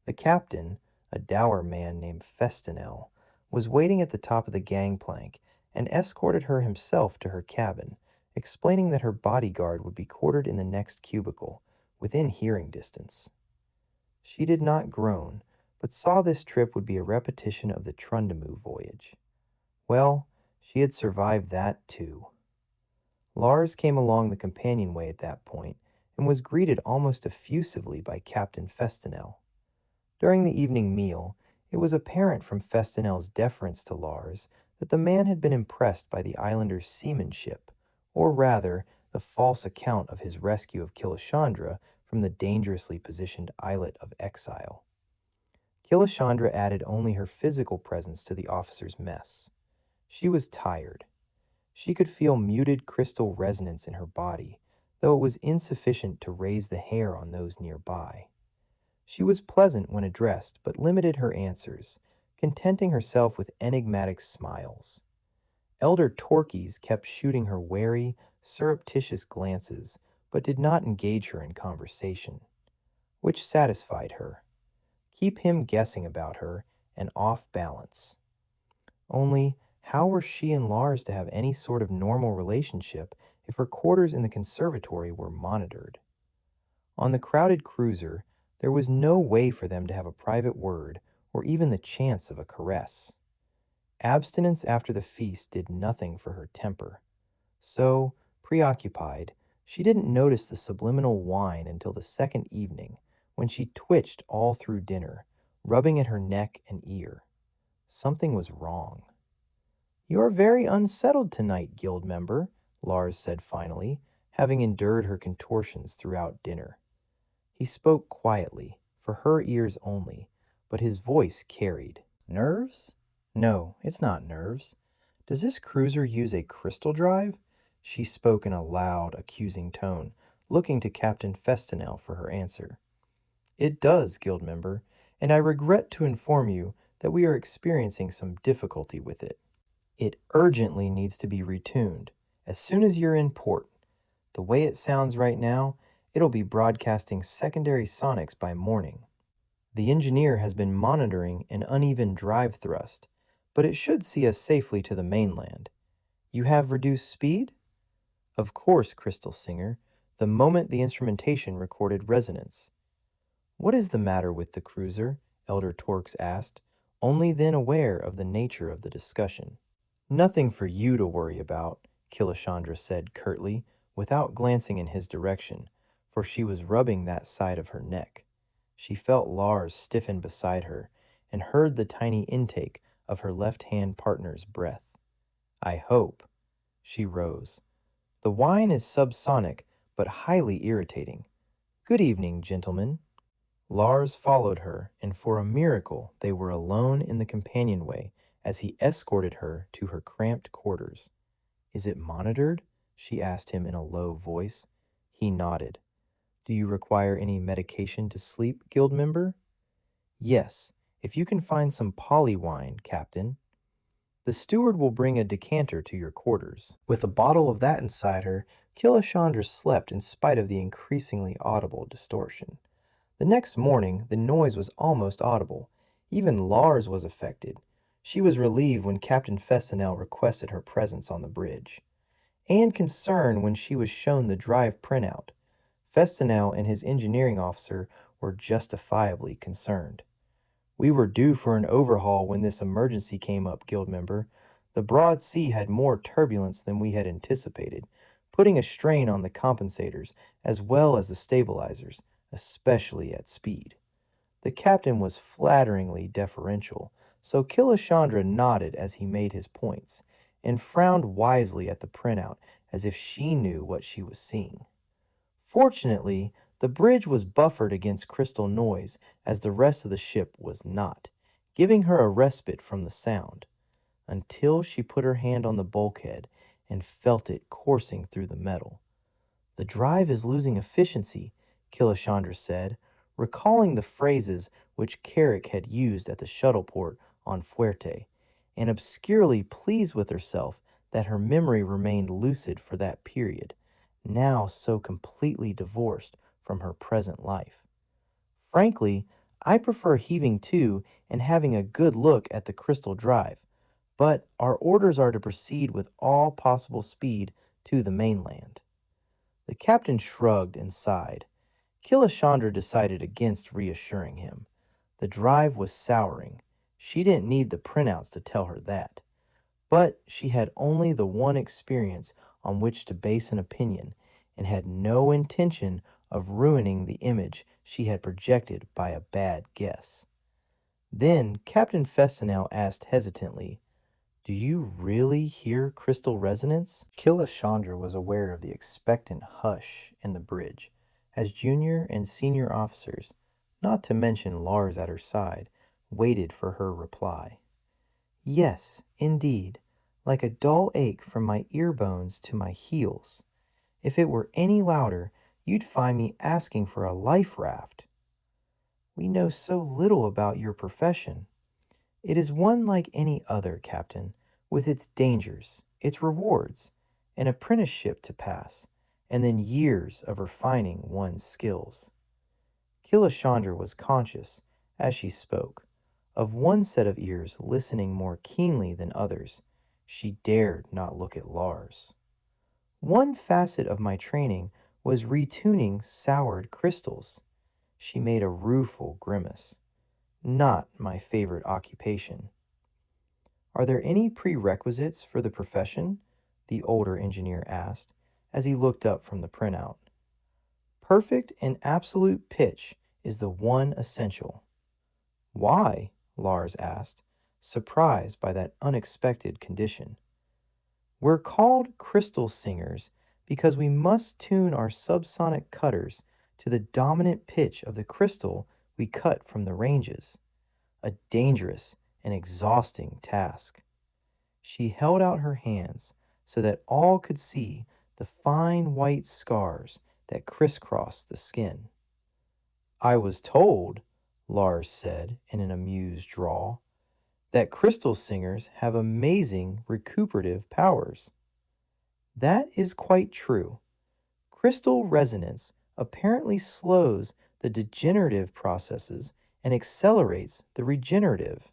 The captain, a dour man named Festinel, was waiting at the top of the gangplank and escorted her himself to her cabin, explaining that her bodyguard would be quartered in the next cubicle, within hearing distance. She did not groan, but saw this trip would be a repetition of the Trundamu voyage. Well, she had survived that too. Lars came along the companionway at that point and was greeted almost effusively by Captain Festinel. During the evening meal, it was apparent from Festinel's deference to Lars that the man had been impressed by the islander's seamanship, or rather, the false account of his rescue of Killashandra from the dangerously positioned islet of exile. Killashandra added only her physical presence to the officer's mess. She was tired. She could feel muted crystal resonance in her body, though it was insufficient to raise the hair on those nearby. She was pleasant when addressed, but limited her answers, contenting herself with enigmatic smiles. Elder Torquus kept shooting her wary, surreptitious glances, but did not engage her in conversation, which satisfied her. Keep him guessing about her and off balance. Only, how were she and Lars to have any sort of normal relationship if her quarters in the conservatory were monitored? On the crowded cruiser, there was no way for them to have a private word or even the chance of a caress. Abstinence after the feast did nothing for her temper. So, preoccupied, she didn't notice the subliminal whine until the second evening, when she twitched all through dinner, rubbing at her neck and ear. Something was wrong. "You are very unsettled tonight, guild member," Lars said finally, having endured her contortions throughout dinner. He spoke quietly, for her ears only, but his voice carried. "Nerves? No, it's not nerves. Does this cruiser use a crystal drive?" She spoke in a loud, accusing tone, looking to Captain Festinel for her answer. It does, guild member, and I regret to inform you that we are experiencing some difficulty with it. It urgently needs to be retuned as soon as you're in port. The way it sounds right now, it'll be broadcasting secondary sonics by morning. The engineer has been monitoring an uneven drive thrust, but it should see us safely to the mainland. You have reduced speed? Of course, Crystal Singer, the moment the instrumentation recorded resonance. What is the matter with the cruiser? Elder Torx asked, only then aware of the nature of the discussion. Nothing for you to worry about, Killashandra said curtly, without glancing in his direction, for she was rubbing that side of her neck. She felt Lars stiffen beside her and heard the tiny intake of her left-hand partner's breath. I hope. She rose. The whine is subsonic, but highly irritating. Good evening, gentlemen. Lars followed her, and for a miracle they were alone in the companionway as he escorted her to her cramped quarters. Is it monitored? She asked him in a low voice. He nodded. Do you require any medication to sleep, guild member? Yes, if you can find some poly wine, Captain. The steward will bring a decanter to your quarters. With a bottle of that inside her, Killashandra slept in spite of the increasingly audible distortion. The next morning, the noise was almost audible. Even Lars was affected. She was relieved when Captain Festinel requested her presence on the bridge, and concerned when she was shown the drive printout. Festinel and his engineering officer were justifiably concerned. We were due for an overhaul when this emergency came up, guild member. The broad sea had more turbulence than we had anticipated, putting a strain on the compensators as well as the stabilizers, especially at speed. The captain was flatteringly deferential, so Killashandra nodded as he made his points, and frowned wisely at the printout as if she knew what she was seeing. Fortunately, the bridge was buffered against crystal noise as the rest of the ship was not, giving her a respite from the sound, until she put her hand on the bulkhead and felt it coursing through the metal. The drive is losing efficiency, Killashandra said, recalling the phrases which Carrick had used at the shuttle port on Fuerte, and obscurely pleased with herself that her memory remained lucid for that period, now so completely divorced from her present life. Frankly, I prefer heaving to and having a good look at the crystal drive, but our orders are to proceed with all possible speed to the mainland. The captain shrugged and sighed. Killashandra decided against reassuring him. The drive was souring. She didn't need the printouts to tell her that. But she had only the one experience on which to base an opinion, and had no intention of ruining the image she had projected by a bad guess. Then Captain Festinel asked hesitantly, Do you really hear crystal resonance? Killashandra was aware of the expectant hush in the bridge, as junior and senior officers, not to mention Lars at her side, waited for her reply. Yes, indeed, like a dull ache from my ear bones to my heels. If it were any louder, you'd find me asking for a life raft. We know so little about your profession. It is one like any other, Captain, with its dangers, its rewards, an apprenticeship to pass, and then years of refining one's skills. Killashandra was conscious, as she spoke, of one set of ears listening more keenly than others. She dared not look at Lars. One facet of my training was retuning soured crystals. She made a rueful grimace. Not my favorite occupation. Are there any prerequisites for the profession? The older engineer asked, as he looked up from the printout. Perfect and absolute pitch is the one essential. Why? Lars asked, surprised by that unexpected condition. We're called crystal singers because we must tune our subsonic cutters to the dominant pitch of the crystal we cut from the ranges. A dangerous and exhausting task. She held out her hands so that all could see the fine white scars that crisscrossed the skin. I was told, Lars said in an amused drawl, that crystal singers have amazing recuperative powers. That is quite true. Crystal resonance apparently slows the degenerative processes and accelerates the regenerative.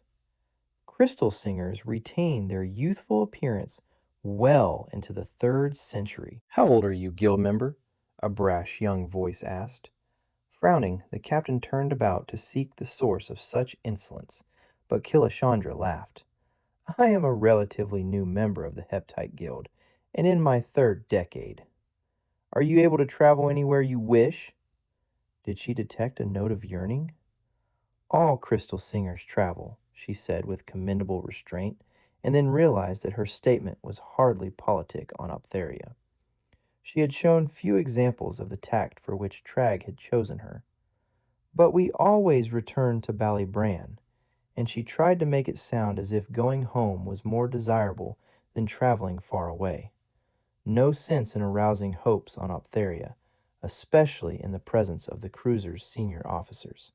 Crystal singers retain their youthful appearance well into the 3rd century. How old are you, guild member? A brash young voice asked. Frowning, the captain turned about to seek the source of such insolence, but Killashandra laughed. I am a relatively new member of the Heptite Guild, and in my 3rd decade. Are you able to travel anywhere you wish? Did she detect a note of yearning? All crystal singers travel, she said with commendable restraint, and then realized that her statement was hardly politic on Optheria. She had shown few examples of the tact for which Trag had chosen her. But we always return to Ballybran, and she tried to make it sound as if going home was more desirable than traveling far away. No sense in arousing hopes on Optheria, especially in the presence of the cruiser's senior officers.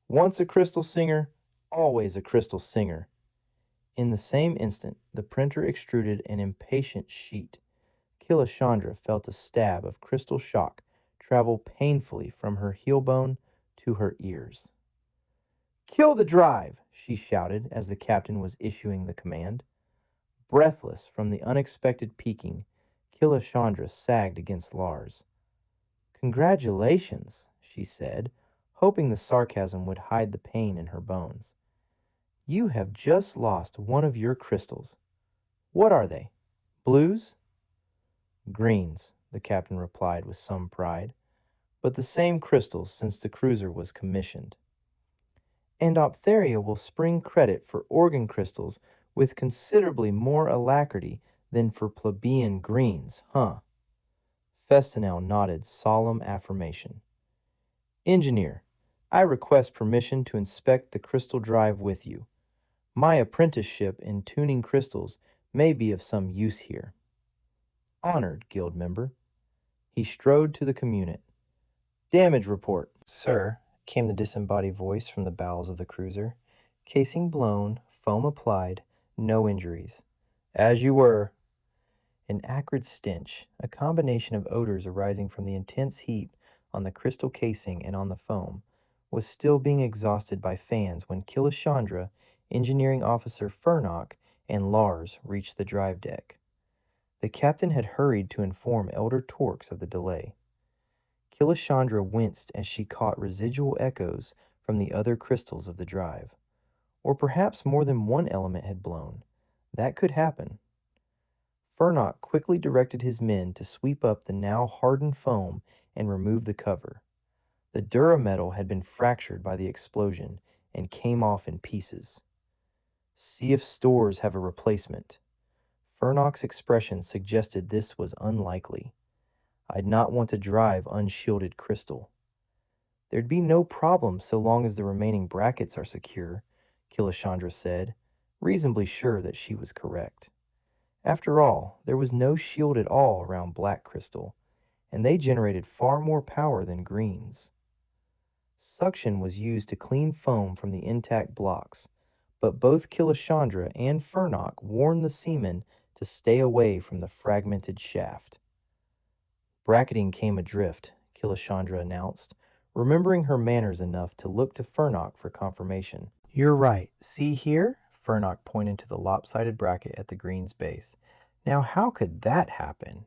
Once a crystal singer, always a crystal singer. In the same instant, the printer extruded an impatient sheet. Killashandra felt a stab of crystal shock travel painfully from her heel bone to her ears. Kill the drive, she shouted as the captain was issuing the command. Breathless from the unexpected peaking, Killashandra sagged against Lars. Congratulations, she said, hoping the sarcasm would hide the pain in her bones. You have just lost one of your crystals. What are they? Blues? Greens, the captain replied with some pride, but the same crystals since the cruiser was commissioned. And Optheria will spring credit for organ crystals with considerably more alacrity than for plebeian greens, huh? Festinel nodded solemn affirmation. Engineer, I request permission to inspect the crystal drive with you. My apprenticeship in tuning crystals may be of some use here. Honored, guild member. He strode to the communit. Damage report. Sir, came the disembodied voice from the bowels of the cruiser. Casing blown, foam applied, no injuries. As you were. An acrid stench, a combination of odors arising from the intense heat on the crystal casing and on the foam, was still being exhausted by fans when Killashandra, Engineering Officer Furnock, and Lars reached the drive deck. The captain had hurried to inform Elder Torx of the delay. Killashandra winced as she caught residual echoes from the other crystals of the drive. Or perhaps more than one element had blown. That could happen. Furnock quickly directed his men to sweep up the now hardened foam and remove the cover. The durametal had been fractured by the explosion and came off in pieces. See if stores have a replacement. Furnock's expression suggested this was unlikely. I'd not want to drive unshielded crystal. There'd be no problem so long as the remaining brackets are secure, Killashandra said, reasonably sure that she was correct. After all, there was no shield at all around black crystal, and they generated far more power than greens. Suction was used to clean foam from the intact blocks, but both Killashandra and Furnock warned the seamen to stay away from the fragmented shaft. Bracketing came adrift, Killashandra announced, remembering her manners enough to look to Furnock for confirmation. You're right. See here? Furnock pointed to the lopsided bracket at the green's base. Now how could that happen?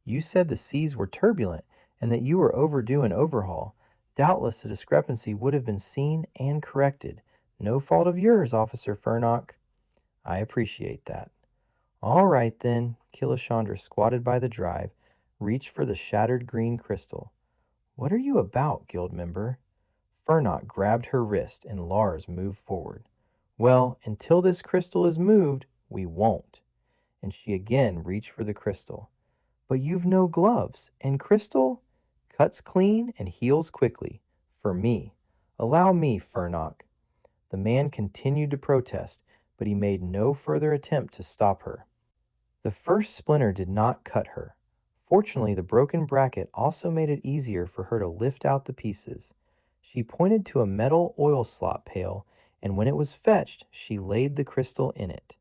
You said the seas were turbulent and that you were overdue an overhaul. Doubtless the discrepancy would have been seen and corrected. No fault of yours, Officer Furnock. I appreciate that. All right then. Killashandra squatted by the drive, reached for the shattered green crystal. What are you about, guild member? Furnock grabbed her wrist and Lars moved forward. Well, until this crystal is moved, we won't. And she again reached for the crystal. But you've no gloves, and crystal cuts clean and heals quickly. For me. Allow me, Furnock. The man continued to protest, but he made no further attempt to stop her. The first splinter did not cut her. Fortunately, the broken bracket also made it easier for her to lift out the pieces. She pointed to a metal oil slop pail, and when it was fetched, she laid the crystal in it.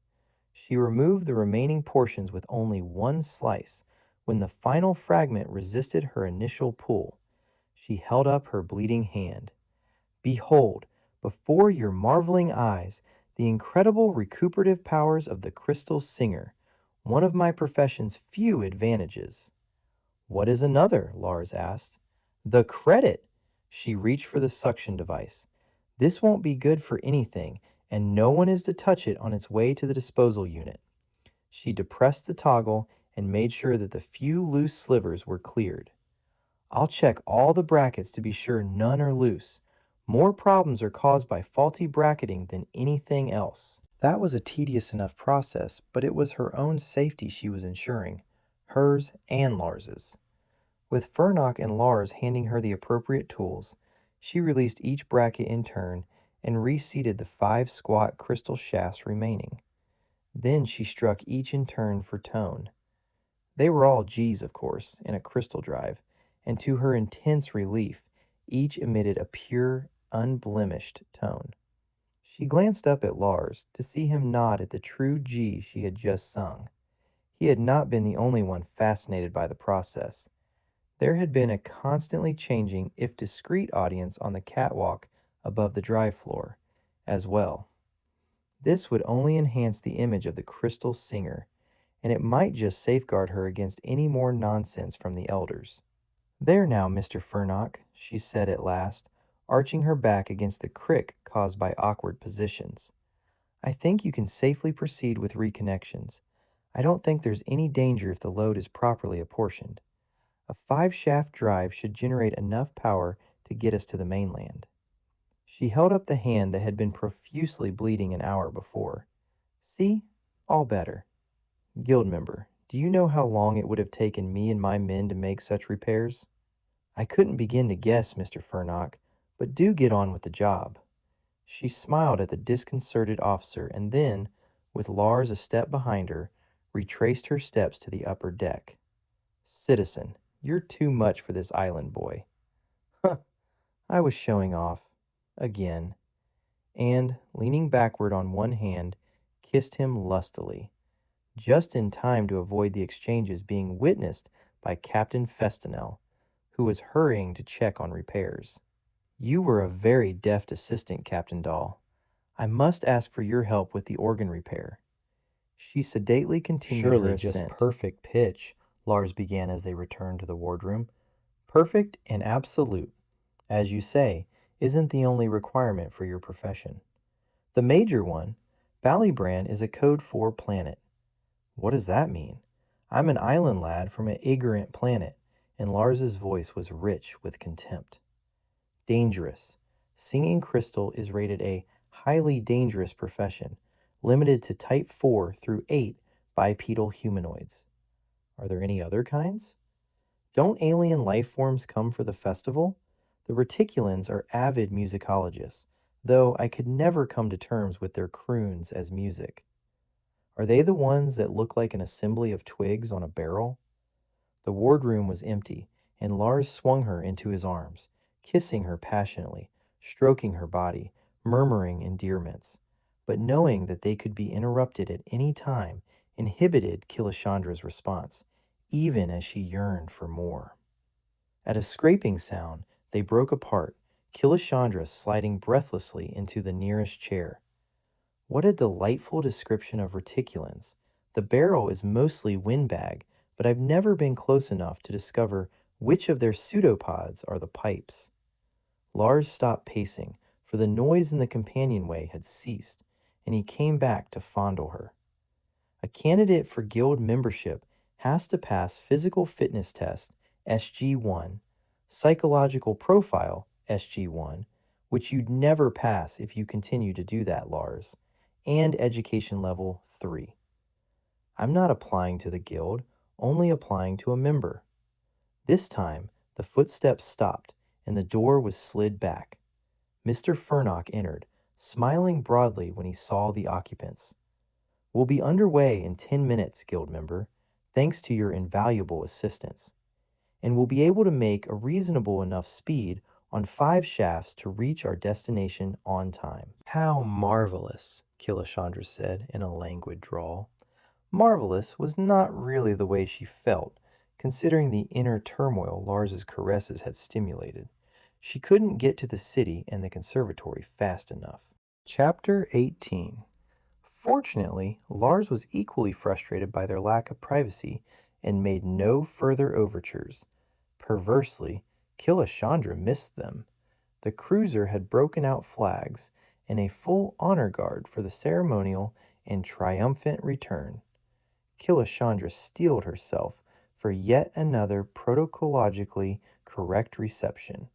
She removed the remaining portions with only one slice. When the final fragment resisted her initial pull, she held up her bleeding hand. Behold, before your marveling eyes, the incredible recuperative powers of the crystal singer, one of my profession's few advantages. What is another? Lars asked. The credit. She reached for the suction device. This won't be good for anything, and no one is to touch it on its way to the disposal unit. She depressed the toggle and made sure that the few loose slivers were cleared. I'll check all the brackets to be sure none are loose. More problems are caused by faulty bracketing than anything else. That was a tedious enough process, but it was her own safety she was ensuring, hers and Lars's. With Furnock and Lars handing her the appropriate tools, she released each bracket in turn and reseated the 5 squat crystal shafts remaining. Then she struck each in turn for tone. They were all G's, of course, in a crystal drive, and to her intense relief, each emitted a pure, unblemished tone. She glanced up at Lars to see him nod at the true G she had just sung. He had not been the only one fascinated by the process. There had been a constantly changing, if discreet, audience on the catwalk above the drive floor, as well. This would only enhance the image of the crystal singer, and it might just safeguard her against any more nonsense from the elders. There now, Mr. Furnock, she said at last, arching her back against the crick caused by awkward positions. I think you can safely proceed with reconnections. I don't think there's any danger if the load is properly apportioned. A 5-shaft drive should generate enough power to get us to the mainland. She held up the hand that had been profusely bleeding an hour before. See? All better. Guild member, do you know how long it would have taken me and my men to make such repairs? I couldn't begin to guess, Mr. Furnock, but do get on with the job. She smiled at the disconcerted officer and then, with Lars a step behind her, retraced her steps to the upper deck. Citizen, you're too much for this island boy. Huh, I was showing off. Again. And, leaning backward on one hand, kissed him lustily, just in time to avoid the exchanges being witnessed by Captain Festinel, who was hurrying to check on repairs. You were a very deft assistant, Captain Dahl. I must ask for your help with the organ repair. She sedately continued her ascent. Surely just perfect pitch, Lars began as they returned to the wardroom. Perfect and absolute, as you say, isn't the only requirement for your profession. The major one, Ballybrand is a Code 4 planet. What does that mean? I'm an island lad from an ignorant planet, and Lars's voice was rich with contempt. Dangerous. Singing crystal is rated a highly dangerous profession, limited to type 4 through 8 bipedal humanoids. Are there any other kinds? Don't alien life forms come for the festival? The reticulans are avid musicologists, though I could never come to terms with their croons as music. Are they the ones that look like an assembly of twigs on a barrel? The wardroom was empty, and Lars swung her into his arms, kissing her passionately, stroking her body, murmuring endearments, but knowing that they could be interrupted at any time inhibited Killashandra's response, even as she yearned for more. At a scraping sound, they broke apart, Killashandra sliding breathlessly into the nearest chair. What a delightful description of reticulans. The barrel is mostly windbag, but I've never been close enough to discover which of their pseudopods are the pipes. Lars stopped pacing, for the noise in the companionway had ceased, and he came back to fondle her. A candidate for guild membership has to pass physical fitness test SG1, psychological profile SG1, which you'd never pass if you continue to do that, Lars, and education level 3. I'm not applying to the guild, only applying to a member. This time, the footsteps stopped, and the door was slid back. Mr. Furnock entered, smiling broadly when he saw the occupants. We'll be underway in 10 minutes, guild member, thanks to your invaluable assistance, and we'll be able to make a reasonable enough speed on 5 shafts to reach our destination on time." "How marvelous," Killashandra said in a languid drawl. Marvelous was not really the way she felt, considering the inner turmoil Lars's caresses had stimulated. She couldn't get to the city and the conservatory fast enough. Chapter 18. Fortunately, Lars was equally frustrated by their lack of privacy and made no further overtures. Perversely, Killashandra missed them. The cruiser had broken out flags and a full honor guard for the ceremonial and triumphant return. Killashandra steeled herself for yet another protocologically correct reception.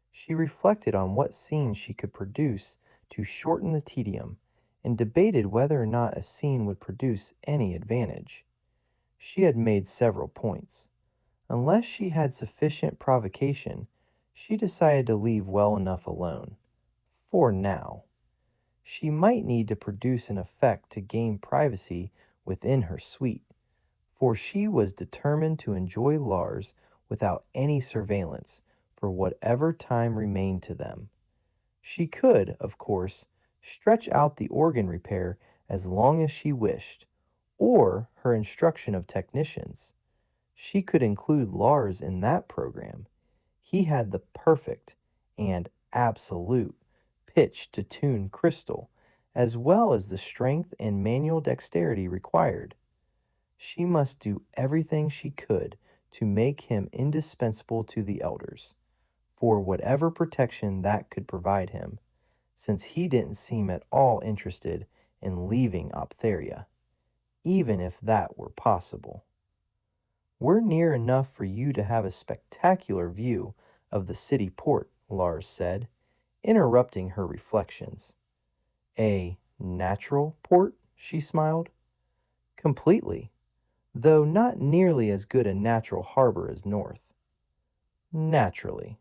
She reflected on what scenes she could produce to shorten the tedium, and debated whether or not a scene would produce any advantage. She had made several points. Unless she had sufficient provocation, she decided to leave well enough alone. For now. She might need to produce an effect to gain privacy within her suite, for she was determined to enjoy Lars without any surveillance for whatever time remained to them. She could, of course, stretch out the organ repair as long as she wished, or her instruction of technicians. She could include Lars in that program. He had the perfect and absolute pitch to tune crystal, as well as the strength and manual dexterity required. She must do everything she could to make him indispensable to the elders, for whatever protection that could provide him, since he didn't seem at all interested in leaving Optheria, even if that were possible. "We're near enough for you to have a spectacular view of the city port," Lars said, interrupting her reflections. "A natural port?" she smiled. "Completely, though not nearly as good a natural harbor as North." "Naturally.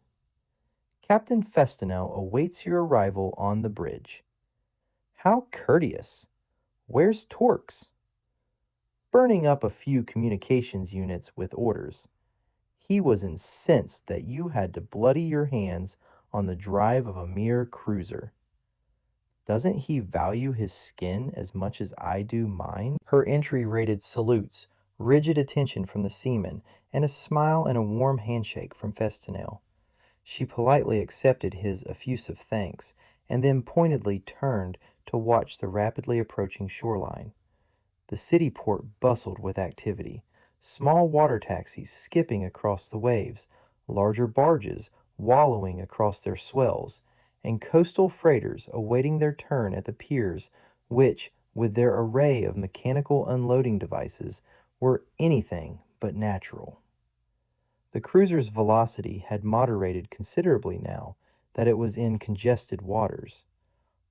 Captain Festinel awaits your arrival on the bridge." "How courteous. Where's Torx?" "Burning up a few communications units with orders. He was incensed that you had to bloody your hands on the drive of a mere cruiser." "Doesn't he value his skin as much as I do mine?" Her entry rated salutes, rigid attention from the seamen, and a smile and a warm handshake from Festinel. She politely accepted his effusive thanks, and then pointedly turned to watch the rapidly approaching shoreline. The city port bustled with activity. Small water taxis skipping across the waves, larger barges wallowing across their swells, and coastal freighters awaiting their turn at the piers which, with their array of mechanical unloading devices, were anything but natural. The cruiser's velocity had moderated considerably now that it was in congested waters.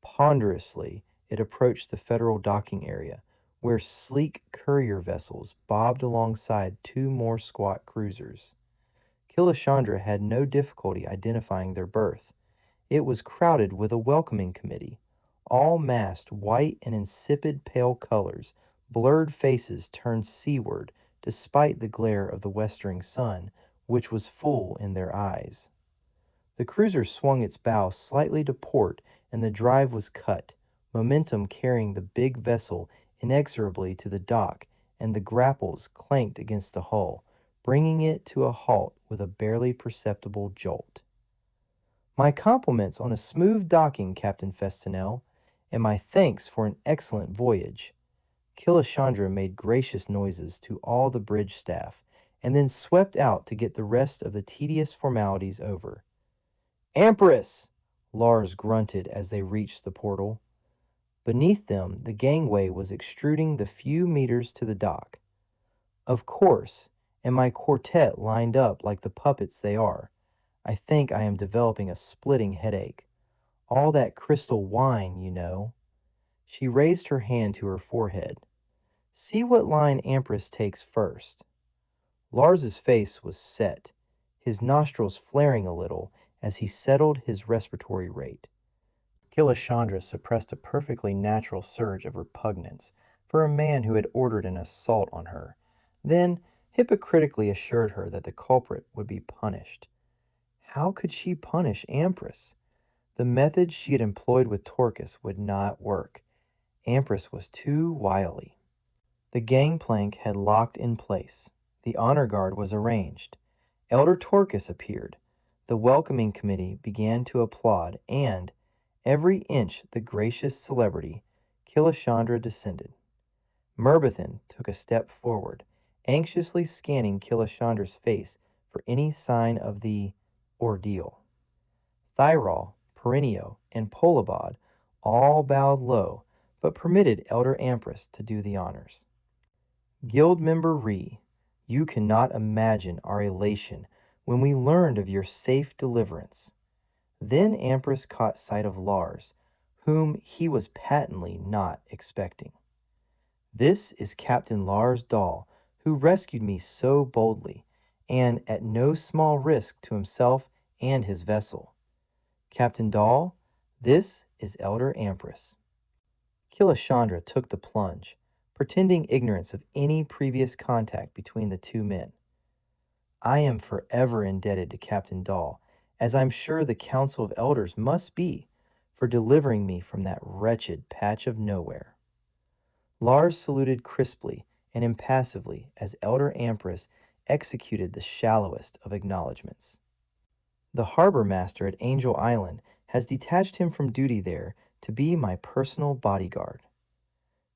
Ponderously, it approached the federal docking area, where sleek courier vessels bobbed alongside 2 more squat cruisers. Killashandra had no difficulty identifying their berth. It was crowded with a welcoming committee, all massed white and insipid pale colors, blurred faces turned seaward despite the glare of the westering sun, which was full in their eyes. The cruiser swung its bow slightly to port, and the drive was cut, momentum carrying the big vessel inexorably to the dock, and the grapples clanked against the hull, bringing it to a halt with a barely perceptible jolt. "My compliments on a smooth docking, Captain Festinel, and my thanks for an excellent voyage." Killashandra made gracious noises to all the bridge staff, and then swept out to get the rest of the tedious formalities over. "Empress!" Lars grunted as they reached the portal. Beneath them, the gangway was extruding the few meters to the dock. "Of course, and my quartet lined up like the puppets they are. I think I am developing a splitting headache. All that crystal wine, you know." She raised her hand to her forehead. "See what line Empress takes first." Lars's face was set, his nostrils flaring a little as he settled his respiratory rate. Killashandra suppressed a perfectly natural surge of repugnance for a man who had ordered an assault on her, then hypocritically assured her that the culprit would be punished. How could she punish Ampress? The method she had employed with Torquus would not work. Ampress was too wily. The gangplank had locked in place. The honor guard was arranged. Elder Torquus appeared. The welcoming committee began to applaud, and, every inch the gracious celebrity, Killashandra descended. Merbithan took a step forward, anxiously scanning Killashandra's face for any sign of the ordeal. Thyrol, Perennio, and Polabod all bowed low, but permitted Elder Ampress to do the honors. Guild member Ree, you cannot imagine our elation when we learned of your safe deliverance. Then Ampress caught sight of Lars, whom he was patently not expecting. This is Captain Lars Dahl, who rescued me so boldly, and at no small risk to himself and his vessel. Captain Dahl, this is Elder Ampress. Killashandra took the plunge, pretending ignorance of any previous contact between the two men. I am forever indebted to Captain Dahl, as I'm sure the Council of Elders must be, for delivering me from that wretched patch of nowhere. Lars saluted crisply and impassively as Elder Ampress executed the shallowest of acknowledgments. The harbor master at Angel Island has detached him from duty there to be my personal bodyguard.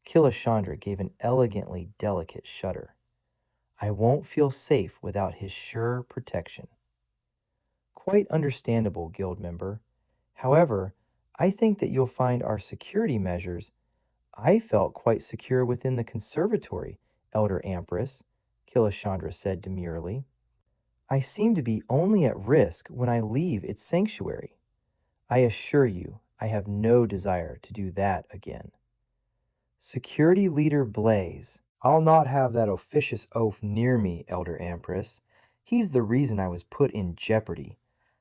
Killashandra gave an elegantly delicate shudder. I won't feel safe without his sure protection. Quite understandable, guild member. However, I think that you'll find our security measures. I felt quite secure within the conservatory, Elder Ampress, Killashandra said demurely. I seem to be only at risk when I leave its sanctuary. I assure you, I have no desire to do that again. Security Leader Blaze. I'll not have that officious oaf near me, Elder Ampress. He's the reason I was put in jeopardy.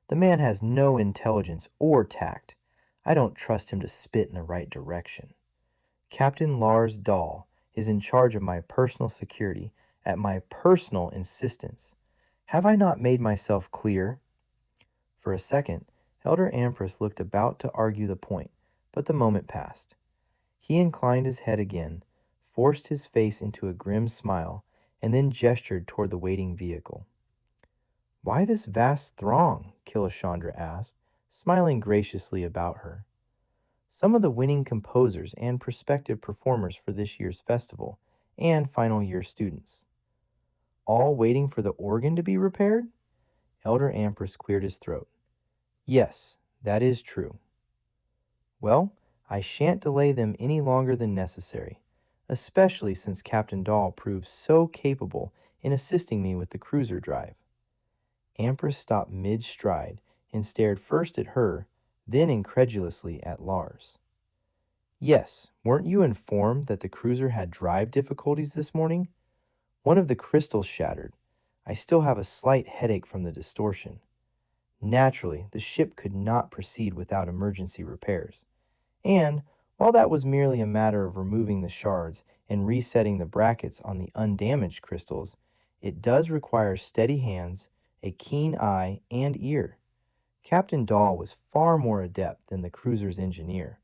The man has no intelligence or tact. I don't trust him to spit in the right direction. Captain Lars Dahl is in charge of my personal security at my personal insistence. Have I not made myself clear? For a second, Elder Ampress looked about to argue the point, but the moment passed. He inclined his head again, forced his face into a grim smile, and then gestured toward the waiting vehicle. Why this vast throng? Killashandra asked, smiling graciously about her. Some of the winning composers and prospective performers for this year's festival, and final year students. All waiting for the organ to be repaired? Elder Ampress cleared his throat. Yes, that is true. Well, I shan't delay them any longer than necessary, especially since Captain Dahl proved so capable in assisting me with the cruiser drive. Ampress stopped mid-stride and stared first at her, then incredulously at Lars. Yes, weren't you informed that the cruiser had drive difficulties this morning? One of the crystals shattered. I still have a slight headache from the distortion. Naturally, the ship could not proceed without emergency repairs. And, while that was merely a matter of removing the shards and resetting the brackets on the undamaged crystals, it does require steady hands, a keen eye, and ear. Captain Dahl was far more adept than the cruiser's engineer,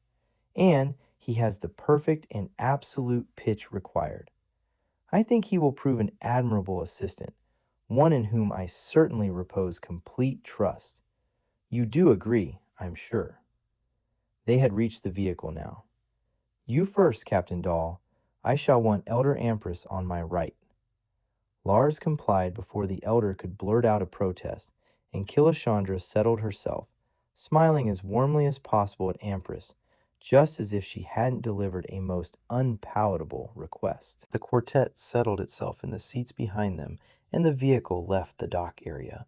and he has the perfect and absolute pitch required. I think he will prove an admirable assistant, one in whom I certainly repose complete trust. You do agree, I'm sure. They had reached the vehicle now. You first, Captain Dahl. I shall want Elder Ampress on my right. Lars complied before the elder could blurt out a protest, and Killashandra settled herself, smiling as warmly as possible at Ampress, just as if she hadn't delivered a most unpalatable request. The quartet settled itself in the seats behind them, and the vehicle left the dock area.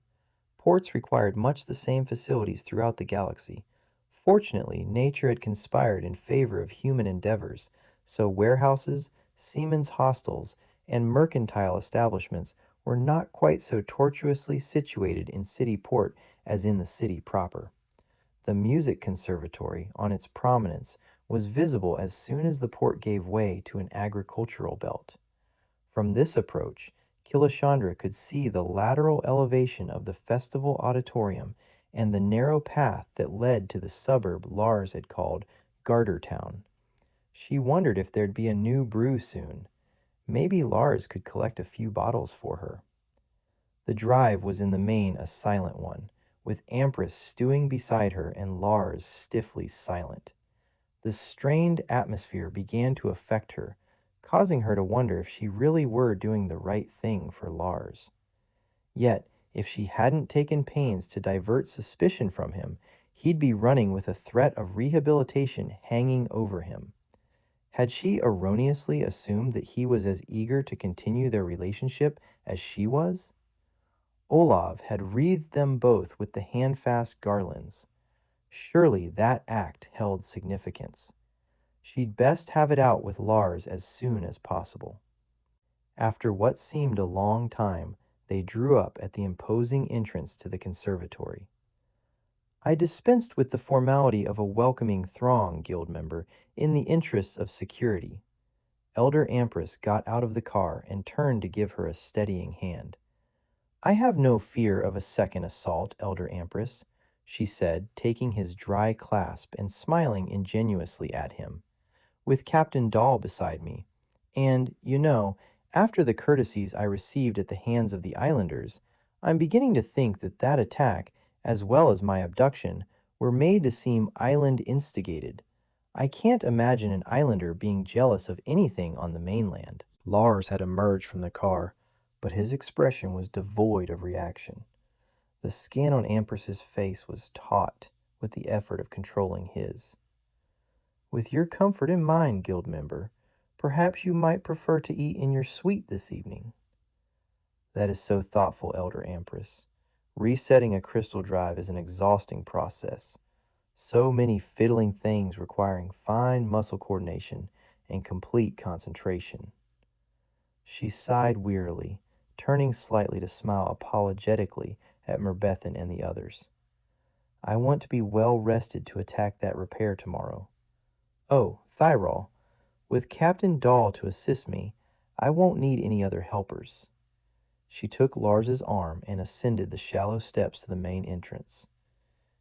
Ports required much the same facilities throughout the galaxy. Fortunately, nature had conspired in favor of human endeavors, so warehouses, seamen's hostels, and mercantile establishments were not quite so tortuously situated in city port as in the city proper. The music conservatory, on its prominence, was visible as soon as the port gave way to an agricultural belt. From this approach, Killashandra could see the lateral elevation of the festival auditorium and the narrow path that led to the suburb Lars had called Gartertown. She wondered if there'd be a new brew soon. Maybe Lars could collect a few bottles for her. The drive was in the main a silent one, with Empress stewing beside her and Lars stiffly silent. The strained atmosphere began to affect her, causing her to wonder if she really were doing the right thing for Lars. Yet, if she hadn't taken pains to divert suspicion from him, he'd be running with a threat of rehabilitation hanging over him. Had she erroneously assumed that he was as eager to continue their relationship as she was? Olav had wreathed them both with the handfast garlands. Surely that act held significance. She'd best have it out with Lars as soon as possible. After what seemed a long time, they drew up at the imposing entrance to the conservatory. I dispensed with the formality of a welcoming throng, guild member, in the interests of security. Elder Empress got out of the car and turned to give her a steadying hand. I have no fear of a second assault, Elder Empress, she said, taking his dry clasp and smiling ingenuously at him, with Captain Dahl beside me. And, after the courtesies I received at the hands of the islanders, I'm beginning to think that that attack, as well as my abduction, were made to seem island-instigated. I can't imagine an islander being jealous of anything on the mainland. Lars had emerged from the car, but his expression was devoid of reaction. The skin on Empress's face was taut with the effort of controlling his. With your comfort in mind, guild member, perhaps you might prefer to eat in your suite this evening. That is so thoughtful, Elder Empress. Resetting a crystal drive is an exhausting process. So many fiddling things requiring fine muscle coordination and complete concentration. She sighed wearily, turning slightly to smile apologetically at Merbethan and the others. I want to be well rested to attack that repair tomorrow. Oh, Thyrol, with Captain Dahl to assist me, I won't need any other helpers. She took Lars's arm and ascended the shallow steps to the main entrance.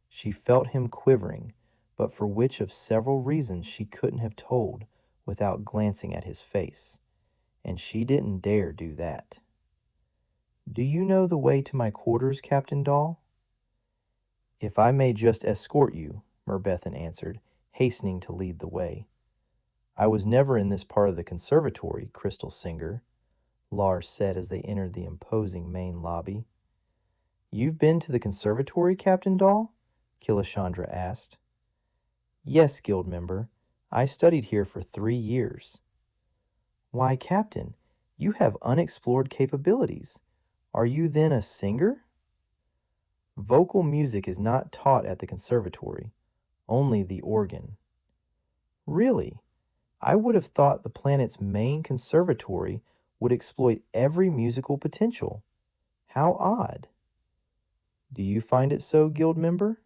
She felt him quivering, but for which of several reasons she couldn't have told without glancing at his face, and she didn't dare do that. Do you know the way to my quarters, Captain Dahl? If I may just escort you, Merbethan answered, hastening to lead the way. I was never in this part of the conservatory, Crystal Singer, Lars said as they entered the imposing main lobby. You've been to the conservatory, Captain Dahl? Killashandra asked. Yes, guild member. I studied here for 3 years. Why, Captain, you have unexplored capabilities. Are you then a singer? Vocal music is not taught at the conservatory, only the organ. Really? I would have thought the planet's main conservatory would exploit every musical potential. How odd. Do you find it so, guild member?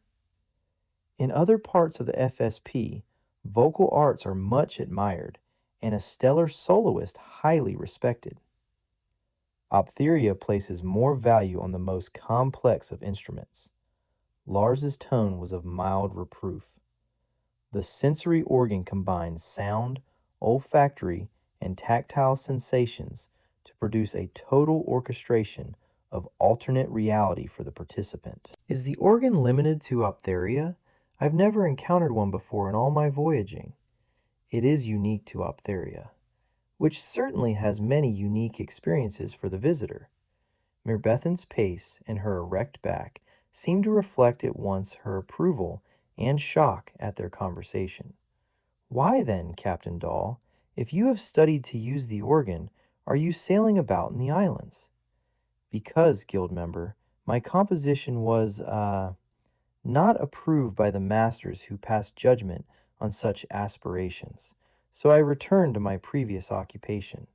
In other parts of the FSP, vocal arts are much admired, and a stellar soloist highly respected. Optheria places more value on the most complex of instruments. Lars's tone was of mild reproof. The sensory organ combines sound, olfactory, and tactile sensations to produce a total orchestration of alternate reality for the participant. Is the organ limited to Optheria? I've never encountered one before in all my voyaging. It is unique to Optheria, which certainly has many unique experiences for the visitor. Merbethan's pace and her erect back seemed to reflect at once her approval and shock at their conversation. Why then, Captain Dahl, if you have studied to use the organ, are you sailing about in the islands? Because, guild member, my composition was, not approved by the masters who passed judgment on such aspirations, so I returned to my previous occupation.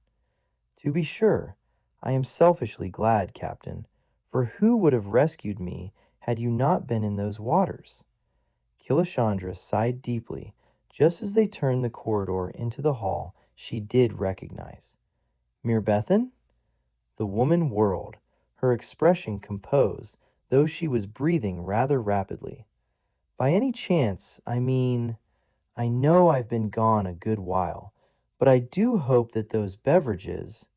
To be sure, I am selfishly glad, Captain, for who would have rescued me had you not been in those waters? Killashandra sighed deeply just as they turned the corridor into the hall she did recognize. Merbethan? The woman whirled, her expression composed, though she was breathing rather rapidly. By any chance, I know I've been gone a good while, but I do hope that those beverages,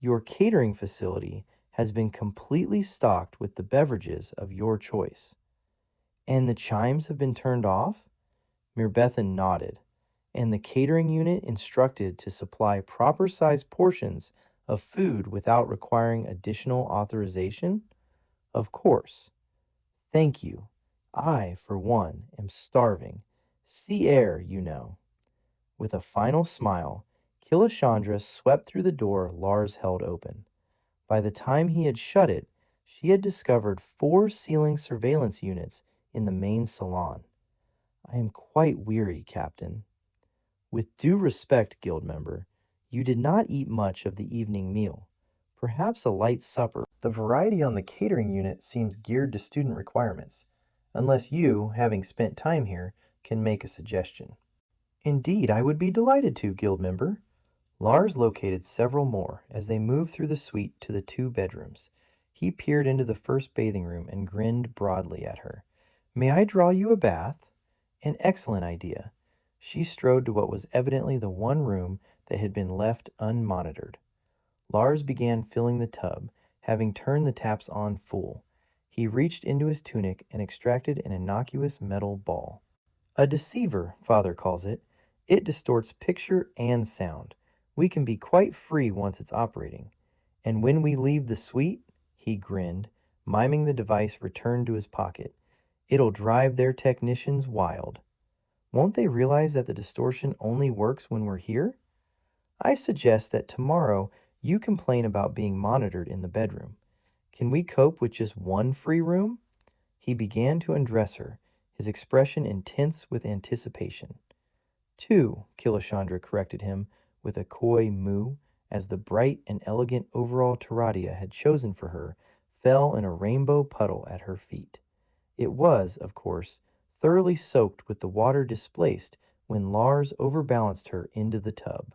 your catering facility has been completely stocked with the beverages of your choice. And the chimes have been turned off? Mirbethan nodded. And the catering unit instructed to supply proper sized portions of food without requiring additional authorization? Of course. Thank you. I, for one, am starving. Sea air, you know. With a final smile, Killashandra swept through the door Lars held open. By the time he had shut it, she had discovered 4 ceiling surveillance units in the main salon. I am quite weary, Captain. With due respect, guild member, you did not eat much of the evening meal. Perhaps a light supper. The variety on the catering unit seems geared to student requirements, unless you, having spent time here, can make a suggestion. Indeed, I would be delighted to, guild member. Lars located several more as they moved through the suite to the 2 bedrooms. He peered into the first bathing room and grinned broadly at her. May I draw you a bath? An excellent idea. She strode to what was evidently the one room that had been left unmonitored. Lars began filling the tub, having turned the taps on full. He reached into his tunic and extracted an innocuous metal ball. A deceiver, Father calls it. It distorts picture and sound. We can be quite free once it's operating. And when we leave the suite, he grinned, miming the device returned to his pocket, it'll drive their technicians wild. Won't they realize that the distortion only works when we're here? I suggest that tomorrow you complain about being monitored in the bedroom. Can we cope with just one free room? He began to undress her, his expression intense with anticipation. 2, Killashandra corrected him with a coy moo, as the bright and elegant overall Taradia had chosen for her fell in a rainbow puddle at her feet. It was, of course, thoroughly soaked with the water displaced when Lars overbalanced her into the tub.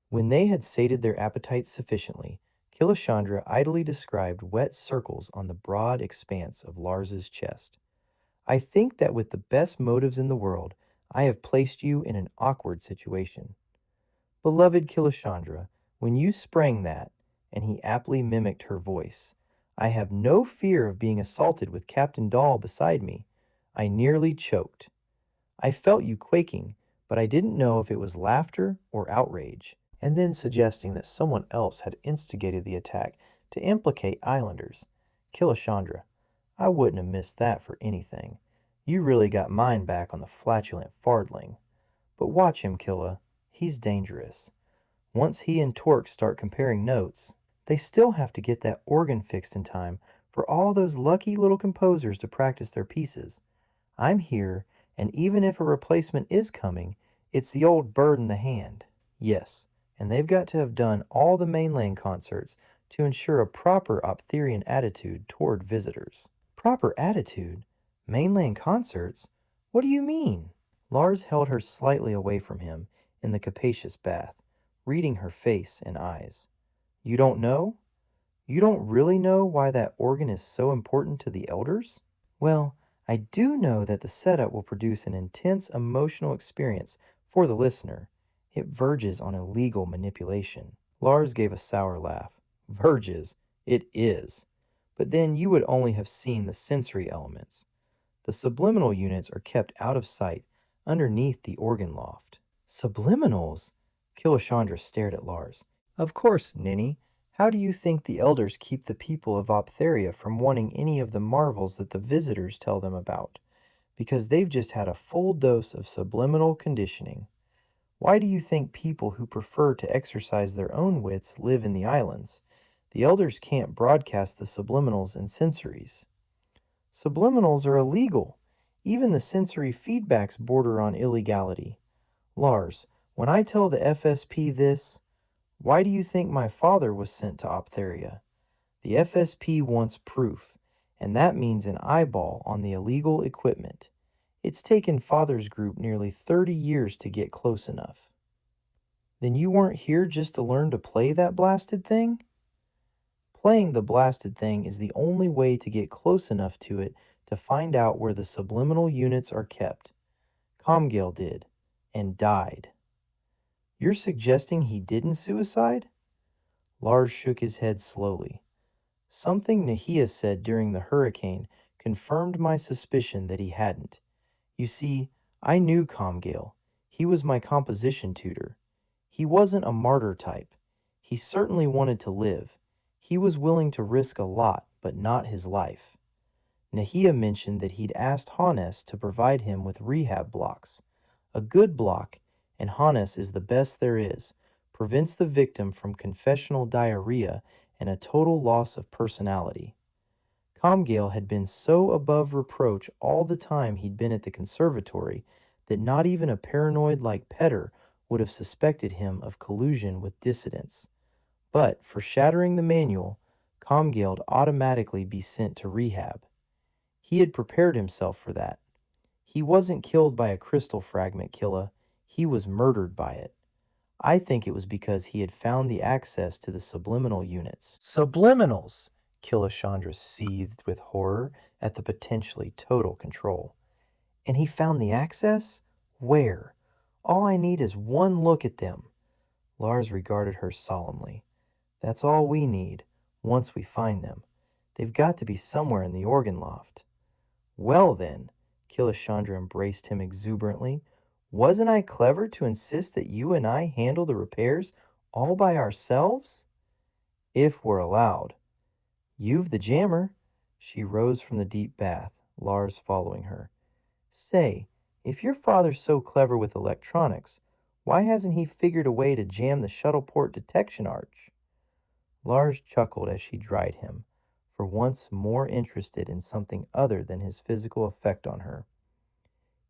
When they had sated their appetites sufficiently, Killashandra idly described wet circles on the broad expanse of Lars's chest. I think that with the best motives in the world, I have placed you in an awkward situation. Beloved Killashandra, when you sprang that, and he aptly mimicked her voice, I have no fear of being assaulted with Captain Dahl beside me. I nearly choked. I felt you quaking, but I didn't know if it was laughter or outrage. And then suggesting that someone else had instigated the attack to implicate islanders. Killashandra, I wouldn't have missed that for anything. You really got mine back on the flatulent fardling. But watch him, Killa. He's dangerous. Once he and Torque start comparing notes, they still have to get that organ fixed in time for all those lucky little composers to practice their pieces. I'm here, and even if a replacement is coming, it's the old bird in the hand. Yes, and they've got to have done all the mainland concerts to ensure a proper Optherian attitude toward visitors. Proper attitude? Mainland concerts? What do you mean? Lars held her slightly away from him in the capacious bath, reading her face and eyes. You don't know? You don't really know why that organ is so important to the elders? Well, I do know that the setup will produce an intense emotional experience for the listener. It verges on illegal manipulation. Lars gave a sour laugh. Verges? It is. But then you would only have seen the sensory elements. The subliminal units are kept out of sight underneath the organ loft. Subliminals? Killashandra stared at Lars. Of course, Ninny. How do you think the elders keep the people of Optheria from wanting any of the marvels that the visitors tell them about? Because they've just had a full dose of subliminal conditioning. Why do you think people who prefer to exercise their own wits live in the islands? The elders can't broadcast the subliminals and sensories. Subliminals are illegal. Even the sensory feedbacks border on illegality. Lars, when I tell the FSP this, why do you think my father was sent to Optheria? The FSP wants proof, and that means an eyeball on the illegal equipment. It's taken Father's group nearly 30 years to get close enough. Then you weren't here just to learn to play that blasted thing? Playing the blasted thing is the only way to get close enough to it to find out where the subliminal units are kept. Comgale did, and died. You're suggesting he didn't suicide? Lars shook his head slowly. Something Nahia said during the hurricane confirmed my suspicion that he hadn't. You see, I knew Comgale. He was my composition tutor. He wasn't a martyr type. He certainly wanted to live. He was willing to risk a lot, but not his life. Nahia mentioned that he'd asked Hannes to provide him with rehab blocks. A good block, and Hannes is the best there is, prevents the victim from confessional diarrhea and a total loss of personality. Comgale had been so above reproach all the time he'd been at the conservatory that not even a paranoid like Petter would have suspected him of collusion with dissidents. But for shattering the manual, Comgale'd automatically be sent to rehab. He had prepared himself for that. He wasn't killed by a crystal fragment, Killa. He was murdered by it. I think it was because he had found the access to the subliminal units. Subliminals! Killashandra seethed with horror at the potentially total control. And he found the access? Where? All I need is one look at them. Lars regarded her solemnly. That's all we need, once we find them. They've got to be somewhere in the organ loft. Well then, Killashandra embraced him exuberantly, wasn't I clever to insist that you and I handle the repairs all by ourselves? If we're allowed. You've the jammer. She rose from the deep bath, Lars following her. Say, if your father's so clever with electronics, why hasn't he figured a way to jam the shuttleport detection arch? Lars chuckled as she dried him, for once more interested in something other than his physical effect on her.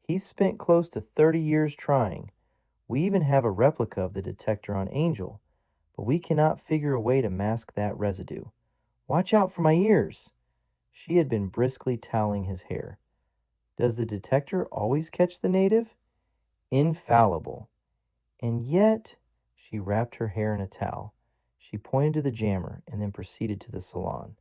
He's spent close to 30 years trying. We even have a replica of the detector on Angel, but we cannot figure a way to mask that residue. Watch out for my ears! She had been briskly toweling his hair. Does the detector always catch the native? Infallible. And yet, she wrapped her hair in a towel. She pointed to the jammer and then proceeded to the salon.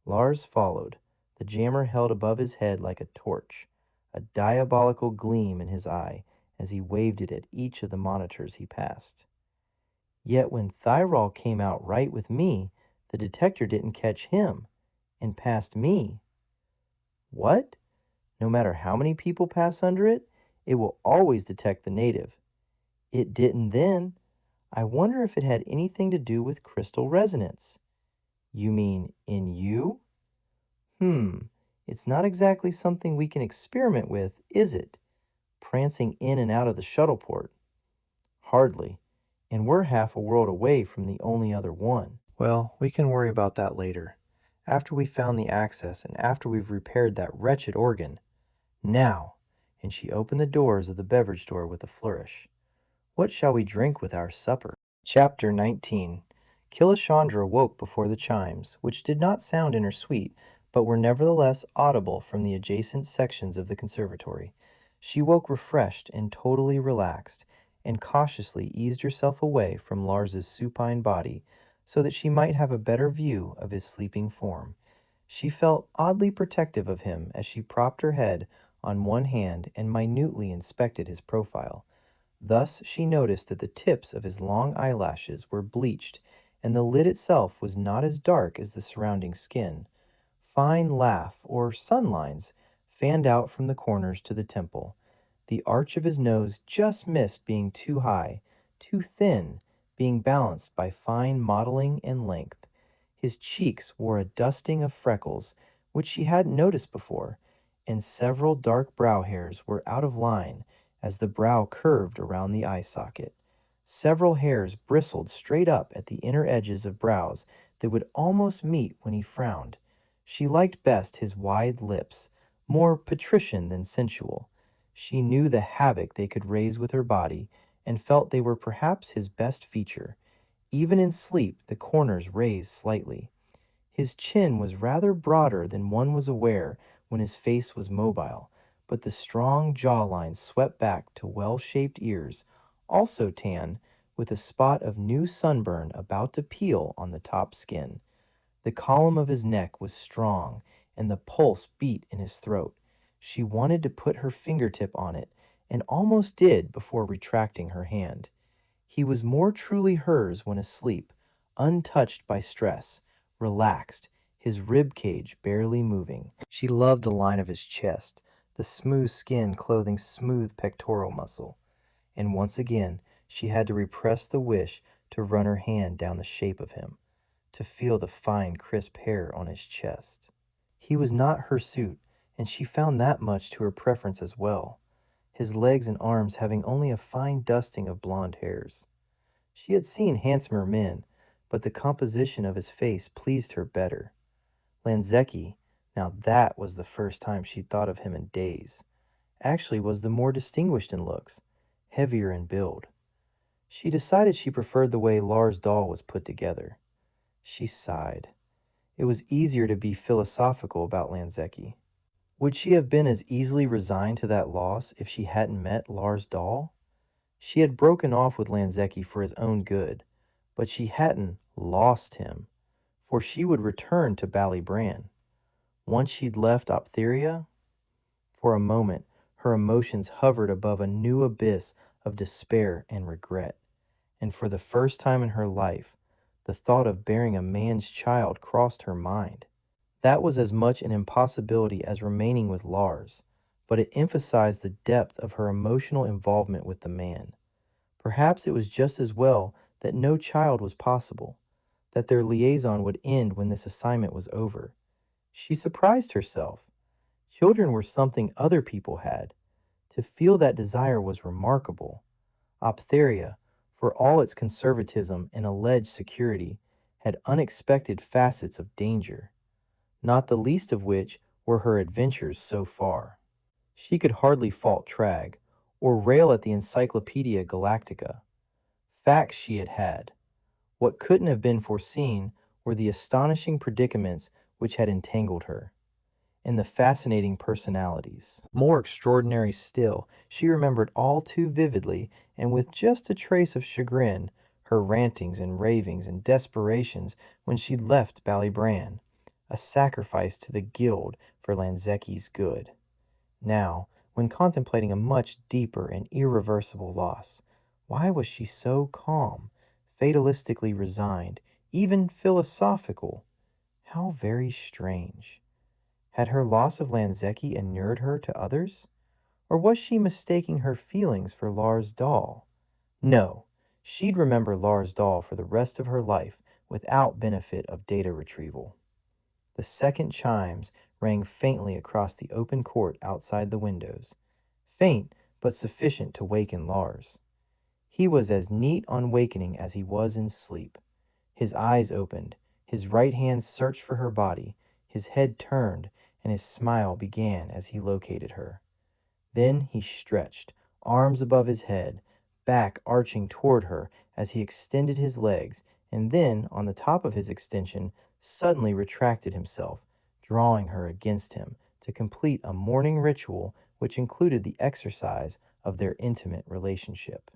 Lars followed, the jammer held above his head like a torch, a diabolical gleam in his eye as he waved it at each of the monitors he passed. Yet when Thyrol came out right with me, the detector didn't catch him, and passed me. What? No matter how many people pass under it, it will always detect the native. It didn't then. I wonder if it had anything to do with crystal resonance. You mean in you? It's not exactly something we can experiment with, is it? Prancing in and out of the shuttleport. Hardly. And we're half a world away from the only other one. Well, we can worry about that later. After we've found the access and after we've repaired that wretched organ. Now! And she opened the doors of the beverage store with a flourish. What shall we drink with our supper? Chapter 19. Killashandra woke before the chimes, which did not sound in her suite, but were nevertheless audible from the adjacent sections of the conservatory. She woke refreshed and totally relaxed, and cautiously eased herself away from Lars's supine body, so that she might have a better view of his sleeping form. She felt oddly protective of him as she propped her head on one hand and minutely inspected his profile. Thus she noticed that the tips of his long eyelashes were bleached, and the lid itself was not as dark as the surrounding skin. Fine laugh, or sun lines, fanned out from the corners to the temple. The arch of his nose just missed being too high, too thin, being balanced by fine modeling and length. His cheeks wore a dusting of freckles, which she hadn't noticed before, and several dark brow hairs were out of line as the brow curved around the eye socket. Several hairs bristled straight up at the inner edges of brows that would almost meet when he frowned. She liked best his wide lips, more patrician than sensual. She knew the havoc they could raise with her body, and felt they were perhaps his best feature. Even in sleep the corners raised slightly. His chin was rather broader than one was aware when his face was mobile, but the strong jawline swept back to well-shaped ears, also tan, with a spot of new sunburn about to peel on the top skin. The column of his neck was strong, and the pulse beat in his throat. She wanted to put her fingertip on it, and almost did before retracting her hand. He was more truly hers when asleep, untouched by stress, relaxed, his rib cage barely moving. She loved the line of his chest, the smooth skin clothing smooth pectoral muscle. And once again, she had to repress the wish to run her hand down the shape of him, to feel the fine, crisp hair on his chest. He was not her suit, and she found that much to her preference as well, his legs and arms having only a fine dusting of blonde hairs. She had seen handsomer men, but the composition of his face pleased her better. Lanzecki, now that was the first time she'd thought of him in days, actually was the more distinguished in looks, heavier in build. She decided she preferred the way Lars Dahl was put together. She sighed. It was easier to be philosophical about Lanzecki. Would she have been as easily resigned to that loss if she hadn't met Lars Dahl? She had broken off with Lanzecki for his own good, but she hadn't lost him, for she would return to Ballybran. Once she'd left Optheria, for a moment her emotions hovered above a new abyss of despair and regret, and for the first time in her life, the thought of bearing a man's child crossed her mind. That was as much an impossibility as remaining with Lars, but it emphasized the depth of her emotional involvement with the man. Perhaps it was just as well that no child was possible, that their liaison would end when this assignment was over. She surprised herself. Children were something other people had. To feel that desire was remarkable. Optheria, for all its conservatism and alleged security, had unexpected facets of danger, not the least of which were her adventures so far. She could hardly fault Trag, or rail at the Encyclopedia Galactica. Facts she had had. What couldn't have been foreseen were the astonishing predicaments which had entangled her, and the fascinating personalities. More extraordinary still, she remembered all too vividly, and with just a trace of chagrin, her rantings and ravings and desperations when she left Ballybran, a sacrifice to the guild for Lanzecki's good. Now, when contemplating a much deeper and irreversible loss, why was she so calm, fatalistically resigned, even philosophical? How very strange. Had her loss of Lanzecki inured her to others? Or was she mistaking her feelings for Lars Dahl? No, she'd remember Lars Dahl for the rest of her life without benefit of data retrieval. The second chimes rang faintly across the open court outside the windows. Faint, but sufficient to waken Lars. He was as neat on wakening as he was in sleep. His eyes opened, his right hand searched for her body, his head turned, and his smile began as he located her. Then he stretched, arms above his head, back arching toward her as he extended his legs, and then, on the top of his extension, suddenly retracted himself, drawing her against him to complete a morning ritual which included the exercise of their intimate relationship.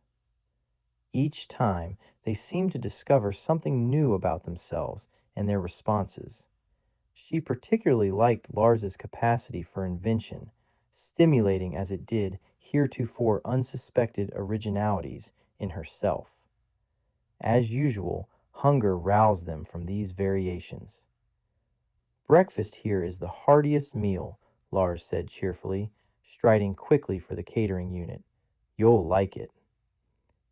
Each time, they seemed to discover something new about themselves and their responses. She particularly liked Lars's capacity for invention, stimulating as it did heretofore unsuspected originalities in herself. As usual, hunger roused them from these variations. "Breakfast here is the heartiest meal," Lars said cheerfully, striding quickly for the catering unit. "You'll like it."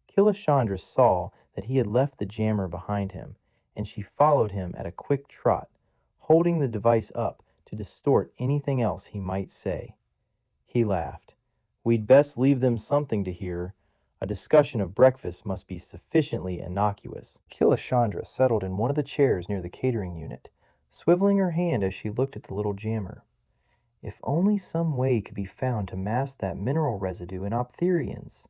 Killashandra saw that he had left the jammer behind him, and she followed him at a quick trot, holding the device up to distort anything else he might say. He laughed. "We'd best leave them something to hear. A discussion of breakfast must be sufficiently innocuous." Killashandra settled in one of the chairs near the catering unit, swiveling her hand as she looked at the little jammer. If only some way could be found to mask that mineral residue in Optherians.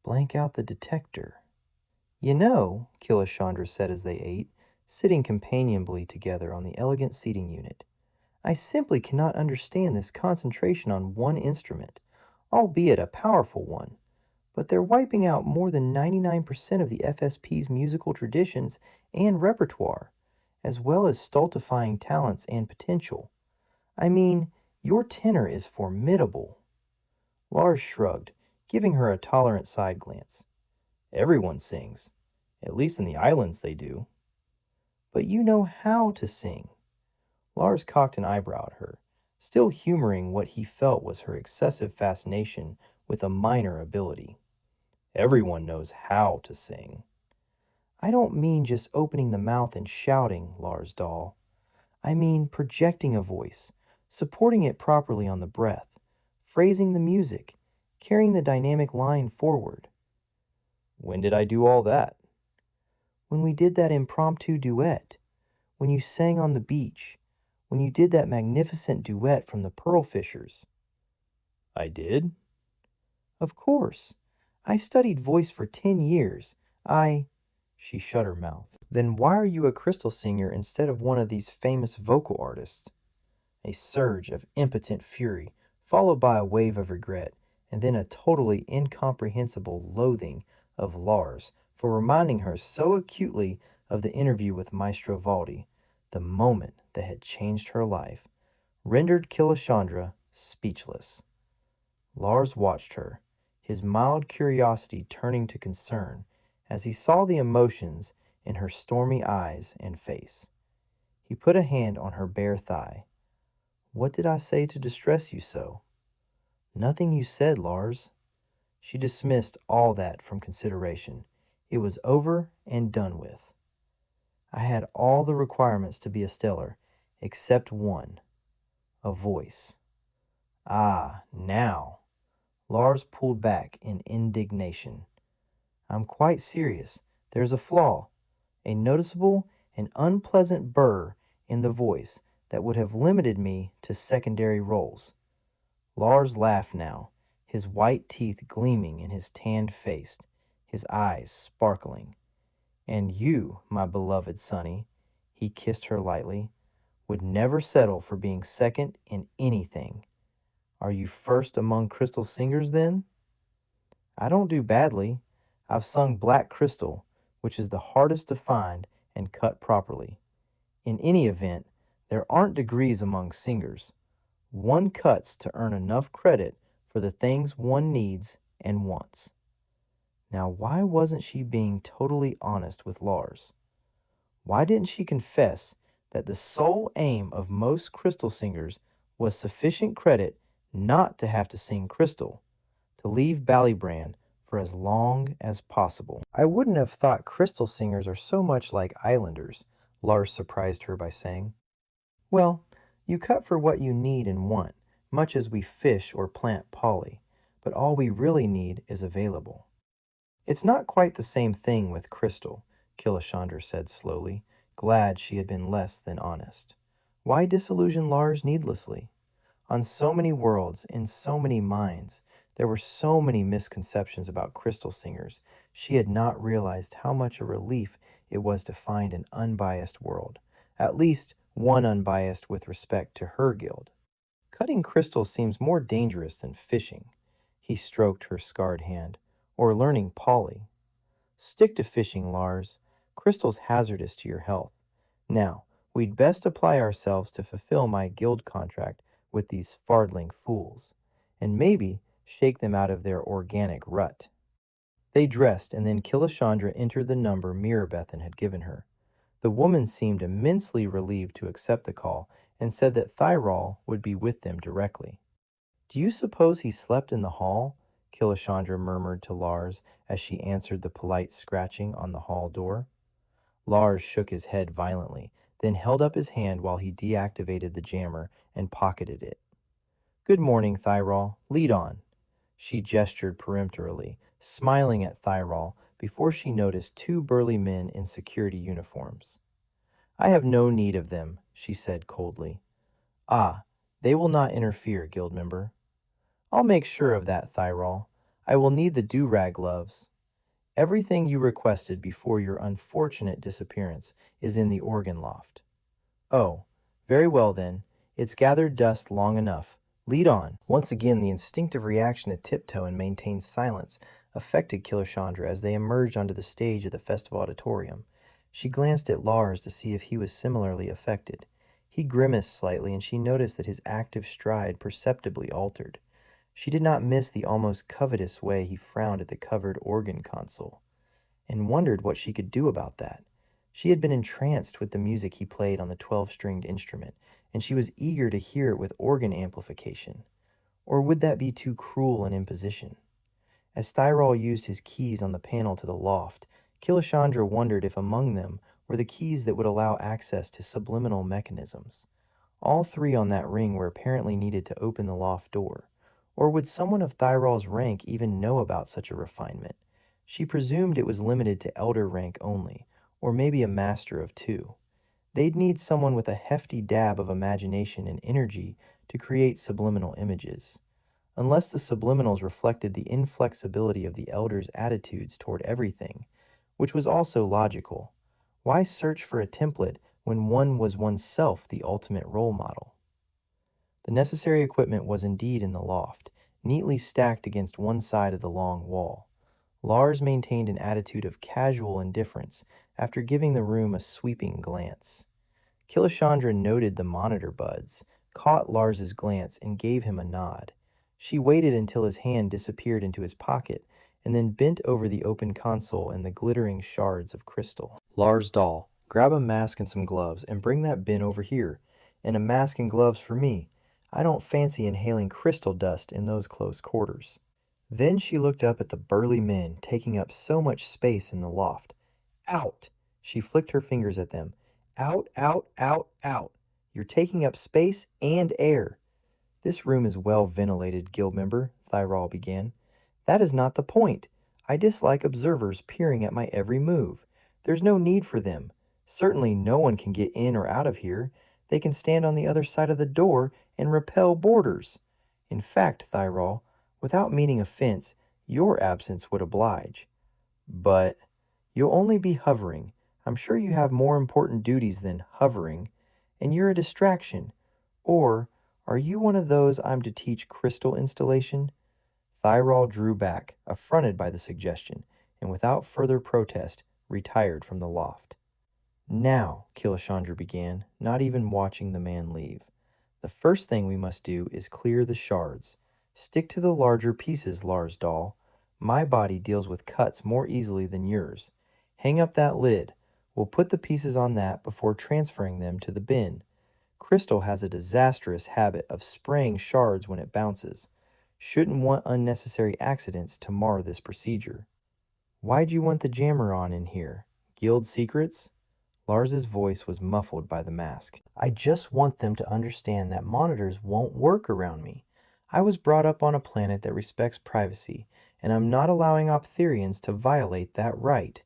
Blank out the detector. "You know," Killashandra said as they ate, sitting companionably together on the elegant seating unit, "I simply cannot understand this concentration on one instrument, albeit a powerful one. But they're wiping out more than 99% of the FSP's musical traditions and repertoire, as well as stultifying talents and potential. I mean, your tenor is formidable." Lars shrugged, giving her a tolerant side glance. "Everyone sings. At least in the islands they do." "But you know how to sing." Lars cocked an eyebrow at her, still humoring what he felt was her excessive fascination with a minor ability. "Everyone knows how to sing." "I don't mean just opening the mouth and shouting, Lars doll. I mean projecting a voice, supporting it properly on the breath, phrasing the music, carrying the dynamic line forward." "When did I do all that?" "When we did that impromptu duet, when you sang on the beach, when you did that magnificent duet from the Pearl Fishers." "I did?" "Of course. I studied voice for 10 years. She shut her mouth. "Then why are you a crystal singer instead of one of these famous vocal artists?" A surge of impotent fury, followed by a wave of regret, and then a totally incomprehensible loathing of Lars for reminding her so acutely of the interview with Maestro Valdi, the moment that had changed her life, rendered Killashandra speechless. Lars watched her, his mild curiosity turning to concern as he saw the emotions in her stormy eyes and face. He put a hand on her bare thigh. "What did I say to distress you so?" "Nothing you said, Lars." She dismissed all that from consideration. It was over and done with. "I had all the requirements to be a stellar, except one, a voice." "Ah, now." Lars pulled back in indignation. "I'm quite serious. There's a flaw, a noticeable and unpleasant burr in the voice that would have limited me to secondary roles." Lars laughed now, his white teeth gleaming in his tanned face, his eyes sparkling. "And you, my beloved Sonny," he kissed her lightly, "would never settle for being second in anything. Are you first among crystal singers, then?" "I don't do badly. I've sung black crystal, which is the hardest to find and cut properly. In any event, there aren't degrees among singers. One cuts to earn enough credit for the things one needs and wants." Now, why wasn't she being totally honest with Lars? Why didn't she confess that the sole aim of most crystal singers was sufficient credit not to have to sing crystal, to leave Ballybrand for as long as possible? "I wouldn't have thought crystal singers are so much like islanders," Lars surprised her by saying. "Well, you cut for what you need and want, much as we fish or plant poly, but all we really need is available." "It's not quite the same thing with crystal," Killashandra said slowly, glad she had been less than honest. Why disillusion Lars needlessly? On so many worlds, in so many minds, there were so many misconceptions about crystal singers, she had not realized how much a relief it was to find an unbiased world, at least one unbiased with respect to her guild. "Cutting crystal seems more dangerous than fishing," he stroked her scarred hand, "or learning poly. Stick to fishing, Lars. Crystal's hazardous to your health. Now, we'd best apply ourselves to fulfill my guild contract with these fardling fools, and maybe shake them out of their organic rut." They dressed, and then Killashandra entered the number Mirabethan had given her. The woman seemed immensely relieved to accept the call and said that Thyrol would be with them directly. "Do you suppose he slept in the hall?" Killashandra murmured to Lars as she answered the polite scratching on the hall door. Lars shook his head violently, then held up his hand while he deactivated the jammer and pocketed it. "Good morning, Thyrol. Lead on." She gestured peremptorily, smiling at Thyrol before she noticed two burly men in security uniforms. "I have no need of them," she said coldly. "Ah, they will not interfere, guild member." "I'll make sure of that, Thyrol. I will need the do-rag gloves. Everything you requested before your unfortunate disappearance is in the organ loft." "Oh, very well then. It's gathered dust long enough. Lead on." Once again, the instinctive reaction to tiptoe and maintain silence affected Killashandra as they emerged onto the stage of the festival auditorium. She glanced at Lars to see if he was similarly affected. He grimaced slightly, and she noticed that his active stride perceptibly altered. She did not miss the almost covetous way he frowned at the covered organ console, and wondered what she could do about that. She had been entranced with the music he played on the 12-stringed instrument, and she was eager to hear it with organ amplification. Or would that be too cruel an imposition? As Thyrol used his keys on the panel to the loft, Killashandra wondered if among them were the keys that would allow access to subliminal mechanisms. All three on that ring were apparently needed to open the loft door. Or would someone of Thyrol's rank even know about such a refinement? She presumed it was limited to elder rank only, or maybe a master of two. They'd need someone with a hefty dab of imagination and energy to create subliminal images. Unless the subliminals reflected the inflexibility of the elders' attitudes toward everything, which was also logical. Why search for a template when one was oneself the ultimate role model? The necessary equipment was indeed in the loft, neatly stacked against one side of the long wall. Lars maintained an attitude of casual indifference after giving the room a sweeping glance. Killashandra noted the monitor buds, caught Lars's glance, and gave him a nod. She waited until his hand disappeared into his pocket, and then bent over the open console and the glittering shards of crystal. Lars doll, grab a mask and some gloves, and bring that bin over here. And a mask and gloves for me. I don't fancy inhaling crystal dust in those close quarters. Then she looked up at the burly men taking up so much space in the loft. Out! She flicked her fingers at them. Out, out, out, out. You're taking up space and air. This room is well ventilated, guild member, Thyrol began. That is not the point. I dislike observers peering at my every move. There's no need for them. Certainly no one can get in or out of here. They can stand on the other side of the door and repel boarders. In fact, Thyrol, without meaning offense, your absence would oblige. But you'll only be hovering. I'm sure you have more important duties than hovering, and you're a distraction. Or are you one of those I'm to teach crystal installation? Thyrol drew back, affronted by the suggestion, and without further protest, retired from the loft. Now, Killashandra began, not even watching the man leave. The first thing we must do is clear the shards. Stick to the larger pieces, Lars doll. My body deals with cuts more easily than yours. Hang up that lid. We'll put the pieces on that before transferring them to the bin. Crystal has a disastrous habit of spraying shards when it bounces. Shouldn't want unnecessary accidents to mar this procedure. Why'd you want the jammer on in here? Guild secrets? Lars's voice was muffled by the mask. I just want them to understand that monitors won't work around me. I was brought up on a planet that respects privacy, and I'm not allowing Optherians to violate that right.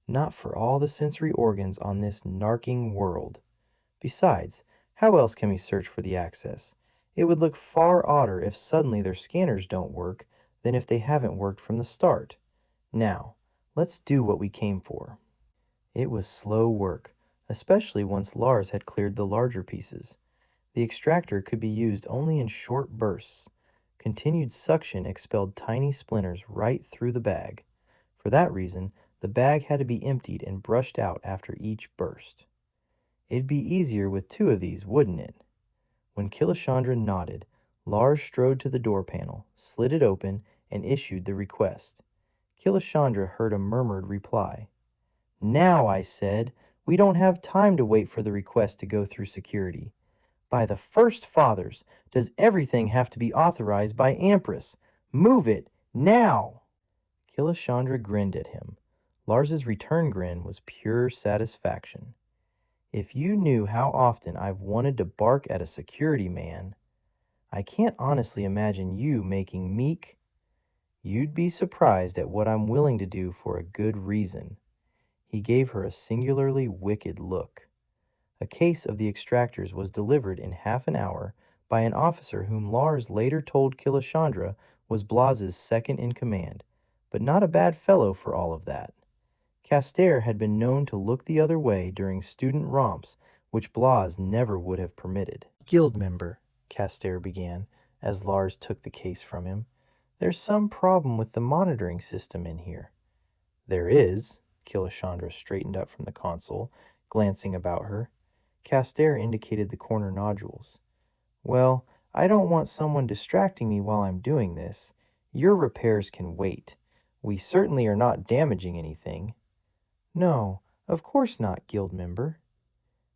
Not for all the sensory organs on this narking world. Besides, how else can we search for the access? It would look far odder if suddenly their scanners don't work than if they haven't worked from the start. Now, let's do what we came for. It was slow work, especially once Lars had cleared the larger pieces. The extractor could be used only in short bursts. Continued suction expelled tiny splinters right through the bag. For that reason, the bag had to be emptied and brushed out after each burst. It'd be easier with two of these, wouldn't it? When Killashandra nodded, Lars strode to the door panel, slid it open, and issued the request. Killashandra heard a murmured reply. Now, I said, we don't have time to wait for the request to go through security. By the first fathers, does everything have to be authorized by Empress? Move it, now! Killashandra grinned at him. Lars's return grin was pure satisfaction. If you knew how often I've wanted to bark at a security man, I can't honestly imagine you making meek. You'd be surprised at what I'm willing to do for a good reason. He gave her a singularly wicked look. A case of the extractors was delivered in half an hour by an officer whom Lars later told Killashandra was Blaz's second in command, but not a bad fellow for all of that. Castair had been known to look the other way during student romps, which Blaz never would have permitted. Guild member, Castair began, as Lars took the case from him. There's some problem with the monitoring system in here. There is, Killashandra straightened up from the console, glancing about her. Castere indicated the corner nodules. Well, I don't want someone distracting me while I'm doing this. Your repairs can wait. We certainly are not damaging anything. No, of course not, guild member.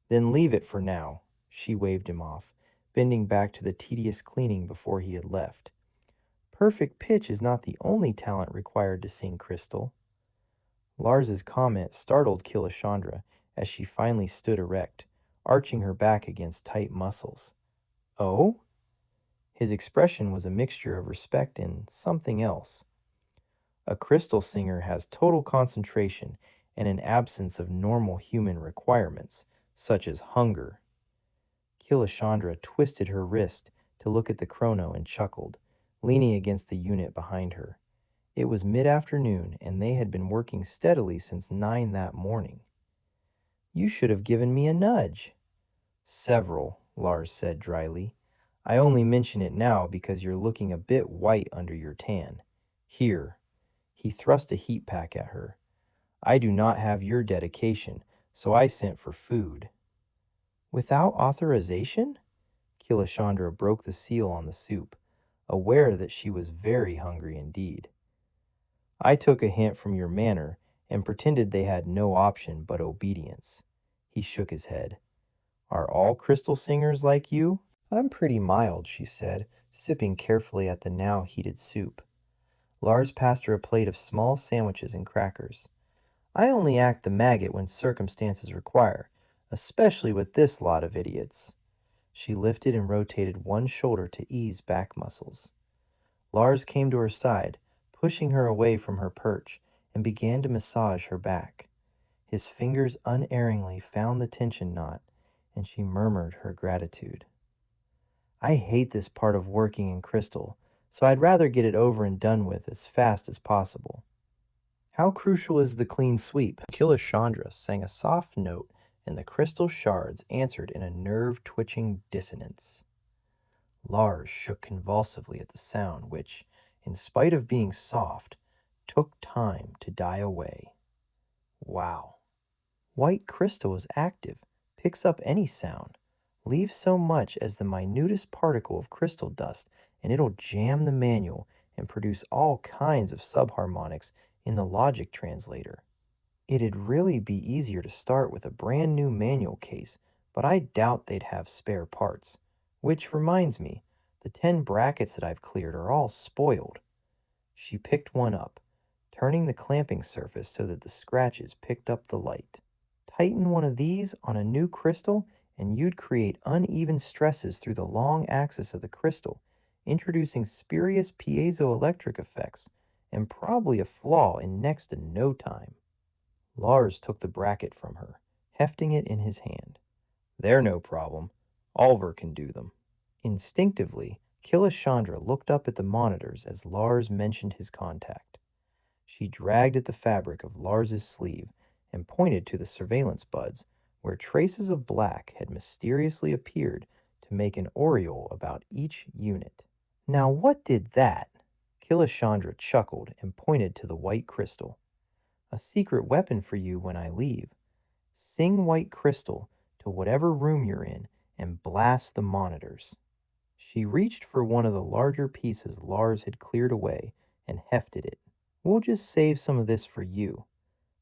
Then leave it for now. She waved him off, bending back to the tedious cleaning before he had left. Perfect pitch is not the only talent required to sing crystal. Lars's comment startled Killashandra as she finally stood erect, arching her back against tight muscles. Oh? His expression was a mixture of respect and something else. A crystal singer has total concentration and an absence of normal human requirements, such as hunger. Killashandra twisted her wrist to look at the chrono and chuckled, leaning against the unit behind her. It was mid-afternoon, and they had been working steadily since 9 that morning. You should have given me a nudge. Several, Lars said dryly. I only mention it now because you're looking a bit white under your tan. Here. He thrust a heat pack at her. I do not have your dedication, so I sent for food. Without authorization? Killashandra broke the seal on the soup, aware that she was very hungry indeed. I took a hint from your manner and pretended they had no option but obedience. He shook his head. Are all crystal singers like you? I'm pretty mild, she said, sipping carefully at the now heated soup. Lars passed her a plate of small sandwiches and crackers. I only act the maggot when circumstances require, especially with this lot of idiots. She lifted and rotated one shoulder to ease back muscles. Lars came to her side, pushing her away from her perch, and began to massage her back. His fingers unerringly found the tension knot, and she murmured her gratitude. I hate this part of working in crystal, so I'd rather get it over and done with as fast as possible. How crucial is the clean sweep? Killashandra sang a soft note, and the crystal shards answered in a nerve-twitching dissonance. Lars shook convulsively at the sound which, in spite of being soft, took time to die away. Wow. White crystal is active, picks up any sound. Leave so much as the minutest particle of crystal dust, and it'll jam the manual and produce all kinds of subharmonics in the logic translator. It'd really be easier to start with a brand new manual case, but I doubt they'd have spare parts. Which reminds me, the 10 brackets that I've cleared are all spoiled. She picked one up, turning the clamping surface so that the scratches picked up the light. Tighten one of these on a new crystal and you'd create uneven stresses through the long axis of the crystal, introducing spurious piezoelectric effects, and probably a flaw in next to no time. Lars took the bracket from her, hefting it in his hand. They're no problem. Oliver can do them. Instinctively, Killashandra looked up at the monitors as Lars mentioned his contact. She dragged at the fabric of Lars's sleeve and pointed to the surveillance buds, where traces of black had mysteriously appeared to make an aureole about each unit. Now what did that? Killashandra chuckled and pointed to the white crystal. A secret weapon for you when I leave. Sing white crystal to whatever room you're in and blast the monitors. She reached for one of the larger pieces Lars had cleared away and hefted it. We'll just save some of this for you.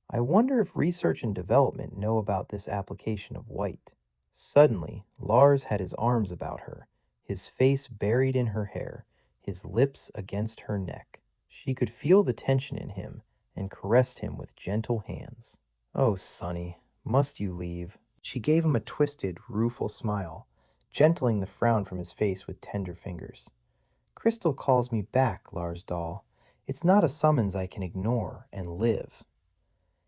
I wonder if research and development know about this application of white. Suddenly, Lars had his arms about her, his face buried in her hair, his lips against her neck. She could feel the tension in him and caressed him with gentle hands. Oh, Sonny, must you leave? She gave him a twisted, rueful smile, gentling the frown from his face with tender fingers. Crystal calls me back, Lars doll. It's not a summons I can ignore and live.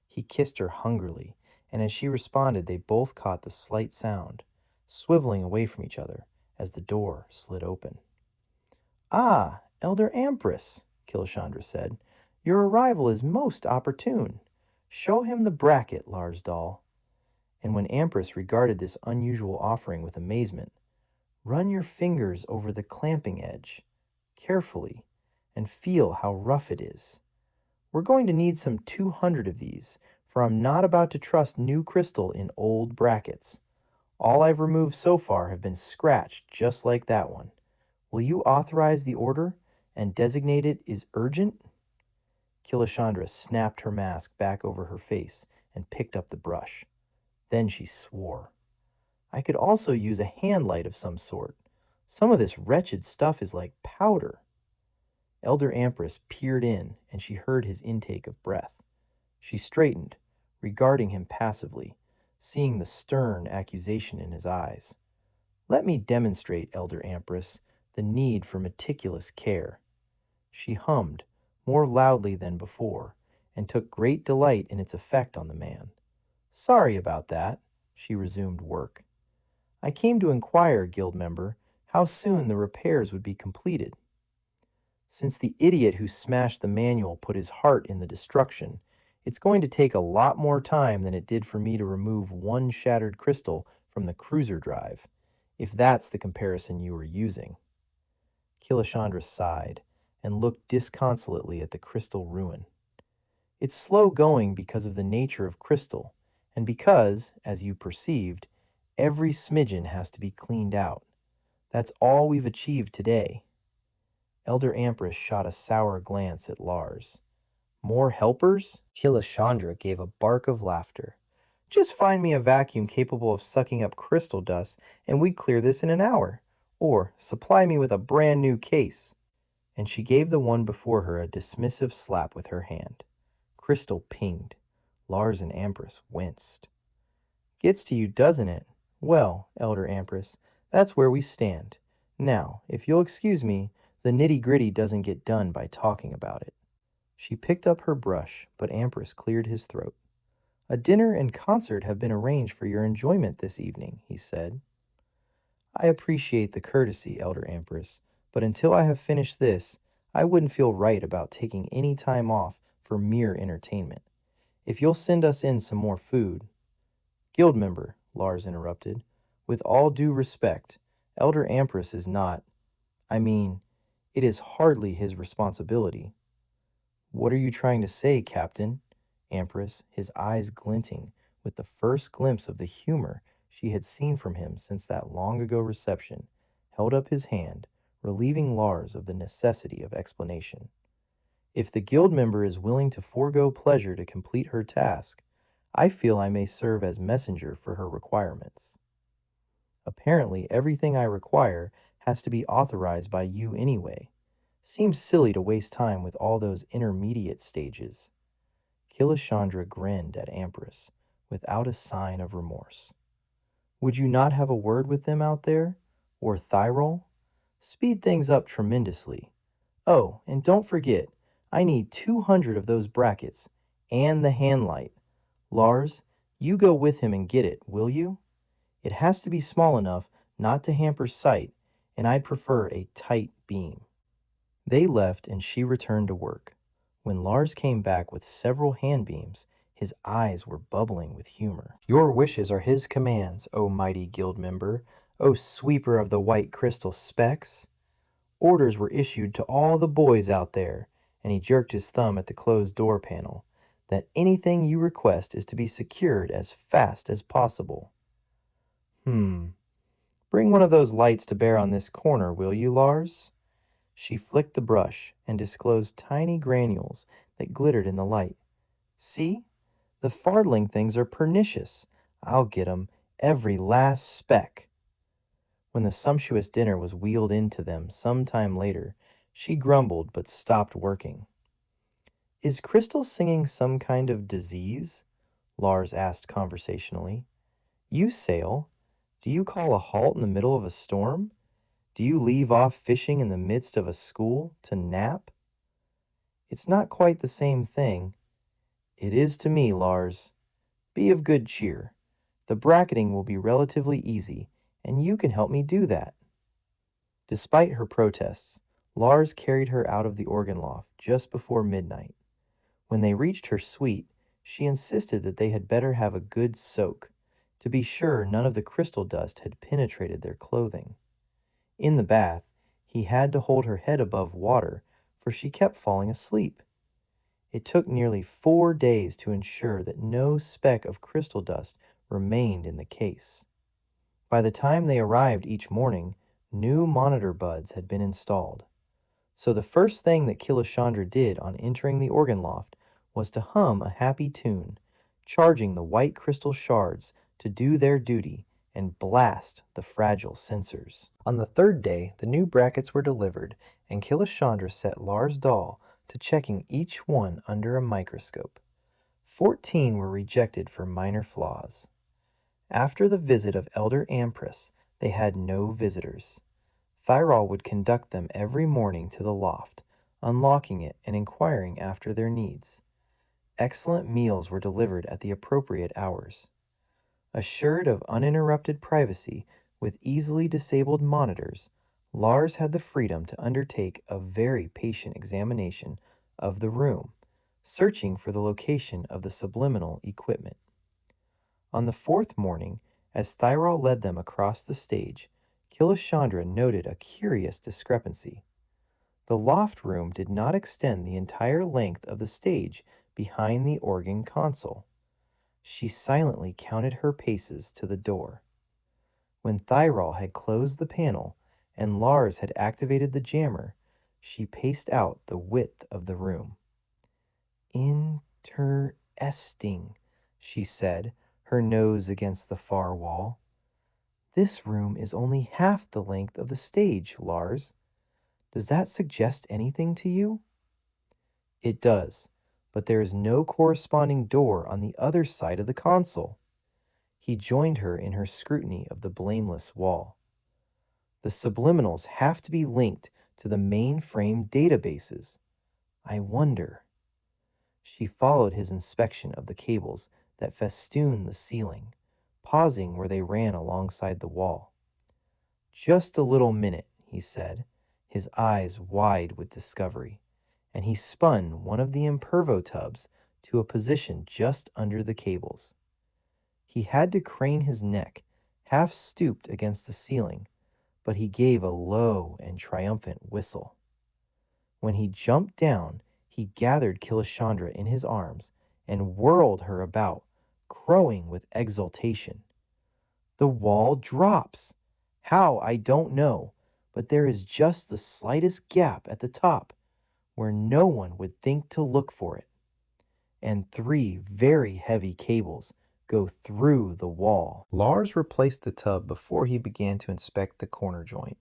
He kissed her hungrily, and as she responded they both caught the slight sound, swiveling away from each other as the door slid open. Ah, Elder Ampress, Killashandra said, your arrival is most opportune. Show him the bracket, Lars doll. And when Ampress regarded this unusual offering with amazement, run your fingers over the clamping edge, carefully, and feel how rough it is. We're going to need some 200 of these for I'm not about to trust new crystal in old brackets. All I've removed so far have been scratched just like that one. Will you authorize the order and designate it is urgent?" Killashandra snapped her mask back over her face and picked up the brush. Then she swore. "I could also use a hand light of some sort. Some of this wretched stuff is like powder." Elder Empress peered in, and she heard his intake of breath. She straightened, regarding him passively, seeing the stern accusation in his eyes. "Let me demonstrate, Elder Empress, the need for meticulous care." She hummed, more loudly than before, and took great delight in its effect on the man. "Sorry about that," she resumed work. "I came to inquire, guild member, how soon the repairs would be completed. Since the idiot who smashed the manual put his heart in the destruction, it's going to take a lot more time than it did for me to remove one shattered crystal from the cruiser drive, if that's the comparison you were using." Killashandra sighed and looked disconsolately at the crystal ruin. "It's slow going because of the nature of crystal, and because, as you perceived, every smidgen has to be cleaned out. That's all we've achieved today." Elder Empress shot a sour glance at Lars. "More helpers?" Killashandra gave a bark of laughter. "Just find me a vacuum capable of sucking up crystal dust, and we'd clear this in an hour. Or supply me with a brand new case." And she gave the one before her a dismissive slap with her hand. Crystal pinged. Lars and Empress winced. "Gets to you, doesn't it? Well, Elder Empress, that's where we stand. Now, if you'll excuse me, the nitty-gritty doesn't get done by talking about it." She picked up her brush, but Empress cleared his throat. "A dinner and concert have been arranged for your enjoyment this evening," he said. "I appreciate the courtesy, Elder Empress, but until I have finished this, I wouldn't feel right about taking any time off for mere entertainment. If you'll send us in some more food—" "Guild member," Lars interrupted, "with all due respect, Elder Empress is not— I mean, it is hardly his responsibility." "What are you trying to say, Captain?" Empress, his eyes glinting with the first glimpse of the humor she had seen from him since that long-ago reception, held up his hand, relieving Lars of the necessity of explanation. "If the guild member is willing to forego pleasure to complete her task, I feel I may serve as messenger for her requirements." "Apparently everything I require has to be authorized by you anyway. Seems silly to waste time with all those intermediate stages." Killashandra grinned at Empress, without a sign of remorse. "Would you not have a word with them out there? Or Thyrol? Speed things up tremendously. Oh, and don't forget, I need 200 of those brackets, and the hand light. Lars, you go with him and get it, will you? It has to be small enough not to hamper sight, and I'd prefer a tight beam." They left and she returned to work. When Lars came back with several hand beams, his eyes were bubbling with humor. "Your wishes are his commands, O mighty guild member, O sweeper of the white crystal specks. Orders were issued to all the boys out there," and he jerked his thumb at the closed door panel, "that anything you request is to be secured as fast as possible." Bring one of those lights to bear on this corner, will you, Lars?" She flicked the brush and disclosed tiny granules that glittered in the light. "See? The fardling things are pernicious. I'll get 'em, every last speck." When the sumptuous dinner was wheeled in to them some time later, she grumbled but stopped working. "Is crystal singing some kind of disease?" Lars asked conversationally. "You sail. Do you call a halt in the middle of a storm? Do you leave off fishing in the midst of a school to nap?" "It's not quite the same thing." "It is to me, Lars. Be of good cheer. The bracketing will be relatively easy, and you can help me do that." Despite her protests, Lars carried her out of the organ loft just before midnight. When they reached her suite, she insisted that they had better have a good soak, to be sure none of the crystal dust had penetrated their clothing. In the bath, he had to hold her head above water, for she kept falling asleep. It took nearly 4 days to ensure that no speck of crystal dust remained in the case. By the time they arrived each morning, new monitor buds had been installed. So the first thing that Killashandra did on entering the organ loft was to hum a happy tune, charging the white crystal shards to do their duty and blast the fragile sensors. On the third day, the new brackets were delivered, and Killashandra set Lars doll to checking each one under a microscope. 14 were rejected for minor flaws. After the visit of Elder Ampress, they had no visitors. Thyrol would conduct them every morning to the loft, unlocking it and inquiring after their needs. Excellent meals were delivered at the appropriate hours. Assured of uninterrupted privacy with easily disabled monitors, Lars had the freedom to undertake a very patient examination of the room, searching for the location of the subliminal equipment. On the fourth morning, as Thyrol led them across the stage, Killashandra noted a curious discrepancy. The loft room did not extend the entire length of the stage behind the organ console. She silently counted her paces to the door. When Thyrol had closed the panel and Lars had activated the jammer, she paced out the width of the room. Interesting, she said, her nose against the far wall. This room is only half the length of the stage, Lars. Does that suggest anything to you? It does, but there is no corresponding door on the other side of the console. He joined her in her scrutiny of the blameless wall. The subliminals have to be linked to the mainframe databases. I wonder. She followed his inspection of the cables that festooned the ceiling, pausing where they ran alongside the wall. Just a little minute, he said, his eyes wide with discovery, and he spun one of the impervo tubs to a position just under the cables. He had to crane his neck, half stooped against the ceiling, but he gave a low and triumphant whistle. When he jumped down, he gathered Killashandra in his arms and whirled her about, crowing with exultation. The wall drops. How, I don't know, but there is just the slightest gap at the top where no one would think to look for it. And 3 very heavy cables go through the wall. Lars replaced the tub before he began to inspect the corner joint.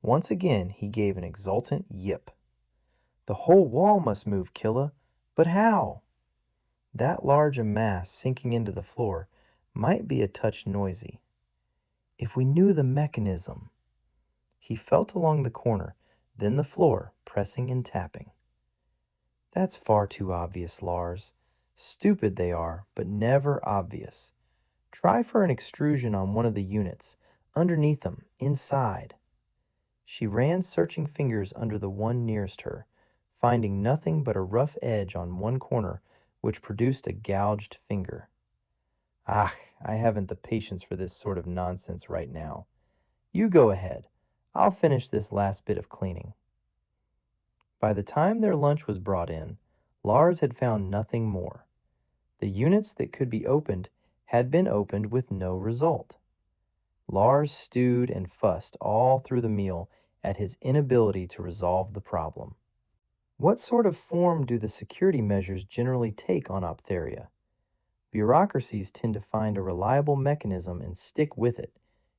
Once again, he gave an exultant yip. The whole wall must move, Killa, but how? That large a mass sinking into the floor might be a touch noisy. If we knew the mechanism. He felt along the corner, then the floor, pressing and tapping. That's far too obvious, Lars. Stupid they are, but never obvious. Try for an extrusion on one of the units, underneath them, inside. She ran searching fingers under the one nearest her, finding nothing but a rough edge on one corner which produced a gouged finger. Ah, I haven't the patience for this sort of nonsense right now. You go ahead. I'll finish this last bit of cleaning. By the time their lunch was brought in, Lars had found nothing more. The units that could be opened had been opened with no result. Lars stewed and fussed all through the meal at his inability to resolve the problem. What sort of form do the security measures generally take on Optheria? Bureaucracies tend to find a reliable mechanism and stick with it,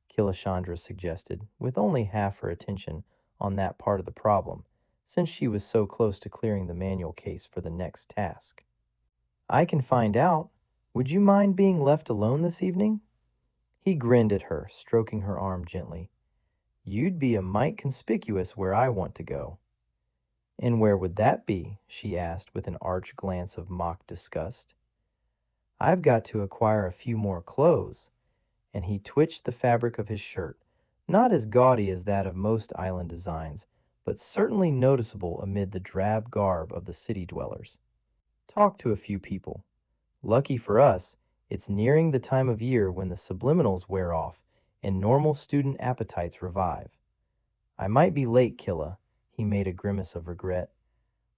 Killashandra suggested, with only half her attention on that part of the problem, since she was so close to clearing the manual case for the next task. I can find out. Would you mind being left alone this evening? He grinned at her, stroking her arm gently. You'd be a mite conspicuous where I want to go. And where would that be? She asked with an arch glance of mock disgust. I've got to acquire a few more clothes, and he twitched the fabric of his shirt, not as gaudy as that of most island designs, but certainly noticeable amid the drab garb of the city dwellers. Talk to a few people. Lucky for us, it's nearing the time of year when the subliminals wear off and normal student appetites revive. I might be late, Killa. He made a grimace of regret.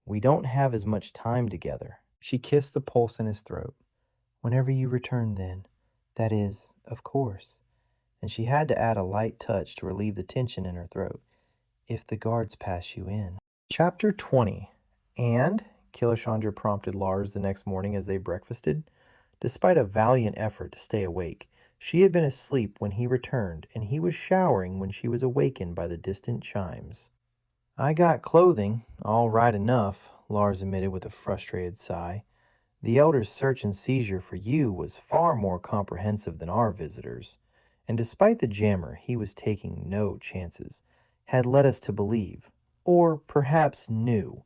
We don't have as much time together. She kissed the pulse in his throat. Whenever you return, then. That is, of course. And she had to add a light touch to relieve the tension in her throat. If the guards pass you in. Chapter 20. And, Killashandra prompted Lars the next morning as they breakfasted. Despite a valiant effort to stay awake, she had been asleep when he returned, and he was showering when she was awakened by the distant chimes. I got clothing, all right enough, Lars admitted with a frustrated sigh. The elder's search and seizure for you was far more comprehensive than our visitors, and despite the jammer, he was taking no chances, had led us to believe, or perhaps knew,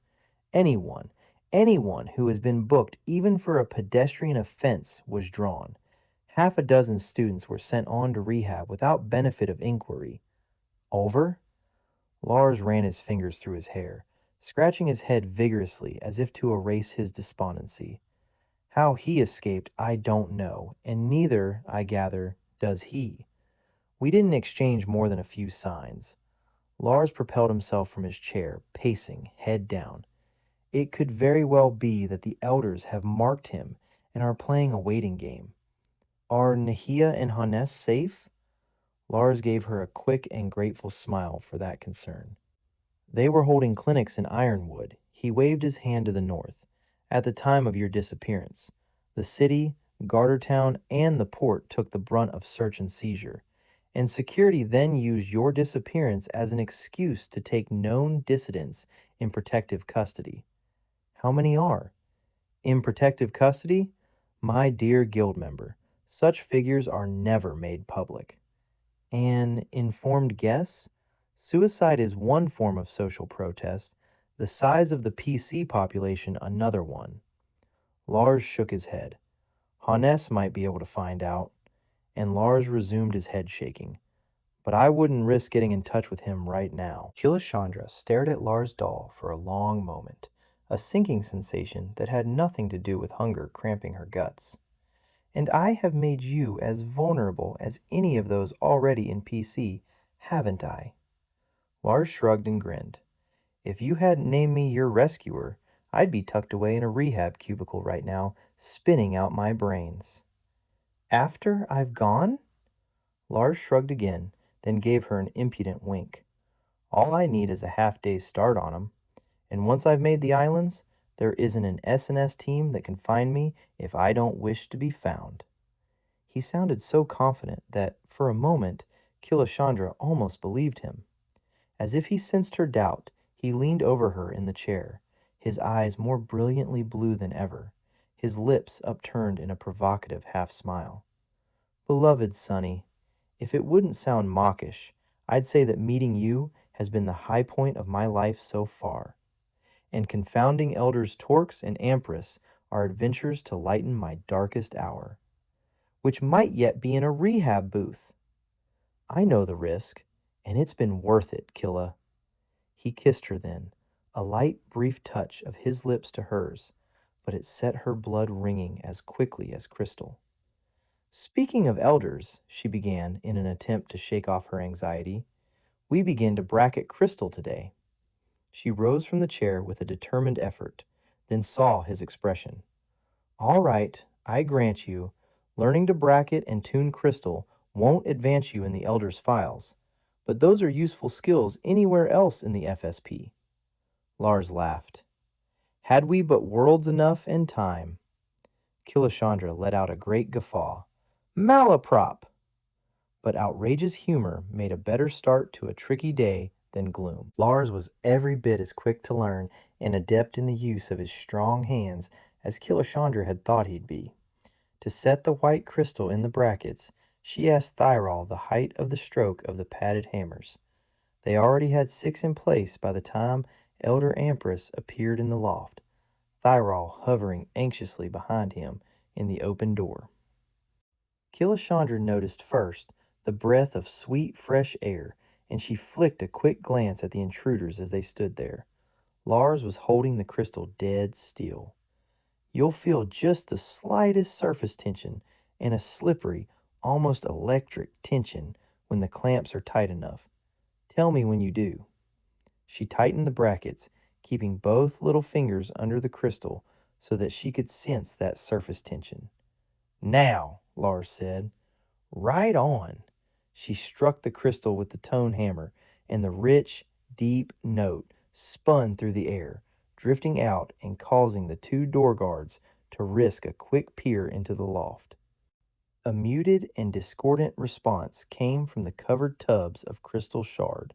anyone, anyone who has been booked even for a pedestrian offense was drawn. Half a dozen students were sent on to rehab without benefit of inquiry. Over? Lars ran his fingers through his hair, scratching his head vigorously as if to erase his despondency. How he escaped, I don't know, and neither, I gather, does he. We didn't exchange more than a few signs. Lars propelled himself from his chair, pacing, head down. It could very well be that the elders have marked him and are playing a waiting game. Are Nahia and Hannes safe? Lars gave her a quick and grateful smile for that concern. They were holding clinics in Ironwood. He waved his hand to the north. At the time of your disappearance, the city, Gartertown, and the port took the brunt of search and seizure, and security then used your disappearance as an excuse to take known dissidents in protective custody. How many are? In protective custody? My dear guild member, such figures are never made public. An informed guess? Suicide is one form of social protest, the size of the PC population another one. Lars shook his head. Hannes might be able to find out, and Lars resumed his head shaking. But I wouldn't risk getting in touch with him right now. Killashandra stared at Lars' doll for a long moment, a sinking sensation that had nothing to do with hunger cramping her guts. And I have made you as vulnerable as any of those already in PC, haven't I? Lars shrugged and grinned. If you hadn't named me your rescuer, I'd be tucked away in a rehab cubicle right now, spinning out my brains. After I've gone? Lars shrugged again, then gave her an impudent wink. All I need is a half-day's start on 'em, and once I've made the islands, there isn't an S&S team that can find me if I don't wish to be found. He sounded so confident that, for a moment, Killashandra almost believed him. As if he sensed her doubt, he leaned over her in the chair, his eyes more brilliantly blue than ever, his lips upturned in a provocative half-smile. Beloved Sonny, if it wouldn't sound mawkish, I'd say that meeting you has been the high point of my life so far, and confounding Elders Torques and Ampress are adventures to lighten my darkest hour, which might yet be in a rehab booth. I know the risk, and it's been worth it, Killa. He kissed her then, a light, brief touch of his lips to hers, but it set her blood ringing as quickly as crystal. Speaking of elders, she began in an attempt to shake off her anxiety, we begin to bracket Crystal today. She rose from the chair with a determined effort, then saw his expression. All right, I grant you, learning to bracket and tune Crystal won't advance you in the elders' files, but those are useful skills anywhere else in the FSP. Lars laughed. Had we but worlds enough and time. Killashandra let out a great guffaw. Malaprop! But outrageous humor made a better start to a tricky day than gloom. Lars was every bit as quick to learn and adept in the use of his strong hands as Killashandra had thought he'd be. To set the white crystal in the brackets, she asked Thyrol the height of the stroke of the padded hammers. They already had 6 in place by the time Elder Ampress appeared in the loft, Thyrol hovering anxiously behind him in the open door. Killashandra noticed first the breath of sweet, fresh air, and she flicked a quick glance at the intruders as they stood there. Lars was holding the crystal dead still. You'll feel just the slightest surface tension and a slippery, almost electric tension when the clamps are tight enough. Tell me when you do. She tightened the brackets, keeping both little fingers under the crystal so that she could sense that surface tension. "Now," Lars said. "Right on." She struck the crystal with the tone hammer, and the rich, deep note spun through the air, drifting out and causing the two door guards to risk a quick peer into the loft. A muted and discordant response came from the covered tubs of crystal shard.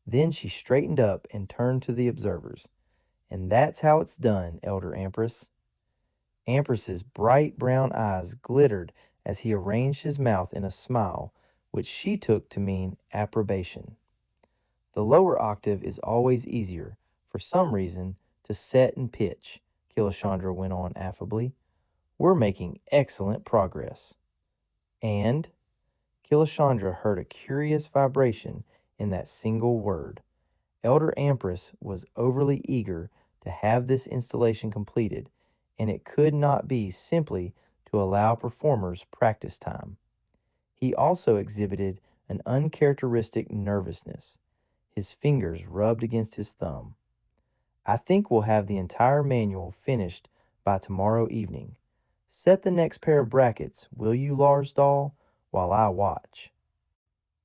Then she straightened up and turned to the observers. "And that's how it's done, Elder Empress." Empress's bright brown eyes glittered as he arranged his mouth in a smile, which she took to mean approbation. "The lower octave is always easier, for some reason, to set and pitch," Killashandra went on affably. "We're making excellent progress." And Killashandra heard a curious vibration in that single word. Elder Empress was overly eager to have this installation completed, and it could not be simply to allow performers practice time. He also exhibited an uncharacteristic nervousness. His fingers rubbed against his thumb. "I think we'll have the entire manual finished by tomorrow evening. Set the next pair of brackets, will you, Lars Dahl, while I watch."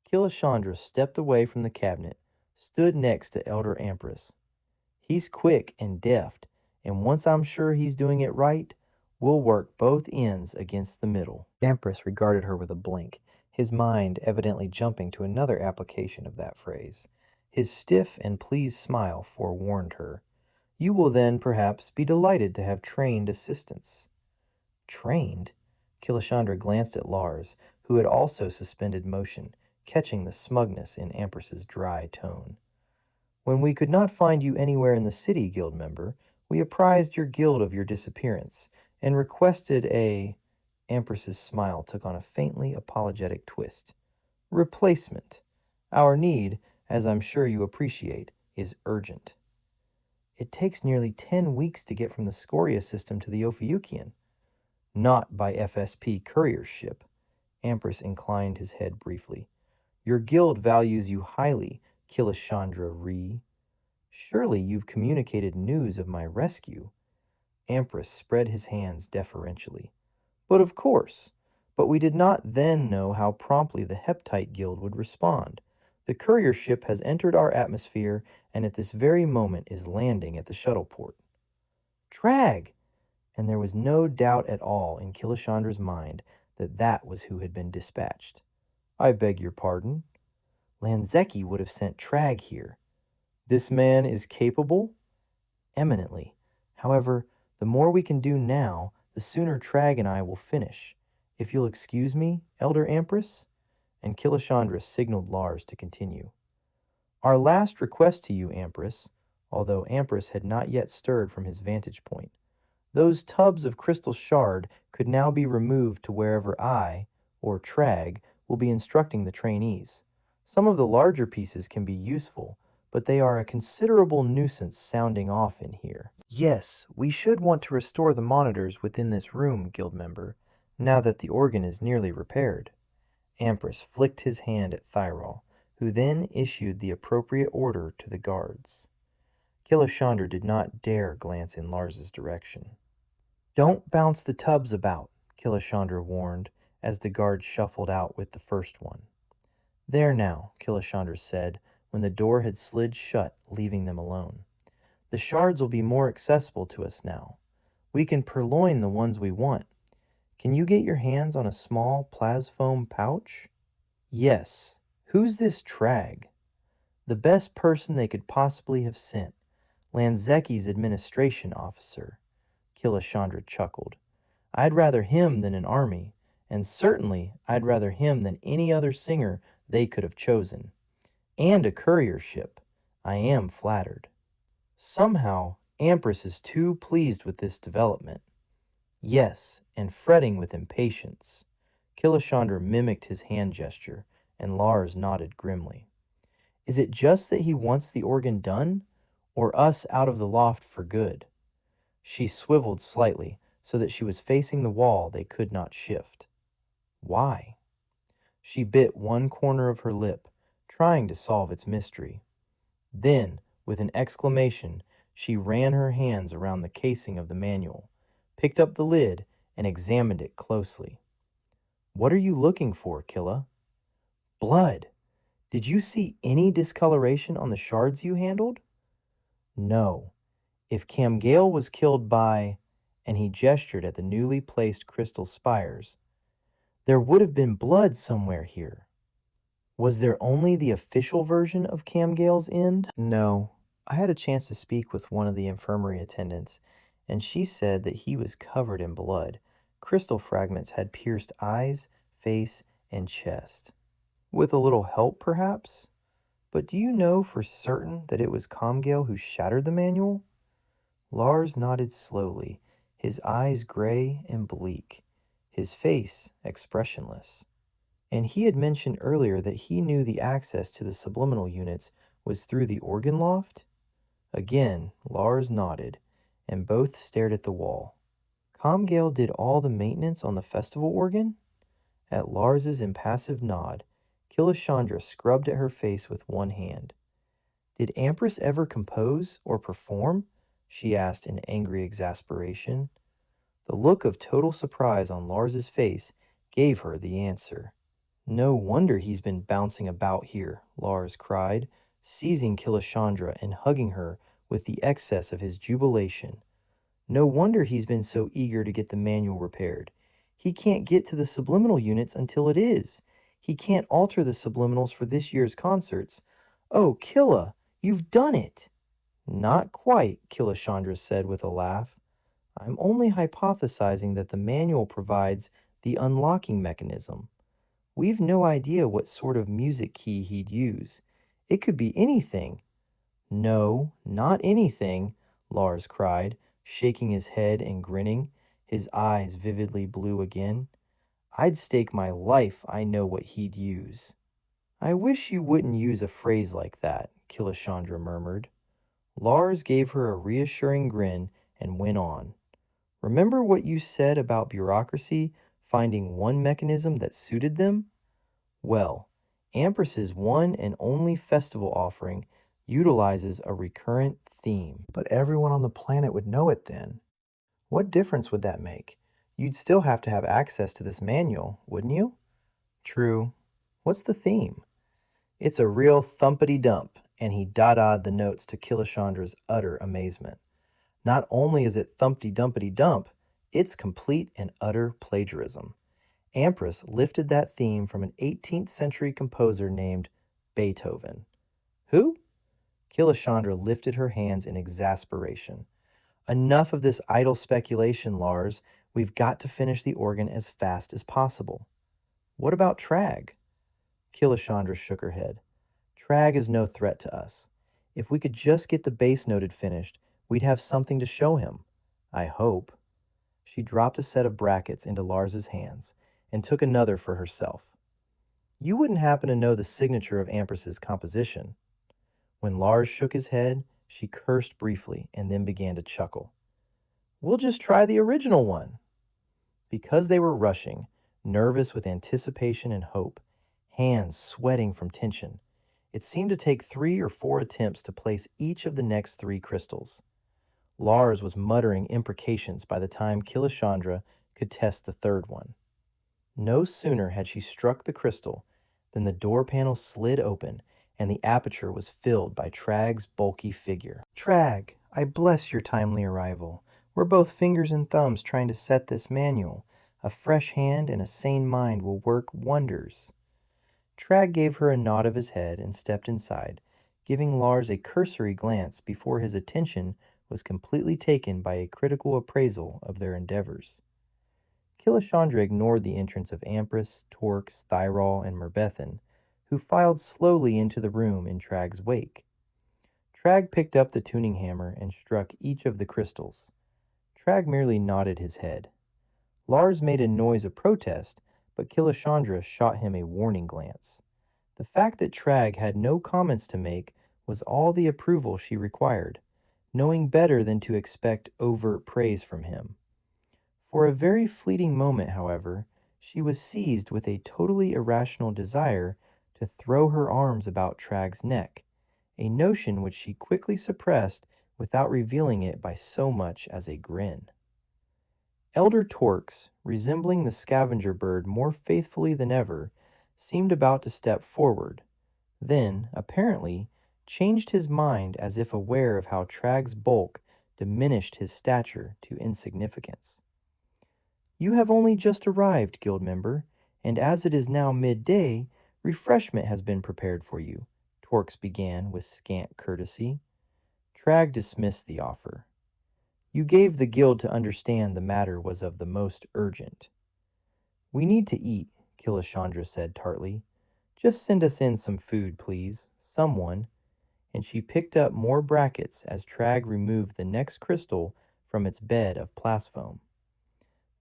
Killashandra stepped away from the cabinet, stood next to Elder Empress. "He's quick and deft, and once I'm sure he's doing it right, we'll work both ends against the middle." Empress regarded her with a blink, his mind evidently jumping to another application of that phrase. His stiff and pleased smile forewarned her. "You will then, perhaps, be delighted to have trained assistants." "Trained?" Killashandra glanced at Lars, who had also suspended motion, catching the smugness in Empress's dry tone. "When we could not find you anywhere in the city, guild member, we apprised your guild of your disappearance and requested a—" Empress's smile took on a faintly apologetic twist. "Replacement. Our need, as I'm sure you appreciate, is urgent." "It takes nearly 10 weeks to get from the Scoria system to the Ophiuchian." "Not by FSP courier ship." Empress inclined his head briefly. "Your guild values you highly, Killashandra Ree. Surely you've communicated news of my rescue." Empress spread his hands deferentially. "But of course. But we did not then know how promptly the Heptite Guild would respond. The courier ship has entered our atmosphere and at this very moment is landing at the shuttle port." "Trag!" And there was no doubt at all in Killashandra's mind that that was who had been dispatched. "I beg your pardon?" "Lanzeki would have sent Trag here." "This man is capable?" "Eminently. However, the more we can do now, the sooner Trag and I will finish. If you'll excuse me, Elder Empress?" And Killashandra signaled Lars to continue. "Our last request to you, Empress," although Empress had not yet stirred from his vantage point. "Those tubs of crystal shard could now be removed to wherever I, or Trag, will be instructing the trainees. Some of the larger pieces can be useful, but they are a considerable nuisance sounding off in here." "Yes, we should want to restore the monitors within this room, guild member, now that the organ is nearly repaired." Empress flicked his hand at Thyrol, who then issued the appropriate order to the guards. Killashandra did not dare glance in Lars's direction. "Don't bounce the tubs about," Killashandra warned, as the guard shuffled out with the first one. "There now," Killashandra said, when the door had slid shut, leaving them alone. "The shards will be more accessible to us now. We can purloin the ones we want. Can you get your hands on a small plasfoam pouch?" "Yes. Who's this Trag?" "The best person they could possibly have sent. Lanzeki's administration officer." Killashandra chuckled. "I'd rather him than an army, and certainly I'd rather him than any other singer they could have chosen. And a courier ship. I am flattered." Somehow, Empress is too pleased with this development. "Yes, and fretting with impatience." Killashandra mimicked his hand gesture, and Lars nodded grimly. "Is it just that he wants the organ done, or us out of the loft for good?" She swiveled slightly so that she was facing the wall they could not shift. "Why?" She bit one corner of her lip, trying to solve its mystery. Then, with an exclamation, She ran her hands around the casing of the manual, picked up the lid, and examined it closely. "What are you looking for, Killa?" "Blood. Did you see any discoloration on the shards you handled?" "No. If Camgale was killed by," and he gestured at the newly placed crystal spires, "there would have been blood somewhere here." "Was there only the official version of Camgale's end?" "No. I had a chance to speak with one of the infirmary attendants, and she said that he was covered in blood. Crystal fragments had pierced eyes, face, and chest." "With a little help, perhaps? But do you know for certain that it was Comgale who shattered the manual?" Lars nodded slowly, his eyes gray and bleak, his face expressionless. "And he had mentioned earlier that he knew the access to the subliminal units was through the organ loft?" Again, Lars nodded, and both stared at the wall. "Comgale did all the maintenance on the festival organ?" At Lars's impassive nod, Killashandra scrubbed at her face with one hand. "Did Empress ever compose or perform?" she asked in angry exasperation. The look of total surprise on Lars's face gave her the answer. "No wonder he's been bouncing about here," Lars cried, seizing Killashandra and hugging her with the excess of his jubilation. "No wonder he's been so eager to get the manual repaired. He can't get to the subliminal units until it is. He can't alter the subliminals for this year's concerts. Oh, Killa, you've done it!" "Not quite," Killashandra said with a laugh. "I'm only hypothesizing that the manual provides the unlocking mechanism. We've no idea what sort of music key he'd use. It could be anything." "No, not anything," Lars cried, shaking his head and grinning, his eyes vividly blue again. "I'd stake my life I know what he'd use." "I wish you wouldn't use a phrase like that," Killashandra murmured. Lars gave her a reassuring grin and went on. "Remember what you said about bureaucracy finding one mechanism that suited them? Well, Ampress's one and only festival offering utilizes a recurrent theme." "But everyone on the planet would know it then. What difference would that make? You'd still have to have access to this manual, wouldn't you?" "True. What's the theme?" "It's a real thumpity-dump," and he dadaed the notes to Killashandra's utter amazement. "Not only is it thumpty-dumpity-dump, it's complete and utter plagiarism. Ampress lifted that theme from an 18th century composer named Beethoven." "Who?" Killashandra lifted her hands in exasperation. "Enough of this idle speculation, Lars. We've got to finish the organ as fast as possible." "What about Trag?" Killashandra shook her head. "Trag is no threat to us. If we could just get the bass noted finished, we'd have something to show him. I hope." She dropped a set of brackets into Lars's hands and took another for herself. "You wouldn't happen to know the signature of Ampress's composition?" When Lars shook his head, she cursed briefly and then began to chuckle. "We'll just try the original one." Because they were rushing, nervous with anticipation and hope, hands sweating from tension, it seemed to take 3 or 4 attempts to place each of the next 3 crystals. Lars was muttering imprecations by the time Killashandra could test the third one. No sooner had she struck the crystal than the door panel slid open and the aperture was filled by Trag's bulky figure. "Trag, I bless your timely arrival. We're both fingers and thumbs trying to set this manual. A fresh hand and a sane mind will work wonders." Trag gave her a nod of his head and stepped inside, giving Lars a cursory glance before his attention was completely taken by a critical appraisal of their endeavors. Killashandra ignored the entrance of Ampress, Torx, Thyrol, and Merbethan, who filed slowly into the room in Trag's wake. Trag picked up the tuning hammer and struck each of the crystals. Trag merely nodded his head. Lars made a noise of protest, but Killashandra shot him a warning glance. The fact that Trag had no comments to make was all the approval she required, knowing better than to expect overt praise from him. For a very fleeting moment, however, she was seized with a totally irrational desire to throw her arms about Trag's neck, a notion which she quickly suppressed without revealing it by so much as a grin. Elder Torques, resembling the scavenger bird more faithfully than ever, seemed about to step forward, then, apparently, changed his mind as if aware of how Trag's bulk diminished his stature to insignificance. "You have only just arrived, guild member, and as it is now midday, refreshment has been prepared for you," Torques began with scant courtesy. Trag dismissed the offer. "You gave the guild to understand the matter was of the most urgent." "We need to eat," Killashandra said tartly. "Just send us in some food, please, someone," and she picked up more brackets as Trag removed the next crystal from its bed of plasfoam.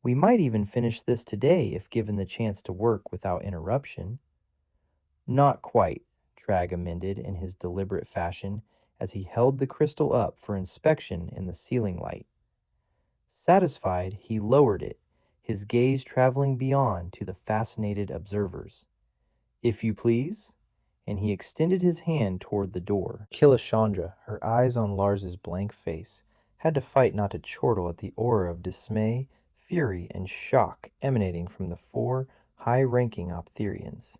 "We might even finish this today if given the chance to work without interruption." "Not quite," Trag amended in his deliberate fashion as he held the crystal up for inspection in the ceiling light. Satisfied, he lowered it, his gaze traveling beyond to the fascinated observers. "If you please," and he extended his hand toward the door. Killashandra, her eyes on Lars's blank face, had to fight not to chortle at the aura of dismay, fury, and shock emanating from the four high-ranking Optherians.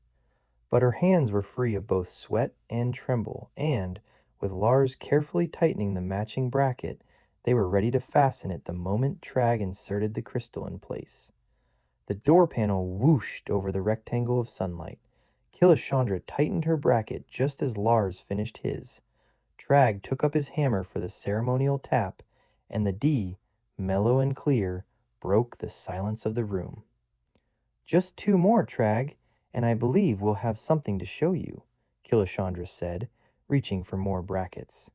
But her hands were free of both sweat and tremble, and, with Lars carefully tightening the matching bracket, they were ready to fasten it the moment Trag inserted the crystal in place. The door panel whooshed over the rectangle of sunlight. Killashandra tightened her bracket just as Lars finished his. Trag took up his hammer for the ceremonial tap, and the D, mellow and clear, broke the silence of the room. "Just two more, Trag, and I believe we'll have something to show you," Killashandra said, reaching for more brackets.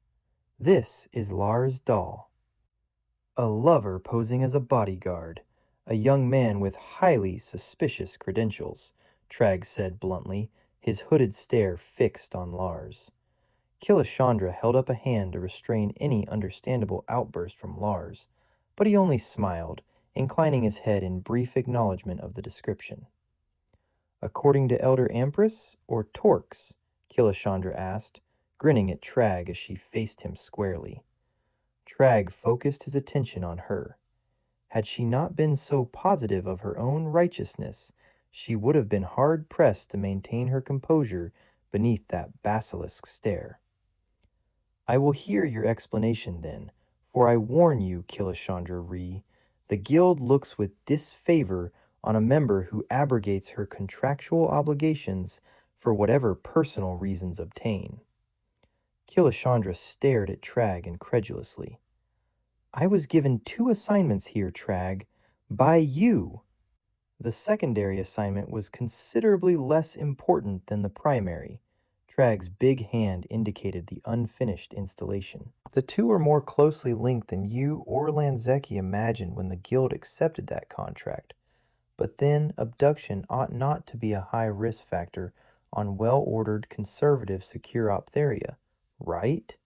"This is Lars Dahl." "A lover posing as a bodyguard, a young man with highly suspicious credentials," Trag said bluntly, his hooded stare fixed on Lars. Killashandra held up a hand to restrain any understandable outburst from Lars, but he only smiled, inclining his head in brief acknowledgement of the description. "According to Elder Empress or Torques?" Killashandra asked, grinning at Trag as she faced him squarely. Trag focused his attention on her. Had she not been so positive of her own righteousness, she would have been hard-pressed to maintain her composure beneath that basilisk stare. "I will hear your explanation then, for I warn you, Killashandra Ree, the guild looks with disfavor on a member who abrogates her contractual obligations for whatever personal reasons obtain." Killashandra stared at Trag incredulously. "I was given 2 assignments here, Trag, by you." "The secondary assignment was considerably less important than the primary." Trag's big hand indicated the unfinished installation. "The two are more closely linked than you or Lanzeki imagined when the guild accepted that contract. But then, abduction ought not to be a high risk factor on well-ordered, conservative, secure Optheria, right?"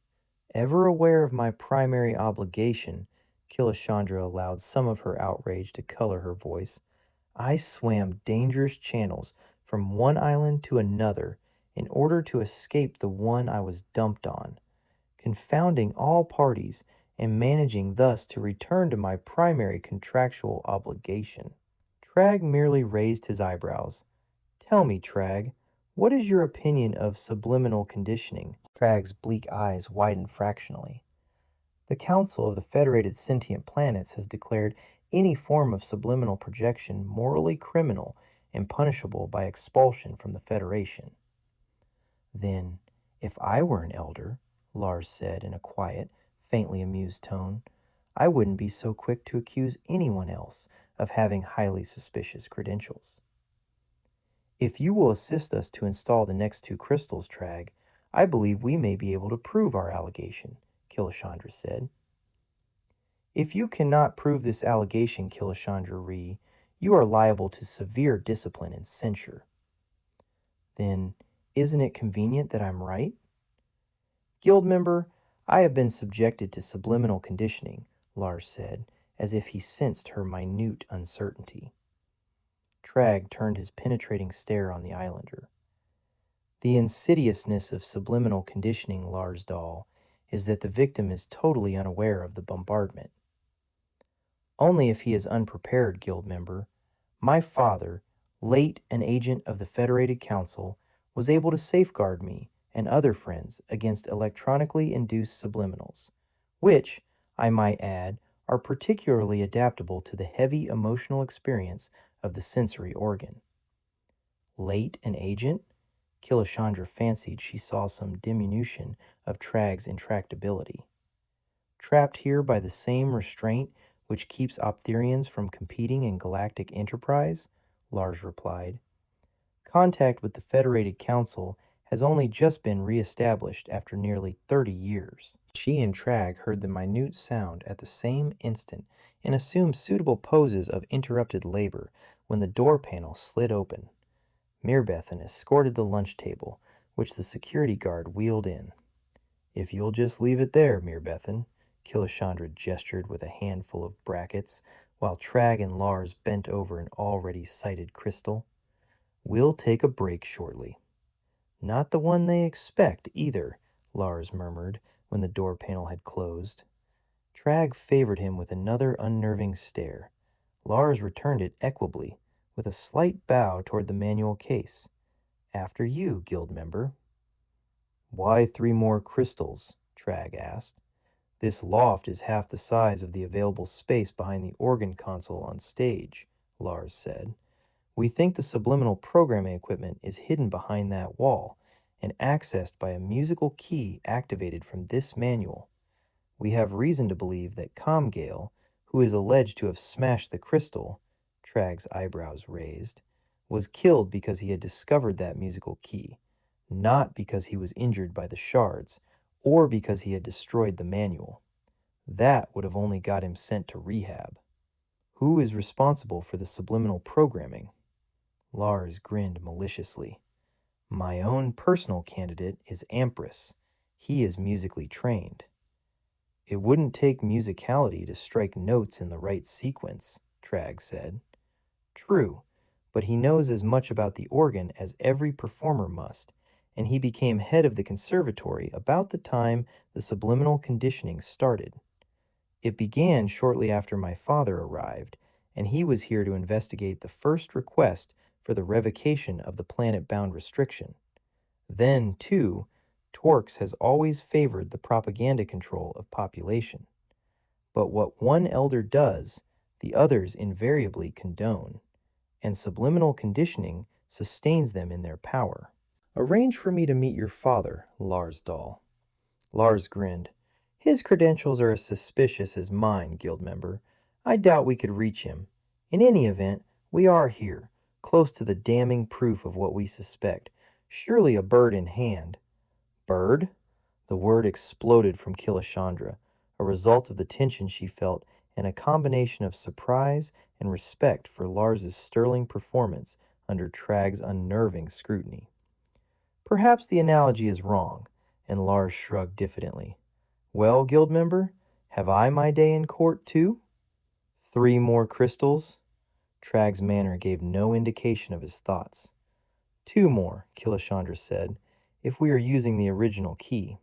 Ever aware of my primary obligation, Killashandra allowed some of her outrage to color her voice. "I swam dangerous channels from one island to another in order to escape the one I was dumped on, confounding all parties and managing thus to return to my primary contractual obligation." Trag merely raised his eyebrows. "Tell me, Trag, what is your opinion of subliminal conditioning?" Trag's bleak eyes widened fractionally. "The Council of the Federated Sentient Planets has declared any form of subliminal projection morally criminal and punishable by expulsion from the Federation." "Then, if I were an elder," Lars said in a quiet, faintly amused tone, "I wouldn't be so quick to accuse anyone else of having highly suspicious credentials." "If you will assist us to install the next 2 crystals, Trag, I believe we may be able to prove our allegation," Killashandra said. "If you cannot prove this allegation, Killashandra Ree, you are liable to severe discipline and censure." "Then, isn't it convenient that I'm right?" "Guild member, I have been subjected to subliminal conditioning," Lars said, as if he sensed her minute uncertainty. Trag turned his penetrating stare on the islander. "The insidiousness of subliminal conditioning, Lars Dahl, is that the victim is totally unaware of the bombardment. Only if he is unprepared, guild member. My father, late an agent of the Federated Council, was able to safeguard me and other friends against electronically induced subliminals, which, I might add, are particularly adaptable to the heavy emotional experience of the sensory organ. Late an agent? Killashandra fancied she saw some diminution of Trag's intractability. Trapped here by the same restraint which keeps Optherians from competing in galactic enterprise, Lars replied. Contact with the Federated Council has only just been re-established after nearly 30 years. She and Trag heard the minute sound at the same instant and assumed suitable poses of interrupted labor when the door panel slid open. Mirbethan escorted the lunch table, which the security guard wheeled in. If you'll just leave it there, Mirbethan, Killashandra gestured with a handful of brackets, while Trag and Lars bent over an already sighted crystal. We'll take a break shortly. Not the one they expect, either, Lars murmured when the door panel had closed. Trag favored him with another unnerving stare. Lars returned it equably, with a slight bow toward the manual case. After you, guild member. Why 3 more crystals? Trag asked. This loft is half the size of the available space behind the organ console on stage, Lars said. We think the subliminal programming equipment is hidden behind that wall and accessed by a musical key activated from this manual. We have reason to believe that Comgale, who is alleged to have smashed the crystal, Trag's eyebrows raised, was killed because he had discovered that musical key, not because he was injured by the shards, or because he had destroyed the manual. That would have only got him sent to rehab. Who is responsible for the subliminal programming? Lars grinned maliciously. My own personal candidate is Ampress. He is musically trained. It wouldn't take musicality to strike notes in the right sequence, Trag said. True, but he knows as much about the organ as every performer must, and he became head of the conservatory about the time the subliminal conditioning started. It began shortly after my father arrived, and he was here to investigate the first request for the revocation of the planet-bound restriction. Then, too, Torx has always favored the propaganda control of population. But what one elder does, the others invariably condone, and subliminal conditioning sustains them in their power. Arrange for me to meet your father, Lars Dahl. Lars grinned. His credentials are as suspicious as mine, guild member. I doubt we could reach him. In any event, we are here, close to the damning proof of what we suspect. Surely a bird in hand. Bird? The word exploded from Killashandra, a result of the tension she felt and a combination of surprise and respect for Lars's sterling performance under Trag's unnerving scrutiny. Perhaps the analogy is wrong, and Lars shrugged diffidently. Well, guild member, have I my day in court too? 3 more crystals? Trag's manner gave no indication of his thoughts. 2 more, Killashandra said, if we are using the original key.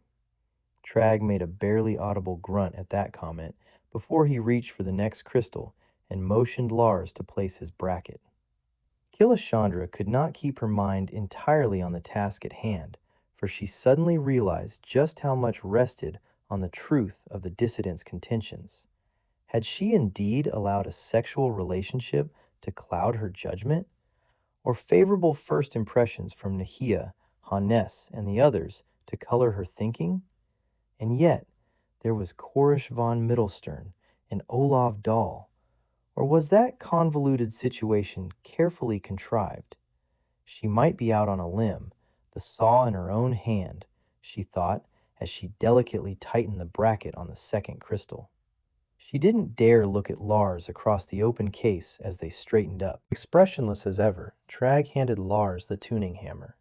Trag made a barely audible grunt at that comment before he reached for the next crystal and motioned Lars to place his bracket. Killashandra could not keep her mind entirely on the task at hand, for she suddenly realized just how much rested on the truth of the dissident's contentions. Had she indeed allowed a sexual relationship to cloud her judgment? Or favorable first impressions from Nahia, Hannes, and the others to color her thinking? And yet, there was Korish von Mittelstern and Olav Dahl. Or was that convoluted situation carefully contrived? She might be out on a limb, the saw in her own hand, she thought, as she delicately tightened the bracket on the second crystal. She didn't dare look at Lars across the open case as they straightened up. Expressionless as ever, Trag handed Lars the tuning hammer.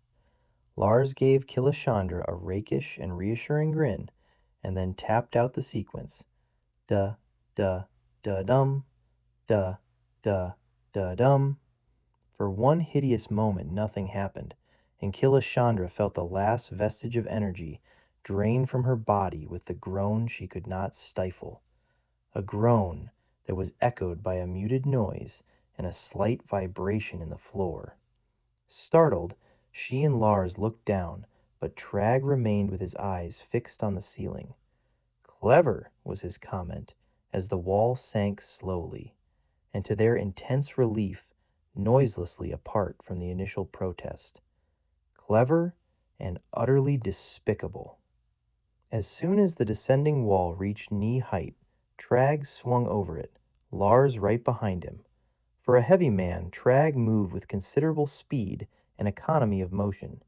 Lars gave Killashandra a rakish and reassuring grin, and then tapped out the sequence. Da, da, da dum, da, da, da dum. For one hideous moment nothing happened, and Killashandra felt the last vestige of energy drained from her body with the groan she could not stifle, a groan that was echoed by a muted noise and a slight vibration in the floor. Startled, she and Lars looked down, but Trag remained with his eyes fixed on the ceiling. "Clever," was his comment, as the wall sank slowly, and to their intense relief, noiselessly apart from the initial protest. Clever and utterly despicable. As soon as the descending wall reached knee height, Trag swung over it, Lars right behind him. For a heavy man, Trag moved with considerable speed and economy of motion.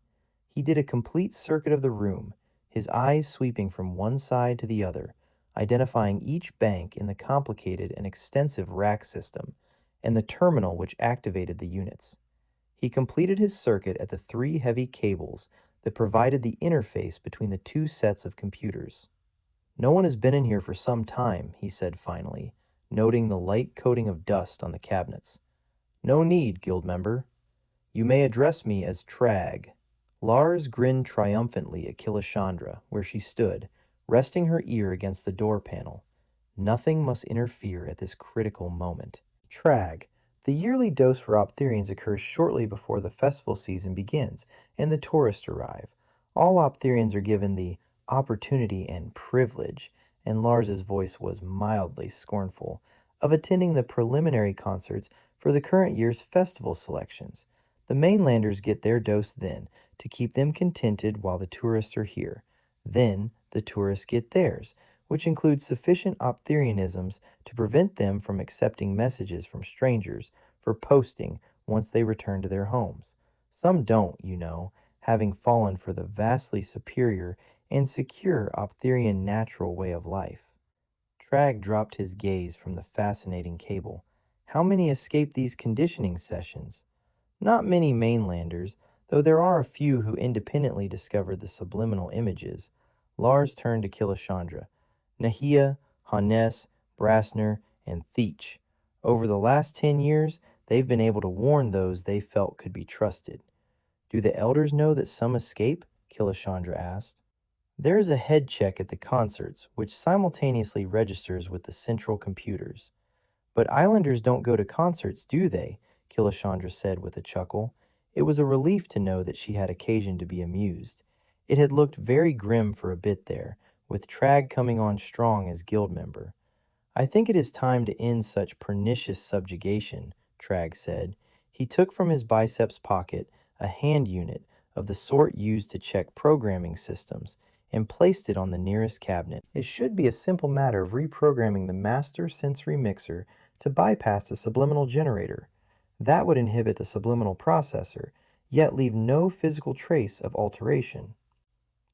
He did a complete circuit of the room, his eyes sweeping from one side to the other, identifying each bank in the complicated and extensive rack system and the terminal which activated the units. He completed his circuit at the three heavy cables that provided the interface between the two sets of computers. "No one has been in here for some time," he said finally, noting the light coating of dust on the cabinets. "No need, guild member. You may address me as Trag." Lars grinned triumphantly at Killashandra, where she stood, resting her ear against the door panel. Nothing must interfere at this critical moment. Trag. The yearly dose for Optherians occurs shortly before the festival season begins and the tourists arrive. All Optherians are given the opportunity and privilege, and Lars's voice was mildly scornful, of attending the preliminary concerts for the current year's festival selections. The mainlanders get their dose then, to keep them contented while the tourists are here. Then the tourists get theirs, which includes sufficient Optherianisms to prevent them from accepting messages from strangers for posting once they return to their homes. Some don't, you know, having fallen for the vastly superior and secure Optherian natural way of life. Trag dropped his gaze from the fascinating cable. How many escape these conditioning sessions? Not many mainlanders, though there are a few who independently discovered the subliminal images. Lars turned to Killashandra. Nahia, Hannes, Brasner, and Theach. Over the last 10 years, they've been able to warn those they felt could be trusted. "Do the elders know that some escape?" Killashandra asked. "There is a head check at the concerts, which simultaneously registers with the central computers." "But islanders don't go to concerts, do they?" Killashandra said with a chuckle. It was a relief to know that she had occasion to be amused. It had looked very grim for a bit there, with Trag coming on strong as guild member. "I think it is time to end such pernicious subjugation," Trag said. He took from his biceps pocket a hand unit of the sort used to check programming systems and placed it on the nearest cabinet. "It should be a simple matter of reprogramming the master sensory mixer to bypass the subliminal generator. That would inhibit the subliminal processor, yet leave no physical trace of alteration."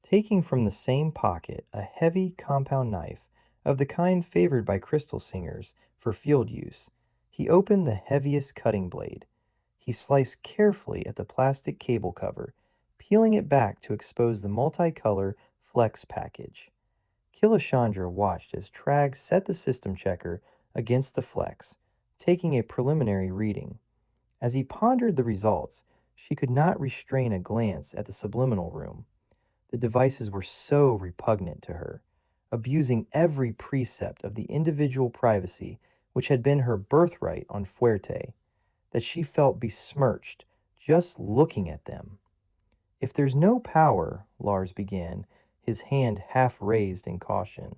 Taking from the same pocket a heavy compound knife of the kind favored by crystal singers for field use, he opened the heaviest cutting blade. He sliced carefully at the plastic cable cover, peeling it back to expose the multicolor flex package. Killashandra watched as Trag set the system checker against the flex, taking a preliminary reading. As he pondered the results, she could not restrain a glance at the subliminal room. The devices were so repugnant to her, abusing every precept of the individual privacy which had been her birthright on Fuerte, that she felt besmirched just looking at them. "If there's no power," Lars began, his hand half raised in caution.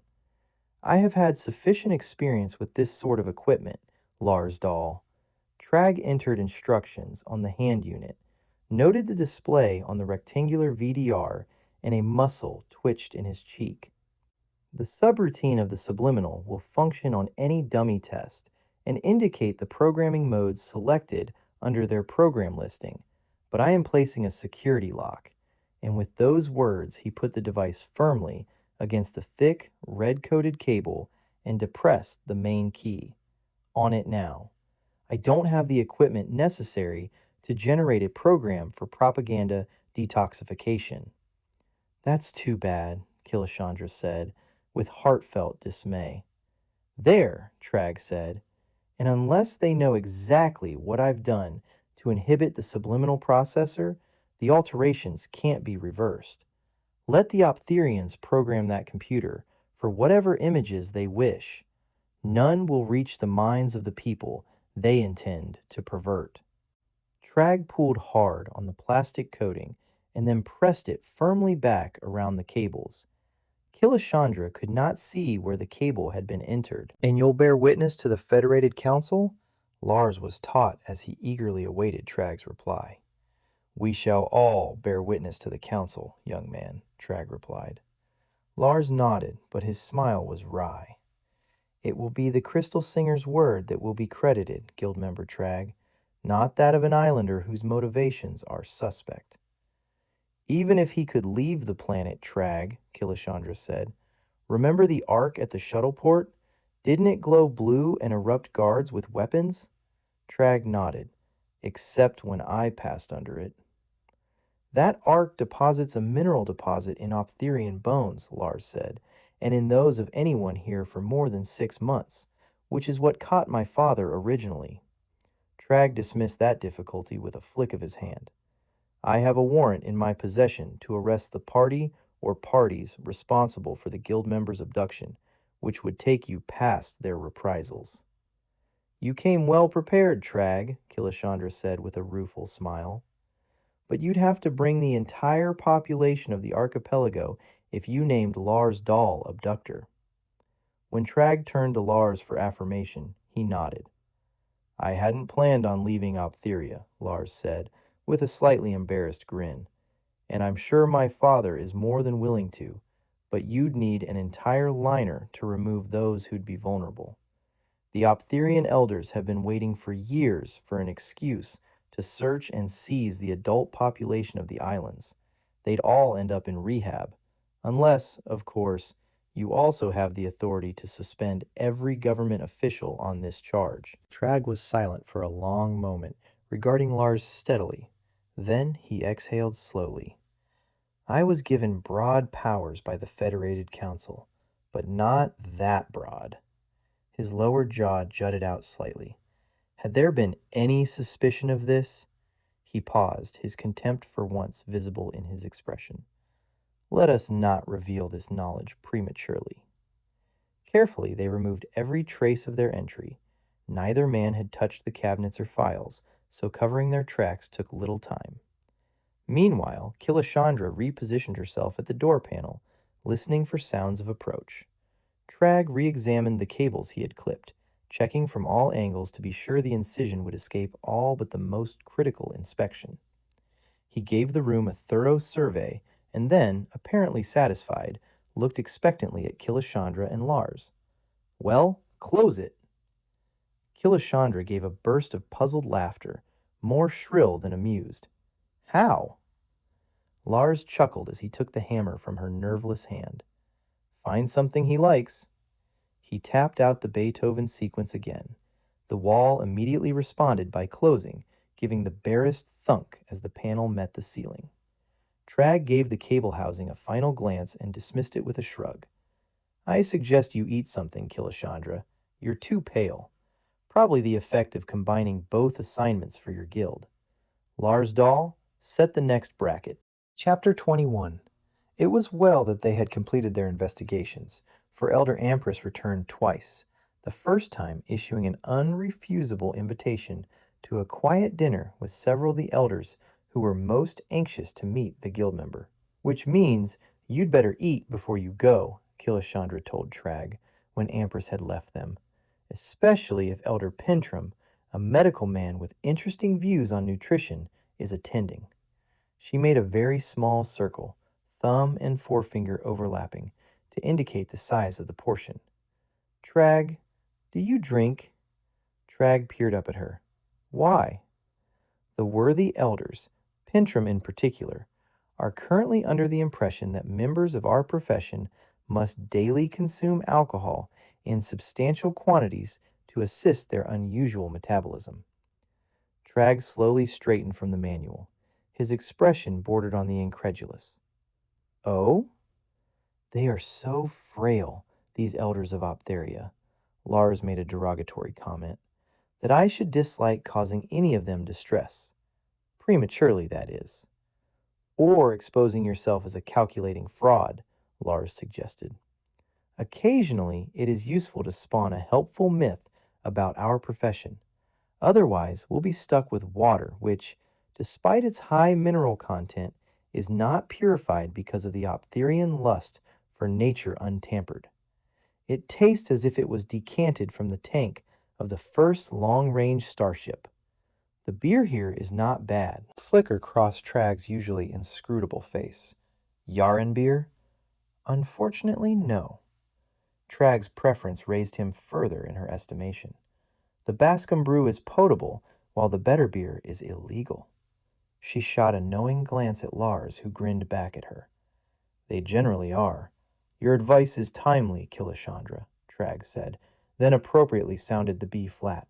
"I have had sufficient experience with this sort of equipment, Lars Dahl." Trag entered instructions on the hand unit, noted the display on the rectangular VDR, and a muscle twitched in his cheek. "The subroutine of the subliminal will function on any dummy test and indicate the programming modes selected under their program listing, but I am placing a security lock." And with those words, he put the device firmly against the thick, red-coated cable and depressed the main key. "On it now. I don't have the equipment necessary to generate a program for propaganda detoxification." "That's too bad," Killashandra said, with heartfelt dismay. "There," Trag said, "and unless they know exactly what I've done to inhibit the subliminal processor, the alterations can't be reversed." Let the Optherians program that computer for whatever images they wish. None will reach the minds of the people they intend to pervert. Trag pulled hard on the plastic coating and then pressed it firmly back around the cables. Killashandra could not see where the cable had been entered. "And you'll bear witness to the Federated Council?" Lars was taut as he eagerly awaited Trag's reply. "We shall all bear witness to the council, young man," Trag replied. Lars nodded, but his smile was wry. "It will be the Crystal Singer's word that will be credited, Guildmember Trag, not that of an islander whose motivations are suspect." "Even if he could leave the planet, Trag," Killashandra said. "Remember the arc at the shuttle port? Didn't it glow blue and erupt guards with weapons?" Trag nodded. "Except when I passed under it." "That arc deposits a mineral deposit in Optherian bones," Lars said, "and in those of anyone here for more than 6 months, which is what caught my father originally." Trag dismissed that difficulty with a flick of his hand. "I have a warrant in my possession to arrest the party or parties responsible for the guild member's abduction, which would take you past their reprisals." "You came well prepared, Trag," Killashandra said with a rueful smile. "But you'd have to bring the entire population of the archipelago if you named Lars Dahl abductor." When Trag turned to Lars for affirmation, he nodded. "I hadn't planned on leaving Optheria," Lars said, with a slightly embarrassed grin. "And I'm sure my father is more than willing to, but you'd need an entire liner to remove those who'd be vulnerable. The Optherian elders have been waiting for years for an excuse to search and seize the adult population of the islands. They'd all end up in rehab, unless, of course, you also have the authority to suspend every government official on this charge." Trag was silent for a long moment, regarding Lars steadily. Then he exhaled slowly. "I was given broad powers by the Federated Council, but not that broad." His lower jaw jutted out slightly. "Had there been any suspicion of this?" He paused, his contempt for once visible in his expression. "Let us not reveal this knowledge prematurely." Carefully, they removed every trace of their entry. Neither man had touched the cabinets or files, so covering their tracks took little time. Meanwhile, Killashandra repositioned herself at the door panel, listening for sounds of approach. Trag re-examined the cables he had clipped, checking from all angles to be sure the incision would escape all but the most critical inspection. He gave the room a thorough survey and then, apparently satisfied, looked expectantly at Killashandra and Lars. "Well, close it." Killashandra gave a burst of puzzled laughter, more shrill than amused. "How?" Lars chuckled as he took the hammer from her nerveless hand. "Find something he likes." He tapped out the Beethoven sequence again. The wall immediately responded by closing, giving the barest thunk as the panel met the ceiling. Trag gave the cable housing a final glance and dismissed it with a shrug. "I suggest you eat something, Killashandra. You're too pale. Probably the effect of combining both assignments for your guild. Lars Dahl, set the next bracket." Chapter 21. It was well that they had completed their investigations, for Elder Ampress returned twice, the first time issuing an unrefusable invitation to a quiet dinner with several of the elders who were most anxious to meet the guild member. "Which means you'd better eat before you go," Killashandra told Trag when Ampress had left them, "especially if Elder Pentrim, a medical man with interesting views on nutrition, is attending." She made a very small circle, thumb and forefinger overlapping, to indicate the size of the portion. "Trag, do you drink?" Trag peered up at her. "Why?" "The worthy elders, Pentrim in particular, are currently under the impression that members of our profession must daily consume alcohol in substantial quantities to assist their unusual metabolism." Trag slowly straightened from the manual. His expression bordered on the incredulous. "Oh?" "They are so frail, these elders of Optheria," Lars made a derogatory comment, "that I should dislike causing any of them distress. Prematurely, that is." Or exposing yourself as a calculating fraud, Lars suggested. Occasionally, it is useful to spawn a helpful myth about our profession. Otherwise, we'll be stuck with water, which, despite its high mineral content, is not purified because of the Optherian lust for nature untampered. It tastes as if it was decanted from the tank of the first long-range starship. The beer here is not bad. Flicker crossed Trag's usually inscrutable face. Yaren beer? Unfortunately, no. Trag's preference raised him further in her estimation. The Bascom brew is potable, while the better beer is illegal. She shot a knowing glance at Lars, who grinned back at her. They generally are. Your advice is timely, Killashandra, Trag said, then appropriately sounded the B flat.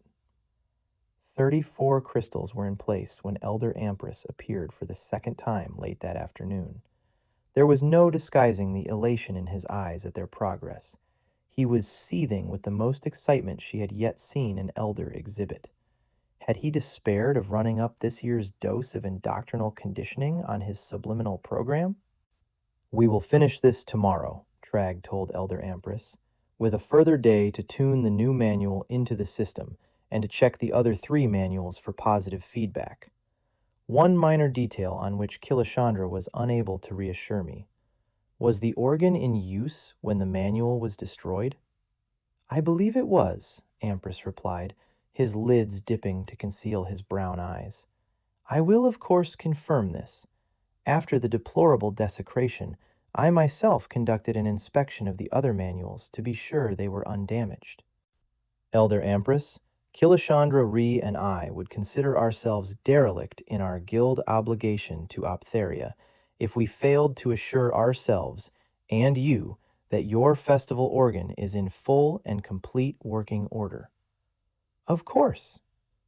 34 crystals were in place when Elder Ampress appeared for the second time late that afternoon. There was no disguising the elation in his eyes at their progress. He was seething with the most excitement she had yet seen an elder exhibit. Had he despaired of running up this year's dose of indoctrinal conditioning on his subliminal program? We will finish this tomorrow, Trag told Elder Ampress, with a further day to tune the new manual into the system and to check the other 3 manuals for positive feedback. One minor detail on which Killashandra was unable to reassure me. Was the organ in use when the manual was destroyed? I believe it was, Ampress replied, his lids dipping to conceal his brown eyes. I will, of course, confirm this. After the deplorable desecration, I myself conducted an inspection of the other manuals to be sure they were undamaged. Elder Ampress, Killashandra Ree and I would consider ourselves derelict in our guild obligation to Optheria if we failed to assure ourselves and you that your festival organ is in full and complete working order. Of course,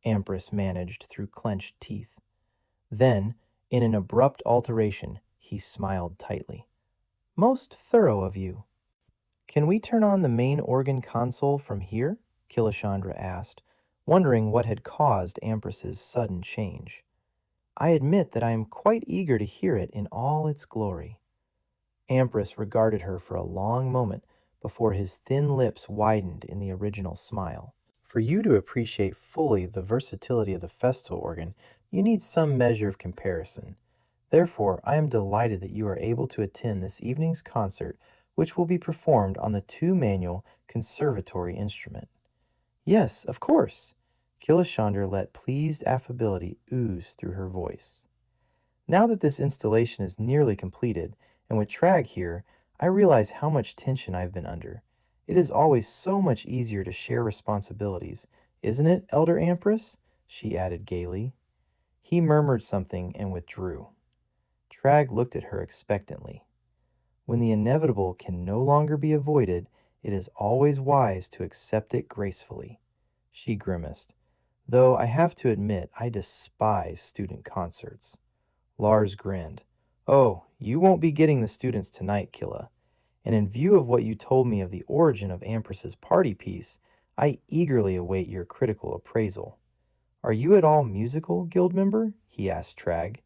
Ampress managed through clenched teeth. Then, in an abrupt alteration, he smiled tightly. Most thorough of you. Can we turn on the main organ console from here? Killashandra asked, wondering what had caused Ampress's sudden change. I admit that I am quite eager to hear it in all its glory. Ampress regarded her for a long moment before his thin lips widened in the original smile. For you to appreciate fully the versatility of the festival organ, you need some measure of comparison. Therefore, I am delighted that you are able to attend this evening's concert, which will be performed on the 2-manual conservatory instrument. Yes, of course. Killashandra let pleased affability ooze through her voice. Now that this installation is nearly completed, and with Trag here, I realize how much tension I've been under. It is always so much easier to share responsibilities, isn't it, Elder Ampress? She added gaily. He murmured something and withdrew. Trag looked at her expectantly. When the inevitable can no longer be avoided, it is always wise to accept it gracefully. She grimaced. Though I have to admit, I despise student concerts. Lars grinned. Oh, you won't be getting the students tonight, Killa. And in view of what you told me of the origin of Ampress's party piece, I eagerly await your critical appraisal. Are you at all musical, guild member? He asked Trag.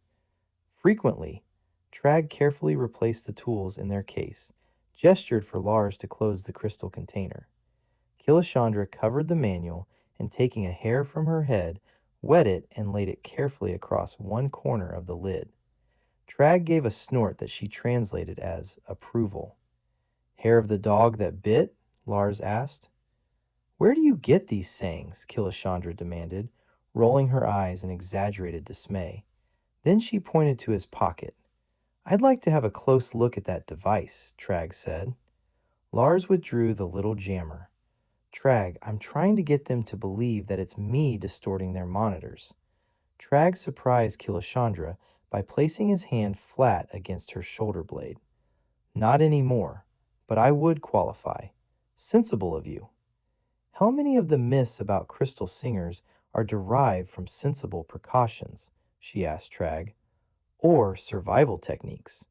Frequently. Trag carefully replaced the tools in their case, gestured for Lars to close the crystal container. Killashandra covered the manual and, taking a hair from her head, wet it and laid it carefully across one corner of the lid. Trag gave a snort that she translated as approval. Hair of the dog that bit? Lars asked. Where do you get these sayings? Killashandra demanded, rolling her eyes in exaggerated dismay. Then she pointed to his pocket. I'd like to have a close look at that device, Trag said. Lars withdrew the little jammer. Trag, I'm trying to get them to believe that it's me distorting their monitors. Trag surprised Killashandra by placing his hand flat against her shoulder blade. Not anymore, but I would qualify. Sensible of you. How many of the myths about crystal singers are derived from sensible precautions? She asked Trag. Or survival techniques.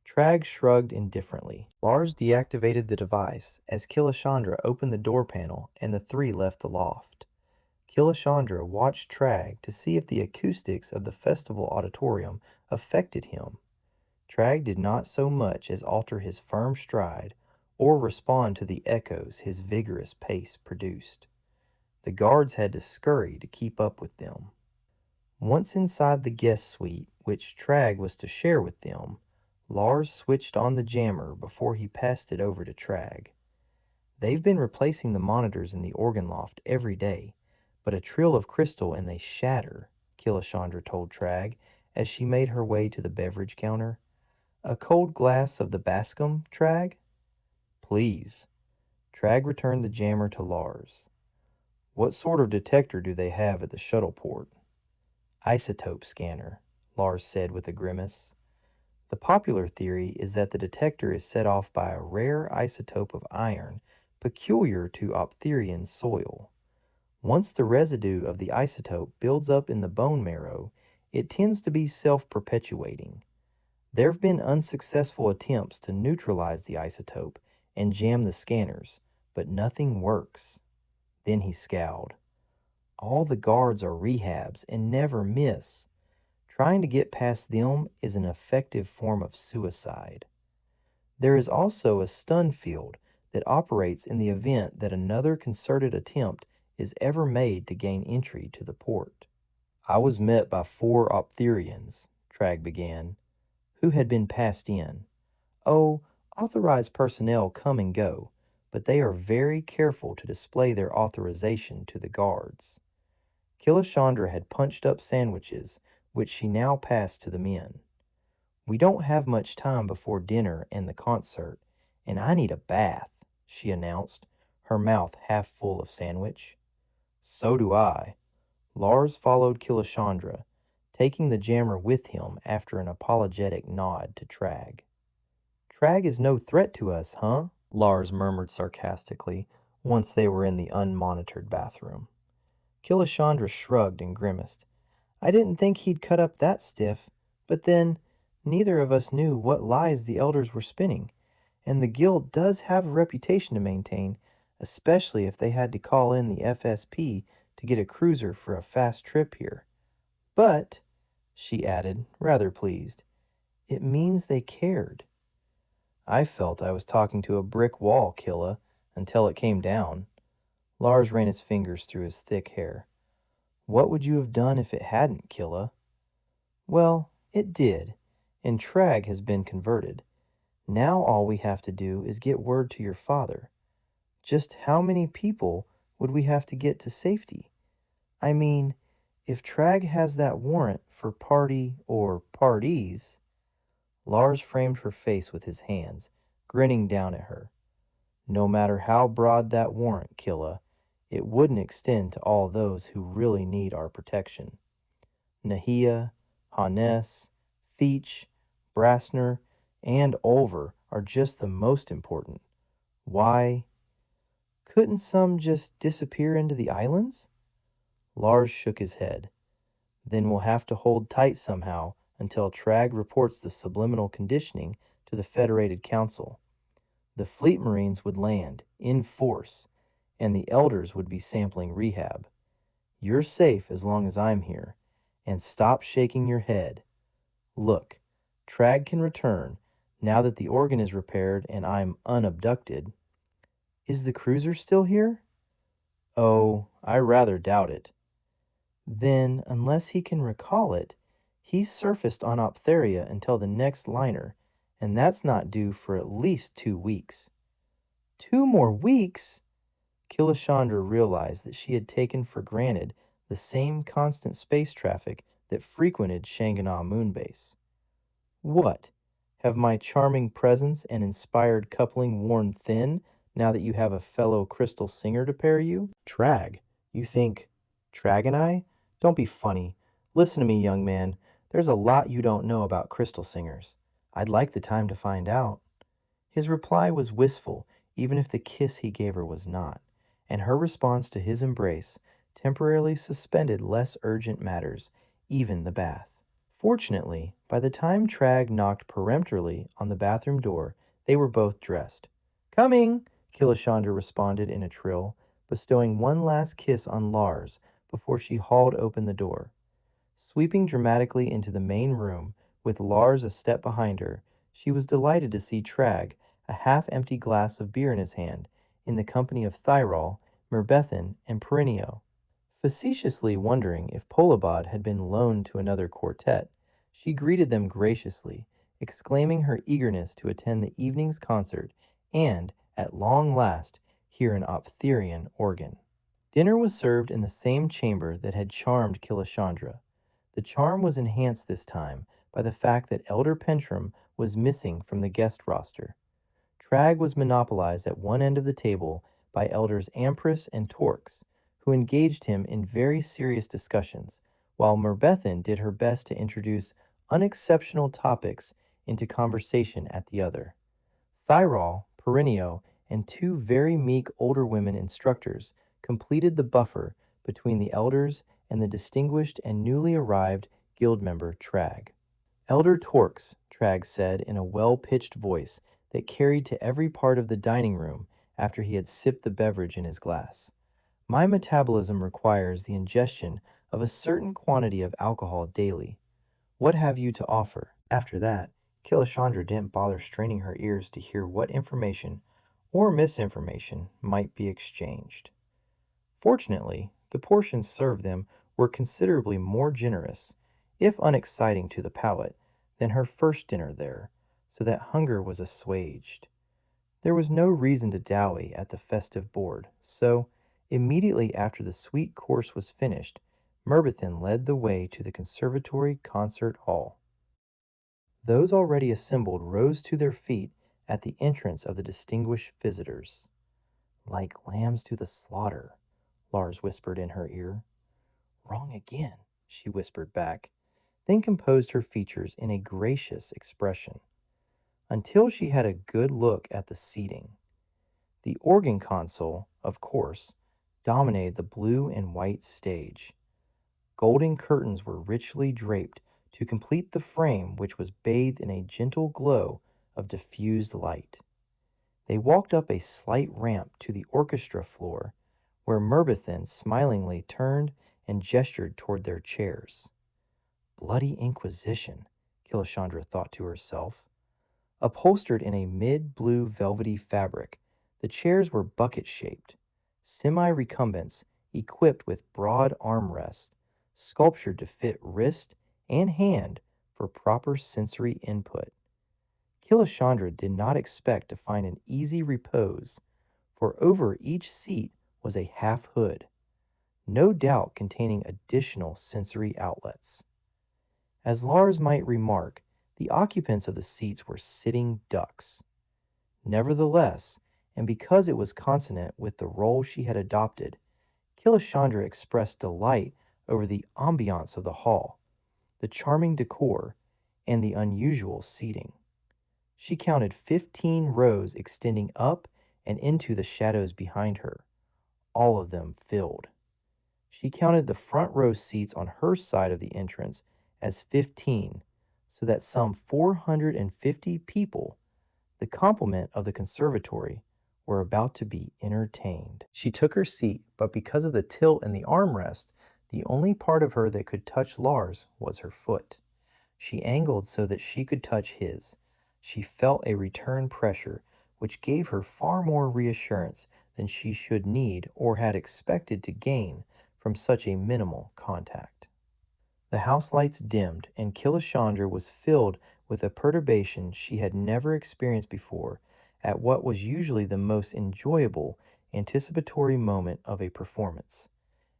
Trag shrugged indifferently. Lars deactivated the device as Killashandra opened the door panel and the 3 left the loft. Killashandra watched Trag to see if the acoustics of the festival auditorium affected him. Trag did not so much as alter his firm stride or respond to the echoes his vigorous pace produced. The guards had to scurry to keep up with them. Once inside the guest suite, which Trag was to share with them, Lars switched on the jammer before he passed it over to Trag. They've been replacing the monitors in the organ loft every day, but a trill of crystal and they shatter, Killashandra told Trag as she made her way to the beverage counter. A cold glass of the Bascom, Trag? Please. Trag returned the jammer to Lars. What sort of detector do they have at the shuttle port? Isotope scanner, Lars said with a grimace. The popular theory is that the detector is set off by a rare isotope of iron peculiar to Optherian soil. Once the residue of the isotope builds up in the bone marrow, it tends to be self-perpetuating. There have been unsuccessful attempts to neutralize the isotope and jam the scanners, but nothing works. Then he scowled. All the guards are rehabs and never miss. Trying to get past them is an effective form of suicide. There is also a stun field that operates in the event that another concerted attempt is ever made to gain entry to the port. I was met by 4 Optherians, Trag began, who had been passed in. Oh, authorized personnel come and go, but they are very careful to display their authorization to the guards. Killashandra had punched up sandwiches, which she now passed to the men. We don't have much time before dinner and the concert, and I need a bath, she announced, her mouth half full of sandwich. So do I. Lars followed Killashandra, taking the jammer with him after an apologetic nod to Trag. Trag is no threat to us, huh? Lars murmured sarcastically once they were in the unmonitored bathroom. Killashandra shrugged and grimaced. I didn't think he'd cut up that stiff, but then neither of us knew what lies the elders were spinning, and the guild does have a reputation to maintain, especially if they had to call in the FSP to get a cruiser for a fast trip here. But, she added, rather pleased, it means they cared. I felt I was talking to a brick wall, Killa, until it came down. Lars ran his fingers through his thick hair. What would you have done if it hadn't, Killa? Well, it did, and Trag has been converted. Now all we have to do is get word to your father. Just how many people would we have to get to safety? I mean, if Trag has that warrant for party or parties... Lars framed her face with his hands, grinning down at her. No matter how broad that warrant, Killa, it wouldn't extend to all those who really need our protection. Nahia, Hannes, Theach, Brassner, and Olver are just the most important. Why? Couldn't some just disappear into the islands? Lars shook his head. Then we'll have to hold tight somehow until Trag reports the subliminal conditioning to the Federated Council. The Fleet Marines would land, in force, and the Elders would be sampling rehab. You're safe as long as I'm here, and stop shaking your head. Look, Trag can return, now that the organ is repaired and I'm unabducted. Is the cruiser still here? Oh, I rather doubt it. Then, unless he can recall it, he's surfaced on Optheria until the next liner, and that's not due for at least 2 weeks. 2 more weeks? Killashandra realized that she had taken for granted the same constant space traffic that frequented Shanganah Moonbase. What? Have my charming presence and inspired coupling worn thin now that you have a fellow crystal singer to pair you? Trag. You think... Trag and I? Don't be funny. Listen to me, young man. There's a lot you don't know about crystal singers. I'd like the time to find out. His reply was wistful, even if the kiss he gave her was not, and her response to his embrace temporarily suspended less urgent matters, even the bath. Fortunately, by the time Trag knocked peremptorily on the bathroom door, they were both dressed. Coming, Killashandra responded in a trill, bestowing one last kiss on Lars before she hauled open the door. Sweeping dramatically into the main room With Lars a step behind her, she was delighted to see Trag, a half-empty glass of beer in his hand, in the company of Thyrol, Merbethan, and Perinnio. Facetiously wondering if Polabod had been loaned to another quartet, she greeted them graciously, exclaiming her eagerness to attend the evening's concert and, at long last, hear an Optherian organ. Dinner was served in the same chamber that had charmed Killashandra. The charm was enhanced this time by the fact that Elder Pentram was missing from the guest roster. Trag was monopolized at one end of the table by Elders Ampris and Torx, who engaged him in very serious discussions, while Merbethan did her best to introduce unexceptional topics into conversation at the other. Thyrol, Perinnio, and two very meek older women instructors completed the buffer between the elders and the distinguished and newly arrived guild member Trag. Elder Torx, Trag said in a well-pitched voice that carried to every part of the dining room after he had sipped the beverage in his glass. My metabolism requires the ingestion of a certain quantity of alcohol daily. What have you to offer? After that, Killashandra didn't bother straining her ears to hear what information or misinformation might be exchanged. Fortunately, the portions served them were considerably more generous, if unexciting to the palate, than her first dinner there, so that hunger was assuaged. There was no reason to dally at the festive board, so, immediately after the sweet course was finished, Merbethan led the way to the conservatory concert hall. Those already assembled rose to their feet at the entrance of the distinguished visitors. "Like lambs to the slaughter," Lars whispered in her ear. "Wrong again," she whispered back, then composed her features in a gracious expression, until she had a good look at the seating. The organ console, of course, dominated the blue and white stage. Golden curtains were richly draped to complete the frame, which was bathed in a gentle glow of diffused light. They walked up a slight ramp to the orchestra floor, where Merbethan smilingly turned and gestured toward their chairs. Bloody Inquisition, Killashandra thought to herself. Upholstered in a mid-blue velvety fabric, the chairs were bucket-shaped, semi-recumbents equipped with broad armrests, sculptured to fit wrist and hand for proper sensory input. Killashandra did not expect to find an easy repose, for over each seat was a half-hood, no doubt containing additional sensory outlets. As Lars might remark, the occupants of the seats were sitting ducks. Nevertheless, and because it was consonant with the role she had adopted, Killashandra expressed delight over the ambiance of the hall, the charming decor, and the unusual seating. She counted 15 rows extending up and into the shadows behind her, all of them filled. She counted the front row seats on her side of the entrance as 15, so that some 450 people, the complement of the conservatory, were about to be entertained. She took her seat, but because of the tilt in the armrest, the only part of her that could touch Lars was her foot. She angled so that she could touch his. She felt a return pressure, which gave her far more reassurance than she should need or had expected to gain from such a minimal contact. The house lights dimmed, and Killashandra was filled with a perturbation she had never experienced before at what was usually the most enjoyable anticipatory moment of a performance.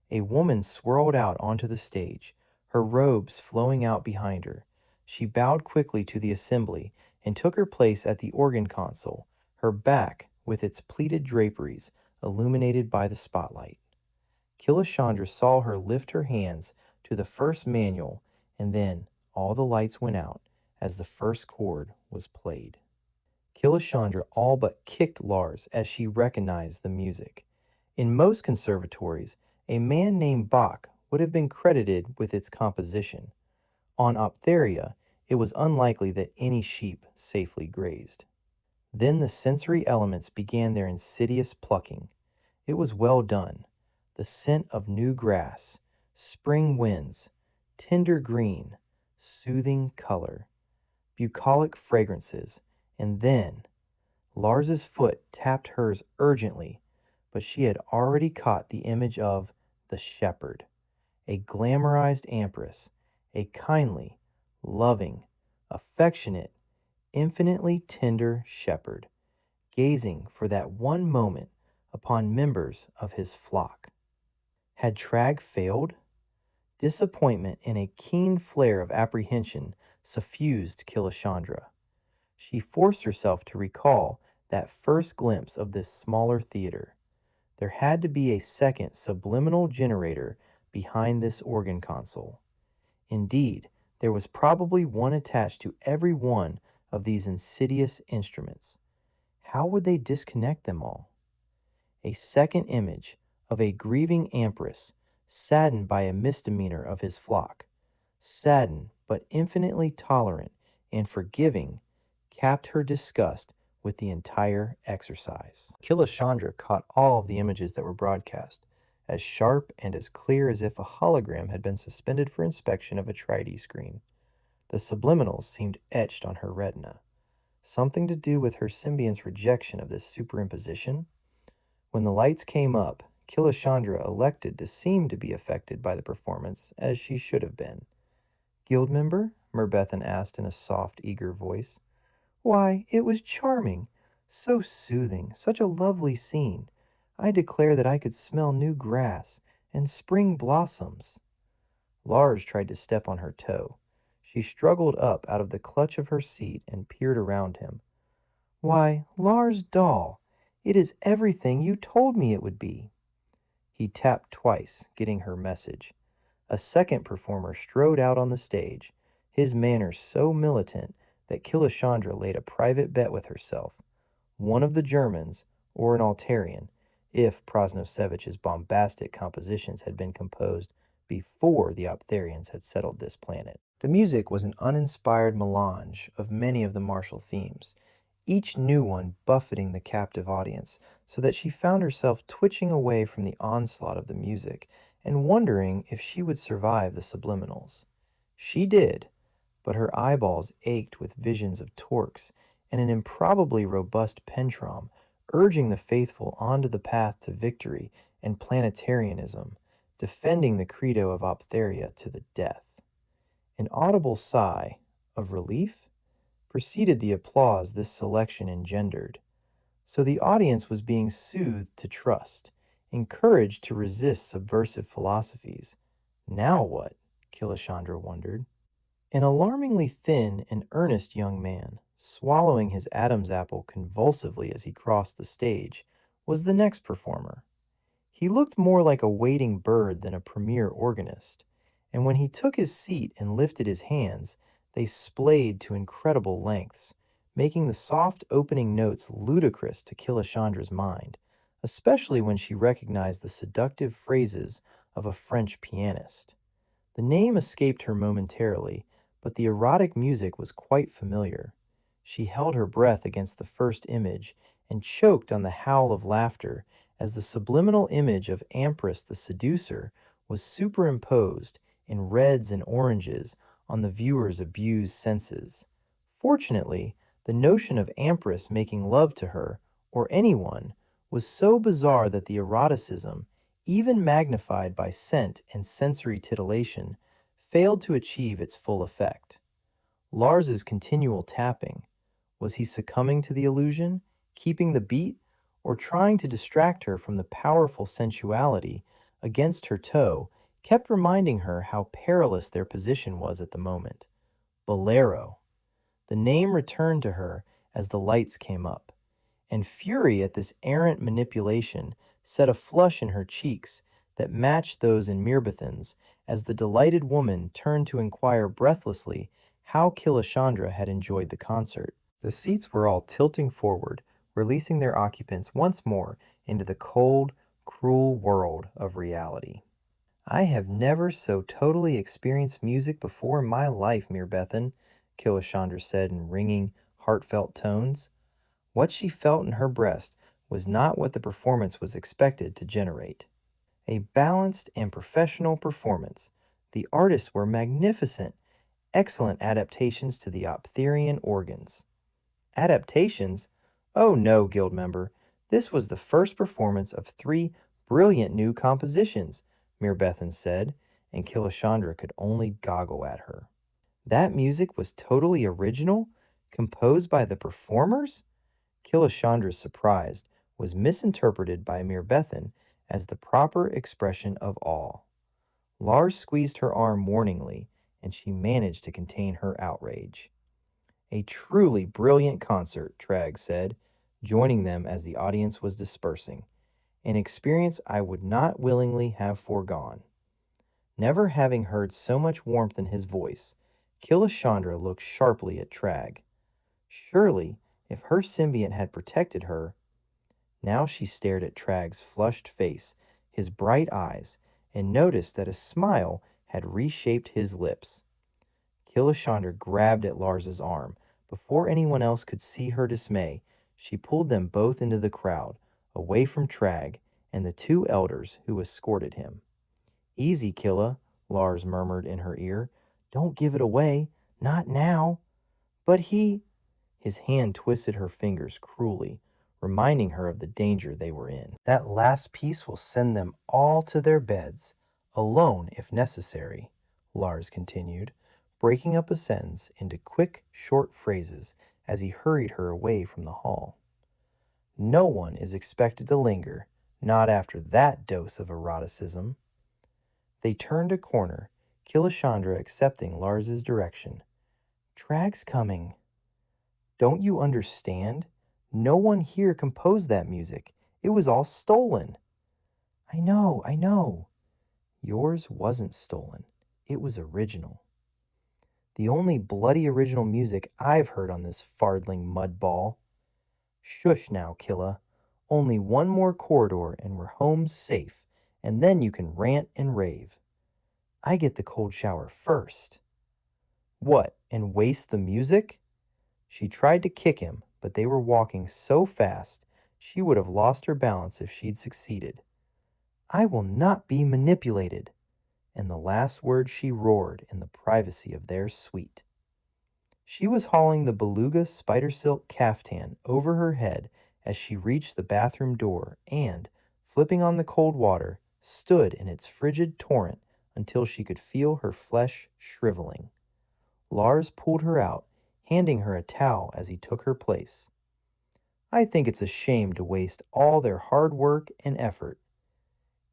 A woman swirled out onto the stage, her robes flowing out behind her. She bowed quickly to the assembly and took her place at the organ console, her back, with its pleated draperies, illuminated by the spotlight. Killashandra saw her lift her hands to the first manual, and then all the lights went out as the first chord was played. Killashandra all but kicked Lars as she recognized the music. In most conservatories, a man named Bach would have been credited with its composition. On Optheria, it was unlikely that any sheep safely grazed. Then the sensory elements began their insidious plucking. It was well done. The scent of new grass, spring winds, tender green, soothing color, bucolic fragrances, and then Lars's foot tapped hers urgently, but she had already caught the image of the shepherd, a glamorized empress, a kindly, loving, affectionate, infinitely tender shepherd, gazing for that one moment upon members of his flock. Had Trag failed? Disappointment and a keen flare of apprehension suffused Killashandra. She forced herself to recall that first glimpse of this smaller theater. There had to be a second subliminal generator behind this organ console. Indeed, there was probably one attached to every one of these insidious instruments. How would they disconnect them all? A second image of a grieving empress, saddened by a misdemeanor of his flock, saddened but infinitely tolerant and forgiving, capped her disgust with the entire exercise. Killashandra caught all of the images that were broadcast, as sharp and as clear as if a hologram had been suspended for inspection of a 3D screen. The subliminals seemed etched on her retina. Something to do with her symbiont's rejection of this superimposition? When the lights came up, Killashandra elected to seem to be affected by the performance, as she should have been. "Guild member?" Merbethan asked in a soft, eager voice. "Why, it was charming, so soothing, such a lovely scene. I declare that I could smell new grass and spring blossoms." Lars tried to step on her toe. She struggled up out of the clutch of her seat and peered around him. "Why, Lars Dahl, it is everything you told me it would be." He tapped twice, getting her message. A second performer strode out on the stage, his manner so militant that Killashandra laid a private bet with herself. One of the Germans, or an Altarian, if Prosnosevich's bombastic compositions had been composed before the Optharians had settled this planet. The music was an uninspired melange of many of the martial themes, each new one buffeting the captive audience, so that she found herself twitching away from the onslaught of the music and wondering if she would survive the subliminals. She did, but her eyeballs ached with visions of torques and an improbably robust pentrom urging the faithful onto the path to victory and planetarianism, defending the credo of Optharia to the death. An audible sigh of relief preceded the applause this selection engendered. So the audience was being soothed to trust, encouraged to resist subversive philosophies. Now what? Killashandra wondered. An alarmingly thin and earnest young man, swallowing his Adam's apple convulsively as he crossed the stage, was the next performer. He looked more like a waiting bird than a premier organist, and when he took his seat and lifted his hands, they splayed to incredible lengths, making the soft opening notes ludicrous to Killashandra's mind, especially when she recognized the seductive phrases of a French pianist. The name escaped her momentarily, but the erotic music was quite familiar. She held her breath against the first image and choked on the howl of laughter as the subliminal image of Ampress the seducer was superimposed in reds and oranges on the viewer's abused senses. Fortunately, the notion of Ampress making love to her, or anyone, was so bizarre that the eroticism, even magnified by scent and sensory titillation, failed to achieve its full effect. Lars's continual tapping, was he succumbing to the illusion, keeping the beat, or trying to distract her from the powerful sensuality against her toe, kept reminding her how perilous their position was at the moment. Bolero. The name returned to her as the lights came up, and fury at this errant manipulation set a flush in her cheeks that matched those in Mirbethan's as the delighted woman turned to inquire breathlessly how Killashandra had enjoyed the concert. The seats were all tilting forward, releasing their occupants once more into the cold, cruel world of reality. "I have never so totally experienced music before in my life, Mirbethan," Killashandra said in ringing, heartfelt tones. What she felt in her breast was not what the performance was expected to generate. A balanced and professional performance. The artists were magnificent, excellent adaptations to the Optherian organs. Adaptations? Oh no, guild member. This was the first performance of 3 brilliant new compositions, Mirbethan said, and Killashandra could only goggle at her. That music was totally original? Composed by the performers? Killashandra's surprise was misinterpreted by Mirbethan as the proper expression of awe. Lars squeezed her arm warningly, and she managed to contain her outrage. A truly brilliant concert, Tragg said, joining them as the audience was dispersing, an experience I would not willingly have foregone. Never having heard so much warmth in his voice, Killashandra looked sharply at Tragg. Surely, if her symbiont had protected her. Now she stared at Tragg's flushed face, his bright eyes, and noticed that a smile had reshaped his lips. Killashandra grabbed at Lars's arm. Before anyone else could see her dismay, she pulled them both into the crowd, away from Tragg and the 2 elders who escorted him. "Easy, Killa," Lars murmured in her ear. "Don't give it away. Not now." "But he—" His hand twisted her fingers cruelly, reminding her of the danger they were in. "That last piece will send them all to their beds, alone if necessary," Lars continued, breaking up a sentence into quick, short phrases as he hurried her away from the hall. "No one is expected to linger, not after that dose of eroticism." They turned a corner, Killashandra accepting Lars's direction. "Tragg's coming." "Don't you understand? No one here composed that music. It was all stolen." I know. Yours wasn't stolen. It was original. The only bloody original music I've heard on this fardling mudball." "Shush now, Killa. Only one more corridor and we're home safe, and then you can rant and rave." "I get the cold shower first." "What, and waste the music?" She tried to kick him, but they were walking so fast she would have lost her balance if she'd succeeded. "I will not be manipulated." And the last word she roared in the privacy of their suite. She was hauling the beluga spider silk caftan over her head as she reached the bathroom door and, flipping on the cold water, stood in its frigid torrent until she could feel her flesh shriveling. Lars pulled her out, handing her a towel as he took her place. "I think it's a shame to waste all their hard work and effort."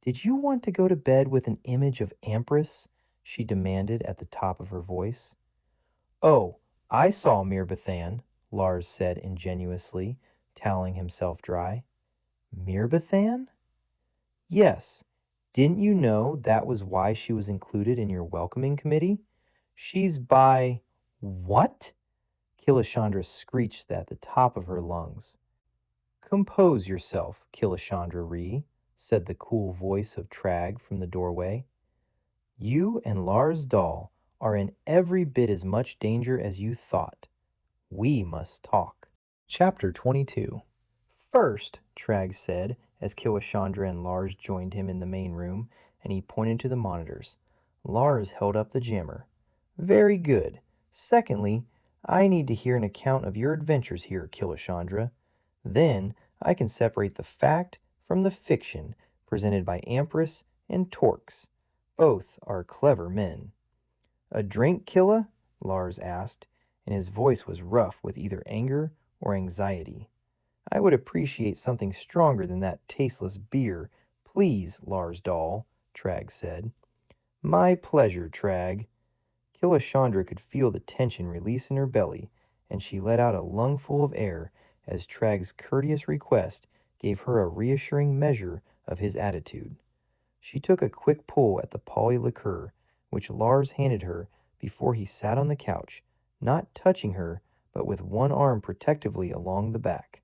"Did you want to go to bed with an image of Empress?" she demanded at the top of her voice. "Oh, I saw Mirbethan," Lars said ingenuously, toweling himself dry. "Mirbethan?" "Yes. Didn't you know that was why she was included in your welcoming committee? She's by—" "What?" Killashandra screeched at the top of her lungs. "Compose yourself, Killashandra Ree," said the cool voice of Tragg from the doorway. "You and Lars Dahl are in every bit as much danger as you thought. We must talk." Chapter 22. "First," Tragg said, as Killashandra and Lars joined him in the main room, and he pointed to the monitors. Lars held up the jammer. "Very good. Secondly, I need to hear an account of your adventures here, Killashandra. Then I can separate the fact from the fiction presented by Empress and Torx. Both are clever men." "A drink, Killa?" Lars asked, and his voice was rough with either anger or anxiety. "I would appreciate something stronger than that tasteless beer, please, Lars Dahl," Tragg said. "My pleasure, Tragg." Killashandra could feel the tension release in her belly, and she let out a lungful of air as Tragg's courteous request gave her a reassuring measure of his attitude. She took a quick pull at the poly liqueur, which Lars handed her before he sat on the couch, not touching her, but with one arm protectively along the back.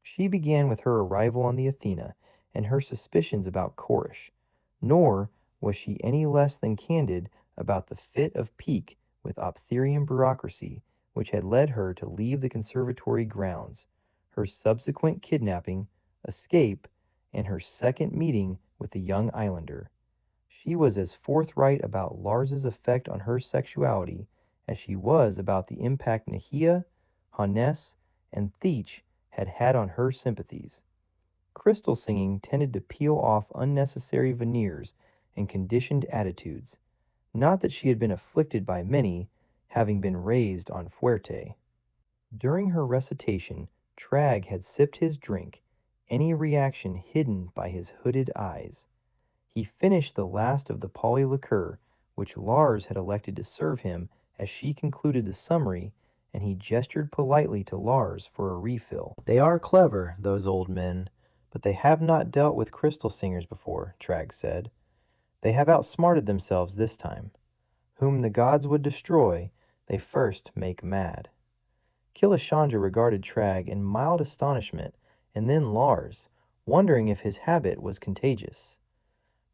She began with her arrival on the Athena and her suspicions about Chorish, nor was she any less than candid about the fit of pique with Optherian bureaucracy which had led her to leave the conservatory grounds, her subsequent kidnapping, escape, and her second meeting with the young islander. She was as forthright about Lars's effect on her sexuality as she was about the impact Nahia, Hannes, and Theach had had on her sympathies. Crystal singing tended to peel off unnecessary veneers and conditioned attitudes. Not that she had been afflicted by many, having been raised on Fuerte. During her recitation, Tragg had sipped his drink, any reaction hidden by his hooded eyes. He finished the last of the Polly liqueur, which Lars had elected to serve him as she concluded the summary, and he gestured politely to Lars for a refill. "They are clever, those old men, but they have not dealt with crystal singers before," Tragg said. "They have outsmarted themselves this time. Whom the gods would destroy, they first make mad." Killashandra regarded Tragg in mild astonishment, and then Lars, wondering if his habit was contagious.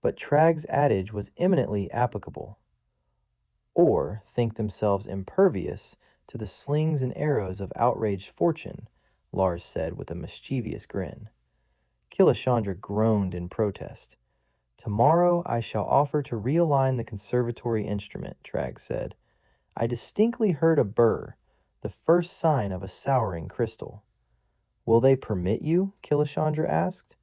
But Tragg's adage was eminently applicable. "Or think themselves impervious to the slings and arrows of outraged fortune," Lars said with a mischievous grin. Killashandra groaned in protest. "Tomorrow I shall offer to realign the conservatory instrument," Tragg said. "I distinctly heard a burr, the first sign of a souring crystal." "Will they permit you?" Killashandra asked.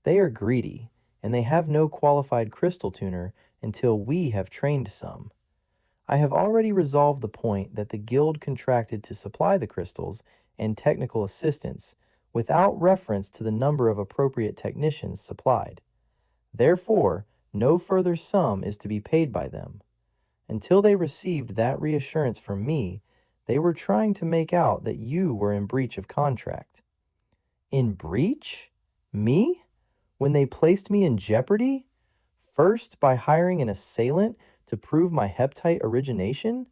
"They are greedy, and they have no qualified crystal tuner until we have trained some. I have already resolved the point that the guild contracted to supply the crystals and technical assistance without reference to the number of appropriate technicians supplied. Therefore, no further sum is to be paid by them. Until they received that reassurance from me, they were trying to make out that you were in breach of contract." "In breach? Me? When they placed me in jeopardy? First, by hiring an assailant to prove my heptite origination?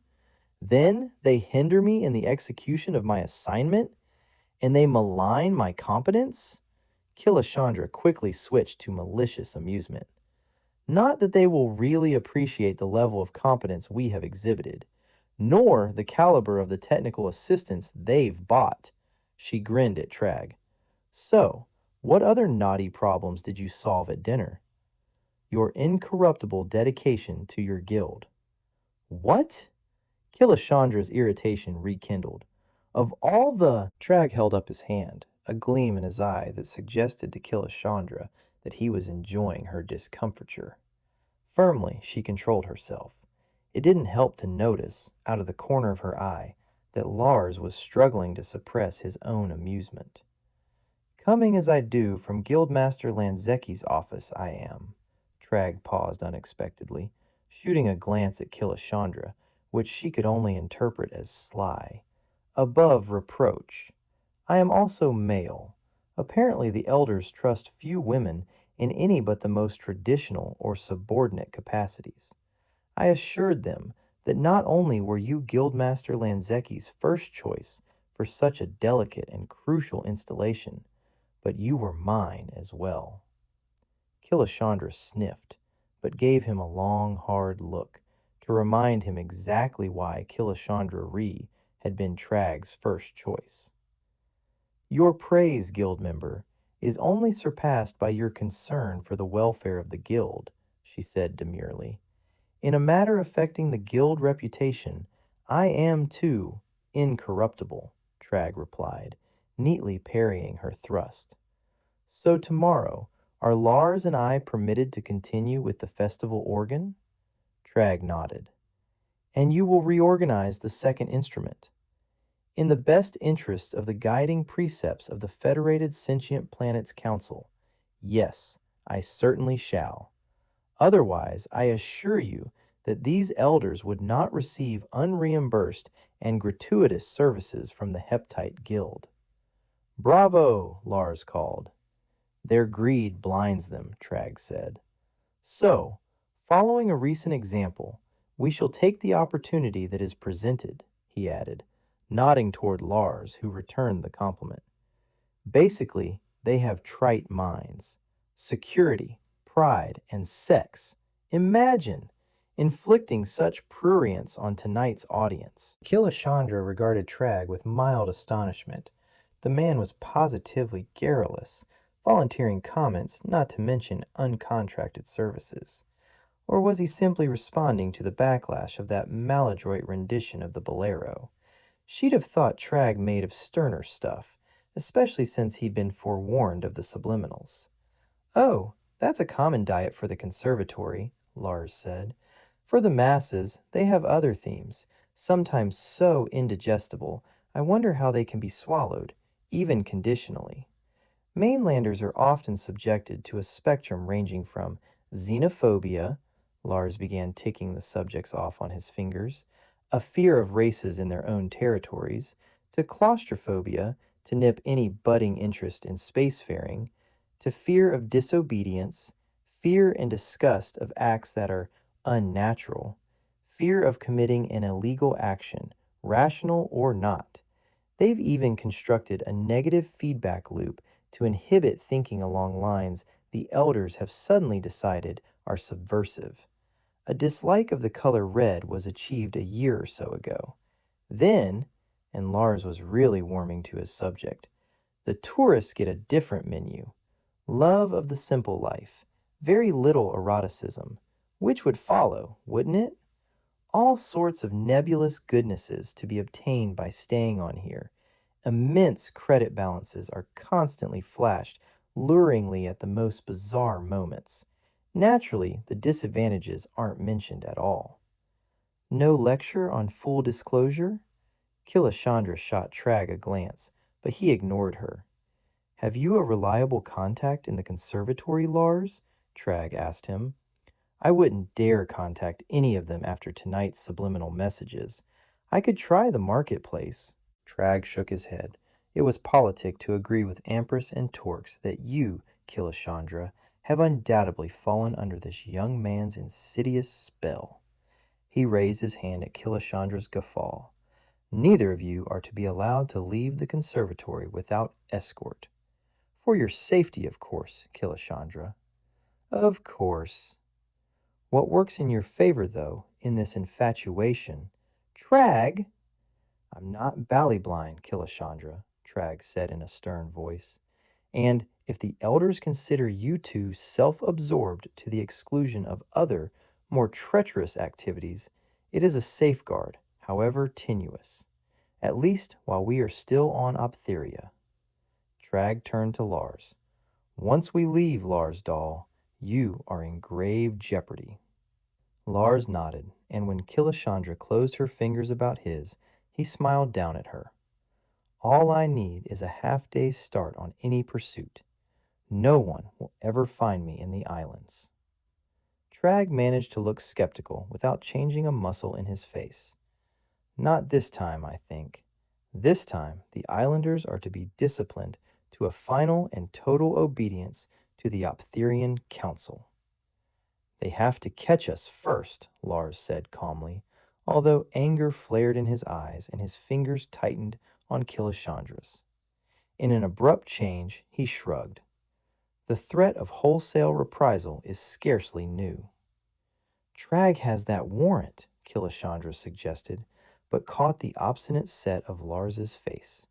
Then they hinder me in the execution of my assignment? And they malign my competence?" Killashandra quickly switched to malicious amusement. "Not that they will really appreciate the level of competence we have exhibited, nor the caliber of the technical assistance they've bought." She grinned at Tragg. "So, what other knotty problems did you solve at dinner?" "Your incorruptible dedication to your guild." "What?" Killashandra's irritation rekindled. "Of all the—" Tragg held up his hand, a gleam in his eye that suggested to Killashandra that he was enjoying her discomfiture. Firmly, she controlled herself. It didn't help to notice, out of the corner of her eye, that Lars was struggling to suppress his own amusement. "Coming as I do from Guildmaster Lanzecki's office, I am." Tragg paused unexpectedly, shooting a glance at Killashandra, which she could only interpret as sly. "Above reproach. I am also male. Apparently the elders trust few women in any but the most traditional or subordinate capacities. I assured them that not only were you Guildmaster Lanzecki's first choice for such a delicate and crucial installation, but you were mine as well." Killashandra sniffed, but gave him a long, hard look to remind him exactly why Killashandra Ree had been Tragg's first choice. "Your praise, guild member, is only surpassed by your concern for the welfare of the guild," she said demurely. "In a matter affecting the guild reputation, I am, too, incorruptible," Tragg replied, neatly parrying her thrust. "So tomorrow, are Lars and I permitted to continue with the festival organ?" Tragg nodded. "And you will reorganize the second instrument?" "In the best interest of the guiding precepts of the Federated Sentient Planets Council, yes, I certainly shall. Otherwise, I assure you that these elders would not receive unreimbursed and gratuitous services from the Heptite Guild." "Bravo!" Lars called. "Their greed blinds them," Tragg said. "So, following a recent example, we shall take the opportunity that is presented," he added, nodding toward Lars, who returned the compliment. "Basically, they have trite minds. Security, pride, and sex. Imagine! Inflicting such prurience on tonight's audience." Killashandra regarded Tragg with mild astonishment. The man was positively garrulous, volunteering comments, not to mention uncontracted services. Or was he simply responding to the backlash of that maladroit rendition of the bolero? She'd have thought Tragg made of sterner stuff, especially since he'd been forewarned of the subliminals. "Oh, that's a common diet for the conservatory," Lars said. "For the masses, they have other themes, sometimes so indigestible, I wonder how they can be swallowed, even conditionally. Mainlanders are often subjected to a spectrum ranging from xenophobia," Lars began ticking the subjects off on his fingers, "a fear of races in their own territories, to claustrophobia, to nip any budding interest in spacefaring, to fear of disobedience, fear and disgust of acts that are unnatural, fear of committing an illegal action, rational or not. They've even constructed a negative feedback loop to inhibit thinking along lines the elders have suddenly decided are subversive. A dislike of the color red was achieved a year or so ago. Then, and Lars was really warming to his subject, the tourists get a different menu. Love of the simple life, very little eroticism, which would follow, wouldn't it? All sorts of nebulous goodnesses to be obtained by staying on here. Immense credit balances are constantly flashed luringly at the most bizarre moments. Naturally, the disadvantages aren't mentioned at all. No lecture on full disclosure? Killashandra shot Tragg a glance, but he ignored her. "Have you a reliable contact in the conservatory, Lars?" Tragg asked him. "I wouldn't dare contact any of them after tonight's subliminal messages. I could try the marketplace." Tragg shook his head. It was politic to agree with Ampress and Torx that you, Killashandra, have undoubtedly fallen under this young man's insidious spell. He raised his hand at Killashandra's guffaw. "Neither of you are to be allowed to leave the conservatory without escort. For your safety, of course, Killashandra." "Of course." "What works in your favor, though, in this infatuation—" "Tragg!" "I'm not bally-blind, Killashandra," Tragg said in a stern voice. "And if the elders consider you two self-absorbed to the exclusion of other, more treacherous activities, it is a safeguard, however tenuous. At least while we are still on Optheria." Tragg turned to Lars. "Once we leave, Lars Dahl, you are in grave jeopardy." Lars nodded, and when Killashandra closed her fingers about his, he smiled down at her. "All I need is a half-day's start on any pursuit. No one will ever find me in the islands." Tragg managed to look skeptical without changing a muscle in his face. "Not this time, I think. This time, the islanders are to be disciplined to a final and total obedience to the Optherian Council." "They have to catch us first," Lars said calmly, although anger flared in his eyes and his fingers tightened on Killashandra's. In an abrupt change, he shrugged. "The threat of wholesale reprisal is scarcely new." "Tragg has that warrant," Killashandra suggested, but caught the obstinate set of Lars's face.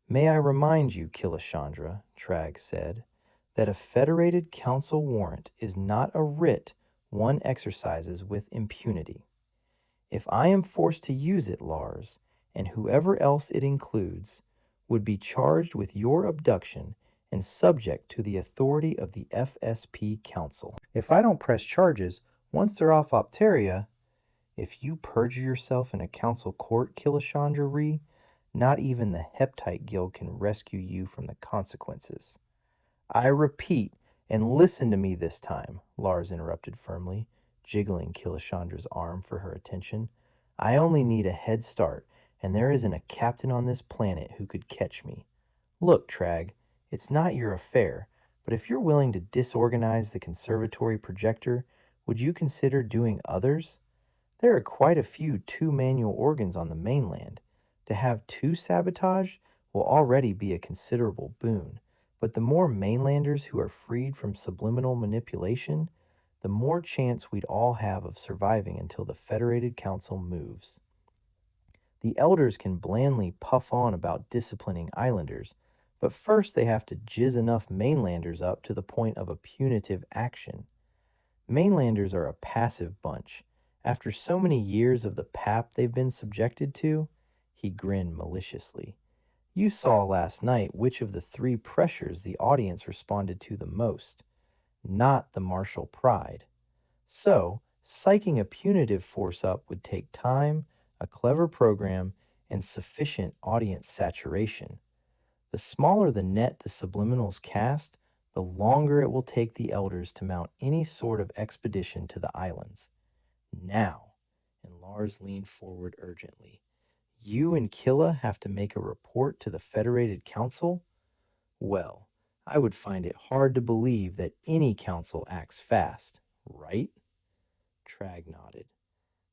"May I remind you, Killashandra," Tragg said, "that a Federated Council warrant is not a writ one exercises with impunity. If I am forced to use it, Lars, and whoever else it includes, would be charged with your abduction and subject to the authority of the FSP Council. If I don't press charges, once they're off Opteria—" "If you perjure yourself in a council court, Killashandra Ree, not even the Heptite Guild can rescue you from the consequences." "I repeat, and listen to me this time," Lars interrupted firmly, jiggling Killashandra's arm for her attention. "I only need a head start, and there isn't a captain on this planet who could catch me. Look, Tragg, it's not your affair, but if you're willing to disorganize the conservatory projector, would you consider doing others? There are quite a few two-manual organs on the mainland. To have two sabotaged will already be a considerable boon, but the more mainlanders who are freed from subliminal manipulation, the more chance we'd all have of surviving until the Federated Council moves. The elders can blandly puff on about disciplining islanders, but first they have to jizz enough mainlanders up to the point of a punitive action. Mainlanders are a passive bunch. After so many years of the pap they've been subjected to, he grinned maliciously. You saw last night which of the three pressures the audience responded to the most, not the martial pride. So, psyching a punitive force up would take time, a clever program, and sufficient audience saturation. The smaller the net the subliminals cast, the longer it will take the elders to mount any sort of expedition to the islands. Now, and Lars leaned forward urgently, you and Killa have to make a report to the Federated Council? Well, I would find it hard to believe that any council acts fast, right? Trag nodded.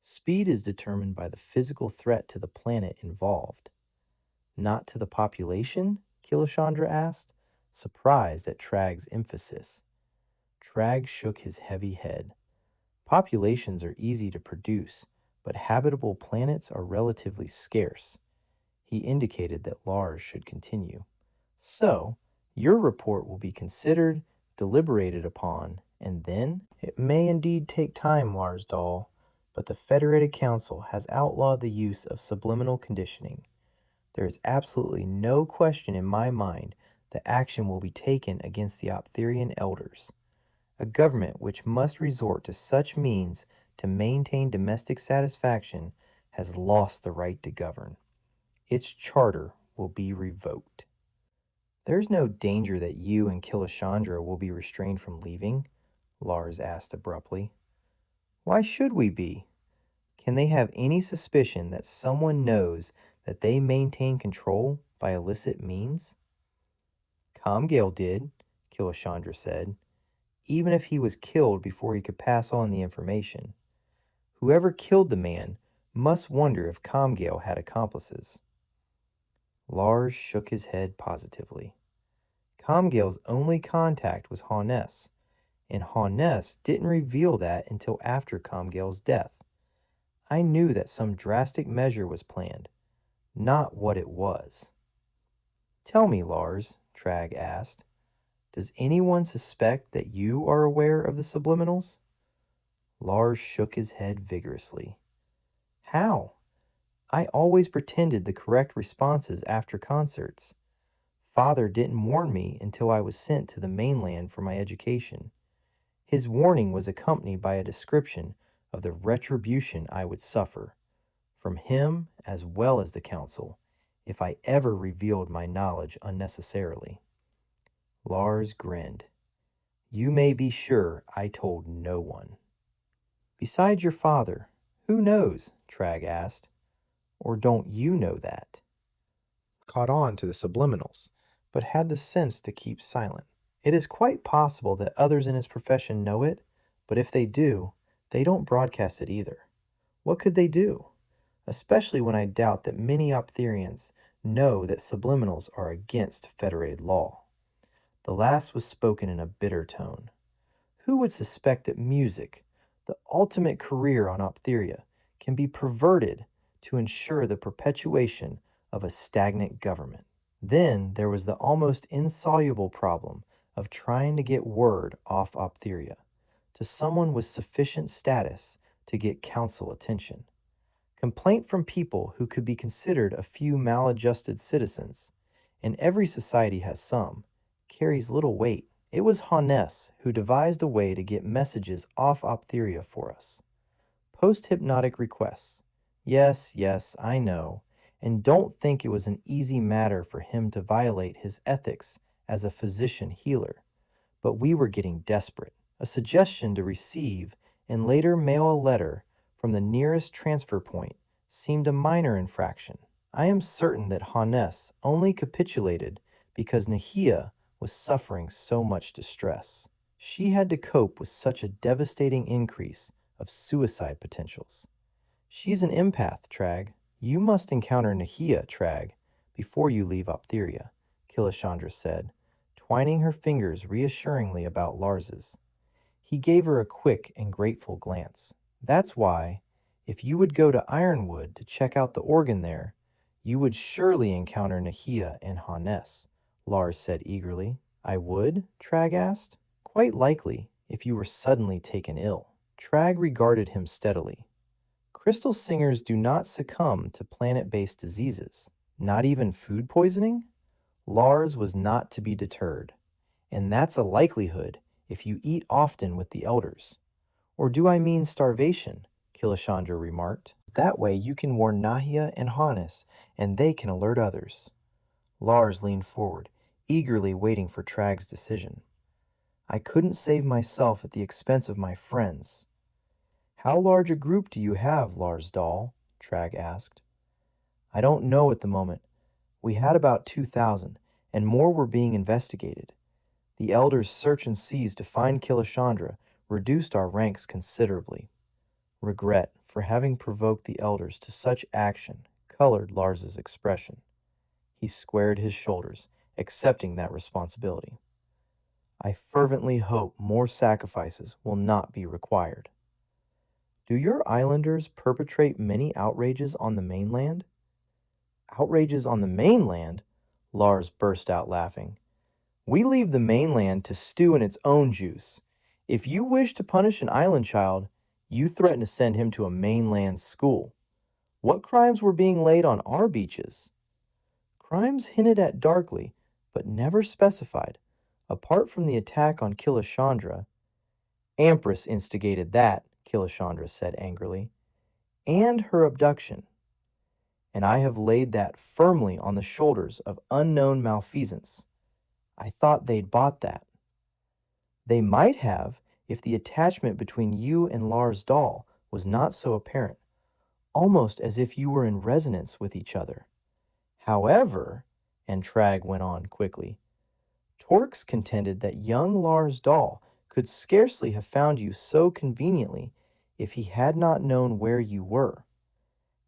Speed is determined by the physical threat to the planet involved. Not to the population? Killashandra asked, surprised at Trag's emphasis. Trag shook his heavy head. Populations are easy to produce, but habitable planets are relatively scarce. He indicated that Lars should continue. So, your report will be considered, deliberated upon, and then? It may indeed take time, Lars Dahl, but the Federated Council has outlawed the use of subliminal conditioning. There is absolutely no question in my mind that action will be taken against the Optherian elders. A government which must resort to such means to maintain domestic satisfaction has lost the right to govern. Its charter will be revoked. There's no danger that you and Killashandra will be restrained from leaving? Lars asked abruptly. Why should we be? Can they have any suspicion that someone knows that they maintain control by illicit means? Comgale did, Killashandra said, even if he was killed before he could pass on the information. Whoever killed the man must wonder if Comgale had accomplices. Lars shook his head positively. Comgale's only contact was Hauness, and Hauness didn't reveal that until after Comgale's death. I knew that some drastic measure was planned, not what it was. Tell me, Lars, Trag asked, does anyone suspect that you are aware of the subliminals? Lars shook his head vigorously. How? I always pretended the correct responses after concerts. Father didn't warn me until I was sent to the mainland for my education. His warning was accompanied by a description of the retribution I would suffer, from him as well as the council, if I ever revealed my knowledge unnecessarily. Lars grinned. You may be sure I told no one. Besides your father, who knows? Trag asked. Or don't you know that? Caught on to the subliminals, but had the sense to keep silent. It is quite possible that others in his profession know it, but if they do, they don't broadcast it either. What could they do? Especially when I doubt that many Optherians know that subliminals are against federated law. The last was spoken in a bitter tone. Who would suspect that music, the ultimate career on Optheria, can be perverted to ensure the perpetuation of a stagnant government? Then there was the almost insoluble problem of trying to get word off Optheria to someone with sufficient status to get council attention. Complaint from people who could be considered a few maladjusted citizens, and every society has some, carries little weight. It was Hauness who devised a way to get messages off Optheria for us. Post-hypnotic requests. Yes, I know. And don't think it was an easy matter for him to violate his ethics as a physician healer. But we were getting desperate. A suggestion to receive and later mail a letter from the nearest transfer point seemed a minor infraction. I am certain that Hauness only capitulated because Nahia was suffering so much distress. She had to cope with such a devastating increase of suicide potentials. She's an empath, Trag. You must encounter Nahia, Trag, before you leave Optheria, Killashandra said, twining her fingers reassuringly about Lars's. He gave her a quick and grateful glance. That's why, if you would go to Ironwood to check out the organ there, you would surely encounter Nahia and Hauness, Lars said eagerly. I would? Trag asked. Quite likely, if you were suddenly taken ill. Trag regarded him steadily. Crystal singers do not succumb to planet-based diseases, not even food poisoning? Lars was not to be deterred. And that's a likelihood if you eat often with the elders. Or do I mean starvation? Killashandra remarked. That way you can warn Nahia and Hannes, and they can alert others. Lars leaned forward, eagerly waiting for Trag's decision. I couldn't save myself at the expense of my friends. How large a group do you have, Lars Dahl? Trag asked. I don't know at the moment. We had about 2,000, and more were being investigated. The elders' search and seize to find Killashandra reduced our ranks considerably. Regret for having provoked the elders to such action colored Lars's expression. He squared his shoulders, accepting that responsibility. I fervently hope more sacrifices will not be required. Do your islanders perpetrate many outrages on the mainland? Outrages on the mainland? Lars burst out laughing. We leave the mainland to stew in its own juice. If you wish to punish an island child, you threaten to send him to a mainland school. What crimes were being laid on our beaches? Crimes hinted at darkly, but never specified. Apart from the attack on Killashandra, Empress instigated that, Killashandra said angrily, and her abduction. And I have laid that firmly on the shoulders of unknown malfeasance. I thought they'd bought that. They might have if the attachment between you and Lars Dahl was not so apparent, almost as if you were in resonance with each other. However, and Trag went on quickly, Torx contended that young Lars Dahl could scarcely have found you so conveniently if he had not known where you were.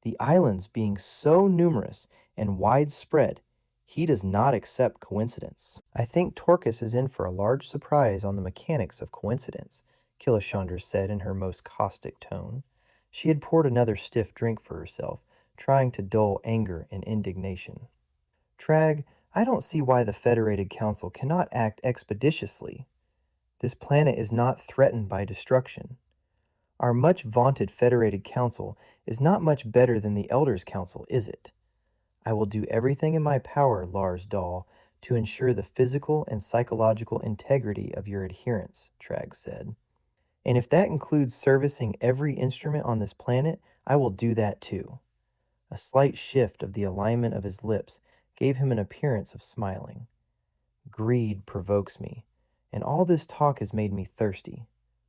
The islands being so numerous and widespread, he does not accept coincidence. I think Torcus is in for a large surprise on the mechanics of coincidence, Killashandra said in her most caustic tone. She had poured another stiff drink for herself, trying to dull anger and indignation. Trag, I don't see why the Federated Council cannot act expeditiously. This planet is not threatened by destruction. Our much vaunted Federated Council is not much better than the Elders' Council, is it? I will do everything in my power, Lars Dahl, to ensure the physical and psychological integrity of your adherents, Trag said. And if that includes servicing every instrument on this planet, I will do that too. A slight shift of the alignment of his lips gave him an appearance of smiling. Greed provokes me, and all this talk has made me thirsty.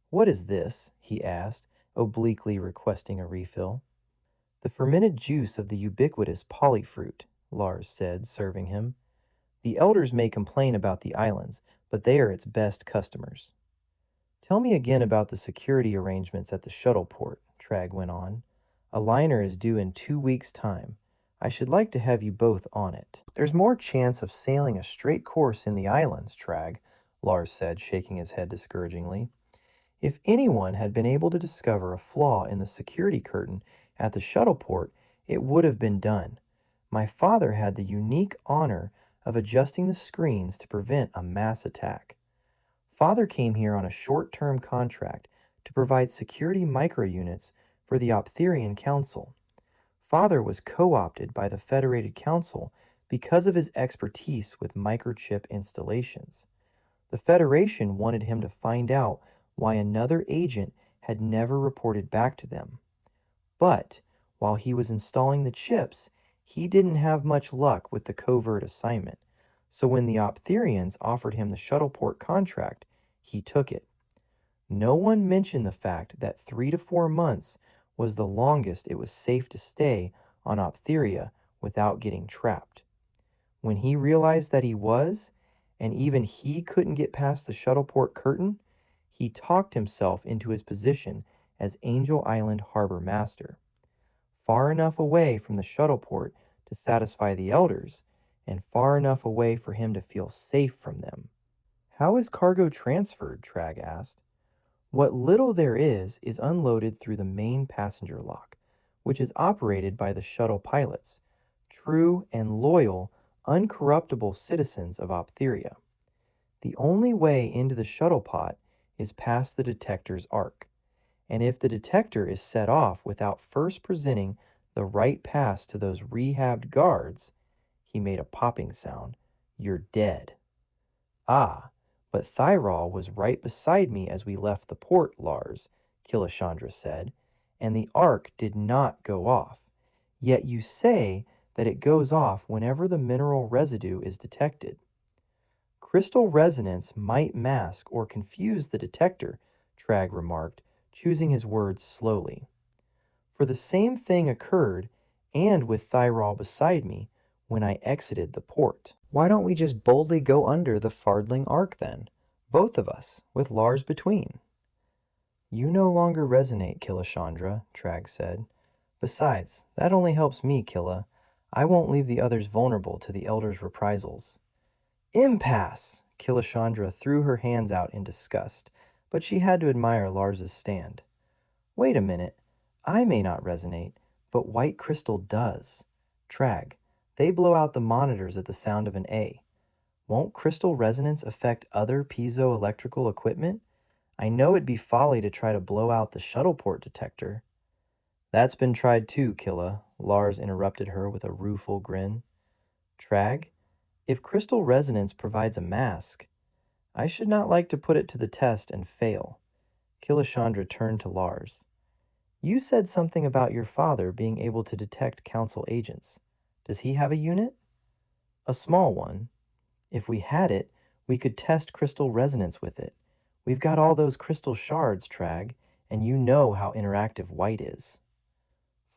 What is this? He asked, obliquely requesting a refill. The fermented juice of the ubiquitous polyfruit, Lars said, serving him. The elders may complain about the islands, but they are its best customers. Tell me again about the security arrangements at the shuttle port, Trag went on. A liner is due in 2 weeks' time. I should like to have you both on it. There's more chance of sailing a straight course in the islands, Trag, Lars said, shaking his head discouragingly. If anyone had been able to discover a flaw in the security curtain at the shuttle port, it would have been done. My father had the unique honor of adjusting the screens to prevent a mass attack. Father came here on a short-term contract to provide security micro-units for the Optherian Council. Father was co-opted by the Federated Council because of his expertise with microchip installations. The Federation wanted him to find out why another agent had never reported back to them. But while he was installing the chips, he didn't have much luck with the covert assignment. So when the Optherians offered him the shuttleport contract, he took it. No one mentioned the fact that 3 to 4 months was the longest it was safe to stay on Optheria without getting trapped. When he realized that he was, and even he couldn't get past the shuttleport curtain, he talked himself into his position as Angel Island Harbor Master, far enough away from the shuttleport to satisfy the elders, and far enough away for him to feel safe from them. How is cargo transferred? Trag asked. What little there is unloaded through the main passenger lock, which is operated by the shuttle pilots, true and loyal, uncorruptible citizens of Optheria. The only way into the shuttle pod is past the detector's arc. And if the detector is set off without first presenting the right pass to those rehabbed guards, he made a popping sound, you're dead. Ah, but Thyrol was right beside me as we left the port, Lars, Killashandra said, and the arc did not go off. Yet you say that it goes off whenever the mineral residue is detected. Crystal resonance might mask or confuse the detector, Trag remarked, choosing his words slowly. For the same thing occurred, and with Thyrol beside me, when I exited the port. Why don't we just boldly go under the Fardling arc then? Both of us, with Lars between. You no longer resonate, Killashandra, Trag said. Besides, that only helps me, Killa. I won't leave the others vulnerable to the Elder's reprisals. Impasse! Killashandra threw her hands out in disgust, but she had to admire Lars's stand. Wait a minute. I may not resonate, but white crystal does. Trag, they blow out the monitors at the sound of an A. Won't crystal resonance affect other piezoelectrical equipment? I know it'd be folly to try to blow out the shuttleport detector. That's been tried too, Killa, Lars interrupted her with a rueful grin. Trag, if crystal resonance provides a mask, I should not like to put it to the test and fail. Killashandra turned to Lars. You said something about your father being able to detect council agents. Does he have a unit? A small one. If we had it, we could test crystal resonance with it. We've got all those crystal shards, Trag, and you know how interactive white is.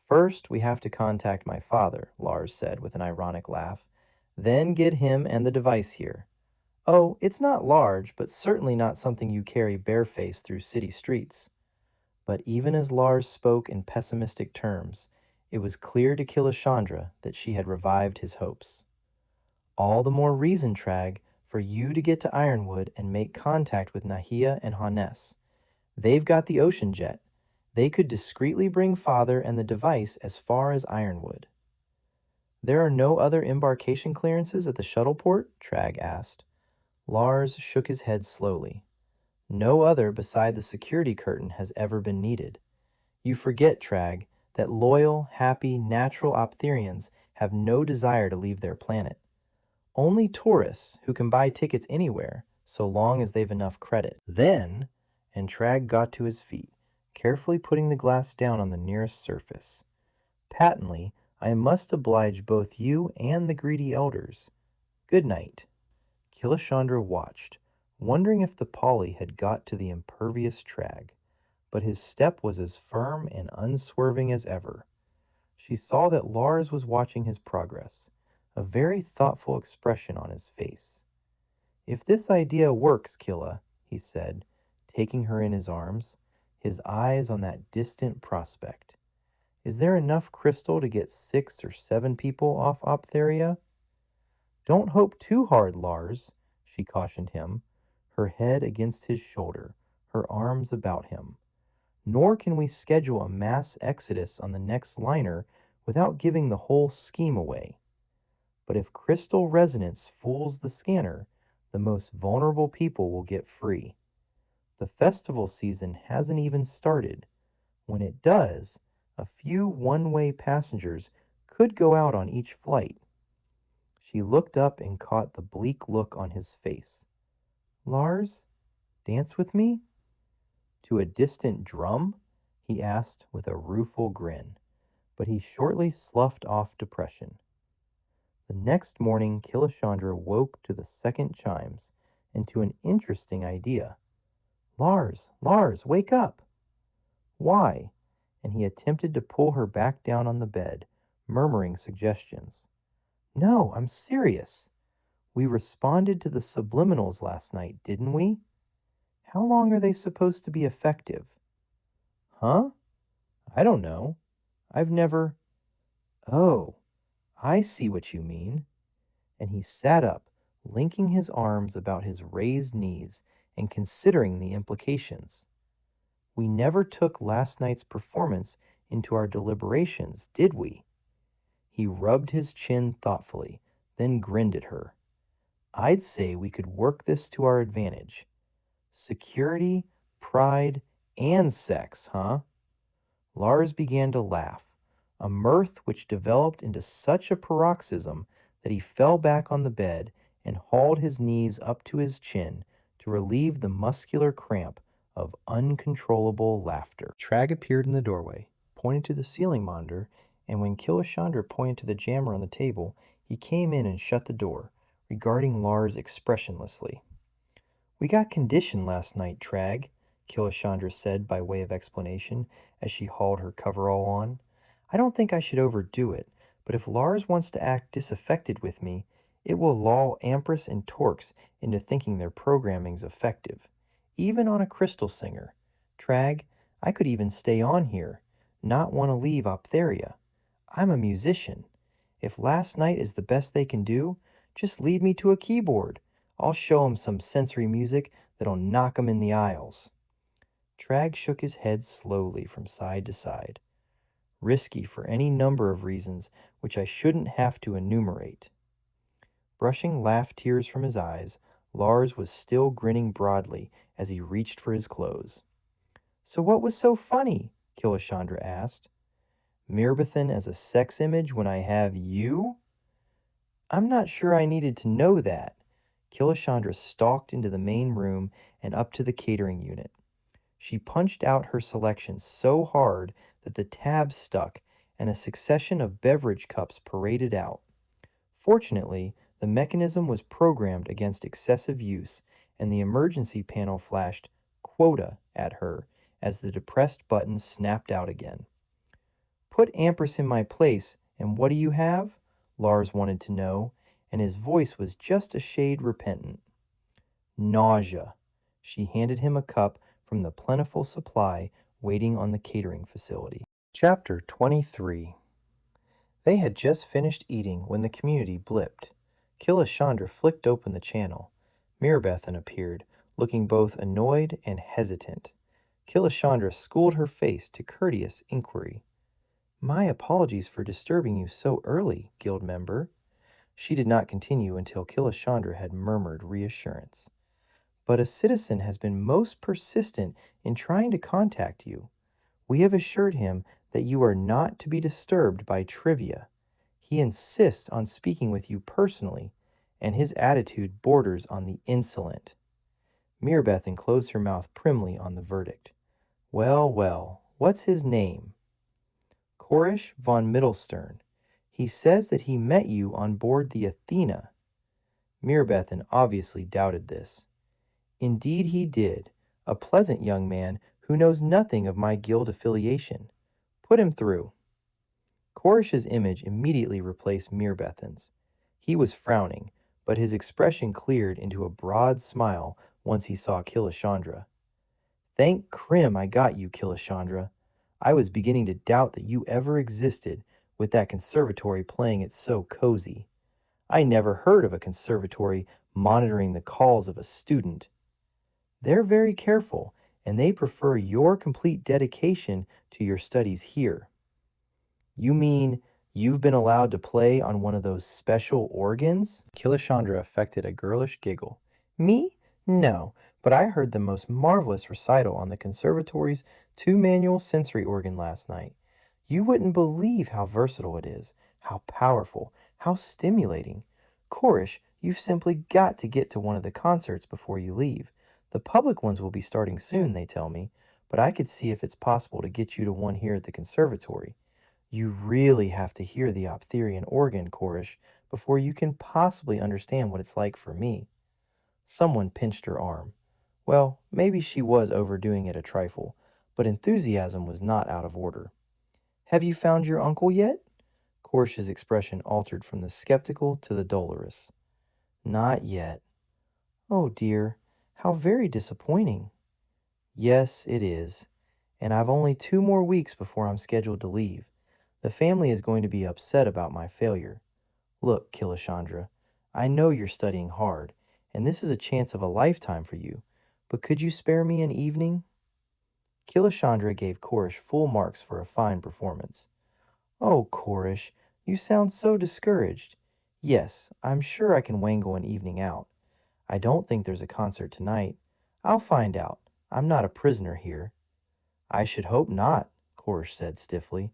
First, we have to contact my father, Lars said with an ironic laugh. Then get him and the device here. Oh, it's not large, but certainly not something you carry barefaced through city streets. But even as Lars spoke in pessimistic terms, it was clear to Killashandra that she had revived his hopes. All the more reason, Trag, for you to get to Ironwood and make contact with Nahia and Hannes. They've got the ocean jet. They could discreetly bring Father and the device as far as Ironwood. There are no other embarkation clearances at the shuttle port? Trag asked. Lars shook his head slowly. No other beside the security curtain has ever been needed. You forget, Trag, that loyal, happy, natural Optherians have no desire to leave their planet. Only tourists who can buy tickets anywhere, so long as they've enough credit. Then, and Trag got to his feet, carefully putting the glass down on the nearest surface. Patently, I must oblige both you and the greedy elders. Good night. Killashandra watched, wondering if the Polly had got to the impervious Trag, but his step was as firm and unswerving as ever. She saw that Lars was watching his progress, a very thoughtful expression on his face. If this idea works, Killa, he said, taking her in his arms, his eyes on that distant prospect. Is there enough crystal to get 6 or 7 people off Optheria? Don't hope too hard, Lars, she cautioned him, her head against his shoulder, her arms about him. Nor can we schedule a mass exodus on the next liner without giving the whole scheme away. But if crystal resonance fools the scanner, the most vulnerable people will get free. The festival season hasn't even started. When it does, a few one-way passengers could go out on each flight. She looked up and caught the bleak look on his face. Lars, dance with me? To a distant drum? He asked with a rueful grin, but he shortly sloughed off depression. The next morning, Killashandra woke to the second chimes and to an interesting idea. Lars, wake up! Why? And he attempted to pull her back down on the bed, murmuring suggestions. No, I'm serious. We responded to the subliminals last night, didn't we? How long are they supposed to be effective? Huh? I don't know. I've never... Oh, I see what you mean. And he sat up, linking his arms about his raised knees and considering the implications. We never took last night's performance into our deliberations, did we? He rubbed his chin thoughtfully, then grinned at her. I'd say we could work this to our advantage. Security, pride, and sex, huh? Lars began to laugh, a mirth which developed into such a paroxysm that he fell back on the bed and hauled his knees up to his chin to relieve the muscular cramp of uncontrollable laughter. Trag appeared in the doorway, pointed to the ceiling monitor, and when Killashandra pointed to the jammer on the table, he came in and shut the door, regarding Lars expressionlessly. "We got conditioned last night, Trag," Killashandra said by way of explanation as she hauled her coverall on. "I don't think I should overdo it, but if Lars wants to act disaffected with me, it will lull Ampress and Torx into thinking their programming's effective. Even on a crystal singer. Trag, I could even stay on here, not want to leave Optheria. I'm a musician. If last night is the best they can do, just lead me to a keyboard. I'll show 'em some sensory music that'll knock 'em in the aisles." Trag shook his head slowly from side to side. "Risky for any number of reasons which I shouldn't have to enumerate." Brushing laugh tears from his eyes, Lars was still grinning broadly as he reached for his clothes. "So what was so funny?" Killashandra asked. "Mirbathan as a sex image when I have you?" "I'm not sure I needed to know that." Killashandra stalked into the main room and up to the catering unit. She punched out her selection so hard that the tabs stuck and a succession of beverage cups paraded out. Fortunately, the mechanism was programmed against excessive use, and the emergency panel flashed "quota" at her as the depressed button snapped out again. "Put Ampress in my place, and what do you have?" Lars wanted to know, and his voice was just a shade repentant. "Nausea." She handed him a cup from the plentiful supply waiting on the catering facility. Chapter 23. They had just finished eating when the community blipped. Killashandra flicked open the channel. Mirbathan appeared, looking both annoyed and hesitant. Killashandra schooled her face to courteous inquiry. "My apologies for disturbing you so early, guild member." She did not continue until Killashandra had murmured reassurance. "But a citizen has been most persistent in trying to contact you. We have assured him that you are not to be disturbed by trivia. He insists on speaking with you personally, and his attitude borders on the insolent." Mirbathan closed her mouth primly on the verdict. "Well, well, what's his name?" "Korish von Mittelstern. He says that he met you on board the Athena." Mirbathan obviously doubted this. "Indeed he did. A pleasant young man who knows nothing of my guild affiliation. Put him through." Korish's image immediately replaced Mirbathan's. He was frowning, but his expression cleared into a broad smile once he saw Killashandra. "Thank Krim I got you, Killashandra. I was beginning to doubt that you ever existed, with that conservatory playing it so cozy. I never heard of a conservatory monitoring the calls of a student. They're very careful, and they prefer your complete dedication to your studies here." "You mean you've been allowed to play on one of those special organs?" Killashandra affected a girlish giggle. "Me? No, but I heard the most marvelous recital on the conservatory's two-manual sensory organ last night. You wouldn't believe how versatile it is, how powerful, how stimulating. Korish, you've simply got to get to one of the concerts before you leave. The public ones will be starting soon, they tell me, but I could see if it's possible to get you to one here at the conservatory. You really have to hear the Optherian organ, Korish, before you can possibly understand what it's like for me." Someone pinched her arm. Well, maybe she was overdoing it a trifle, but enthusiasm was not out of order. "Have you found your uncle yet?" Korish's expression altered from the skeptical to the dolorous. "Not yet." "Oh dear, how very disappointing." "Yes, it is. And I've only 2 more weeks before I'm scheduled to leave. The family is going to be upset about my failure. Look, Killashandra, I know you're studying hard, and this is a chance of a lifetime for you, but could you spare me an evening?" Killashandra gave Korish full marks for a fine performance. "Oh, Korish, you sound so discouraged. Yes, I'm sure I can wangle an evening out. I don't think there's a concert tonight. I'll find out. I'm not a prisoner here. I should hope not, Korish said stiffly.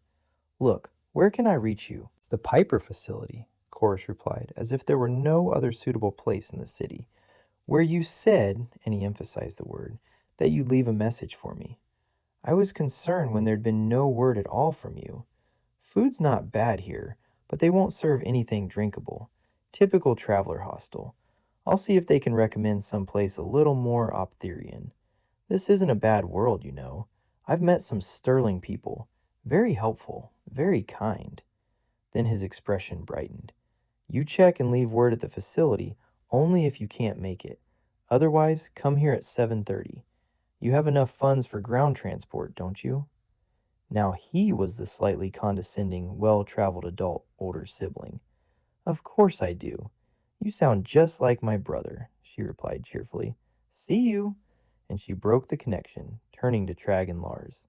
Look, where can I reach you? The Piper facility, Korish replied, as if there were no other suitable place in the city, where you said, and he emphasized the word, that you'd leave a message for me. I was concerned when there'd been no word at all from you. Food's not bad here, but they won't serve anything drinkable. Typical traveler hostel. I'll see if they can recommend someplace a little more optherian. This isn't a bad world, you know. I've met some sterling people. Very helpful, very kind. Then his expression brightened. You check and leave word at the facility only if you can't make it. Otherwise, come here at 7:30. You have enough funds for ground transport, don't you? Now he was the slightly condescending, well-traveled adult older sibling. Of course I do. You sound just like my brother, she replied cheerfully. See you. And she broke the connection, turning to Trag and Lars.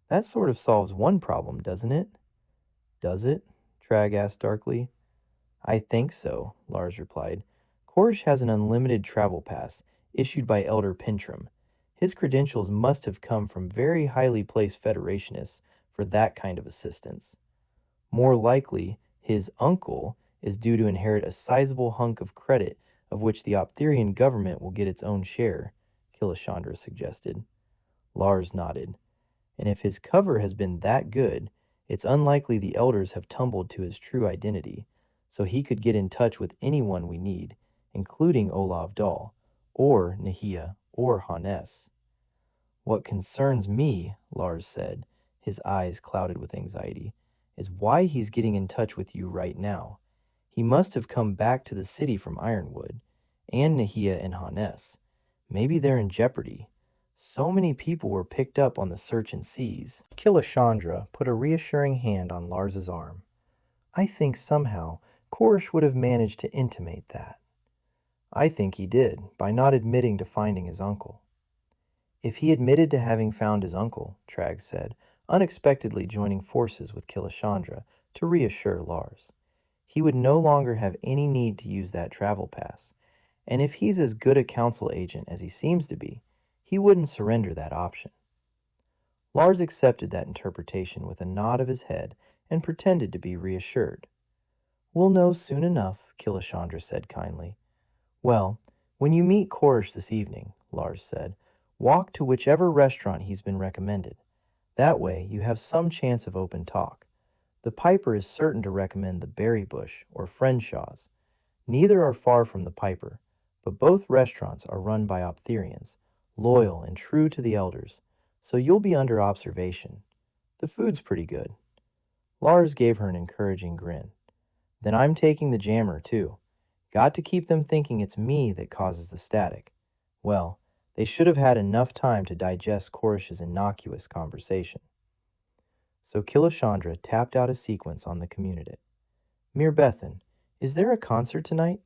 That sort of solves one problem, doesn't it? Does it? Trag asked darkly. I think so, Lars replied. Korish has an unlimited travel pass, issued by Elder Pentrim. His credentials must have come from very highly placed Federationists for that kind of assistance. More likely, his uncle is due to inherit a sizable hunk of credit of which the Optherian government will get its own share, Killashandra suggested. Lars nodded. And if his cover has been that good, it's unlikely the elders have tumbled to his true identity, so he could get in touch with anyone we need, including Olav Dahl, or Nahia, or Hannes. What concerns me, Lars said, his eyes clouded with anxiety, is why he's getting in touch with you right now. He must have come back to the city from Ironwood, and Nahia and Hannes. Maybe they're in jeopardy. So many people were picked up on the search and seize. Killashandra put a reassuring hand on Lars's arm. I think somehow Korish would have managed to intimate that. I think he did, by not admitting to finding his uncle. If he admitted to having found his uncle, Trag said, unexpectedly joining forces with Killashandra to reassure Lars, he would no longer have any need to use that travel pass, and if he's as good a council agent as he seems to be, he wouldn't surrender that option. Lars accepted that interpretation with a nod of his head and pretended to be reassured. We'll know soon enough, Killashandra said kindly. Well, when you meet Korish this evening, Lars said, walk to whichever restaurant he's been recommended. That way you have some chance of open talk. The Piper is certain to recommend the Berry Bush or Friendshaw's. Neither are far from the Piper, but both restaurants are run by Optherians, loyal and true to the elders, so you'll be under observation. The food's pretty good. Lars gave her an encouraging grin. Then I'm taking the jammer, too. Got to keep them thinking it's me that causes the static. Well, they should have had enough time to digest Korish's innocuous conversation. So Killashandra tapped out a sequence on the community. Mir Bethan, is there a concert tonight?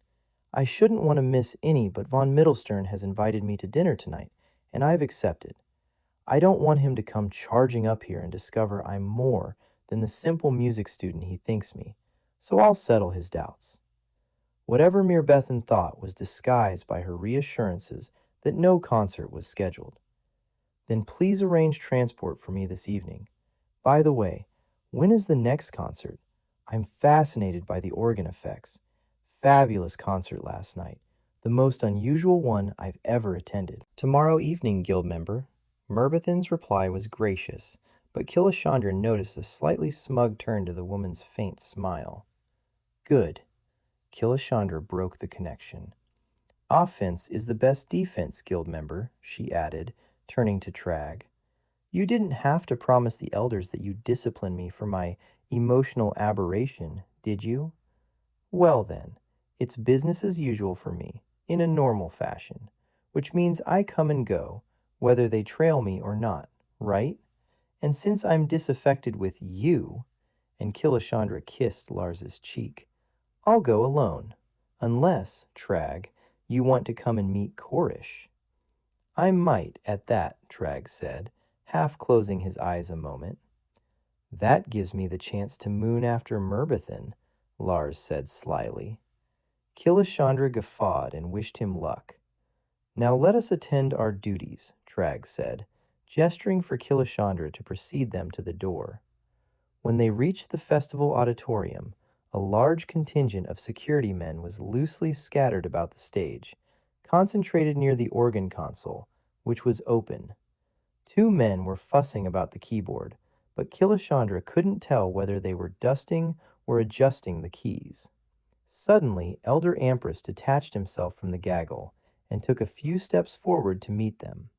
I shouldn't want to miss any, but von Mittelstern has invited me to dinner tonight, and I've accepted. I don't want him to come charging up here and discover I'm more than the simple music student he thinks me, so I'll settle his doubts. Whatever Mir Bethan thought was disguised by her reassurances that no concert was scheduled. Then please arrange transport for me this evening. By the way, when is the next concert? I'm fascinated by the organ effects. Fabulous concert last night, the most unusual one I've ever attended. Tomorrow evening, guild member. Merbethan's reply was gracious, but Killashandra noticed a slightly smug turn to the woman's faint smile. Good. Killashandra broke the connection. Offense is the best defense, guild member, she added, turning to Trag. You didn't have to promise the elders that you'd discipline me for my emotional aberration, did you? Well then, it's business as usual for me, in a normal fashion, which means I come and go, whether they trail me or not, right? And since I'm disaffected with you, and Killashandra kissed Lars's cheek, I'll go alone, unless, Trag, you want to come and meet Korish. I might, at that, Trag said, half closing his eyes a moment. That gives me the chance to moon after Merbethan, Lars said slyly. Killashandra guffawed and wished him luck. Now let us attend our duties, Trag said, gesturing for Killashandra to precede them to the door. When they reached the festival auditorium, a large contingent of security men was loosely scattered about the stage, concentrated near the organ console, which was open. Two men were fussing about the keyboard, but Killashandra couldn't tell whether they were dusting or adjusting the keys. Suddenly, Elder Ampress detached himself from the gaggle and took a few steps forward to meet them.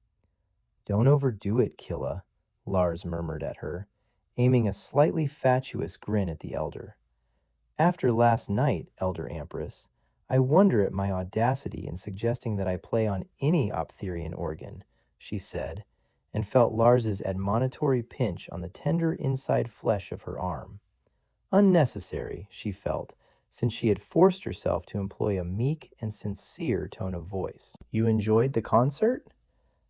"Don't overdo it, Killa," Lars murmured at her, aiming a slightly fatuous grin at the elder. "After last night, Elder Ampress, I wonder at my audacity in suggesting that I play on any Optherian organ," she said, and felt Lars's admonitory pinch on the tender inside flesh of her arm. Unnecessary, she felt, since she had forced herself to employ a meek and sincere tone of voice. "You enjoyed the concert?"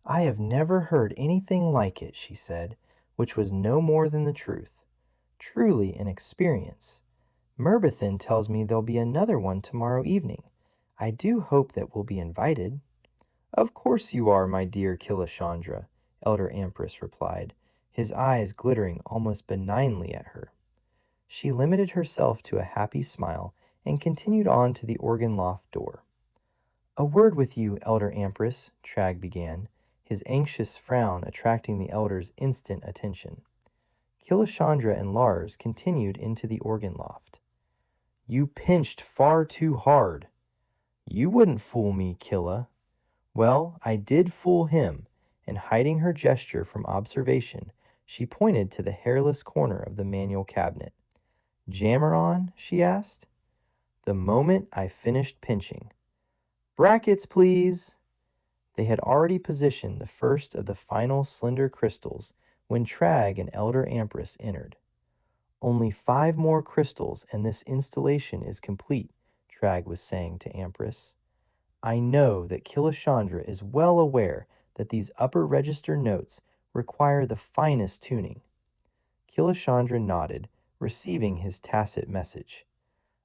"I have never heard anything like it," she said, which was no more than the truth. "Truly an experience. Merbithin tells me there'll be another one tomorrow evening. I do hope that we'll be invited." "Of course you are, my dear Killashandra," Elder Ampress replied, his eyes glittering almost benignly at her. She limited herself to a happy smile and continued on to the organ loft door. "A word with you, Elder Ampress," Trag began, his anxious frown attracting the elder's instant attention. Killashandra and Lars continued into the organ loft. "You pinched far too hard." "You wouldn't fool me, Killa." "Well, I did fool him," and hiding her gesture from observation, she pointed to the hairless corner of the manual cabinet. "Jammer on?" she asked. "The moment I finished pinching." "Brackets, please." They had already positioned the first of the final slender crystals when Trag and Elder Ampress entered. "Only 5 more crystals and this installation is complete," Trag was saying to Ampress. "I know that Killashandra is well aware that these upper register notes require the finest tuning." Killashandra nodded, receiving his tacit message.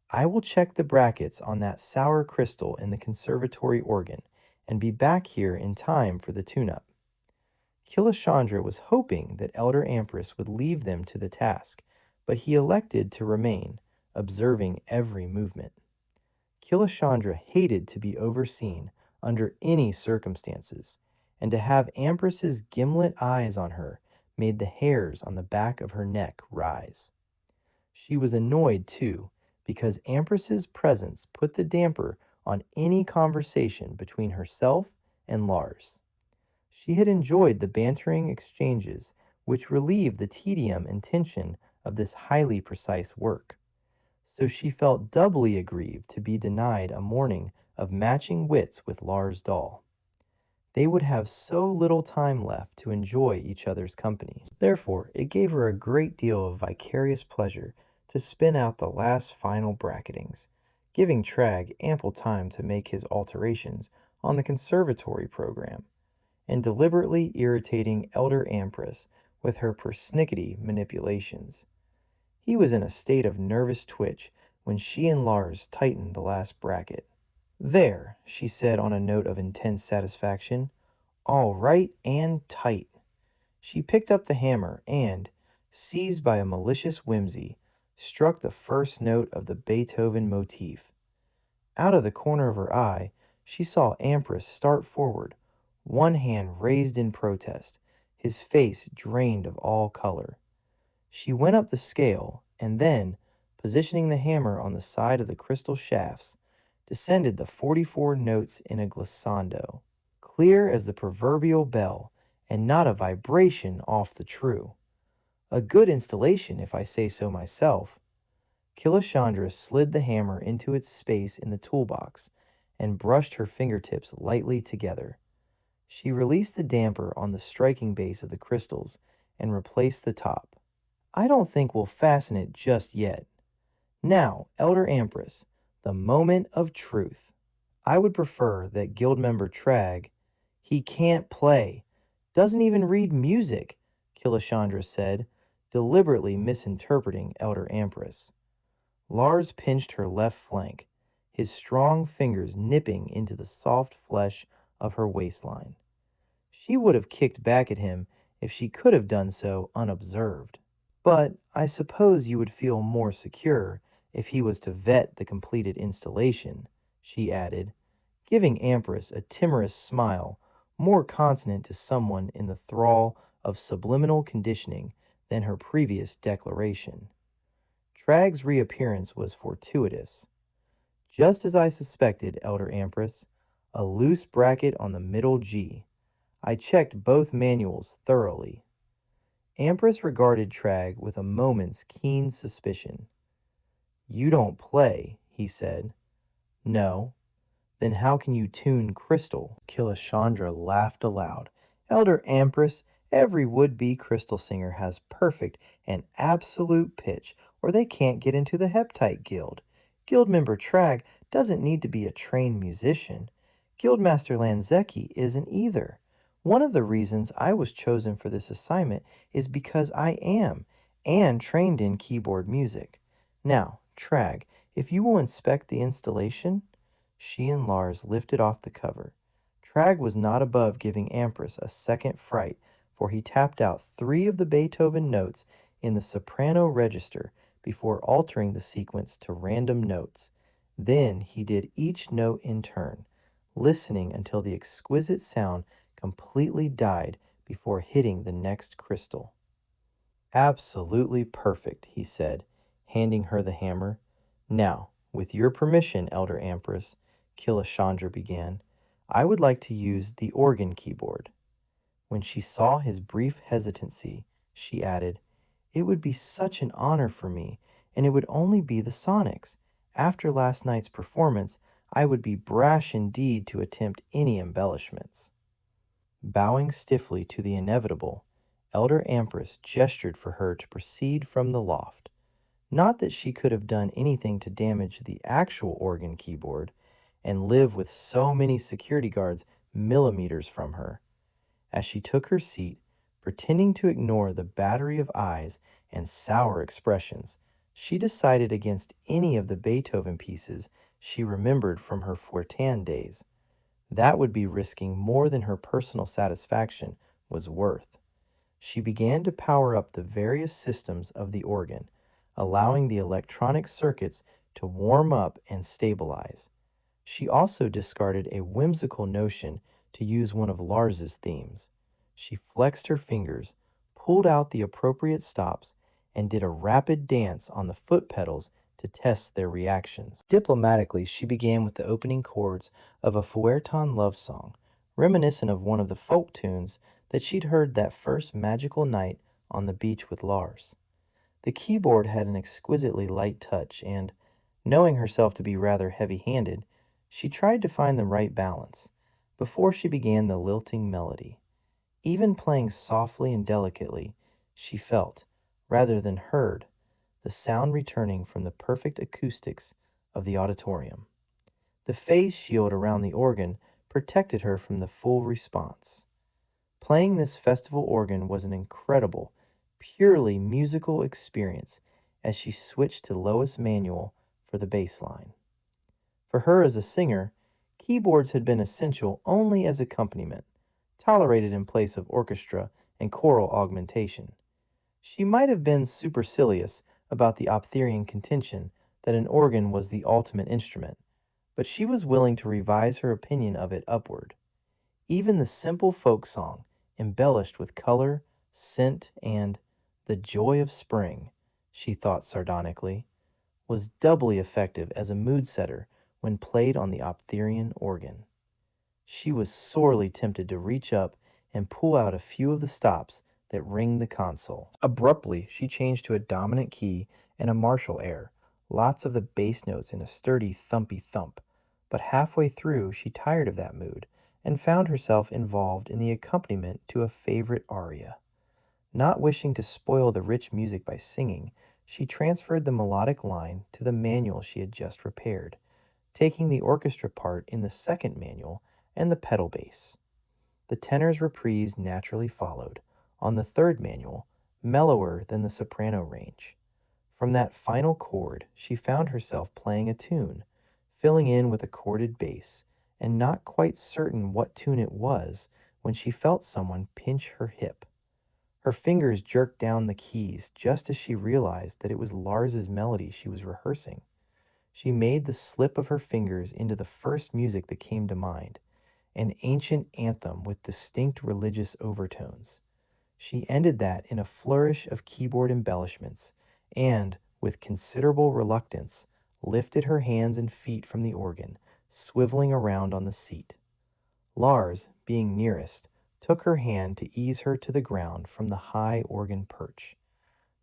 "I will check the brackets on that sour crystal in the conservatory organ and be back here in time for the tune-up." Killashandra was hoping that Elder Ampress would leave them to the task, but he elected to remain, observing every movement. Killashandra hated to be overseen under any circumstances, and to have Ampress's gimlet eyes on her made the hairs on the back of her neck rise. She was annoyed, too, because Ampress's presence put the damper on any conversation between herself and Lars. She had enjoyed the bantering exchanges which relieved the tedium and tension of this highly precise work, so she felt doubly aggrieved to be denied a morning of matching wits with Lars Dahl. They would have so little time left to enjoy each other's company. Therefore, it gave her a great deal of vicarious pleasure to spin out the last final bracketings, giving Trag ample time to make his alterations on the conservatory program, and deliberately irritating Elder Ampress with her persnickety manipulations. He was in a state of nervous twitch when she and Lars tightened the last bracket. "There," she said on a note of intense satisfaction. "All right and tight." She picked up the hammer and, seized by a malicious whimsy, struck the first note of the Beethoven motif. Out of the corner of her eye, she saw Ampress start forward, one hand raised in protest, his face drained of all color. She went up the scale, and then, positioning the hammer on the side of the crystal shafts, descended the 44 notes in a glissando, clear as the proverbial bell, and not a vibration off the true. A good installation, if I say so myself. Killashandra slid the hammer into its space in the toolbox and brushed her fingertips lightly together. She released the damper on the striking base of the crystals and replaced the top. "I don't think we'll fasten it just yet. Now, Elder Ampress, the moment of truth." "I would prefer that guild member Trag—" "He can't play. Doesn't even read music," Killashandra said, deliberately misinterpreting Elder Ampress. Lars pinched her left flank, his strong fingers nipping into the soft flesh of her waistline. She would have kicked back at him if she could have done so unobserved. But I suppose you would feel more secure if he was to vet the completed installation, she added, giving Empress a timorous smile more consonant to someone in the thrall of subliminal conditioning than her previous declaration. Trag's reappearance was fortuitous. Just as I suspected, Elder Empress, a loose bracket on the middle G. I checked both manuals thoroughly. Empress regarded Trag with a moment's keen suspicion. You don't play, he said. No. Then how can you tune crystal? Killashandra laughed aloud. Elder Empress, every would-be crystal singer has perfect and absolute pitch, or they can't get into the Heptite Guild. Guild member Trag doesn't need to be a trained musician. Guildmaster Lanzecki isn't either. One of the reasons I was chosen for this assignment is because I am, and trained in keyboard music. Now, Trag, if you will inspect the installation. She and Lars lifted off the cover. Trag was not above giving Empress a second fright, for he tapped out 3 of the Beethoven notes in the soprano register before altering the sequence to random notes. Then he did each note in turn, listening until the exquisite sound completely died before hitting the next crystal. Absolutely perfect, he said, handing her the hammer. Now, with your permission, Elder Empress, Killashandra began, I would like to use the organ keyboard. When she saw his brief hesitancy, she added, It would be such an honor for me, and it would only be the sonics. After last night's performance, I would be brash indeed to attempt any embellishments. Bowing stiffly to the inevitable, Elder Empress gestured for her to proceed from the loft. Not that she could have done anything to damage the actual organ keyboard, and live with so many security guards millimeters from her. As she took her seat, pretending to ignore the battery of eyes and sour expressions, she decided against any of the Beethoven pieces she remembered from her Fortan days. That would be risking more than her personal satisfaction was worth. She began to power up the various systems of the organ, allowing the electronic circuits to warm up and stabilize. She also discarded a whimsical notion to use one of Lars's themes. She flexed her fingers, pulled out the appropriate stops, and did a rapid dance on the foot pedals to test their reactions. Diplomatically, she began with the opening chords of a Feuilleton love song, reminiscent of one of the folk tunes that she'd heard that first magical night on the beach with Lars. The keyboard had an exquisitely light touch, and, knowing herself to be rather heavy-handed, she tried to find the right balance before she began the lilting melody. Even playing softly and delicately, she felt, rather than heard, the sound returning from the perfect acoustics of the auditorium. The phase shield around the organ protected her from the full response. Playing this festival organ was an incredible, purely musical experience as she switched to lowest manual for the bass line. For her as a singer, keyboards had been essential only as accompaniment, tolerated in place of orchestra and choral augmentation. She might have been supercilious about the Optherian contention that an organ was the ultimate instrument, but she was willing to revise her opinion of it upward. Even the simple folk song, embellished with color, scent, and the joy of spring, she thought sardonically, was doubly effective as a mood setter when played on the Optherian organ. She was sorely tempted to reach up and pull out a few of the stops that ring the console. Abruptly, she changed to a dominant key and a martial air, lots of the bass notes in a sturdy thumpy thump. But halfway through, she tired of that mood and found herself involved in the accompaniment to a favorite aria. Not wishing to spoil the rich music by singing, she transferred the melodic line to the manual she had just repaired, taking the orchestra part in the second manual and the pedal bass. The tenor's reprise naturally followed, on the third manual, mellower than the soprano range. From that final chord, she found herself playing a tune, filling in with a chorded bass, and not quite certain what tune it was when she felt someone pinch her hip. Her fingers jerked down the keys just as she realized that it was Lars's melody she was rehearsing. She made the slip of her fingers into the first music that came to mind, an ancient anthem with distinct religious overtones. She ended that in a flourish of keyboard embellishments and, with considerable reluctance, lifted her hands and feet from the organ, swiveling around on the seat. Lars, being nearest, took her hand to ease her to the ground from the high organ perch.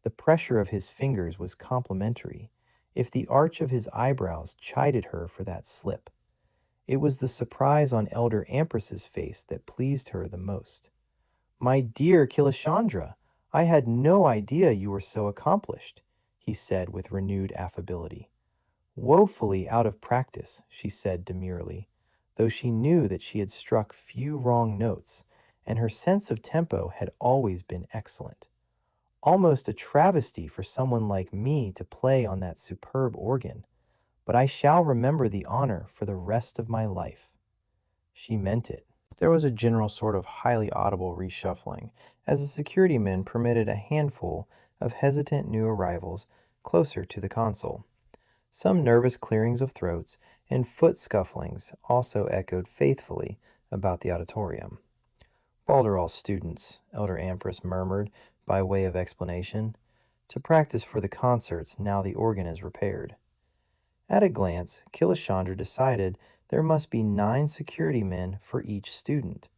The pressure of his fingers was complimentary, if the arch of his eyebrows chided her for that slip. It was the surprise on Elder Ampress's face that pleased her the most. "My dear Killashandra, I had no idea you were so accomplished," he said with renewed affability. "Woefully out of practice," she said demurely, though she knew that she had struck few wrong notes, and her sense of tempo had always been excellent. "Almost a travesty for someone like me to play on that superb organ, but I shall remember the honor for the rest of my life." She meant it. There was a general sort of highly audible reshuffling as the security men permitted a handful of hesitant new arrivals closer to the console. Some nervous clearings of throats and foot scufflings also echoed faithfully about the auditorium. "Balderall students," Elder Ampress murmured by way of explanation, "to practice for the concerts now the organ is repaired." At a glance, Killashandra decided there must be 9 security men for each student.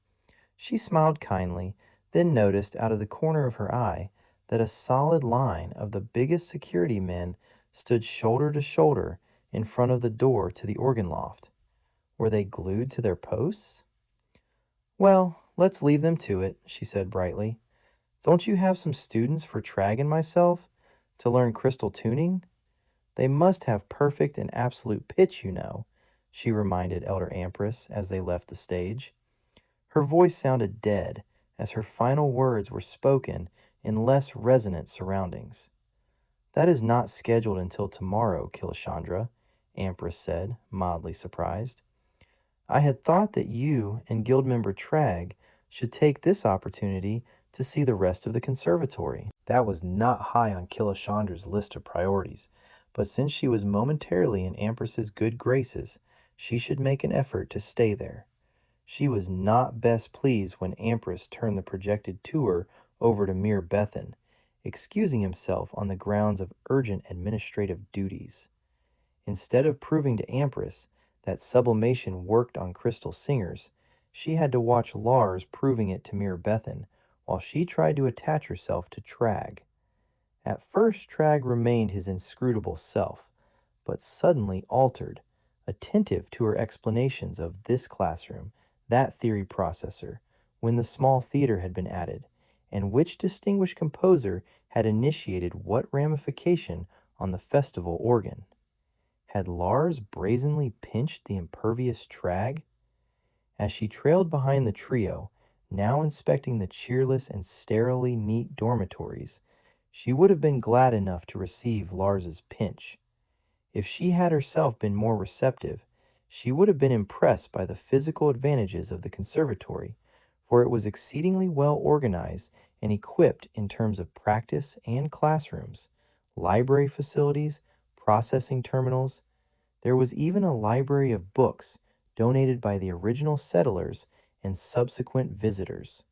She smiled kindly, then noticed out of the corner of her eye that a solid line of the biggest security men stood shoulder to shoulder in front of the door to the organ loft. Were they glued to their posts? "Well, let's leave them to it," she said brightly. "Don't you have some students for Trag and myself to learn crystal tuning? They must have perfect and absolute pitch, you know," she reminded Elder Ampress as they left the stage. Her voice sounded dead as her final words were spoken in less resonant surroundings. "That is not scheduled until tomorrow, Killashandra," Ampress said, mildly surprised. "I had thought that you and Guildmember Trag should take this opportunity to see the rest of the conservatory." That was not high on Killashandra's list of priorities, but since she was momentarily in Ampress's good graces, she should make an effort to stay there. She was not best pleased when Ampress turned the projected tour over to Mere Bethan, excusing himself on the grounds of urgent administrative duties. Instead of proving to Ampress that sublimation worked on crystal singers, she had to watch Lars proving it to Mere Bethan while she tried to attach herself to Trag. At first Trag remained his inscrutable self, but suddenly altered, attentive to her explanations of this classroom, that theory processor, when the small theater had been added, and which distinguished composer had initiated what ramification on the festival organ. Had Lars brazenly pinched the impervious Trag? As she trailed behind the trio, now inspecting the cheerless and sterilely neat dormitories, she would have been glad enough to receive Lars's pinch. If she had herself been more receptive, she would have been impressed by the physical advantages of the conservatory, for it was exceedingly well organized and equipped in terms of practice and classrooms, library facilities, processing terminals. There was even a library of books donated by the original settlers and subsequent visitors.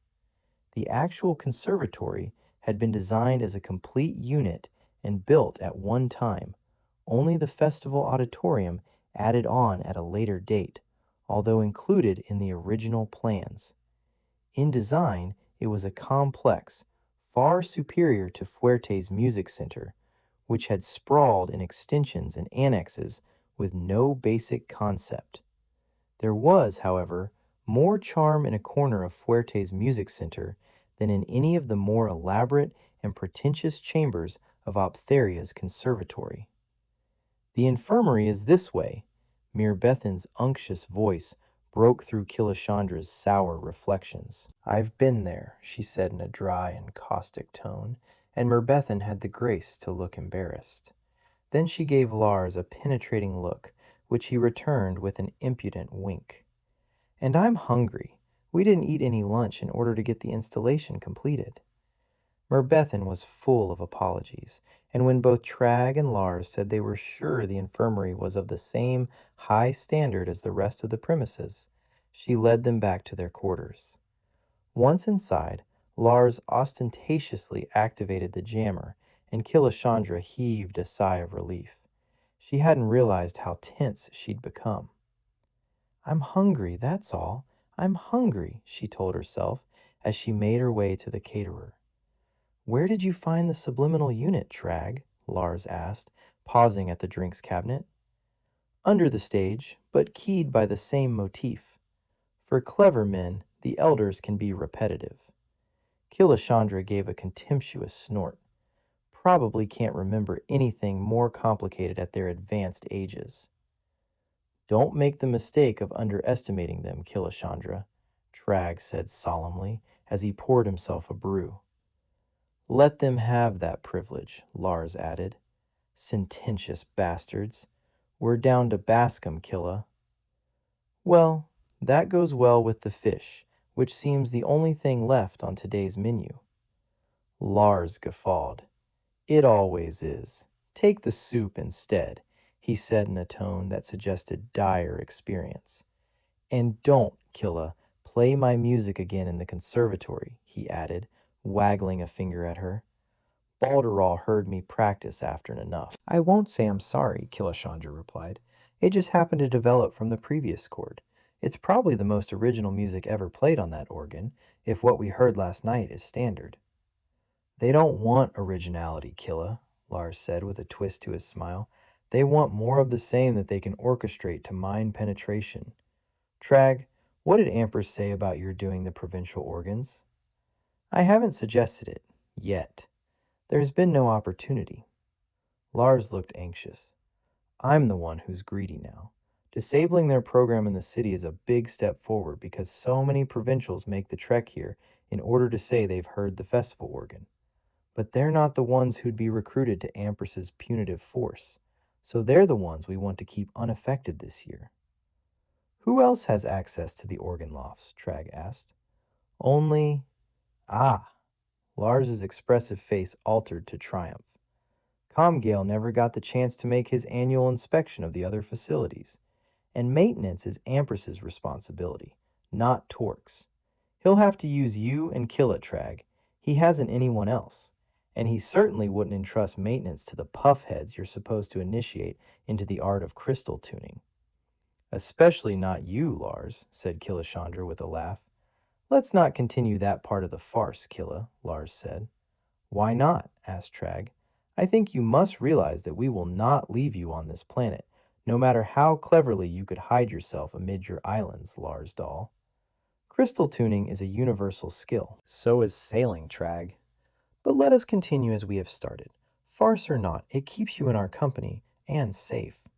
The actual conservatory had been designed as a complete unit and built at one time, only the festival auditorium added on at a later date, although included in the original plans. In design, it was a complex, far superior to Fuerte's music center, which had sprawled in extensions and annexes with no basic concept. There was, however, more charm in a corner of Fuerte's music center than in any of the more elaborate and pretentious chambers of Optheria's conservatory. "The infirmary is this way," Mere Bethan's unctuous voice broke through Killashandra's sour reflections. "I've been there," she said in a dry and caustic tone, and Mere Bethan had the grace to look embarrassed. Then she gave Lars a penetrating look, which he returned with an impudent wink. And I'm hungry. We didn't eat any lunch in order to get the installation completed. Merbethan was full of apologies, and when both Trag and Lars said they were sure the infirmary was of the same high standard as the rest of the premises, she led them back to their quarters. Once inside, Lars ostentatiously activated the jammer, and Killashandra heaved a sigh of relief. She hadn't realized how tense she'd become. "I'm hungry, that's all. I'm hungry," she told herself as she made her way to the caterer. "Where did you find the subliminal unit, Trag?" Lars asked, pausing at the drinks cabinet. "Under the stage, but keyed by the same motif. For clever men, the elders can be repetitive." Killashandra gave a contemptuous snort. "Probably can't remember anything more complicated at their advanced ages." "Don't make the mistake of underestimating them, Killashandra," Trag said solemnly as he poured himself a brew. "Let them have that privilege," Lars added. "Sententious bastards. We're down to Bascom, Killa." "Well, that goes well with the fish, which seems the only thing left on today's menu." Lars guffawed. "It always is. Take the soup instead," he said in a tone that suggested dire experience. "And don't, Killa, play my music again in the conservatory," he added, waggling a finger at her. "Balderall heard me practice after enough." "I won't say I'm sorry," Killashandra replied. "It just happened to develop from the previous chord. It's probably the most original music ever played on that organ, if what we heard last night is standard." "They don't want originality, Killa," Lars said with a twist to his smile. "They want more of the same that they can orchestrate to mind penetration. Trag, what did Amperse say about your doing the provincial organs?" "I haven't suggested it. Yet. There's been no opportunity." Lars looked anxious. "I'm the one who's greedy now. Disabling their program in the city is a big step forward because so many provincials make the trek here in order to say they've heard the festival organ. But they're not the ones who'd be recruited to Amperse's punitive force, so they're the ones we want to keep unaffected this year." "Who else has access to the organ lofts?" Trag asked. "Only—" "Ah!" Lars's expressive face altered to triumph. "Comgale never got the chance to make his annual inspection of the other facilities, and maintenance is Amperse's responsibility, not Torque's. He'll have to use you and Killa, Trag. He hasn't anyone else. And he certainly wouldn't entrust maintenance to the puffheads you're supposed to initiate into the art of crystal tuning." "Especially not you, Lars," said Killashandra with a laugh. "Let's not continue that part of the farce, Killa," Lars said. "Why not?" asked Trag. "I think you must realize that we will not leave you on this planet, no matter how cleverly you could hide yourself amid your islands, Lars doll. Crystal tuning is a universal skill. So is sailing, Trag. But let us continue as we have started. Farce or not, it keeps you in our company and safe.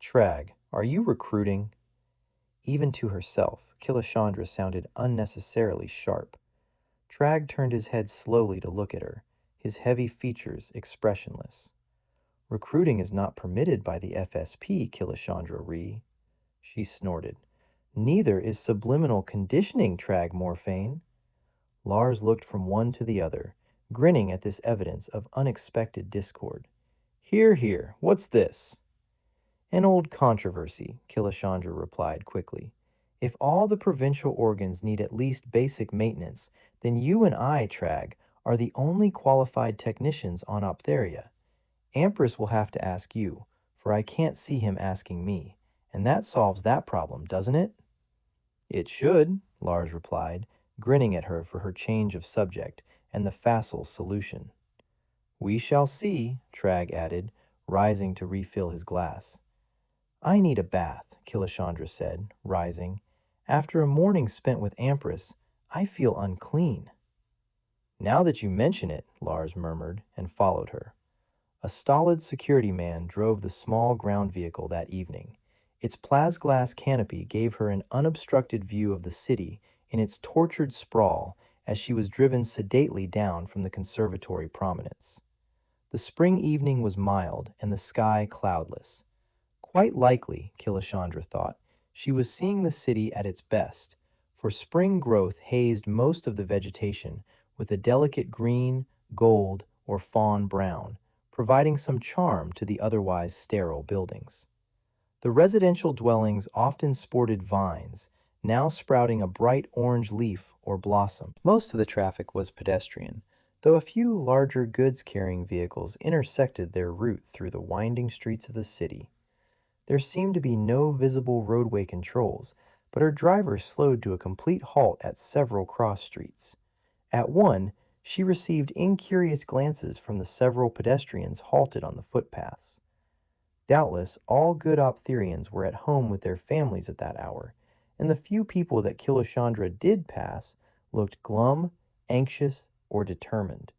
Trag, are you recruiting?" Even to herself, Killashandra sounded unnecessarily sharp. Trag turned his head slowly to look at her, his heavy features expressionless. "Recruiting is not permitted by the FSP, Killashandra Ree." She snorted. "Neither is subliminal conditioning, Trag Morphane." Lars looked from one to the other, grinning at this evidence of unexpected discord. "Hear, hear, what's this?" "An old controversy," Killashandra replied quickly. "If all the provincial organs need at least basic maintenance, then you and I, Trag, are the only qualified technicians on Optheria. Amperse will have to ask you, for I can't see him asking me, and that solves that problem, doesn't it?" "It should," Lars replied, grinning at her for her change of subject and the facile solution. "We shall see," Trag added, rising to refill his glass. "I need a bath," Killashandra said, rising. "After a morning spent with Amperse, I feel unclean." "Now that you mention it," Lars murmured, and followed her. A stolid security man drove the small ground vehicle that evening. Its plasglass canopy gave her an unobstructed view of the city in its tortured sprawl as she was driven sedately down from the conservatory prominence. The spring evening was mild and the sky cloudless. Quite likely, Killashandra thought, She was seeing the city at its best, for spring growth hazed most of the vegetation with a delicate green, gold, or fawn brown, providing some charm to the otherwise sterile buildings. The residential dwellings often sported vines, now sprouting a bright orange leaf or blossom. Most of the traffic was pedestrian, though a few larger goods-carrying vehicles intersected their route through the winding streets of the city. There seemed to be no visible roadway controls, but her driver slowed to a complete halt at several cross streets. At one, she received incurious glances from the several pedestrians halted on the footpaths. Doubtless, all good Optherians were at home with their families at that hour, and the few people that Killashandra did pass looked glum, anxious, or determined.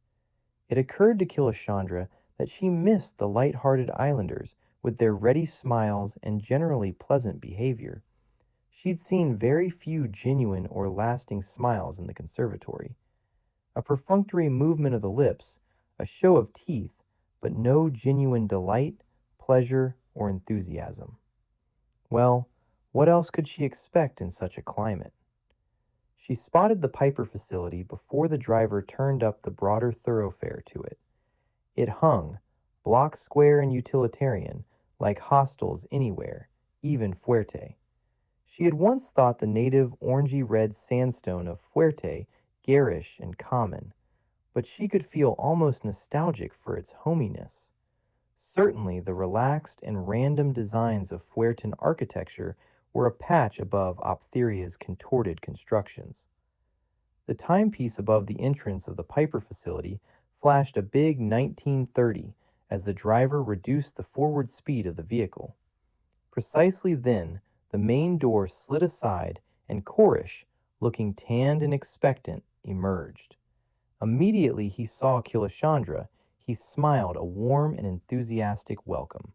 It occurred to Killashandra that she missed the light-hearted islanders with their ready smiles and generally pleasant behavior. She'd seen very few genuine or lasting smiles in the conservatory. A perfunctory movement of the lips, a show of teeth, but no genuine delight, pleasure, or enthusiasm. Well, what else could she expect in such a climate? She spotted the Piper facility before the driver turned up the broader thoroughfare to it. It hung, block square and utilitarian, like hostels anywhere, even Fuerte. She had once thought the native orangey-red sandstone of Fuerte garish and common, but she could feel almost nostalgic for its hominess. Certainly the relaxed and random designs of Fuerten architecture were a patch above Optheria's contorted constructions. The timepiece above the entrance of the Piper facility flashed a big 1930 as the driver reduced the forward speed of the vehicle. Precisely then, the main door slid aside and Koresh, looking tanned and expectant, emerged. Immediately he saw Killashandra, he smiled a warm and enthusiastic welcome.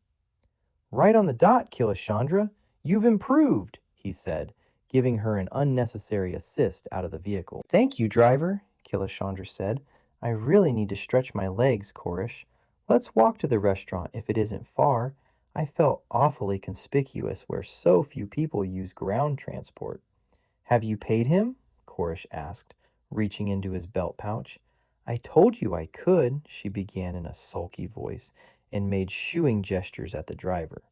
"Right on the dot, Killashandra. You've improved," he said, giving her an unnecessary assist out of the vehicle. "Thank you, driver," Killashandra said. "I really need to stretch my legs, Koresh. Let's walk to the restaurant if it isn't far. I felt awfully conspicuous where so few people use ground transport." "Have you paid him?" Koresh asked, reaching into his belt pouch. "I told you I could," she began in a sulky voice, and made shooing gestures at the driver.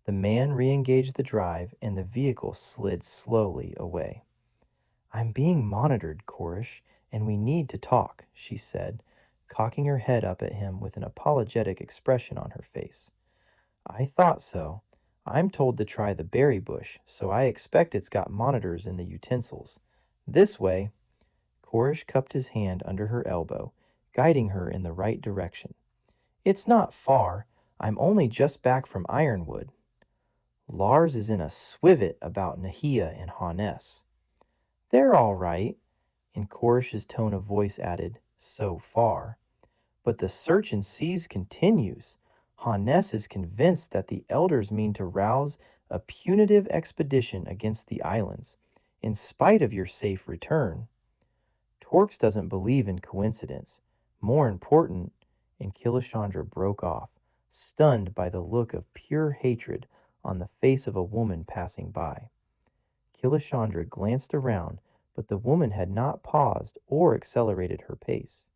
The man re-engaged the drive, and the vehicle slid slowly away. "I'm being monitored, Koresh, and we need to talk," she said, cocking her head up at him with an apologetic expression on her face. "I thought so. I'm told to try the berry bush, so I expect it's got monitors in the utensils. This way." Koresh cupped his hand under her elbow, guiding her in the right direction. "It's not far. I'm only just back from Ironwood. Lars is in a swivet about Nahia and Hannes." "They're all right," and Koresh's tone of voice added, "so far. But the search and seize continues. Hannes is convinced that the elders mean to rouse a punitive expedition against the islands, in spite of your safe return. Torx doesn't believe in coincidence. More important," and Killashandra broke off, stunned by the look of pure hatred on the face of a woman passing by. Killashandra glanced around, but the woman had not paused or accelerated her pace.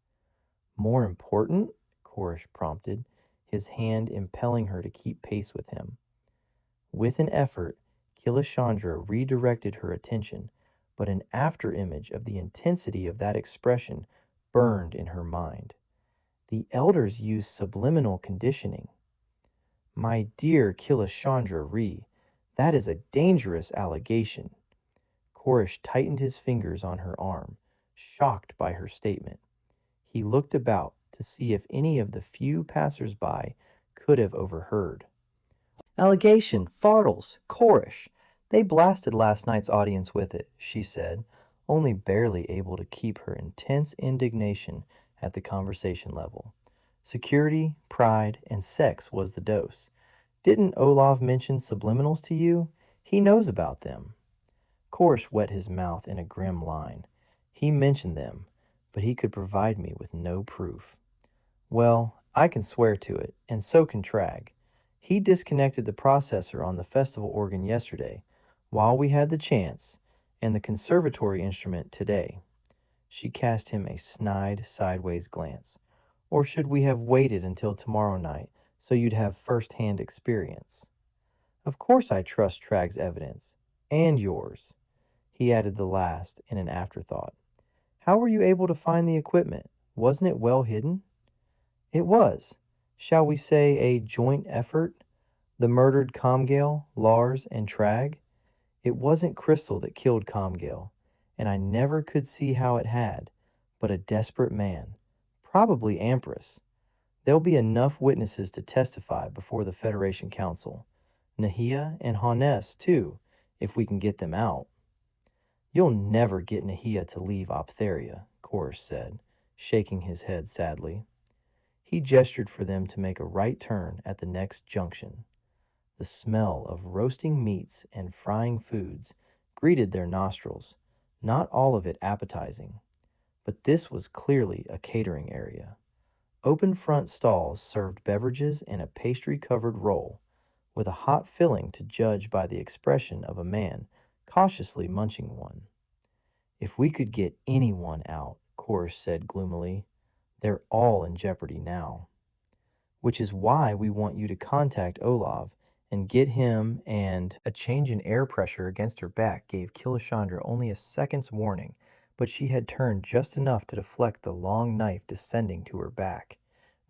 "More important?" Koresh prompted, his hand impelling her to keep pace with him. With an effort, Killashandra redirected her attention, but an after-image of the intensity of that expression burned in her mind. "The elders use subliminal conditioning." "My dear Killashandra Ree, that is a dangerous allegation." Koresh tightened his fingers on her arm, shocked by her statement. He looked about to see if any of the few passers-by could have overheard. "Allegation, fardels, Koresh. They blasted last night's audience with it," she said, only barely able to keep her intense indignation at the conversation level. "Security, pride, and sex was the dose. Didn't Olav mention subliminals to you? He knows about them." Koresh wet his mouth in a grim line. "He mentioned them, but he could provide me with no proof." "Well, I can swear to it, and so can Trag. He disconnected the processor on the festival organ yesterday. While we had the chance, and the conservatory instrument today. She cast him a snide, sideways glance. Or should we have waited until tomorrow night so you'd have first-hand experience? Of course I trust Tragg's evidence. And yours. He added the last in an afterthought. How were you able to find the equipment? Wasn't it well hidden? It was. Shall we say a joint effort? The murdered Comgale, Lars, and Tragg? It wasn't Crystal that killed Comgale, and I never could see how it had, but a desperate man, probably Ampress. There'll be enough witnesses to testify before the Federation Council. Nahia and Hannes, too, if we can get them out. You'll never get Nahia to leave Optheria, Chorus said, shaking his head sadly. He gestured for them to make a right turn at the next junction. The smell of roasting meats and frying foods greeted their nostrils, not all of it appetizing. But this was clearly a catering area. Open front stalls served beverages in a pastry-covered roll, with a hot filling to judge by the expression of a man cautiously munching one. If we could get anyone out, Chorus said gloomily, they're all in jeopardy now. Which is why we want you to contact Olav and get him and... A change in air pressure against her back gave Killashandra only a second's warning, but she had turned just enough to deflect the long knife descending to her back.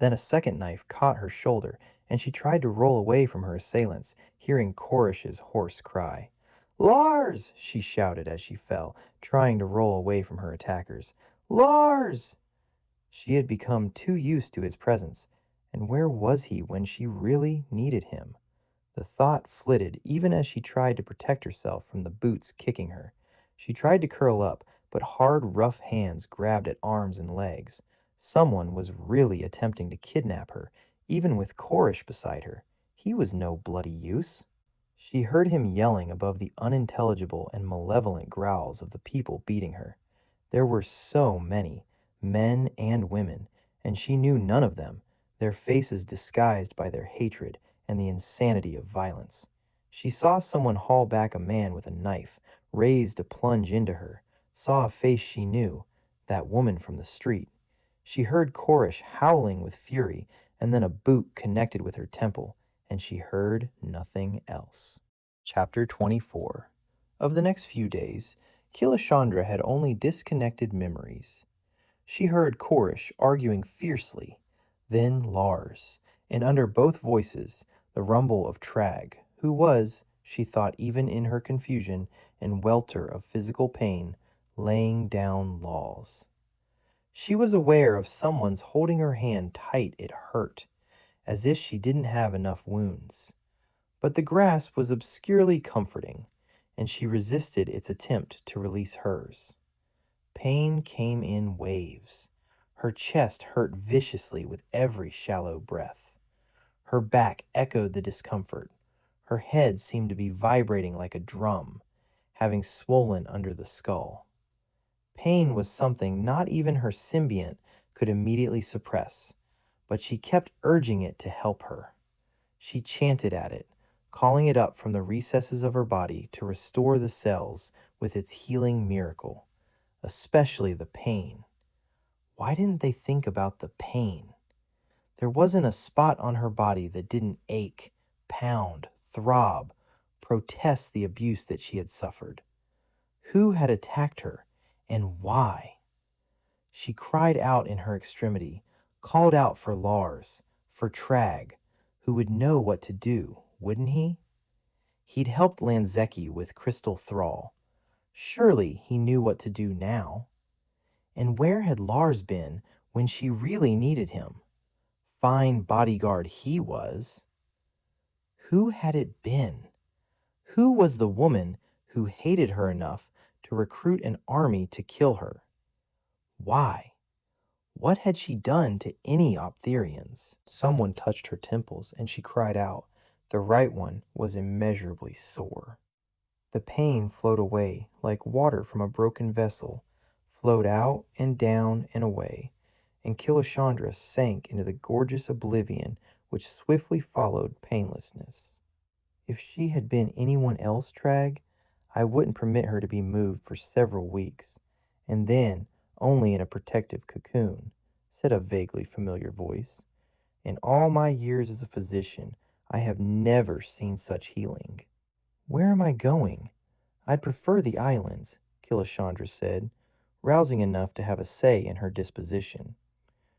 Then a second knife caught her shoulder, and she tried to roll away from her assailants, hearing Chorish's hoarse cry. "Lars!" she shouted as she fell, trying to roll away from her attackers. "Lars!" She had become too used to his presence, and where was he when she really needed him? The thought flitted even as she tried to protect herself from the boots kicking her. She tried to curl up, but hard, rough hands grabbed at arms and legs. Someone was really attempting to kidnap her, even with Chorish beside her. He was no bloody use. She heard him yelling above the unintelligible and malevolent growls of the people beating her. There were so many, men and women, and she knew none of them, their faces disguised by their hatred and the insanity of violence. She saw someone haul back a man with a knife, raised to plunge into her, saw a face she knew, that woman from the street. She heard Chorish howling with fury, and then a boot connected with her temple, and she heard nothing else. Chapter 24. Of the next few days, Killashandra had only disconnected memories. She heard Chorish arguing fiercely, then Lars, and under both voices, the rumble of Tragg, who was, she thought even in her confusion and welter of physical pain, laying down laws. She was aware of someone's holding her hand tight. It hurt, as if she didn't have enough wounds. But the grasp was obscurely comforting, and she resisted its attempt to release hers. Pain came in waves. Her chest hurt viciously with every shallow breath. Her back echoed the discomfort. Her head seemed to be vibrating like a drum, having swollen under the skull. Pain was something not even her symbiont could immediately suppress, but she kept urging it to help her. She chanted at it, calling it up from the recesses of her body to restore the cells with its healing miracle, especially the pain. Why didn't they think about the pain? There wasn't a spot on her body that didn't ache, pound, throb, protest the abuse that she had suffered. Who had attacked her, and why? She cried out in her extremity, called out for Lars, for Tragg, who would know what to do, wouldn't he? He'd helped Lanzeki with Crystal Thrall. Surely he knew what to do now. And where had Lars been when she really needed him? Fine bodyguard he was. Who had it been? Who was the woman who hated her enough to recruit an army to kill her? Why? What had she done to any Optherians? Someone touched her temples, and she cried out. The right one was immeasurably sore. The pain flowed away like water from a broken vessel, flowed out and down and away, and Killashandra sank into the gorgeous oblivion which swiftly followed painlessness. If she had been anyone else, Tragg, I wouldn't permit her to be moved for several weeks, and then only in a protective cocoon," said a vaguely familiar voice. "In all my years as a physician, I have never seen such healing." "Where am I going? I'd prefer the islands," Killashandra said, rousing enough to have a say in her disposition.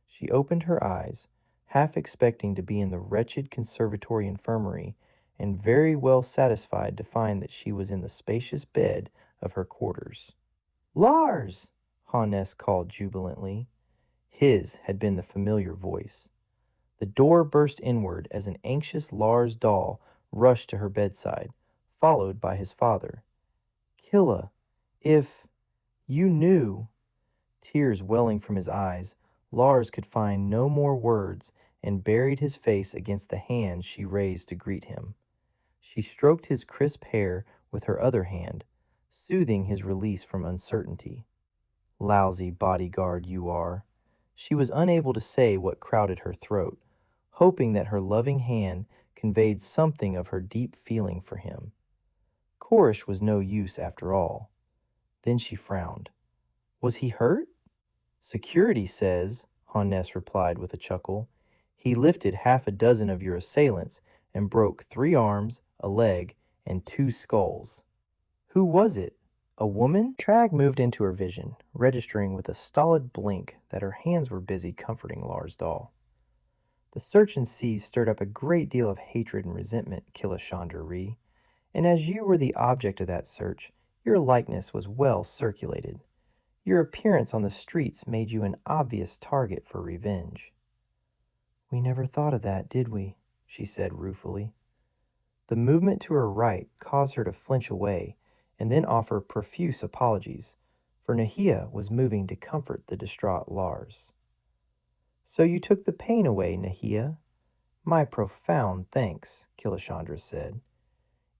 She opened her eyes, half expecting to be in the wretched conservatory infirmary, and very well satisfied to find that she was in the spacious bed of her quarters. "Lars!" Hannes called jubilantly. His had been the familiar voice. The door burst inward as an anxious Lars doll rushed to her bedside, followed by his father. "Killa, if you knew—" Tears welling from his eyes, Lars could find no more words and buried his face against the hand she raised to greet him. She stroked his crisp hair with her other hand, soothing his release from uncertainty. "Lousy bodyguard you are." She was unable to say what crowded her throat, hoping that her loving hand conveyed something of her deep feeling for him. Chorish was no use after all. Then she frowned. "Was he hurt?" "Security says," Hannes replied with a chuckle, "he lifted half a dozen of your assailants and broke 3 arms, a leg, and 2 skulls." "Who was it? A woman?" Trag moved into her vision, registering with a stolid blink that her hands were busy comforting Lars' doll. "The search and seize stirred up a great deal of hatred and resentment, Killashandra Ree, and as you were the object of that search, your likeness was well circulated. Your appearance on the streets made you an obvious target for revenge." "We never thought of that, did we?" she said ruefully. The movement to her right caused her to flinch away and then offer profuse apologies, for Nahia was moving to comfort the distraught Lars. "So you took the pain away, Nahia? My profound thanks," Killashandra said.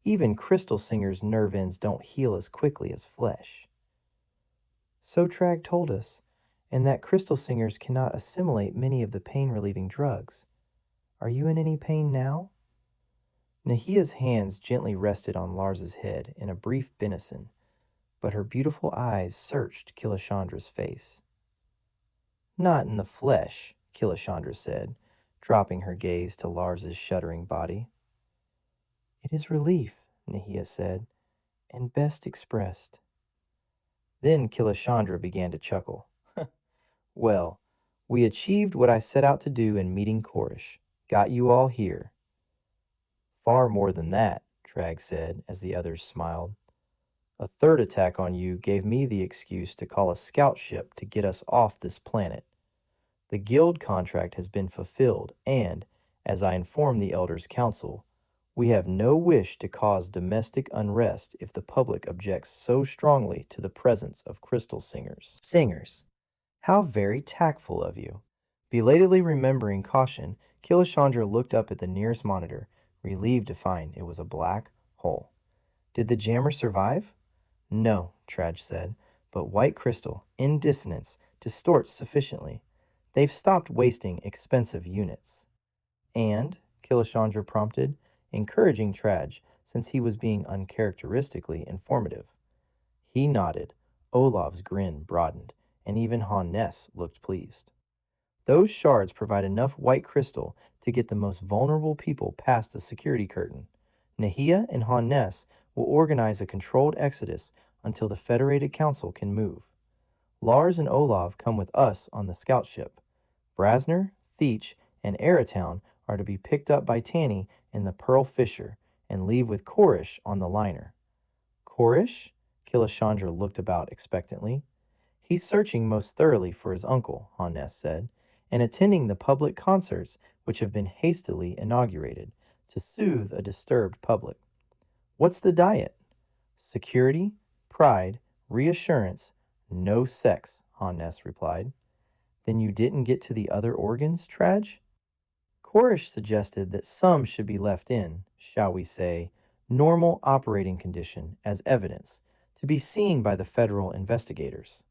"Even crystal singers' nerve ends don't heal as quickly as flesh." "So Trag told us, and that crystal singers cannot assimilate many of the pain-relieving drugs. Are you in any pain now?" Nahia's hands gently rested on Lars's head in a brief benison, but her beautiful eyes searched Killashandra's face. "Not in the flesh," Killashandra said, dropping her gaze to Lars's shuddering body. "It is relief," Nahia said, "and best expressed." Then Killashandra began to chuckle. "Well, we achieved what I set out to do in meeting Chorish. Got you all here." "Far more than that," Trag said as the others smiled. "A third attack on you gave me the excuse to call a scout ship to get us off this planet. The guild contract has been fulfilled and, as I informed the Elders' Council, we have no wish to cause domestic unrest if the public objects so strongly to the presence of crystal singers." "Singers? How very tactful of you." Belatedly remembering caution, Killashandra looked up at the nearest monitor, relieved to find it was a black hole. "Did the jammer survive?" "No," Trag said, "but white crystal, in dissonance, distorts sufficiently. They've stopped wasting expensive units." "And?" Killashandra prompted, encouraging Trag since he was being uncharacteristically informative. He nodded. Olaf's grin broadened, and even Hannes looked pleased. "Those shards provide enough white crystal to get the most vulnerable people past the security curtain. Nahia and Hannes will organize a controlled exodus until the Federated Council can move. Lars and Olaf come with us on the scout ship. Brasner, Theach, and Aratown are to be picked up by Tanny in the Pearl Fisher and leave with Chorish on the liner." "Chorish?" Killashandra looked about expectantly. "He's searching most thoroughly for his uncle," Hannes said, "and attending the public concerts which have been hastily inaugurated to soothe a disturbed public." "What's the diet?" "Security, pride, reassurance, no sex," Hannes replied. "Then you didn't get to the other organs, Trag?" "Chorish suggested that some should be left in, shall we say, normal operating condition as evidence, to be seen by the federal investigators."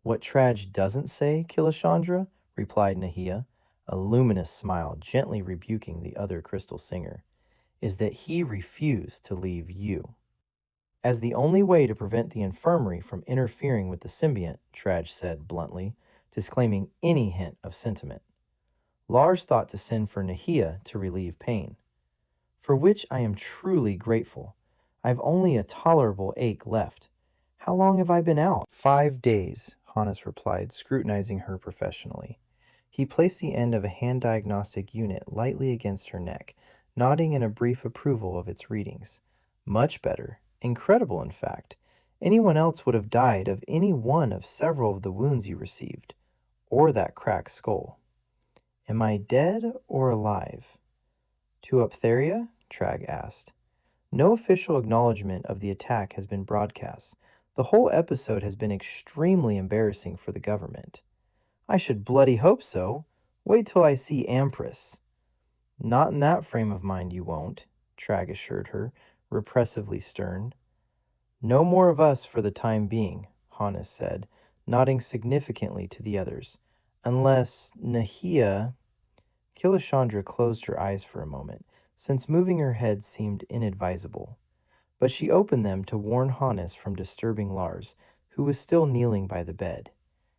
"What Trag doesn't say, Killashandra," replied Nahia, a luminous smile gently rebuking the other crystal singer, "is that he refused to leave you." As the only way to prevent the infirmary from interfering with the symbiont, Traj said bluntly, disclaiming any hint of sentiment. Lars thought to send for Nahia to relieve pain. For which I am truly grateful. I've only a tolerable ache left. How long have I been out? 5 days, Hannes replied, scrutinizing her professionally. He placed the end of a hand diagnostic unit lightly against her neck, nodding in a brief approval of its readings. Much better. Incredible, in fact. Anyone else would have died of any one of several of the wounds you received, or that cracked skull. Am I dead or alive? To Optheria? Trag asked. No official acknowledgement of the attack has been broadcast. The whole episode has been extremely embarrassing for the government. I should bloody hope so. Wait till I see Empress. Not in that frame of mind you won't, Trag assured her, repressively stern. No more of us for the time being, Hannes said, nodding significantly to the others. Unless Nahia... Killashandra closed her eyes for a moment, since moving her head seemed inadvisable. But she opened them to warn Hannes from disturbing Lars, who was still kneeling by the bed.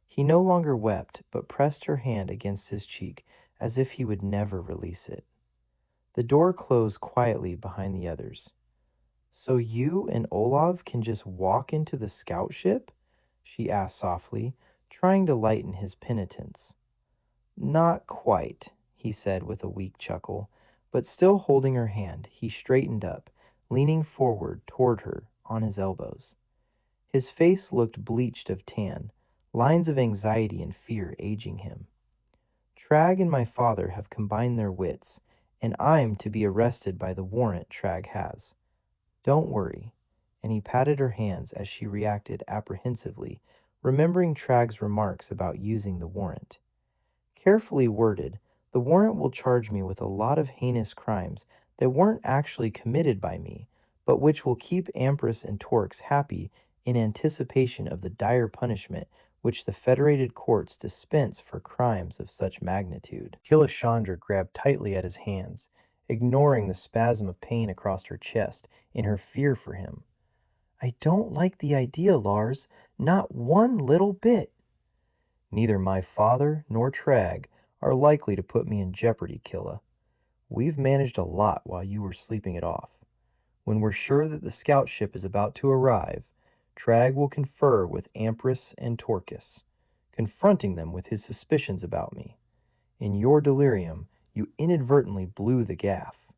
He no longer wept, but pressed her hand against his cheek as if he would never release it. The door closed quietly behind the others. So you and Olav can just walk into the scout ship? She asked softly, trying to lighten his penitence. Not quite, he said with a weak chuckle, but still holding her hand, he straightened up, leaning forward toward her on his elbows. His face looked bleached of tan, lines of anxiety and fear aging him. Trag and my father have combined their wits, and I'm to be arrested by the warrant Trag has. Don't worry, and he patted her hands as she reacted apprehensively, remembering Trag's remarks about using the warrant. Carefully worded, the warrant will charge me with a lot of heinous crimes that weren't actually committed by me, but which will keep Empress and Torx happy in anticipation of the dire punishment which the federated courts dispense for crimes of such magnitude. Killashandra grabbed tightly at his hands, ignoring the spasm of pain across her chest in her fear for him. I don't like the idea, Lars, not one little bit. Neither my father nor Trag are likely to put me in jeopardy, Killa. We've managed a lot while you were sleeping it off. When we're sure that the scout ship is about to arrive, Trag will confer with Empress and Torquus, confronting them with his suspicions about me. In your delirium, you inadvertently blew the gaff.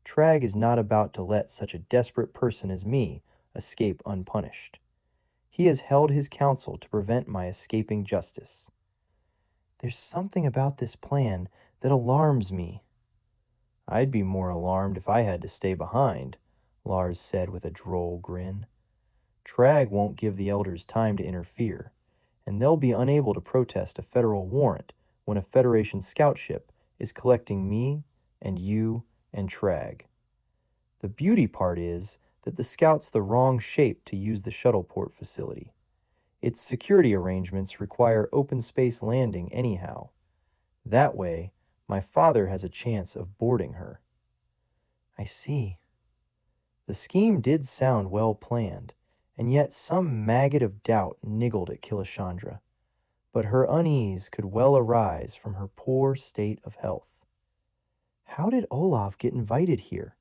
Trag is not about to let such a desperate person as me escape unpunished. He has held his counsel to prevent my escaping justice. There's something about this plan that alarms me. I'd be more alarmed if I had to stay behind, Lars said with a droll grin. Trag won't give the elders time to interfere, and they'll be unable to protest a federal warrant when a Federation scout ship is collecting me and you and Trag. The beauty part is that the scout's the wrong shape to use the shuttleport facility. Its security arrangements require open space landing anyhow. That way, my father has a chance of boarding her. I see. The scheme did sound well planned, and yet some maggot of doubt niggled at Killashandra. But her unease could well arise from her poor state of health. How did Olav get invited here?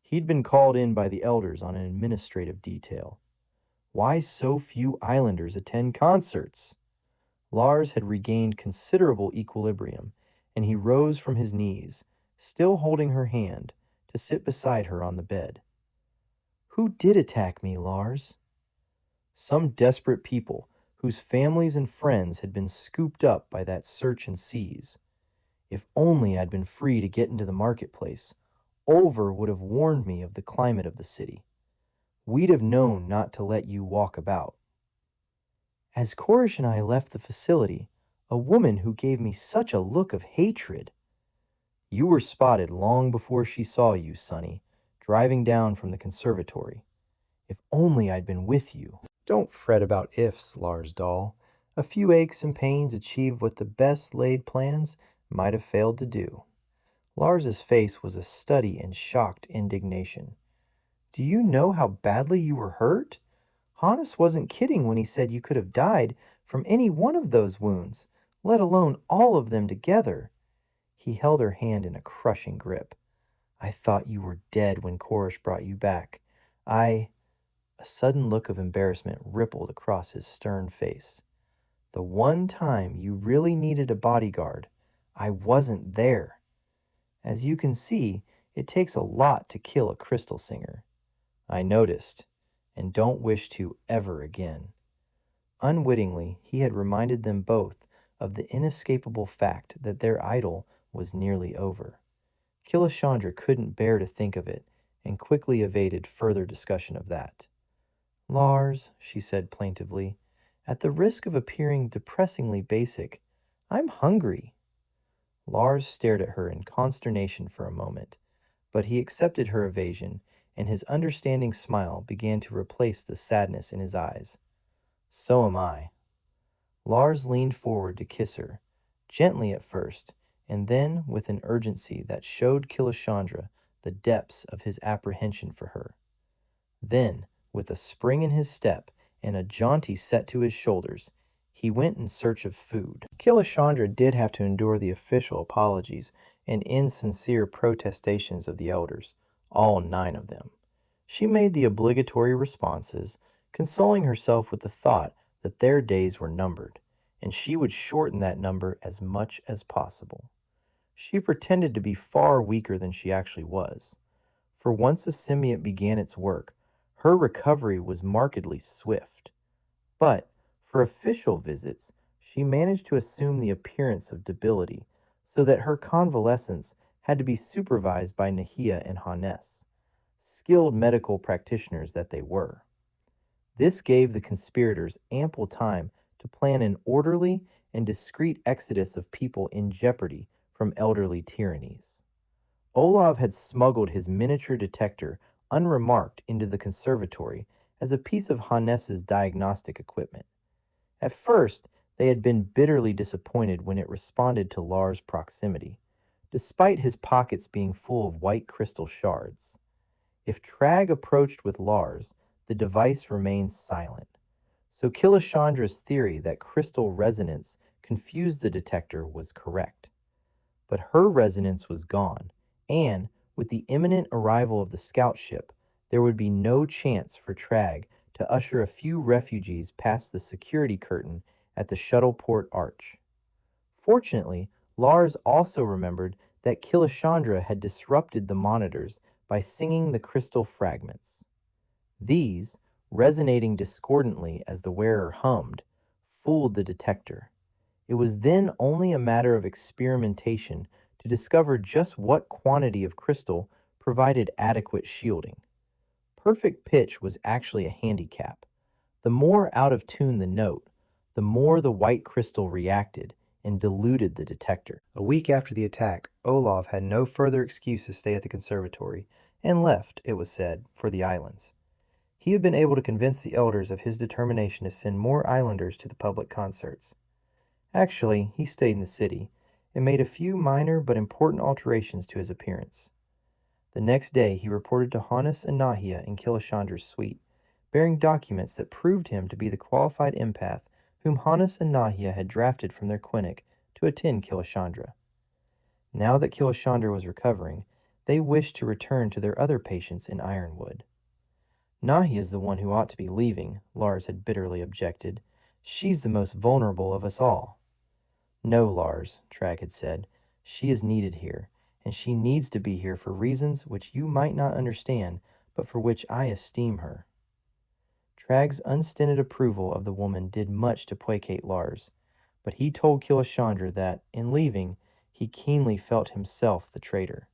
He'd been called in by the elders on an administrative detail. Why so few islanders attend concerts? Lars had regained considerable equilibrium, and he rose from his knees, still holding her hand, to sit beside her on the bed. Who did attack me, Lars? Some desperate people whose families and friends had been scooped up by that search and seize. If only I'd been free to get into the marketplace, Olver would have warned me of the climate of the city. We'd have known not to let you walk about. As Korish and I left the facility, a woman who gave me such a look of hatred. You were spotted long before she saw you, Sonny, driving down from the conservatory. If only I'd been with you. Don't fret about ifs, Lars doll. A few aches and pains achieved what the best laid plans might have failed to do. Lars's face was a study in shocked indignation. Do you know how badly you were hurt? Hannes wasn't kidding when he said you could have died from any one of those wounds, let alone all of them together." He held her hand in a crushing grip. "I thought you were dead when Koresh brought you back. I—" A sudden look of embarrassment rippled across his stern face. "The one time you really needed a bodyguard, I wasn't there. As you can see, it takes a lot to kill a crystal singer. I noticed, and don't wish to ever again." Unwittingly, he had reminded them both of the inescapable fact that their idyll was nearly over. Killashandra couldn't bear to think of it, and quickly evaded further discussion of that. "Lars," she said plaintively, "at the risk of appearing depressingly basic, I'm hungry." Lars stared at her in consternation for a moment, but he accepted her evasion, and his understanding smile began to replace the sadness in his eyes. "So am I." Lars leaned forward to kiss her, gently at first, and then with an urgency that showed Killashandra the depths of his apprehension for her. Then, with a spring in his step and a jaunty set to his shoulders, he went in search of food. Killashandra did have to endure the official apologies and insincere protestations of the elders, all 9 of them. She made the obligatory responses, consoling herself with the thought that their days were numbered, and she would shorten that number as much as possible. She pretended to be far weaker than she actually was, for once the symbiote began its work, her recovery was markedly swift. But for official visits, she managed to assume the appearance of debility, so that her convalescence had to be supervised by Nahia and Hannes, skilled medical practitioners that they were. This gave the conspirators ample time to plan an orderly and discreet exodus of people in jeopardy from elderly tyrannies. Olav had smuggled his miniature detector unremarked into the conservatory as a piece of Hannes's diagnostic equipment. At first, they had been bitterly disappointed when it responded to Lars' proximity, despite his pockets being full of white crystal shards. If Trag approached with Lars, the device remained silent, so Killashandra's theory that crystal resonance confused the detector was correct. But her resonance was gone, and with the imminent arrival of the scout ship, there would be no chance for Trag to usher a few refugees past the security curtain at the shuttle port arch. Fortunately, Lars also remembered that Killashandra had disrupted the monitors by singing the crystal fragments. These, resonating discordantly as the wearer hummed, fooled the detector. It was then only a matter of experimentation to discover just what quantity of crystal provided adequate shielding. Perfect pitch was actually a handicap. The more out of tune the note, the more the white crystal reacted and diluted the detector. A week after the attack, Olaf had no further excuse to stay at the conservatory and left, it was said, for the islands. He had been able to convince the elders of his determination to send more islanders to the public concerts. Actually, he stayed in the city and made a few minor but important alterations to his appearance. The next day, he reported to Hannes and Nahia in Killashandra's suite, bearing documents that proved him to be the qualified empath whom Hannes and Nahia had drafted from their clinic to attend Killashandra. Now that Killashandra was recovering, they wished to return to their other patients in Ironwood. "Nahia is the one who ought to be leaving," Lars had bitterly objected. "She's the most vulnerable of us all." "No, Lars," Trag had said. "She is needed here, and she needs to be here for reasons which you might not understand, but for which I esteem her." Trag's unstinted approval of the woman did much to placate Lars, but he told Killashandra that, in leaving, he keenly felt himself the traitor.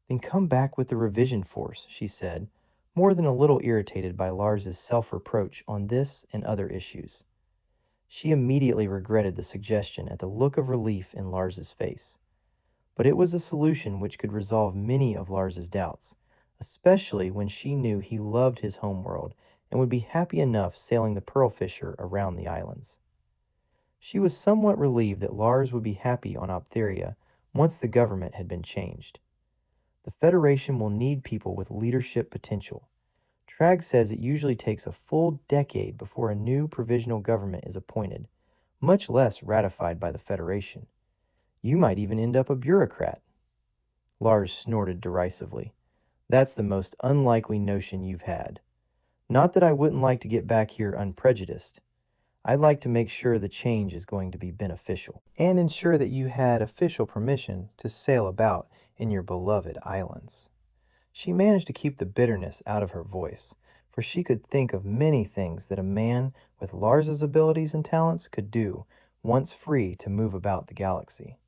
"Then come back with the revision force," she said, more than a little irritated by Lars's self-reproach on this and other issues. She immediately regretted the suggestion at the look of relief in Lars's face. But it was a solution which could resolve many of Lars's doubts, especially when she knew he loved his homeworld and would be happy enough sailing the Pearl Fisher around the islands. She was somewhat relieved that Lars would be happy on Optheria once the government had been changed. The Federation will need people with leadership potential. Tragg says it usually takes a full decade before a new provisional government is appointed, much less ratified by the Federation. You might even end up a bureaucrat. Lars snorted derisively. That's the most unlikely notion you've had. Not that I wouldn't like to get back here unprejudiced. I'd like to make sure the change is going to be beneficial, and ensure that you had official permission to sail about in your beloved islands. She managed to keep the bitterness out of her voice, for she could think of many things that a man with Lars's abilities and talents could do once free to move about the galaxy.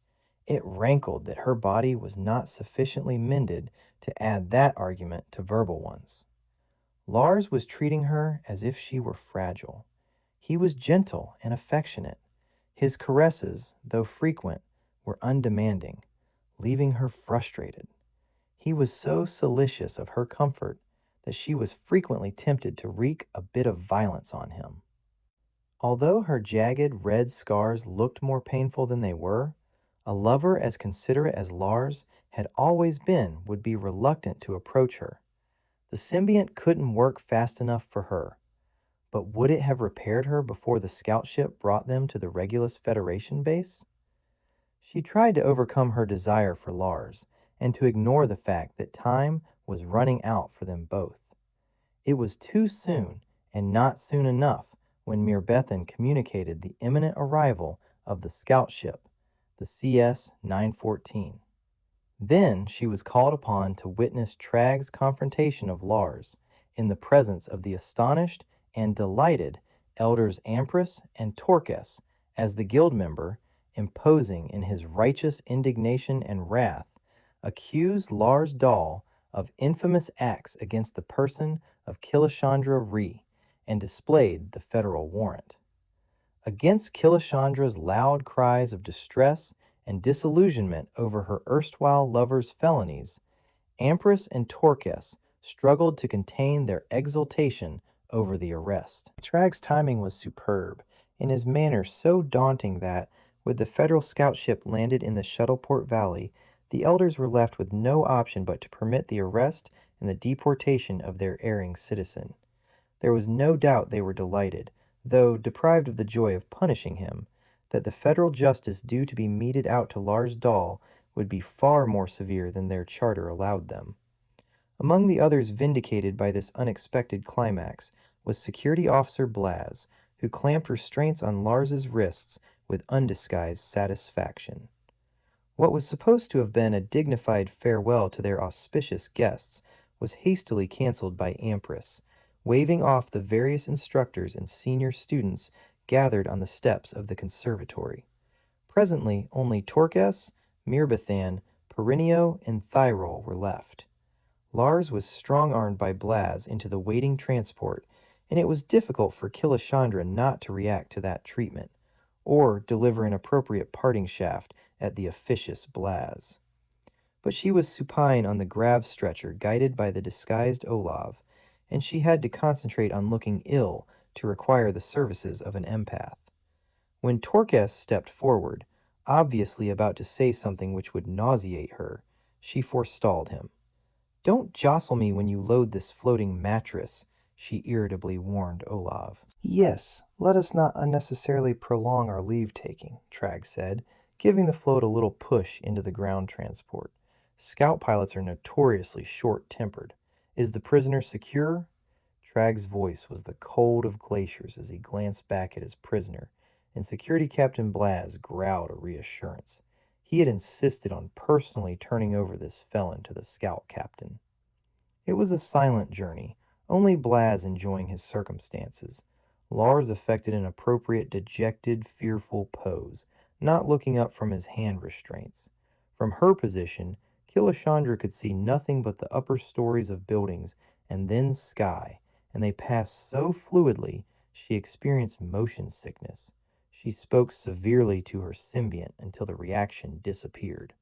It rankled that her body was not sufficiently mended to add that argument to verbal ones. Lars was treating her as if she were fragile. He was gentle and affectionate. His caresses, though frequent, were undemanding, leaving her frustrated. He was so solicitous of her comfort that she was frequently tempted to wreak a bit of violence on him. Although her jagged red scars looked more painful than they were, a lover as considerate as Lars had always been would be reluctant to approach her. The symbiont couldn't work fast enough for her, but would it have repaired her before the scout ship brought them to the Regulus Federation base? She tried to overcome her desire for Lars and to ignore the fact that time was running out for them both. It was too soon and not soon enough when Mirbethan communicated the imminent arrival of the scout ship, the CS-914. Then she was called upon to witness Tragg's confrontation of Lars in the presence of the astonished and delighted elders Ampress and Torques, as the guild member, imposing in his righteous indignation and wrath, accused Lars Dahl of infamous acts against the person of Killashandra Ree and displayed the federal warrant. Against Killashandra's loud cries of distress and disillusionment over her erstwhile lover's felonies, Ampress and Torques struggled to contain their exultation over the arrest. Tragg's timing was superb, and his manner so daunting that, with the federal scout ship landed in the Shuttleport Valley, the elders were left with no option but to permit the arrest and the deportation of their erring citizen. There was no doubt they were delighted, though deprived of the joy of punishing him, that the federal justice due to be meted out to Lars Dahl would be far more severe than their charter allowed them. Among the others vindicated by this unexpected climax was Security Officer Blaz, who clamped restraints on Lars's wrists with undisguised satisfaction. What was supposed to have been a dignified farewell to their auspicious guests was hastily canceled by Ampress, waving off the various instructors and senior students gathered on the steps of the conservatory. Presently, only Torques, Mirbethan, Perineo, and Thyrol were left. Lars was strong-armed by Blaz into the waiting transport, and it was difficult for Killashandra not to react to that treatment, or deliver an appropriate parting shaft at the officious Blaz. But she was supine on the grav stretcher guided by the disguised Olav, and she had to concentrate on looking ill to require the services of an empath. When Torques stepped forward, obviously about to say something which would nauseate her, she forestalled him. "Don't jostle me when you load this floating mattress," she irritably warned Olav. "Yes, let us not unnecessarily prolong our leave-taking," Tragg said, giving the float a little push into the ground transport. "Scout pilots are notoriously short-tempered. Is the prisoner secure?" Tragg's voice was the cold of glaciers as he glanced back at his prisoner, and Security Captain Blaz growled a reassurance. He had insisted on personally turning over this felon to the scout captain. It was a silent journey, only Blaz enjoying his circumstances. Lars affected an appropriate dejected, fearful pose, not looking up from his hand restraints. From her position, Killashandra could see nothing but the upper stories of buildings and then sky, and they passed so fluidly she experienced motion sickness. She spoke severely to her symbiont until the reaction disappeared.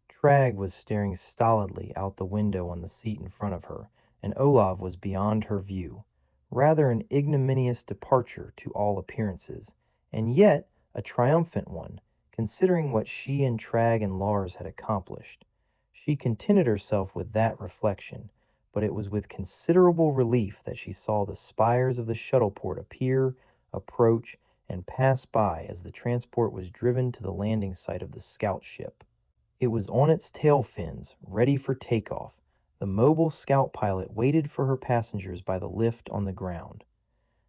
Tragg was staring stolidly out the window on the seat in front of her, and Olav was beyond her view. Rather an ignominious departure to all appearances, and yet a triumphant one, considering what she and Tragg and Lars had accomplished. She contented herself with that reflection, but it was with considerable relief that she saw the spires of the shuttleport appear, approach, and pass by as the transport was driven to the landing site of the scout ship. It was on its tail fins, ready for takeoff. The mobile scout pilot waited for her passengers by the lift on the ground.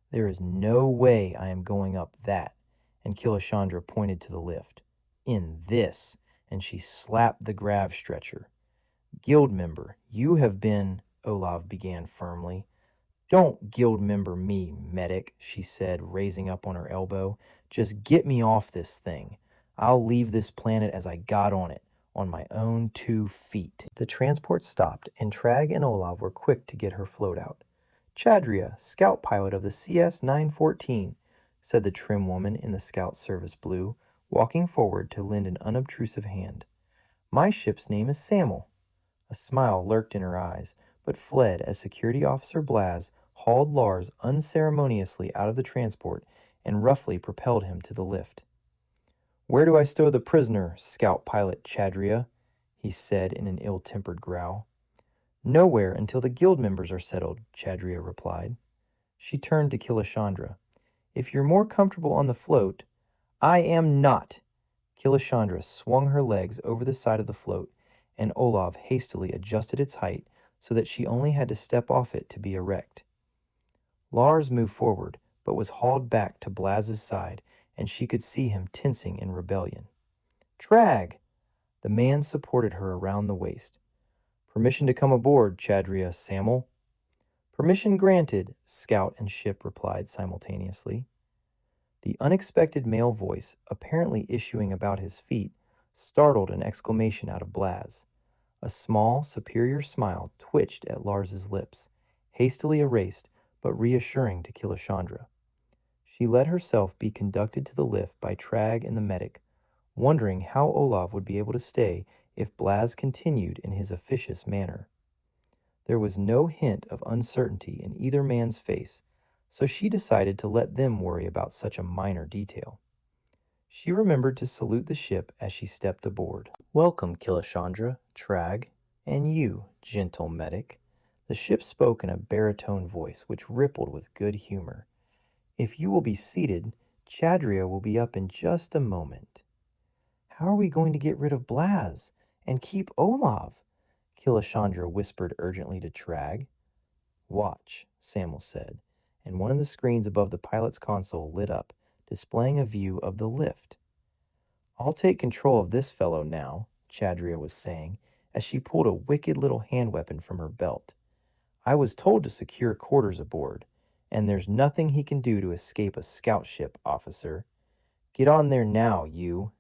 "There is no way I am going up that," and Killashandra pointed to the lift. "In this," and she slapped the grav stretcher. "Guild member, you have been," Olav began firmly. "Don't guild member me, medic," she said, raising up on her elbow. "Just get me off this thing. I'll leave this planet as I got on my own 2 feet." The transport stopped, and Trag and Olav were quick to get her float out. "Chadria, scout pilot of the CS-914, said the trim woman in the scout service blue, walking forward to lend an unobtrusive hand. "My ship's name is Samuel." A smile lurked in her eyes, but fled as Security Officer Blaz hauled Lars unceremoniously out of the transport and roughly propelled him to the lift. "Where do I stow the prisoner, scout pilot Chadria?" he said in an ill-tempered growl. "Nowhere until the guild members are settled," Chadria replied. She turned to Killashandra. "If you're more comfortable on the float—" "I am not!" Killashandra swung her legs over the side of the float, and Olav hastily adjusted its height so that she only had to step off it to be erect. Lars moved forward, but was hauled back to Blaz's side, and she could see him tensing in rebellion. "Trag!" The man supported her around the waist. "Permission to come aboard, Chadria Samuel." "Permission granted," scout and ship replied simultaneously. The unexpected male voice, apparently issuing about his feet, startled an exclamation out of Blaz. A small, superior smile twitched at Lars's lips, hastily erased, but reassuring to Killashandra. She let herself be conducted to the lift by Trag and the medic, wondering how Olav would be able to stay if Blaz continued in his officious manner. There was no hint of uncertainty in either man's face, so she decided to let them worry about such a minor detail. She remembered to salute the ship as she stepped aboard. "Welcome, Killashandra, Trag, and you, gentle medic." The ship spoke in a baritone voice which rippled with good humor. "If you will be seated, Chadria will be up in just a moment." "How are we going to get rid of Blaz and keep Olav?" Killashandra whispered urgently to Trag. "Watch," Samuel said, and one of the screens above the pilot's console lit up, displaying a view of the lift. "I'll take control of this fellow now," Chadria was saying, as she pulled a wicked little hand weapon from her belt. "I was told to secure quarters aboard, and there's nothing he can do to escape a scout ship, officer. Get on there now, you."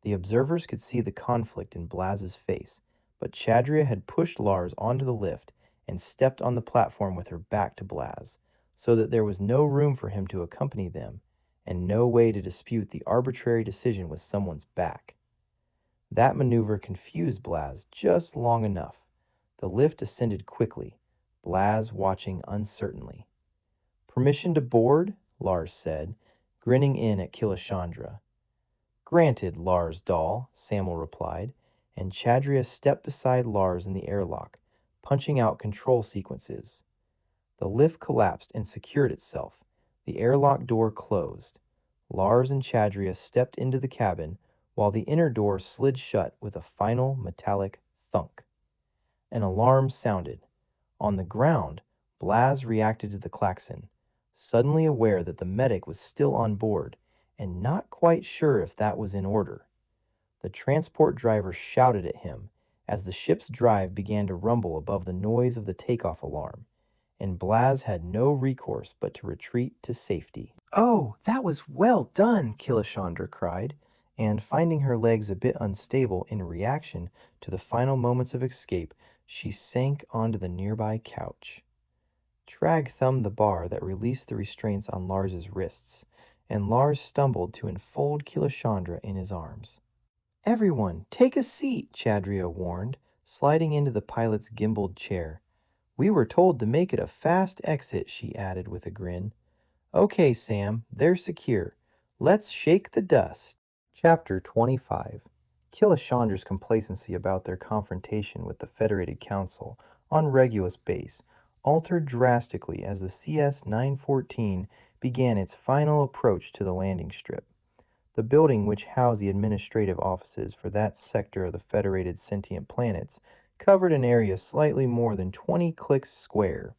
The observers could see the conflict in Blaz's face, but Chadria had pushed Lars onto the lift and stepped on the platform with her back to Blaz, so that there was no room for him to accompany them, and no way to dispute the arbitrary decision with someone's back. That maneuver confused Blaz just long enough. The lift ascended quickly, Blaz watching uncertainly. "Permission to board?" Lars said, grinning in at Killashandra. "Granted, Lars doll," Samuel replied, and Chadria stepped beside Lars in the airlock, punching out control sequences. The lift collapsed and secured itself. The airlock door closed. Lars and Chadria stepped into the cabin, while the inner door slid shut with a final metallic thunk. An alarm sounded. On the ground, Blaz reacted to the klaxon, suddenly aware that the medic was still on board, and not quite sure if that was in order. The transport driver shouted at him as the ship's drive began to rumble above the noise of the takeoff alarm, and Blaz had no recourse but to retreat to safety. "Oh, that was well done!" Killashandra cried, and finding her legs a bit unstable in reaction to the final moments of escape, she sank onto the nearby couch. Trag thumbed the bar that released the restraints on Lars's wrists, and Lars stumbled to enfold Killashandra in his arms. "Everyone, take a seat," Chadria warned, sliding into the pilot's gimbaled chair. "We were told to make it a fast exit," she added with a grin. "Okay, Sam, they're secure. Let's shake the dust." Chapter 25. Killashandra's complacency about their confrontation with the Federated Council on Regulus base altered drastically as the CS-914 began its final approach to the landing strip. The building, which housed the administrative offices for that sector of the Federated Sentient Planets, covered an area slightly more than 20 clicks square.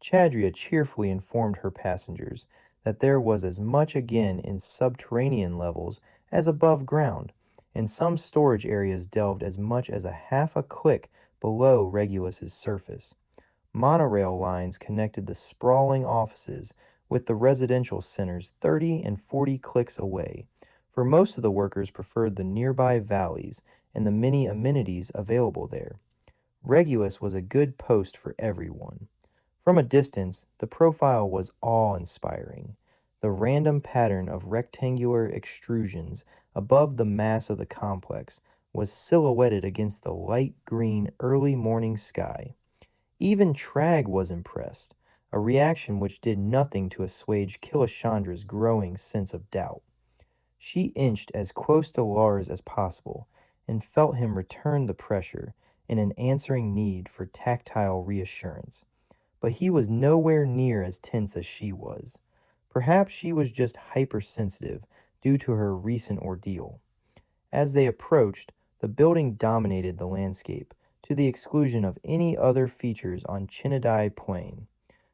Chadria cheerfully informed her passengers that there was as much again in subterranean levels as above ground, and some storage areas delved as much as a half a click below Regulus's surface. Monorail lines connected the sprawling offices with the residential centers 30 and 40 clicks away, for most of the workers preferred the nearby valleys and the many amenities available there. Regulus was a good post for everyone. From a distance, the profile was awe-inspiring. The random pattern of rectangular extrusions above the mass of the complex was silhouetted against the light green early morning sky. Even Trag was impressed, a reaction which did nothing to assuage Killashandra's growing sense of doubt. She inched as close to Lars as possible and felt him return the pressure in an answering need for tactile reassurance. But he was nowhere near as tense as she was. Perhaps she was just hypersensitive due to her recent ordeal. As they approached, the building dominated the landscape to the exclusion of any other features on Chinadai Plain.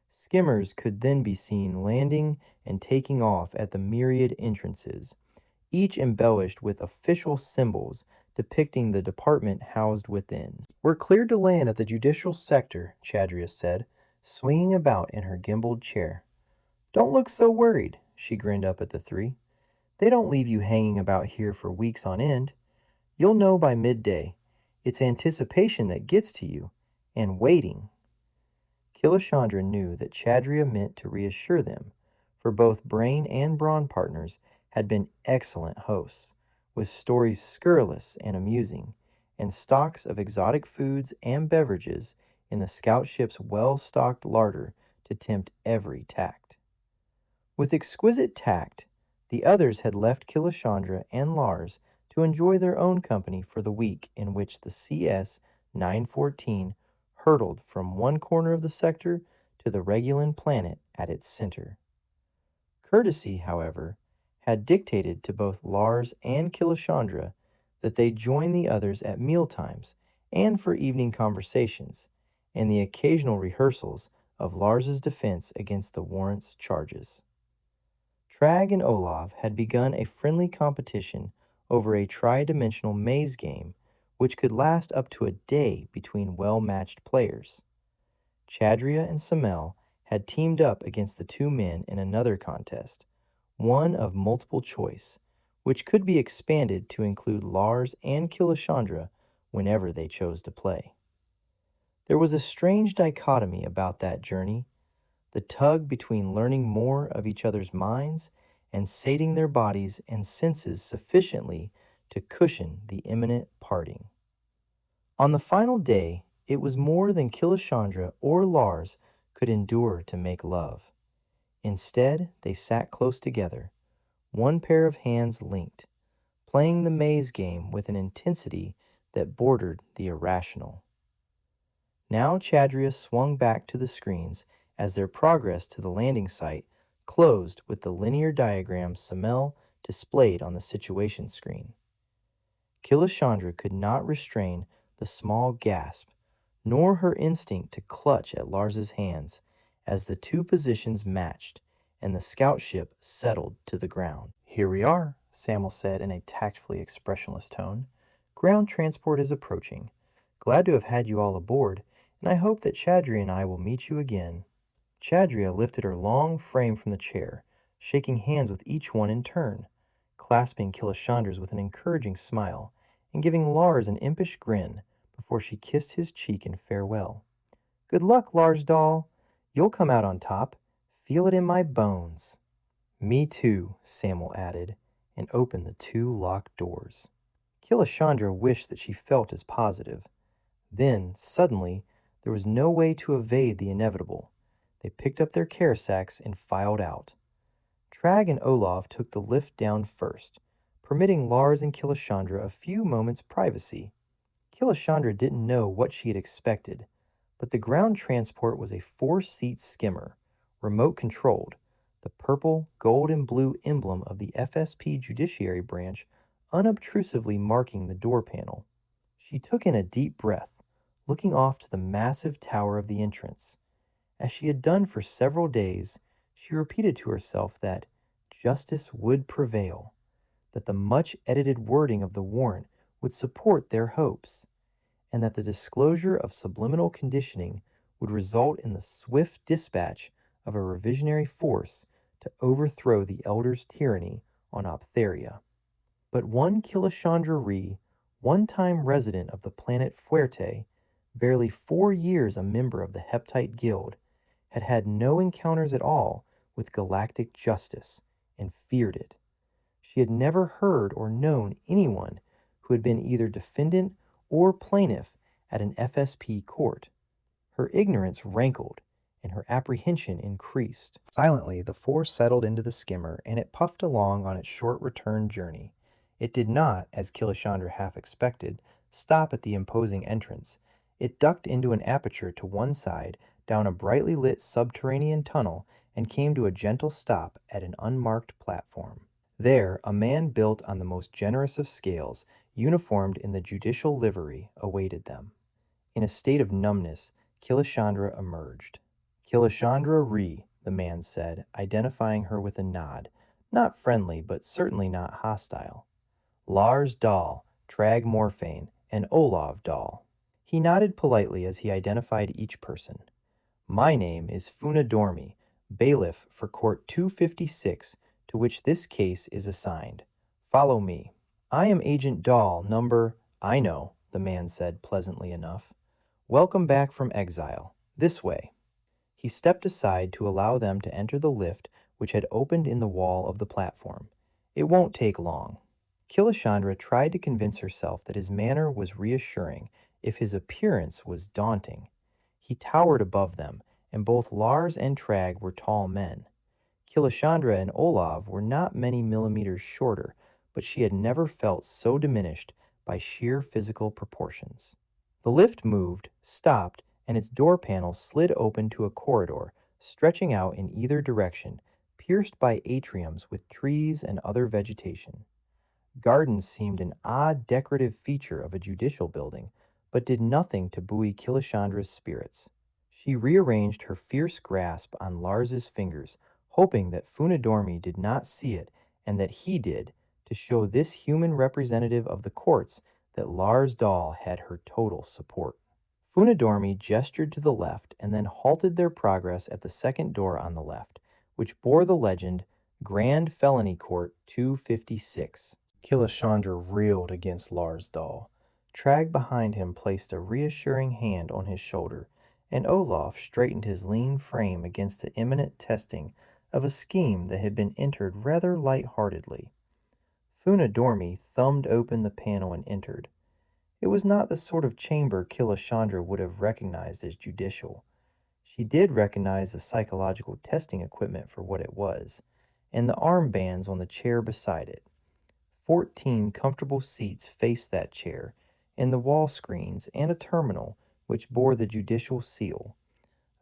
Skimmers could then be seen landing and taking off at the myriad entrances, each embellished with official symbols depicting the department housed within. "We're cleared to land at the judicial sector," Chadria said, swinging about in her gimbaled chair. "Don't look so worried," she grinned up at the three. "They don't leave you hanging about here for weeks on end. You'll know by midday. It's anticipation that gets to you, and waiting." Killashandra knew that Chadria meant to reassure them, for both Brain and Brawn partners had been excellent hosts, with stories scurrilous and amusing, and stocks of exotic foods and beverages in the scout ship's well-stocked larder to tempt every tact. With exquisite tact, the others had left Killashandra and Lars to enjoy their own company for the week in which the CS-914 hurtled from one corner of the sector to the Regulan planet at its center. Courtesy, however, had dictated to both Lars and Killashandra that they join the others at mealtimes and for evening conversations, and the occasional rehearsals of Lars's defense against the warrant's charges. Trag and Olav had begun a friendly competition over a tri-dimensional maze game which could last up to a day between well-matched players. Chadria and Samel had teamed up against the two men in another contest, one of multiple choice, which could be expanded to include Lars and Killashandra whenever they chose to play. There was a strange dichotomy about that journey, the tug between learning more of each other's minds and sating their bodies and senses sufficiently to cushion the imminent parting. On the final day, it was more than Killashandra or Lars could endure to make love. Instead, they sat close together, one pair of hands linked, playing the maze game with an intensity that bordered the irrational. Now Chadria swung back to the screens as their progress to the landing site closed with the linear diagram Samel displayed on the situation screen. Killashandra could not restrain the small gasp, nor her instinct to clutch at Lars's hands as the two positions matched and the scout ship settled to the ground. "Here we are," Samuel said in a tactfully expressionless tone. "Ground transport is approaching. Glad to have had you all aboard, and I hope that Chadria and I will meet you again." Chadria lifted her long frame from the chair, shaking hands with each one in turn, clasping Killashandra's with an encouraging smile, and giving Lars an impish grin before she kissed his cheek in farewell. "Good luck, Lars doll. You'll come out on top. Feel it in my bones." "Me too," Samuel added, and opened the two locked doors. Killashandra wished that she felt as positive. Then, suddenly, there was no way to evade the inevitable. They picked up their care sacks and filed out. Trag and Olav took the lift down first, permitting Lars and Killashandra a few moments' privacy. Killashandra didn't know what she had expected, but the ground transport was a four-seat skimmer, remote-controlled, the purple, gold, and blue emblem of the FSP Judiciary Branch unobtrusively marking the door panel. She took in a deep breath, looking off to the massive tower of the entrance. As she had done for several days, she repeated to herself that justice would prevail, that the much-edited wording of the warrant would support their hopes, and that the disclosure of subliminal conditioning would result in the swift dispatch of a revisionary force to overthrow the Elder's tyranny on Optheria. But one Killashandra Ree, one-time resident of the planet Fuerte, barely 4 years a member of the Heptite Guild, had had no encounters at all with galactic justice and feared it. She had never heard or known anyone who had been either defendant or plaintiff at an FSP court. Her ignorance rankled, and her apprehension increased. Silently, the four settled into the skimmer, and it puffed along on its short return journey. It did not, as Killashandra half expected, stop at the imposing entrance. It ducked into an aperture to one side, down a brightly lit subterranean tunnel, and came to a gentle stop at an unmarked platform. There, a man built on the most generous of scales, uniformed in the judicial livery, awaited them. In a state of numbness, Killashandra emerged. Killashandra Ree, the man said, identifying her with a nod, not friendly but certainly not hostile. Lars Dahl, Trag Morphane, and Olav Dahl. He nodded politely as he identified each person. My name is Funa Dormi, bailiff for Court 256, to which this case is assigned. Follow me. I am Agent Dahl, number... I know, the man said pleasantly enough. Welcome back from exile. This way. He stepped aside to allow them to enter the lift which had opened in the wall of the platform. It won't take long. Killashandra tried to convince herself that his manner was reassuring if his appearance was daunting. He towered above them, and both Lars and Trag were tall men. Killashandra and Olav were not many millimeters shorter, but she had never felt so diminished by sheer physical proportions. The lift moved, stopped, and its door panels slid open to a corridor, stretching out in either direction, pierced by atriums with trees and other vegetation. Gardens seemed an odd decorative feature of a judicial building, but did nothing to buoy Killashandra's spirits. She rearranged her fierce grasp on Lars's fingers, hoping that Funadormi did not see it and that he did, to show this human representative of the courts that Lars Dahl had her total support. Funadormi gestured to the left and then halted their progress at the second door on the left, which bore the legend, Grand Felony Court 256. Killashandra reeled against Lars Dahl. Trag behind him placed a reassuring hand on his shoulder, and Olaf straightened his lean frame against the imminent testing of a scheme that had been entered rather light-heartedly. Funadormi thumbed open the panel and entered. It was not the sort of chamber Killashandra would have recognized as judicial. She did recognize the psychological testing equipment for what it was, and the armbands on the chair beside it. 14 comfortable seats faced that chair, and the wall screens and a terminal which bore the judicial seal,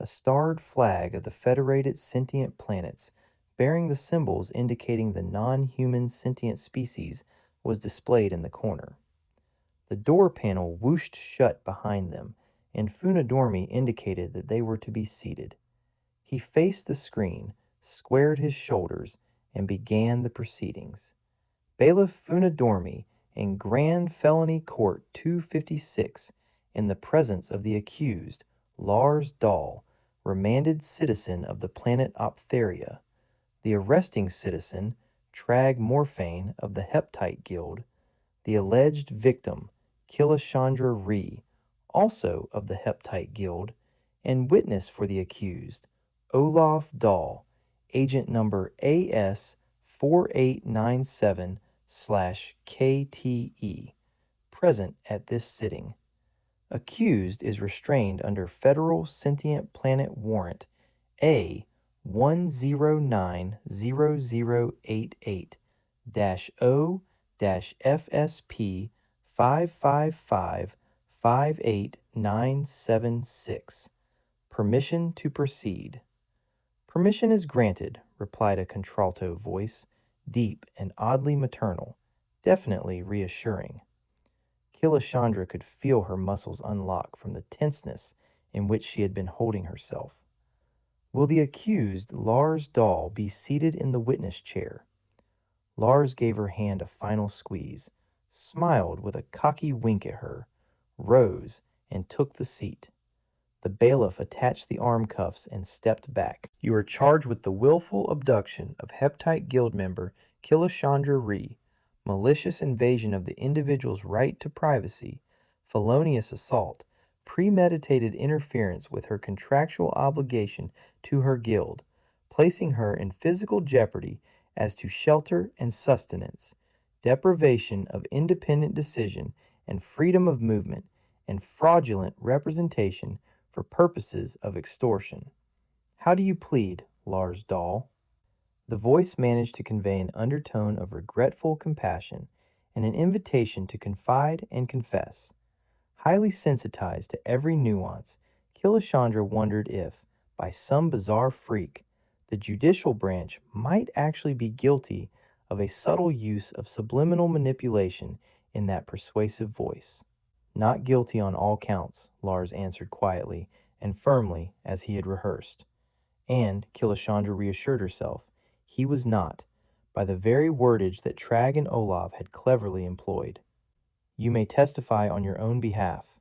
a starred flag of the Federated Sentient Planets bearing the symbols indicating the non-human sentient species was displayed in the corner. The door panel whooshed shut behind them, and Funadormi indicated that they were to be seated. He faced the screen, squared his shoulders, and began the proceedings. Bailiff Funadormi in Grand Felony Court 256, in the presence of the accused, Lars Dahl, remanded citizen of the planet Optheria, the arresting citizen, Trag Morphane of the Heptite Guild, the alleged victim, Killashandra Ree, also of the Heptite Guild, and witness for the accused, Olaf Dahl, agent number AS4897/KTE, present at this sitting. Accused is restrained under Federal Sentient Planet Warrant A109088-0 FSP 555-58976. Permission to proceed. Permission is granted, replied a contralto voice, deep and oddly maternal, definitely reassuring. Killashandra could feel her muscles unlock from the tenseness in which she had been holding herself. Will the accused, Lars Dahl, be seated in the witness chair? Lars gave her hand a final squeeze, smiled with a cocky wink at her, rose, and took the seat. The bailiff attached the arm cuffs and stepped back. You are charged with the willful abduction of Heptite Guild member Killashandra Ree, malicious invasion of the individual's right to privacy, felonious assault, premeditated interference with her contractual obligation to her guild, placing her in physical jeopardy as to shelter and sustenance, deprivation of independent decision and freedom of movement, and fraudulent representation for purposes of extortion. How do you plead, Lars Dahl? The voice managed to convey an undertone of regretful compassion and an invitation to confide and confess. Highly sensitized to every nuance, Killashandra wondered if, by some bizarre freak, the judicial branch might actually be guilty of a subtle use of subliminal manipulation in that persuasive voice. Not guilty on all counts, Lars answered quietly and firmly as he had rehearsed. And, Killashandra reassured herself, he was not, by the very wordage that Trag and Olav had cleverly employed. You may testify on your own behalf.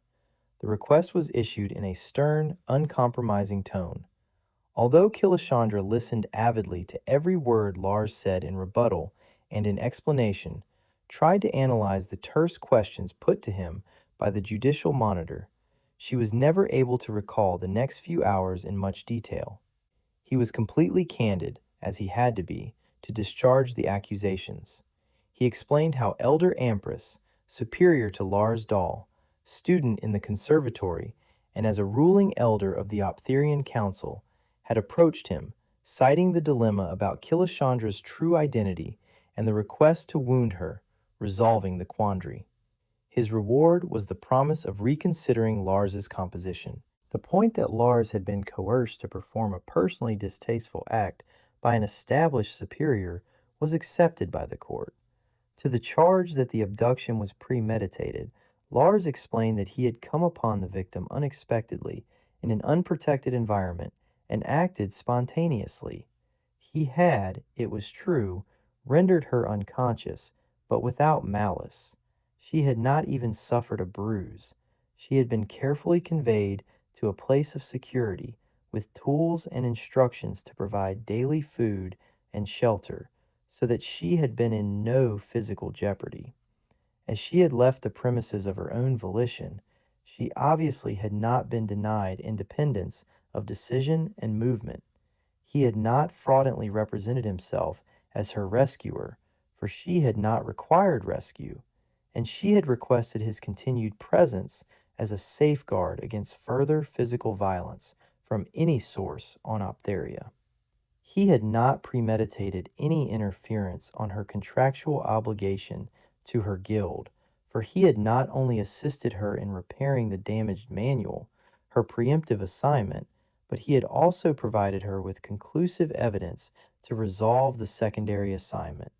The request was issued in a stern, uncompromising tone. Although Killashandra listened avidly to every word Lars said in rebuttal and in explanation, tried to analyze the terse questions put to him by the judicial monitor, she was never able to recall the next few hours in much detail. He was completely candid, as he had to be, to discharge the accusations. He explained how Elder Ampress, superior to Lars Dahl, student in the conservatory, and as a ruling elder of the Optherian Council, had approached him, citing the dilemma about Killashandra's true identity and the request to wound her, resolving the quandary. His reward was the promise of reconsidering Lars's composition. The point that Lars had been coerced to perform a personally distasteful act by an established superior was accepted by the court. To the charge that the abduction was premeditated, Lars explained that he had come upon the victim unexpectedly in an unprotected environment and acted spontaneously. He had, it was true, rendered her unconscious, but without malice. She had not even suffered a bruise. She had been carefully conveyed to a place of security, with tools and instructions to provide daily food and shelter, so that she had been in no physical jeopardy. As she had left the premises of her own volition, she obviously had not been denied independence of decision and movement. He had not fraudulently represented himself as her rescuer, for she had not required rescue, and she had requested his continued presence as a safeguard against further physical violence from any source on Optheria. He had not premeditated any interference on her contractual obligation to her guild, for he had not only assisted her in repairing the damaged manual, her preemptive assignment, but he had also provided her with conclusive evidence to resolve the secondary assignment.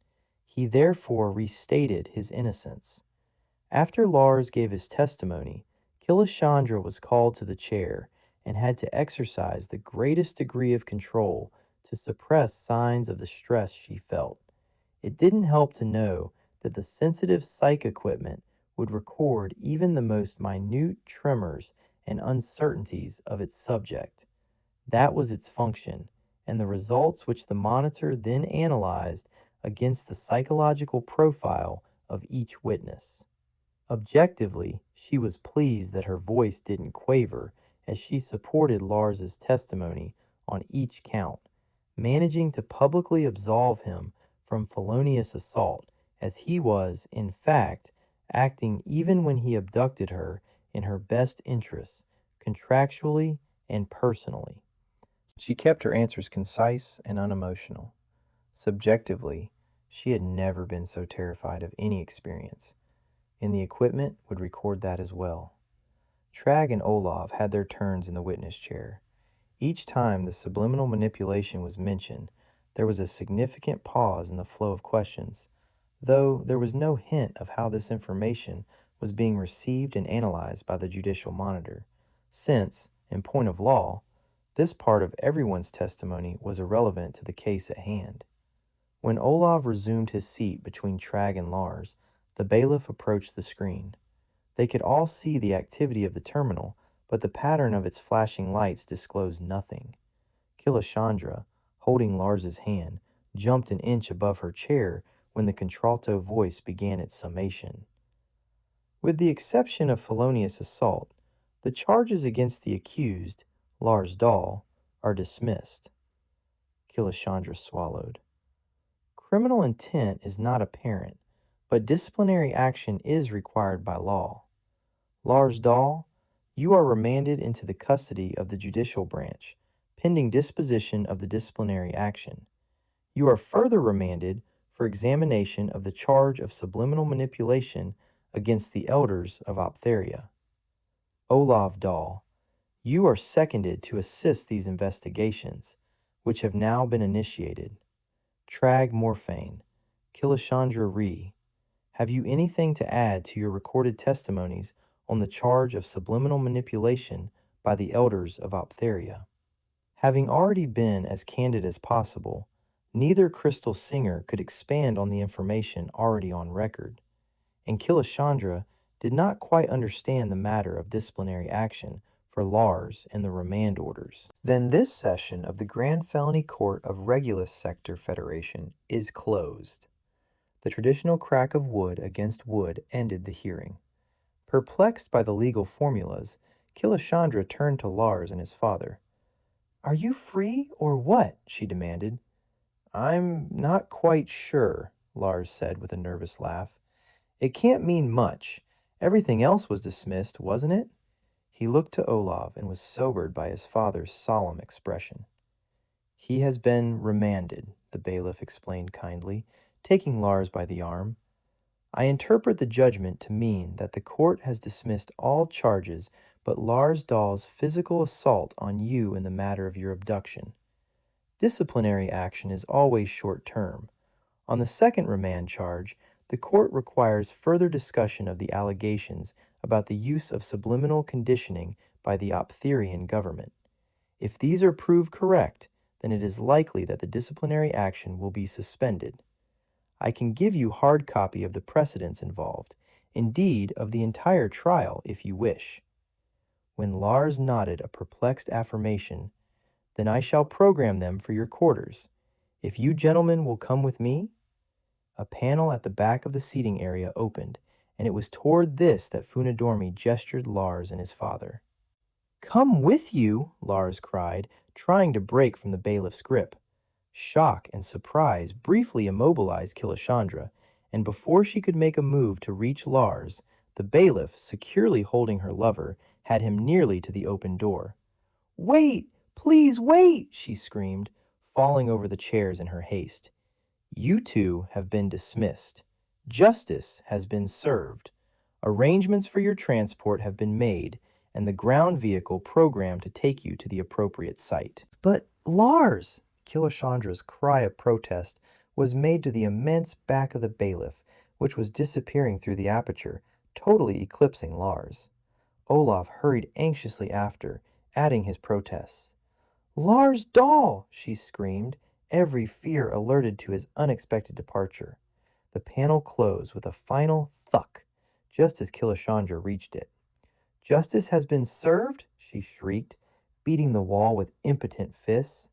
He therefore restated his innocence. After Lars gave his testimony, Killashandra was called to the chair and had to exercise the greatest degree of control to suppress signs of the stress she felt. It didn't help to know that the sensitive psych equipment would record even the most minute tremors and uncertainties of its subject. That was its function, and the results which the monitor then analyzed against the psychological profile of each witness. Objectively, she was pleased that her voice didn't quaver as she supported Lars's testimony on each count, managing to publicly absolve him from felonious assault, as he was, in fact, acting even when he abducted her in her best interests, contractually and personally. She kept her answers concise and unemotional. Subjectively, She had never been so terrified of any experience, and the equipment would record that as well. Trag and Olaf had their turns in the witness chair. Each time the subliminal manipulation was mentioned, there was a significant pause in the flow of questions, though there was no hint of how this information was being received and analyzed by the judicial monitor, since, in point of law, this part of everyone's testimony was irrelevant to the case at hand. When Olav resumed his seat between Trag and Lars, the bailiff approached the screen. They could all see the activity of the terminal, but the pattern of its flashing lights disclosed nothing. Killashandra, holding Lars's hand, jumped an inch above her chair when the contralto voice began its summation. With the exception of felonious assault, the charges against the accused, Lars Dahl, are dismissed. Killashandra swallowed. Criminal intent is not apparent, but disciplinary action is required by law. Lars Dahl, you are remanded into the custody of the judicial branch, pending disposition of the disciplinary action. You are further remanded for examination of the charge of subliminal manipulation against the elders of Optheria. Olav Dahl, you are seconded to assist these investigations, which have now been initiated. Trag Morphane, Killashandra Ree, have you anything to add to your recorded testimonies on the charge of subliminal manipulation by the elders of Optheria? Having already been as candid as possible, neither crystal singer could expand on the information already on record, and Killashandra did not quite understand the matter of disciplinary action for Lars and the remand orders. Then this session of the Grand Felony Court of Regulus Sector Federation is closed. The traditional crack of wood against wood ended the hearing. Perplexed by the legal formulas, Killashandra turned to Lars and his father. "Are you free or what?" she demanded. "I'm not quite sure," Lars said with a nervous laugh. "It can't mean much. Everything else was dismissed, wasn't it?" He looked to Olav and was sobered by his father's solemn expression. "He has been remanded," the bailiff explained kindly, taking Lars by the arm. "I interpret the judgment to mean that the court has dismissed all charges but Lars Dahl's physical assault on you in the matter of your abduction. Disciplinary action is always short-term. On the second remand charge, the court requires further discussion of the allegations about the use of subliminal conditioning by the Optherian government. If these are proved correct, then it is likely that the disciplinary action will be suspended. I can give you hard copy of the precedents involved, indeed of the entire trial if you wish." When Lars nodded a perplexed affirmation, "Then I shall program them for your quarters. If you gentlemen will come with me." A panel at the back of the seating area opened, and it was toward this that Funadormi gestured Lars and his father. "Come with you?" Lars cried, trying to break from the bailiff's grip. Shock and surprise briefly immobilized Killashandra, and before she could make a move to reach Lars, the bailiff, securely holding her lover, had him nearly to the open door. "Wait! Please wait!" she screamed, falling over the chairs in her haste. "You two have been dismissed. Justice has been served. Arrangements for your transport have been made, and the ground vehicle programmed to take you to the appropriate site." "But Lars!" Killashandra's cry of protest was made to the immense back of the bailiff, which was disappearing through the aperture, totally eclipsing Lars. Olaf hurried anxiously after, adding his protests. "Lars Dahl!" she screamed, every fear alerted to his unexpected departure. The panel closed with a final thuck, just as Killashandra reached it. "Justice has been served?" she shrieked, beating the wall with impotent fists.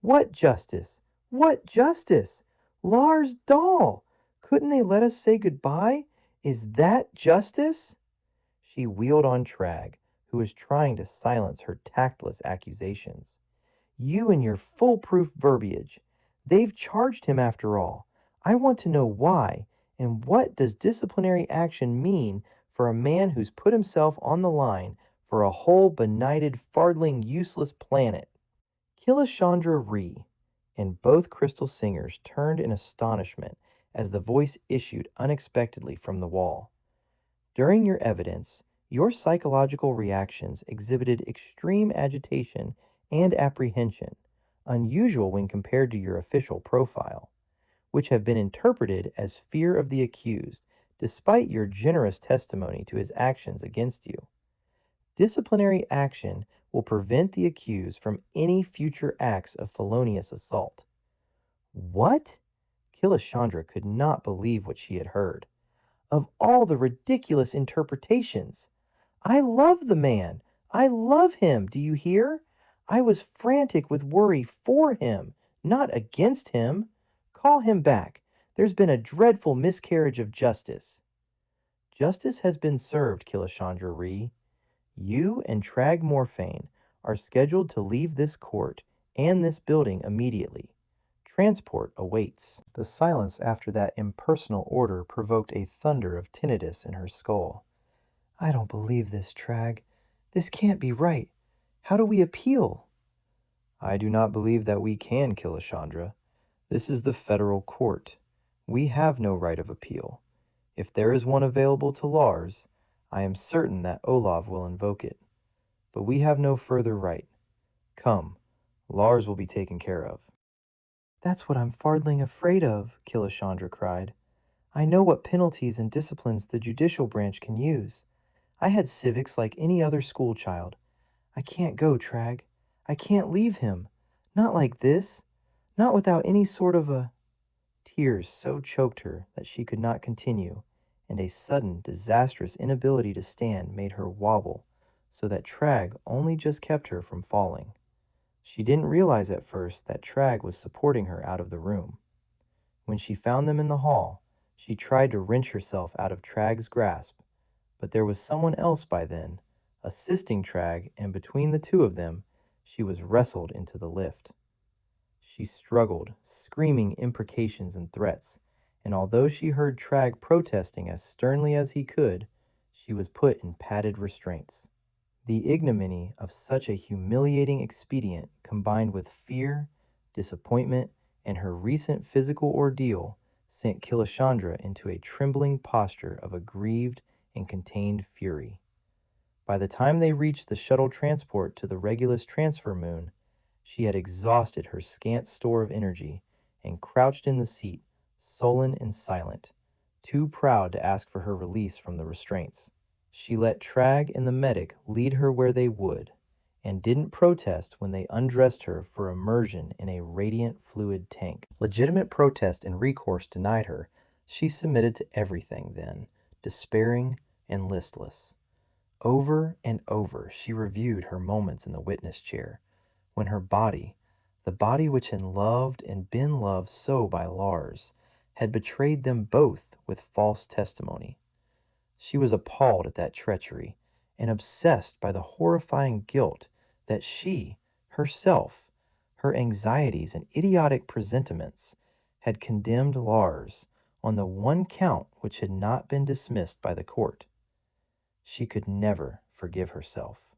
"What justice? What justice? Lars Dahl! Couldn't they let us say goodbye? Is that justice?" She wheeled on Trag, who was trying to silence her tactless accusations. "You and your foolproof verbiage. They've charged him after all. I want to know why, and what does disciplinary action mean for a man who's put himself on the line for a whole benighted, fardling, useless planet?" Killashandra Ree, and both crystal singers turned in astonishment as the voice issued unexpectedly from the wall. During your evidence, your psychological reactions exhibited extreme agitation and apprehension, unusual when compared to your official profile, which have been interpreted as fear of the accused, despite your generous testimony to his actions against you. Disciplinary action will prevent the accused from any future acts of felonious assault. What? Killashandra could not believe what she had heard. Of all the ridiculous interpretations! I love the man. I love him. Do you hear? I was frantic with worry for him, not against him. Call him back. There's been a dreadful miscarriage of justice. Justice has been served, Killashandra Ree. You and Trag Morphane are scheduled to leave this court and this building immediately. Transport awaits. The silence after that impersonal order provoked a thunder of tinnitus in her skull. I don't believe this, Trag. This can't be right. How do we appeal? I do not believe that we can, Killashandra. This is the federal court. We have no right of appeal. If there is one available to Lars, I am certain that Olav will invoke it. But we have no further right. Come, Lars will be taken care of. That's what I'm farthing afraid of, Killashandra cried. I know what penalties and disciplines the judicial branch can use. I had civics like any other school child. I can't go, Trag. I can't leave him. Not like this. Not without any sort of a... Tears so choked her that she could not continue, and a sudden, disastrous inability to stand made her wobble, so that Trag only just kept her from falling. She didn't realize at first that Trag was supporting her out of the room. When she found them in the hall, she tried to wrench herself out of Trag's grasp, but there was someone else by then, assisting Trag, and between the two of them, she was wrestled into the lift. She struggled, screaming imprecations and threats, and although she heard Trag protesting as sternly as he could, she was put in padded restraints. The ignominy of such a humiliating expedient, combined with fear, disappointment, and her recent physical ordeal, sent Killashandra into a trembling posture of aggrieved and contained fury. By the time they reached the shuttle transport to the Regulus transfer moon, she had exhausted her scant store of energy and crouched in the seat, sullen and silent, too proud to ask for her release from the restraints. She let Trag and the medic lead her where they would, and didn't protest when they undressed her for immersion in a radiant fluid tank. Legitimate protest and recourse denied her, she submitted to everything then, despairing and listless. Over and over she reviewed her moments in the witness chair, when her body, the body which had loved and been loved so by Lars, had betrayed them both with false testimony. She was appalled at that treachery, and obsessed by the horrifying guilt that she, herself, her anxieties and idiotic presentiments, had condemned Lars on the one count which had not been dismissed by the court. She could never forgive herself.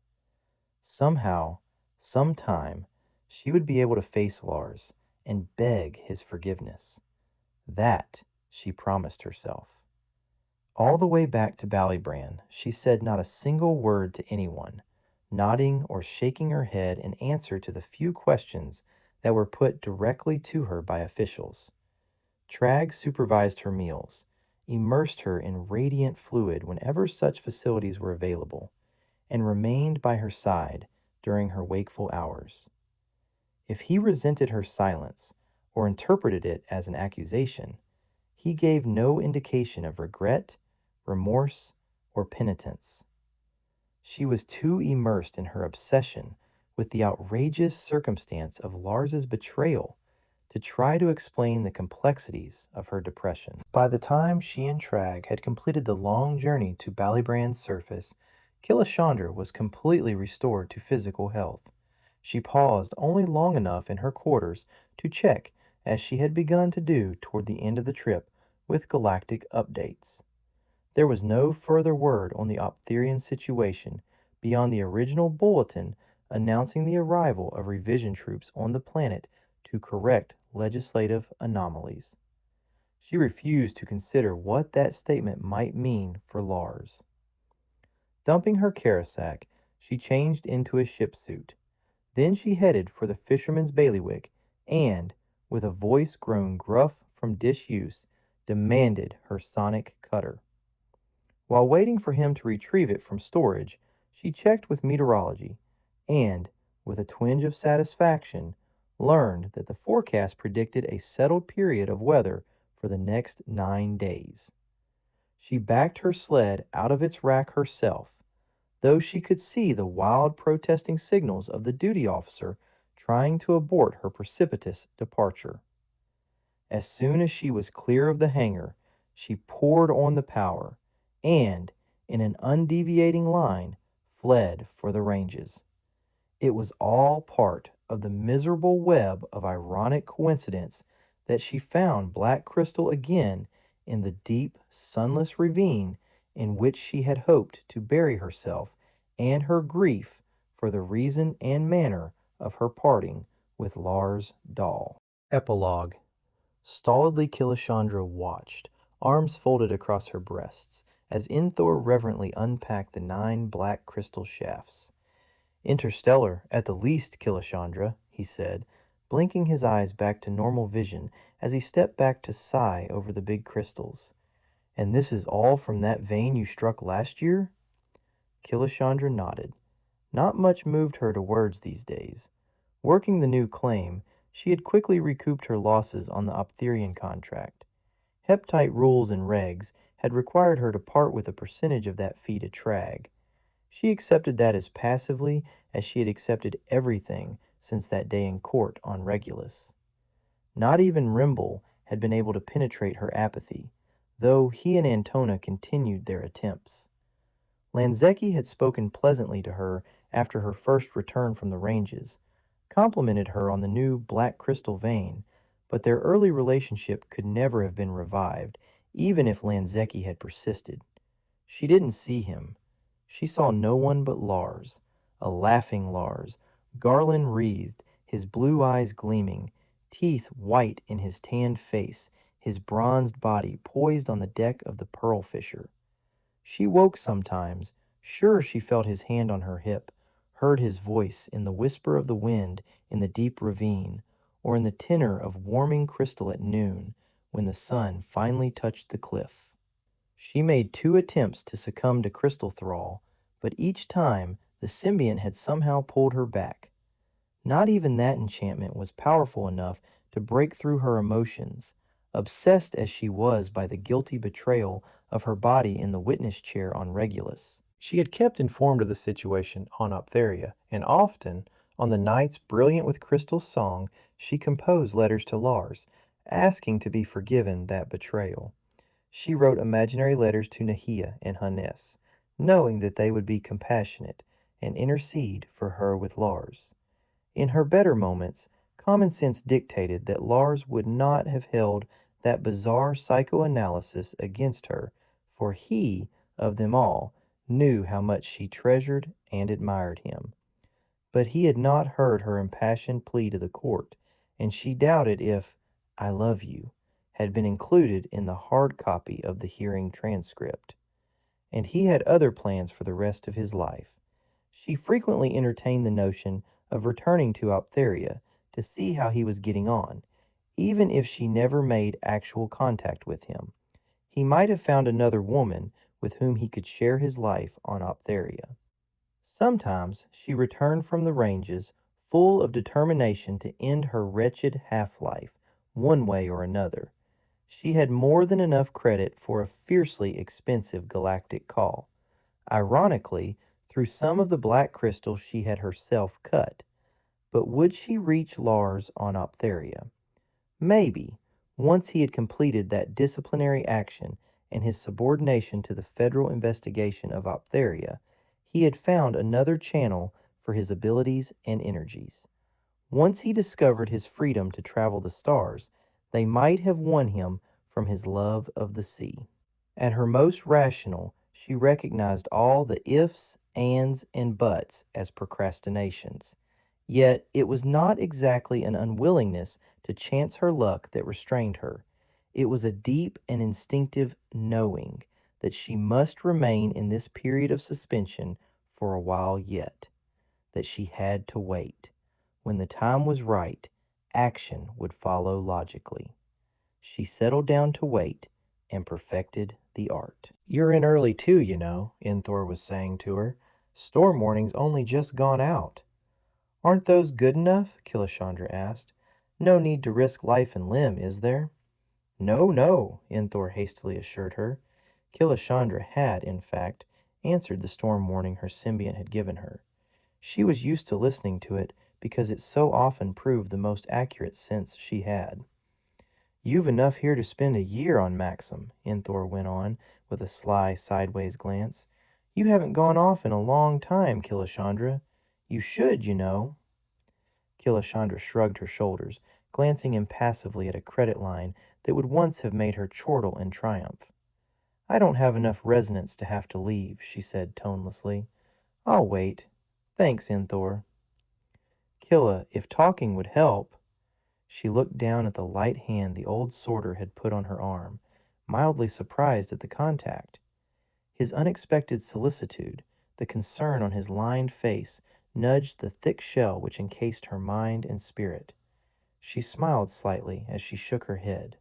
Somehow, sometime, she would be able to face Lars and beg his forgiveness. That she promised herself. All the way back to Ballybrand, she said not a single word to anyone, nodding or shaking her head in answer to the few questions that were put directly to her by officials. Trag supervised her meals, immersed her in radiant fluid whenever such facilities were available, and remained by her side during her wakeful hours. If he resented her silence, or interpreted it as an accusation, he gave no indication of regret, remorse, or penitence. She was too immersed in her obsession with the outrageous circumstance of Lars's betrayal to try to explain the complexities of her depression. By the time she and Trag had completed the long journey to Ballybrand's surface, Killashandra was completely restored to physical health. She paused only long enough in her quarters to check, as she had begun to do toward the end of the trip, with galactic updates. There was no further word on the Optherian situation beyond the original bulletin announcing the arrival of revision troops on the planet to correct legislative anomalies. She refused to consider what that statement might mean for Lars. Dumping her carasack, she changed into a ship suit. Then she headed for the fisherman's bailiwick and, with a voice grown gruff from disuse, demanded her sonic cutter. While waiting for him to retrieve it from storage, she checked with meteorology and, with a twinge of satisfaction, learned that the forecast predicted a settled period of weather for the next 9 days. She backed her sled out of its rack herself, though she could see the wild protesting signals of the duty officer trying to abort her precipitous departure. As soon as she was clear of the hangar, she poured on the power and, in an undeviating line, fled for the ranges. It was all part of the miserable web of ironic coincidence that she found Black Crystal again in the deep, sunless ravine in which she had hoped to bury herself and her grief for the reason and manner of her parting with Lars Dahl. Epilogue. Stolidly Killashandra watched, arms folded across her breasts, as Inthor reverently unpacked the 9 black crystal shafts. "Interstellar, at the least, Killashandra," he said, blinking his eyes back to normal vision as he stepped back to sigh over the big crystals. "And this is all from that vein you struck last year?" Killashandra nodded. Not much moved her to words these days. Working the new claim, she had quickly recouped her losses on the Optherian contract. Heptite rules and regs had required her to part with a percentage of that fee to Trag. She accepted that as passively as she had accepted everything since that day in court on Regulus. Not even Rimble had been able to penetrate her apathy, though he and Antona continued their attempts. Lanzecki had spoken pleasantly to her after her first return from the ranges, complimented her on the new black crystal vein, but their early relationship could never have been revived, even if Lanzecki had persisted. She didn't see him. She saw no one but Lars, a laughing Lars, garland wreathed, his blue eyes gleaming, teeth white in his tanned face, his bronzed body poised on the deck of the Pearl Fisher. She woke sometimes, sure she felt his hand on her hip, heard his voice in the whisper of the wind in the deep ravine, or in the tenor of warming crystal at noon, when the sun finally touched the cliff. She made 2 attempts to succumb to crystal thrall, but each time the symbiont had somehow pulled her back. Not even that enchantment was powerful enough to break through her emotions, obsessed as she was by the guilty betrayal of her body in the witness chair on Regulus. She had kept informed of the situation on Optheria, and often, on the nights brilliant with Crystal's song, she composed letters to Lars, asking to be forgiven that betrayal. She wrote imaginary letters to Nahia and Hannes, knowing that they would be compassionate and intercede for her with Lars. In her better moments, common sense dictated that Lars would not have held that bizarre psychoanalysis against her, for he, of them all, knew how much she treasured and admired him. But he had not heard her impassioned plea to the court, and she doubted if "I love you" had been included in the hard copy of the hearing transcript. And he had other plans for the rest of his life. She frequently entertained the notion of returning to Optheria to see how he was getting on, even if she never made actual contact with him. He might have found another woman with whom he could share his life on Optheria. Sometimes she returned from the ranges full of determination to end her wretched half-life, one way or another. She had more than enough credit for a fiercely expensive galactic call. Ironically, through some of the black crystal she had herself cut. But would she reach Lars on Optheria? Maybe, once he had completed that disciplinary action and his subordination to the federal investigation of Optheria, he had found another channel for his abilities and energies. Once he discovered his freedom to travel the stars, they might have won him from his love of the sea. At her most rational, she recognized all the ifs, ands, and buts as procrastinations. Yet it was not exactly an unwillingness to chance her luck that restrained her. It was a deep and instinctive knowing that she must remain in this period of suspension for a while yet, that she had to wait. When the time was right, action would follow logically. She settled down to wait and perfected the art. "You're in early too, you know," Enthor was saying to her. "Storm warning's only just gone out." "Aren't those good enough?" Killashandra asked. "No need to risk life and limb, is there?" "No, no," Enthor hastily assured her. Killashandra had, in fact, answered the storm warning her symbiont had given her. She was used to listening to it because it so often proved the most accurate sense she had. "You've enough here to spend a year on Maxim," Enthor went on, with a sly sideways glance. "You haven't gone off in a long time, Killashandra. You should, you know." Killashandra shrugged her shoulders, glancing impassively at a credit line that would once have made her chortle in triumph. "I don't have enough resonance to have to leave," she said tonelessly. "I'll wait. Thanks, Enthor." "Killa, if talking would help." She looked down at the light hand the old sorter had put on her arm, mildly surprised at the contact. His unexpected solicitude, the concern on his lined face, nudged the thick shell which encased her mind and spirit. She smiled slightly as she shook her head.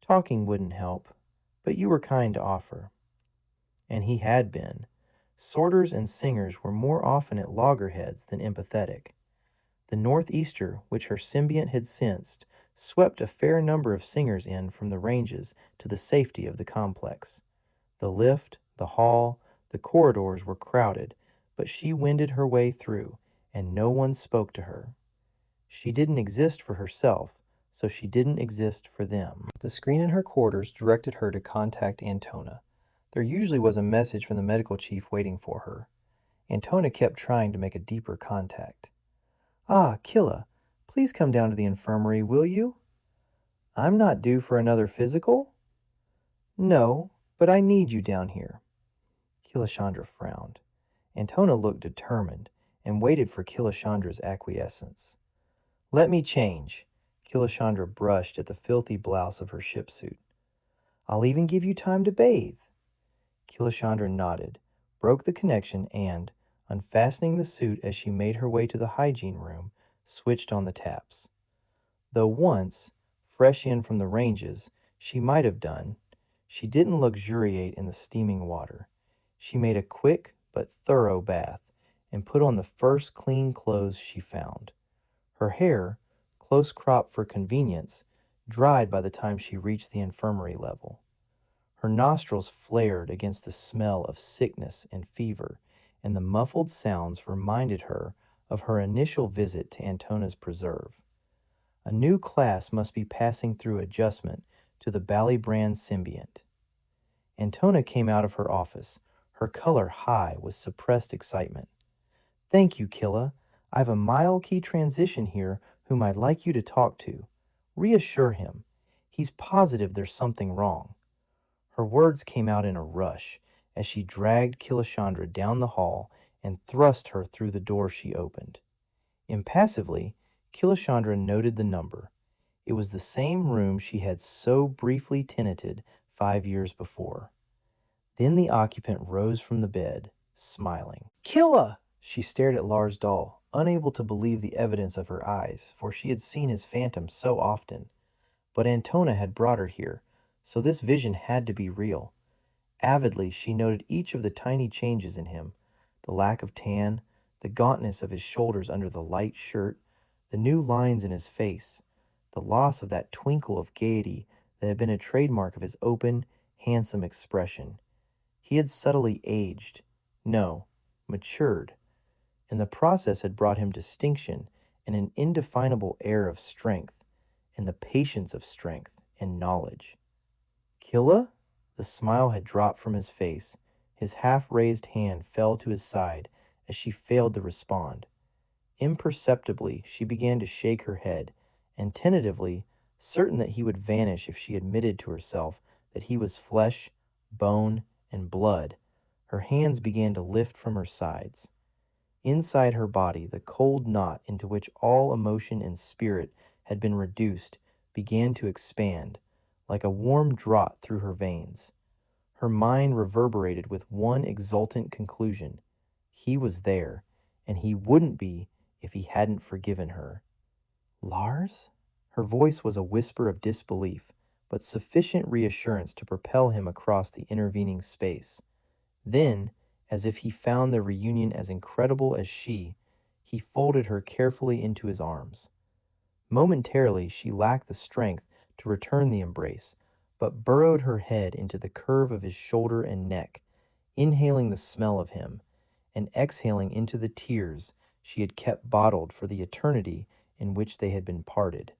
"Talking wouldn't help, but you were kind to offer." And he had been. Sorters and singers were more often at loggerheads than empathetic. The northeaster, which her symbiont had sensed, swept a fair number of singers in from the ranges to the safety of the complex. The lift, the hall, the corridors were crowded, but she wended her way through, and no one spoke to her. She didn't exist for herself, so she didn't exist for them. The screen in her quarters directed her to contact Antona. There usually was a message from the medical chief waiting for her. Antona kept trying to make a deeper contact. "Ah, Killa, please come down to the infirmary, will you?" "I'm not due for another physical?" "No, but I need you down here." Killashandra frowned. Antona looked determined and waited for Killashandra's acquiescence. "Let me change." Killashandra brushed at the filthy blouse of her ship suit. "I'll even give you time to bathe." Killashandra nodded, broke the connection, and, unfastening the suit as she made her way to the hygiene room, switched on the taps. Though once, fresh in from the ranges, she might have done, she didn't luxuriate in the steaming water. She made a quick but thorough bath and put on the first clean clothes she found. Her hair, close cropped for convenience, dried by the time she reached the infirmary level. Her nostrils flared against the smell of sickness and fever, and the muffled sounds reminded her of her initial visit to Antona's preserve. A new class must be passing through adjustment to the Ballybrand symbiont. Antona came out of her office, her color high with suppressed excitement. "Thank you, Killa. I've a mile-key transition here whom I'd like you to talk to. Reassure him. He's positive there's something wrong." Her words came out in a rush as she dragged Killashandra down the hall and thrust her through the door she opened. Impassively, Killashandra noted the number. It was the same room she had so briefly tenanted 5 years before. Then the occupant rose from the bed, smiling. "Killa!" She stared at Lars Dahl, unable to believe the evidence of her eyes, for she had seen his phantom so often. But Antona had brought her here, so this vision had to be real. Avidly, she noted each of the tiny changes in him, the lack of tan, the gauntness of his shoulders under the light shirt, the new lines in his face, the loss of that twinkle of gaiety that had been a trademark of his open, handsome expression. He had subtly aged, no, matured, and the process had brought him distinction and an indefinable air of strength, and the patience of strength and knowledge. "Killa?" The smile had dropped from his face. His half-raised hand fell to his side as she failed to respond. Imperceptibly, she began to shake her head, and tentatively, certain that he would vanish if she admitted to herself that he was flesh, bone, and blood, her hands began to lift from her sides. Inside her body, the cold knot into which all emotion and spirit had been reduced began to expand, like a warm draught through her veins. Her mind reverberated with one exultant conclusion. He was there, and he wouldn't be if he hadn't forgiven her. Lars? Her voice was a whisper of disbelief, but sufficient reassurance to propel him across the intervening space. Then, as if he found the reunion as incredible as she, he folded her carefully into his arms. Momentarily, she lacked the strength to return the embrace, but burrowed her head into the curve of his shoulder and neck, inhaling the smell of him, and exhaling into the tears she had kept bottled for the eternity in which they had been parted.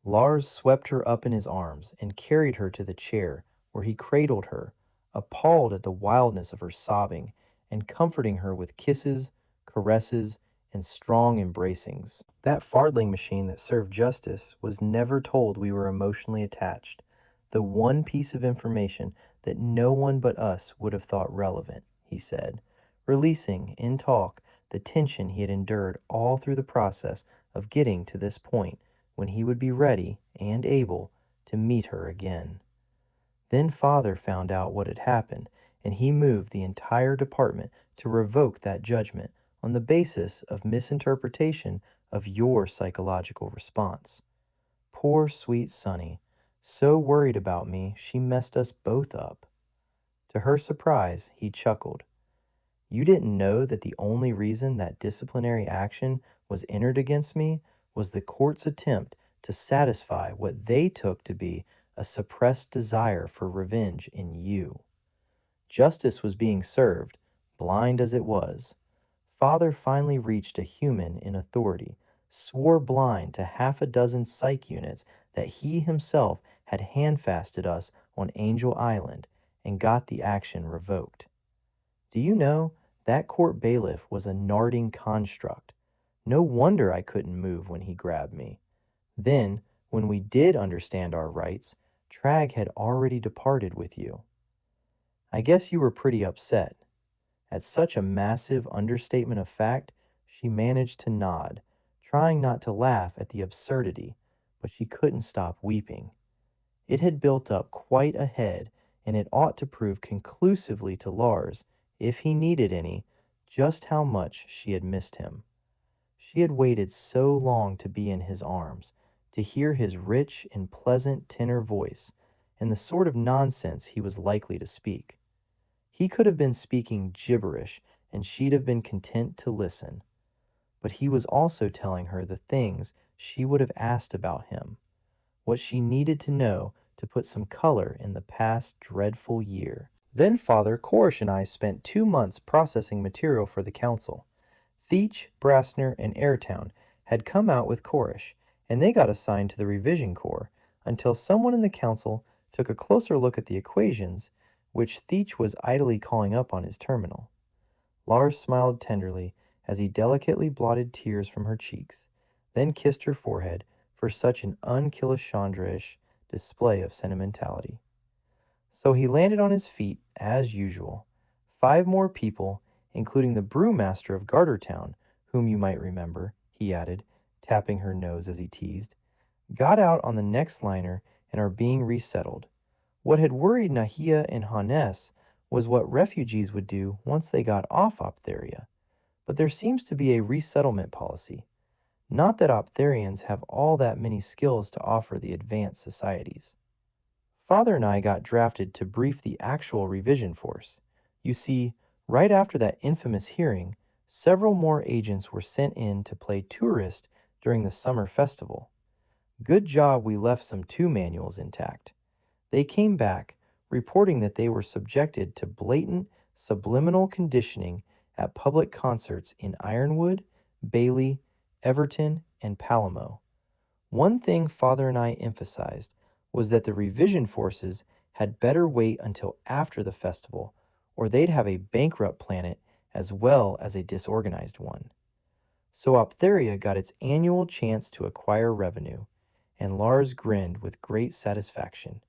Lars swept her up in his arms and carried her to the chair, where he cradled her, appalled at the wildness of her sobbing, and comforting her with kisses, caresses, and strong embracings. That fardling machine that served justice was never told we were emotionally attached, the one piece of information that no one but us would have thought relevant, he said, releasing, in talk, the tension he had endured all through the process of getting to this point when he would be ready and able to meet her again. Then Father found out what had happened, and he moved the entire department to revoke that judgment on the basis of misinterpretation of your psychological response. Poor sweet Sonny, so worried about me she messed us both up. To her surprise, he chuckled. You didn't know that the only reason that disciplinary action was entered against me was the court's attempt to satisfy what they took to be a suppressed desire for revenge in you. Justice was being served, blind as it was. Father finally reached a human in authority, swore blind to half a dozen psych units that he himself had handfasted us on Angel Island, and got the action revoked. Do you know, that court bailiff was a narding construct. No wonder I couldn't move when he grabbed me. Then, when we did understand our rights, Trag had already departed with you. I guess you were pretty upset. At such a massive understatement of fact, she managed to nod, trying not to laugh at the absurdity, but she couldn't stop weeping. It had built up quite a head, and it ought to prove conclusively to Lars, if he needed any, just how much she had missed him. She had waited so long to be in his arms, to hear his rich and pleasant tenor voice, and the sort of nonsense he was likely to speak. He could have been speaking gibberish, and she'd have been content to listen. But he was also telling her the things she would have asked about him, what she needed to know to put some color in the past dreadful year. Then Father Korish and I spent 2 months processing material for the council. Theach, Brasner, and Airtown had come out with Korish, and they got assigned to the revision corps until someone in the council took a closer look at the equations, which Theach was idly calling up on his terminal. Lars smiled tenderly as he delicately blotted tears from her cheeks, then kissed her forehead for such an un-Killashandra-ish display of sentimentality. So he landed on his feet as usual. 5 more people, including the brewmaster of Gartertown, whom you might remember, he added, tapping her nose as he teased, got out on the next liner and are being resettled. What had worried Nahia and Hannes was what refugees would do once they got off Optheria. But there seems to be a resettlement policy. Not that Optherians have all that many skills to offer the advanced societies. Father and I got drafted to brief the actual revision force. You see, right after that infamous hearing, several more agents were sent in to play tourist during the summer festival. Good job we left some 2 manuals intact. They came back, reporting that they were subjected to blatant subliminal conditioning at public concerts in Ironwood, Bailey, Everton, and Palamo. One thing Father and I emphasized was that the revision forces had better wait until after the festival, or they'd have a bankrupt planet as well as a disorganized one. So Optheria got its annual chance to acquire revenue, and Lars grinned with great satisfaction.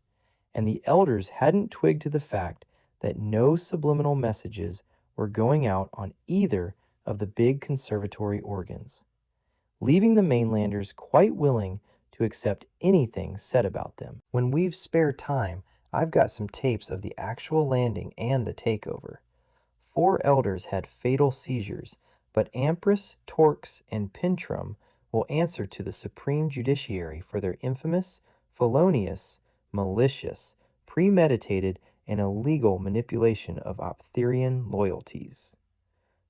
And the elders hadn't twigged to the fact that no subliminal messages were going out on either of the big conservatory organs, leaving the mainlanders quite willing to to accept anything said about them. When we've spare time, I've got some tapes of the actual landing and the takeover. 4 elders had fatal seizures, but Ampress, Torx, and Pentrum will answer to the supreme judiciary for their infamous, felonious, malicious, premeditated, and illegal manipulation of Optherian loyalties.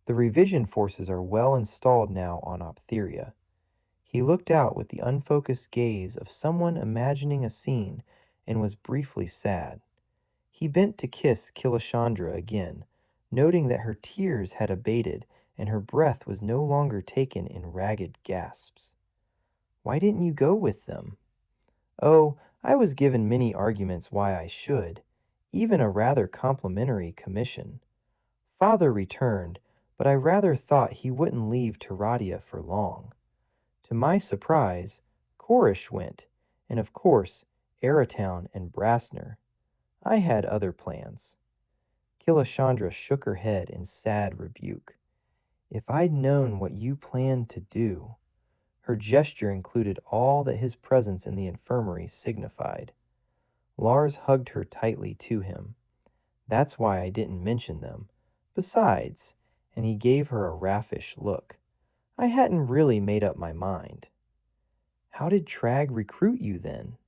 The revision forces are well installed now on Optheria. He looked out with the unfocused gaze of someone imagining a scene and was briefly sad. He bent to kiss Killashandra again, noting that her tears had abated and her breath was no longer taken in ragged gasps. "Why didn't you go with them?" "Oh, I was given many arguments why I should, even a rather complimentary commission. Father returned, but I rather thought he wouldn't leave Teradia for long. To my surprise, Chorish went, and of course, Aratown and Brassner. I had other plans." Killashandra shook her head in sad rebuke. "If I'd known what you planned to do." Her gesture included all that his presence in the infirmary signified. Lars hugged her tightly to him. "That's why I didn't mention them. Besides," and he gave her a raffish look, "I hadn't really made up my mind." "How did Trag recruit you then?"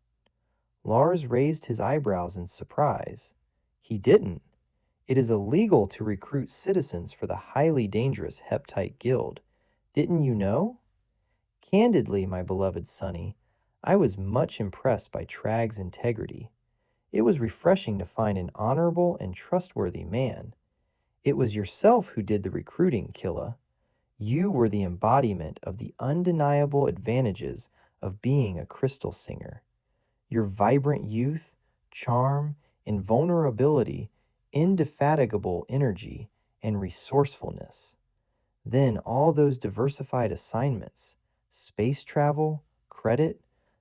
Lars raised his eyebrows in surprise. "He didn't. It is illegal to recruit citizens for the highly dangerous Heptite Guild. Didn't you know? Candidly, my beloved Sonny, I was much impressed by Trag's integrity. It was refreshing to find an honorable and trustworthy man. It was yourself who did the recruiting, Killa. You were the embodiment of the undeniable advantages of being a crystal singer. Your vibrant youth, charm, invulnerability, indefatigable energy, and resourcefulness. Then all those diversified assignments, space travel, credit,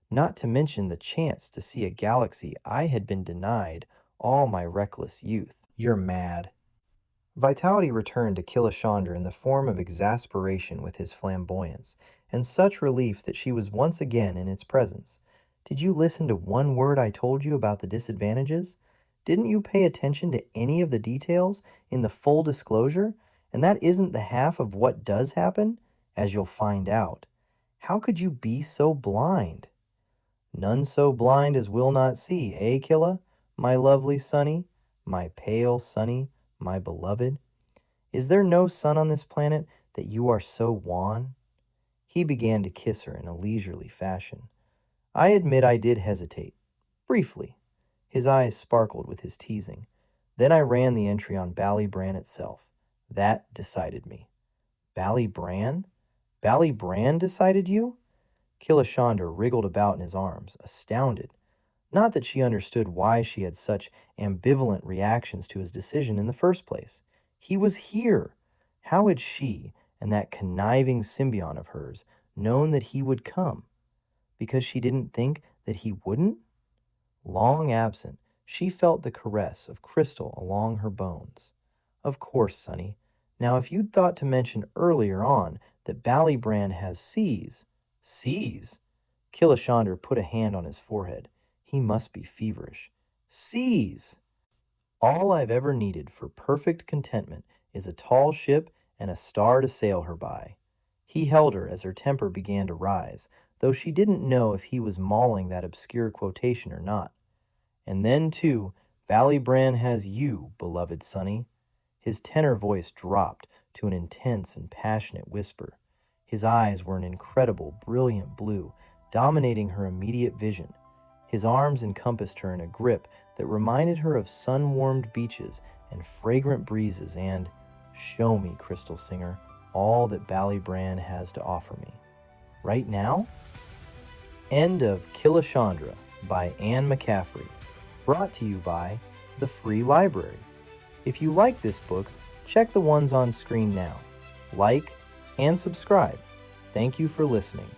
not to mention the chance to see a galaxy I had been denied all my reckless youth. You're mad." Vitality returned to Killashandra in the form of exasperation with his flamboyance, and such relief that she was once again in its presence. "Did you listen to one word I told you about the disadvantages? Didn't you pay attention to any of the details in the full disclosure? And that isn't the half of what does happen, as you'll find out. How could you be so blind?" "None so blind as will not see, eh, Killa, my lovely Sonny, my pale Sonny, my beloved? Is there no sun on this planet that you are so wan?" He began to kiss her in a leisurely fashion. "I admit I did hesitate. Briefly." His eyes sparkled with his teasing. "Then I ran the entry on Ballybran itself. That decided me." "Ballybran? Ballybran decided you?" Killashandra wriggled about in his arms, astounded. Not that she understood why she had such ambivalent reactions to his decision in the first place. He was here. How had she, and that conniving symbiont of hers, known that he would come? Because she didn't think that he wouldn't? Long absent, she felt the caress of crystal along her bones. "Of course, Sonny. Now if you'd thought to mention earlier on that Ballybran has seas—" "Seas?" Killashandra put a hand on his forehead. He must be feverish. "Seas! All I've ever needed for perfect contentment is a tall ship and a star to sail her by." He held her as her temper began to rise, though she didn't know if he was mauling that obscure quotation or not. "And then, too, Ballybran has you, beloved Sonny." His tenor voice dropped to an intense and passionate whisper. His eyes were an incredible, brilliant blue, dominating her immediate vision. His arms encompassed her in a grip that reminded her of sun-warmed beaches and fragrant breezes and, "Show me, Crystal Singer, all that Ballybran has to offer me. Right now?" End of Killashandra by Anne McCaffrey. Brought to you by the Free Library. If you like this book, check the ones on screen now. Like and subscribe. Thank you for listening.